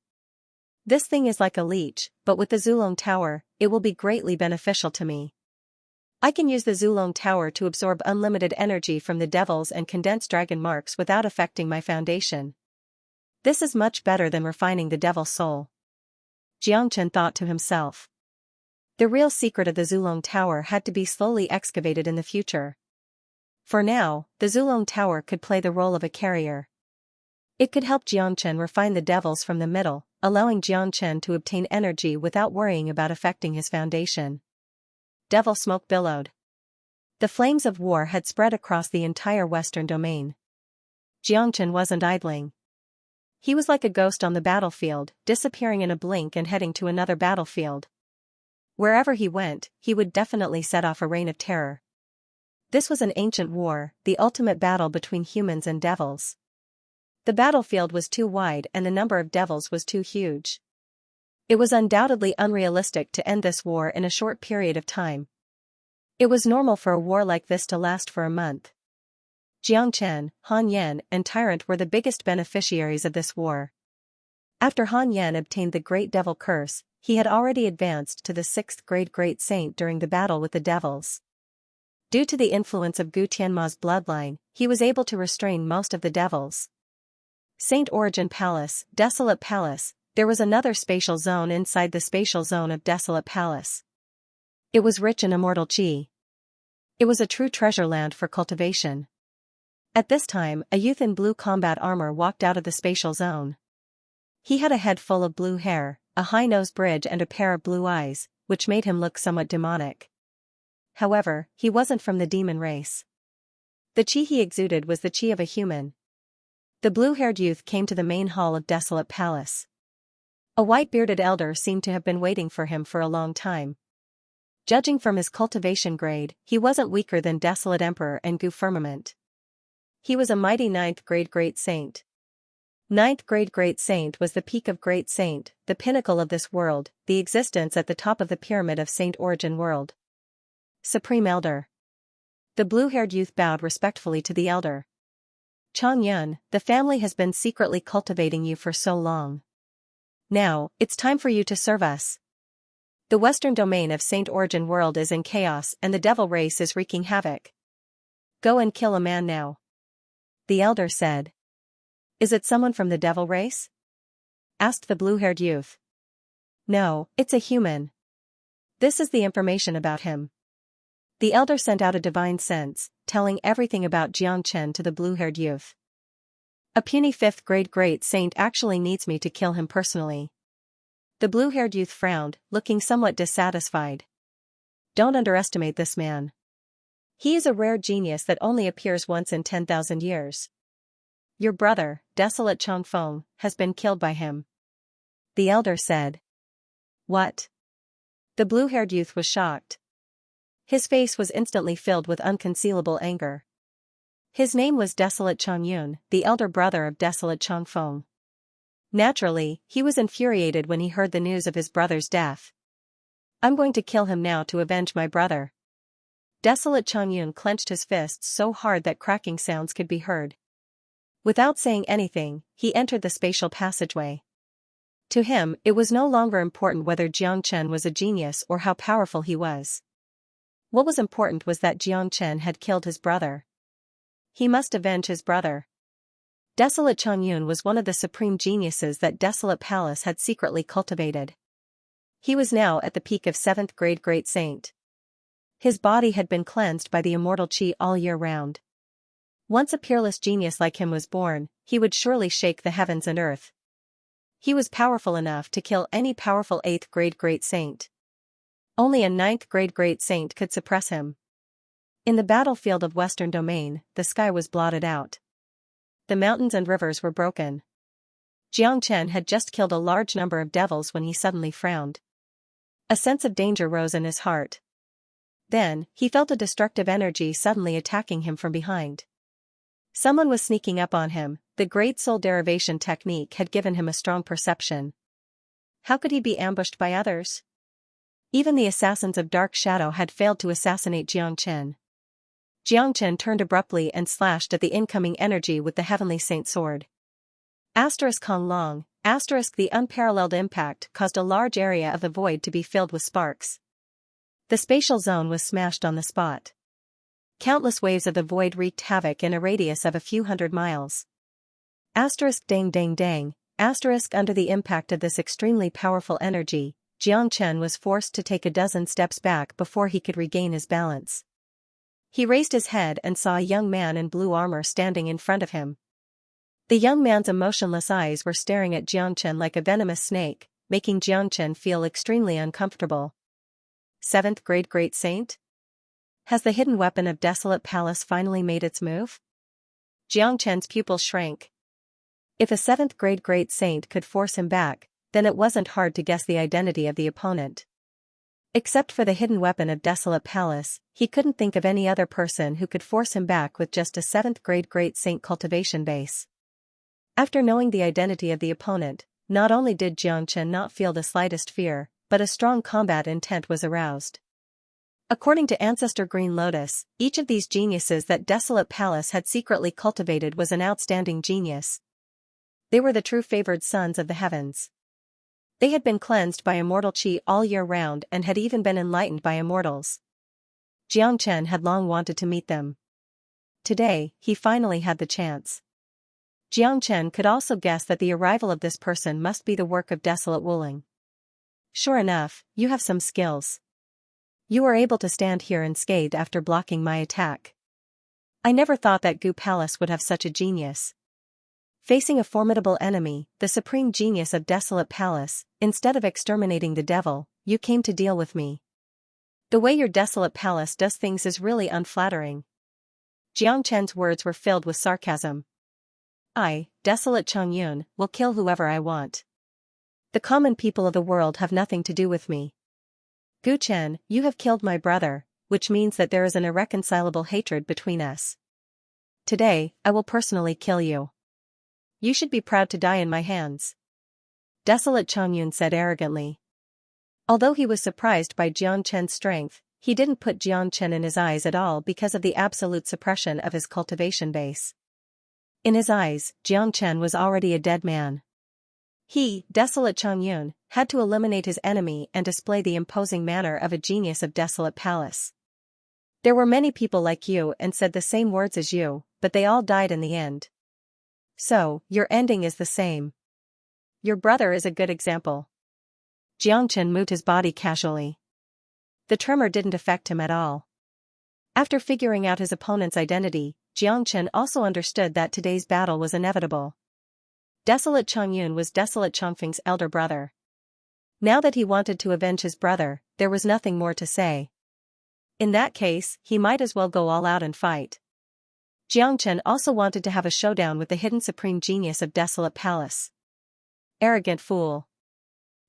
This thing is like a leech, but with the Zulong Tower, it will be greatly beneficial to me. I can use the Zulong Tower to absorb unlimited energy from the devils and condense dragon marks without affecting my foundation. This is much better than refining the devil's soul. Xianxia thought to himself. The real secret of the Zulong Tower had to be slowly excavated in the future. For now, the Zulong Tower could play the role of a carrier. It could help Xianxia refine the devils from the middle, allowing Xianxia to obtain energy without worrying about affecting his foundation. Devil smoke billowed. The flames of war had spread across the entire western domain. Xianxia wasn't idling. He was like a ghost on the battlefield, disappearing in a blink and heading to another battlefield. Wherever he went, he would definitely set off a reign of terror. This was an ancient war, the ultimate battle between humans and devils. The battlefield was too wide and the number of devils was too huge. It was undoubtedly unrealistic to end this war in a short period of time. It was normal for a war like this to last for a month. Xianxia, Han Yan, and Tyrant were the biggest beneficiaries of this war. After Han Yan obtained the Great Devil Curse, he had already advanced to the 6th grade Great Saint during the battle with the devils. Due to the influence of Gu Tianma's bloodline, he was able to restrain most of the devils. Saint Origin Palace, Desolate Palace. There was another spatial zone inside the spatial zone of Desolate Palace. It was rich in immortal chi. It was a true treasure land for cultivation. At this time, a youth in blue combat armor walked out of the spatial zone. He had a head full of blue hair, a high-nose bridge and a pair of blue eyes, which made him look somewhat demonic. However, he wasn't from the demon race. The chi he exuded was the chi of a human. The blue-haired youth came to the main hall of Desolate Palace. A white-bearded elder seemed to have been waiting for him for a long time. Judging from his cultivation grade, he wasn't weaker than Desolate Emperor and Gu Firmament. He was a mighty 9th grade Great Saint. 9th grade Great Saint was the peak of Great Saint, the pinnacle of this world, the existence at the top of the pyramid of Saint Origin world. Supreme Elder. The blue-haired youth bowed respectfully to the elder. Chang Yun, the family has been secretly cultivating you for so long. Now, it's time for you to serve us. The western domain of Saint Origin world is in chaos and the devil race is wreaking havoc. Go and kill a man now. The elder said. Is it someone from the devil race? Asked the blue-haired youth. No, it's a human. This is the information about him. The elder sent out a divine sense, telling everything about Xianxia to the blue-haired youth. A puny 5th grade Great Saint actually needs me to kill him personally. The blue-haired youth frowned, looking somewhat dissatisfied. Don't underestimate this man. He is a rare genius that only appears once in 10,000 years. Your brother, Desolate Changfeng, has been killed by him. The elder said. What? The blue-haired youth was shocked. His face was instantly filled with unconcealable anger. His name was Desolate Changyun, the elder brother of Desolate Changfeng. Naturally, he was infuriated when he heard the news of his brother's death. I'm going to kill him now to avenge my brother. Desolate Changyun clenched his fists so hard that cracking sounds could be heard. Without saying anything, he entered the spatial passageway. To him, it was no longer important whether Xianxia was a genius or how powerful he was. What was important was that Xianxia had killed his brother. He must avenge his brother. Desolate Changyun was one of the supreme geniuses that Desolate Palace had secretly cultivated. He was now at the peak of 7th grade Great Saint. His body had been cleansed by the immortal chi all year round. Once a peerless genius like him was born, he would surely shake the heavens and earth. He was powerful enough to kill any powerful 8th grade Great Saint. Only a 9th grade Great Saint could suppress him. In the battlefield of Western Domain, the sky was blotted out. The mountains and rivers were broken. Xianxia had just killed a large number of devils when he suddenly frowned. A sense of danger rose in his heart. Then, he felt a destructive energy suddenly attacking him from behind. Someone was sneaking up on him. the great soul derivation technique had given him a strong perception. How could he be ambushed by others? Even the assassins of Dark Shadow had failed to assassinate Xianxia. Xianxia turned abruptly and slashed at the incoming energy with the Heavenly Saint sword. Kong Long, the unparalleled impact caused a large area of the void to be filled with sparks. The spatial zone was smashed on the spot. Countless waves of the void wreaked havoc in a radius of a few hundred miles. Dang dang dang, under the impact of this extremely powerful energy, Xianxia was forced to take a dozen steps back before he could regain his balance. He raised his head and saw a young man in blue armor standing in front of him. The young man's emotionless eyes were staring at Xianxia like a venomous snake, making Xianxia feel extremely uncomfortable. 7th grade Great Saint? Has the hidden weapon of Desolate Palace finally made its move? Xianxia's pupils shrank. If a 7th grade Great Saint could force him back, then it wasn't hard to guess the identity of the opponent. Except for the hidden weapon of Desolate Palace, he couldn't think of any other person who could force him back with just a 7th grade Great Saint cultivation base. After knowing the identity of the opponent, not only did Xianxia not feel the slightest fear, but a strong combat intent was aroused. According to Ancestor Green Lotus, each of these geniuses that Desolate Palace had secretly cultivated was an outstanding genius. They were the true favored sons of the heavens. They had been cleansed by immortal qi all year round and had even been enlightened by immortals. Xianxia had long wanted to meet them. Today, he finally had the chance. Xianxia could also guess that the arrival of this person must be the work of Desolate Wuling. Sure enough, you have some skills. You were able to stand here unscathed after blocking my attack. I never thought that Gu Palace would have such a genius. Facing a formidable enemy, the supreme genius of Desolate Palace, instead of exterminating the devil, you came to deal with me. The way your Desolate Palace does things is really unflattering. Xianxia's words were filled with sarcasm. I, Desolate Chongyun, will kill whoever I want. The common people of the world have nothing to do with me. Gu Chen, you have killed my brother, which means that there is an irreconcilable hatred between us. Today, I will personally kill you. You should be proud to die in my hands. Desolate Chongyun said arrogantly. Although he was surprised by Xianxia's strength, he didn't put Xianxia in his eyes at all because of the absolute suppression of his cultivation base. In his eyes, Xianxia was already a dead man. He, Desolate Chongyun, had to eliminate his enemy and display the imposing manner of a genius of Desolate Palace. There were many people like you and said the same words as you, but they all died in the end. So, your ending is the same. Your brother is a good example. Xianxia moved his body casually. The tremor didn't affect him at all. After figuring out his opponent's identity, Xianxia also understood that today's battle was inevitable. Desolate Chongyun was Desolate Chongfeng's elder brother. Now that he wanted to avenge his brother, there was nothing more to say. In that case, he might as well go all out and fight. Xianxia also wanted to have a showdown with the hidden supreme genius of Desolate Palace. Arrogant fool.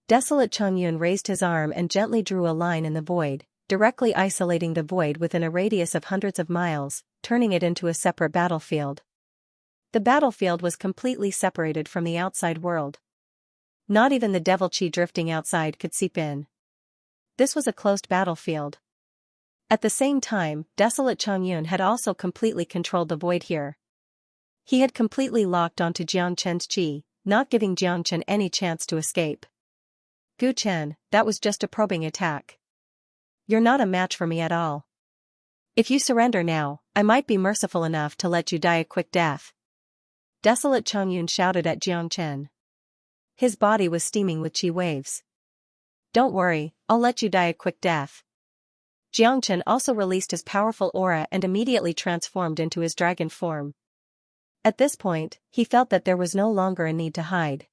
Desolate Chongyun raised his arm and gently drew a line in the void, directly isolating the void within a radius of hundreds of miles, turning it into a separate battlefield. The battlefield was completely separated from the outside world. Not even the devil chi drifting outside could seep in. This was a closed battlefield. At the same time, Desolate Chongyun had also completely controlled the void here. He had completely locked onto Xianxia's qi, not giving Xianxia any chance to escape. Gu Chen, that was just a probing attack. You're not a match for me at all. If you surrender now, I might be merciful enough to let you die a quick death. Desolate Chongyun shouted at Xianxia. His body was steaming with qi waves. Don't worry, I'll let you die a quick death. Xianxia also released his powerful aura and immediately transformed into his dragon form. At this point, he felt that there was no longer a need to hide.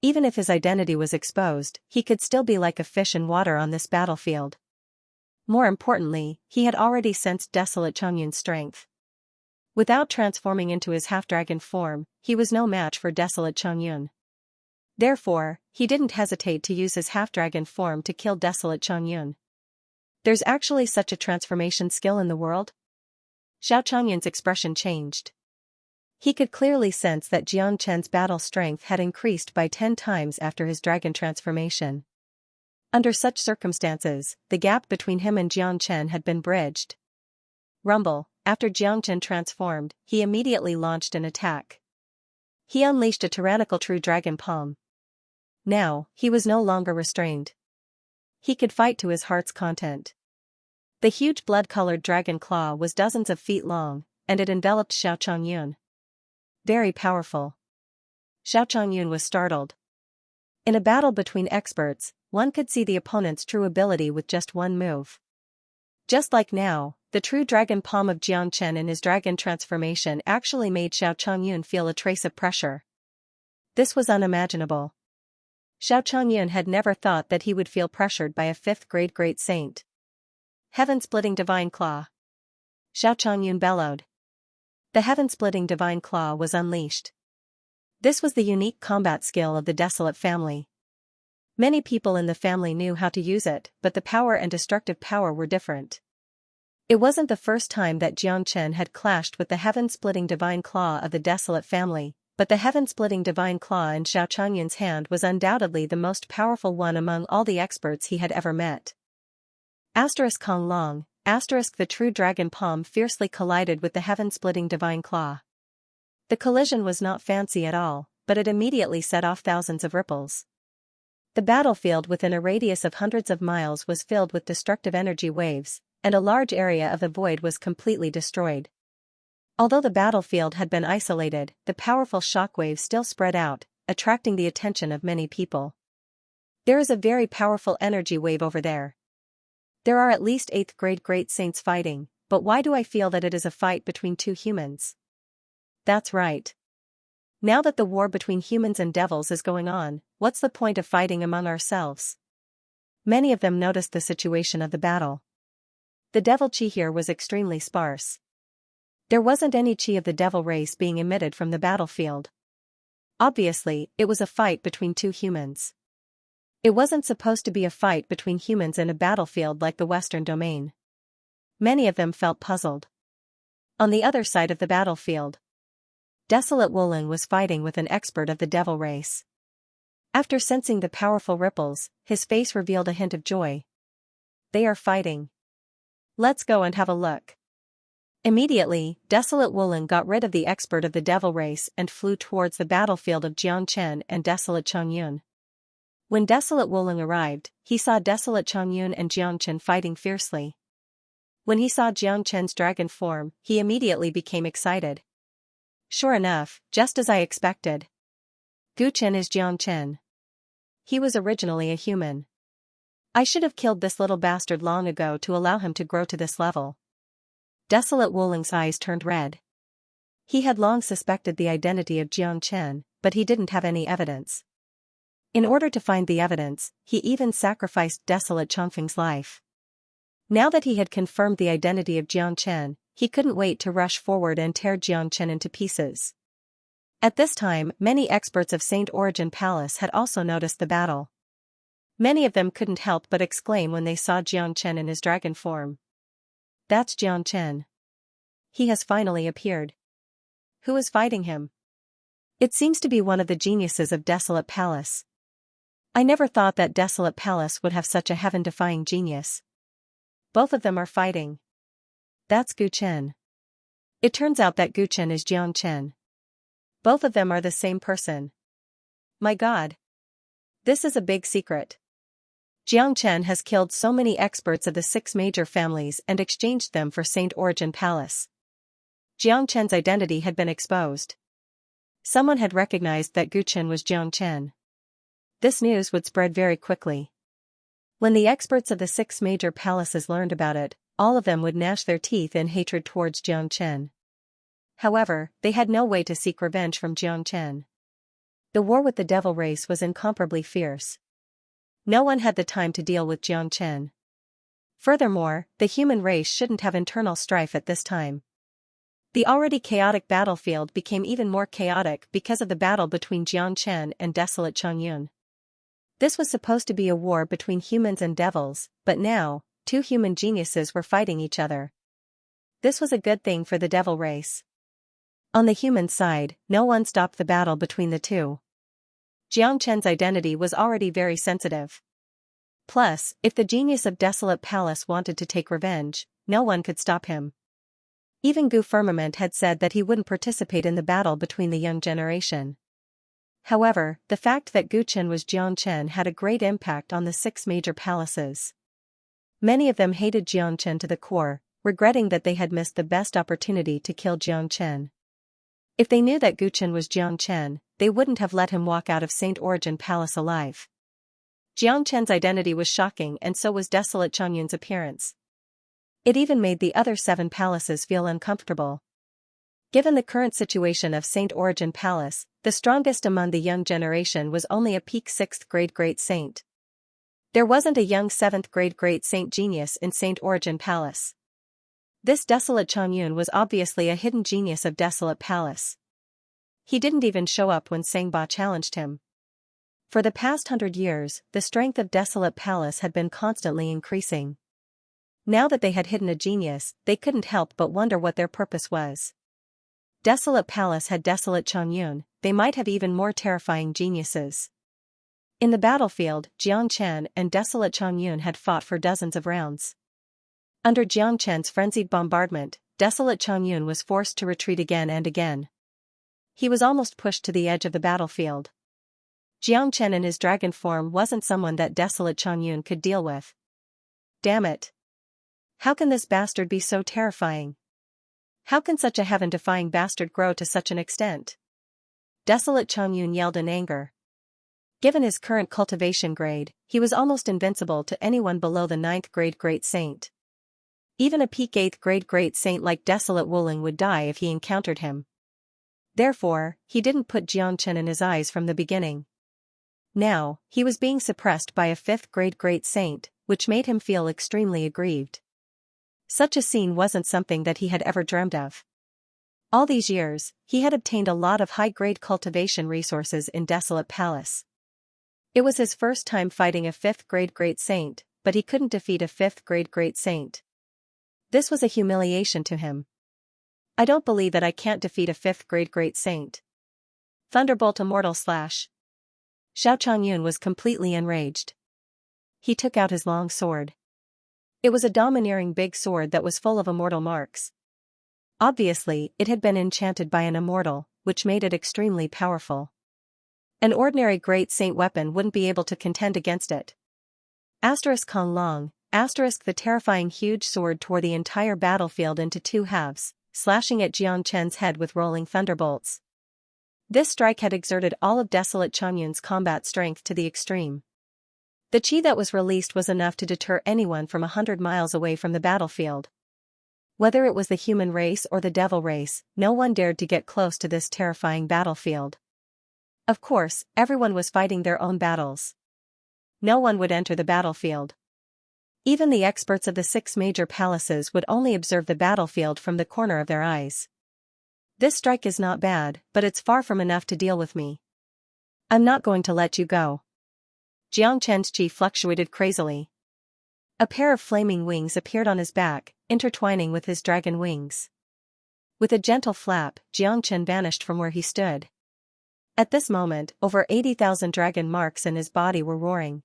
Even if his identity was exposed, he could still be like a fish in water on this battlefield. More importantly, he had already sensed Desolate Chongyun's strength. Without transforming into his half-dragon form, he was no match for Desolate Chongyun. Therefore, he didn't hesitate to use his half-dragon form to kill Desolate Chongyun. There's actually such a transformation skill in the world? Xiao Chongyun's expression changed. He could clearly sense that Jiang Chen's battle strength had increased by 10 times after his dragon transformation. Under such circumstances, the gap between him and Jiang Chen had been bridged. Rumble, after Jiang Chen transformed, he immediately launched an attack. He unleashed a tyrannical true dragon palm. Now, he was no longer restrained. He could fight to his heart's content. The huge blood-colored dragon claw was dozens of feet long, and it enveloped Xiao Chongyun. Very powerful. Xiao Chongyun was startled. In a battle between experts, one could see the opponent's true ability with just one move. Just like now, the true dragon palm of Jiang Chen in his dragon transformation actually made Xiao Chongyun feel a trace of pressure. This was unimaginable. Xiao Chongyun had never thought that he would feel pressured by a 5th-grade great saint. Heaven-splitting divine claw. Xiao Chongyun bellowed. The heaven-splitting divine claw was unleashed. This was the unique combat skill of the Desolate family. Many people in the family knew how to use it, but the power and destructive power were different. It wasn't the first time that Jiang Chen had clashed with the heaven-splitting divine claw of the Desolate family, but the heaven-splitting divine claw in Xiao Chongyun's hand was undoubtedly the most powerful one among all the experts he had ever met. Kong Long, the true dragon palm fiercely collided with the heaven-splitting divine claw. The collision was not fancy at all, but it immediately set off thousands of ripples. The battlefield within a radius of hundreds of miles was filled with destructive energy waves, and a large area of the void was completely destroyed. Although the battlefield had been isolated, the powerful shockwaves still spread out, attracting the attention of many people. There is a very powerful energy wave over there. There are at least 8th-grade great saints fighting, but why do I feel that it is a fight between two humans? That's right. Now that the war between humans and devils is going on, what's the point of fighting among ourselves? Many of them noticed the situation of the battle. The devil chi here was extremely sparse. There wasn't any chi of the devil race being emitted from the battlefield. Obviously, it was a fight between two humans. It wasn't supposed to be a fight between humans in a battlefield like the Western Domain. Many of them felt puzzled. On the other side of the battlefield, Desolate Wulong was fighting with an expert of the devil race. After sensing the powerful ripples, his face revealed a hint of joy. They are fighting. Let's go and have a look. Immediately, Desolate Wulong got rid of the expert of the devil race and flew towards the battlefield of Jiang Chen and Desolate Chongyun. When Desolate Wulong arrived, he saw Desolate Chongyun and Jiang Chen fighting fiercely. When he saw Jiang Chen's dragon form, he immediately became excited. Sure enough, just as I expected. Gu Chen is Jiang Chen. He was originally a human. I should have killed this little bastard long ago to allow him to grow to this level. Desolate Wulong's eyes turned red. He had long suspected the identity of Jiang Chen, but he didn't have any evidence. In order to find the evidence, he even sacrificed Desolate Chongfeng's life. Now that he had confirmed the identity of Jiang Chen, he couldn't wait to rush forward and tear Jiang Chen into pieces. At this time, many experts of Saint Origin Palace had also noticed the battle. Many of them couldn't help but exclaim when they saw Jiang Chen in his dragon form. That's Jiang Chen. He has finally appeared. Who is fighting him? It seems to be one of the geniuses of Desolate Palace. I never thought that Desolate Palace would have such a heaven-defying genius. Both of them are fighting. That's Gu Chen. It turns out that Gu Chen is Jiang Chen. Both of them are the same person. My God. This is a big secret. Jiang Chen has killed so many experts of the 6 major families and exchanged them for Saint Origin Palace. Jiang Chen's identity had been exposed. Someone had recognized that Gu Chen was Jiang Chen. This news would spread very quickly. When the experts of the 6 major palaces learned about it, all of them would gnash their teeth in hatred towards Jiang Chen. However, they had no way to seek revenge from Jiang Chen. The war with the devil race was incomparably fierce. No one had the time to deal with Jiang Chen. Furthermore, the human race shouldn't have internal strife at this time. The already chaotic battlefield became even more chaotic because of the battle between Jiang Chen and Desolate Chongyun. This was supposed to be a war between humans and devils, but now, 2 human geniuses were fighting each other. This was a good thing for the devil race. On the human side, no one stopped the battle between the two. Jiang Chen's identity was already very sensitive. Plus, if the genius of Desolate Palace wanted to take revenge, no one could stop him. Even Gu Firmament had said that he wouldn't participate in the battle between the young generation. However, the fact that Gu Chen was Jiang Chen had a great impact on the 6 major palaces. Many of them hated Jiang Chen to the core, regretting that they had missed the best opportunity to kill Jiang Chen. If they knew that Gu Chen was Jiang Chen, they wouldn't have let him walk out of Saint Origin Palace alive. Jiang Chen's identity was shocking, and so was Desolate Changyun's appearance. It even made the other 7 palaces feel uncomfortable. Given the current situation of Saint Origin Palace, the strongest among the young generation was only a peak 6th grade great saint. There wasn't a young 7th grade great saint genius in Saint Origin Palace. This Desolate Changyun was obviously a hidden genius of Desolate Palace. He didn't even show up when Sangba challenged him. For the past 100 years, the strength of Desolate Palace had been constantly increasing. Now that they had hidden a genius, they couldn't help but wonder what their purpose was. Desolate Palace had Desolate Changyun, they might have even more terrifying geniuses. In the battlefield, Jiang Chen and Desolate Changyun had fought for dozens of rounds. Under Jiang Chen's frenzied bombardment, Desolate Changyun was forced to retreat again and again. He was almost pushed to the edge of the battlefield. Jiang Chen in his dragon form wasn't someone that Desolate Changyun could deal with. Damn it! How can this bastard be so terrifying? How can such a heaven-defying bastard grow to such an extent? Desolate Changyun yelled in anger. Given his current cultivation grade, he was almost invincible to anyone below the 9th grade great saint. Even a peak 8th grade great saint like Desolate Wuling would die if he encountered him. Therefore, he didn't put Jiang Chen in his eyes from the beginning. Now, he was being suppressed by a 5th grade great saint, which made him feel extremely aggrieved. Such a scene wasn't something that he had ever dreamed of. All these years, he had obtained a lot of high-grade cultivation resources in Desolate Palace. It was his first time fighting a 5th grade great saint, but he couldn't defeat a 5th grade great saint. This was a humiliation to him. I don't believe that I can't defeat a 5th grade great saint. Thunderbolt Immortal Slash. Xiao Changyun was completely enraged. He took out his long sword. It was a domineering big sword that was full of immortal marks. Obviously, it had been enchanted by an immortal, which made it extremely powerful. An ordinary great saint weapon wouldn't be able to contend against it. Kong Long, the terrifying huge sword tore the entire battlefield into 2 halves, slashing at Jiang Chen's head with rolling thunderbolts. This strike had exerted all of Desolate Changyun's combat strength to the extreme. The chi that was released was enough to deter anyone from 100 miles away from the battlefield. Whether it was the human race or the devil race, no one dared to get close to this terrifying battlefield. Of course, everyone was fighting their own battles. No one would enter the battlefield. Even the experts of the 6 major palaces would only observe the battlefield from the corner of their eyes. This strike is not bad, but it's far from enough to deal with me. I'm not going to let you go. Jiang Chen's chi fluctuated crazily. A pair of flaming wings appeared on his back, intertwining with his dragon wings. With a gentle flap, Jiang Chen vanished from where he stood. At this moment, over 80,000 dragon marks in his body were roaring.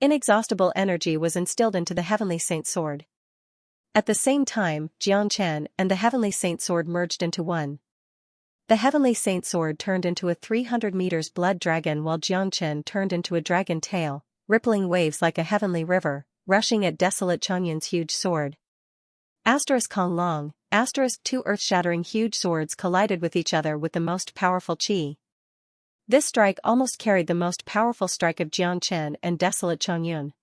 Inexhaustible energy was instilled into the Heavenly Saint Sword. At the same time, Jiang Chen and the Heavenly Saint Sword merged into one. The Heavenly Saint Sword turned into a 300 meters blood dragon while Jiang Chen turned into a dragon tail, rippling waves like a heavenly river, rushing at Desolate Changyun's huge sword. Kong Long, 2 earth-shattering huge swords collided with each other with the most powerful chi. This strike almost carried the most powerful strike of Jiang Chen and Desolate Changyun.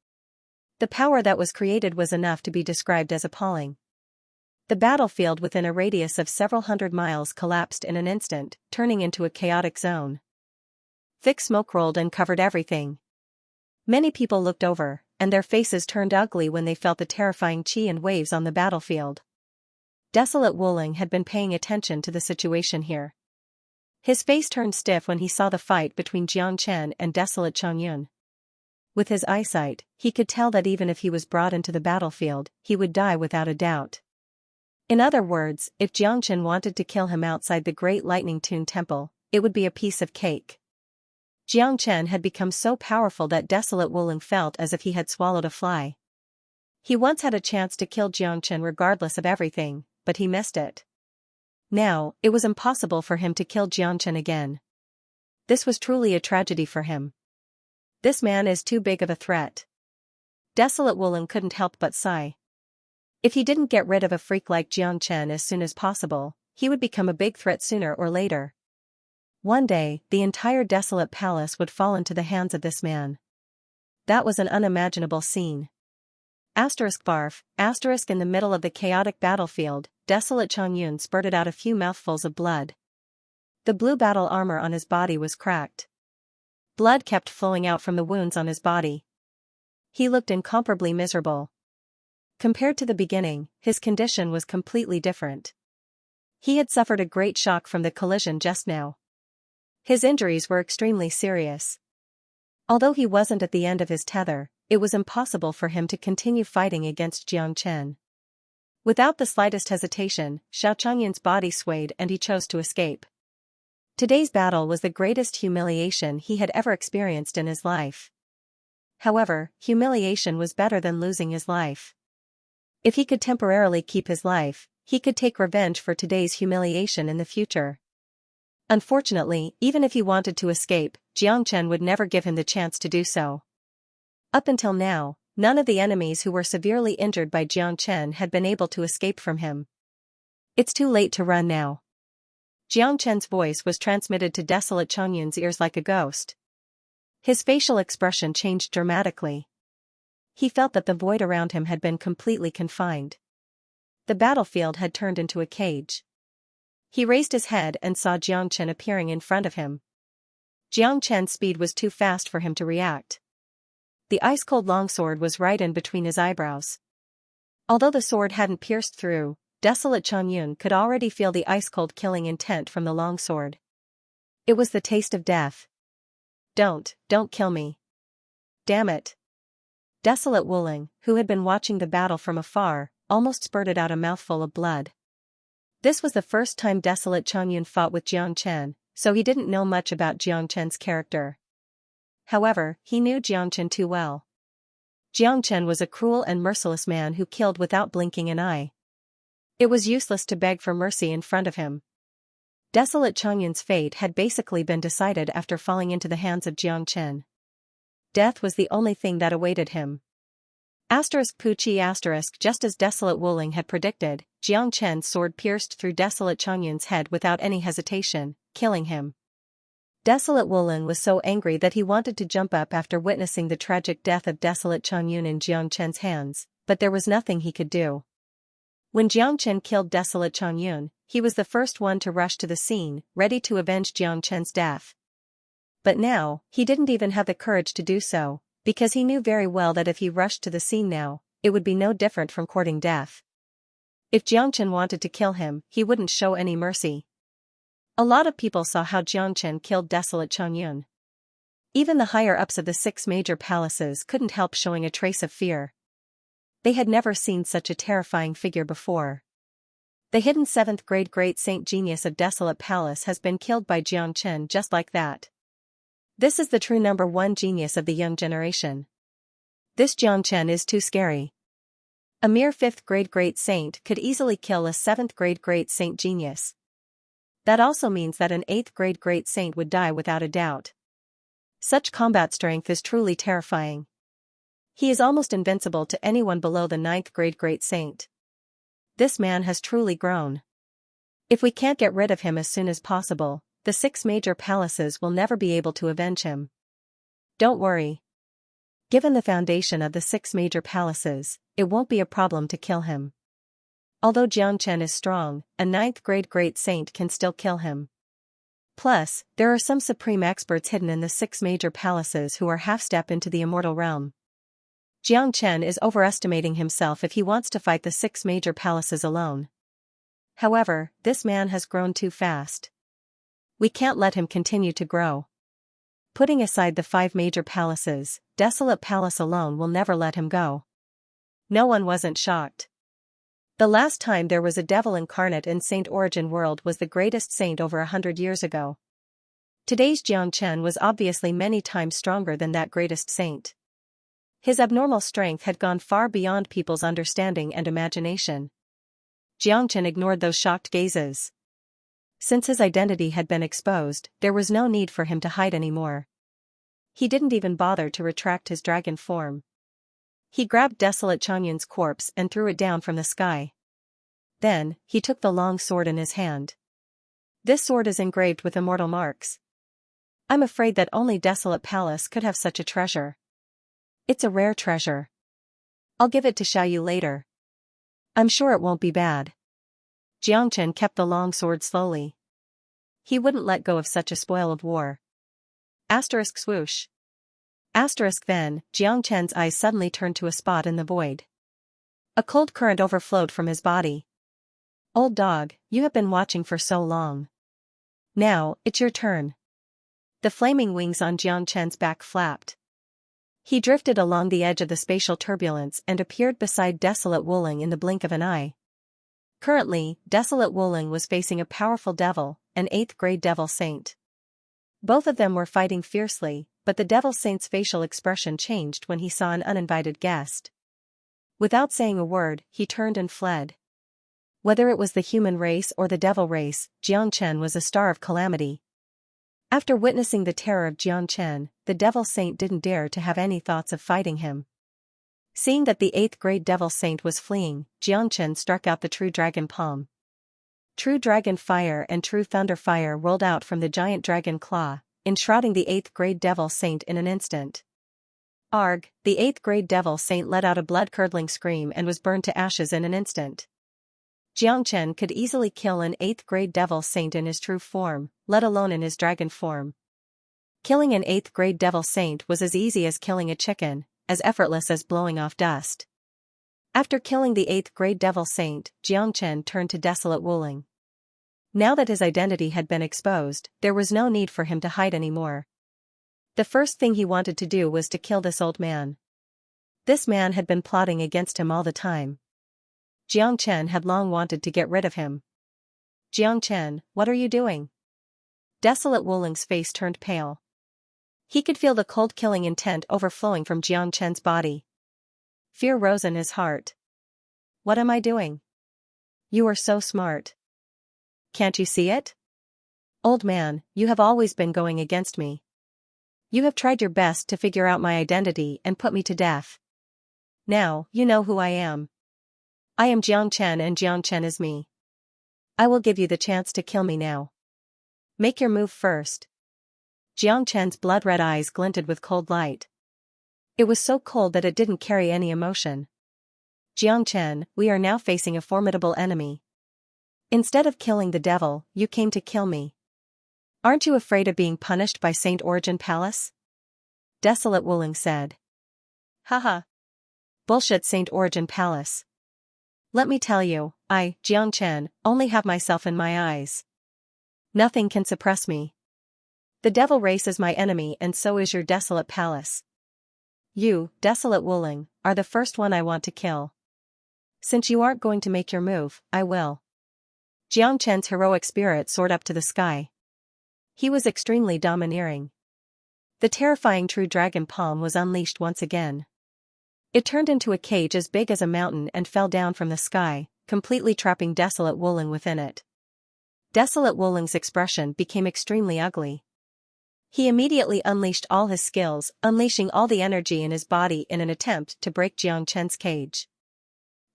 The power that was created was enough to be described as appalling. The battlefield within a radius of several hundred miles collapsed in an instant, turning into a chaotic zone. Thick smoke rolled and covered everything. Many people looked over, and their faces turned ugly when they felt the terrifying chi and waves on the battlefield. Desolate Wuling had been paying attention to the situation here. His face turned stiff when he saw the fight between Jiang Chen and Desolate Changyun. With his eyesight, he could tell that even if he was brought into the battlefield, he would die without a doubt. In other words, if Xianxia wanted to kill him outside the Great Lightning Tune Temple, it would be a piece of cake. Xianxia had become so powerful that Desolate Wulong felt as if he had swallowed a fly. He once had a chance to kill Xianxia regardless of everything, but he missed it. Now, it was impossible for him to kill Xianxia again. This was truly a tragedy for him. This man is too big of a threat. Desolate Wulong couldn't help but sigh. If he didn't get rid of a freak like Xianxia as soon as possible, he would become a big threat sooner or later. One day, the entire desolate palace would fall into the hands of this man. That was an unimaginable scene. Barf, in the middle of the chaotic battlefield, Desolate Xianxia spurted out a few mouthfuls of blood. The blue battle armor on his body was cracked. Blood kept flowing out from the wounds on his body. He looked incomparably miserable. Compared to the beginning, his condition was completely different. He had suffered a great shock from the collision just now. His injuries were extremely serious. Although he wasn't at the end of his tether, it was impossible for him to continue fighting against Xianxia. Without the slightest hesitation, Xianxia's body swayed and he chose to escape. Today's battle was the greatest humiliation he had ever experienced in his life. However, humiliation was better than losing his life. If he could temporarily keep his life, he could take revenge for today's humiliation in the future. Unfortunately, even if he wanted to escape, Xianxia would never give him the chance to do so. Up until now, none of the enemies who were severely injured by Xianxia had been able to escape from him. It's too late to run now. Xianxia's voice was transmitted to Desolate Xianxuan's ears like a ghost. His facial expression changed dramatically. He felt that the void around him had been completely confined. The battlefield had turned into a cage. He raised his head and saw Xianxia appearing in front of him. Xianxia's speed was too fast for him to react. The ice-cold longsword was right in between his eyebrows. Although the sword hadn't pierced through, Desolate Xianxia could already feel the ice-cold killing intent from the longsword. It was the taste of death. Don't kill me. Damn it. Desolate Wulong, who had been watching the battle from afar, almost spurted out a mouthful of blood. This was the first time Desolate Xianxia fought with Xianxia, so he didn't know much about Xianxia's character. However, he knew Xianxia too well. Xianxia was a cruel and merciless man who killed without blinking an eye. It was useless to beg for mercy in front of him. Desolate Xianxuan's fate had basically been decided after falling into the hands of Xianxia. Death was the only thing that awaited him. *Puchi*. Just as Desolate Wulong had predicted, Xianxia's sword pierced through Desolate Xianxuan's head without any hesitation, killing him. Desolate Wulong was so angry that he wanted to jump up after witnessing the tragic death of Desolate Xianxua in Xianxia's hands, but there was nothing he could do. When Xianxia killed Desolate Xianxua, he was the first one to rush to the scene, ready to avenge Xianxia's death. But now, he didn't even have the courage to do so, because he knew very well that if he rushed to the scene now, it would be no different from courting death. If Xianxia wanted to kill him, he wouldn't show any mercy. A lot of people saw how Xianxia killed Desolate Xianxua. Even the higher-ups of the 6 major palaces couldn't help showing a trace of fear. They had never seen such a terrifying figure before. The hidden 7th grade great saint genius of Desolate Palace has been killed by Xianxia just like that. This is the true number 1 genius of the young generation. This Xianxia is too scary. A mere 5th grade great saint could easily kill a 7th grade great saint genius. That also means that an 8th grade great saint would die without a doubt. Such combat strength is truly terrifying. He is almost invincible to anyone below the 9th grade great saint. This man has truly grown. If we can't get rid of him as soon as possible, the 6 major palaces will never be able to avenge him. Don't worry. Given the foundation of the 6 major palaces, it won't be a problem to kill him. Although Xianxia is strong, a 9th grade great saint can still kill him. Plus, there are some supreme experts hidden in the 6 major palaces who are half-step into the immortal realm. Xianxia is overestimating himself if he wants to fight the 6 major palaces alone. However, this man has grown too fast. We can't let him continue to grow. Putting aside the 5 major palaces, Desolate Palace alone will never let him go. No one wasn't shocked. The last time there was a devil incarnate in Saint Origin world was the greatest saint over 100 years ago. Today's Xianxia was obviously many times stronger than that greatest saint. His abnormal strength had gone far beyond people's understanding and imagination. Xianxia ignored those shocked gazes. Since his identity had been exposed, there was no need for him to hide anymore. He didn't even bother to retract his dragon form. He grabbed desolate Changyun's corpse and threw it down from the sky. Then, he took the long sword in his hand. This sword is engraved with immortal marks. I'm afraid that only Desolate Palace could have such a treasure. It's a rare treasure. I'll give it to Xiaoyu later. I'm sure it won't be bad. Xianxia kept the long sword slowly. He wouldn't let go of such a spoil of war. Asterisk swoosh. Asterisk then, Xianxia's eyes suddenly turned to a spot in the void. A cold current overflowed from his body. Old dog, you have been watching for so long. Now, it's your turn. The flaming wings on Xianxia's back flapped. He drifted along the edge of the spatial turbulence and appeared beside Desolate Wuling in the blink of an eye. Currently, Desolate Wuling was facing a powerful devil, an 8th-grade devil saint. Both of them were fighting fiercely, but the devil saint's facial expression changed when he saw an uninvited guest. Without saying a word, he turned and fled. Whether it was the human race or the devil race, Xianxia was a star of calamity. After witnessing the terror of Xianxia, the devil saint didn't dare to have any thoughts of fighting him. Seeing that the 8th-grade devil saint was fleeing, Xianxia struck out the True Dragon Palm. True Dragon Fire and True Thunder Fire rolled out from the giant dragon claw, enshrouding the 8th-grade devil saint in an instant. Arg, the 8th-grade devil saint let out a blood-curdling scream and was burned to ashes in an instant. Xianxia could easily kill an 8th-grade devil saint in his true form, let alone in his dragon form. Killing an 8th-grade devil saint was as easy as killing a chicken, as effortless as blowing off dust. After killing the 8th-grade devil saint, Xianxia turned to Desolate Wuling. Now that his identity had been exposed, there was no need for him to hide anymore. The first thing he wanted to do was to kill this old man. This man had been plotting against him all the time. Xianxia had long wanted to get rid of him. Xianxia, what are you doing? Desolate Wuling's face turned pale. He could feel the cold killing intent overflowing from Xianxia's body. Fear rose in his heart. What am I doing? You are so smart. Can't you see it? Old man, you have always been going against me. You have tried your best to figure out my identity and put me to death. Now, you know who I am. I am Xianxia and Xianxia is me. I will give you the chance to kill me now. Make your move first. Xianxia's blood-red eyes glinted with cold light. It was so cold that it didn't carry any emotion. Xianxia, we are now facing a formidable enemy. Instead of killing the devil, you came to kill me. Aren't you afraid of being punished by Saint Origin Palace? Desolate Wuling said. Haha. Bullshit Saint Origin Palace. Let me tell you, I, Xianxia, only have myself in my eyes. Nothing can suppress me. The devil race is my enemy and so is your Desolate Palace. You, Desolate Wuling, are the first one I want to kill. Since you aren't going to make your move, I will. Xianxia's heroic spirit soared up to the sky. He was extremely domineering. The terrifying True Dragon Palm was unleashed once again. It turned into a cage as big as a mountain and fell down from the sky, completely trapping Desolate Wuling within it. Desolate Wuling's expression became extremely ugly. He immediately unleashed all his skills, unleashing all the energy in his body in an attempt to break Xianxia's cage.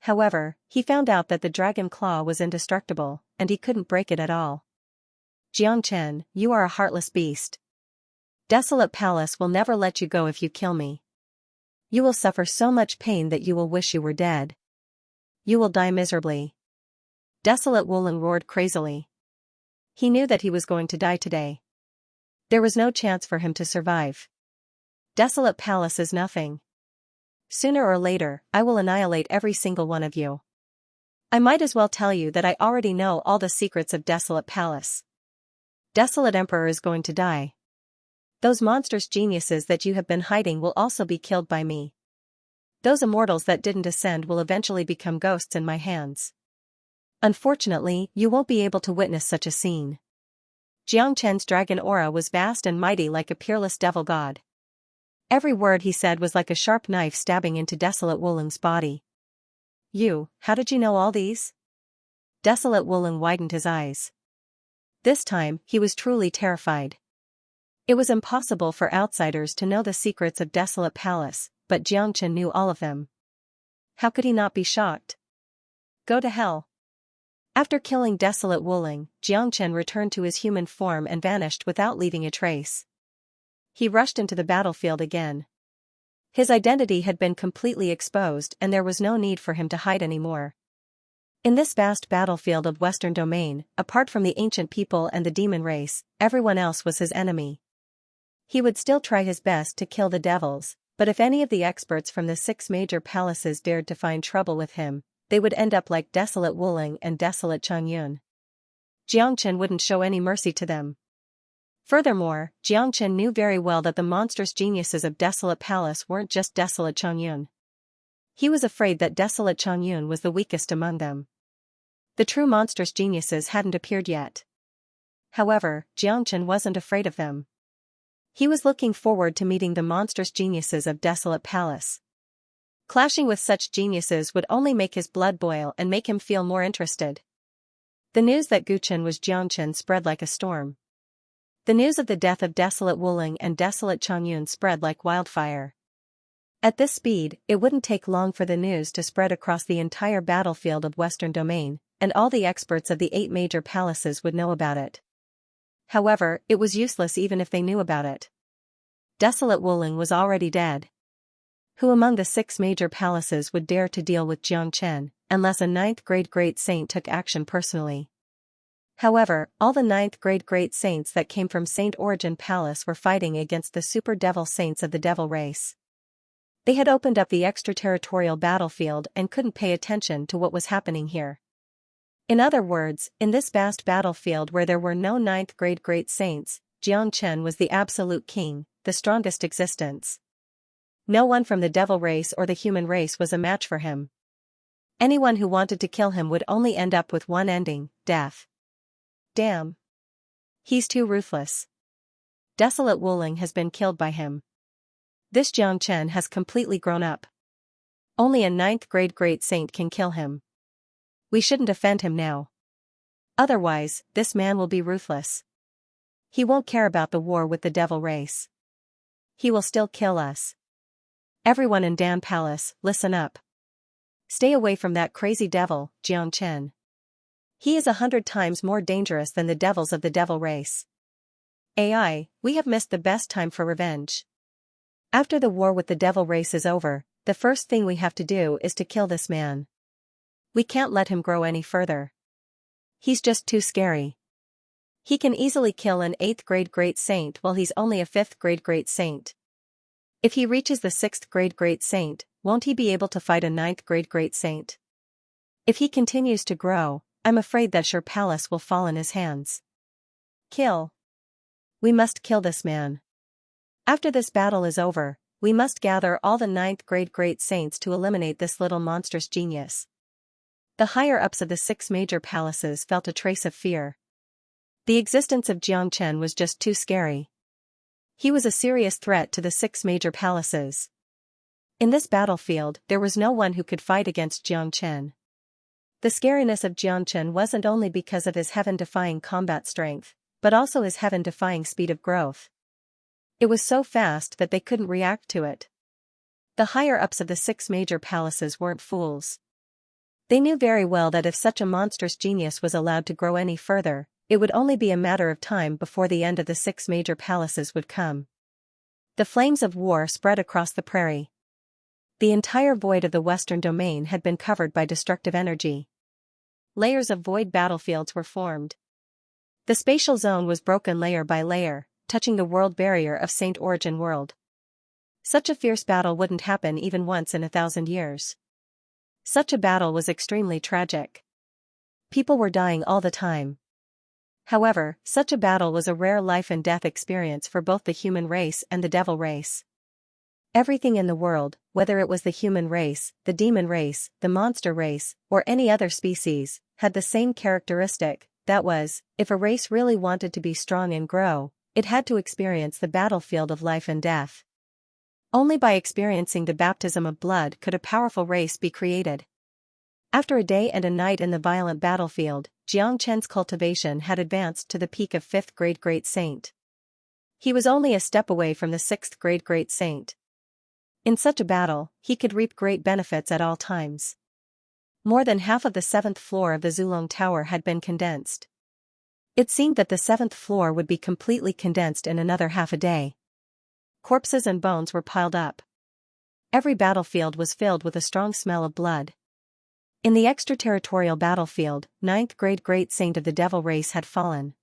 However, he found out that the dragon claw was indestructible, and he couldn't break it at all. Xianxia, you are a heartless beast. Desolate Palace will never let you go if you kill me. You will suffer so much pain that you will wish you were dead. You will die miserably. Desolate Wuling roared crazily. He knew that he was going to die today. There was no chance for him to survive. Desolate Palace is nothing. Sooner or later, I will annihilate every single one of you. I might as well tell you that I already know all the secrets of Desolate Palace. Desolate Emperor is going to die. Those monstrous geniuses that you have been hiding will also be killed by me. Those immortals that didn't ascend will eventually become ghosts in my hands. Unfortunately, you won't be able to witness such a scene. Xianxia's dragon aura was vast and mighty like a peerless devil god. Every word he said was like a sharp knife stabbing into Desolate Wulong's body. How did you know all these? Desolate Wulong widened his eyes. This time, he was truly terrified. It was impossible for outsiders to know the secrets of Desolate Palace, but Xianxia knew all of them. How could he not be shocked? Go to hell. After killing Desolate Wulong, Xianxia returned to his human form and vanished without leaving a trace. He rushed into the battlefield again. His identity had been completely exposed and there was no need for him to hide anymore. In this vast battlefield of Western Domain, apart from the ancient people and the demon race, everyone else was his enemy. He would still try his best to kill the devils, but if any of the experts from the 6 major palaces dared to find trouble with him, they would end up like Desolate Wulong and Desolate Changyun. Xianxia wouldn't show any mercy to them. Furthermore, Xianxia knew very well that the monstrous geniuses of Desolate Palace weren't just Desolate Changyun. He was afraid that Desolate Changyun was the weakest among them. The true monstrous geniuses hadn't appeared yet. However, Xianxia wasn't afraid of them. He was looking forward to meeting the monstrous geniuses of Desolate Palace. Clashing with such geniuses would only make his blood boil and make him feel more interested. The news that Guchen was Xianxia spread like a storm. The news of the death of Desolate Wulong and Desolate Changyun spread like wildfire. At this speed, it wouldn't take long for the news to spread across the entire battlefield of Western Domain, and all the experts of the 8 major palaces would know about it. However, it was useless even if they knew about it. Desolate Wulong was already dead. Who among the 6 major palaces would dare to deal with Xianxia, unless a 9th grade great saint took action personally? However, all the 9th grade great saints that came from Saint Origin Palace were fighting against the super devil saints of the devil race. They had opened up the extraterritorial battlefield and couldn't pay attention to what was happening here. In other words, in this vast battlefield where there were no 9th grade great saints, Xianxia was the absolute king, the strongest existence. No one from the devil race or the human race was a match for him. Anyone who wanted to kill him would only end up with one ending, death. Damn. He's too ruthless. Desolate Wulong has been killed by him. This Xianxia has completely grown up. Only a 9th grade great saint can kill him. We shouldn't offend him now. Otherwise, this man will be ruthless. He won't care about the war with the devil race. He will still kill us. Everyone in Dan Palace, listen up. Stay away from that crazy devil, Xianxia. He is 100 times more dangerous than the devils of the devil race. AI, we have missed the best time for revenge. After the war with the devil race is over, the first thing we have to do is to kill this man. We can't let him grow any further. He's just too scary. He can easily kill an 8th grade great saint while he's only a 5th grade great saint. If he reaches the 6th grade great saint, won't he be able to fight a 9th grade great saint? If he continues to grow, I'm afraid that Sure Palace will fall in his hands. Kill. We must kill this man. After this battle is over, we must gather all the 9th grade great saints to eliminate this little monstrous genius. The higher-ups of the 6 major palaces felt a trace of fear. The existence of Xianxia was just too scary. He was a serious threat to the 6 major palaces. In this battlefield, there was no one who could fight against Xianxia. The scariness of Xianxia wasn't only because of his heaven-defying combat strength, but also his heaven-defying speed of growth. It was so fast that they couldn't react to it. The higher-ups of the 6 major palaces weren't fools. They knew very well that if such a monstrous genius was allowed to grow any further, it would only be a matter of time before the end of the 6 major palaces would come. The flames of war spread across the prairie. The entire void of the Western Domain had been covered by destructive energy. Layers of void battlefields were formed. The spatial zone was broken layer by layer, touching the world barrier of Saint Origin World. Such a fierce battle wouldn't happen even once in 1,000 years. Such a battle was extremely tragic. People were dying all the time. However, such a battle was a rare life and death experience for both the human race and the devil race. Everything in the world, whether it was the human race, the demon race, the monster race, or any other species, had the same characteristic, that was, if a race really wanted to be strong and grow, it had to experience the battlefield of life and death. Only by experiencing the baptism of blood could a powerful race be created. After a day and a night in the violent battlefield, Xianxia's cultivation had advanced to the peak of 5th grade Great Saint. He was only a step away from the 6th grade Great Saint. In such a battle, he could reap great benefits at all times. More than half of the 7th floor of the Zulong Tower had been condensed. It seemed that the 7th floor would be completely condensed in another half a day. Corpses and bones were piled up. Every battlefield was filled with a strong smell of blood. In the extraterritorial battlefield, 9th grade Great Saint of the Devil race had fallen.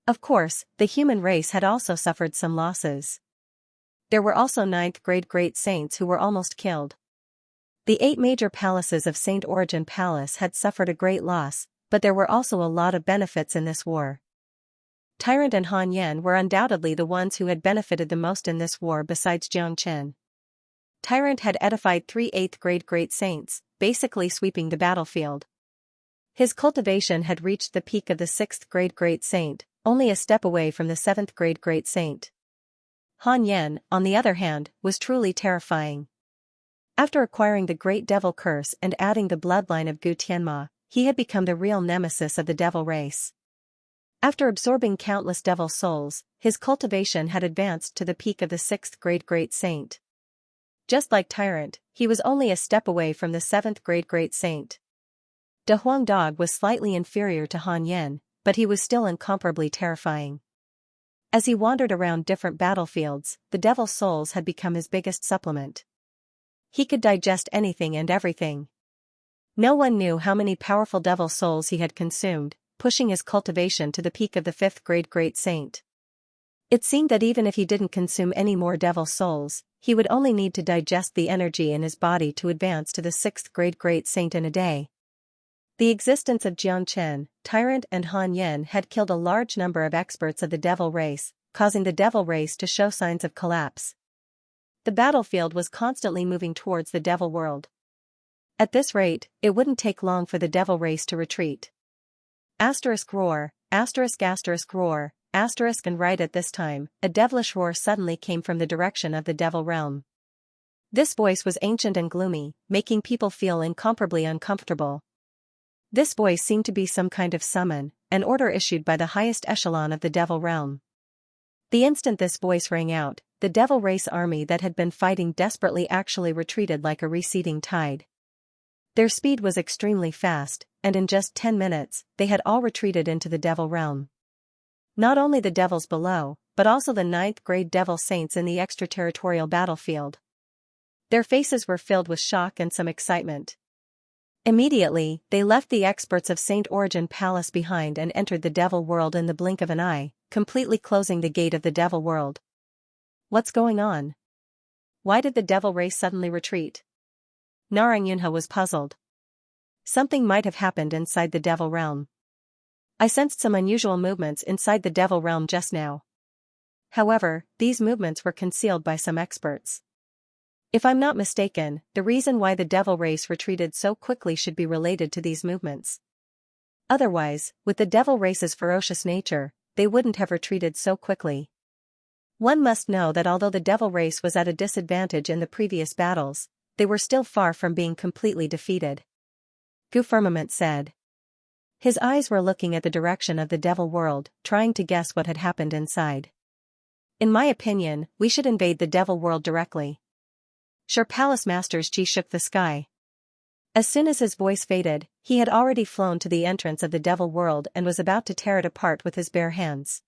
Of course, the human race had also suffered some losses. There were also 9th grade Great Saints who were almost killed. The 8 major palaces of Saint Origin Palace had suffered a great loss, but there were also a lot of benefits in this war. Tyrant and Han Yan were undoubtedly the ones who had benefited the most in this war besides Jiang Chen. Tyrant had edified 3 8th grade Great Saints, basically sweeping the battlefield. His cultivation had reached the peak of the 6th grade Great Saint, only a step away from the 7th grade Great Saint. Han Yan, on the other hand, was truly terrifying. After acquiring the Great Devil Curse and adding the bloodline of Gu Tianma, he had become the real nemesis of the devil race. After absorbing countless devil souls, his cultivation had advanced to the peak of the 6th grade Great Saint. Just like Tyrant, he was only a step away from the 7th grade Great Saint. De Huang Dog was slightly inferior to Han Yan, but he was still incomparably terrifying. As he wandered around different battlefields, the devil souls had become his biggest supplement. He could digest anything and everything. No one knew how many powerful devil souls he had consumed, pushing his cultivation to the peak of the 5th grade Great Saint. It seemed that even if he didn't consume any more devil souls, he would only need to digest the energy in his body to advance to the 6th grade Great Saint in a day. The existence of Jiang Chen, Tyrant and Han Yan had killed a large number of experts of the devil race, causing the devil race to show signs of collapse. The battlefield was constantly moving towards the devil world. At this rate, it wouldn't take long for the devil race to retreat. Roar, roar, and right at this time, a devilish roar suddenly came from the direction of the devil realm. This voice was ancient and gloomy, making people feel incomparably uncomfortable. This voice seemed to be some kind of summon, an order issued by the highest echelon of the devil realm. The instant this voice rang out, the devil race army that had been fighting desperately actually retreated like a receding tide. Their speed was extremely fast, and in just 10 minutes, they had all retreated into the devil realm. Not only the devils below, but also the 9th grade devil saints in the extraterritorial battlefield. Their faces were filled with shock and some excitement. Immediately, they left the experts of Saint Origin Palace behind and entered the devil world in the blink of an eye, completely closing the gate of the devil world. What's going on? Why did the devil race suddenly retreat? Narang Yunhe was puzzled. Something might have happened inside the devil realm. I sensed some unusual movements inside the devil realm just now. However, these movements were concealed by some experts. If I'm not mistaken, the reason why the devil race retreated so quickly should be related to these movements. Otherwise, with the devil race's ferocious nature, they wouldn't have retreated so quickly. One must know that although the devil race was at a disadvantage in the previous battles, they were still far from being completely defeated. Gu Firmament said. His eyes were looking at the direction of the devil world, trying to guess what had happened inside. In my opinion, we should invade the devil world directly. Sure, Palace Master's Ji shook the sky. As soon as his voice faded, he had already flown to the entrance of the devil world and was about to tear it apart with his bare hands.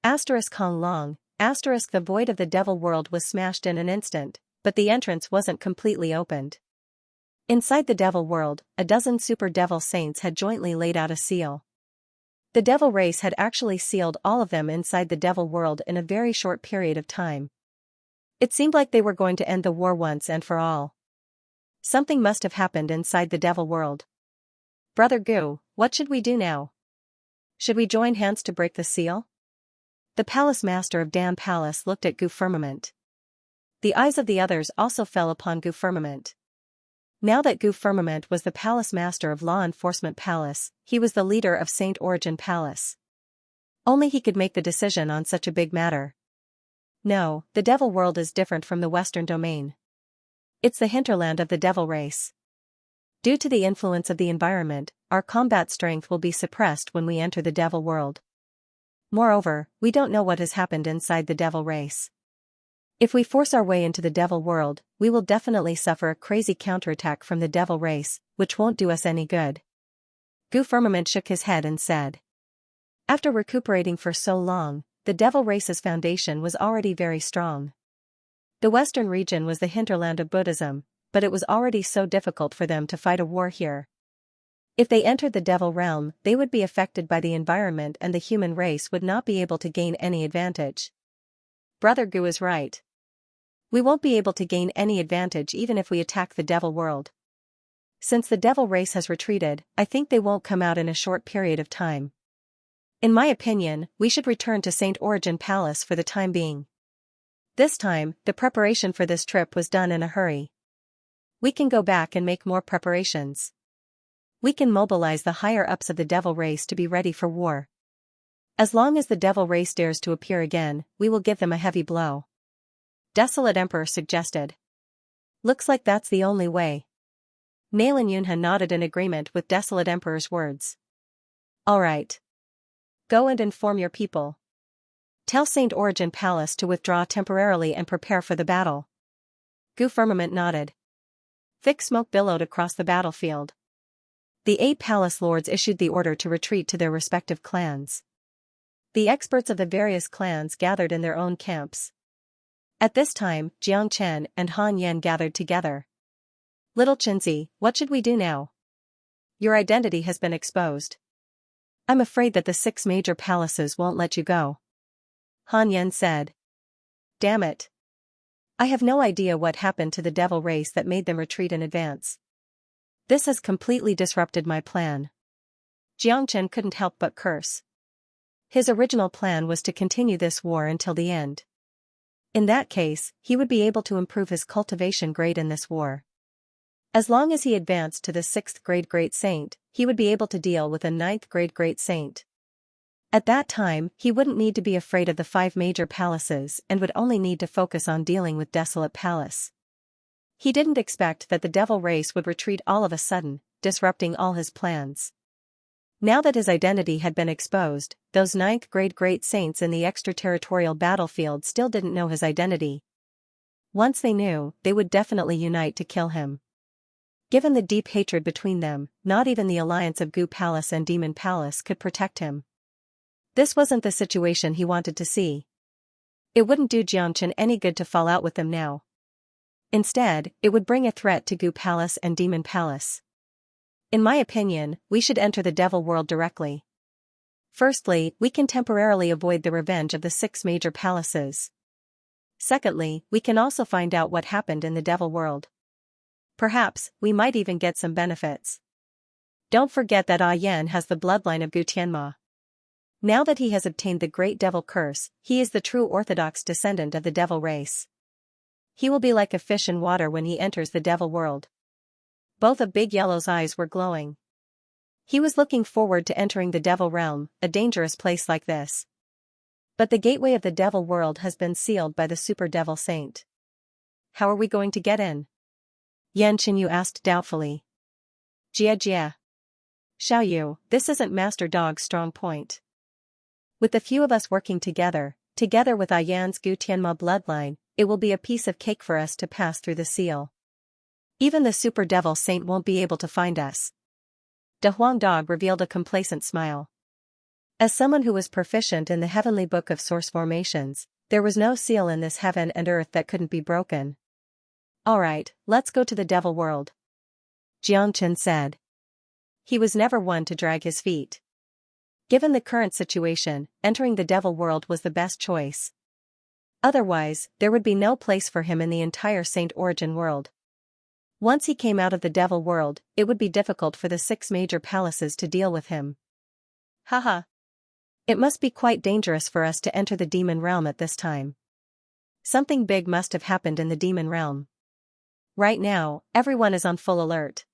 Hong Long, the void of the devil world was smashed in an instant, but the entrance wasn't completely opened. Inside the devil world, a dozen super devil saints had jointly laid out a seal. The devil race had actually sealed all of them inside the devil world in a very short period of time. It seemed like they were going to end the war once and for all. Something must have happened inside the devil world. Brother Gu, what should we do now? Should we join hands to break the seal? The palace master of Dan Palace looked at Gu Firmament. The eyes of the others also fell upon Gu Firmament. Now that Gu Firmament was the palace master of Law Enforcement Palace, he was the leader of Saint Origin Palace. Only he could make the decision on such a big matter. No, the devil world is different from the Western domain. It's the hinterland of the devil race. Due to the influence of the environment, our combat strength will be suppressed when we enter the devil world. Moreover, we don't know what has happened inside the devil race. If we force our way into the devil world, we will definitely suffer a crazy counterattack from the devil race, which won't do us any good. Gu Firmament shook his head and said. After recuperating for so long, the devil race's foundation was already very strong. The western region was the hinterland of Buddhism, but it was already so difficult for them to fight a war here. If they entered the devil realm, they would be affected by the environment and the human race would not be able to gain any advantage. Brother Gu is right. We won't be able to gain any advantage even if we attack the devil world. Since the devil race has retreated, I think they won't come out in a short period of time. In my opinion, we should return to Saint Origin Palace for the time being. This time, the preparation for this trip was done in a hurry. We can go back and make more preparations. We can mobilize the higher-ups of the devil race to be ready for war. As long as the devil race dares to appear again, we will give them a heavy blow. Desolate Emperor suggested. Looks like that's the only way. Nalin Yunha nodded in agreement with Desolate Emperor's words. All right. Go and inform your people. Tell Saint Origin Palace to withdraw temporarily and prepare for the battle. Gu Firmament nodded. Thick smoke billowed across the battlefield. The 8 palace lords issued the order to retreat to their respective clans. The experts of the various clans gathered in their own camps. At this time, Jiang Chen and Han Yan gathered together. Little Chinzi, what should we do now? Your identity has been exposed. I'm afraid that the 6 major palaces won't let you go. Han Yan said. Damn it. I have no idea what happened to the devil race that made them retreat in advance. This has completely disrupted my plan. Jiang Chen couldn't help but curse. His original plan was to continue this war until the end. In that case, he would be able to improve his cultivation grade in this war. As long as he advanced to the 6th grade Great Saint, he would be able to deal with a 9th grade Great Saint. At that time, he wouldn't need to be afraid of the 5 major palaces and would only need to focus on dealing with Desolate Palace. He didn't expect that the devil race would retreat all of a sudden, disrupting all his plans. Now that his identity had been exposed, those 9th grade Great Saints in the extraterritorial battlefield still didn't know his identity. Once they knew, they would definitely unite to kill him. Given the deep hatred between them, not even the alliance of Gu Palace and Demon Palace could protect him. This wasn't the situation he wanted to see. It wouldn't do Jiang Chen any good to fall out with them now. Instead, it would bring a threat to Gu Palace and Demon Palace. In my opinion, we should enter the devil world directly. Firstly, we can temporarily avoid the revenge of the 6 major palaces. Secondly, we can also find out what happened in the devil world. Perhaps, we might even get some benefits. Don't forget that Yan has the bloodline of Gu Tianma. Now that he has obtained the great devil curse, he is the true orthodox descendant of the devil race. He will be like a fish in water when he enters the devil world. Both of Big Yellow's eyes were glowing. He was looking forward to entering the devil realm, a dangerous place like this. But the gateway of the devil world has been sealed by the super devil saint. How are we going to get in? Yan Qinyu asked doubtfully. Jia Jia. Xiao Yu, this isn't Master Dog's strong point. With the few of us working together with Yan's Gu Tianma bloodline, it will be a piece of cake for us to pass through the seal. Even the super devil saint won't be able to find us. De Huang Dog revealed a complacent smile. As someone who was proficient in the heavenly book of source formations, there was no seal in this heaven and earth that couldn't be broken. Alright, let's go to the devil world. Jiang Chen said. He was never one to drag his feet. Given the current situation, entering the devil world was the best choice. Otherwise, there would be no place for him in the entire Saint Origin world. Once he came out of the devil world, it would be difficult for the 6 major palaces to deal with him. Haha. It must be quite dangerous for us to enter the demon realm at this time. Something big must have happened in the demon realm. Right now, everyone is on full alert.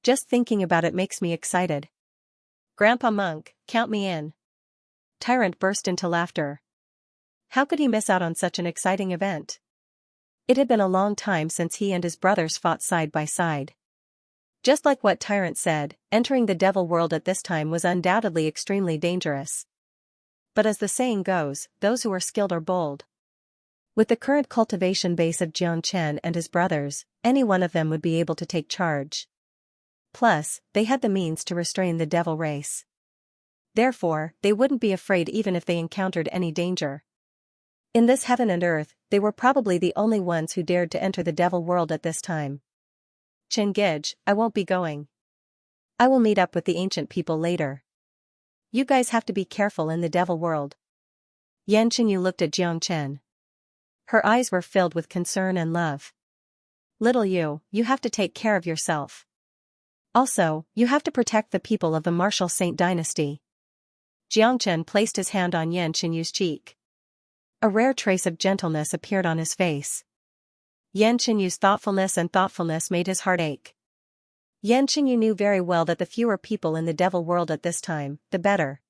Just thinking about it makes me excited. Grandpa Monk, count me in. Tyrant burst into laughter. How could he miss out on such an exciting event? It had been a long time since he and his brothers fought side by side. Just like what Tyrant said, entering the devil world at this time was undoubtedly extremely dangerous. But as the saying goes, those who are skilled are bold. With the current cultivation base of Xianxia and his brothers, any one of them would be able to take charge. Plus, they had the means to restrain the devil race. Therefore, they wouldn't be afraid even if they encountered any danger. In this heaven and earth, they were probably the only ones who dared to enter the devil world at this time. Chingij, I won't be going. I will meet up with the ancient people later. You guys have to be careful in the devil world. Yan Qinyu looked at Jiangchen. Her eyes were filled with concern and love. Little you have to take care of yourself. Also, you have to protect the people of the martial Saint dynasty. Jiangchen placed his hand on Yan Qinyu's cheek. A rare trace of gentleness appeared on his face. Yan Qinyu's thoughtfulness made his heart ache. Yan Qinyu knew very well that the fewer people in the devil world at this time, the better.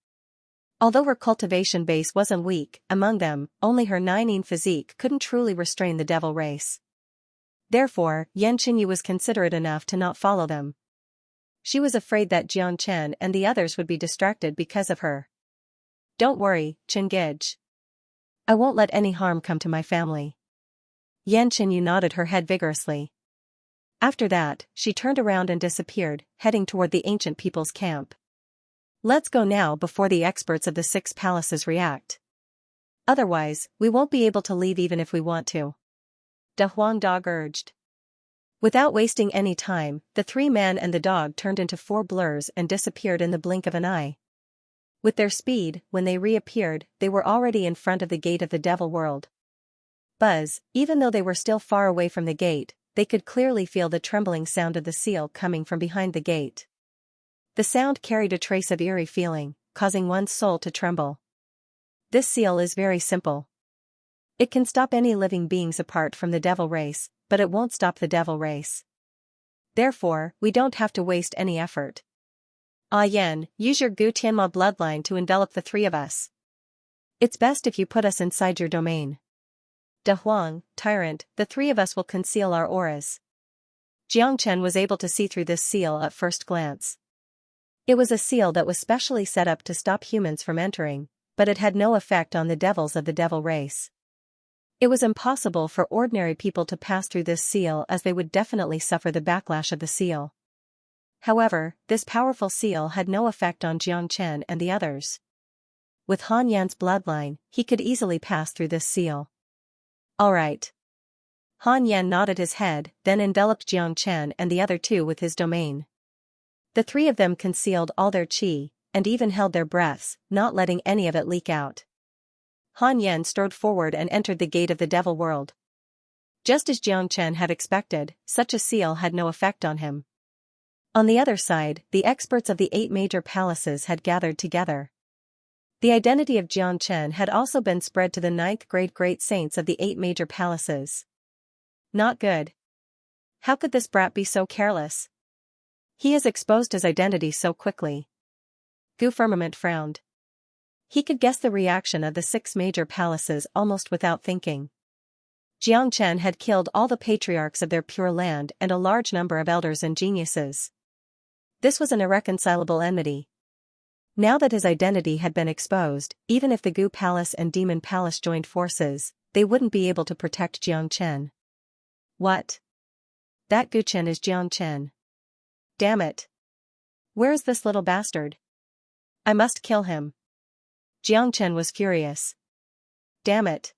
Although her cultivation base wasn't weak, among them, only her 9 physique couldn't truly restrain the devil race. Therefore, Yan Qinyu was considerate enough to not follow them. She was afraid that Jiangchen and the others would be distracted because of her. Don't worry, Chingij. I won't let any harm come to my family. Yan Qinyu nodded her head vigorously. After that, she turned around and disappeared, heading toward the ancient people's camp. Let's go now before the experts of the 6 palaces react. Otherwise, we won't be able to leave even if we want to. Da Huang Dog urged. Without wasting any time, the 3 men and the dog turned into 4 blurs and disappeared in the blink of an eye. With their speed, when they reappeared, they were already in front of the gate of the devil world. Buzz, even though they were still far away from the gate, they could clearly feel the trembling sound of the seal coming from behind the gate. The sound carried a trace of eerie feeling, causing one's soul to tremble. This seal is very simple. It can stop any living beings apart from the devil race, but it won't stop the devil race. Therefore, we don't have to waste any effort. Ah Yan, use your Gu Tianma bloodline to envelop the 3 of us. It's best if you put us inside your domain. Da Huang, Tyrant, the 3 of us will conceal our auras. Jiangchen was able to see through this seal at first glance. It was a seal that was specially set up to stop humans from entering, but it had no effect on the devils of the devil race. It was impossible for ordinary people to pass through this seal as they would definitely suffer the backlash of the seal. However, this powerful seal had no effect on Jiangchen and the others. With Han Yan's bloodline, he could easily pass through this seal. Alright. Han Yan nodded his head, then enveloped Jiangchen and the other 2 with his domain. The 3 of them concealed all their qi, and even held their breaths, not letting any of it leak out. Han Yan strode forward and entered the gate of the devil world. Just as Jiangchen had expected, such a seal had no effect on him. On the other side, the experts of the 8 major palaces had gathered together. The identity of Jiangchen had also been spread to the 9th grade great saints of the 8 major palaces. Not good. How could this brat be so careless? He has exposed his identity so quickly. Gu Firmament frowned. He could guess the reaction of the 6 major palaces almost without thinking. Jiangchen had killed all the patriarchs of their pure land and a large number of elders and geniuses. This was an irreconcilable enmity. Now that his identity had been exposed, even if the Gu Palace and Demon Palace joined forces, they wouldn't be able to protect Jiangchen. What? That Gu Chen is Jiangchen. Damn it. Where is this little bastard? I must kill him. Jiangchen was furious. Damn it.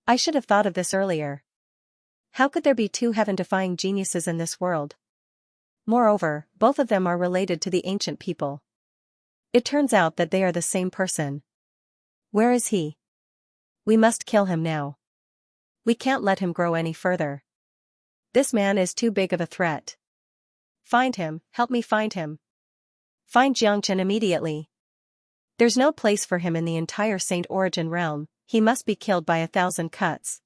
I should have thought of this earlier. How could there be 2 heaven-defying geniuses in this world? Moreover, both of them are related to the ancient people. It turns out that they are the same person. Where is he? We must kill him now. We can't let him grow any further. This man is too big of a threat. Find him, help me find him. Find Jiangchen immediately. There's no place for him in the entire Saint Origin realm, he must be killed by 1,000 cuts.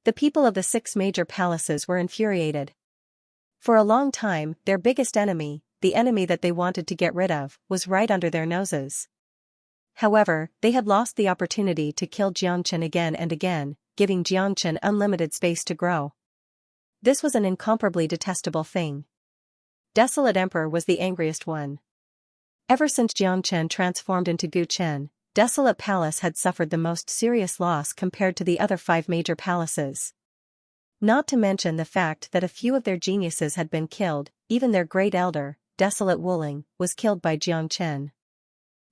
The people of the 6 major palaces were infuriated. For a long time, their biggest enemy, the enemy that they wanted to get rid of, was right under their noses. However, they had lost the opportunity to kill Xianxia again and again, giving Xianxia unlimited space to grow. This was an incomparably detestable thing. Desolate Emperor was the angriest one. Ever since Xianxia transformed into Gu Chen, Desolate Palace had suffered the most serious loss compared to the other 5 major palaces. Not to mention the fact that a few of their geniuses had been killed, even their great elder, Desolate Wuling, was killed by Xianxia.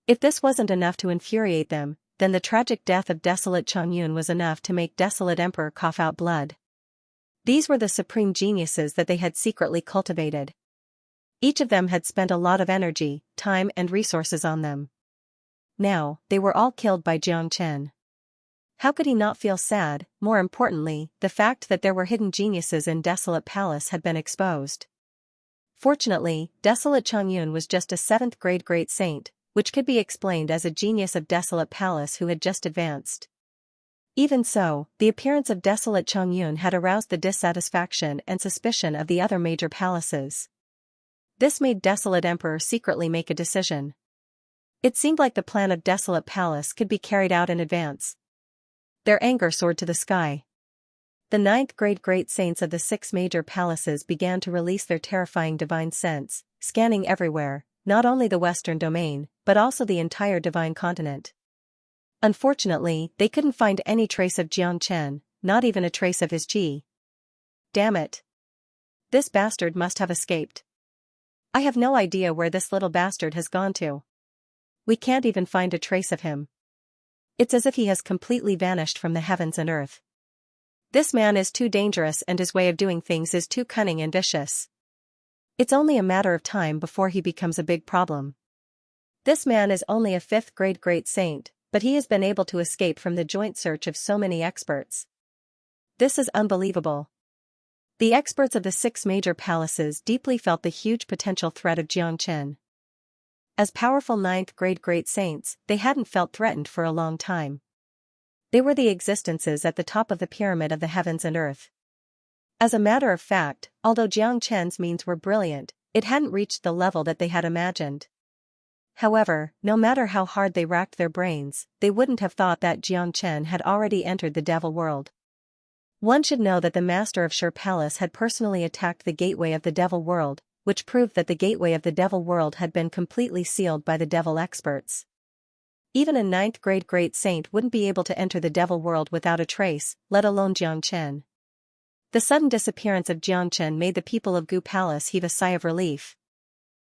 If this wasn't enough to infuriate them, then the tragic death of Desolate Changyun was enough to make Desolate Emperor cough out blood. These were the supreme geniuses that they had secretly cultivated. Each of them had spent a lot of energy, time and resources on them. Now, they were all killed by Xianxia. How could he not feel sad? More importantly, the fact that there were hidden geniuses in Desolate Palace had been exposed. Fortunately, Desolate Changyun was just a 7th grade great saint, which could be explained as a genius of Desolate Palace who had just advanced. Even so, the appearance of Desolate Changyun had aroused the dissatisfaction and suspicion of the other major palaces. This made Desolate Emperor secretly make a decision. It seemed like the plan of Desolate Palace could be carried out in advance. Their anger soared to the sky. The 9th grade great saints of the 6 major palaces began to release their terrifying divine sense, scanning everywhere, not only the Western domain, but also the entire divine continent. Unfortunately, they couldn't find any trace of Xianxia, not even a trace of his qi. Damn it. This bastard must have escaped. I have no idea where this little bastard has gone to. We can't even find a trace of him. It's as if he has completely vanished from the heavens and earth. This man is too dangerous and his way of doing things is too cunning and vicious. It's only a matter of time before he becomes a big problem. This man is only a 5th grade great saint, but he has been able to escape from the joint search of so many experts. This is unbelievable. The experts of the 6 major palaces deeply felt the huge potential threat of Xianxia. As powerful 9th grade great saints, they hadn't felt threatened for a long time. They were the existences at the top of the pyramid of the heavens and earth. As a matter of fact, although Xianxia's means were brilliant, it hadn't reached the level that they had imagined. However, no matter how hard they racked their brains, they wouldn't have thought that Xianxia had already entered the devil world. One should know that the master of Shur Palace had personally attacked the gateway of the devil world, which proved that the gateway of the devil world had been completely sealed by the devil experts. Even a 9th grade great saint wouldn't be able to enter the devil world without a trace, let alone Xianxia. The sudden disappearance of Xianxia made the people of Gu Palace heave a sigh of relief.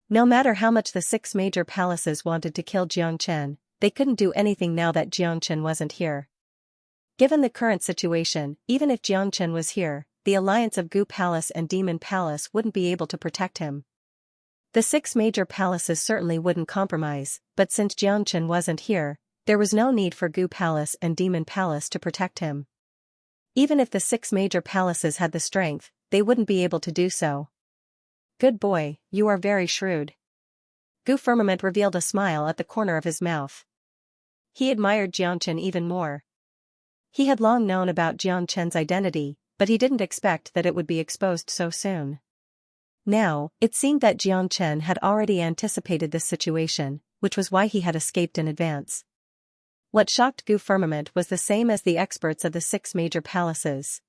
No matter how much the 6 major palaces wanted to kill Xianxia, they couldn't do anything now that Xianxia wasn't here. Given the current situation, even if Xianxia was here, the alliance of Gu Palace and Demon Palace wouldn't be able to protect him. The 6 major palaces certainly wouldn't compromise, but since Xianxia wasn't here, there was no need for Gu Palace and Demon Palace to protect him. Even if the 6 major palaces had the strength, they wouldn't be able to do so. Good boy, you are very shrewd. Gu Firmament revealed a smile at the corner of his mouth. He admired Xianxia even more. He had long known about Xianxia's identity, but he didn't expect that it would be exposed so soon. Now, it seemed that Xianxia had already anticipated this situation, which was why he had escaped in advance. What shocked Gu Firmament was the same as the experts of the 6 major palaces.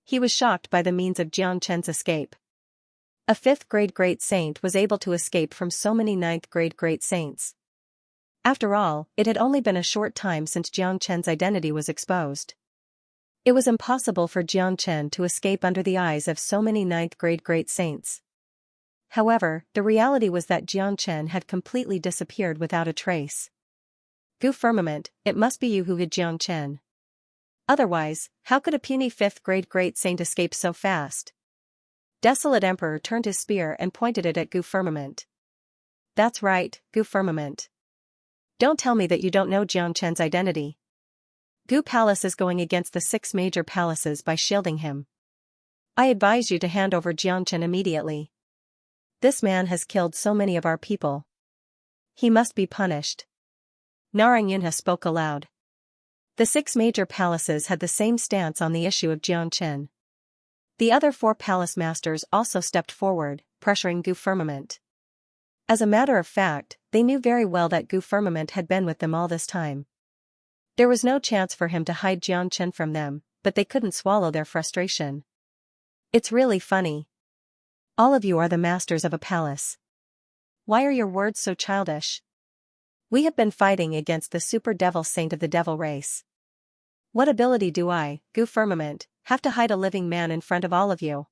He was shocked by the means of Xianxia's escape. A 5th grade great saint was able to escape from so many 9th grade great saints. After all, it had only been a short time since Xianxia's identity was exposed. It was impossible for Xianxia to escape under the eyes of so many 9th grade great saints. However, the reality was that Xianxia had completely disappeared without a trace. Gu Firmament, it must be you who hid Xianxia. Otherwise, how could a puny 5th grade great saint escape so fast? Desolate Emperor turned his spear and pointed it at Gu Firmament. That's right, Gu Firmament. Don't tell me that you don't know Xianxia's identity. Gu Palace is going against the 6 major palaces by shielding him. I advise you to hand over Xianxia immediately. This man has killed so many of our people. He must be punished. Narang Yunha spoke aloud. The 6 major palaces had the same stance on the issue of Xianxia. The other 4 palace masters also stepped forward, pressuring Gu Firmament. As a matter of fact, they knew very well that Gu Firmament had been with them all this time. There was no chance for him to hide Xianxia from them, but they couldn't swallow their frustration. It's really funny. All of you are the masters of a palace. Why are your words so childish? We have been fighting against the super devil saint of the devil race. What ability do I, Gu Firmament, have to hide a living man in front of all of you?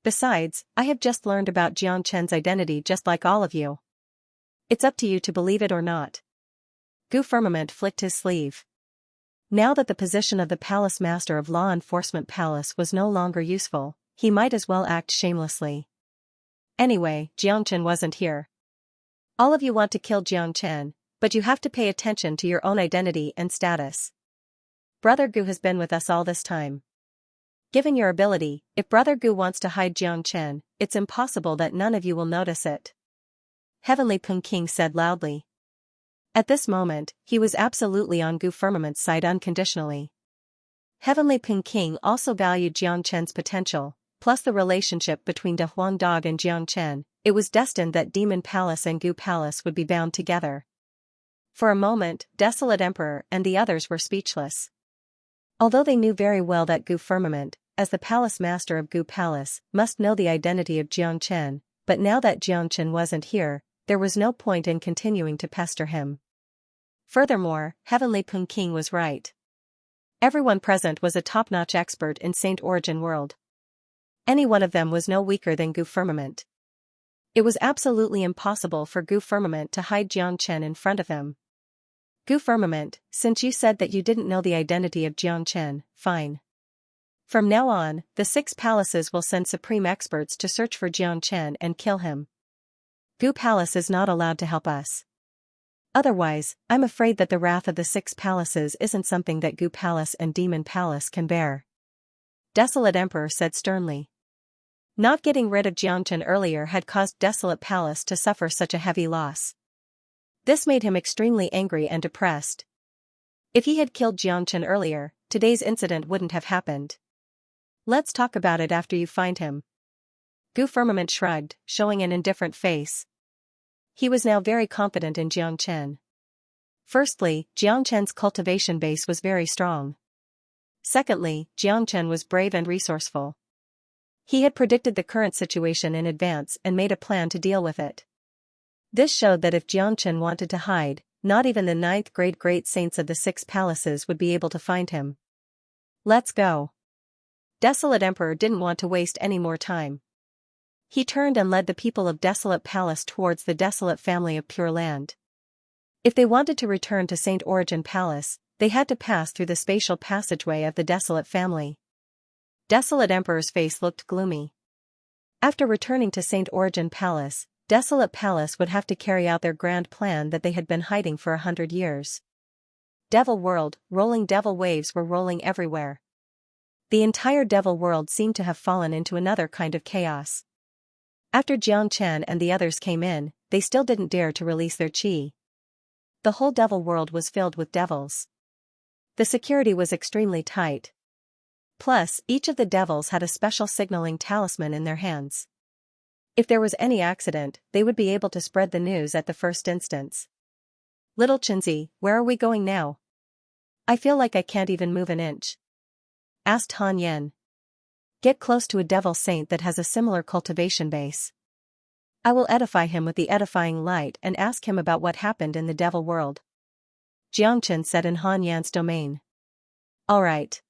Besides, I have just learned about Xianxia's identity just like all of you. It's up to you to believe it or not. Gu Firmament flicked his sleeve. Now that the position of the Palace Master of Law Enforcement Palace was no longer useful, he might as well act shamelessly. Anyway, Xianxia wasn't here. All of you want to kill Xianxia, but you have to pay attention to your own identity and status. Brother Gu has been with us all this time. Given your ability, if Brother Gu wants to hide Xianxia, it's impossible that none of you will notice it. Heavenly Peking said loudly. At this moment, he was absolutely on Gu Firmament's side unconditionally. Heavenly Peking also valued Xianxia's potential, plus the relationship between De Huang Dog and Xianxia. It was destined that Demon Palace and Gu Palace would be bound together. For a moment, Desolate Emperor and the others were speechless. Although they knew very well that Gu Firmament, as the Palace Master of Gu Palace, must know the identity of Xianxia, but now that Xianxia wasn't here, there was no point in continuing to pester him. Furthermore, Heavenly Peking was right. Everyone present was a top-notch expert in Saint Origin World. Any one of them was no weaker than Gu Firmament. It was absolutely impossible for Gu Firmament to hide Xianxia in front of him. Gu Firmament, since you said that you didn't know the identity of Xianxia, fine. From now on, the 6 palaces will send supreme experts to search for Xianxia and kill him. Gu Palace is not allowed to help us. Otherwise, I'm afraid that the wrath of the 6 palaces isn't something that Gu Palace and Demon Palace can bear. Desolate Emperor said sternly. Not getting rid of Xianxia earlier had caused Desolate Palace to suffer such a heavy loss. This made him extremely angry and depressed. If he had killed Xianxia earlier, today's incident wouldn't have happened. Let's talk about it after you find him. Gu Firmament shrugged, showing an indifferent face. He was now very confident in Xianxia. Firstly, Xianxia's cultivation base was very strong. Secondly, Xianxia was brave and resourceful. He had predicted the current situation in advance and made a plan to deal with it. This showed that if Xianxia wanted to hide, not even the 9th grade great saints of the 6 palaces would be able to find him. Let's go. Desolate Emperor didn't want to waste any more time. He turned and led the people of Desolate Palace towards the Desolate family of Pure Land. If they wanted to return to Saint Origin Palace, they had to pass through the spatial passageway of the Desolate family. Desolate Emperor's face looked gloomy. After returning to Saint Origin Palace, Desolate Palace would have to carry out their grand plan that they had been hiding for 100 years. Devil World, rolling devil waves were rolling everywhere. The entire Devil World seemed to have fallen into another kind of chaos. After Xianxia and the others came in, they still didn't dare to release their qi. The whole Devil World was filled with devils. The security was extremely tight. Plus, each of the devils had a special signaling talisman in their hands. If there was any accident, they would be able to spread the news at the first instance. Little Chinzi, where are we going now? I feel like I can't even move an inch. Asked Han Yen. Get close to a devil saint that has a similar cultivation base. I will edify him with the edifying light and ask him about what happened in the devil world. Xianxia said in Han Yan's domain. Alright.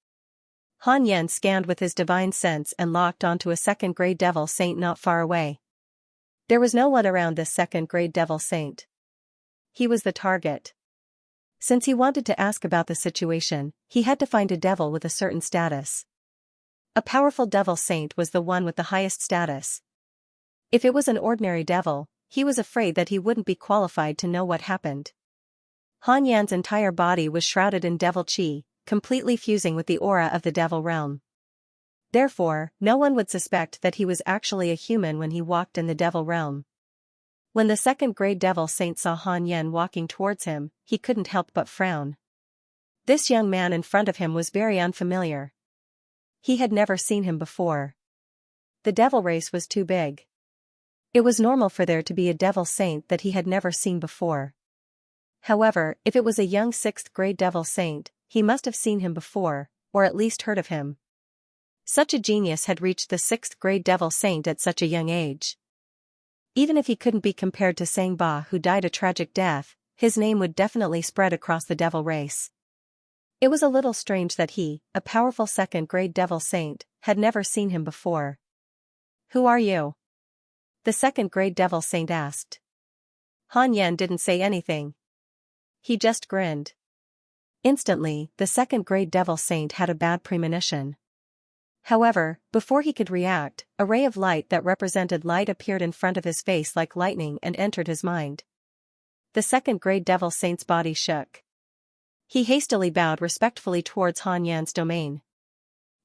Han Yan scanned with his divine sense and locked onto a 2nd grade devil saint not far away. There was no one around this 2nd grade devil saint. He was the target. Since he wanted to ask about the situation, he had to find a devil with a certain status. A powerful devil saint was the one with the highest status. If it was an ordinary devil, he was afraid that he wouldn't be qualified to know what happened. Han Yan's entire body was shrouded in devil qi, completely fusing with the aura of the devil realm. Therefore, no one would suspect that he was actually a human when he walked in the devil realm. When the 2nd grade devil saint saw Han Yan walking towards him, he couldn't help but frown. This young man in front of him was very unfamiliar. He had never seen him before. The devil race was too big. It was normal for there to be a devil saint that he had never seen before. However, if it was a young 6th grade devil saint, he must have seen him before, or at least heard of him. Such a genius had reached the 6th grade devil saint at such a young age. Even if he couldn't be compared to Sang Ba, who died a tragic death, his name would definitely spread across the devil race. It was a little strange that he, a powerful 2nd grade devil saint, had never seen him before. "Who are you?" the 2nd grade devil saint asked. Han Yan didn't say anything. He just grinned. Instantly, the 2nd grade devil saint had a bad premonition. However, before he could react, a ray of light that represented light appeared in front of his face like lightning and entered his mind. The 2nd grade devil saint's body shook. He hastily bowed respectfully towards Han Yan's domain.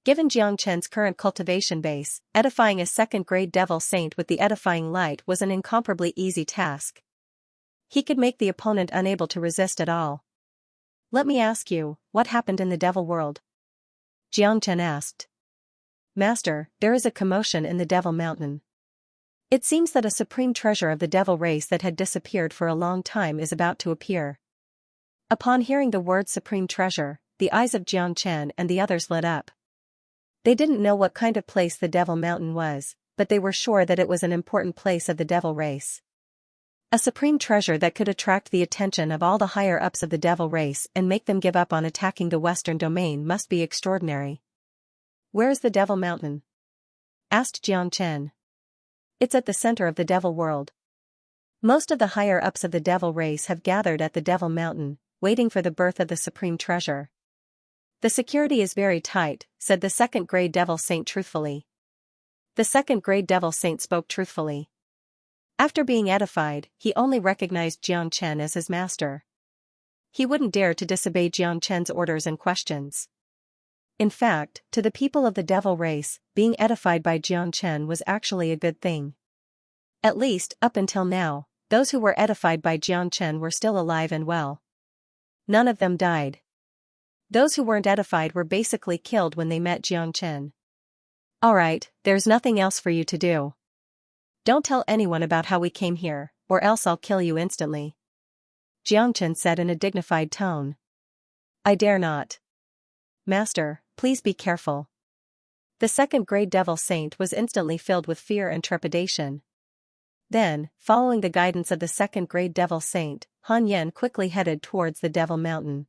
Given Jiang Chen's current cultivation base, edifying a 2nd grade devil saint with the edifying light was an incomparably easy task. He could make the opponent unable to resist at all. "Let me ask you, what happened in the devil world?" Jiang Chen asked. "Master, there is a commotion in the Devil Mountain. It seems that a supreme treasure of the devil race that had disappeared for a long time is about to appear." Upon hearing the word supreme treasure, the eyes of Jiang Chen and the others lit up. They didn't know what kind of place the Devil Mountain was, but they were sure that it was an important place of the devil race. A supreme treasure that could attract the attention of all the higher-ups of the devil race and make them give up on attacking the Western domain must be extraordinary. "Where is the Devil Mountain?" asked Jiang Chen. "It's at the center of the devil world. Most of the higher-ups of the devil race have gathered at the Devil Mountain, waiting for the birth of the supreme treasure. The security is very tight," said the 2nd grade devil saint truthfully. The 2nd grade devil saint spoke truthfully. After being edified, he only recognized Jiang Chen as his master. He wouldn't dare to disobey Jiang Chen's orders and questions. In fact, to the people of the devil race, being edified by Jiang Chen was actually a good thing. At least, up until now, those who were edified by Jiang Chen were still alive and well. None of them died. Those who weren't edified were basically killed when they met Jiang Chen. "Alright, there's nothing else for you to do. Don't tell anyone about how we came here, or else I'll kill you instantly," Jiang Chen said in a dignified tone. "I dare not. Master, please be careful." The 2nd grade devil saint was instantly filled with fear and trepidation. Then, following the guidance of the 2nd grade devil saint, Han Yan quickly headed towards the Devil Mountain.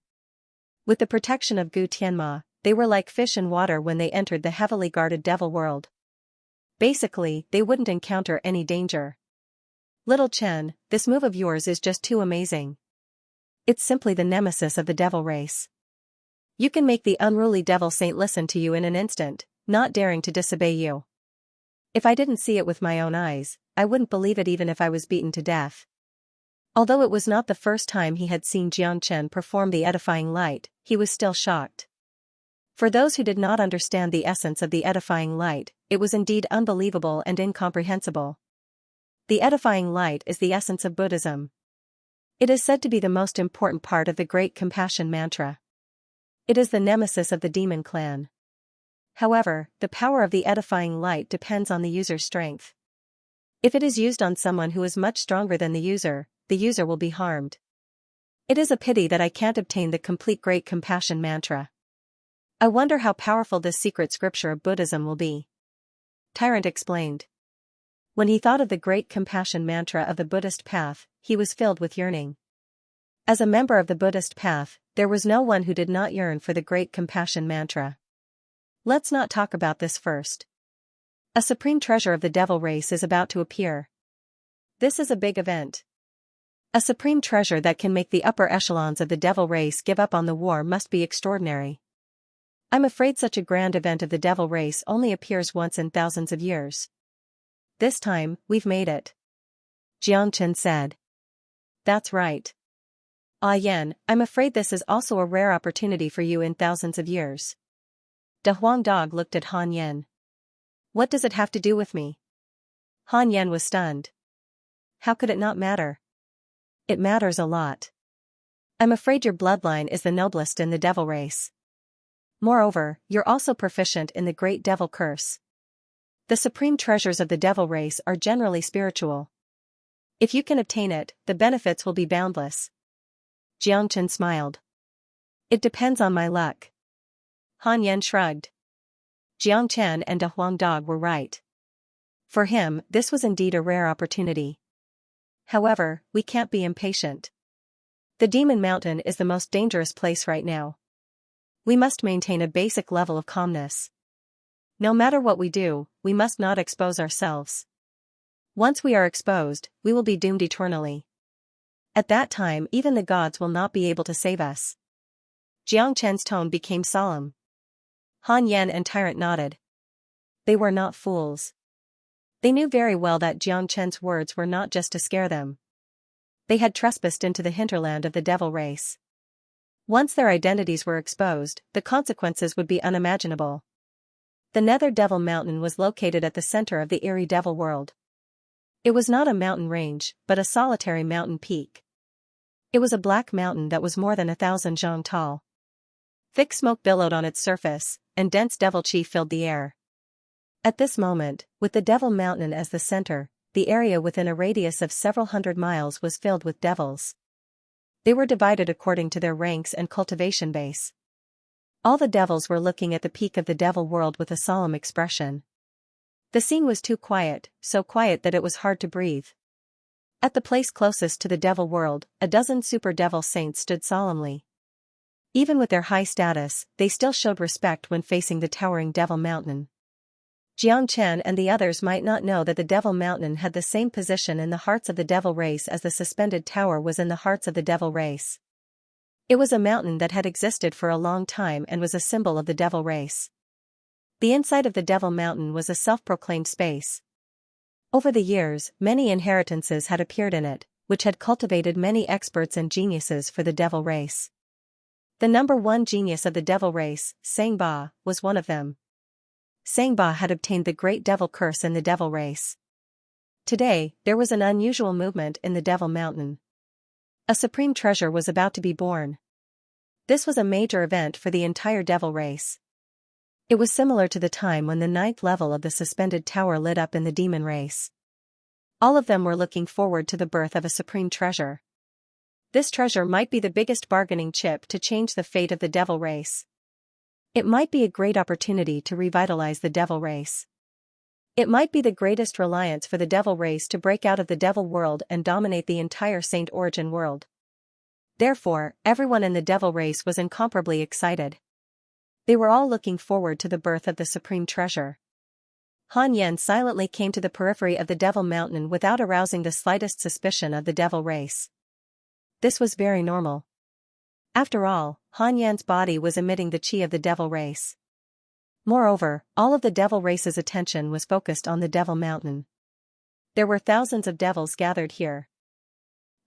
With the protection of Gu Tianma, they were like fish in water when they entered the heavily guarded devil world. Basically, they wouldn't encounter any danger. "Little Chen, this move of yours is just too amazing. It's simply the nemesis of the devil race. You can make the unruly devil saint listen to you in an instant, not daring to disobey you. If I didn't see it with my own eyes, I wouldn't believe it even if I was beaten to death." Although it was not the first time he had seen Jiang Chen perform the edifying light, he was still shocked. For those who did not understand the essence of the edifying light, it was indeed unbelievable and incomprehensible. The edifying light is the essence of Buddhism. It is said to be the most important part of the Great Compassion Mantra. It is the nemesis of the demon clan. However, the power of the edifying light depends on the user's strength. If it is used on someone who is much stronger than the user will be harmed. It is a pity that I can't obtain the complete Great Compassion Mantra. I wonder how powerful this secret scripture of Buddhism will be. Tyrant explained. When he thought of the Great Compassion Mantra of the Buddhist path, he was filled with yearning. As a member of the Buddhist path, there was no one who did not yearn for the Great Compassion Mantra. Let's not talk about this first. A supreme treasure of the devil race is about to appear. This is a big event. A supreme treasure that can make the upper echelons of the devil race give up on the war must be extraordinary. I'm afraid such a grand event of the devil race only appears once in thousands of years. This time, we've made it. Jiang Chen said. That's right. Ah Yan, I'm afraid this is also a rare opportunity for you in thousands of years. Da Huang Dog looked at Han Yan. What does it have to do with me? Han Yan was stunned. How could it not matter? It matters a lot. I'm afraid your bloodline is the noblest in the devil race. Moreover, you're also proficient in the great devil curse. The supreme treasures of the devil race are generally spiritual. If you can obtain it, the benefits will be boundless. Xianxia smiled. It depends on my luck. Han Yan shrugged. Xianxia and De Huang Dog were right. For him, this was indeed a rare opportunity. However, we can't be impatient. The Demon Mountain is the most dangerous place right now. We must maintain a basic level of calmness. No matter what we do, we must not expose ourselves. Once we are exposed, we will be doomed eternally. At that time, even the gods will not be able to save us. Xianxia's tone became solemn. Han Yan and Tyrant nodded. They were not fools. They knew very well that Xianxia's words were not just to scare them. They had trespassed into the hinterland of the devil race. Once their identities were exposed, the consequences would be unimaginable. The Nether Devil Mountain was located at the center of the eerie devil world. It was not a mountain range, but a solitary mountain peak. It was a black mountain that was more than 1,000 zhang tall. Thick smoke billowed on its surface, and dense devil qi filled the air. At this moment, with the Devil Mountain as the center, the area within a radius of several hundred miles was filled with devils. They were divided according to their ranks and cultivation base. All the devils were looking at the peak of the devil world with a solemn expression. The scene was too quiet, so quiet that it was hard to breathe. At the place closest to the devil world, a dozen super devil saints stood solemnly. Even with their high status, they still showed respect when facing the towering Devil Mountain. Xianxia and the others might not know that the Devil Mountain had the same position in the hearts of the devil race as the suspended tower was in the hearts of the devil race. It was a mountain that had existed for a long time and was a symbol of the devil race. The inside of the Devil Mountain was a self-proclaimed space. Over the years, many inheritances had appeared in it, which had cultivated many experts and geniuses for the devil race. The number one genius of the devil race, Sangba, was one of them. Sangba had obtained the great devil curse in the devil race. Today, there was an unusual movement in the Devil Mountain. A supreme treasure was about to be born. This was a major event for the entire devil race. It was similar to the time when the 9th level of the suspended tower lit up in the demon race. All of them were looking forward to the birth of a supreme treasure. This treasure might be the biggest bargaining chip to change the fate of the devil race. It might be a great opportunity to revitalize the devil race. It might be the greatest reliance for the devil race to break out of the devil world and dominate the entire Saint Origin world. Therefore, everyone in the devil race was incomparably excited. They were all looking forward to the birth of the supreme treasure. Han Yan silently came to the periphery of the Devil Mountain without arousing the slightest suspicion of the devil race. This was very normal. After all, Han Yan's body was emitting the qi of the devil race. Moreover, all of the devil race's attention was focused on the Devil Mountain. There were thousands of devils gathered here.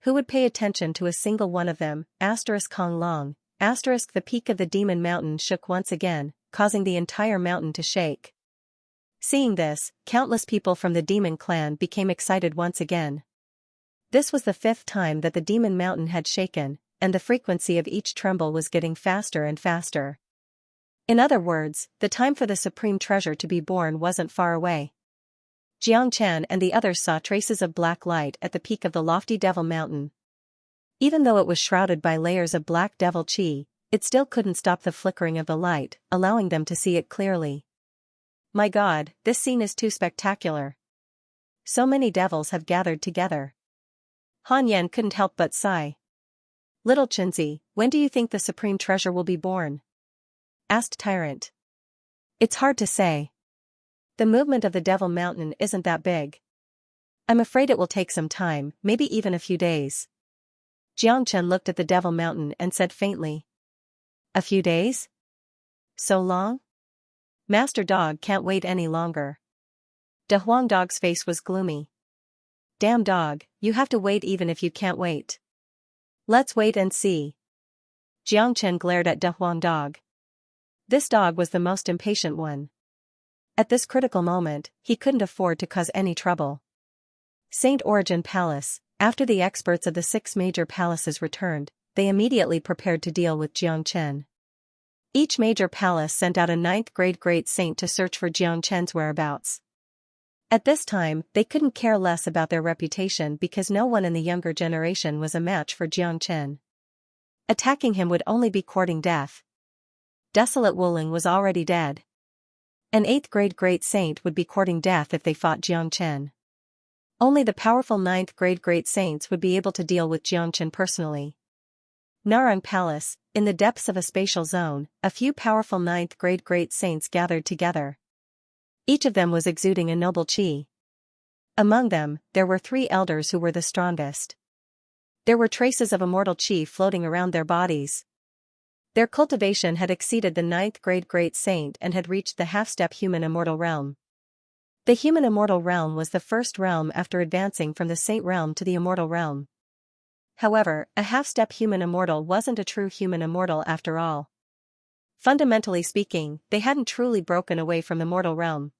Who would pay attention to a single one of them? Kong Long. The peak of the Demon Mountain shook once again, causing the entire mountain to shake. Seeing this, countless people from the Demon clan became excited once again. This was the 5th time that the Demon Mountain had shaken, and the frequency of each tremble was getting faster and faster. In other words, the time for the supreme treasure to be born wasn't far away. Xianxia and the others saw traces of black light at the peak of the lofty Devil Mountain. Even though it was shrouded by layers of black devil qi, it still couldn't stop the flickering of the light, allowing them to see it clearly. My God, this scene is too spectacular. So many devils have gathered together. Han Yan couldn't help but sigh. Little Chinzi, when do you think the supreme treasure will be born? Asked Tyrant. It's hard to say. The movement of the Devil Mountain isn't that big. I'm afraid it will take some time, maybe even a few days. Xianxia looked at the Devil Mountain and said faintly. A few days? So long? Master Dog can't wait any longer. De Huang Dog's face was gloomy. Damn dog, you have to wait even if you can't wait. Let's wait and see. Xianxia glared at De Huang Dog. This dog was the most impatient one. At this critical moment, he couldn't afford to cause any trouble. Saint Origin Palace. After the experts of the 6 major palaces returned, they immediately prepared to deal with Xianxia. Each major palace sent out a ninth-grade great saint to search for Xianxia's whereabouts. At this time, they couldn't care less about their reputation because no one in the younger generation was a match for Xianxia. Attacking him would only be courting death. Desolate Wuling was already dead. An eighth-grade great saint would be courting death if they fought Xianxia. Only the powerful ninth-grade great saints would be able to deal with Xianxia personally. Narang Palace, in the depths of a spatial zone, a few powerful ninth-grade great saints gathered together. Each of them was exuding a noble qi. Among them, there were 3 elders who were the strongest. There were traces of immortal qi floating around their bodies. Their cultivation had exceeded the ninth-grade great saint and had reached the half-step human immortal realm. The human immortal realm was the first realm after advancing from the saint realm to the immortal realm. However, a half-step human immortal wasn't a true human immortal after all. Fundamentally speaking, they hadn't truly broken away from the mortal realm.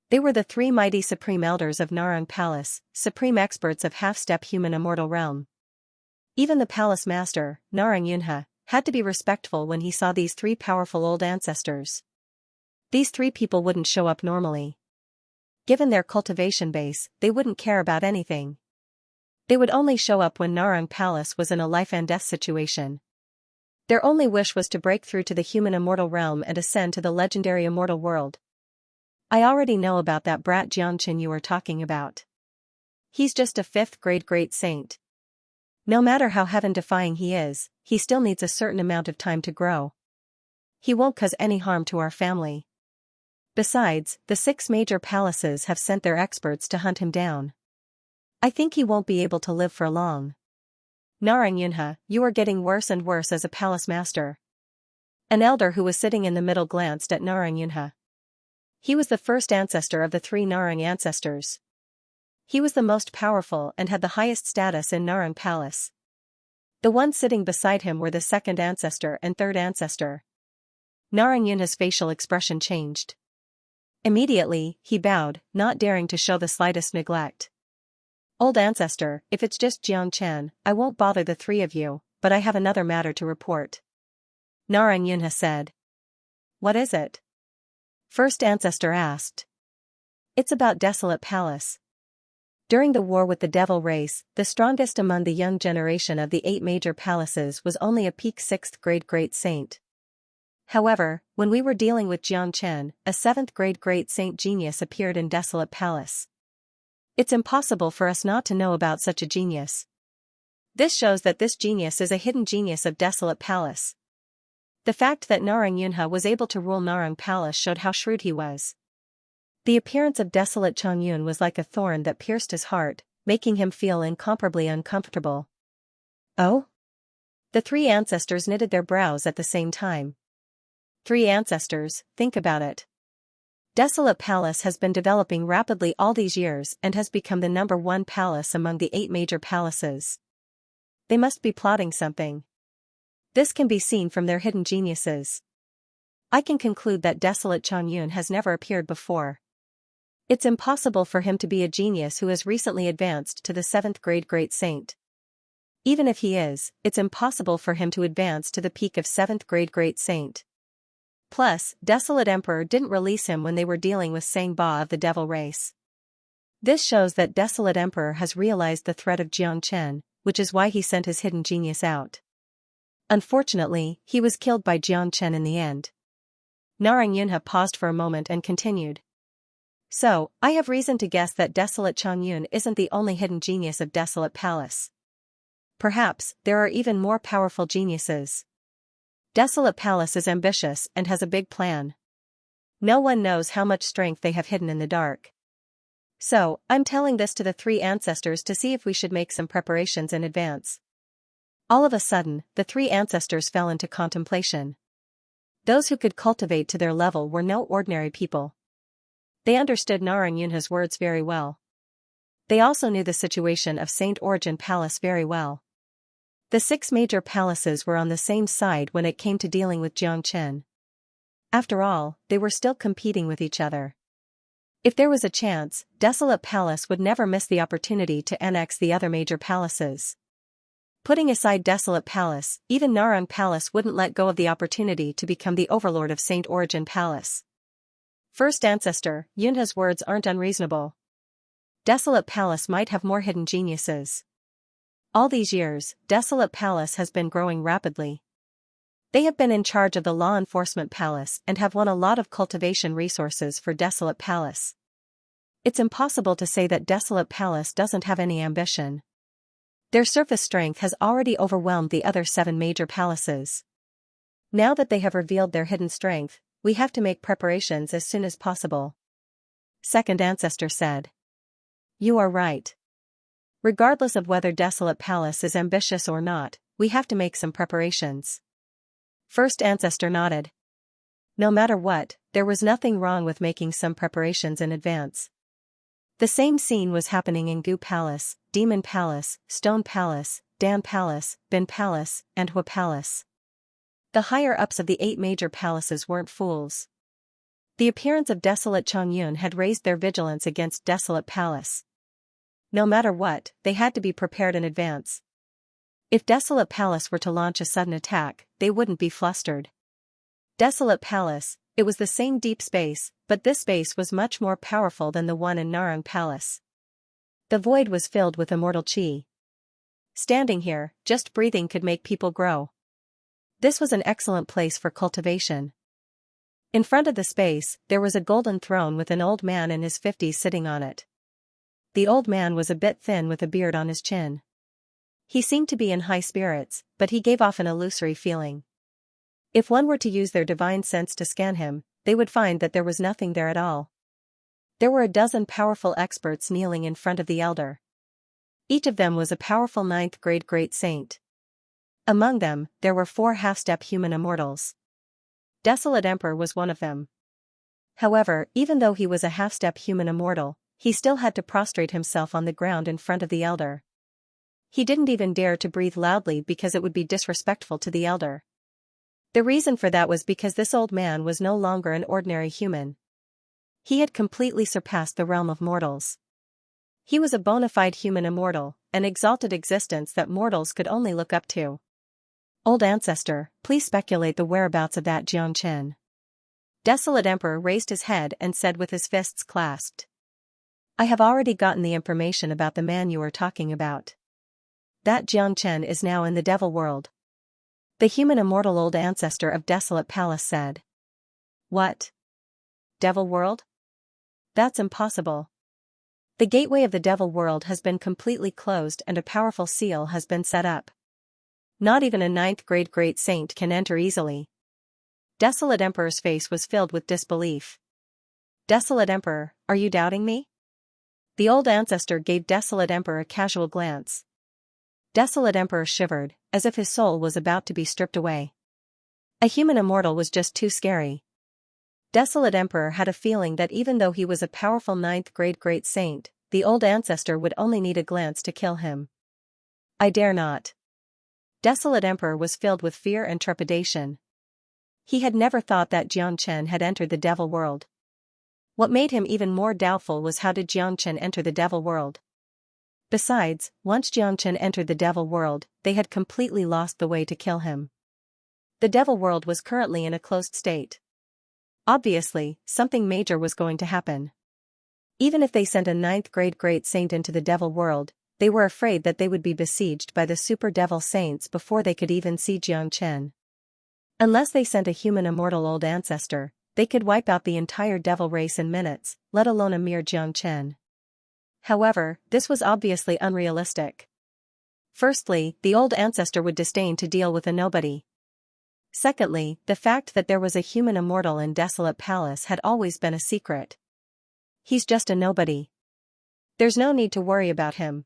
They were the 3 mighty supreme elders of Narang Palace, supreme experts of half-step human immortal realm. Even the palace master, Narang Yunha, had to be respectful when he saw these 3 powerful old ancestors. These 3 people wouldn't show up normally. Given their cultivation base, they wouldn't care about anything. They would only show up when Narang Palace was in a life and death situation. Their only wish was to break through to the human immortal realm and ascend to the legendary immortal world. I already know about that brat Xianxia you were talking about. He's just a 5th-grade great saint. No matter how heaven-defying he is, he still needs a certain amount of time to grow. He won't cause any harm to our family. Besides, the 6 major palaces have sent their experts to hunt him down. I think he won't be able to live for long. Narang Yunha, you are getting worse and worse as a palace master. An elder who was sitting in the middle glanced at Narang Yunha. He was the first ancestor of the 3 Narang ancestors. He was the most powerful and had the highest status in Narang Palace. The ones sitting beside him were the 2nd ancestor and 3rd ancestor. Narang Yunha's facial expression changed. Immediately, he bowed, not daring to show the slightest neglect. Old ancestor, if it's just Xianxia, I won't bother the 3 of you, but I have another matter to report. Narang Yunha said. What is it? First ancestor asked. It's about Desolate Palace. During the war with the devil race, the strongest among the young generation of the 8 major palaces was only a peak 6th-grade great saint. However, when we were dealing with Xianxia, a 7th-grade great saint genius appeared in Desolate Palace. It's impossible for us not to know about such a genius. This shows that this genius is a hidden genius of Desolate Palace. The fact that Narang Yunha was able to rule Narang Palace showed how shrewd he was. The appearance of Desolate Changyun was like a thorn that pierced his heart, making him feel incomparably uncomfortable. Oh? The 3 ancestors knitted their brows at the same time. 3 ancestors, think about it. Desolate Palace has been developing rapidly all these years and has become the #1 palace among the 8 major palaces. They must be plotting something. This can be seen from their hidden geniuses. I can conclude that Desolate Changyun has never appeared before. It's impossible for him to be a genius who has recently advanced to the 7th-grade great saint. Even if he is, it's impossible for him to advance to the peak of 7th-grade great saint. Plus, Desolate Emperor didn't release him when they were dealing with Sang Ba of the devil race. This shows that Desolate Emperor has realized the threat of Xianxia, which is why he sent his hidden genius out. Unfortunately, he was killed by Xianxia in the end. Narang Yunha paused for a moment and continued. So, I have reason to guess that Desolate Changyun isn't the only hidden genius of Desolate Palace. Perhaps, there are even more powerful geniuses. Desolate Palace is ambitious and has a big plan. No one knows how much strength they have hidden in the dark. So, I'm telling this to the 3 ancestors to see if we should make some preparations in advance. All of a sudden, the 3 ancestors fell into contemplation. Those who could cultivate to their level were no ordinary people. They understood Narang Yunha's words very well. They also knew the situation of Saint Origin Palace very well. The 6 major palaces were on the same side when it came to dealing with Xianxia. After all, they were still competing with each other. If there was a chance, Desolate Palace would never miss the opportunity to annex the other major palaces. Putting aside Desolate Palace, even Narang Palace wouldn't let go of the opportunity to become the overlord of Saint Origin Palace. First Ancestor, Yunha's words aren't unreasonable. Desolate Palace might have more hidden geniuses. All these years, Desolate Palace has been growing rapidly. They have been in charge of the Law Enforcement Palace and have won a lot of cultivation resources for Desolate Palace. It's impossible to say that Desolate Palace doesn't have any ambition. Their surface strength has already overwhelmed the other 7 major palaces. Now that they have revealed their hidden strength, we have to make preparations as soon as possible. Second Ancestor said. You are right. Regardless of whether Desolate Palace is ambitious or not, we have to make some preparations. First Ancestor nodded. No matter what, there was nothing wrong with making some preparations in advance. The same scene was happening in Gu Palace, Demon Palace, Stone Palace, Dan Palace, Bin Palace, and Hua Palace. The higher-ups of the 8 major palaces weren't fools. The appearance of Desolate Chongyun had raised their vigilance against Desolate Palace. No matter what, they had to be prepared in advance. If Desolate Palace were to launch a sudden attack, they wouldn't be flustered. Desolate Palace, it was the same deep space, but this space was much more powerful than the one in Narang Palace. The void was filled with immortal chi. Standing here, just breathing could make people grow. This was an excellent place for cultivation. In front of the space, there was a golden throne with an old man in his 50s sitting on it. The old man was a bit thin with a beard on his chin. He seemed to be in high spirits, but he gave off an illusory feeling. If one were to use their divine sense to scan him, they would find that there was nothing there at all. There were a dozen powerful experts kneeling in front of the elder. Each of them was a powerful 9th grade great saint. Among them, there were 4 half-step human immortals. Desolate Emperor was one of them. However, even though he was a half-step human immortal, he still had to prostrate himself on the ground in front of the elder. He didn't even dare to breathe loudly because it would be disrespectful to the elder. The reason for that was because this old man was no longer an ordinary human. He had completely surpassed the realm of mortals. He was a bona fide human immortal, an exalted existence that mortals could only look up to. Old Ancestor, please speculate the whereabouts of that Jiang Chen. Desolate Emperor raised his head and said with his fists clasped. I have already gotten the information about the man you are talking about. That Jiang Chen is now in the devil world. The human immortal old ancestor of Desolate Palace said. What? Devil world? That's impossible. The gateway of the devil world has been completely closed and a powerful seal has been set up. Not even a 9th grade great saint can enter easily. Desolate Emperor's face was filled with disbelief. Desolate Emperor, are you doubting me? The old ancestor gave Desolate Emperor a casual glance. Desolate Emperor shivered, as if his soul was about to be stripped away. A human immortal was just too scary. Desolate Emperor had a feeling that even though he was a powerful 9th grade great saint, the old ancestor would only need a glance to kill him. I dare not. Desolate Emperor was filled with fear and trepidation. He had never thought that Jiang Chen had entered the devil world. What made him even more doubtful was how did Jiang Chen enter the devil world? Besides, once Jiang Chen entered the devil world, they had completely lost the way to kill him. The devil world was currently in a closed state. Obviously, something major was going to happen. Even if they sent a 9th grade great saint into the devil world, they were afraid that they would be besieged by the super devil saints before they could even see Jiang Chen. Unless they sent a human immortal old ancestor, they could wipe out the entire devil race in minutes, let alone a mere Jiang Chen. However, this was obviously unrealistic. Firstly, the old ancestor would disdain to deal with a nobody. Secondly, the fact that there was a human immortal in Desolate Palace had always been a secret. He's just a nobody. There's no need to worry about him.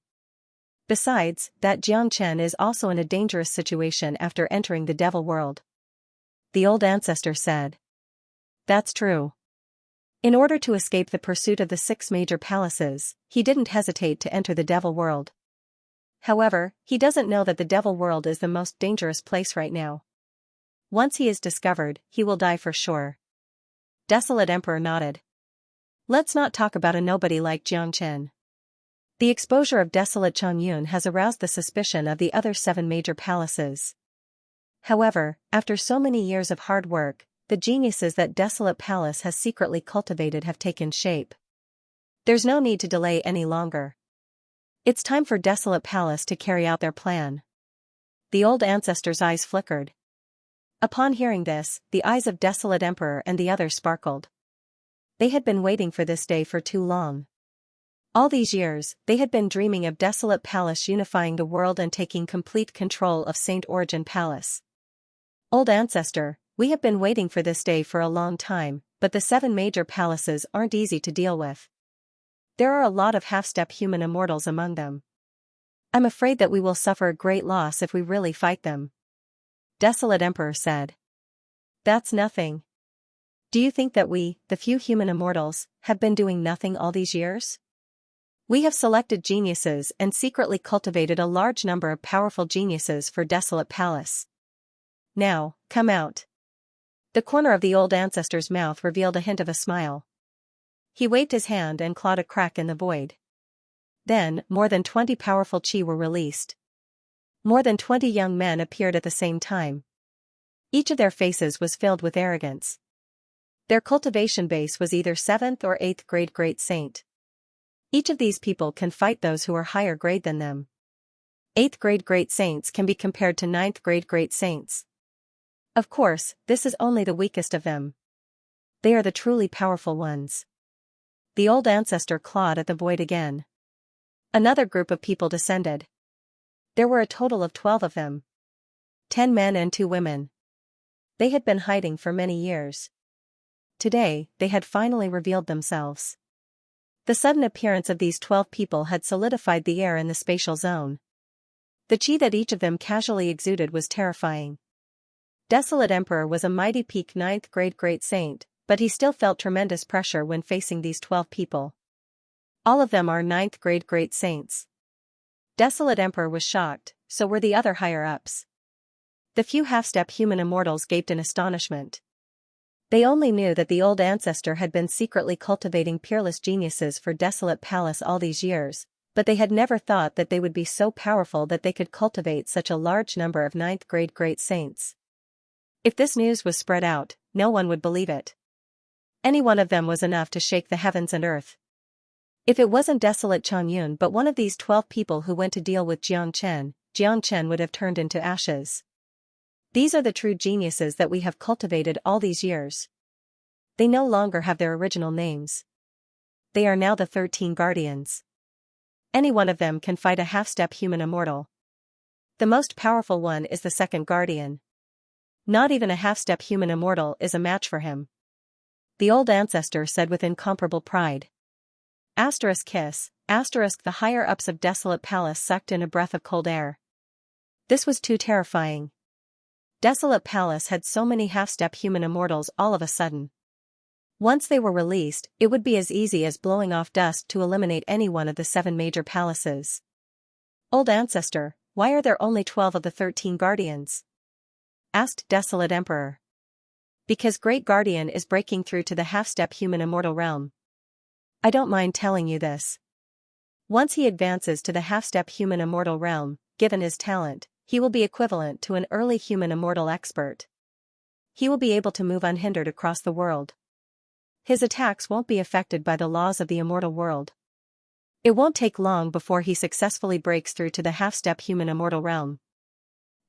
Besides, that Jiang Chen is also in a dangerous situation after entering the devil world. The old ancestor said. That's true. In order to escape the pursuit of the 6 major palaces, he didn't hesitate to enter the devil world. However, he doesn't know that the devil world is the most dangerous place right now. Once he is discovered, he will die for sure. Desolate Emperor nodded. Let's not talk about a nobody like Jiang Chen. The exposure of desolate Changyun has aroused the suspicion of the other 7 major palaces. However, after so many years of hard work, the geniuses that Desolate Palace has secretly cultivated have taken shape. There's no need to delay any longer. It's time for Desolate Palace to carry out their plan. The old ancestor's eyes flickered. Upon hearing this, the eyes of Desolate Emperor and the others sparkled. They had been waiting for this day for too long. All these years, they had been dreaming of Desolate Palace unifying the world and taking complete control of Saint Origin Palace. Old ancestor, we have been waiting for this day for a long time, but the 7 major palaces aren't easy to deal with. There are a lot of half-step human immortals among them. I'm afraid that we will suffer a great loss if we really fight them. Desolate Emperor said. That's nothing. Do you think that we, the few human immortals, have been doing nothing all these years? We have selected geniuses and secretly cultivated a large number of powerful geniuses for Desolate Palace. Now, come out. The corner of the old ancestor's mouth revealed a hint of a smile. He waved his hand and clawed a crack in the void. Then, more than 20 powerful chi were released. More than 20 young men appeared at the same time. Each of their faces was filled with arrogance. Their cultivation base was either 7th or 8th grade great saint. Each of these people can fight those who are higher grade than them. 8th grade great saints can be compared to 9th grade great saints. Of course, this is only the weakest of them. They are the truly powerful ones. The old ancestor clawed at the void again. Another group of people descended. There were a total of 12 of them. 10 men and 2 women. They had been hiding for many years. Today, they had finally revealed themselves. The sudden appearance of these 12 people had solidified the air in the spatial zone. The chi that each of them casually exuded was terrifying. Desolate Emperor was a mighty peak 9th grade great saint, but he still felt tremendous pressure when facing these 12 people. All of them are 9th grade great saints. Desolate Emperor was shocked, so were the other higher-ups. The few half-step human immortals gaped in astonishment. They only knew that the old ancestor had been secretly cultivating peerless geniuses for Desolate Palace all these years, but they had never thought that they would be so powerful that they could cultivate such a large number of 9th grade great saints. If this news was spread out, no one would believe it. Any one of them was enough to shake the heavens and earth. If it wasn't Desolate Changyun but one of these 12 people who went to deal with Jiang would have turned into ashes. These are the true geniuses that we have cultivated all these years. They no longer have their original names. They are now the 13 guardians. Any one of them can fight a half-step human immortal. The most powerful one is the second guardian. Not even a half-step human immortal is a match for him. The old ancestor said with incomparable pride. Kiss, the higher-ups of Desolate Palace sucked in a breath of cold air. This was too terrifying. Desolate Palace had so many half-step human immortals all of a sudden. Once they were released, it would be as easy as blowing off dust to eliminate any one of the 7 major palaces. Old ancestor, why are there only 12 of the 13 guardians? Asked Desolate Emperor. Because Great Guardian is breaking through to the half-step human immortal realm. I don't mind telling you this. Once he advances to the half-step human immortal realm, given his talent, he will be equivalent to an early human immortal expert. He will be able to move unhindered across the world. His attacks won't be affected by the laws of the immortal world. It won't take long before he successfully breaks through to the half-step human immortal realm.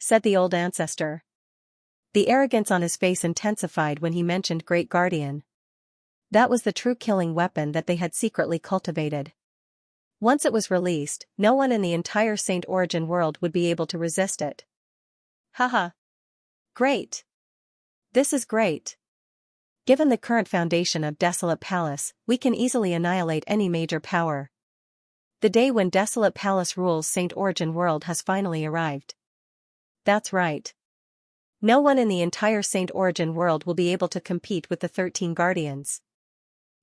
Said the old ancestor. The arrogance on his face intensified when he mentioned Great Guardian. That was the true killing weapon that they had secretly cultivated. Once it was released, no one in the entire Saint Origin world would be able to resist it. Haha. Great. This is great. Given the current foundation of Desolate Palace, we can easily annihilate any major power. The day when Desolate Palace rules Saint Origin world has finally arrived. That's right. No one in the entire Saint Origin world will be able to compete with the 13 guardians.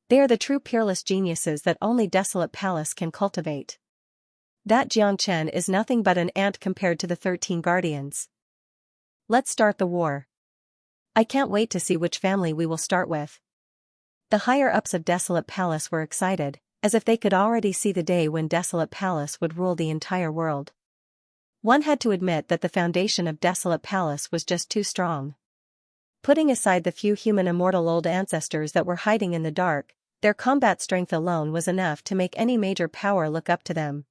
They are the true peerless geniuses that only Desolate Palace can cultivate. That Xianxia is nothing but an ant compared to the 13 guardians. Let's start the war. I can't wait to see which family we will start with. The higher-ups of Desolate Palace were excited, as if they could already see the day when Desolate Palace would rule the entire world. One had to admit that the foundation of Desolate Palace was just too strong. Putting aside the few human immortal old ancestors that were hiding in the dark, their combat strength alone was enough to make any major power look up to them.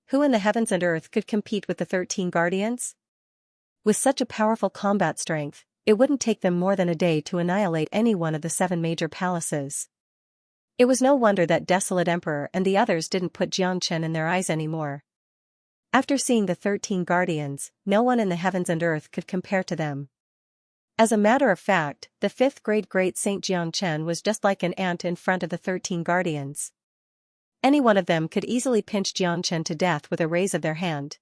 Who in the heavens and earth could compete with the 13 guardians? With such a powerful combat strength, it wouldn't take them more than a day to annihilate any one of the 7 major palaces. It was no wonder that Desolate Emperor and the others didn't put Xianxia in their eyes anymore. After seeing the 13 guardians, no one in the heavens and earth could compare to them. As a matter of fact, the 5th grade Great Saint Xianxia was just like an ant in front of the 13 guardians. Any one of them could easily pinch Xianxia to death with a raise of their hand.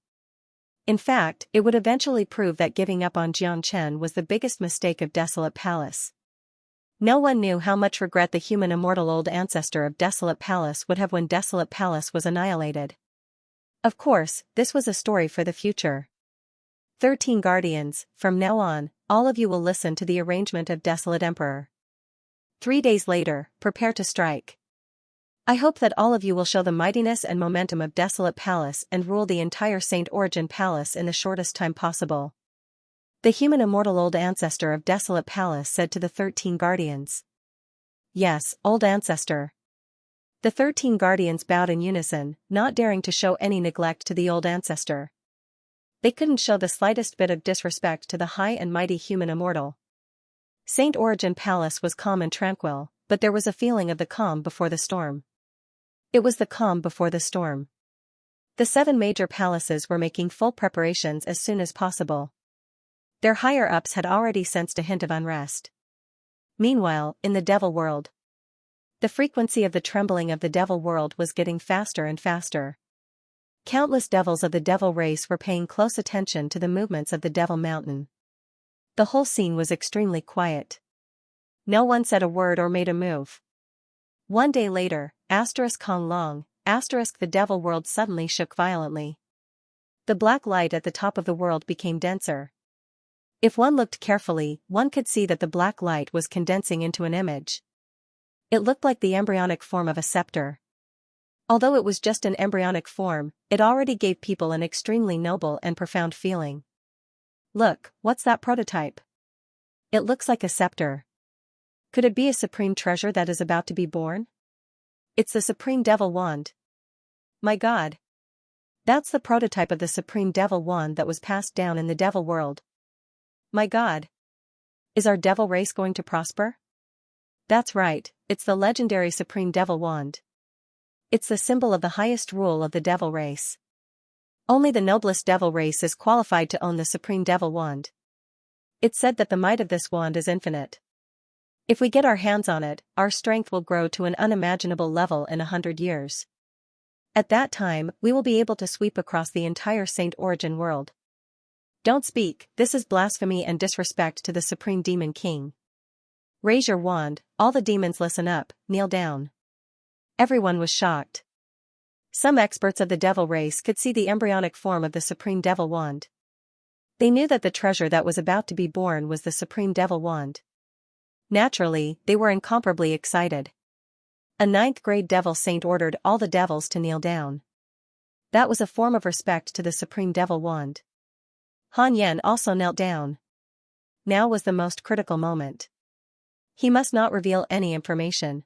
In fact, it would eventually prove that giving up on Xianxia was the biggest mistake of Desolate Palace. No one knew how much regret the human immortal old ancestor of Desolate Palace would have when Desolate Palace was annihilated. Of course, this was a story for the future. 13 guardians, from now on, all of you will listen to the arrangement of Desolate Emperor. 3 days later, prepare to strike. I hope that all of you will show the mightiness and momentum of Desolate Palace and rule the entire Saint Origin Palace in the shortest time possible. The human immortal old ancestor of Desolate Palace said to the 13 guardians. Yes, old ancestor. The 13 guardians bowed in unison, not daring to show any neglect to the old ancestor. They couldn't show the slightest bit of disrespect to the high and mighty human immortal. Saint Origin Palace was calm and tranquil, but there was a feeling of the calm before the storm. It was the calm before the storm. The 7 major palaces were making full preparations as soon as possible. Their higher-ups had already sensed a hint of unrest. Meanwhile, in the devil world, the frequency of the trembling of the devil world was getting faster and faster. Countless devils of the devil race were paying close attention to the movements of the Devil Mountain. The whole scene was extremely quiet. No one said a word or made a move. One day later, Kong Long, the devil world suddenly shook violently. The black light at the top of the world became denser. If one looked carefully, one could see that the black light was condensing into an image. It looked like the embryonic form of a scepter. Although it was just an embryonic form, it already gave people an extremely noble and profound feeling. Look, what's that prototype? It looks like a scepter. Could it be a supreme treasure that is about to be born? It's the Supreme Devil Wand. My God! That's the prototype of the Supreme Devil Wand that was passed down in the devil world. My God! Is our devil race going to prosper? That's right, it's the legendary Supreme Devil Wand. It's the symbol of the highest rule of the devil race. Only the noblest devil race is qualified to own the Supreme Devil Wand. It's said that the might of this wand is infinite. If we get our hands on it, our strength will grow to an unimaginable level in 100 years. At that time, we will be able to sweep across the entire Saint Origin world. Don't speak, this is blasphemy and disrespect to the Supreme Demon King. Raise your wand, all the demons listen up, kneel down. Everyone was shocked. Some experts of the devil race could see the embryonic form of the Supreme Devil Wand. They knew that the treasure that was about to be born was the Supreme Devil Wand. Naturally, they were incomparably excited. A 9th grade devil saint ordered all the devils to kneel down. That was a form of respect to the Supreme Devil Wand. Han Yen also knelt down. Now was the most critical moment. He must not reveal any information.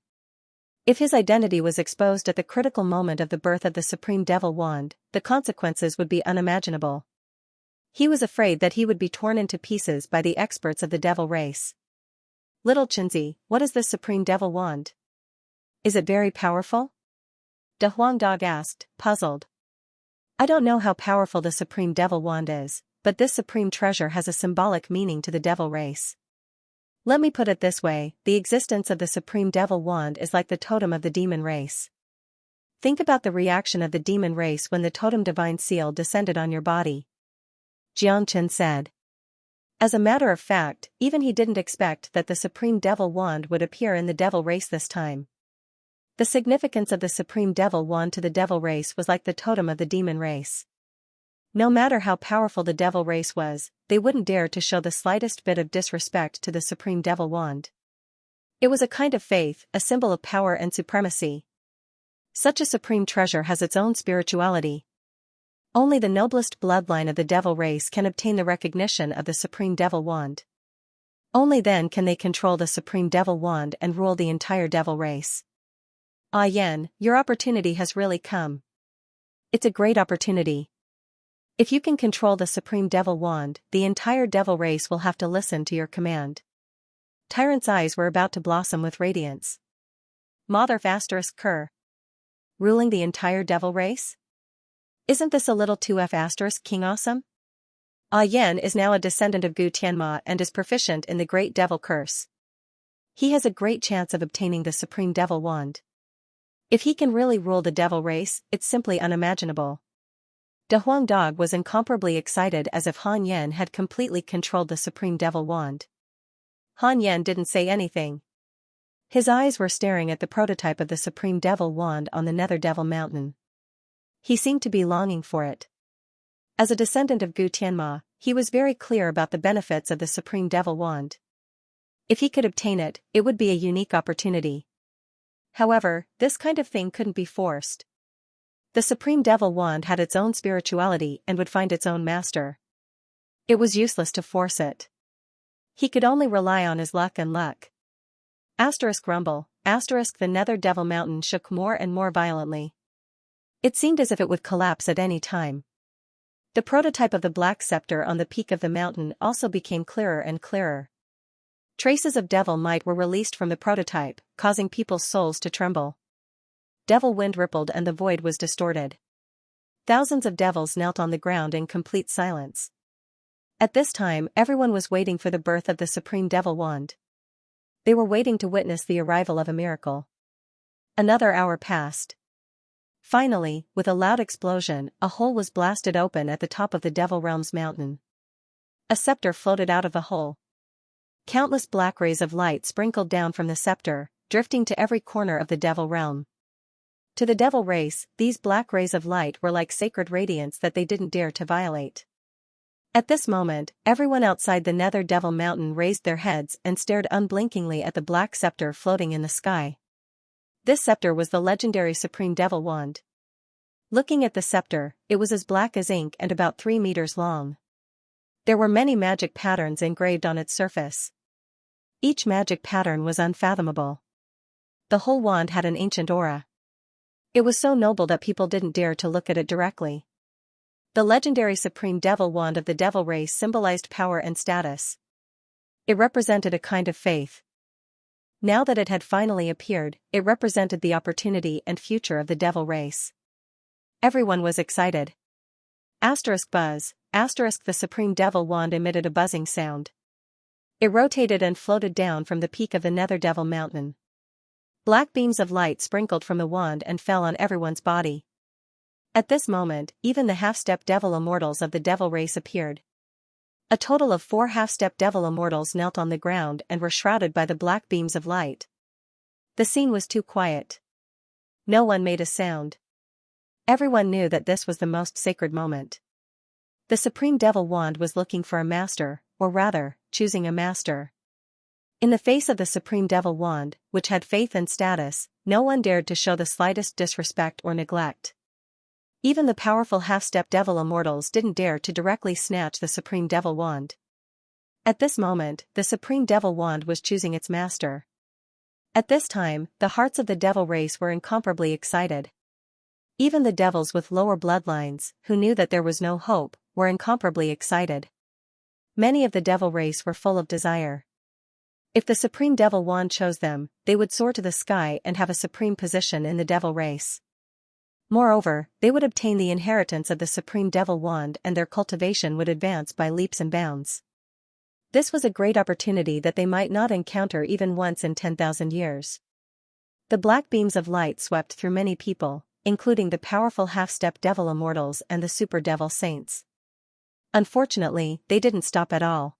If his identity was exposed at the critical moment of the birth of the Supreme Devil Wand, the consequences would be unimaginable. He was afraid that he would be torn into pieces by the experts of the devil race. Little Chinzi, what is this Supreme Devil Wand? Is it very powerful? De Huangdog asked, puzzled. I don't know how powerful the Supreme Devil Wand is, but this supreme treasure has a symbolic meaning to the devil race. Let me put it this way, the existence of the Supreme Devil Wand is like the totem of the demon race. Think about the reaction of the demon race when the totem divine seal descended on your body. Jiangchen said. As a matter of fact, even he didn't expect that the Supreme Devil Wand would appear in the devil race this time. The significance of the Supreme Devil Wand to the devil race was like the totem of the demon race. No matter how powerful the devil race was, they wouldn't dare to show the slightest bit of disrespect to the Supreme Devil Wand. It was a kind of faith, a symbol of power and supremacy. Such a supreme treasure has its own spirituality. Only the noblest bloodline of the devil race can obtain the recognition of the supreme devil wand. Only then can they control the supreme devil wand and rule the entire devil race. Ah Yan, your opportunity has really come. It's a great opportunity. If you can control the supreme devil wand, the entire devil race will have to listen to your command. Tyrant's eyes were about to blossom with radiance. Mother asterisk Kerr. Ruling the entire devil race? Isn't this a little too asterisk king awesome? Ah Yan is now a descendant of Gu Tianma and is proficient in the great devil curse. He has a great chance of obtaining the supreme devil wand. If he can really rule the devil race, it's simply unimaginable. De Huang Dog was incomparably excited as if Han Yan had completely controlled the supreme devil wand. Han Yan didn't say anything. His eyes were staring at the prototype of the supreme devil wand on the Nether Devil Mountain. He seemed to be longing for it. As a descendant of Gu Tianma, he was very clear about the benefits of the supreme devil wand. If he could obtain it, it would be a unique opportunity. However, this kind of thing couldn't be forced. The supreme devil wand had its own spirituality and would find its own master. It was useless to force it. He could only rely on his luck and luck. Asterisk rumble, asterisk the Nether Devil Mountain shook more and more violently. It seemed as if it would collapse at any time. The prototype of the black scepter on the peak of the mountain also became clearer and clearer. Traces of devil might were released from the prototype, causing people's souls to tremble. Devil wind rippled and the void was distorted. Thousands of devils knelt on the ground in complete silence. At this time, everyone was waiting for the birth of the supreme devil wand. They were waiting to witness the arrival of a miracle. Another hour passed. Finally, with a loud explosion, a hole was blasted open at the top of the Devil Realm's mountain. A scepter floated out of the hole. Countless black rays of light sprinkled down from the scepter, drifting to every corner of the Devil Realm. To the devil race, these black rays of light were like sacred radiance that they didn't dare to violate. At this moment, everyone outside the Nether Devil Mountain raised their heads and stared unblinkingly at the black scepter floating in the sky. This scepter was the legendary Supreme Devil Wand. Looking at the scepter, it was as black as ink and about 3 meters long. There were many magic patterns engraved on its surface. Each magic pattern was unfathomable. The whole wand had an ancient aura. It was so noble that people didn't dare to look at it directly. The legendary Supreme Devil Wand of the Devil race symbolized power and status. It represented a kind of faith. Now that it had finally appeared, it represented the opportunity and future of the devil race. Everyone was excited. Asterisk buzz, asterisk the Supreme Devil Wand emitted a buzzing sound. It rotated and floated down from the peak of the Nether Devil Mountain. Black beams of light sprinkled from the wand and fell on everyone's body. At this moment, even the half-step devil immortals of the devil race appeared. A total of 4 half-step devil immortals knelt on the ground and were shrouded by the black beams of light. The scene was too quiet. No one made a sound. Everyone knew that this was the most sacred moment. The Supreme Devil Wand was looking for a master, or rather, choosing a master. In the face of the Supreme Devil Wand, which had faith and status, no one dared to show the slightest disrespect or neglect. Even the powerful half-step devil immortals didn't dare to directly snatch the Supreme Devil Wand. At this moment, the Supreme Devil Wand was choosing its master. At this time, the hearts of the devil race were incomparably excited. Even the devils with lower bloodlines, who knew that there was no hope, were incomparably excited. Many of the devil race were full of desire. If the Supreme Devil Wand chose them, they would soar to the sky and have a supreme position in the devil race. Moreover, they would obtain the inheritance of the Supreme Devil Wand and their cultivation would advance by leaps and bounds. This was a great opportunity that they might not encounter even once in 10,000 years. The black beams of light swept through many people, including the powerful half-step devil immortals and the super devil saints. Unfortunately, they didn't stop at all.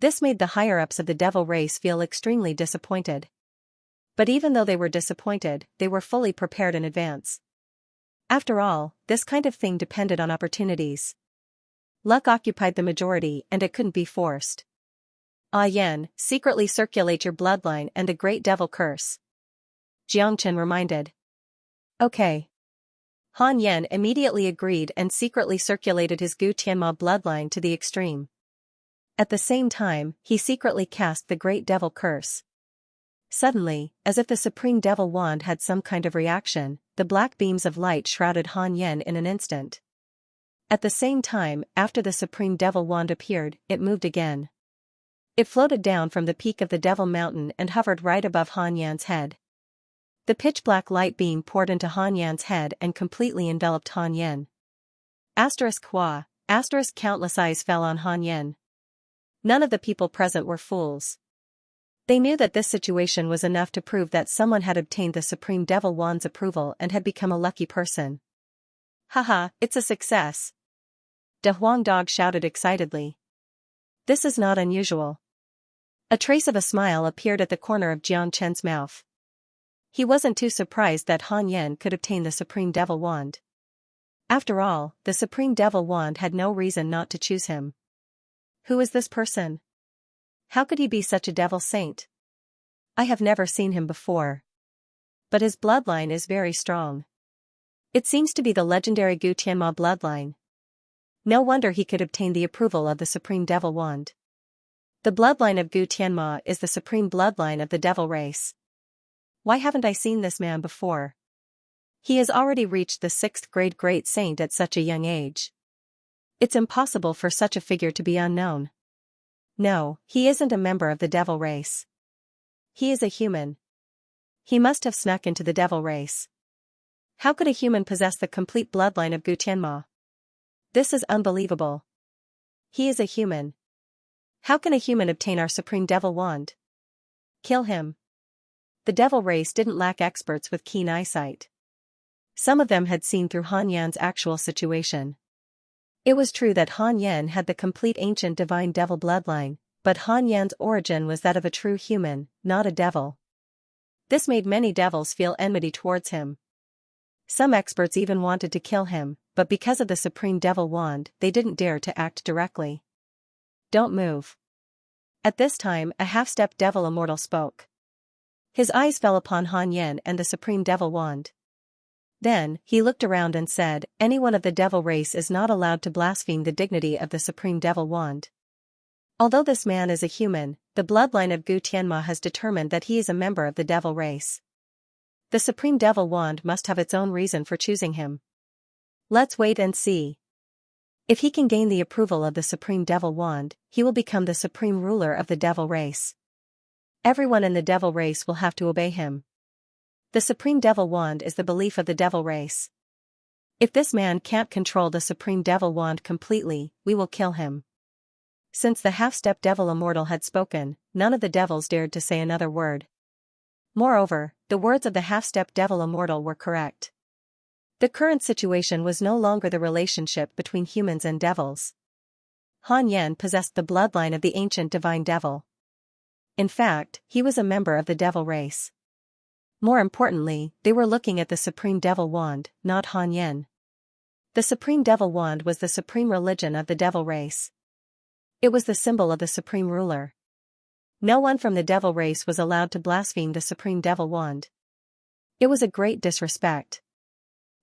This made the higher-ups of the devil race feel extremely disappointed. But even though they were disappointed, they were fully prepared in advance. After all, this kind of thing depended on opportunities. Luck occupied the majority and it couldn't be forced. Ah Yan, secretly circulate your bloodline and the great devil curse. Xianxia reminded. Okay. Han Yan immediately agreed and secretly circulated his Gu Tianma bloodline to the extreme. At the same time, he secretly cast the Great Devil Curse. Suddenly, as if the Supreme Devil Wand had some kind of reaction, the black beams of light shrouded Han Yan in an instant. At the same time, after the Supreme Devil Wand appeared, it moved again. It floated down from the peak of the Devil Mountain and hovered right above Han Yan's head. The pitch-black light beam poured into Han Yan's head and completely enveloped Han Yan. Hua, countless eyes fell on Han Yan. None of the people present were fools. They knew that this situation was enough to prove that someone had obtained the Supreme Devil Wand's approval and had become a lucky person. Haha, it's a success. De Huang Dog shouted excitedly. This is not unusual. A trace of a smile appeared at the corner of Jiang Chen's mouth. He wasn't too surprised that Han Yan could obtain the Supreme Devil Wand. After all, the Supreme Devil Wand had no reason not to choose him. Who is this person? How could he be such a devil saint? I have never seen him before. But his bloodline is very strong. It seems to be the legendary Gu Tianma bloodline. No wonder he could obtain the approval of the Supreme Devil Wand. The bloodline of Gu Tianma is the supreme bloodline of the devil race. Why haven't I seen this man before? He has already reached the 6th grade great saint at such a young age. It's impossible for such a figure to be unknown. No, he isn't a member of the devil race. He is a human. He must have snuck into the devil race. How could a human possess the complete bloodline of Gu Tianma? This is unbelievable. He is a human. How can a human obtain our Supreme Devil Wand? Kill him. The devil race didn't lack experts with keen eyesight. Some of them had seen through Han Yan's actual situation. It was true that Han Yan had the complete ancient divine devil bloodline, but Han Yan's origin was that of a true human, not a devil. This made many devils feel enmity towards him. Some experts even wanted to kill him, but because of the Supreme Devil Wand, they didn't dare to act directly. Don't move. At this time, a half-step devil immortal spoke. His eyes fell upon Han Yan and the Supreme Devil Wand. Then, he looked around and said, anyone of the devil race is not allowed to blaspheme the dignity of the Supreme Devil Wand. Although this man is a human, the bloodline of Gu Tianma has determined that he is a member of the devil race. The Supreme Devil Wand must have its own reason for choosing him. Let's wait and see. If he can gain the approval of the Supreme Devil Wand, he will become the supreme ruler of the devil race. Everyone in the devil race will have to obey him. The Supreme Devil Wand is the belief of the devil race. If this man can't control the Supreme Devil Wand completely, we will kill him. Since the half-step devil immortal had spoken, none of the devils dared to say another word. Moreover, the words of the half-step devil immortal were correct. The current situation was no longer the relationship between humans and devils. Han Yan possessed the bloodline of the ancient divine devil. In fact, he was a member of the devil race. More importantly, they were looking at the Supreme Devil Wand, not Han Yan. The Supreme Devil Wand was the supreme religion of the devil race. It was the symbol of the supreme ruler. No one from the devil race was allowed to blaspheme the Supreme Devil Wand. It was a great disrespect.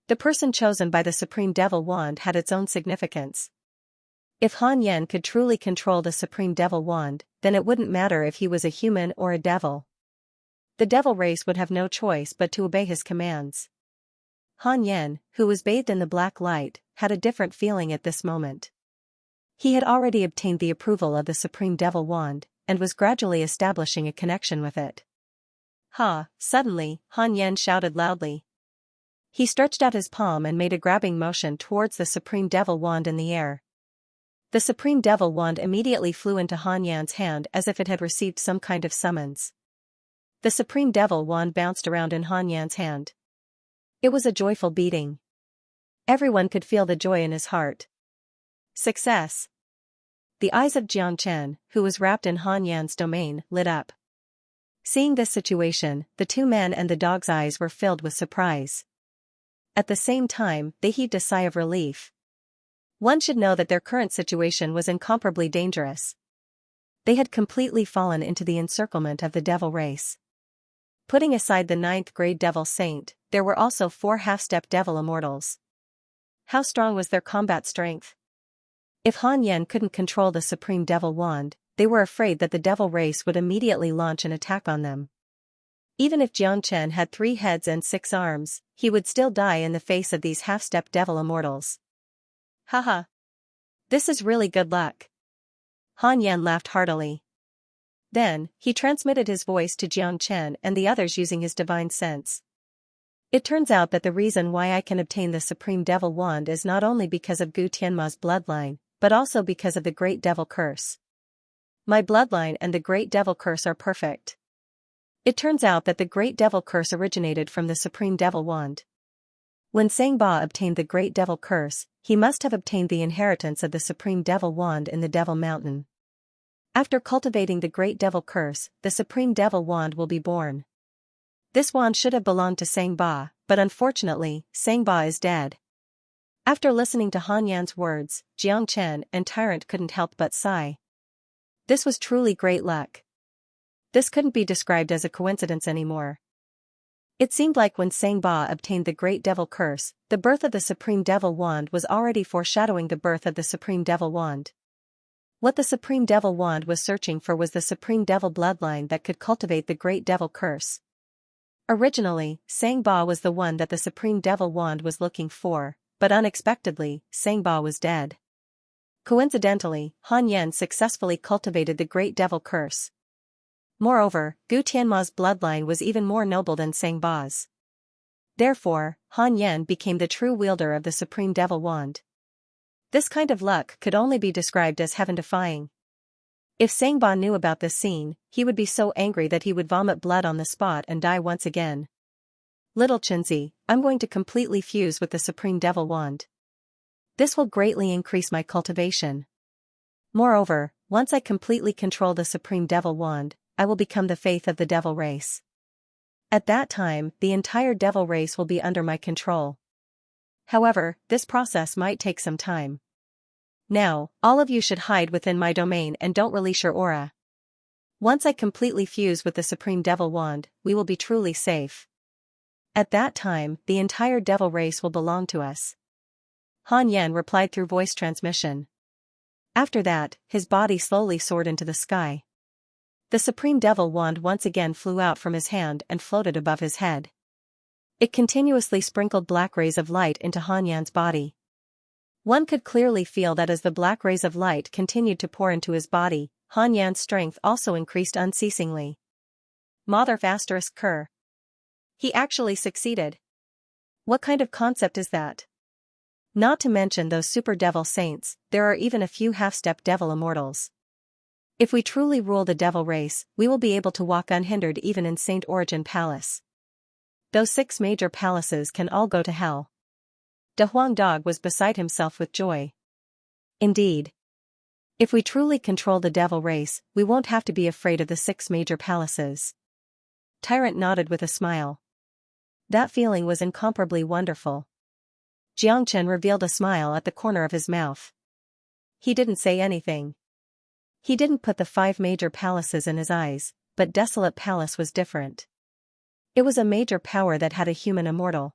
The person chosen by the Supreme Devil Wand had its own significance. If Han Yan could truly control the Supreme Devil Wand, then it wouldn't matter if he was a human or a devil. The devil race would have no choice but to obey his commands. Han Yan, who was bathed in the black light, had a different feeling at this moment. He had already obtained the approval of the Supreme Devil Wand, and was gradually establishing a connection with it. Suddenly, Han Yan shouted loudly. He stretched out his palm and made a grabbing motion towards the Supreme Devil Wand in the air. The Supreme Devil Wand immediately flew into Han Yan's hand as if it had received some kind of summons. The Supreme Devil Wand bounced around in Han Yan's hand. It was a joyful beating. Everyone could feel the joy in his heart. Success! The eyes of Jiang Chen, who was wrapped in Han Yan's domain, lit up. Seeing this situation, the two men and the dog's eyes were filled with surprise. At the same time, they heaved a sigh of relief. One should know that their current situation was incomparably dangerous. They had completely fallen into the encirclement of the devil race. Putting aside the 9th grade devil saint, there were also 4 half-step devil immortals. How strong was their combat strength? If Han Yan couldn't control the supreme devil wand, they were afraid that the devil race would immediately launch an attack on them. Even if Jiang had 3 heads and 6 arms, he would still die in the face of these half-step devil immortals. Haha. This is really good luck. Han Yan laughed heartily. Then, he transmitted his voice to Jiang and the others using his divine sense. It turns out that the reason why I can obtain the Supreme Devil Wand is not only because of Gu Tianma's bloodline, but also because of the Great Devil Curse. My bloodline and the Great Devil Curse are perfect. It turns out that the Great Devil Curse originated from the Supreme Devil Wand. When Sangba obtained the Great Devil Curse, he must have obtained the inheritance of the Supreme Devil Wand in the Devil Mountain. After cultivating the Great Devil Curse, the Supreme Devil Wand will be born. This wand should have belonged to Sangba, but unfortunately, Sangba is dead. After listening to Han Yan's words, Jiang and Tyrant couldn't help but sigh. This was truly great luck. This couldn't be described as a coincidence anymore. It seemed like when Sangba obtained the Great Devil Curse, the birth of the Supreme Devil Wand was already foreshadowing the birth of the Supreme Devil Wand. What the Supreme Devil Wand was searching for was the Supreme Devil bloodline that could cultivate the Great Devil Curse. Originally, Sangba was the one that the Supreme Devil Wand was looking for, but unexpectedly, Sangba was dead. Coincidentally, Han Yan successfully cultivated the Great Devil Curse. Moreover, Gu Tianma's bloodline was even more noble than Sangba's. Therefore, Han Yan became the true wielder of the Supreme Devil Wand. This kind of luck could only be described as heaven-defying. If Sangba knew about this scene, he would be so angry that he would vomit blood on the spot and die once again. Little Chinzi, I'm going to completely fuse with the Supreme Devil Wand. This will greatly increase my cultivation. Moreover, once I completely control the Supreme Devil Wand, I will become the faith of the devil race. At that time, the entire devil race will be under my control. However, this process might take some time. Now, all of you should hide within my domain and don't release your aura. Once I completely fuse with the Supreme Devil Wand, we will be truly safe. At that time, the entire devil race will belong to us. Han Yan replied through voice transmission. After that, his body slowly soared into the sky. The Supreme Devil Wand once again flew out from his hand and floated above his head. It continuously sprinkled black rays of light into Han Yan's body. One could clearly feel that as the black rays of light continued to pour into his body, Han Yan's strength also increased unceasingly. Mother ****. He actually succeeded. What kind of concept is that? Not to mention those super devil saints, there are even a few half-step devil immortals. If we truly rule the devil race, we will be able to walk unhindered even in Saint Origin Palace. Those 6 major palaces can all go to hell. De Huang Dog was beside himself with joy. Indeed. If we truly control the devil race, we won't have to be afraid of the 6 major palaces. Tyrant nodded with a smile. That feeling was incomparably wonderful. Jiang revealed a smile at the corner of his mouth. He didn't say anything. He didn't put the 5 major palaces in his eyes, but Desolate Palace was different. It was a major power that had a human immortal.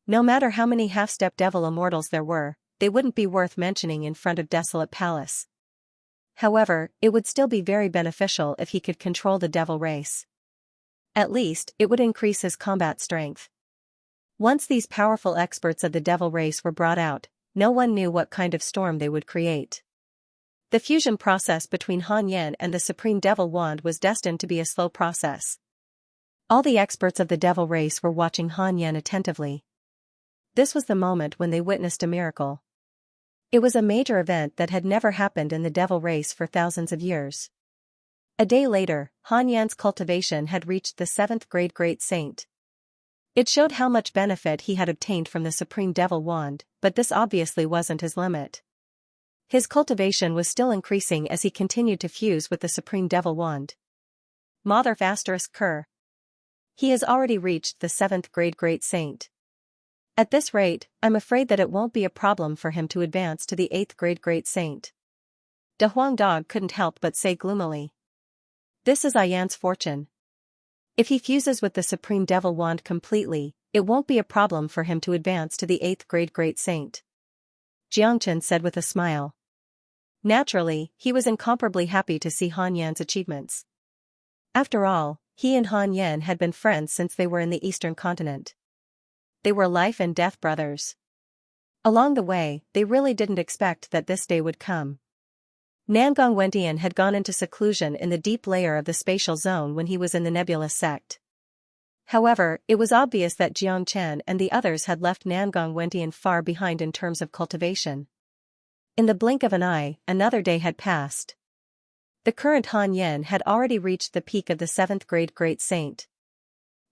No matter how many half-step devil immortals there were, they wouldn't be worth mentioning in front of Desolate Palace. However, it would still be very beneficial if he could control the devil race. At least, it would increase his combat strength. Once these powerful experts of the devil race were brought out, no one knew what kind of storm they would create. The fusion process between Han Yan and the Supreme Devil Wand was destined to be a slow process. All the experts of the devil race were watching Han Yan attentively. This was the moment when they witnessed a miracle. It was a major event that had never happened in the devil race for thousands of years. A day later, Han Yan's cultivation had reached the 7th grade Great Saint. It showed how much benefit he had obtained from the Supreme Devil Wand, but this obviously wasn't his limit. His cultivation was still increasing as he continued to fuse with the Supreme Devil Wand. Mother ****. He has already reached the 7th grade Great Saint. At this rate, I'm afraid that it won't be a problem for him to advance to the 8th grade Great Saint. De Huang Dog couldn't help but say gloomily. This is Ayan's fortune. If he fuses with the Supreme Devil Wand completely, it won't be a problem for him to advance to the 8th grade Great Saint. Xianxia said with a smile. Naturally, he was incomparably happy to see Han Yan's achievements. After all, he and Han Yan had been friends since they were in the Eastern continent. They were life and death brothers. Along the way, they really didn't expect that this day would come. Nangong Wentian had gone into seclusion in the deep layer of the spatial zone when he was in the nebulous sect. However, it was obvious that Jiang Chen and the others had left Nangong Wentian far behind in terms of cultivation. In the blink of an eye, another day had passed. The current Han Yan had already reached the peak of the 7th grade Great Saint.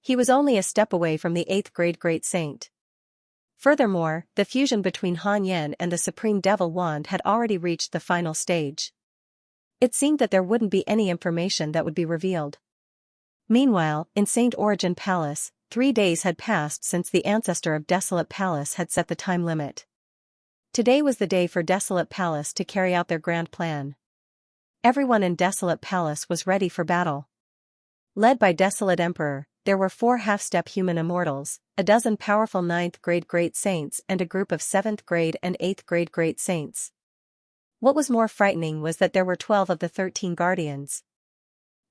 He was only a step away from the 8th grade Great Saint. Furthermore, the fusion between Han Yan and the Supreme Devil Wand had already reached the final stage. It seemed that there wouldn't be any information that would be revealed. Meanwhile, in Saint Origin Palace, 3 days had passed since the ancestor of Desolate Palace had set the time limit. Today was the day for Desolate Palace to carry out their grand plan. Everyone in Desolate Palace was ready for battle. Led by Desolate Emperor, there were 4 half-step human immortals, a dozen powerful 9th grade Great Saints and a group of 7th grade and 8th grade Great Saints. What was more frightening was that there were 12 of the 13 guardians.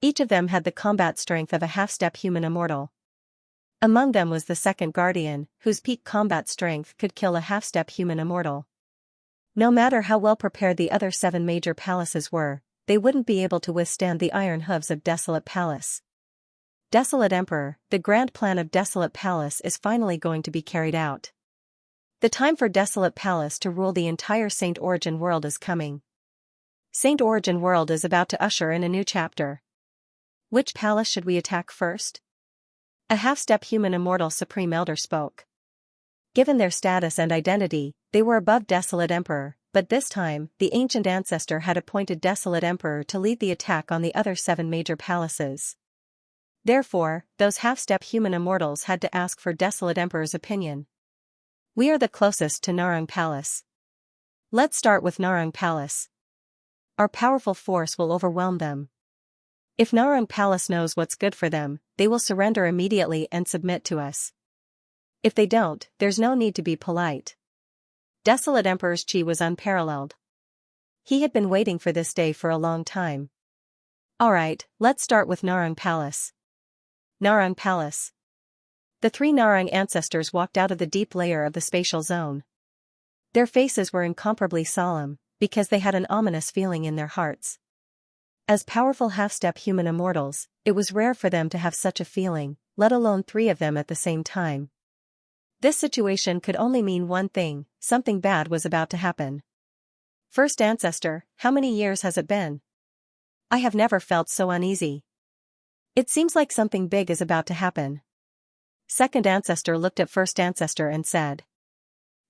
Each of them had the combat strength of a half-step human immortal. Among them was the 2nd guardian, whose peak combat strength could kill a half-step human immortal. No matter how well prepared the other 7 major palaces were, they wouldn't be able to withstand the iron hooves of Desolate Palace. Desolate Emperor, the grand plan of Desolate Palace is finally going to be carried out. The time for Desolate Palace to rule the entire Saint Origin world is coming. Saint Origin world is about to usher in a new chapter. Which palace should we attack first? A half-step human immortal Supreme Elder spoke. Given their status and identity, they were above Desolate Emperor, but this time, the ancient ancestor had appointed Desolate Emperor to lead the attack on the other 7 major palaces. Therefore, those half-step human immortals had to ask for Desolate Emperor's opinion. We are the closest to Narang Palace. Let's start with Narang Palace. Our powerful force will overwhelm them. If Narang Palace knows what's good for them, they will surrender immediately and submit to us. If they don't, there's no need to be polite. Desolate Emperor's chi was unparalleled. He had been waiting for this day for a long time. Alright, let's start with Narang Palace. Narang Palace. The 3 Narang ancestors walked out of the deep layer of the spatial zone. Their faces were incomparably solemn, because they had an ominous feeling in their hearts. As powerful half-step human immortals, it was rare for them to have such a feeling, let alone 3 of them at the same time. This situation could only mean one thing: something bad was about to happen. First ancestor, how many years has it been? I have never felt so uneasy. It seems like something big is about to happen. Second ancestor looked at first ancestor and said,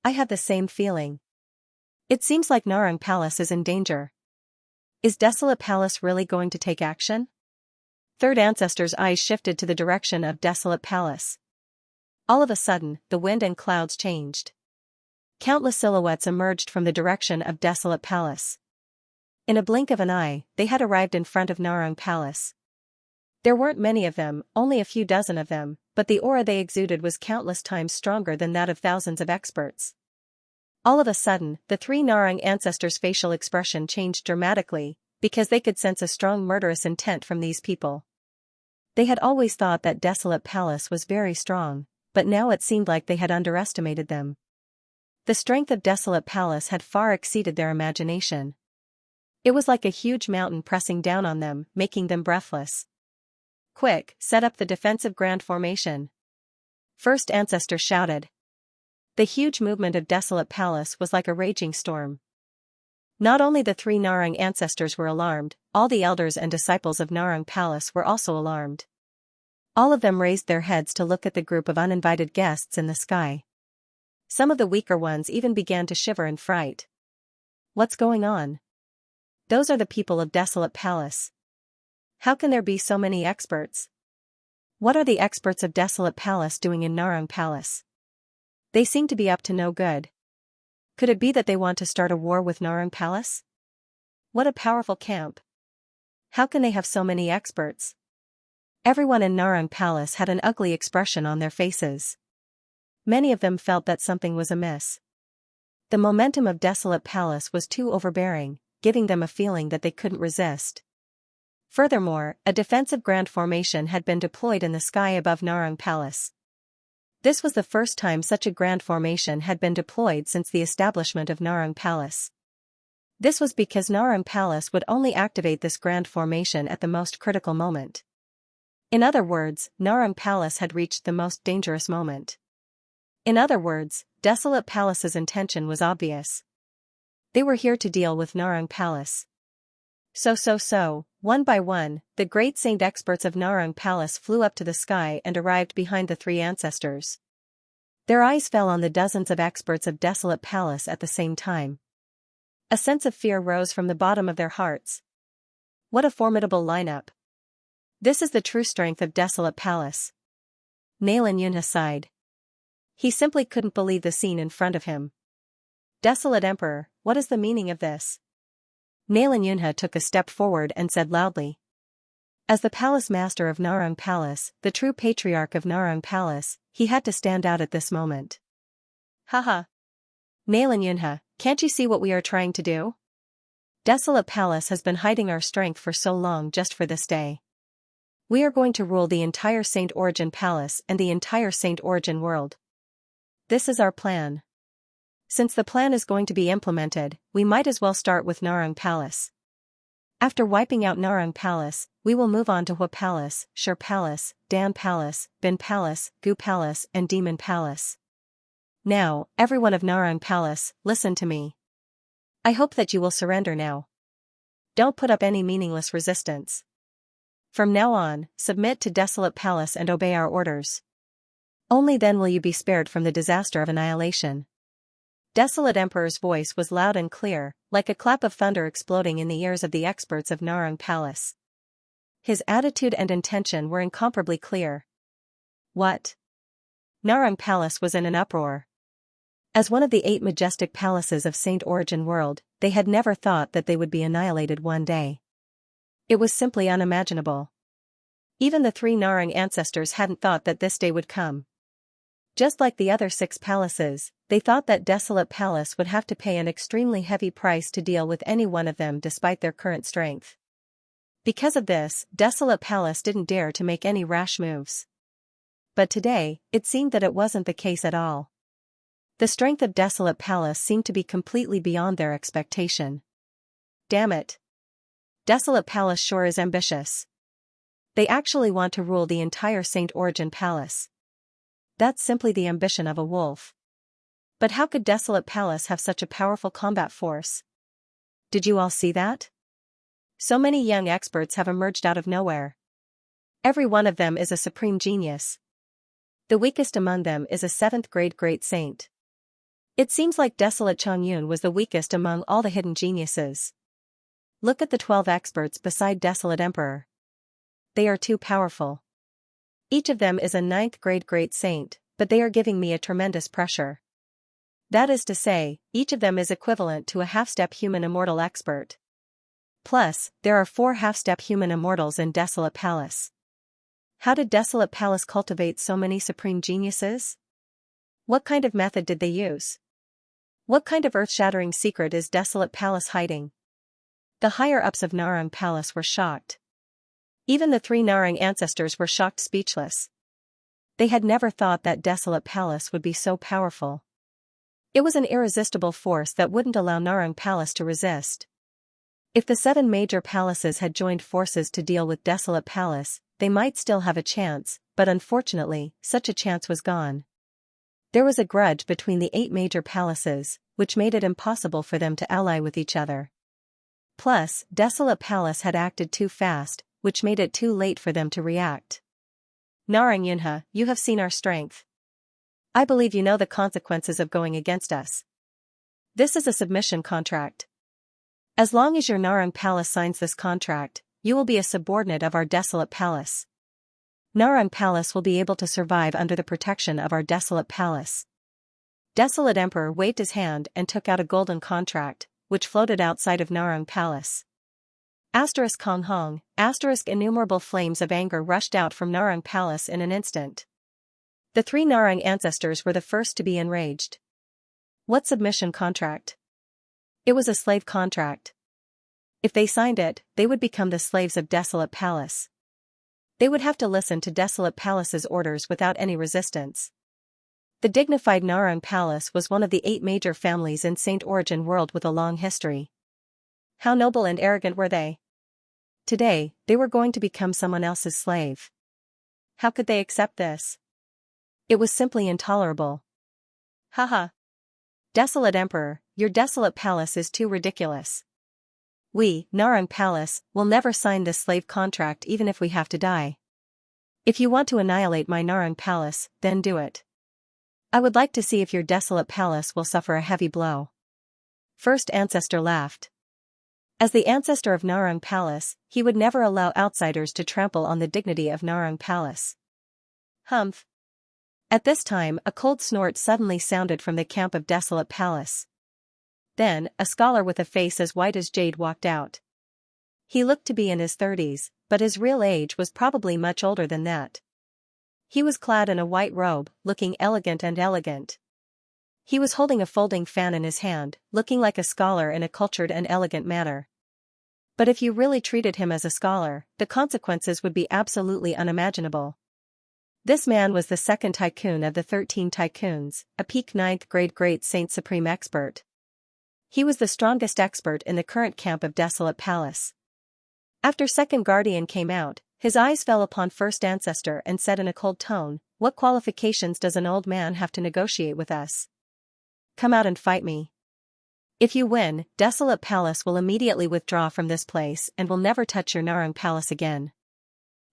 I had the same feeling. It seems like Narang Palace is in danger. Is Desolate Palace really going to take action? Third ancestor's eyes shifted to the direction of Desolate Palace. All of a sudden, the wind and clouds changed. Countless silhouettes emerged from the direction of Desolate Palace. In a blink of an eye, they had arrived in front of Narang Palace. There weren't many of them, only a few dozen of them, but the aura they exuded was countless times stronger than that of thousands of experts. All of a sudden, the 3 Narang ancestors' facial expression changed dramatically, because they could sense a strong murderous intent from these people. They had always thought that Desolate Palace was very strong, but now it seemed like they had underestimated them. The strength of Desolate Palace had far exceeded their imagination. It was like a huge mountain pressing down on them, making them breathless. Quick, set up the defensive grand formation. First ancestor shouted. The huge movement of Desolate Palace was like a raging storm. Not only the 3 Narang ancestors were alarmed, all the elders and disciples of Narang Palace were also alarmed. All of them raised their heads to look at the group of uninvited guests in the sky. Some of the weaker ones even began to shiver in fright. What's going on? Those are the people of Desolate Palace. How can there be so many experts? What are the experts of Desolate Palace doing in Narang Palace? They seem to be up to no good. Could it be that they want to start a war with Narang Palace? What a powerful camp. How can they have so many experts? Everyone in Narang Palace had an ugly expression on their faces. Many of them felt that something was amiss. The momentum of Desolate Palace was too overbearing, giving them a feeling that they couldn't resist. Furthermore, a defensive grand formation had been deployed in the sky above Narang Palace. This was the first time such a grand formation had been deployed since the establishment of Narang Palace. This was because Narang Palace would only activate this grand formation at the most critical moment. In other words, Narang Palace had reached the most dangerous moment. In other words, Desolate Palace's intention was obvious. They were here to deal with Narang Palace. So, one by one, the great saint experts of Narang Palace flew up to the sky and arrived behind the three ancestors. Their eyes fell on the dozens of experts of Desolate Palace at the same time. A sense of fear rose from the bottom of their hearts. What a formidable lineup. This is the true strength of Desolate Palace. Nalan Yunha sighed. He simply couldn't believe the scene in front of him. Desolate Emperor, what is the meaning of this? Nalan Yunha took a step forward and said loudly. As the palace master of Narang Palace, the true patriarch of Narang Palace, he had to stand out at this moment. Haha. Nalan Yunha, can't you see what we are trying to do? Desolate Palace has been hiding our strength for so long just for this day. We are going to rule the entire Saint Origin Palace and the entire Saint Origin world. This is our plan. Since the plan is going to be implemented, we might as well start with Narang Palace. After wiping out Narang Palace, we will move on to Hua Palace, Shur Palace, Dan Palace, Bin Palace, Gu Palace and Demon Palace. Now, everyone of Narang Palace, listen to me. I hope that you will surrender now. Don't put up any meaningless resistance. From now on, submit to Desolate Palace and obey our orders. Only then will you be spared from the disaster of annihilation. Desolate Emperor's voice was loud and clear, like a clap of thunder exploding in the ears of the experts of Narang Palace. His attitude and intention were incomparably clear. What? Narang Palace was in an uproar. As one of the 8 majestic palaces of Saint Origin world, they had never thought that they would be annihilated one day. It was simply unimaginable. Even the 3 Narang ancestors hadn't thought that this day would come. Just like the other 6 palaces, they thought that Desolate Palace would have to pay an extremely heavy price to deal with any one of them despite their current strength. Because of this, Desolate Palace didn't dare to make any rash moves. But today, it seemed that it wasn't the case at all. The strength of Desolate Palace seemed to be completely beyond their expectation. Damn it. Desolate Palace sure is ambitious. They actually want to rule the entire Saint Origin Palace. That's simply the ambition of a wolf. But how could Desolate Palace have such a powerful combat force? Did you all see that? So many young experts have emerged out of nowhere. Every one of them is a supreme genius. The weakest among them is a 7th grade great saint. It seems like Desolate Chongyun was the weakest among all the hidden geniuses. Look at the 12 experts beside Desolate Emperor. They are too powerful. Each of them is a 9th grade great saint, but they are giving me a tremendous pressure. That is to say, each of them is equivalent to a half-step human immortal expert. Plus, there are 4 half-step human immortals in Desolate Palace. How did Desolate Palace cultivate so many supreme geniuses? What kind of method did they use? What kind of earth-shattering secret is Desolate Palace hiding? The higher-ups of Narang Palace were shocked. Even the 3 Narang ancestors were shocked speechless. They had never thought that Desolate Palace would be so powerful. It was an irresistible force that wouldn't allow Narang Palace to resist. If the 7 major palaces had joined forces to deal with Desolate Palace, they might still have a chance, but unfortunately, such a chance was gone. There was a grudge between the 8 major palaces, which made it impossible for them to ally with each other. Plus, Desolate Palace had acted too fast, which made it too late for them to react. Narang Yunha, you have seen our strength. I believe you know the consequences of going against us. This is a submission contract. As long as your Narang Palace signs this contract, you will be a subordinate of our Desolate Palace. Narang Palace will be able to survive under the protection of our Desolate Palace. Desolate Emperor waved his hand and took out a golden contract, which floated outside of Narang Palace. Asterisk Hong Hong, asterisk innumerable flames of anger rushed out from Narang Palace in an instant. The three Narang ancestors were the first to be enraged. What submission contract? It was a slave contract. If they signed it, they would become the slaves of Desolate Palace. They would have to listen to Desolate Palace's orders without any resistance. The dignified Narang Palace was one of the 8 major families in Saint Origin world with a long history. How noble and arrogant were they? Today, they were going to become someone else's slave. How could they accept this? It was simply intolerable. Haha. Desolate Emperor, your desolate palace is too ridiculous. We, Narang Palace, will never sign this slave contract even if we have to die. If you want to annihilate my Narang Palace, then do it. I would like to see if your desolate palace will suffer a heavy blow. First ancestor laughed. As the ancestor of Narang Palace, he would never allow outsiders to trample on the dignity of Narang Palace. Humph. At this time, a cold snort suddenly sounded from the camp of Desolate Palace. Then, a scholar with a face as white as jade walked out. He looked to be in his 30s, but his real age was probably much older than that. He was clad in a white robe, looking elegant and elegant. He was holding a folding fan in his hand, looking like a scholar in a cultured and elegant manner. But if you really treated him as a scholar, the consequences would be absolutely unimaginable. This man was the second tycoon of the 13 tycoons, a peak 9th grade Great Saint Supreme Expert. He was the strongest expert in the current camp of Desolate Palace. After Second Guardian came out, his eyes fell upon First Ancestor and said in a cold tone, "What qualifications does an old man have to negotiate with us? Come out and fight me. If you win, Desolate Palace will immediately withdraw from this place and will never touch your Narang Palace again.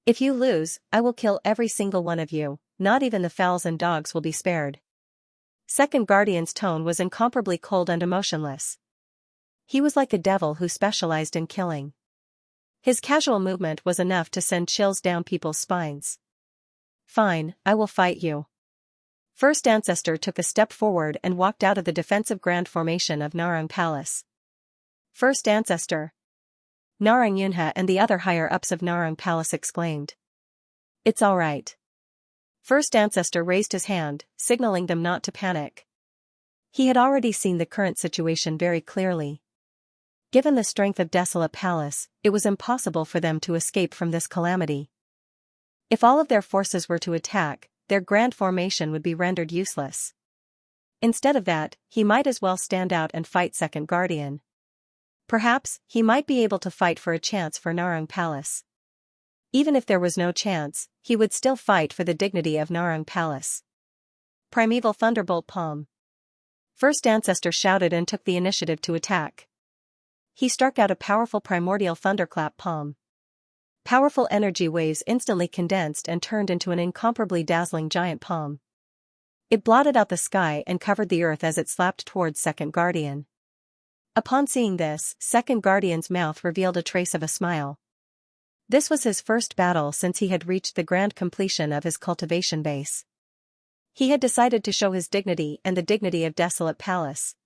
If you lose, I will kill every single one of you, not even the fowls and dogs will be spared." Second Guardian's tone was incomparably cold and emotionless. He was like a devil who specialized in killing. His casual movement was enough to send chills down people's spines. Fine, I will fight you. First Ancestor took a step forward and walked out of the defensive grand formation of Narang Palace. First Ancestor. Narang Yunha and the other higher-ups of Narang Palace exclaimed. It's all right. First Ancestor raised his hand, signaling them not to panic. He had already seen the current situation very clearly. Given the strength of Desolate Palace, it was impossible for them to escape from this calamity. If all of their forces were to attack, their grand formation would be rendered useless. Instead of that, he might as well stand out and fight Second Guardian. Perhaps, he might be able to fight for a chance for Narang Palace. Even if there was no chance, he would still fight for the dignity of Narang Palace. Primeval Thunderbolt Palm. First Ancestor shouted and took the initiative to attack. He struck out a powerful primordial thunderclap palm. Powerful energy waves instantly condensed and turned into an incomparably dazzling giant palm. It blotted out the sky and covered the earth as it slapped towards Second Guardian. Upon seeing this, Second Guardian's mouth revealed a trace of a smile. This was his first battle since he had reached the grand completion of his cultivation base. He had decided to show his dignity and the dignity of Desolate Palace.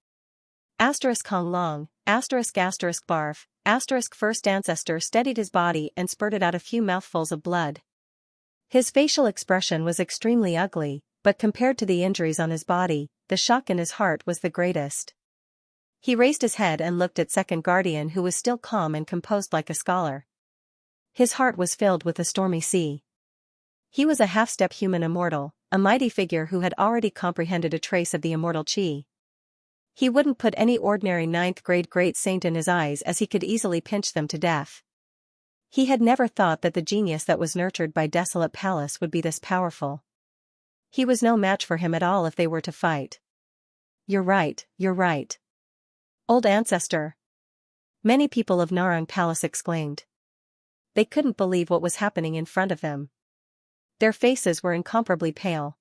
Asterisk Hong Long, asterisk barf, asterisk First Ancestor steadied his body and spurted out a few mouthfuls of blood. His facial expression was extremely ugly, but compared to the injuries on his body, the shock in his heart was the greatest. He raised his head and looked at Second Guardian, who was still calm and composed like a scholar. His heart was filled with a stormy sea. He was a half-step human immortal, a mighty figure who had already comprehended a trace of the immortal chi. He wouldn't put any ordinary 9th grade great saint in his eyes, as he could easily pinch them to death. He had never thought that the genius that was nurtured by Desolate Palace would be this powerful. He was no match for him at all if they were to fight. You're right, you're right. Old Ancestor. Many people of Narang Palace exclaimed. They couldn't believe what was happening in front of them. Their faces were incomparably pale.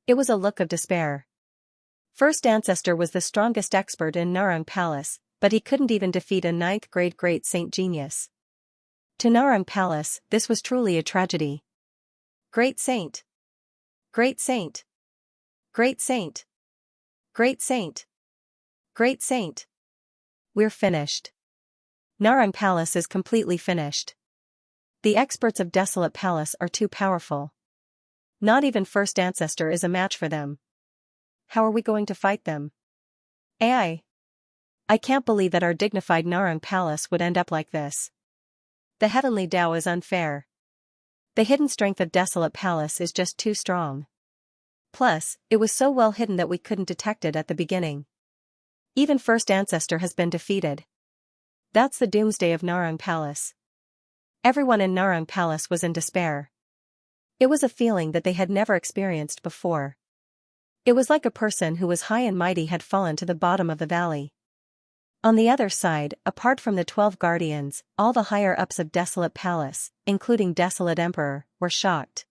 It was a look of despair. First Ancestor was the strongest expert in Narang Palace, but he couldn't even defeat a 9th grade great saint genius. To Narang Palace, this was truly a tragedy. Great saint. Great saint. Great saint. Great saint. Great saint. We're finished. Narang Palace is completely finished. The experts of Desolate Palace are too powerful. Not even First Ancestor is a match for them. How are we going to fight them? I can't believe that our dignified Narang Palace would end up like this. The heavenly Tao is unfair. The hidden strength of Desolate Palace is just too strong. Plus, it was so well hidden that we couldn't detect it at the beginning. Even First Ancestor has been defeated. That's the doomsday of Narang Palace. Everyone in Narang Palace was in despair. It was a feeling that they had never experienced before. It was like a person who was high and mighty had fallen to the bottom of the valley. On the other side, apart from the 12 guardians, all the higher-ups of Desolate Palace, including Desolate Emperor, were shocked.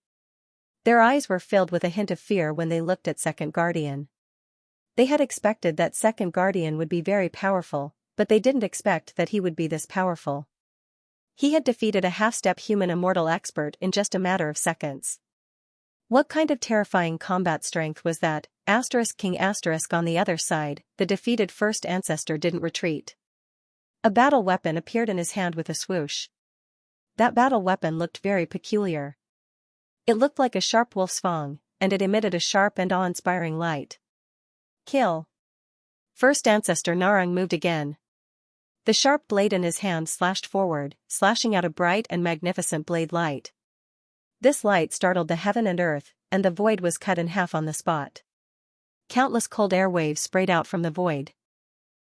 Their eyes were filled with a hint of fear when they looked at Second Guardian. They had expected that Second Guardian would be very powerful, but they didn't expect that he would be this powerful. He had defeated a half-step human immortal expert in just a matter of seconds. What kind of terrifying combat strength was that? King on the other side, the defeated First Ancestor didn't retreat. A battle weapon appeared in his hand with a swoosh. That battle weapon looked very peculiar. It looked like a sharp wolf's fang, and it emitted a sharp and awe-inspiring light. Kill. First Ancestor Narang moved again. The sharp blade in his hand slashed forward, slashing out a bright and magnificent blade light. This light startled the heaven and earth, and the void was cut in half on the spot. Countless cold air waves sprayed out from the void.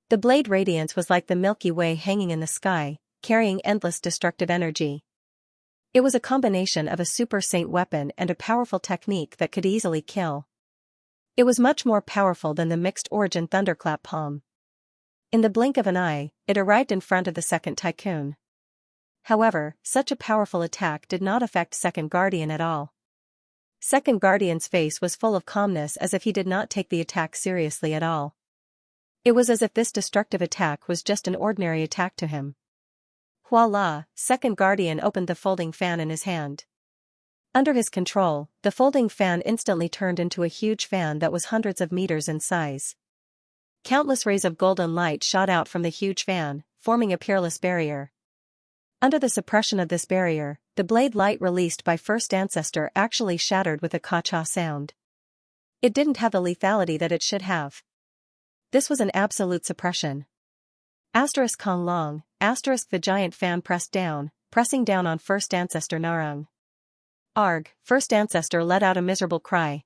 The blade radiance was like the Milky Way hanging in the sky, carrying endless destructive energy. It was a combination of a super saint weapon and a powerful technique that could easily kill. It was much more powerful than the mixed origin thunderclap palm. In the blink of an eye, it arrived in front of the second tycoon. However, such a powerful attack did not affect Second Guardian at all. Second Guardian's face was full of calmness, as if he did not take the attack seriously at all. It was as if this destructive attack was just an ordinary attack to him. Voila! Second Guardian opened the folding fan in his hand. Under his control, the folding fan instantly turned into a huge fan that was hundreds of meters in size. Countless rays of golden light shot out from the huge fan, forming a peerless barrier. Under the suppression of this barrier, the blade light released by First Ancestor actually shattered with a ka-cha sound. It didn't have the lethality that it should have. This was an absolute suppression. Kong Long, the giant fan pressing down on First Ancestor Narang. Arg! First Ancestor let out a miserable cry.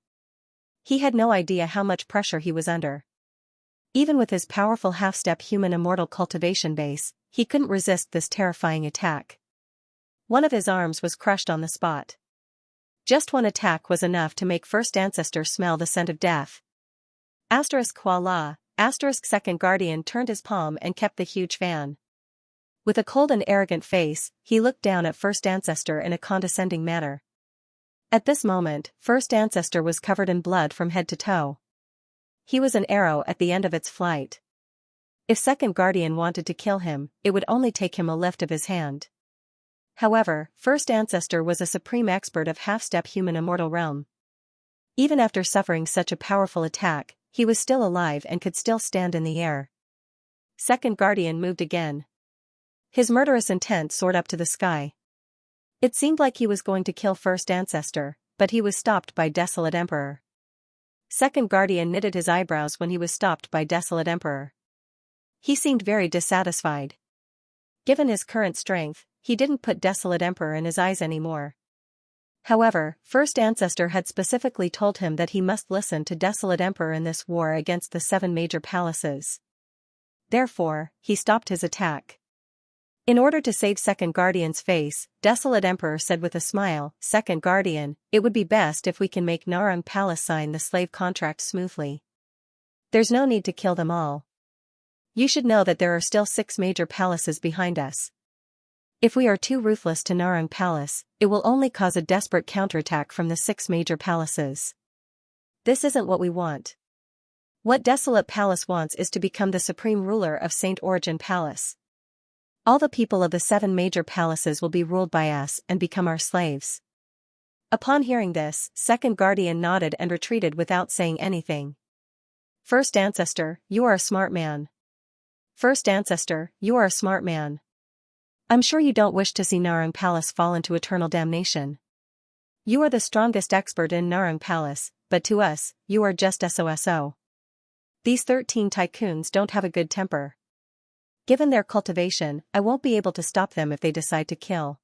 He had no idea how much pressure he was under. Even with his powerful half-step human immortal cultivation base, he couldn't resist this terrifying attack. One of his arms was crushed on the spot. Just one attack was enough to make First Ancestor smell the scent of death. Voila! Second Guardian turned his palm and kept the huge fan. With a cold and arrogant face, he looked down at First Ancestor in a condescending manner. At this moment, First Ancestor was covered in blood from head to toe. He was an arrow at the end of its flight. If Second Guardian wanted to kill him, it would only take him a lift of his hand. However, First Ancestor was a supreme expert of half-step human immortal realm. Even after suffering such a powerful attack, he was still alive and could still stand in the air. Second Guardian moved again. His murderous intent soared up to the sky. It seemed like he was going to kill First Ancestor, but he was stopped by Desolate Emperor. Second Guardian knitted his eyebrows when he was stopped by Desolate Emperor. He seemed very dissatisfied. Given his current strength, he didn't put Desolate Emperor in his eyes anymore. However, First Ancestor had specifically told him that he must listen to Desolate Emperor in this war against the 7 major palaces. Therefore, he stopped his attack. In order to save Second Guardian's face, Desolate Emperor said with a smile, "Second Guardian, it would be best if we can make Narang Palace sign the slave contract smoothly. There's no need to kill them all. You should know that there are still 6 major palaces behind us. If we are too ruthless to Narang Palace, it will only cause a desperate counterattack from the 6 major palaces. This isn't what we want. What Desolate Palace wants is to become the supreme ruler of Saint Origin Palace. All the people of the 7 major palaces will be ruled by us and become our slaves." Upon hearing this, Second Guardian nodded and retreated without saying anything. First Ancestor, you are a smart man. First Ancestor, you are a smart man. I'm sure you don't wish to see Narang Palace fall into eternal damnation. You are the strongest expert in Narang Palace, but to us, you are just SOSO. These 13 tycoons don't have a good temper. Given their cultivation, I won't be able to stop them if they decide to kill.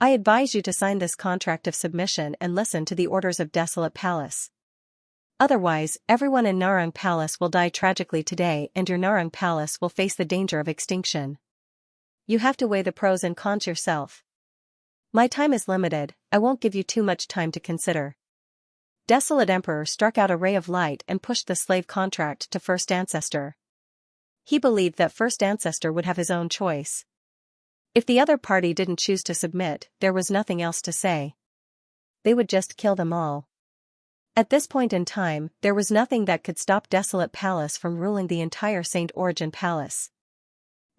I advise you to sign this contract of submission and listen to the orders of Desolate Palace. Otherwise, everyone in Narang Palace will die tragically today and your Narang Palace will face the danger of extinction. You have to weigh the pros and cons yourself. My time is limited, I won't give you too much time to consider. Desolate Emperor struck out a ray of light and pushed the slave contract to First Ancestor. He believed that First Ancestor would have his own choice. If the other party didn't choose to submit, there was nothing else to say. They would just kill them all. At this point in time, there was nothing that could stop Desolate Palace from ruling the entire St. Origin Palace.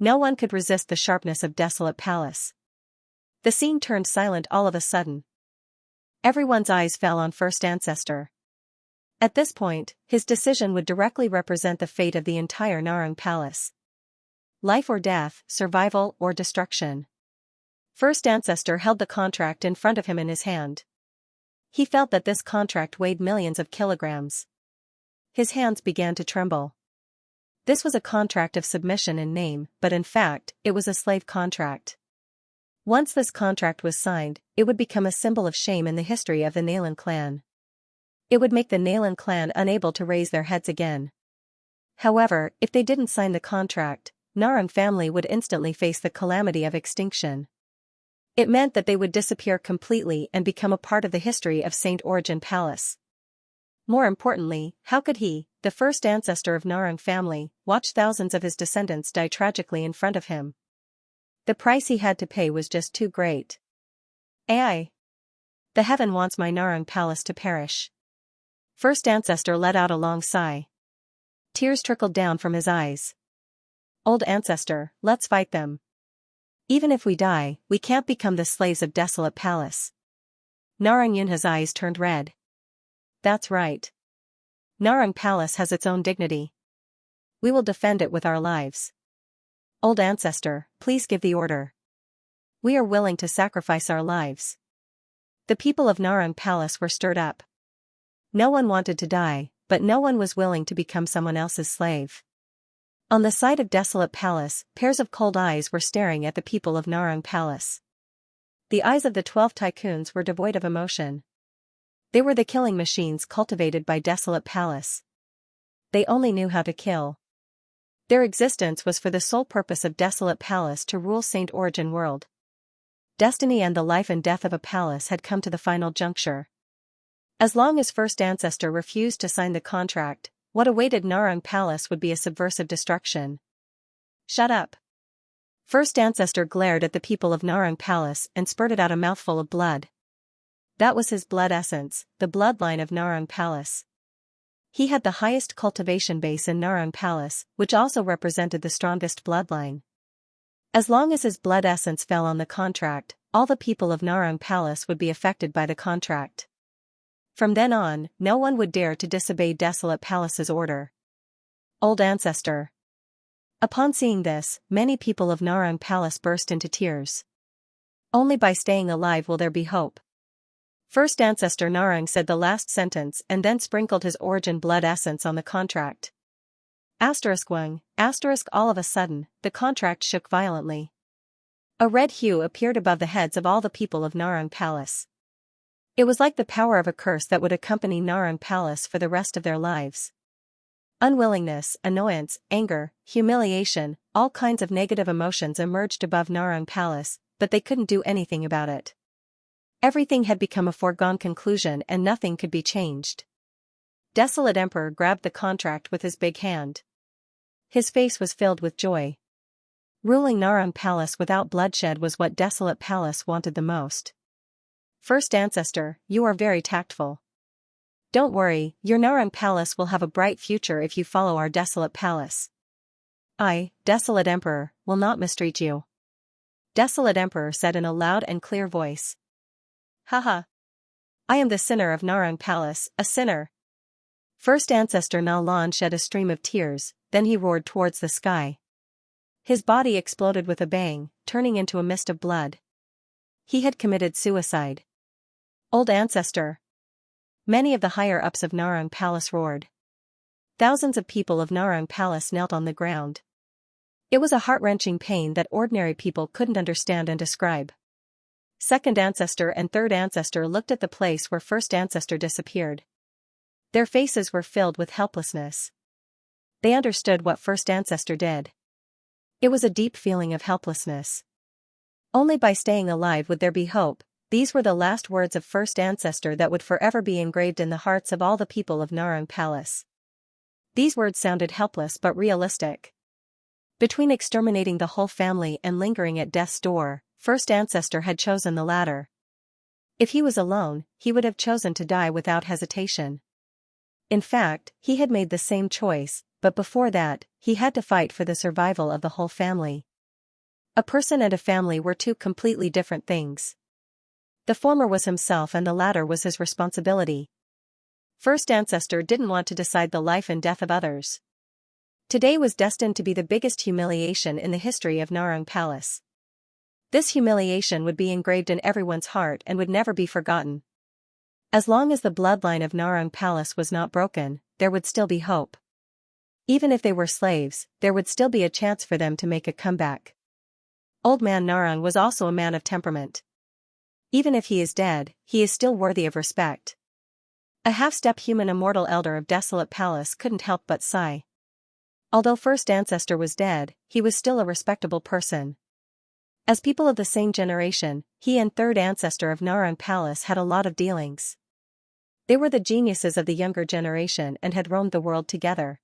No one could resist the sharpness of Desolate Palace. The scene turned silent all of a sudden. Everyone's eyes fell on First Ancestor. At this point, his decision would directly represent the fate of the entire Narang Palace. Life or death, survival or destruction. First Ancestor held the contract in front of him in his hand. He felt that this contract weighed millions of kilograms. His hands began to tremble. This was a contract of submission in name, but in fact, it was a slave contract. Once this contract was signed, it would become a symbol of shame in the history of the Nalan clan. It would make the Nalan clan unable to raise their heads again. However, if they didn't sign the contract, Narang family would instantly face the calamity of extinction. It meant that they would disappear completely and become a part of the history of St. Origin Palace. More importantly, how could he, the first ancestor of Narang family, watch thousands of his descendants die tragically in front of him? The price he had to pay was just too great. Ai! The heaven wants my Narang Palace to perish. First Ancestor let out a long sigh. Tears trickled down from his eyes. Old Ancestor, let's fight them. Even if we die, we can't become the slaves of Desolate Palace. Narang Yunha's eyes turned red. That's right. Narang Palace has its own dignity. We will defend it with our lives. Old Ancestor, please give the order. We are willing to sacrifice our lives. The people of Narang Palace were stirred up. No one wanted to die, but no one was willing to become someone else's slave. On the side of Desolate Palace, pairs of cold eyes were staring at the people of Narang Palace. The eyes of the 12 tycoons were devoid of emotion. They were the killing machines cultivated by Desolate Palace. They only knew how to kill. Their existence was for the sole purpose of Desolate Palace to rule St. Origin world. Destiny and the life and death of a palace had come to the final juncture. As long as First Ancestor refused to sign the contract, what awaited Narang Palace would be a subversive destruction. Shut up. First Ancestor glared at the people of Narang Palace and spurted out a mouthful of blood. That was his blood essence, the bloodline of Narang Palace. He had the highest cultivation base in Narang Palace, which also represented the strongest bloodline. As long as his blood essence fell on the contract, all the people of Narang Palace would be affected by the contract. From then on, no one would dare to disobey Desolate Palace's order. Old Ancestor. Upon seeing this, many people of Narang Palace burst into tears. Only by staying alive will there be hope. First Ancestor Narang said the last sentence and then sprinkled his origin blood essence on the contract. All of a sudden, the contract shook violently. A red hue appeared above the heads of all the people of Narang Palace. It was like the power of a curse that would accompany Narang Palace for the rest of their lives. Unwillingness, annoyance, anger, humiliation, all kinds of negative emotions emerged above Narang Palace, but they couldn't do anything about it. Everything had become a foregone conclusion and nothing could be changed. Desolate Emperor grabbed the contract with his big hand. His face was filled with joy. Ruling Narang Palace without bloodshed was what Desolate Palace wanted the most. First Ancestor, you are very tactful. Don't worry, your Narang Palace will have a bright future if you follow our Desolate Palace. I, Desolate Emperor, will not mistreat you. Desolate Emperor said in a loud and clear voice. Haha. I am the sinner of Narang Palace, a sinner. First Ancestor Nalan shed a stream of tears, then he roared towards the sky. His body exploded with a bang, turning into a mist of blood. He had committed suicide. Old ancestor! Many of the higher-ups of Narang Palace roared. Thousands of people of Narang Palace knelt on the ground. It was a heart-wrenching pain that ordinary people couldn't understand and describe. Second ancestor and third ancestor looked at the place where first ancestor disappeared. Their faces were filled with helplessness. They understood what first ancestor did. It was a deep feeling of helplessness. Only by staying alive would there be hope. These were the last words of first ancestor that would forever be engraved in the hearts of all the people of Narang Palace. These words sounded helpless but realistic. Between exterminating the whole family and lingering at death's door, first ancestor had chosen the latter. If he was alone, he would have chosen to die without hesitation. In fact, he had made the same choice, but before that, he had to fight for the survival of the whole family. A person and a family were two completely different things. The former was himself and the latter was his responsibility. First ancestor didn't want to decide the life and death of others. Today was destined to be the biggest humiliation in the history of Narang Palace. This humiliation would be engraved in everyone's heart and would never be forgotten. As long as the bloodline of Narang Palace was not broken, there would still be hope. Even if they were slaves, there would still be a chance for them to make a comeback. Old Man Narang was also a man of temperament. Even if he is dead, he is still worthy of respect. A half-step human immortal elder of Desolate Palace couldn't help but sigh. Although first ancestor was dead, he was still a respectable person. As people of the same generation, he and third ancestor of Narang Palace had a lot of dealings. They were the geniuses of the younger generation and had roamed the world together.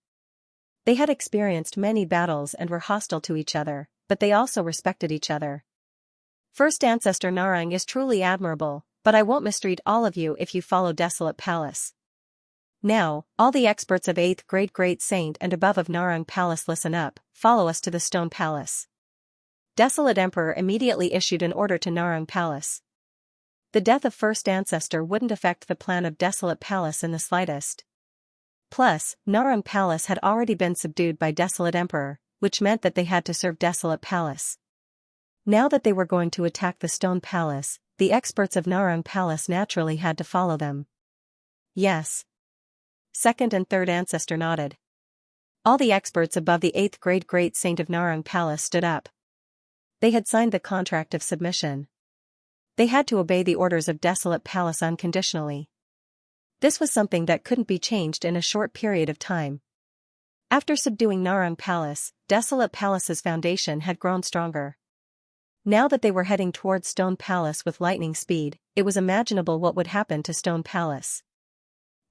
They had experienced many battles and were hostile to each other, but they also respected each other. First ancestor Narang is truly admirable, but I won't mistreat all of you if you follow Desolate Palace. Now, all the experts of 8th grade Great Saint and above of Narang Palace, listen up, follow us to the Stone Palace. Desolate Emperor immediately issued an order to Narang Palace. The death of first ancestor wouldn't affect the plan of Desolate Palace in the slightest. Plus, Narang Palace had already been subdued by Desolate Emperor, which meant that they had to serve Desolate Palace. Now that they were going to attack the Stone Palace, the experts of Narang Palace naturally had to follow them. Yes. Second and third ancestor nodded. All the experts above the 8th grade Great Saint of Narang Palace stood up. They had signed the contract of submission. They had to obey the orders of Desolate Palace unconditionally. This was something that couldn't be changed in a short period of time. After subduing Narang Palace, Desolate Palace's foundation had grown stronger. Now that they were heading towards Stone Palace with lightning speed, it was imaginable what would happen to Stone Palace.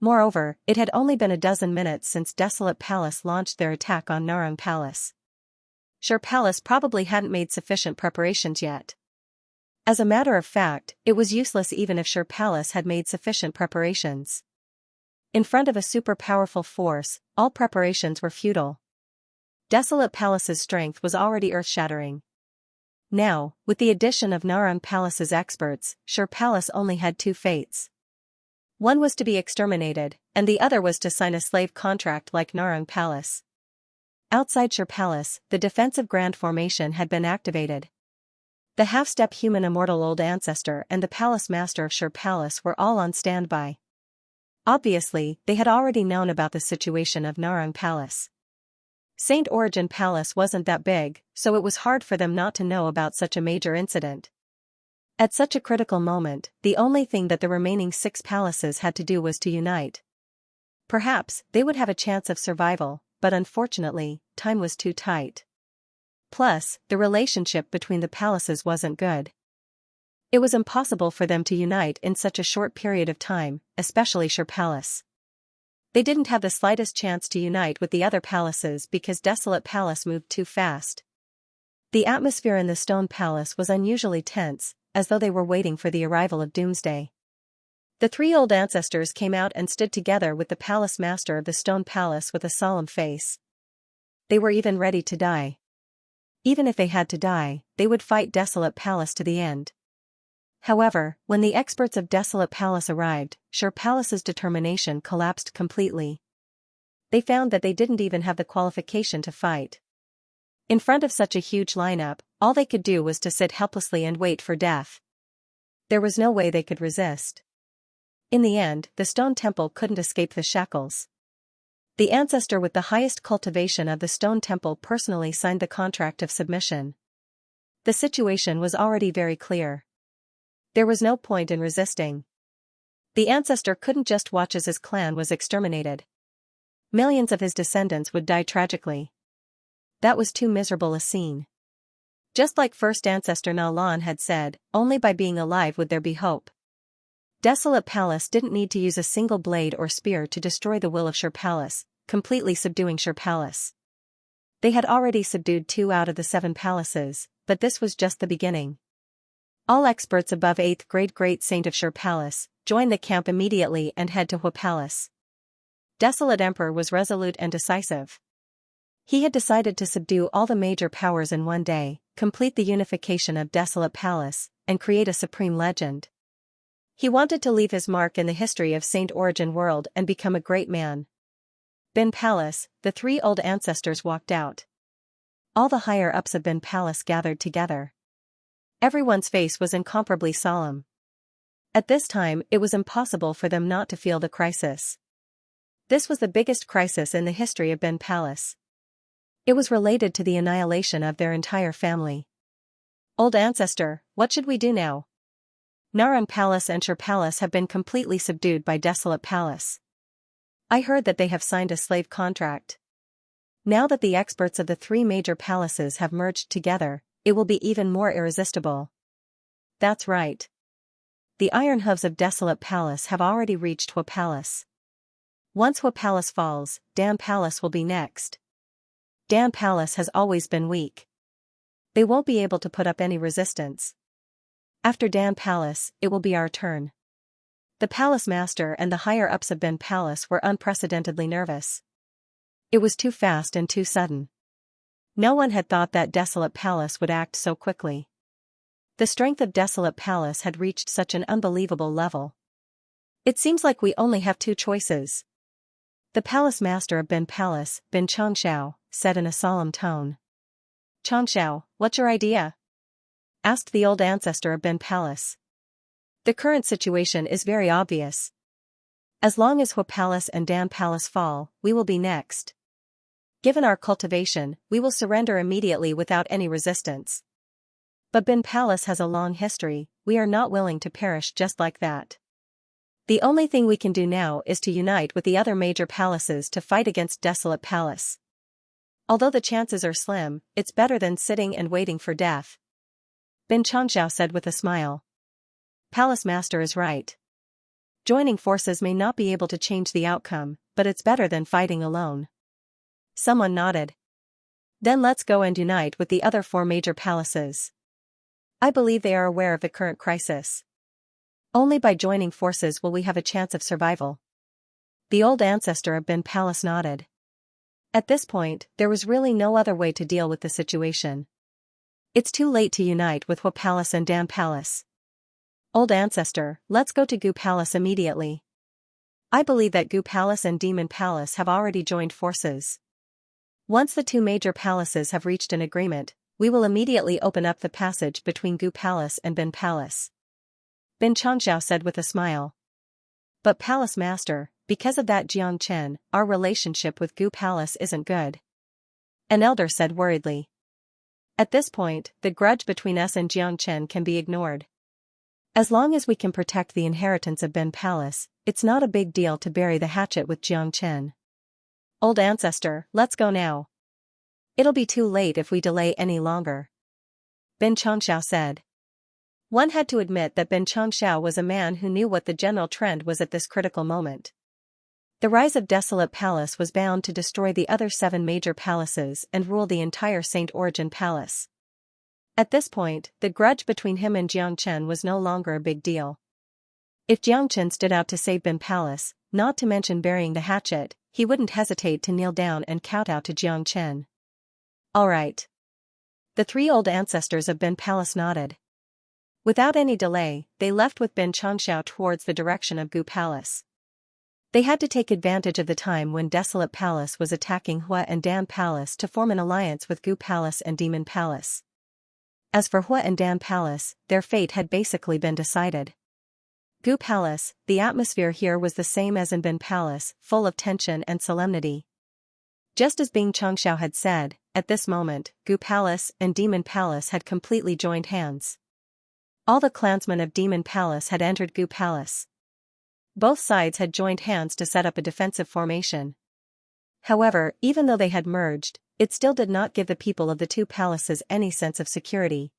Moreover, it had only been a dozen minutes since Desolate Palace launched their attack on Narang Palace. Sure, Palace probably hadn't made sufficient preparations yet. As a matter of fact, it was useless even if Sure Palace had made sufficient preparations. In front of a super powerful force, all preparations were futile. Desolate Palace's strength was already earth-shattering. Now, with the addition of Narang Palace's experts, Sure Palace only had two fates. One was to be exterminated, and the other was to sign a slave contract like Narang Palace. Outside Sure Palace, the defensive Grand Formation had been activated. The half-step human immortal old ancestor and the palace master of Sure Palace were all on standby. Obviously, they had already known about the situation of Narang Palace. Saint Origin Palace wasn't that big, so it was hard for them not to know about such a major incident. At such a critical moment, the only thing that the remaining 6 palaces had to do was to unite. Perhaps, they would have a chance of survival, but unfortunately, time was too tight. Plus, the relationship between the palaces wasn't good. It was impossible for them to unite in such a short period of time, especially Sure Palace. They didn't have the slightest chance to unite with the other palaces because Desolate Palace moved too fast. The atmosphere in the Stone Palace was unusually tense, as though they were waiting for the arrival of doomsday. The 3 old ancestors came out and stood together with the palace master of the Stone Palace with a solemn face. They were even ready to die. Even if they had to die, they would fight Desolate Palace to the end. However, when the experts of Desolate Palace arrived, Sure Palace's determination collapsed completely. They found that they didn't even have the qualification to fight. In front of such a huge lineup, all they could do was to sit helplessly and wait for death. There was no way they could resist. In the end, the stone temple couldn't escape the shackles. The ancestor with the highest cultivation of the stone temple personally signed the contract of submission. The situation was already very clear. There was no point in resisting. The ancestor couldn't just watch as his clan was exterminated. Millions of his descendants would die tragically. That was too miserable a scene. Just like first ancestor Nalan had said, only by being alive would there be hope. Desolate Palace didn't need to use a single blade or spear to destroy the will of Shur Palace, completely subduing Shur Palace. They had already subdued 2 out of the 7 palaces, but this was just the beginning. All experts above 8th grade Great Saint of Shur Palace, join the camp immediately and head to Hua Palace. Desolate Emperor was resolute and decisive. He had decided to subdue all the major powers in one day, complete the unification of Desolate Palace, and create a supreme legend. He wanted to leave his mark in the history of Saint Origin world and become a great man. Bin Palace, the 3 old ancestors walked out. All the higher-ups of Bin Palace gathered together. Everyone's face was incomparably solemn. At this time, it was impossible for them not to feel the crisis. This was the biggest crisis in the history of Bin Palace. It was related to the annihilation of their entire family. Old ancestor, what should we do now? Narang Palace and Shur Palace have been completely subdued by Desolate Palace. I heard that they have signed a slave contract. Now that the experts of the 3 major palaces have merged together, it will be even more irresistible. That's right. The iron hooves of Desolate Palace have already reached Hua Palace. Once Hua Palace falls, Dan Palace will be next. Dan Palace has always been weak. They won't be able to put up any resistance. After Dan Palace, it will be our turn. The palace master and the higher-ups of Bin Palace were unprecedentedly nervous. It was too fast and too sudden. No one had thought that Desolate Palace would act so quickly. The strength of Desolate Palace had reached such an unbelievable level. It seems like we only have 2 choices. The palace master of Bin Palace, Bin Xianxia, said in a solemn tone. Xianxia, what's your idea? Asked the old ancestor of Bin Palace. The current situation is very obvious. As long as Hua Palace and Dan Palace fall, we will be next. Given our cultivation, we will surrender immediately without any resistance. But Bin Palace has a long history, we are not willing to perish just like that. The only thing we can do now is to unite with the other major palaces to fight against Desolate Palace. Although the chances are slim, it's better than sitting and waiting for death. Bin Xianxia said with a smile. Palace Master is right. Joining forces may not be able to change the outcome, but it's better than fighting alone. Someone nodded. Then let's go and unite with the other 4 major palaces. I believe they are aware of the current crisis. Only by joining forces will we have a chance of survival. The old ancestor of Bin Palace nodded. At this point, there was really no other way to deal with the situation. It's too late to unite with Hua Palace and Dan Palace. Old ancestor, let's go to Gu Palace immediately. I believe that Gu Palace and Demon Palace have already joined forces. Once the 2 major palaces have reached an agreement, we will immediately open up the passage between Gu Palace and Bin Palace. Bin Xianxia said with a smile. But Palace Master, because of that Jiang Chen, our relationship with Gu Palace isn't good. An elder said worriedly. At this point, the grudge between us and Jiang Chen can be ignored. As long as we can protect the inheritance of Bin Palace, it's not a big deal to bury the hatchet with Jiang Chen. Old ancestor, let's go now. It'll be too late if we delay any longer. Bin Xianxia said. One had to admit that Bin Xianxia was a man who knew what the general trend was at this critical moment. The rise of Desolate Palace was bound to destroy the other 7 major palaces and rule the entire Saint Origin Palace. At this point, the grudge between him and Jiang Chen was no longer a big deal. If Jiang Chen stood out to save Bin Palace, not to mention burying the hatchet, he wouldn't hesitate to kneel down and kowtow to Jiang Chen. All right. The 3 old ancestors of Bin Palace nodded. Without any delay, they left with Bin Xianxia towards the direction of Gu Palace. They had to take advantage of the time when Desolate Palace was attacking Hua and Dan Palace to form an alliance with Gu Palace and Demon Palace. As for Hua and Dan Palace, their fate had basically been decided. Gu Palace, the atmosphere here was the same as in Bin Palace, full of tension and solemnity. Just as Bing Xianxia had said, at this moment, Gu Palace and Demon Palace had completely joined hands. All the clansmen of Demon Palace had entered Gu Palace. Both sides had joined hands to set up a defensive formation. However, even though they had merged, it still did not give the people of the two palaces any sense of security.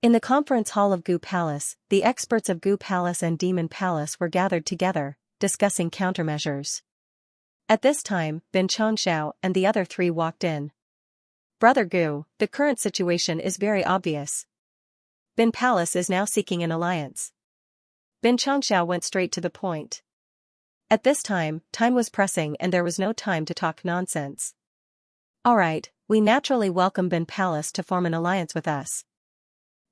In the conference hall of Gu Palace, the experts of Gu Palace and Demon Palace were gathered together, discussing countermeasures. At this time, Bin Xiao and the other three walked in. Brother Gu, the current situation is very obvious. Bin Palace is now seeking an alliance. Bin Xiao went straight to the point. At this time was pressing and there was no time to talk nonsense. Alright, we naturally welcome Bin Palace to form an alliance with us.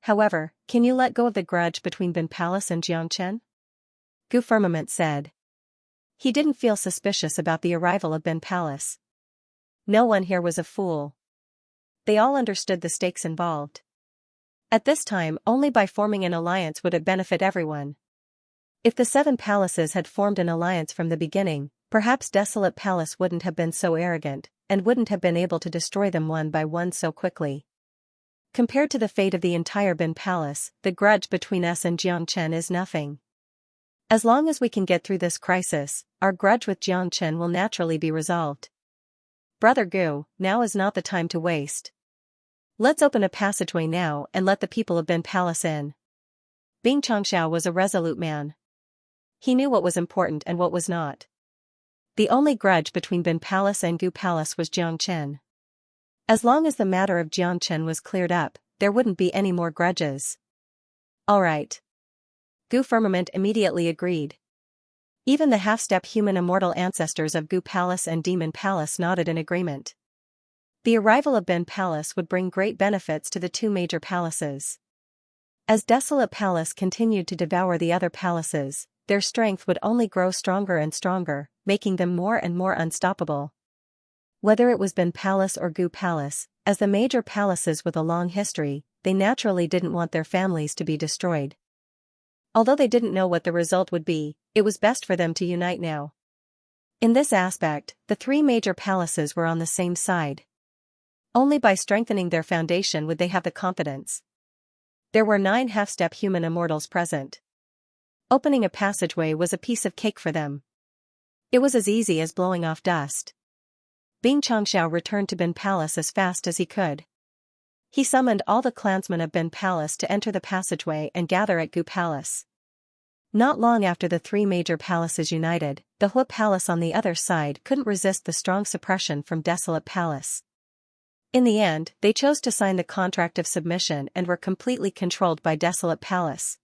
However, can you let go of the grudge between Bin Palace and Xianxia? Gu Firmament said. He didn't feel suspicious about the arrival of Bin Palace. No one here was a fool. They all understood the stakes involved. At this time, only by forming an alliance would it benefit everyone. If the 7 palaces had formed an alliance from the beginning, perhaps Desolate Palace wouldn't have been so arrogant, and wouldn't have been able to destroy them one by one so quickly. Compared to the fate of the entire Bin Palace, the grudge between us and Xianxia is nothing. As long as we can get through this crisis, our grudge with Xianxia will naturally be resolved. Brother Gu, now is not the time to waste. Let's open a passageway now and let the people of Bin Palace in. Bing Xianxia was a resolute man. He knew what was important and what was not. The only grudge between Bin Palace and Gu Palace was Xianxia. As long as the matter of Xianxia was cleared up, there wouldn't be any more grudges. Alright. Gu Firmament immediately agreed. Even the half-step human immortal ancestors of Gu Palace and Demon Palace nodded in agreement. The arrival of Bin Palace would bring great benefits to the two major palaces. As Desolate Palace continued to devour the other palaces, their strength would only grow stronger and stronger, making them more and more unstoppable. Whether it was Bin Palace or Gu Palace, as the major palaces with a long history, they naturally didn't want their families to be destroyed. Although they didn't know what the result would be, it was best for them to unite now. In this aspect, the 3 major palaces were on the same side. Only by strengthening their foundation would they have the confidence. There were 9 half-step human immortals present. Opening a passageway was a piece of cake for them. It was as easy as blowing off dust. Bing Xianxia returned to Bin Palace as fast as he could. He summoned all the clansmen of Bin Palace to enter the passageway and gather at Gu Palace. Not long after the 3 major palaces united, the Hua Palace on the other side couldn't resist the strong suppression from Desolate Palace. In the end, they chose to sign the contract of submission and were completely controlled by Desolate Palace.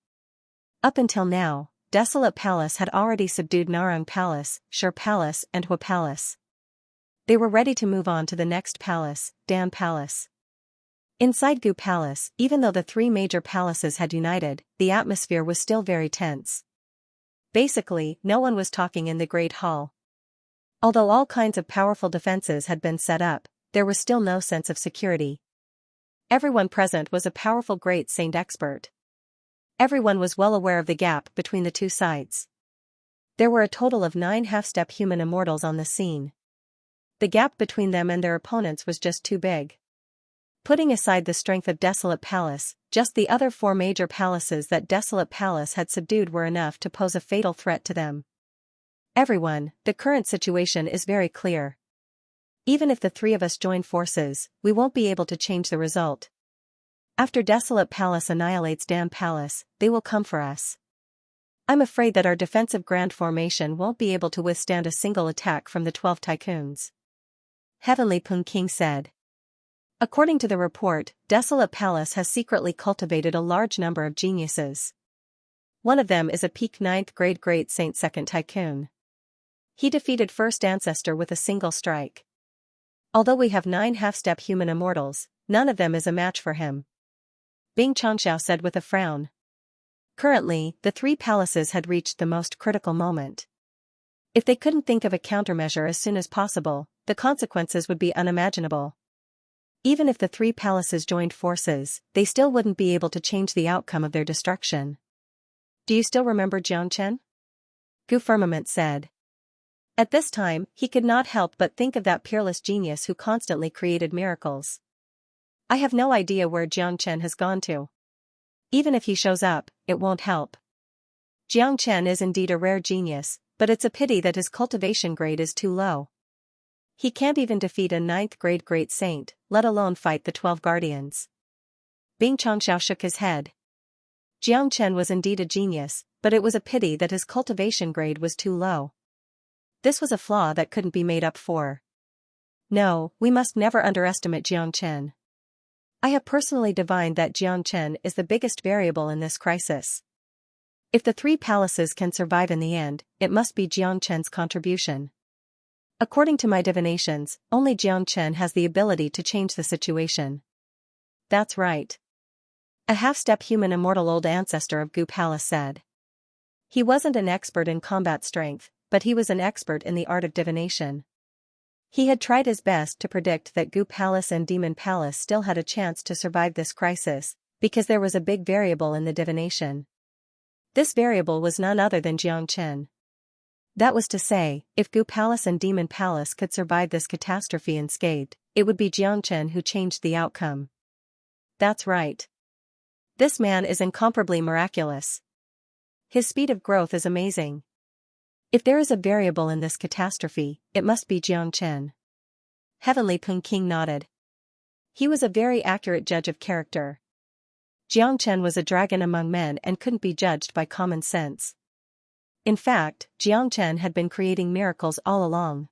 Up until now, Desolate Palace had already subdued Narang Palace, Shur Palace and Hua Palace. They were ready to move on to the next palace, Dan Palace. Inside Gu Palace, even though the 3 major palaces had united, the atmosphere was still very tense. Basically, no one was talking in the Great Hall. Although all kinds of powerful defenses had been set up, there was still no sense of security. Everyone present was a powerful great saint expert. Everyone was well aware of the gap between the two sides. There were a total of 9 half-step human immortals on the scene. The gap between them and their opponents was just too big. Putting aside the strength of Desolate Palace, just the other 4 major palaces that Desolate Palace had subdued were enough to pose a fatal threat to them. Everyone, the current situation is very clear. Even if the 3 of us join forces, we won't be able to change the result. After Desolate Palace annihilates Dan Palace, they will come for us. I'm afraid that our defensive grand formation won't be able to withstand a single attack from the 12 tycoons. Heavenly Pun King said. According to the report, Desolate Palace has secretly cultivated a large number of geniuses. One of them is a peak 9th grade Great Saint Second Tycoon. He defeated First Ancestor with a single strike. Although we have 9 half-step human immortals, none of them is a match for him. Bing Xianxia said with a frown. Currently, the 3 palaces had reached the most critical moment. If they couldn't think of a countermeasure as soon as possible, the consequences would be unimaginable. Even if the three palaces joined forces, they still wouldn't be able to change the outcome of their destruction. Do you still remember Xianxia? Gu Firmament said. At this time, he could not help but think of that peerless genius who constantly created miracles. I have no idea where Xianxia has gone to. Even if he shows up, it won't help. Xianxia is indeed a rare genius, but it's a pity that his cultivation grade is too low. He can't even defeat a 9th grade great saint, let alone fight the 12 guardians. Bing Changxiao shook his head. Xianxia was indeed a genius, but it was a pity that his cultivation grade was too low. This was a flaw that couldn't be made up for. No, we must never underestimate Xianxia. I have personally divined that Xianxia is the biggest variable in this crisis. If the three palaces can survive in the end, it must be Xianxia's contribution. According to my divinations, only Xianxia has the ability to change the situation. That's right. A half-step human immortal old ancestor of Gu Palace said. He wasn't an expert in combat strength, but he was an expert in the art of divination. He had tried his best to predict that Gu Palace and Demon Palace still had a chance to survive this crisis, because there was a big variable in the divination. This variable was none other than Xianxia. That was to say, if Gu Palace and Demon Palace could survive this catastrophe unscathed, it would be Xianxia who changed the outcome. That's right. This man is incomparably miraculous. His speed of growth is amazing. If there is a variable in this catastrophe, it must be Xianxia. Heavenly Pung King nodded. He was a very accurate judge of character. Xianxia was a dragon among men and couldn't be judged by common sense. In fact, Xianxia had been creating miracles all along.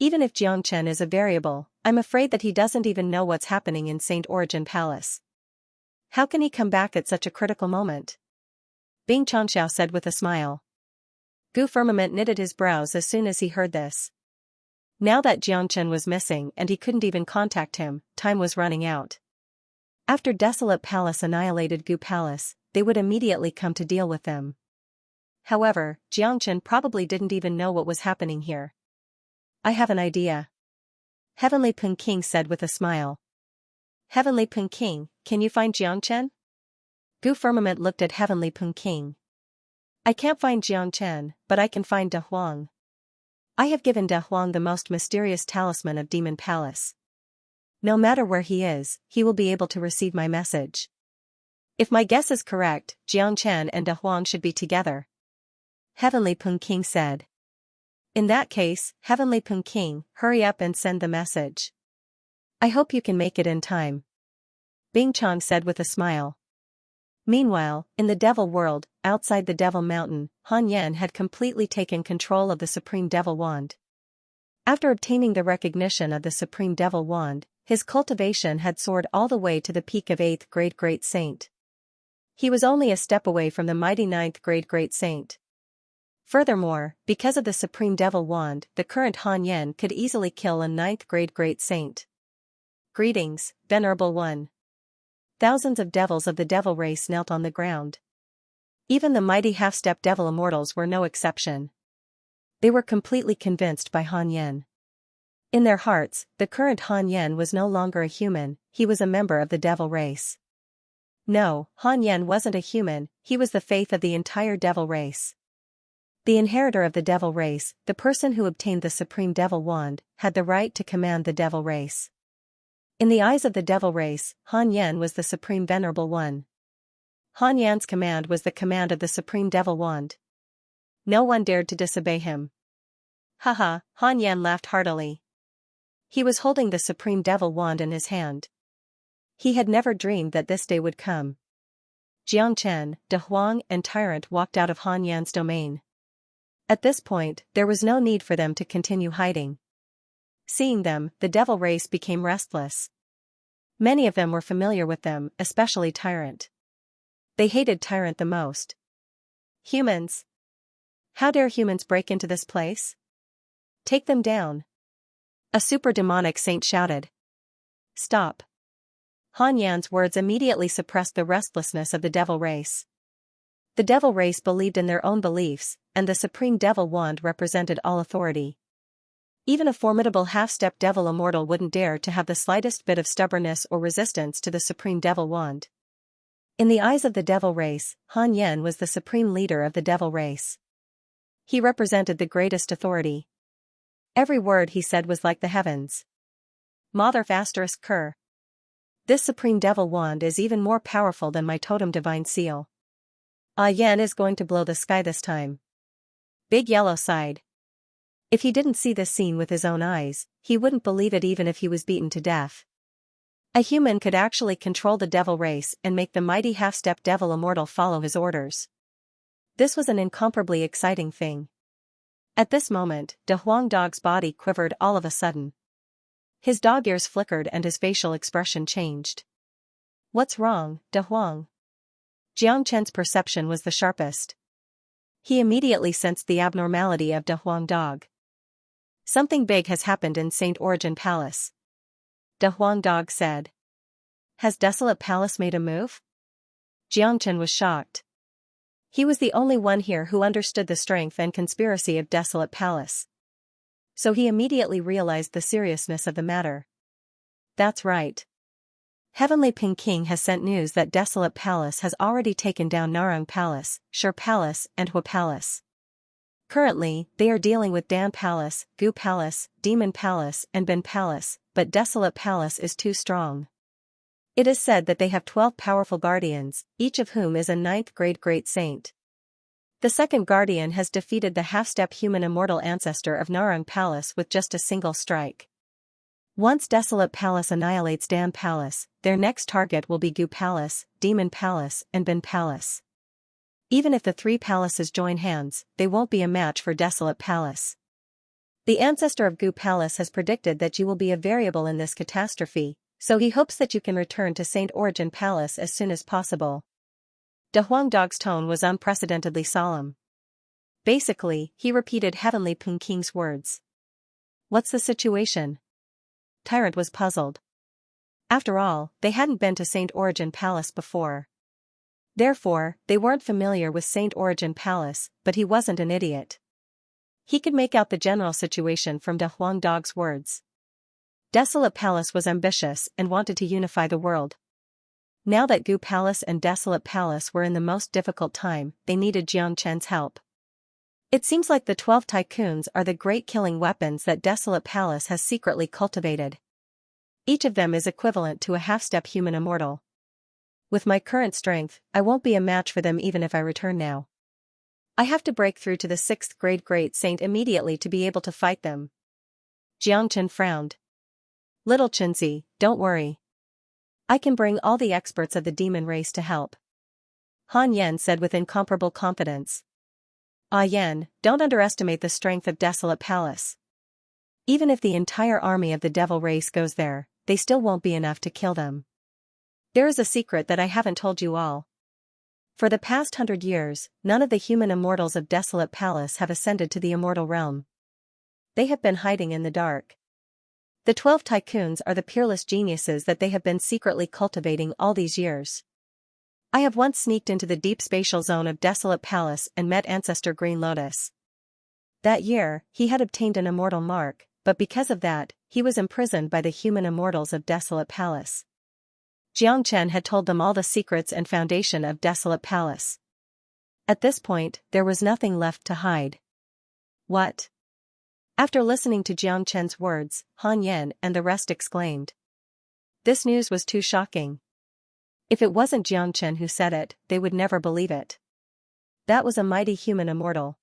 Even if Xianxia is a variable, I'm afraid that he doesn't even know what's happening in Saint Origin Palace. How can he come back at such a critical moment? Bing Changxiao said with a smile. Gu Firmament knitted his brows as soon as he heard this. Now that Xianxia was missing and he couldn't even contact him, time was running out. After Desolate Palace annihilated Gu Palace, they would immediately come to deal with them. However, Xianxia probably didn't even know what was happening here. I have an idea. Heavenly Pung King said with a smile. Heavenly Pung King, can you find Xianxia? Gu Firmament looked at Heavenly Pung King. I can't find Xianxia, but I can find De Huang. I have given De Huang the most mysterious talisman of Demon Palace. No matter where he is, he will be able to receive my message. If my guess is correct, Xianxia and De Huang should be together. Heavenly Pung King said. In that case, Heavenly Pung King, hurry up and send the message. I hope you can make it in time. Bing Chang said with a smile. Meanwhile, in the Devil World, outside the Devil Mountain, Han Yan had completely taken control of the Supreme Devil Wand. After obtaining the recognition of the Supreme Devil Wand, his cultivation had soared all the way to the peak of 8th grade Great Saint. He was only a step away from the mighty 9th grade Great Saint. Furthermore, because of the Supreme Devil Wand, the current Han Yan could easily kill a 9th grade Great Saint. Greetings, Venerable One. Thousands of devils of the devil race knelt on the ground. Even the mighty half-step devil immortals were no exception. They were completely convinced by Han Yan. In their hearts, the current Han Yan was no longer a human, he was a member of the devil race. No, Han Yan wasn't a human, he was the faith of the entire devil race. The inheritor of the devil race, the person who obtained the Supreme Devil Wand, had the right to command the devil race. In the eyes of the devil race, Han Yan was the Supreme Venerable One. Han Yan's command was the command of the Supreme Devil Wand. No one dared to disobey him. Haha, Han Yan laughed heartily. He was holding the Supreme Devil Wand in his hand. He had never dreamed that this day would come. Xianxia, De Huang and Tyrant walked out of Han Yan's domain. At this point, there was no need for them to continue hiding. Seeing them, the devil race became restless. Many of them were familiar with them, especially Tyrant. They hated Tyrant the most. Humans! How dare humans break into this place? Take them down! A super demonic saint shouted. Stop! Han Yan's words immediately suppressed the restlessness of the devil race. The devil race believed in their own beliefs, and the supreme devil wand represented all authority. Even a formidable half-step devil immortal wouldn't dare to have the slightest bit of stubbornness or resistance to the supreme devil wand. In the eyes of the devil race, Han Yen was the supreme leader of the devil race. He represented the greatest authority. Every word he said was like the heavens. Mother ****. This supreme devil wand is even more powerful than my totem divine seal. Yan is going to blow the sky this time. Big Yellow sighed. If he didn't see this scene with his own eyes, he wouldn't believe it even if he was beaten to death. A human could actually control the devil race and make the mighty half-step devil immortal follow his orders. This was an incomparably exciting thing. At this moment, De Huang Dog's body quivered all of a sudden. His dog ears flickered and his facial expression changed. What's wrong, De Huang? Jiang Chen's perception was the sharpest. He immediately sensed the abnormality of De Huang Dog. Something big has happened in Saint Origin Palace. De Huang Dog said. Has Desolate Palace made a move? Jiang Chen was shocked. He was the only one here who understood the strength and conspiracy of Desolate Palace. So he immediately realized the seriousness of the matter. That's right. Heavenly Peking has sent news that Desolate Palace has already taken down Narang Palace, Shi Palace and Hua Palace. Currently, they are dealing with Dan Palace, Gu Palace, Demon Palace and Ben Palace, but Desolate Palace is too strong. It is said that they have 12 powerful guardians, each of whom is a 9th grade great saint. The second guardian has defeated the half-step human immortal ancestor of Narang Palace with just a single strike. Once Desolate Palace annihilates Dan Palace, their next target will be Gu Palace, Demon Palace and Ben Palace. Even if the 3 palaces join hands, they won't be a match for Desolate Palace. The ancestor of Gu Palace has predicted that you will be a variable in this catastrophe, so he hopes that you can return to Saint Origin Palace as soon as possible. De Huang Dog's tone was unprecedentedly solemn. Basically, he repeated Heavenly Peking's words. What's the situation? Tyrant was puzzled. After all, they hadn't been to Saint Origin Palace before. Therefore, they weren't familiar with Saint Origin Palace, but he wasn't an idiot. He could make out the general situation from De Huang Dog's words. Desolate Palace was ambitious and wanted to unify the world. Now that Gu Palace and Desolate Palace were in the most difficult time, they needed Jiang Chen's help. It seems like the 12 tycoons are the great killing weapons that Desolate Palace has secretly cultivated. Each of them is equivalent to a half-step human immortal. With my current strength, I won't be a match for them even if I return now. I have to break through to the 6th grade great saint immediately to be able to fight them. Jiang Chen frowned. Little Chenzi, don't worry. I can bring all the experts of the demon race to help. Han Yen said with incomparable confidence. Yen, don't underestimate the strength of Desolate Palace. Even if the entire army of the devil race goes there, they still won't be enough to kill them. There is a secret that I haven't told you all. For the past 100 years, none of the human immortals of Desolate Palace have ascended to the immortal realm. They have been hiding in the dark. The 12 tycoons are the peerless geniuses that they have been secretly cultivating all these years. I have once sneaked into the deep spatial zone of Desolate Palace and met Ancestor Green Lotus. That year, he had obtained an immortal mark, but because of that, he was imprisoned by the human immortals of Desolate Palace. Jiang Chen had told them all the secrets and foundation of Desolate Palace. At this point, there was nothing left to hide. What? After listening to Jiang Chen's words, Han Yen and the rest exclaimed. This news was too shocking. If it wasn't Jiang Chen who said it, they would never believe it. That was a mighty human immortal.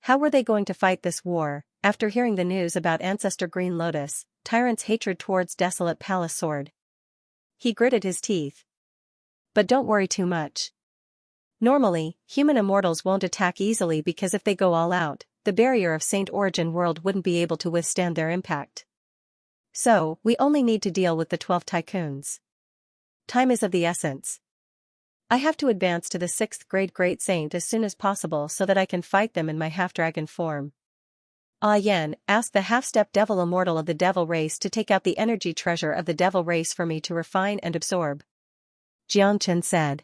How were they going to fight this war? After hearing the news about Ancestor Green Lotus, Tyrant's hatred towards Desolate Palace soared. He gritted his teeth. But don't worry too much. Normally, human immortals won't attack easily because if they go all out, the barrier of Saint Origin world wouldn't be able to withstand their impact. So, we only need to deal with the 12 tycoons. Time is of the essence. I have to advance to the 6th grade great saint as soon as possible so that I can fight them in my half-dragon form. Yen, ask the half-step devil immortal of the devil race to take out the energy treasure of the devil race for me to refine and absorb. Jiang Chen said.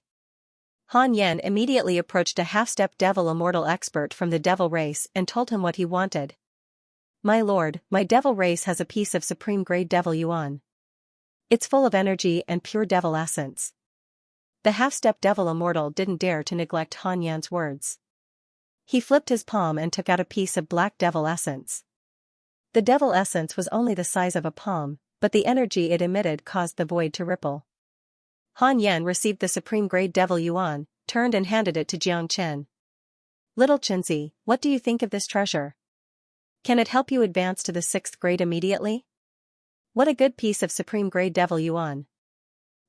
Han Yan immediately approached a half-step devil immortal expert from the devil race and told him what he wanted. My lord, my devil race has a piece of supreme-grade devil yuan. It's full of energy and pure devil essence. The half-step devil immortal didn't dare to neglect Han Yan's words. He flipped his palm and took out a piece of black devil essence. The devil essence was only the size of a palm, but the energy it emitted caused the void to ripple. Han Yan received the supreme-grade devil yuan, turned and handed it to Jiang Chen. Little Chenzi, what do you think of this treasure? Can it help you advance to the 6th grade immediately? What a good piece of supreme-grade devil yuan.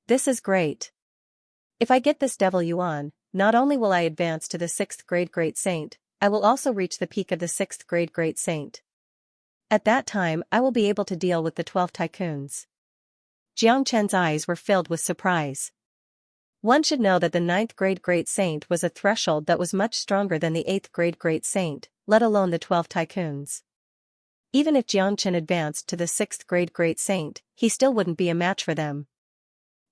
This is great. If I get this devil yuan, not only will I advance to the 6th grade great saint, I will also reach the peak of the 6th grade great saint. At that time I will be able to deal with the 12 tycoons. Jiang Chen's eyes were filled with surprise. One should know that the 9th grade great saint was a threshold that was much stronger than the 8th grade great saint, let alone the 12 tycoons. Even if Jiang Chen advanced to the 6th grade great saint, he still wouldn't be a match for them.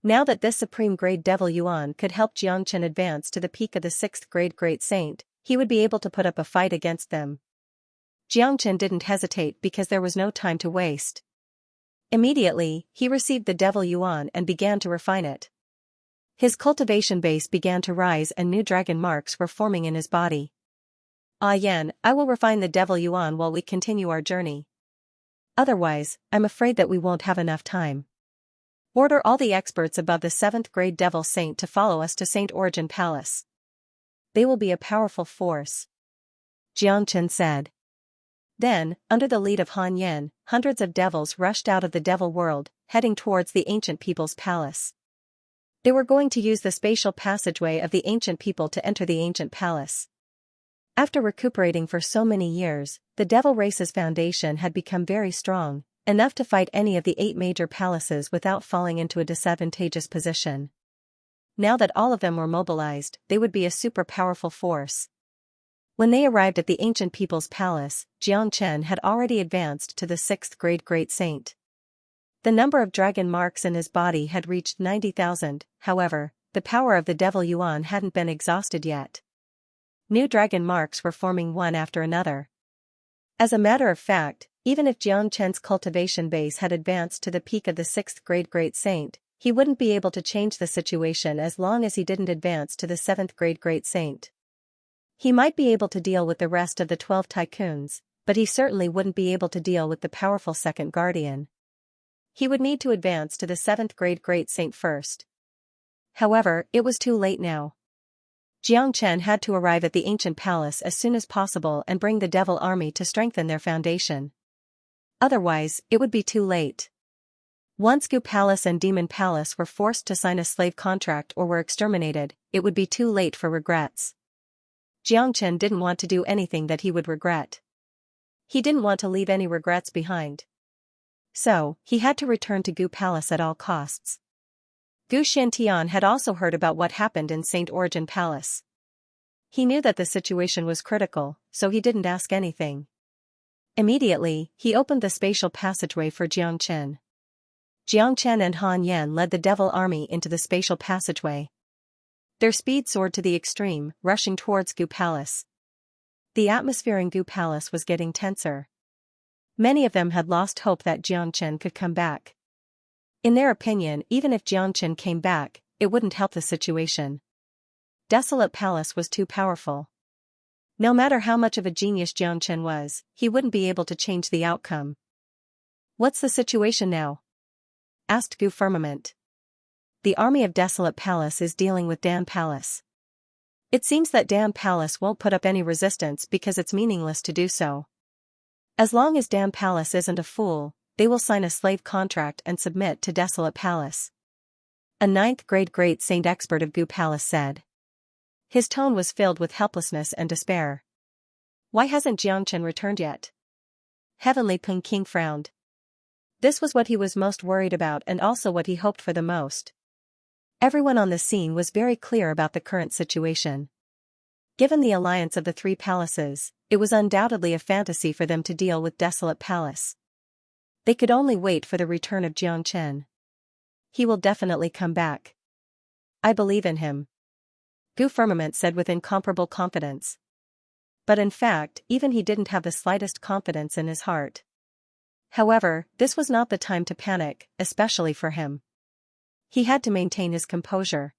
Now that this supreme grade devil yuan could help Jiang Chen advance to the peak of the 6th grade great saint, he would be able to put up a fight against them. Jiang Chen didn't hesitate because there was no time to waste. Immediately, he received the devil yuan and began to refine it. His cultivation base began to rise and new dragon marks were forming in his body. Ah Yan, I will refine the devil yuan while we continue our journey. Otherwise, I'm afraid that we won't have enough time. Order all the experts above the 7th grade devil saint to follow us to Saint Origin Palace. They will be a powerful force. Jiang Chen said. Then, under the lead of Han Yan, hundreds of devils rushed out of the devil world, heading towards the ancient people's palace. They were going to use the spatial passageway of the ancient people to enter the ancient palace. After recuperating for so many years, the devil race's foundation had become very strong, enough to fight any of the 8 major palaces without falling into a disadvantageous position. Now that all of them were mobilized, they would be a super powerful force. When they arrived at the ancient people's palace, Jiang Chen had already advanced to the 6th grade great saint. The number of dragon marks in his body had reached 90,000, however, the power of the devil yuan hadn't been exhausted yet. New dragon marks were forming one after another. As a matter of fact, even if Jiang Chen's cultivation base had advanced to the peak of the 6th grade great saint, he wouldn't be able to change the situation as long as he didn't advance to the 7th grade great saint. He might be able to deal with the rest of the 12 tycoons, but he certainly wouldn't be able to deal with the powerful second guardian. He would need to advance to the 7th grade great saint first. However, it was too late now. Jiang Chen had to arrive at the ancient palace as soon as possible and bring the devil army to strengthen their foundation. Otherwise, it would be too late. Once Gu Palace and Demon Palace were forced to sign a slave contract or were exterminated, it would be too late for regrets. Jiang Chen didn't want to do anything that he would regret. He didn't want to leave any regrets behind. So, he had to return to Gu Palace at all costs. Gu Shantian had also heard about what happened in Saint Origin Palace. He knew that the situation was critical, so he didn't ask anything. Immediately, he opened the spatial passageway for Jiang Chen. Jiang Chen and Han Yan led the devil army into the spatial passageway. Their speed soared to the extreme, rushing towards Gu Palace. The atmosphere in Gu Palace was getting tenser. Many of them had lost hope that Jiang Chen could come back. In their opinion, even if Jiang Chen came back, it wouldn't help the situation. Desolate Palace was too powerful. No matter how much of a genius Jiang Chen was, he wouldn't be able to change the outcome. What's the situation now? Asked Gu Firmament. The army of Desolate Palace is dealing with Dan Palace. It seems that Dan Palace won't put up any resistance because it's meaningless to do so. As long as Dan Palace isn't a fool, they will sign a slave contract and submit to Desolate Palace. A 9th grade great saint expert of Gu Palace said. His tone was filled with helplessness and despair. Why hasn't Jiang Chen returned yet? Heavenly Ping King frowned. This was what he was most worried about and also what he hoped for the most. Everyone on the scene was very clear about the current situation. Given the alliance of the 3 palaces, it was undoubtedly a fantasy for them to deal with Desolate Palace. They could only wait for the return of Jiang Chen. He will definitely come back. I believe in him. Gu Firmament said with incomparable confidence. But in fact, even he didn't have the slightest confidence in his heart. However, this was not the time to panic, especially for him. He had to maintain his composure.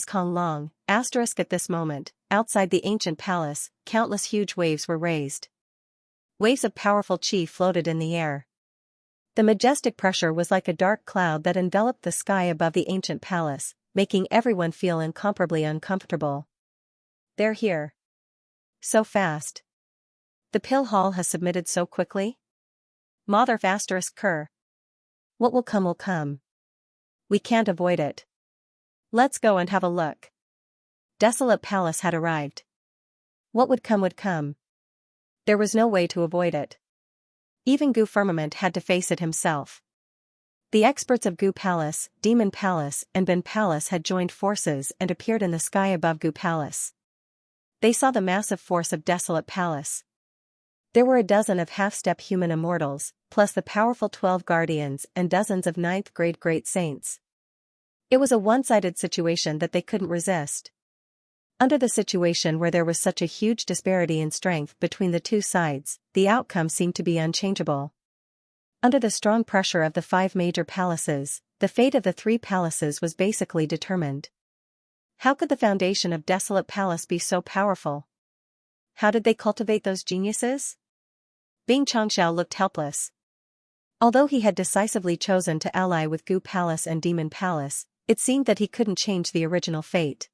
Kong Long, at this moment, outside the ancient palace, countless huge waves were raised. Waves of powerful chi floated in the air. The majestic pressure was like a dark cloud that enveloped the sky above the ancient palace, making everyone feel incomparably uncomfortable. They're here. So fast. The pill hall has submitted so quickly? Mother Cur. What will come will come. We can't avoid it. Let's go and have a look. Desolate Palace had arrived. What would come would come. There was no way to avoid it. Even Gu Firmament had to face it himself. The experts of Gu Palace, Demon Palace and Ben Palace had joined forces and appeared in the sky above Gu Palace. They saw the massive force of Desolate Palace. There were a dozen of half-step human immortals, plus the powerful 12 guardians and dozens of 9th grade great saints. It was a one-sided situation that they couldn't resist. Under the situation where there was such a huge disparity in strength between the two sides, the outcome seemed to be unchangeable. Under the strong pressure of the 5 major palaces, the fate of the 3 palaces was basically determined. How could the foundation of Desolate Palace be so powerful? How did they cultivate those geniuses? Xianxia looked helpless. Although he had decisively chosen to ally with Gu Palace and Demon Palace, it seemed that he couldn't change the original fate.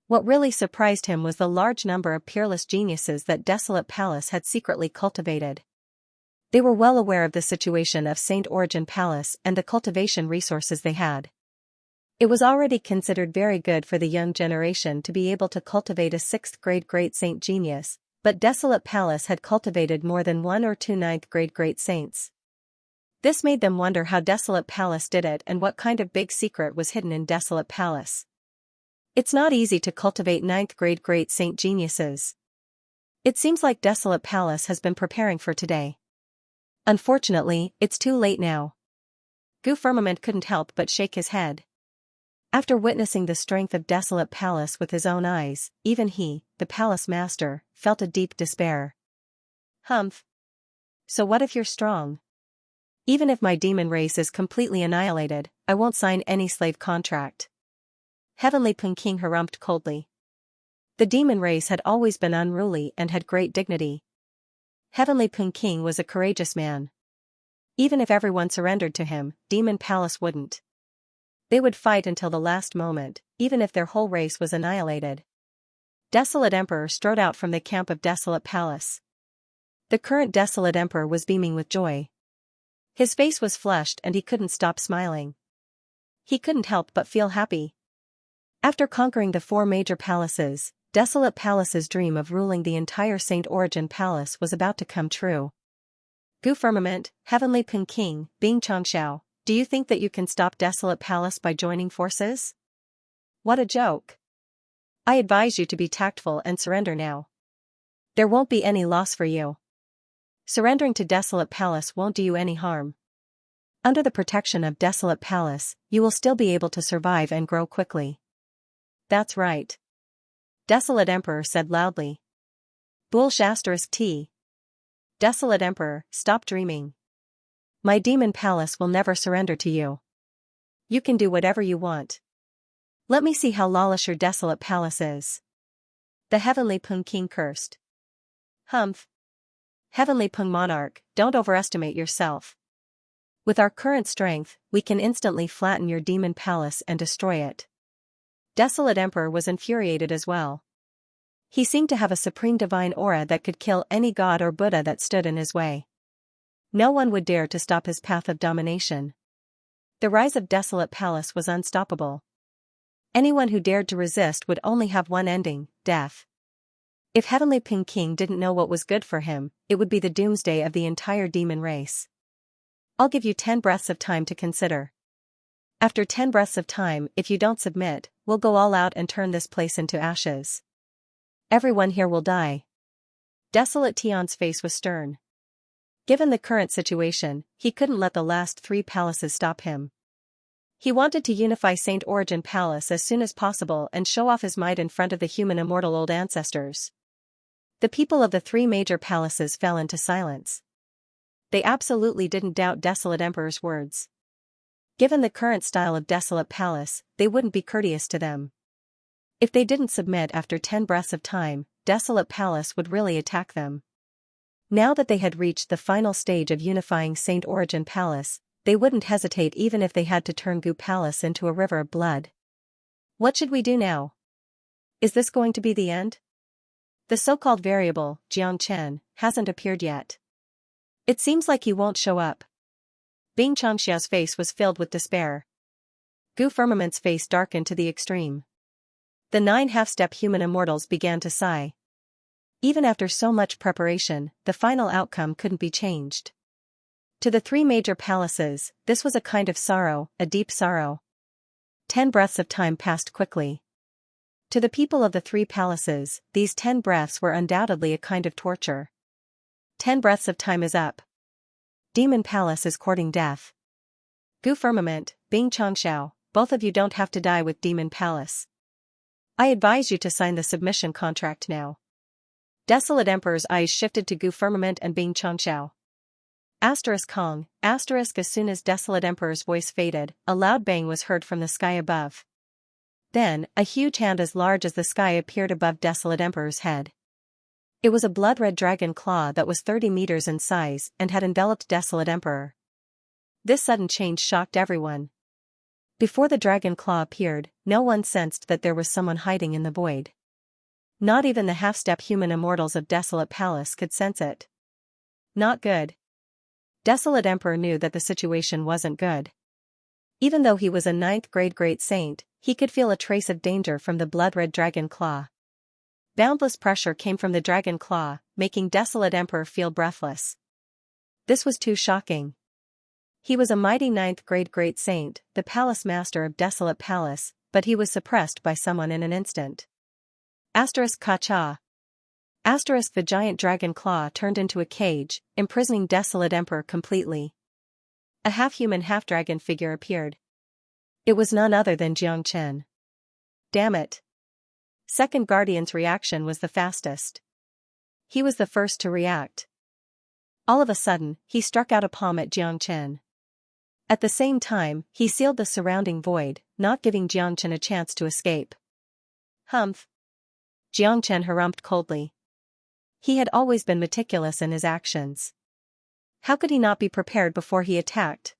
What really surprised him was the large number of peerless geniuses that Desolate Palace had secretly cultivated. They were well aware of the situation of Saint Origin Palace and the cultivation resources they had. It was already considered very good for the young generation to be able to cultivate a 6th grade great saint genius, but Desolate Palace had cultivated more than 1 or 2 9th grade great saints. This made them wonder how Desolate Palace did it and what kind of big secret was hidden in Desolate Palace. It's not easy to cultivate 9th grade great saint geniuses. It seems like Desolate Palace has been preparing for today. Unfortunately, it's too late now. Gu Firmament couldn't help but shake his head. After witnessing the strength of Desolate Palace with his own eyes, even he, the palace master, felt a deep despair. Humph. So what if you're strong? Even if my demon race is completely annihilated, I won't sign any slave contract. Heavenly King harumphed coldly. The demon race had always been unruly and had great dignity. Heavenly King was a courageous man. Even if everyone surrendered to him, Demon Palace wouldn't. They would fight until the last moment, even if their whole race was annihilated. Desolate Emperor strode out from the camp of Desolate Palace. The current Desolate Emperor was beaming with joy. His face was flushed and he couldn't stop smiling. He couldn't help but feel happy. After conquering the 4 major palaces, Desolate Palace's dream of ruling the entire Saint Origin Palace was about to come true. Gu Firmament, Heavenly King, Xianxia, do you think that you can stop Desolate Palace by joining forces? What a joke. I advise you to be tactful and surrender now. There won't be any loss for you. Surrendering to Desolate Palace won't do you any harm. Under the protection of Desolate Palace, you will still be able to survive and grow quickly. That's right. Desolate Emperor said loudly. T. Desolate Emperor, stop dreaming. My demon palace will never surrender to you. You can do whatever you want. Let me see how lawless your Desolate Palace is. The Heavenly King cursed. Humph. Heavenly Monarch, don't overestimate yourself. With our current strength, we can instantly flatten your demon palace and destroy it. Desolate Emperor was infuriated as well. He seemed to have a supreme divine aura that could kill any god or Buddha that stood in his way. No one would dare to stop his path of domination. The rise of Desolate Palace was unstoppable. Anyone who dared to resist would only have one ending, death. If Heavenly King didn't know what was good for him, it would be the doomsday of the entire demon race. I'll give you 10 breaths of time to consider. After 10 breaths of time, if you don't submit, we'll go all out and turn this place into ashes. Everyone here will die. Desolate Tion's face was stern. Given the current situation, he couldn't let the last 3 palaces stop him. He wanted to unify Saint Origin Palace as soon as possible and show off his might in front of the human immortal old ancestors. The people of the three major palaces fell into silence. They absolutely didn't doubt Desolate Emperor's words. Given the current style of Desolate Palace, they wouldn't be courteous to them. If they didn't submit after 10 breaths of time, Desolate Palace would really attack them. Now that they had reached the final stage of unifying Saint Origin Palace, they wouldn't hesitate even if they had to turn Gu Palace into a river of blood. What should we do now? Is this going to be the end? The so-called variable, Xianxia, hasn't appeared yet. It seems like he won't show up. Xianxia's face was filled with despair. Gu Firmament's face darkened to the extreme. The 9 half-step human immortals began to sigh. Even after so much preparation, the final outcome couldn't be changed. To the 3 major palaces, this was a kind of sorrow, a deep sorrow. 10 breaths of time passed quickly. To the people of the 3 palaces, these 10 breaths were undoubtedly a kind of torture. 10 breaths of time is up. Demon Palace is courting death. Gu Firmament, Xianxia, both of you don't have to die with Demon Palace. I advise you to sign the submission contract now. Desolate Emperor's eyes shifted to Gu Firmament and Xianxia. Kong, as soon as Desolate Emperor's voice faded, a loud bang was heard from the sky above. Then, a huge hand as large as the sky appeared above Desolate Emperor's head. It was a blood-red dragon claw that was 30 meters in size and had enveloped Desolate Emperor. This sudden change shocked everyone. Before the dragon claw appeared, no one sensed that there was someone hiding in the void. Not even the half-step human immortals of Desolate Palace could sense it. Not good. Desolate Emperor knew that the situation wasn't good. Even though he was a 9th grade great saint, he could feel a trace of danger from the blood-red dragon claw. Boundless pressure came from the dragon claw, making Desolate Emperor feel breathless. This was too shocking. He was a mighty 9th grade great saint, the palace master of Desolate Palace, but he was suppressed by someone in an instant. Kacha. The giant dragon claw turned into a cage, imprisoning Desolate Emperor completely. A half-human half-dragon figure appeared. It was none other than Xianxia. Damn it. Second Guardian's reaction was the fastest. He was the first to react. All of a sudden, he struck out a palm at Xianxia. At the same time, he sealed the surrounding void, not giving Xianxia a chance to escape. Humph. Xianxia harumphed coldly. He had always been meticulous in his actions. How could he not be prepared before he attacked?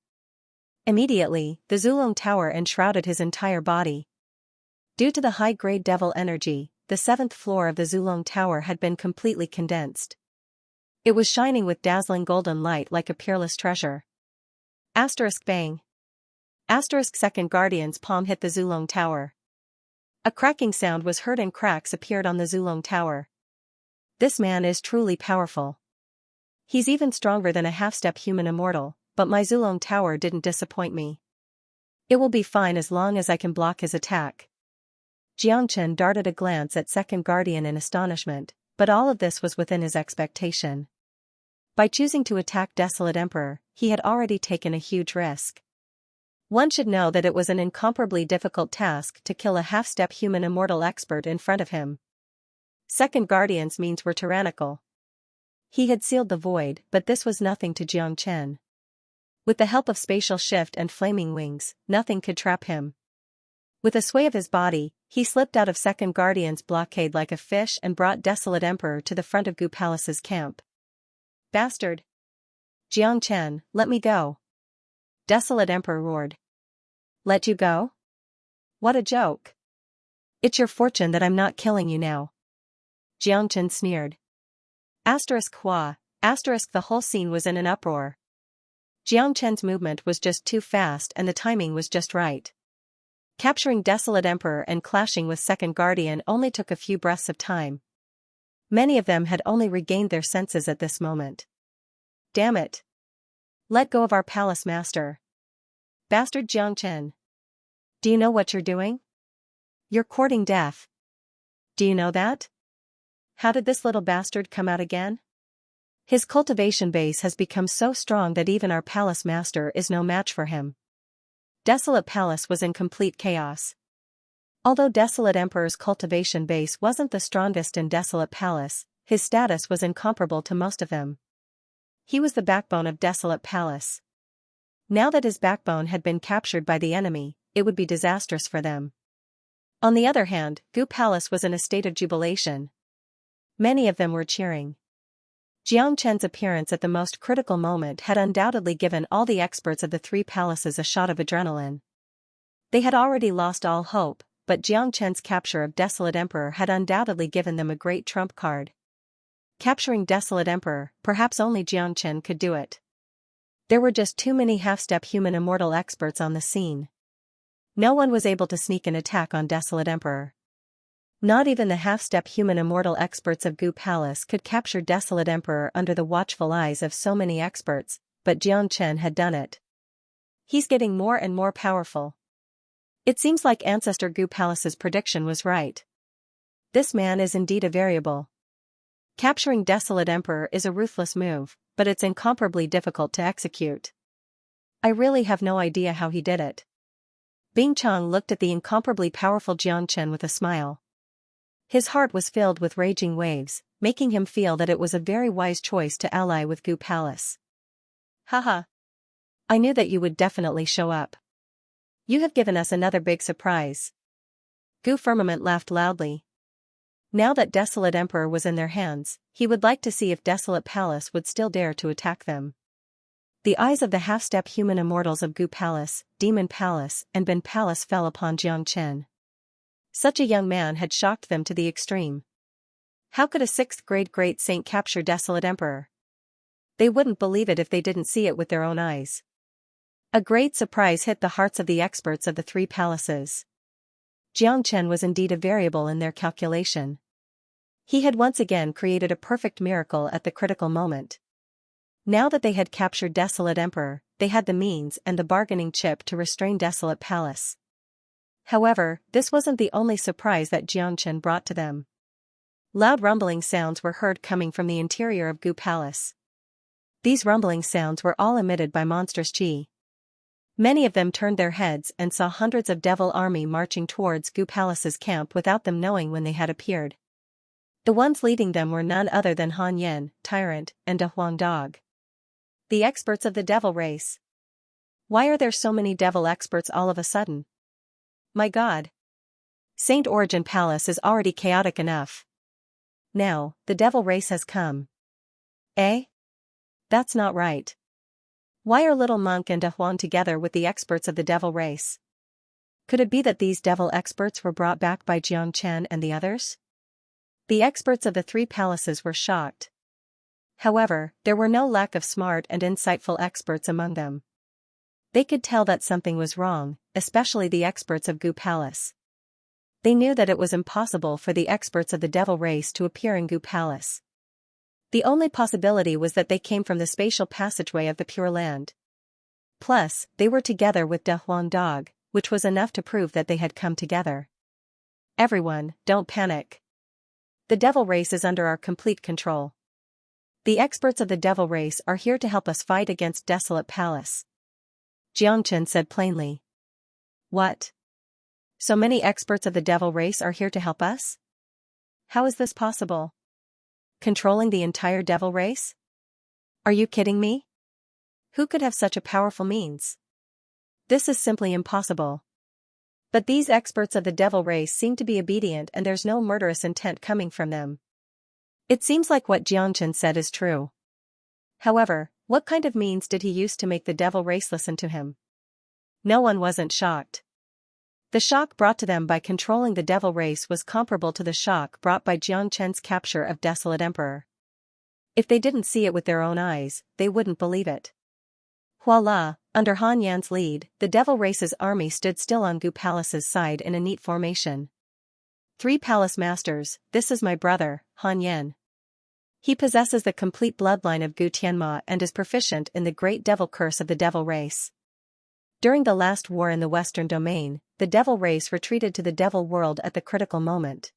Immediately, the Zulong Tower enshrouded his entire body. Due to the high-grade devil energy, the 7th floor of the Zulong Tower had been completely condensed. It was shining with dazzling golden light like a peerless treasure. Bang. Second Guardian's palm hit the Zulong Tower. A cracking sound was heard and cracks appeared on the Zulong Tower. This man is truly powerful. He's even stronger than a half-step human immortal, but my Zulong Tower didn't disappoint me. It will be fine as long as I can block his attack. Xianxia darted a glance at Second Guardian in astonishment, but all of this was within his expectation. By choosing to attack Desolate Emperor, he had already taken a huge risk. One should know that it was an incomparably difficult task to kill a half-step human immortal expert in front of him. Second Guardian's means were tyrannical. He had sealed the void, but this was nothing to Xianxia. With the help of spatial shift and flaming wings, nothing could trap him. With a sway of his body, he slipped out of Second Guardian's blockade like a fish and brought Desolate Emperor to the front of Gu Palace's camp. Bastard! Xianxia, let me go! Desolate Emperor roared. Let you go? What a joke! It's your fortune that I'm not killing you now. Xianxia sneered. The whole scene was in an uproar. Xianxia's movement was just too fast and the timing was just right. Capturing Desolate Emperor and clashing with Second Guardian only took a few breaths of time. Many of them had only regained their senses at this moment. Damn it! Let go of our palace master. Bastard Xianxia. Do you know what you're doing? You're courting death. Do you know that? How did this little bastard come out again? His cultivation base has become so strong that even our palace master is no match for him. Desolate Palace was in complete chaos. Although Desolate Emperor's cultivation base wasn't the strongest in Desolate Palace, his status was incomparable to most of them. He was the backbone of Desolate Palace. Now that his backbone had been captured by the enemy, it would be disastrous for them. On the other hand, Gu Palace was in a state of jubilation. Many of them were cheering. Xianxia's appearance at the most critical moment had undoubtedly given all the experts of the three palaces a shot of adrenaline. They had already lost all hope, but Xianxia's capture of Desolate Emperor had undoubtedly given them a great trump card. Capturing Desolate Emperor, perhaps only Xianxia could do it. There were just too many half-step human immortal experts on the scene. No one was able to sneak an attack on Desolate Emperor. Not even the half-step human immortal experts of Gu Palace could capture Desolate Emperor under the watchful eyes of so many experts, but Xianxia had done it. He's getting more and more powerful. It seems like Ancestor Gu Palace's prediction was right. This man is indeed a variable. Capturing Desolate Emperor is a ruthless move, but it's incomparably difficult to execute. I really have no idea how he did it. Bing Chong looked at the incomparably powerful Xianxia with a smile. His heart was filled with raging waves, making him feel that it was a very wise choice to ally with Gu Palace. Haha. I knew that you would definitely show up. You have given us another big surprise. Gu Firmament laughed loudly. Now that Desolate Emperor was in their hands, he would like to see if Desolate Palace would still dare to attack them. The eyes of the half-step human immortals of Gu Palace, Demon Palace, and Ben Palace fell upon Xianxia. Such a young man had shocked them to the extreme. How could a 6th-grade great saint capture Desolate Emperor? They wouldn't believe it if they didn't see it with their own eyes. A great surprise hit the hearts of the experts of the three palaces. Xianxia was indeed a variable in their calculation. He had once again created a perfect miracle at the critical moment. Now that they had captured Desolate Emperor, they had the means and the bargaining chip to restrain Desolate Palace. However, this wasn't the only surprise that Xianxia brought to them. Loud rumbling sounds were heard coming from the interior of Gu Palace. These rumbling sounds were all emitted by monstrous qi. Many of them turned their heads and saw hundreds of devil army marching towards Gu Palace's camp without them knowing when they had appeared. The ones leading them were none other than Han Yan, Tyrant, and a Huang Dog. The experts of the devil race. Why are there so many devil experts all of a sudden? My God! Saint Origin Palace is already chaotic enough. Now, the devil race has come. Eh? That's not right. Why are Little Monk and a Huang together with the experts of the devil race? Could it be that these devil experts were brought back by Xianxia and the others? The experts of the three palaces were shocked. However, there were no lack of smart and insightful experts among them. They could tell that something was wrong, especially the experts of Gu Palace. They knew that it was impossible for the experts of the devil race to appear in Gu Palace. The only possibility was that they came from the spatial passageway of the Pure Land. Plus, they were together with De Huang Dog, which was enough to prove that they had come together. Everyone, don't panic. The devil race is under our complete control. The experts of the devil race are here to help us fight against Desolate Palace. Xianxia said plainly. What? So many experts of the devil race are here to help us? How is this possible? Controlling the entire devil race? Are you kidding me? Who could have such a powerful means? This is simply impossible. But these experts of the devil race seem to be obedient and there's no murderous intent coming from them. It seems like what Xianxia said is true. However, what kind of means did he use to make the devil race listen to him? No one wasn't shocked. The shock brought to them by controlling the devil race was comparable to the shock brought by Xianxia's capture of Desolate Emperor. If they didn't see it with their own eyes, they wouldn't believe it. Voila, under Han Yan's lead, the devil race's army stood still on Gu Palace's side in a neat formation. Three palace masters, this is my brother, Han Yan. He possesses the complete bloodline of Gu Tianma and is proficient in the great devil curse of the devil race. During the last war in the Western Domain, the devil race retreated to the devil world at the critical moment.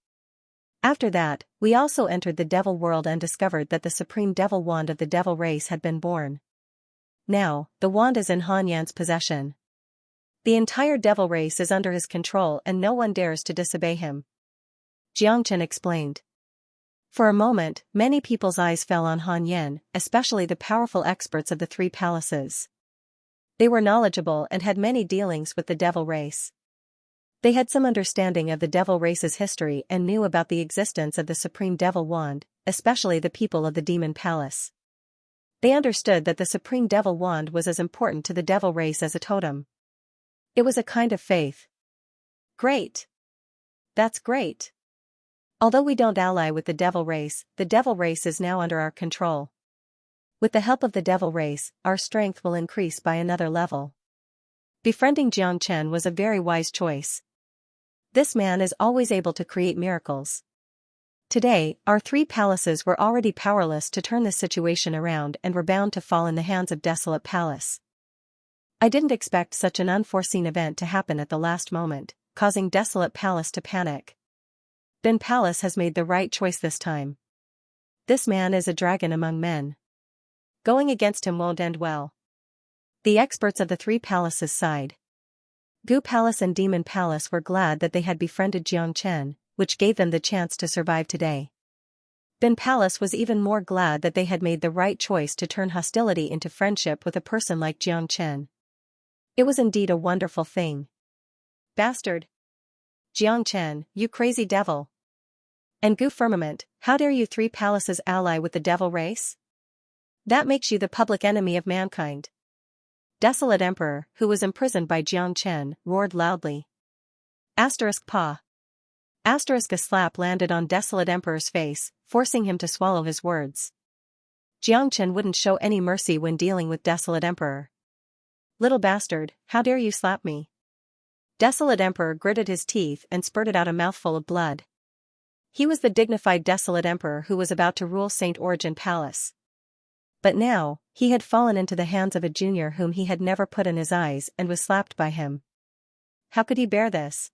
After that, we also entered the devil world and discovered that the supreme devil wand of the devil race had been born. Now, the wand is in Han Yan's possession. The entire devil race is under his control and no one dares to disobey him. Xianxia explained. For a moment, many people's eyes fell on Han Yan, especially the powerful experts of the three palaces. They were knowledgeable and had many dealings with the devil race. They had some understanding of the devil race's history and knew about the existence of the supreme devil wand, especially the people of the demon palace. They understood that the supreme devil wand was as important to the devil race as a totem. It was a kind of faith. Great. That's great. Although we don't ally with the devil race is now under our control. With the help of the devil race, our strength will increase by another level. Befriending Xianxia was a very wise choice. This man is always able to create miracles. Today, our three palaces were already powerless to turn this situation around and were bound to fall in the hands of Desolate Palace. I didn't expect such an unforeseen event to happen at the last moment, causing Desolate Palace to panic. Bin Palace has made the right choice this time. This man is a dragon among men. Going against him won't end well. The experts of the three palaces sighed. Gu Palace and Demon Palace were glad that they had befriended Xianxia, which gave them the chance to survive today. Bin Palace was even more glad that they had made the right choice to turn hostility into friendship with a person like Xianxia. It was indeed a wonderful thing. Bastard! Xianxia, you crazy devil! And Gu Firmament, how dare you three palaces ally with the devil race? That makes you the public enemy of mankind. Desolate Emperor, who was imprisoned by Xianxia, roared loudly. *Pa. A slap landed on Desolate Emperor's face, forcing him to swallow his words. Xianxia wouldn't show any mercy when dealing with Desolate Emperor. Little bastard, how dare you slap me? Desolate Emperor gritted his teeth and spurted out a mouthful of blood. He was the dignified Desolate Emperor who was about to rule St. Origin Palace. But now, he had fallen into the hands of a junior whom he had never put in his eyes and was slapped by him. How could he bear this?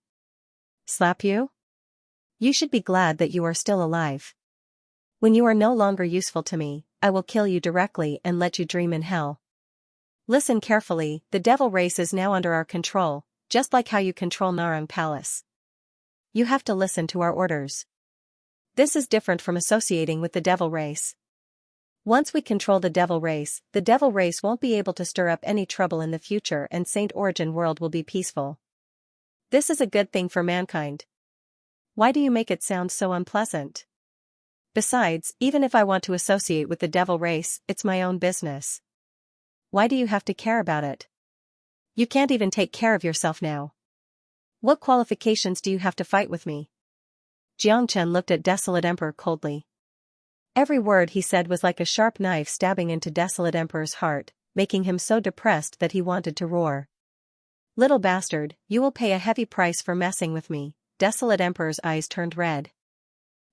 Slap you? You should be glad that you are still alive. When you are no longer useful to me, I will kill you directly and let you dream in hell. Listen carefully, the devil race is now under our control, just like how you control Narang Palace. You have to listen to our orders. This is different from associating with the devil race. Once we control the devil race won't be able to stir up any trouble in the future and St. Origin world will be peaceful. This is a good thing for mankind. Why do you make it sound so unpleasant? Besides, even if I want to associate with the devil race, it's my own business. Why do you have to care about it? You can't even take care of yourself now. What qualifications do you have to fight with me? Xianxia looked at Desolate Emperor coldly. Every word he said was like a sharp knife stabbing into Desolate Emperor's heart, making him so depressed that he wanted to roar. Little bastard, you will pay a heavy price for messing with me. Desolate Emperor's eyes turned red.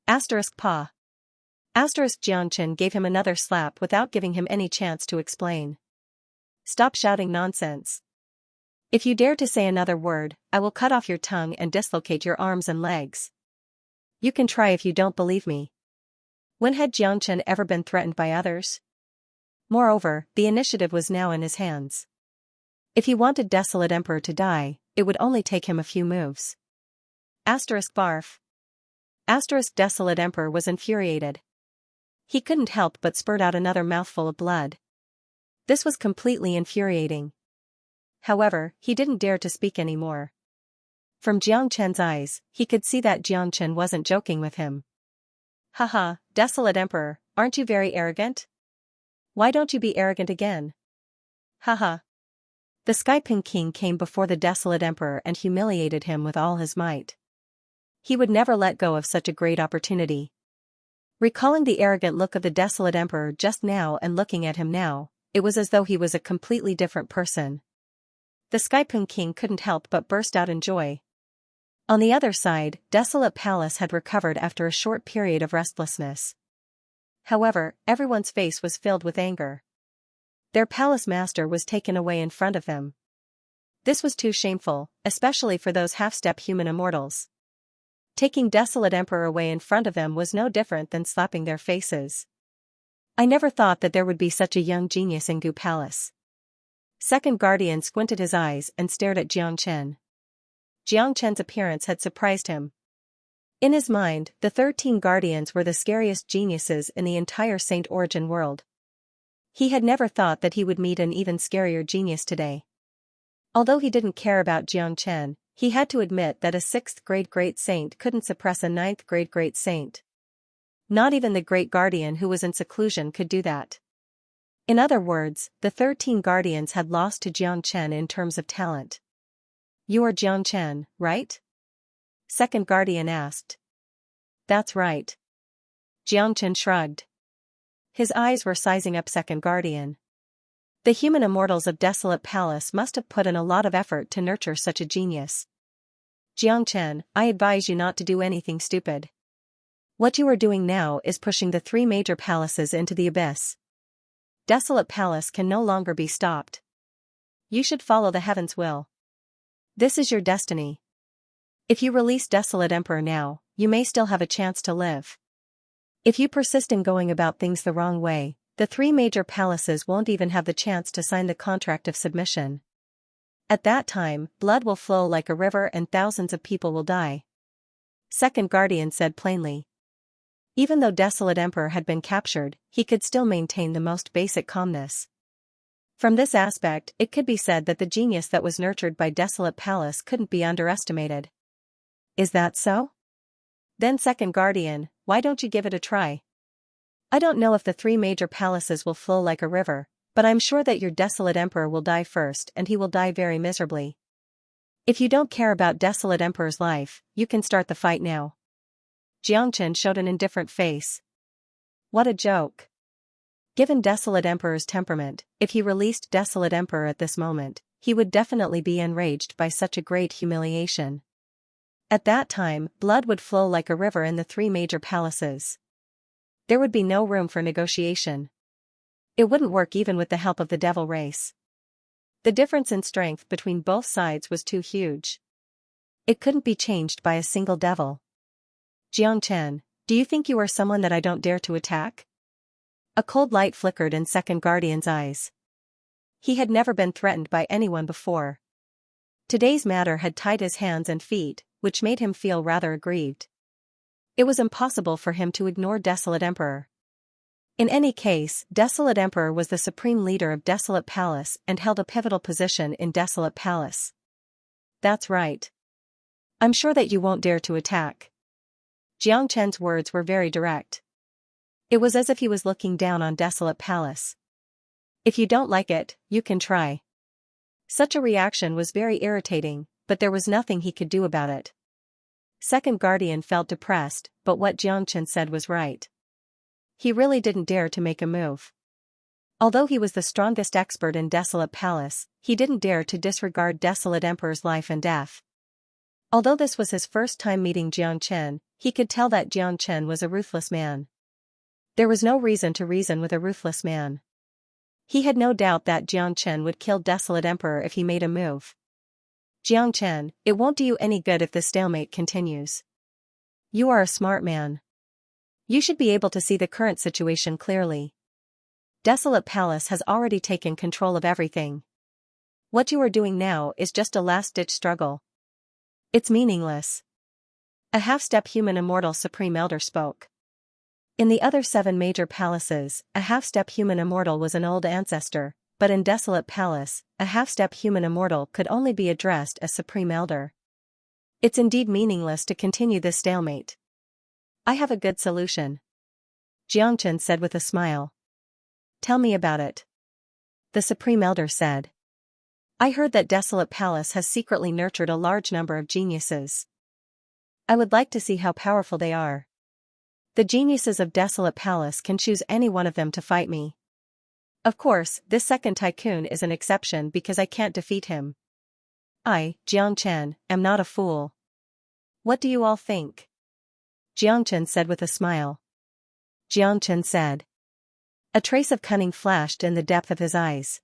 *Pa. Xianxia gave him another slap without giving him any chance to explain. Stop shouting nonsense. If you dare to say another word, I will cut off your tongue and dislocate your arms and legs. You can try if you don't believe me. When had Xianxia ever been threatened by others? Moreover, the initiative was now in his hands. If he wanted Desolate Emperor to die, it would only take him a few moves. *Barf. Desolate Emperor was infuriated. He couldn't help but spurt out another mouthful of blood. This was completely infuriating. However, he didn't dare to speak anymore. From Xianxia's eyes, he could see that Xianxia wasn't joking with him. Haha, Desolate Emperor, aren't you very arrogant? Why don't you be arrogant again? Haha. The Skyping King came before the Desolate Emperor and humiliated him with all his might. He would never let go of such a great opportunity. Recalling the arrogant look of the Desolate Emperor just now and looking at him now, it was as though he was a completely different person. The Skyping King couldn't help but burst out in joy. On the other side, Desolate Palace had recovered after a short period of restlessness. However, everyone's face was filled with anger. Their palace master was taken away in front of them. This was too shameful, especially for those half-step human immortals. Taking Desolate Emperor away in front of them was no different than slapping their faces. I never thought that there would be such a young genius in Gu Palace. Second guardian squinted his eyes and stared at Xianxia. Xianxia's appearance had surprised him. In his mind, the 13 guardians were the scariest geniuses in the entire Saint Origin world. He had never thought that he would meet an even scarier genius today. Although he didn't care about Xianxia, he had to admit that a 6th grade great saint couldn't suppress a 9th grade great saint. Not even the great guardian who was in seclusion could do that. In other words, the 13 guardians had lost to Xianxia in terms of talent. "You are Xianxia, right?" Second guardian asked. "That's right." Xianxia shrugged. His eyes were sizing up second guardian. The human immortals of Desolate Palace must have put in a lot of effort to nurture such a genius. "Xianxia, I advise you not to do anything stupid. What you are doing now is pushing the 3 major palaces into the abyss. Desolate Palace can no longer be stopped. You should follow the heavens' will. This is your destiny. If you release Desolate Emperor now, you may still have a chance to live. If you persist in going about things the wrong way, the 3 major palaces won't even have the chance to sign the contract of submission. At that time, blood will flow like a river and thousands of people will die." Second guardian said plainly. Even though Desolate Emperor had been captured, he could still maintain the most basic calmness. From this aspect, it could be said that the genius that was nurtured by Desolate Palace couldn't be underestimated. "Is that so? Then Second Guardian, why don't you give it a try? I don't know if the 3 major palaces will flow like a river, but I'm sure that your Desolate Emperor will die first and he will die very miserably. If you don't care about Desolate Emperor's life, you can start the fight now." Xianxia showed an indifferent face. What a joke. Given Desolate Emperor's temperament, if he released Desolate Emperor at this moment, he would definitely be enraged by such a great humiliation. At that time, blood would flow like a river in the 3 major palaces. There would be no room for negotiation. It wouldn't work even with the help of the devil race. The difference in strength between both sides was too huge. It couldn't be changed by a single devil. "Xianxia, do you think you are someone that I don't dare to attack?" A cold light flickered in Second Guardian's eyes. He had never been threatened by anyone before. Today's matter had tied his hands and feet, which made him feel rather aggrieved. It was impossible for him to ignore Desolate Emperor. In any case, Desolate Emperor was the supreme leader of Desolate Palace and held a pivotal position in Desolate Palace. "That's right. I'm sure that you won't dare to attack." Xianxia's words were very direct. It was as if he was looking down on Desolate Palace. "If you don't like it, you can try." Such a reaction was very irritating, but there was nothing he could do about it. Second Guardian felt depressed, but what Xianxia said was right. He really didn't dare to make a move. Although he was the strongest expert in Desolate Palace, he didn't dare to disregard Desolate Emperor's life and death. Although this was his first time meeting Xianxia, he could tell that Xianxia was a ruthless man. There was no reason to reason with a ruthless man. He had no doubt that Xianxia would kill Desolate Emperor if he made a move. "Xianxia, it won't do you any good if the stalemate continues. You are a smart man. You should be able to see the current situation clearly. Desolate Palace has already taken control of everything. What you are doing now is just a last-ditch struggle. It's meaningless." A half-step human immortal supreme elder spoke. In the other 7 major palaces, a half-step human immortal was an old ancestor, but in Desolate Palace, a half-step human immortal could only be addressed as supreme elder. "It's indeed meaningless to continue this stalemate. I have a good solution," Xianxia said with a smile. "Tell me about it." The supreme elder said. "I heard that Desolate Palace has secretly nurtured a large number of geniuses. I would like to see how powerful they are. The geniuses of Desolate Palace can choose any one of them to fight me. Of course, this second tycoon is an exception because I can't defeat him. I, Xianxia, am not a fool. What do you all think?" Xianxia said with a smile. Xianxia said. A trace of cunning flashed in the depth of his eyes.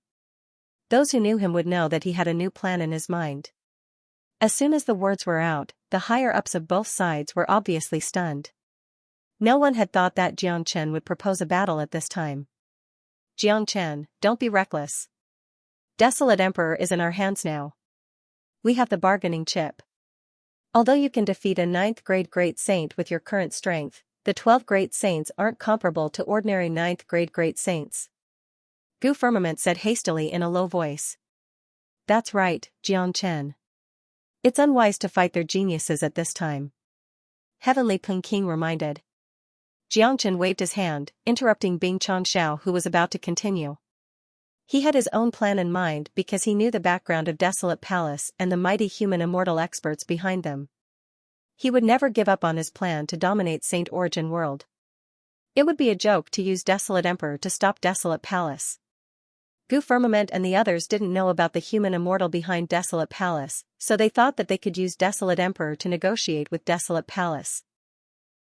Those who knew him would know that he had a new plan in his mind. As soon as the words were out, the higher-ups of both sides were obviously stunned. No one had thought that Xianxia would propose a battle at this time. "Xianxia, don't be reckless. Desolate Emperor is in our hands now. We have the bargaining chip. Although you can defeat a 9th grade Great Saint with your current strength, the 12 Great Saints aren't comparable to ordinary 9th grade Great Saints. Gu Firmament said hastily in a low voice. That's right, Xianxia. It's unwise to fight their geniuses at this time. Heavenly King reminded. Xianxia waved his hand, interrupting Bing Changshao, who was about to continue. He had his own plan in mind because he knew the background of Desolate Palace and the mighty human immortal experts behind them. He would never give up on his plan to dominate Saint Origin World. It would be a joke to use Desolate Emperor to stop Desolate Palace. Gu Firmament and the others didn't know about the human immortal behind Desolate Palace, so they thought that they could use Desolate Emperor to negotiate with Desolate Palace.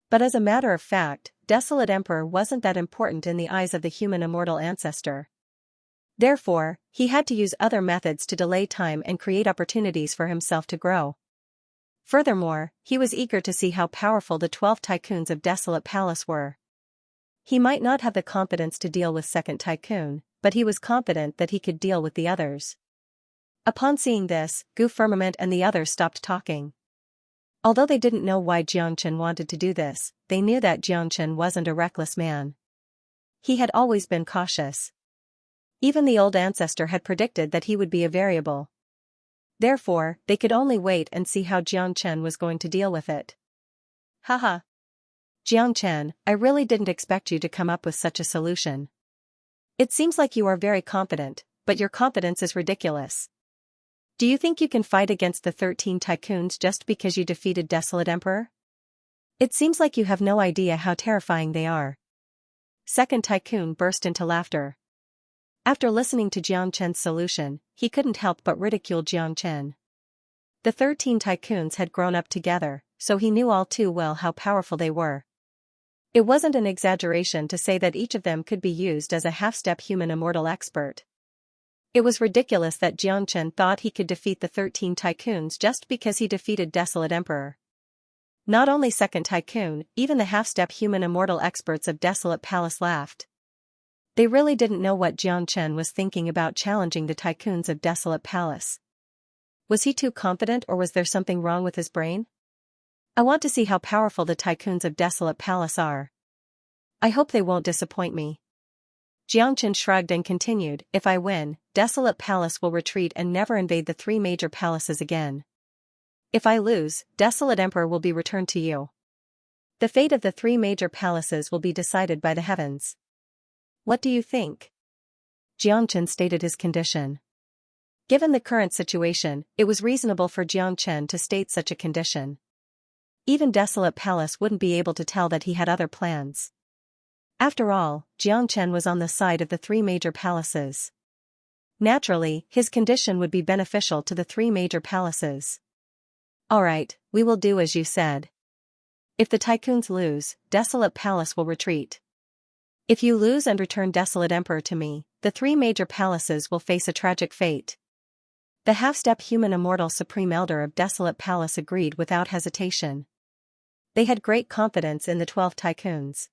But as a matter of fact, Desolate Emperor wasn't that important in the eyes of the human immortal ancestor. Therefore, he had to use other methods to delay time and create opportunities for himself to grow. Furthermore, he was eager to see how powerful the 12 tycoons of Desolate Palace were. He might not have the competence to deal with Second Tycoon, but he was confident that he could deal with the others. Upon seeing this, Gu Firmament and the others stopped talking. Although they didn't know why Xianxia wanted to do this, they knew that Xianxia wasn't a reckless man. He had always been cautious. Even the old ancestor had predicted that he would be a variable. Therefore, they could only wait and see how Xianxia was going to deal with it. Haha. Xianxia, I really didn't expect you to come up with such a solution. It seems like you are very confident, but your confidence is ridiculous. Do you think you can fight against the 13 tycoons just because you defeated Desolate Emperor? It seems like you have no idea how terrifying they are. Second Tycoon burst into laughter. After listening to Xianxia's solution, he couldn't help but ridicule Xianxia. The 13 tycoons had grown up together, so he knew all too well how powerful they were. It wasn't an exaggeration to say that each of them could be used as a half-step human immortal expert. It was ridiculous that Xianxia thought he could defeat the 13 tycoons just because he defeated Desolate Emperor. Not only Second Tycoon, even the half-step human immortal experts of Desolate Palace laughed. They really didn't know what Xianxia was thinking about challenging the tycoons of Desolate Palace. Was he too confident, or was there something wrong with his brain? I want to see how powerful the tycoons of Desolate Palace are. I hope they won't disappoint me. Xianxia shrugged and continued, if I win, Desolate Palace will retreat and never invade the 3 major palaces again. If I lose, Desolate Emperor will be returned to you. The fate of the 3 major palaces will be decided by the heavens. What do you think? Xianxia stated his condition. Given the current situation, it was reasonable for Xianxia to state such a condition. Even Desolate Palace wouldn't be able to tell that he had other plans. After all, Xianxia was on the side of the 3 major palaces. Naturally, his condition would be beneficial to the 3 major palaces. Alright, we will do as you said. If the tycoons lose, Desolate Palace will retreat. If you lose and return Desolate Emperor to me, the 3 major palaces will face a tragic fate. The half-step human immortal Supreme Elder of Desolate Palace agreed without hesitation. They had great confidence in the 12 tycoons.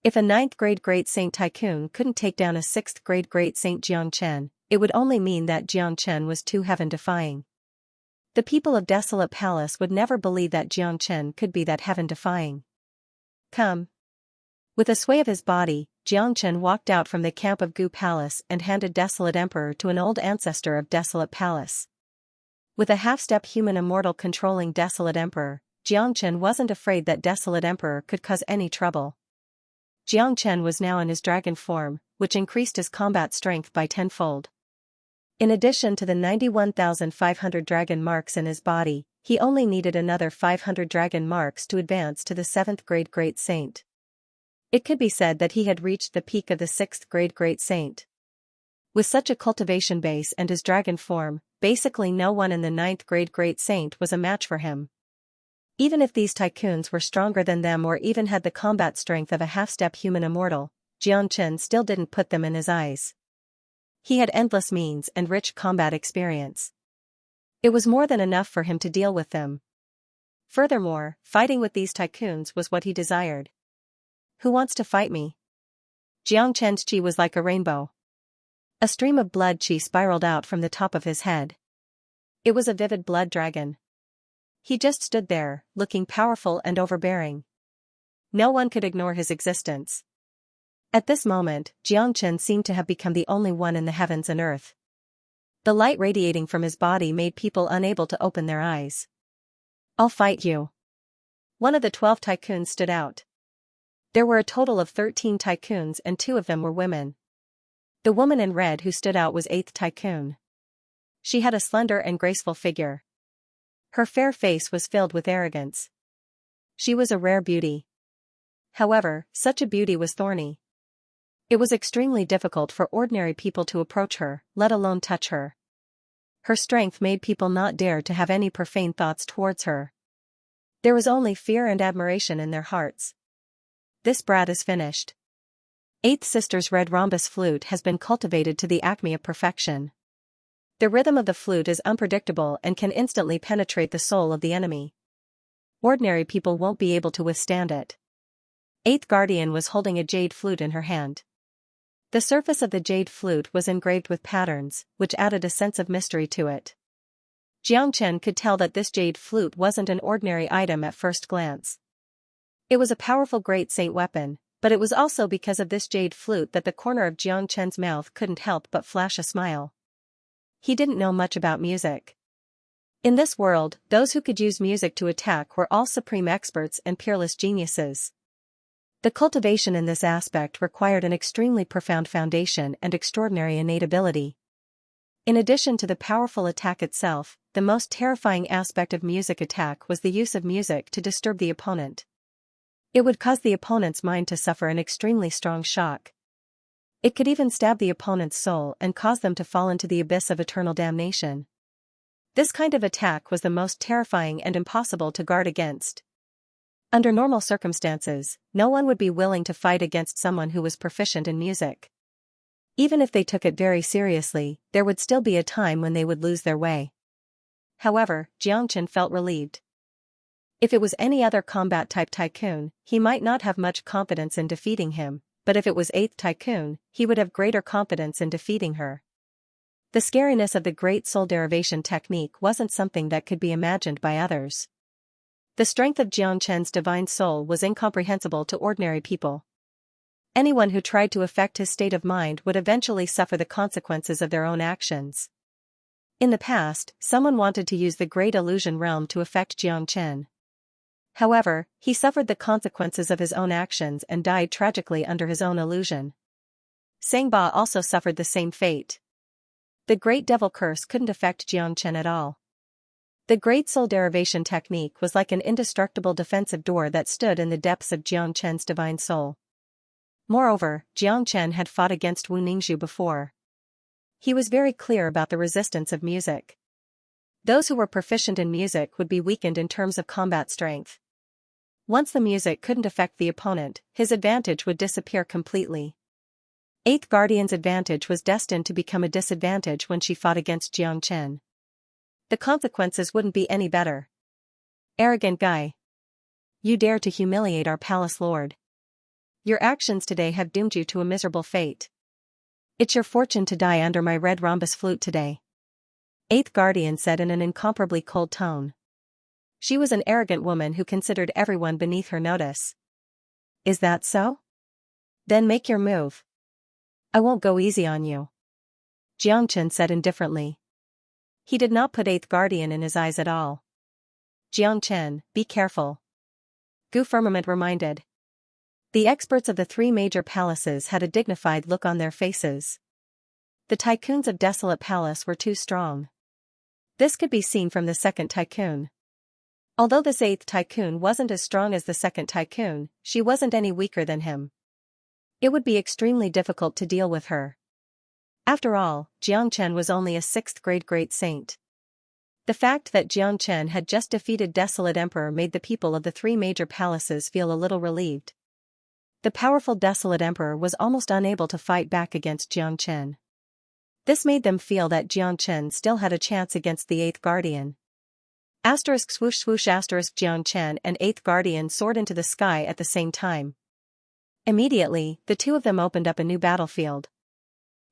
If a 9th grade Great Saint Tycoon couldn't take down a 6th grade Great Saint Xianxia, it would only mean that Xianxia was too heaven-defying. The people of Desolate Palace would never believe that Xianxia could be that heaven-defying. Come. With a sway of his body, Xianxia walked out from the camp of Gu Palace and handed Desolate Emperor to an old ancestor of Desolate Palace. With a half-step human immortal controlling Desolate Emperor, Xianxia wasn't afraid that Desolate Emperor could cause any trouble. Xianxia was now in his dragon form, which increased his combat strength by 10-fold. In addition to the 91,500 dragon marks in his body, he only needed another 500 dragon marks to advance to the 7th grade Great Saint. It could be said that he had reached the peak of the 6th grade Great Saint. With such a cultivation base and his dragon form, basically no one in the 9th grade Great Saint was a match for him. Even if these tycoons were stronger than them or even had the combat strength of a half-step human immortal, Xianxia still didn't put them in his eyes. He had endless means and rich combat experience. It was more than enough for him to deal with them. Furthermore, fighting with these tycoons was what he desired. Who wants to fight me? Xianxia's chi was like a rainbow. A stream of blood chi spiraled out from the top of his head. It was a vivid blood dragon. He just stood there, looking powerful and overbearing. No one could ignore his existence. At this moment, Xianxia seemed to have become the only one in the heavens and earth. The light radiating from his body made people unable to open their eyes. "I'll fight you." One of the 12 tycoons stood out. There were a total of 13 tycoons and 2 of them were women. The woman in red who stood out was 8th tycoon. She had a slender and graceful figure. Her fair face was filled with arrogance. She was a rare beauty. However, such a beauty was thorny. It was extremely difficult for ordinary people to approach her, let alone touch her. Her strength made people not dare to have any profane thoughts towards her. There was only fear and admiration in their hearts. This brat is finished. 8th sister's red rhombus flute has been cultivated to the acme of perfection. The rhythm of the flute is unpredictable and can instantly penetrate the soul of the enemy. Ordinary people won't be able to withstand it. 8th guardian was holding a jade flute in her hand. The surface of the jade flute was engraved with patterns, which added a sense of mystery to it. Xianxia could tell that this jade flute wasn't an ordinary item at first glance. It was a powerful great saint weapon, but it was also because of this jade flute that the corner of Xianxia's mouth couldn't help but flash a smile. He didn't know much about music. In this world, those who could use music to attack were all supreme experts and peerless geniuses. The cultivation in this aspect required an extremely profound foundation and extraordinary innate ability. In addition to the powerful attack itself, the most terrifying aspect of music attack was the use of music to disturb the opponent. It would cause the opponent's mind to suffer an extremely strong shock. It could even stab the opponent's soul and cause them to fall into the abyss of eternal damnation. This kind of attack was the most terrifying and impossible to guard against. Under normal circumstances, no one would be willing to fight against someone who was proficient in music. Even if they took it very seriously, there would still be a time when they would lose their way. However, Xianxia felt relieved. If it was any other combat-type tycoon, he might not have much confidence in defeating him, but if it was 8th tycoon, he would have greater confidence in defeating her. The scariness of the great soul derivation technique wasn't something that could be imagined by others. The strength of Xianxia's divine soul was incomprehensible to ordinary people. Anyone who tried to affect his state of mind would eventually suffer the consequences of their own actions. In the past, someone wanted to use the great illusion realm to affect Xianxia. However, he suffered the consequences of his own actions and died tragically under his own illusion. Sangba also suffered the same fate. The great devil curse couldn't affect Xianxia at all. The great soul derivation technique was like an indestructible defensive door that stood in the depths of Xianxia's divine soul. Moreover, Xianxia had fought against Wu Ningzhu before. He was very clear about the resistance of music. Those who were proficient in music would be weakened in terms of combat strength. Once the music couldn't affect the opponent, his advantage would disappear completely. 8th Guardian's advantage was destined to become a disadvantage when she fought against Xianxia. The consequences wouldn't be any better. "Arrogant guy. You dare to humiliate our palace lord. Your actions today have doomed you to a miserable fate. It's your fortune to die under my red rhombus flute today," 8th Guardian said in an incomparably cold tone. She was an arrogant woman who considered everyone beneath her notice. "Is that so? Then make your move. I won't go easy on you," Xianxia said indifferently. He did not put 8th Guardian in his eyes at all. "Xianxia, be careful," Gu Firmament reminded. The experts of the 3 major palaces had a dignified look on their faces. The tycoons of Desolate Palace were too strong. This could be seen from the 2nd tycoon. Although this 8th tycoon wasn't as strong as the 2nd tycoon, she wasn't any weaker than him. It would be extremely difficult to deal with her. After all, Xianxia was only a 6th grade great saint. The fact that Xianxia had just defeated Desolate Emperor made the people of the 3 major palaces feel a little relieved. The powerful Desolate Emperor was almost unable to fight back against Xianxia. This made them feel that Xianxia still had a chance against the 8th Guardian. Asterisk swoosh swoosh asterisk Xianxia and 8th Guardian soared into the sky at the same time. Immediately, the 2 of them opened up a new battlefield.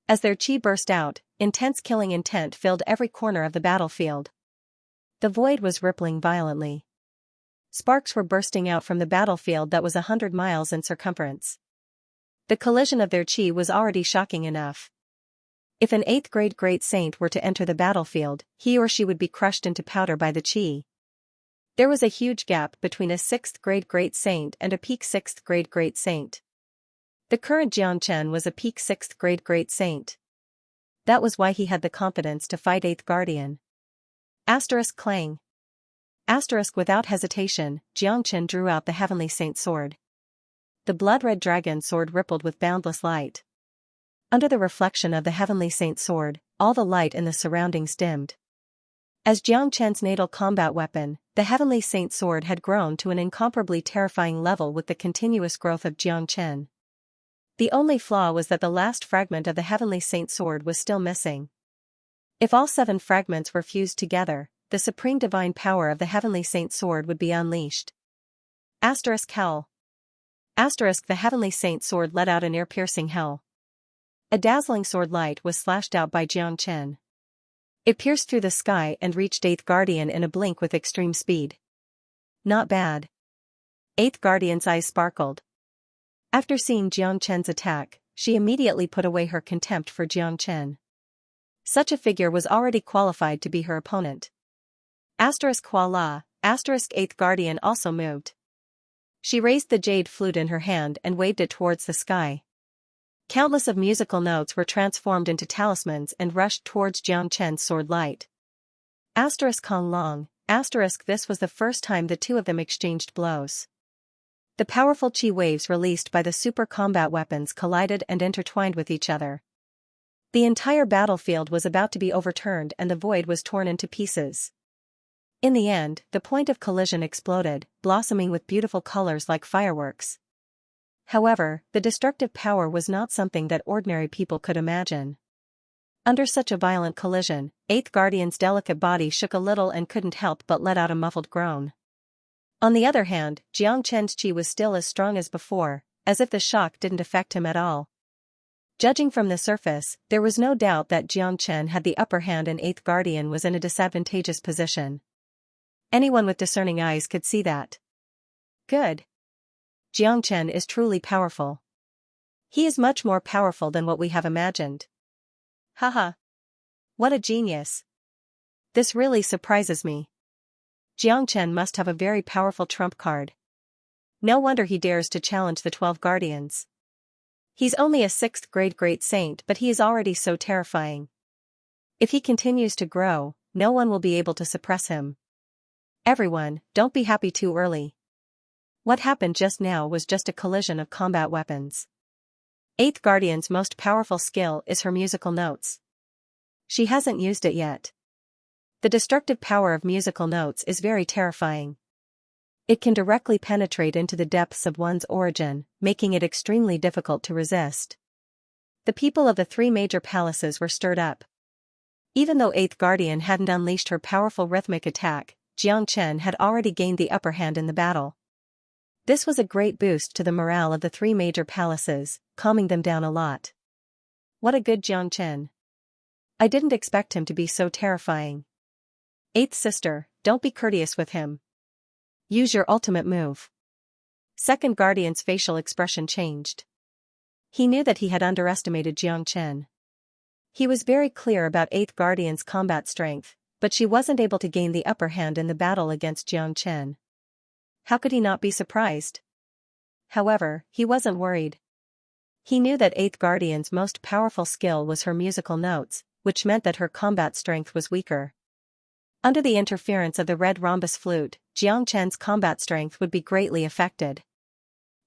As their chi burst out, intense killing intent filled every corner of the battlefield. The void was rippling violently. Sparks were bursting out from the battlefield that was 100 miles in circumference. The collision of their chi was already shocking enough. If an 8th grade great saint were to enter the battlefield, he or she would be crushed into powder by the chi. There was a huge gap between a 6th grade great saint and a peak 6th grade great saint. The current Xianxia was a peak 6th grade great saint. That was why he had the confidence to fight 8th guardian. Clang. Without hesitation, Xianxia drew out the heavenly saint sword. The blood-red dragon sword rippled with boundless light. Under the reflection of the heavenly saint sword, all the light in the surroundings dimmed. As Xianxia's natal combat weapon, the heavenly saint sword had grown to an incomparably terrifying level with the continuous growth of Xianxia. The only flaw was that the last fragment of the heavenly saint sword was still missing. If all 7 fragments were fused together, the supreme divine power of the heavenly saint sword would be unleashed. Howl. The heavenly saint sword let out an ear-piercing howl. A dazzling sword light was slashed out by Xianxia. It pierced through the sky and reached 8th Guardian in a blink with extreme speed. Not bad. 8th Guardian's eyes sparkled. After seeing Xianxia's attack, she immediately put away her contempt for Xianxia. Such a figure was already qualified to be her opponent. Voila! 8th Guardian also moved. She raised the jade flute in her hand and waved it towards the sky. Countless of musical notes were transformed into talismans and rushed towards Xianxia's sword light. Kong Long, this was the first time the two of them exchanged blows. The powerful chi waves released by the super combat weapons collided and intertwined with each other. The entire battlefield was about to be overturned and the void was torn into pieces. In the end, the point of collision exploded, blossoming with beautiful colors like fireworks. However, the destructive power was not something that ordinary people could imagine. Under such a violent collision, 8th Guardian's delicate body shook a little and couldn't help but let out a muffled groan. On the other hand, Xianxia's chi was still as strong as before, as if the shock didn't affect him at all. Judging from the surface, there was no doubt that Xianxia had the upper hand and 8th Guardian was in a disadvantageous position. Anyone with discerning eyes could see that. Good. Xianxia is truly powerful. He is much more powerful than what we have imagined. Haha. What a genius. This really surprises me. Xianxia must have a very powerful trump card. No wonder he dares to challenge the 12 guardians. He's only a 6th grade great saint, but he is already so terrifying. If he continues to grow, no one will be able to suppress him. Everyone, don't be happy too early. What happened just now was just a collision of combat weapons. 8th Guardian's most powerful skill is her musical notes. She hasn't used it yet. The destructive power of musical notes is very terrifying. It can directly penetrate into the depths of one's origin, making it extremely difficult to resist. The people of the 3 major palaces were stirred up. Even though 8th Guardian hadn't unleashed her powerful rhythmic attack, Xianxia had already gained the upper hand in the battle. This was a great boost to the morale of the 3 major palaces, calming them down a lot. What a good Xianxia. I didn't expect him to be so terrifying. 8th sister, don't be courteous with him. Use your ultimate move. 2nd Guardian's facial expression changed. He knew that he had underestimated Xianxia. He was very clear about 8th Guardian's combat strength, but she wasn't able to gain the upper hand in the battle against Xianxia. How could he not be surprised? However, he wasn't worried. He knew that 8th Guardian's most powerful skill was her musical notes, which meant that her combat strength was weaker. Under the interference of the red rhombus flute, Xianxia's combat strength would be greatly affected.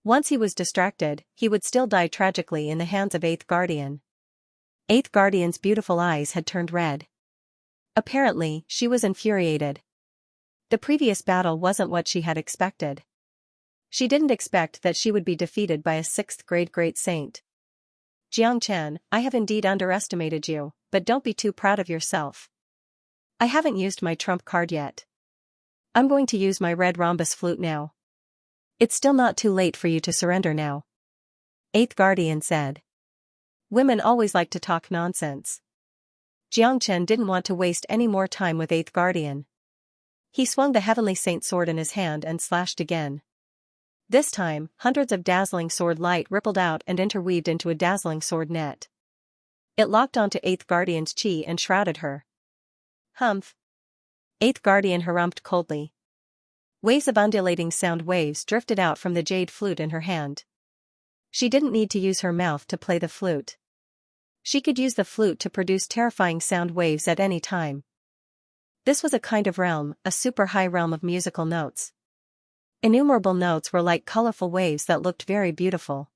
Once he was distracted, he would still die tragically in the hands of 8th Guardian. 8th Guardian's beautiful eyes had turned red. Apparently, she was infuriated. The previous battle wasn't what she had expected. She didn't expect that she would be defeated by a 6th grade great saint. Xianxia, I have indeed underestimated you, but don't be too proud of yourself. I haven't used my trump card yet. I'm going to use my red rhombus flute now. It's still not too late for you to surrender now. 8th Guardian said. Women always like to talk nonsense. Xianxia didn't want to waste any more time with Eighth Guardian. He swung the Heavenly Saint sword in his hand and slashed again. This time, hundreds of dazzling sword light rippled out and interweaved into a dazzling sword net. It locked onto Eighth Guardian's chi and shrouded her. Humph! Eighth Guardian harumphed coldly. Waves of undulating sound waves drifted out from the jade flute in her hand. She didn't need to use her mouth to play the flute. She could use the flute to produce terrifying sound waves at any time. This was a kind of realm, a super high realm of musical notes. Innumerable notes were like colorful waves that looked very beautiful.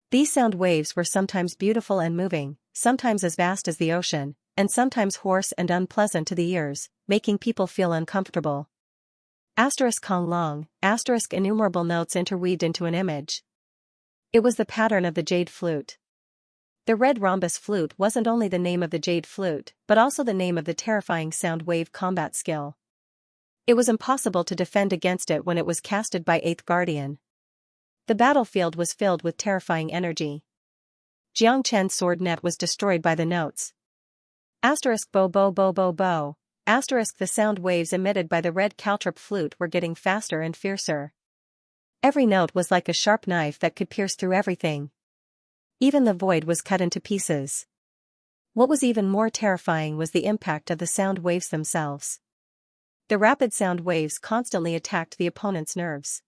These sound waves were sometimes beautiful and moving, sometimes as vast as the ocean, and sometimes hoarse and unpleasant to the ears, making people feel uncomfortable. Kong long, innumerable notes interweaved into an image. It was the pattern of the jade flute. The red rhombus flute wasn't only the name of the jade flute, but also the name of the terrifying sound wave combat skill. It was impossible to defend against it when it was casted by Eighth Guardian. The battlefield was filled with terrifying energy. Xianxia's sword net was destroyed by the notes. Bow bow bow bow bow. The sound waves emitted by the red caltrop flute were getting faster and fiercer. Every note was like a sharp knife that could pierce through everything. Even the void was cut into pieces. What was even more terrifying was the impact of the sound waves themselves. The rapid sound waves constantly attacked the opponent's nerves.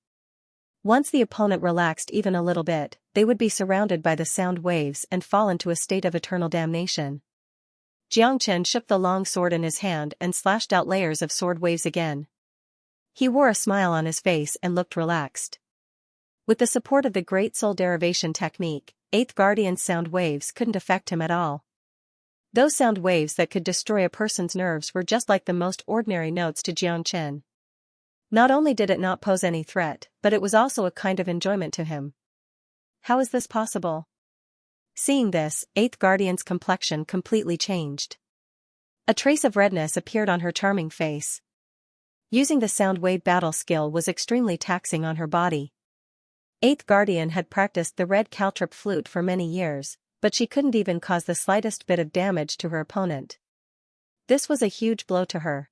Once the opponent relaxed even a little bit, they would be surrounded by the sound waves and fall into a state of eternal damnation. Xianxia shook the long sword in his hand and slashed out layers of sword waves again. He wore a smile on his face and looked relaxed. With the support of the Great Soul Derivation technique, Eighth Guardian's sound waves couldn't affect him at all. Those sound waves that could destroy a person's nerves were just like the most ordinary notes to Xianxia. Not only did it not pose any threat, but it was also a kind of enjoyment to him. How is this possible? Seeing this, Eighth Guardian's complexion completely changed. A trace of redness appeared on her charming face. Using the sound wave battle skill was extremely taxing on her body. Eighth Guardian had practiced the red caltrop flute for many years, but she couldn't even cause the slightest bit of damage to her opponent. This was a huge blow to her.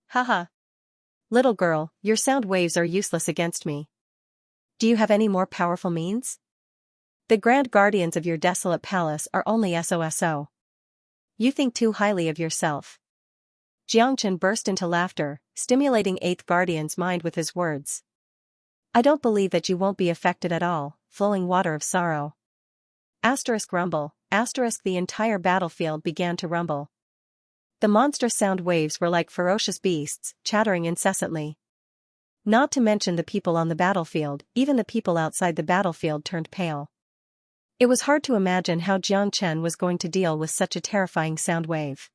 Haha. Little girl, your sound waves are useless against me. Do you have any more powerful means? The grand guardians of your desolate palace are only SOSO. You think too highly of yourself. Xianxia burst into laughter, stimulating Eighth Guardian's mind with his words. I don't believe that you won't be affected at all, flowing water of sorrow. Rumble, the entire battlefield began to rumble. The monstrous sound waves were like ferocious beasts, chattering incessantly. Not to mention the people on the battlefield, even the people outside the battlefield turned pale. It was hard to imagine how Xianxia was going to deal with such a terrifying sound wave.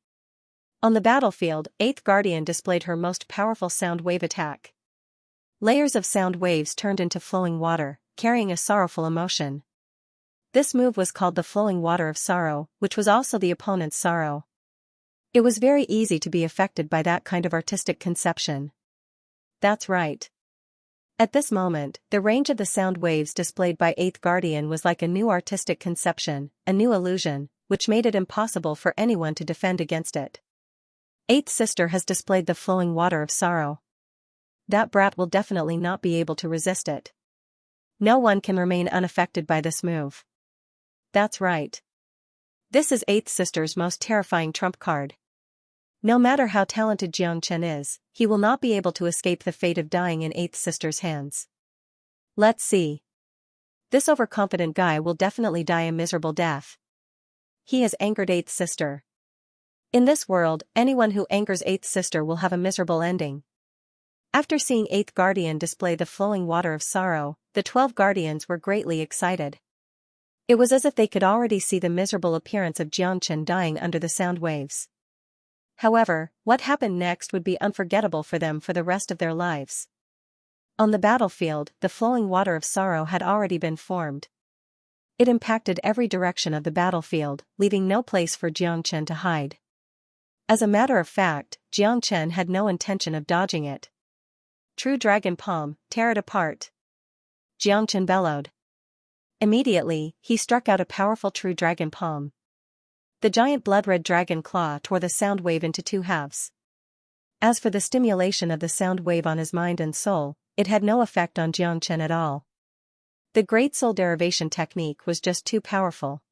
On the battlefield, Eighth Guardian displayed her most powerful sound wave attack. Layers of sound waves turned into flowing water, carrying a sorrowful emotion. This move was called the flowing water of sorrow, which was also the opponent's sorrow. It was very easy to be affected by that kind of artistic conception. That's right. At this moment, the range of the sound waves displayed by Eighth Guardian was like a new artistic conception, a new illusion, which made it impossible for anyone to defend against it. Eighth sister has displayed the flowing water of sorrow. That brat will definitely not be able to resist it. No one can remain unaffected by this move. That's right. This is Eighth sister's most terrifying trump card. No matter how talented Xianxia is, he will not be able to escape the fate of dying in Eighth sister's hands. Let's see. This overconfident guy will definitely die a miserable death. He has angered Eighth sister. In this world, anyone who angers Eighth sister will have a miserable ending. After seeing Eighth Guardian display the flowing water of sorrow, the 12 guardians were greatly excited. It was as if they could already see the miserable appearance of Xianxia dying under the sound waves. However, what happened next would be unforgettable for them for the rest of their lives. On the battlefield, the flowing water of sorrow had already been formed. It impacted every direction of the battlefield, leaving no place for Xianxia to hide. As a matter of fact, Xianxia had no intention of dodging it. True dragon palm, tear it apart. Xianxia bellowed. Immediately, he struck out a powerful true dragon palm. The giant blood-red dragon claw tore the sound wave into two halves. As for the stimulation of the sound wave on his mind and soul, it had no effect on Xianxia at all. The great soul derivation technique was just too powerful.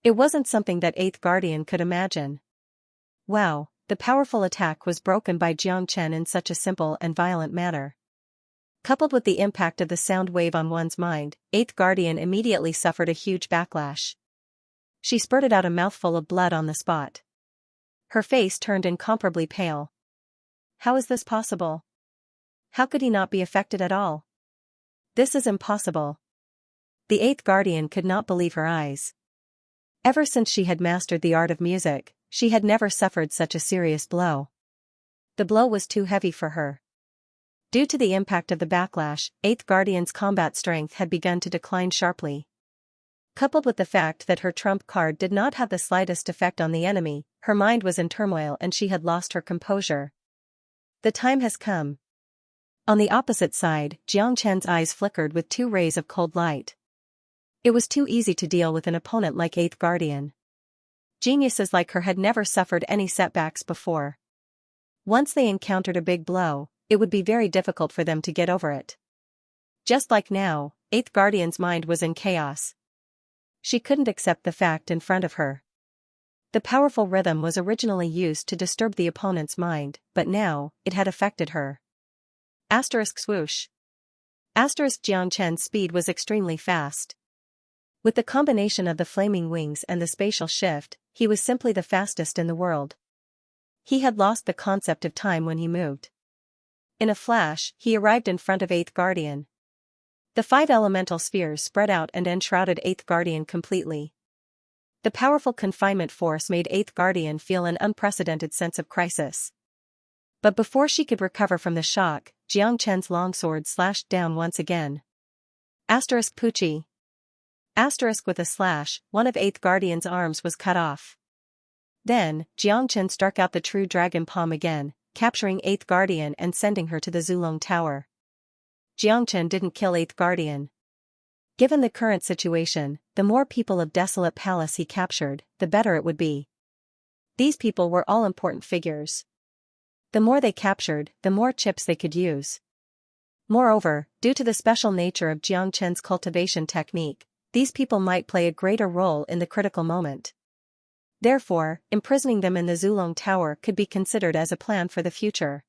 It wasn't something that Eighth Guardian could imagine. Wow, the powerful attack was broken by Xianxia in such a simple and violent manner. Coupled with the impact of the sound wave on one's mind, Eighth Guardian immediately suffered a huge backlash. She spurted out a mouthful of blood on the spot. Her face turned incomparably pale. How is this possible? How could he not be affected at all? This is impossible. The Eighth Guardian could not believe her eyes. Ever since she had mastered the art of music, she had never suffered such a serious blow. The blow was too heavy for her. Due to the impact of the backlash, Eighth Guardian's combat strength had begun to decline sharply. Coupled with the fact that her trump card did not have the slightest effect on the enemy, her mind was in turmoil and she had lost her composure. The time has come. On the opposite side, Xianxia's eyes flickered with two rays of cold light. It was too easy to deal with an opponent like Eighth Guardian. Geniuses like her had never suffered any setbacks before. Once they encountered a big blow, it would be very difficult for them to get over it. Just like now, Eighth Guardian's mind was in chaos. She couldn't accept the fact in front of her. The powerful rhythm was originally used to disturb the opponent's mind, but now, it had affected her. Swoosh. Xianxia's speed was extremely fast. With the combination of the flaming wings and the spatial shift, he was simply the fastest in the world. He had lost the concept of time when he moved. In a flash, he arrived in front of Eighth Guardian. The 5 elemental spheres spread out and enshrouded Eighth Guardian completely. The powerful confinement force made Eighth Guardian feel an unprecedented sense of crisis. But before she could recover from the shock, Xianxia's longsword slashed down once again. Pucci. With a slash, one of Eighth Guardian's arms was cut off. Then, Xianxia struck out the true dragon palm again, capturing Eighth Guardian and sending her to the Zulong Tower. Xianxia didn't kill Eighth Guardian. Given the current situation, the more people of Desolate Palace he captured, the better it would be. These people were all important figures. The more they captured, the more chips they could use. Moreover, due to the special nature of Xianxia's cultivation technique, these people might play a greater role in the critical moment. Therefore, imprisoning them in the Zulong Tower could be considered as a plan for the future.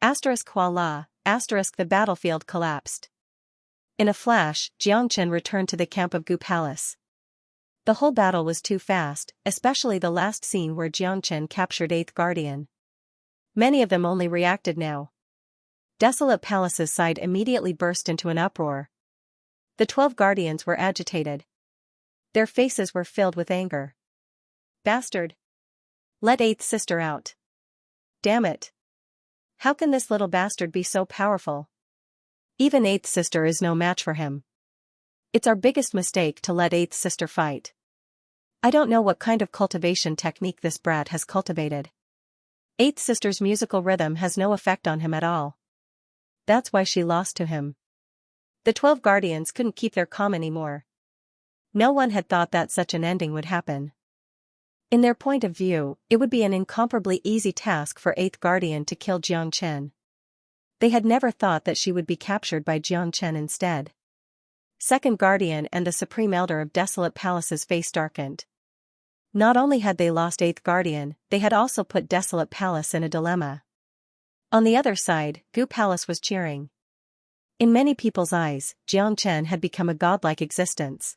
Voila, the battlefield collapsed. In a flash, Xianxia returned to the camp of Gu Palace. The whole battle was too fast, especially the last scene where Xianxia captured Eighth Guardian. Many of them only reacted now. Desolate Palace's side immediately burst into an uproar. The 12 guardians were agitated. Their faces were filled with anger. Bastard! Let Eighth Sister out. Damn it! How can this little bastard be so powerful? Even Eighth Sister is no match for him. It's our biggest mistake to let Eighth Sister fight. I don't know what kind of cultivation technique this brat has cultivated. Eighth Sister's musical rhythm has no effect on him at all. That's why she lost to him. The 12 guardians couldn't keep their calm anymore. No one had thought that such an ending would happen. In their point of view, it would be an incomparably easy task for Eighth Guardian to kill Xianxia. They had never thought that she would be captured by Xianxia instead. Second Guardian and the Supreme Elder of Desolate Palace's face darkened. Not only had they lost Eighth Guardian, they had also put Desolate Palace in a dilemma. On the other side, Gu Palace was cheering. In many people's eyes, Xianxia had become a godlike existence.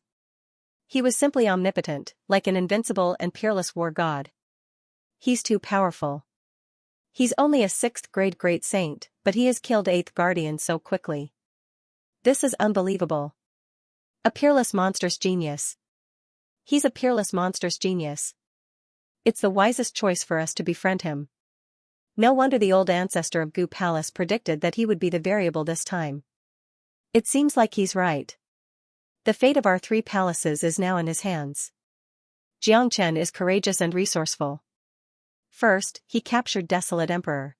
He was simply omnipotent, like an invincible and peerless war god. He's too powerful. He's only a 6th grade great saint, but he has killed Eighth Guardian so quickly. This is unbelievable. A peerless monstrous genius. He's a peerless monstrous genius. It's the wisest choice for us to befriend him. No wonder the old ancestor of Gu Palace predicted that he would be the variable this time. It seems like he's right. The fate of our 3 palaces is now in his hands. Xianxia is courageous and resourceful. First, he captured Desolate Emperor.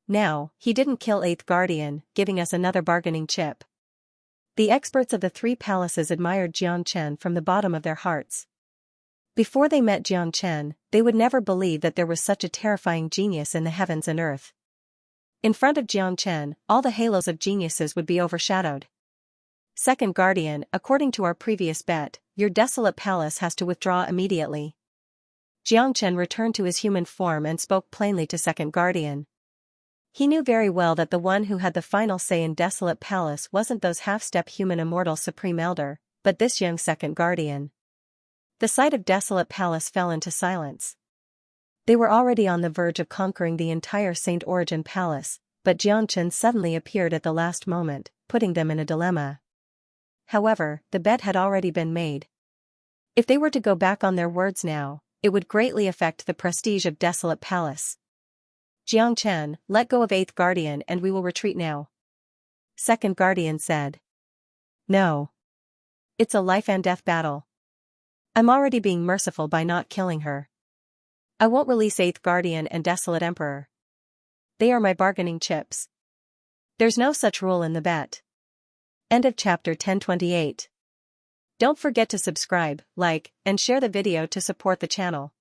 Now, he didn't kill Eighth Guardian, giving us another bargaining chip. The experts of the three palaces admired Xianxia from the bottom of their hearts. Before they met Xianxia, they would never believe that there was such a terrifying genius in the heavens and earth. In front of Xianxia, all the halos of geniuses would be overshadowed. Second Guardian, according to our previous bet, your desolate palace has to withdraw immediately. Xianxia returned to his human form and spoke plainly to Second Guardian. He knew very well that the one who had the final say in Desolate Palace wasn't those half-step human immortal Supreme Elder, but this young Second Guardian. The sight of Desolate Palace fell into silence. They were already on the verge of conquering the entire Saint Origin Palace, but Xianxia suddenly appeared at the last moment, putting them in a dilemma. However, the bet had already been made. If they were to go back on their words now, it would greatly affect the prestige of Desolate Palace. Xianxia, let go of Eighth Guardian and we will retreat now. Second Guardian said. No. It's a life and death battle. I'm already being merciful by not killing her. I won't release Eighth Guardian and Desolate Emperor. They are my bargaining chips. There's no such rule in the bet. End of chapter 1028. Don't forget to subscribe, like, and share the video to support the channel.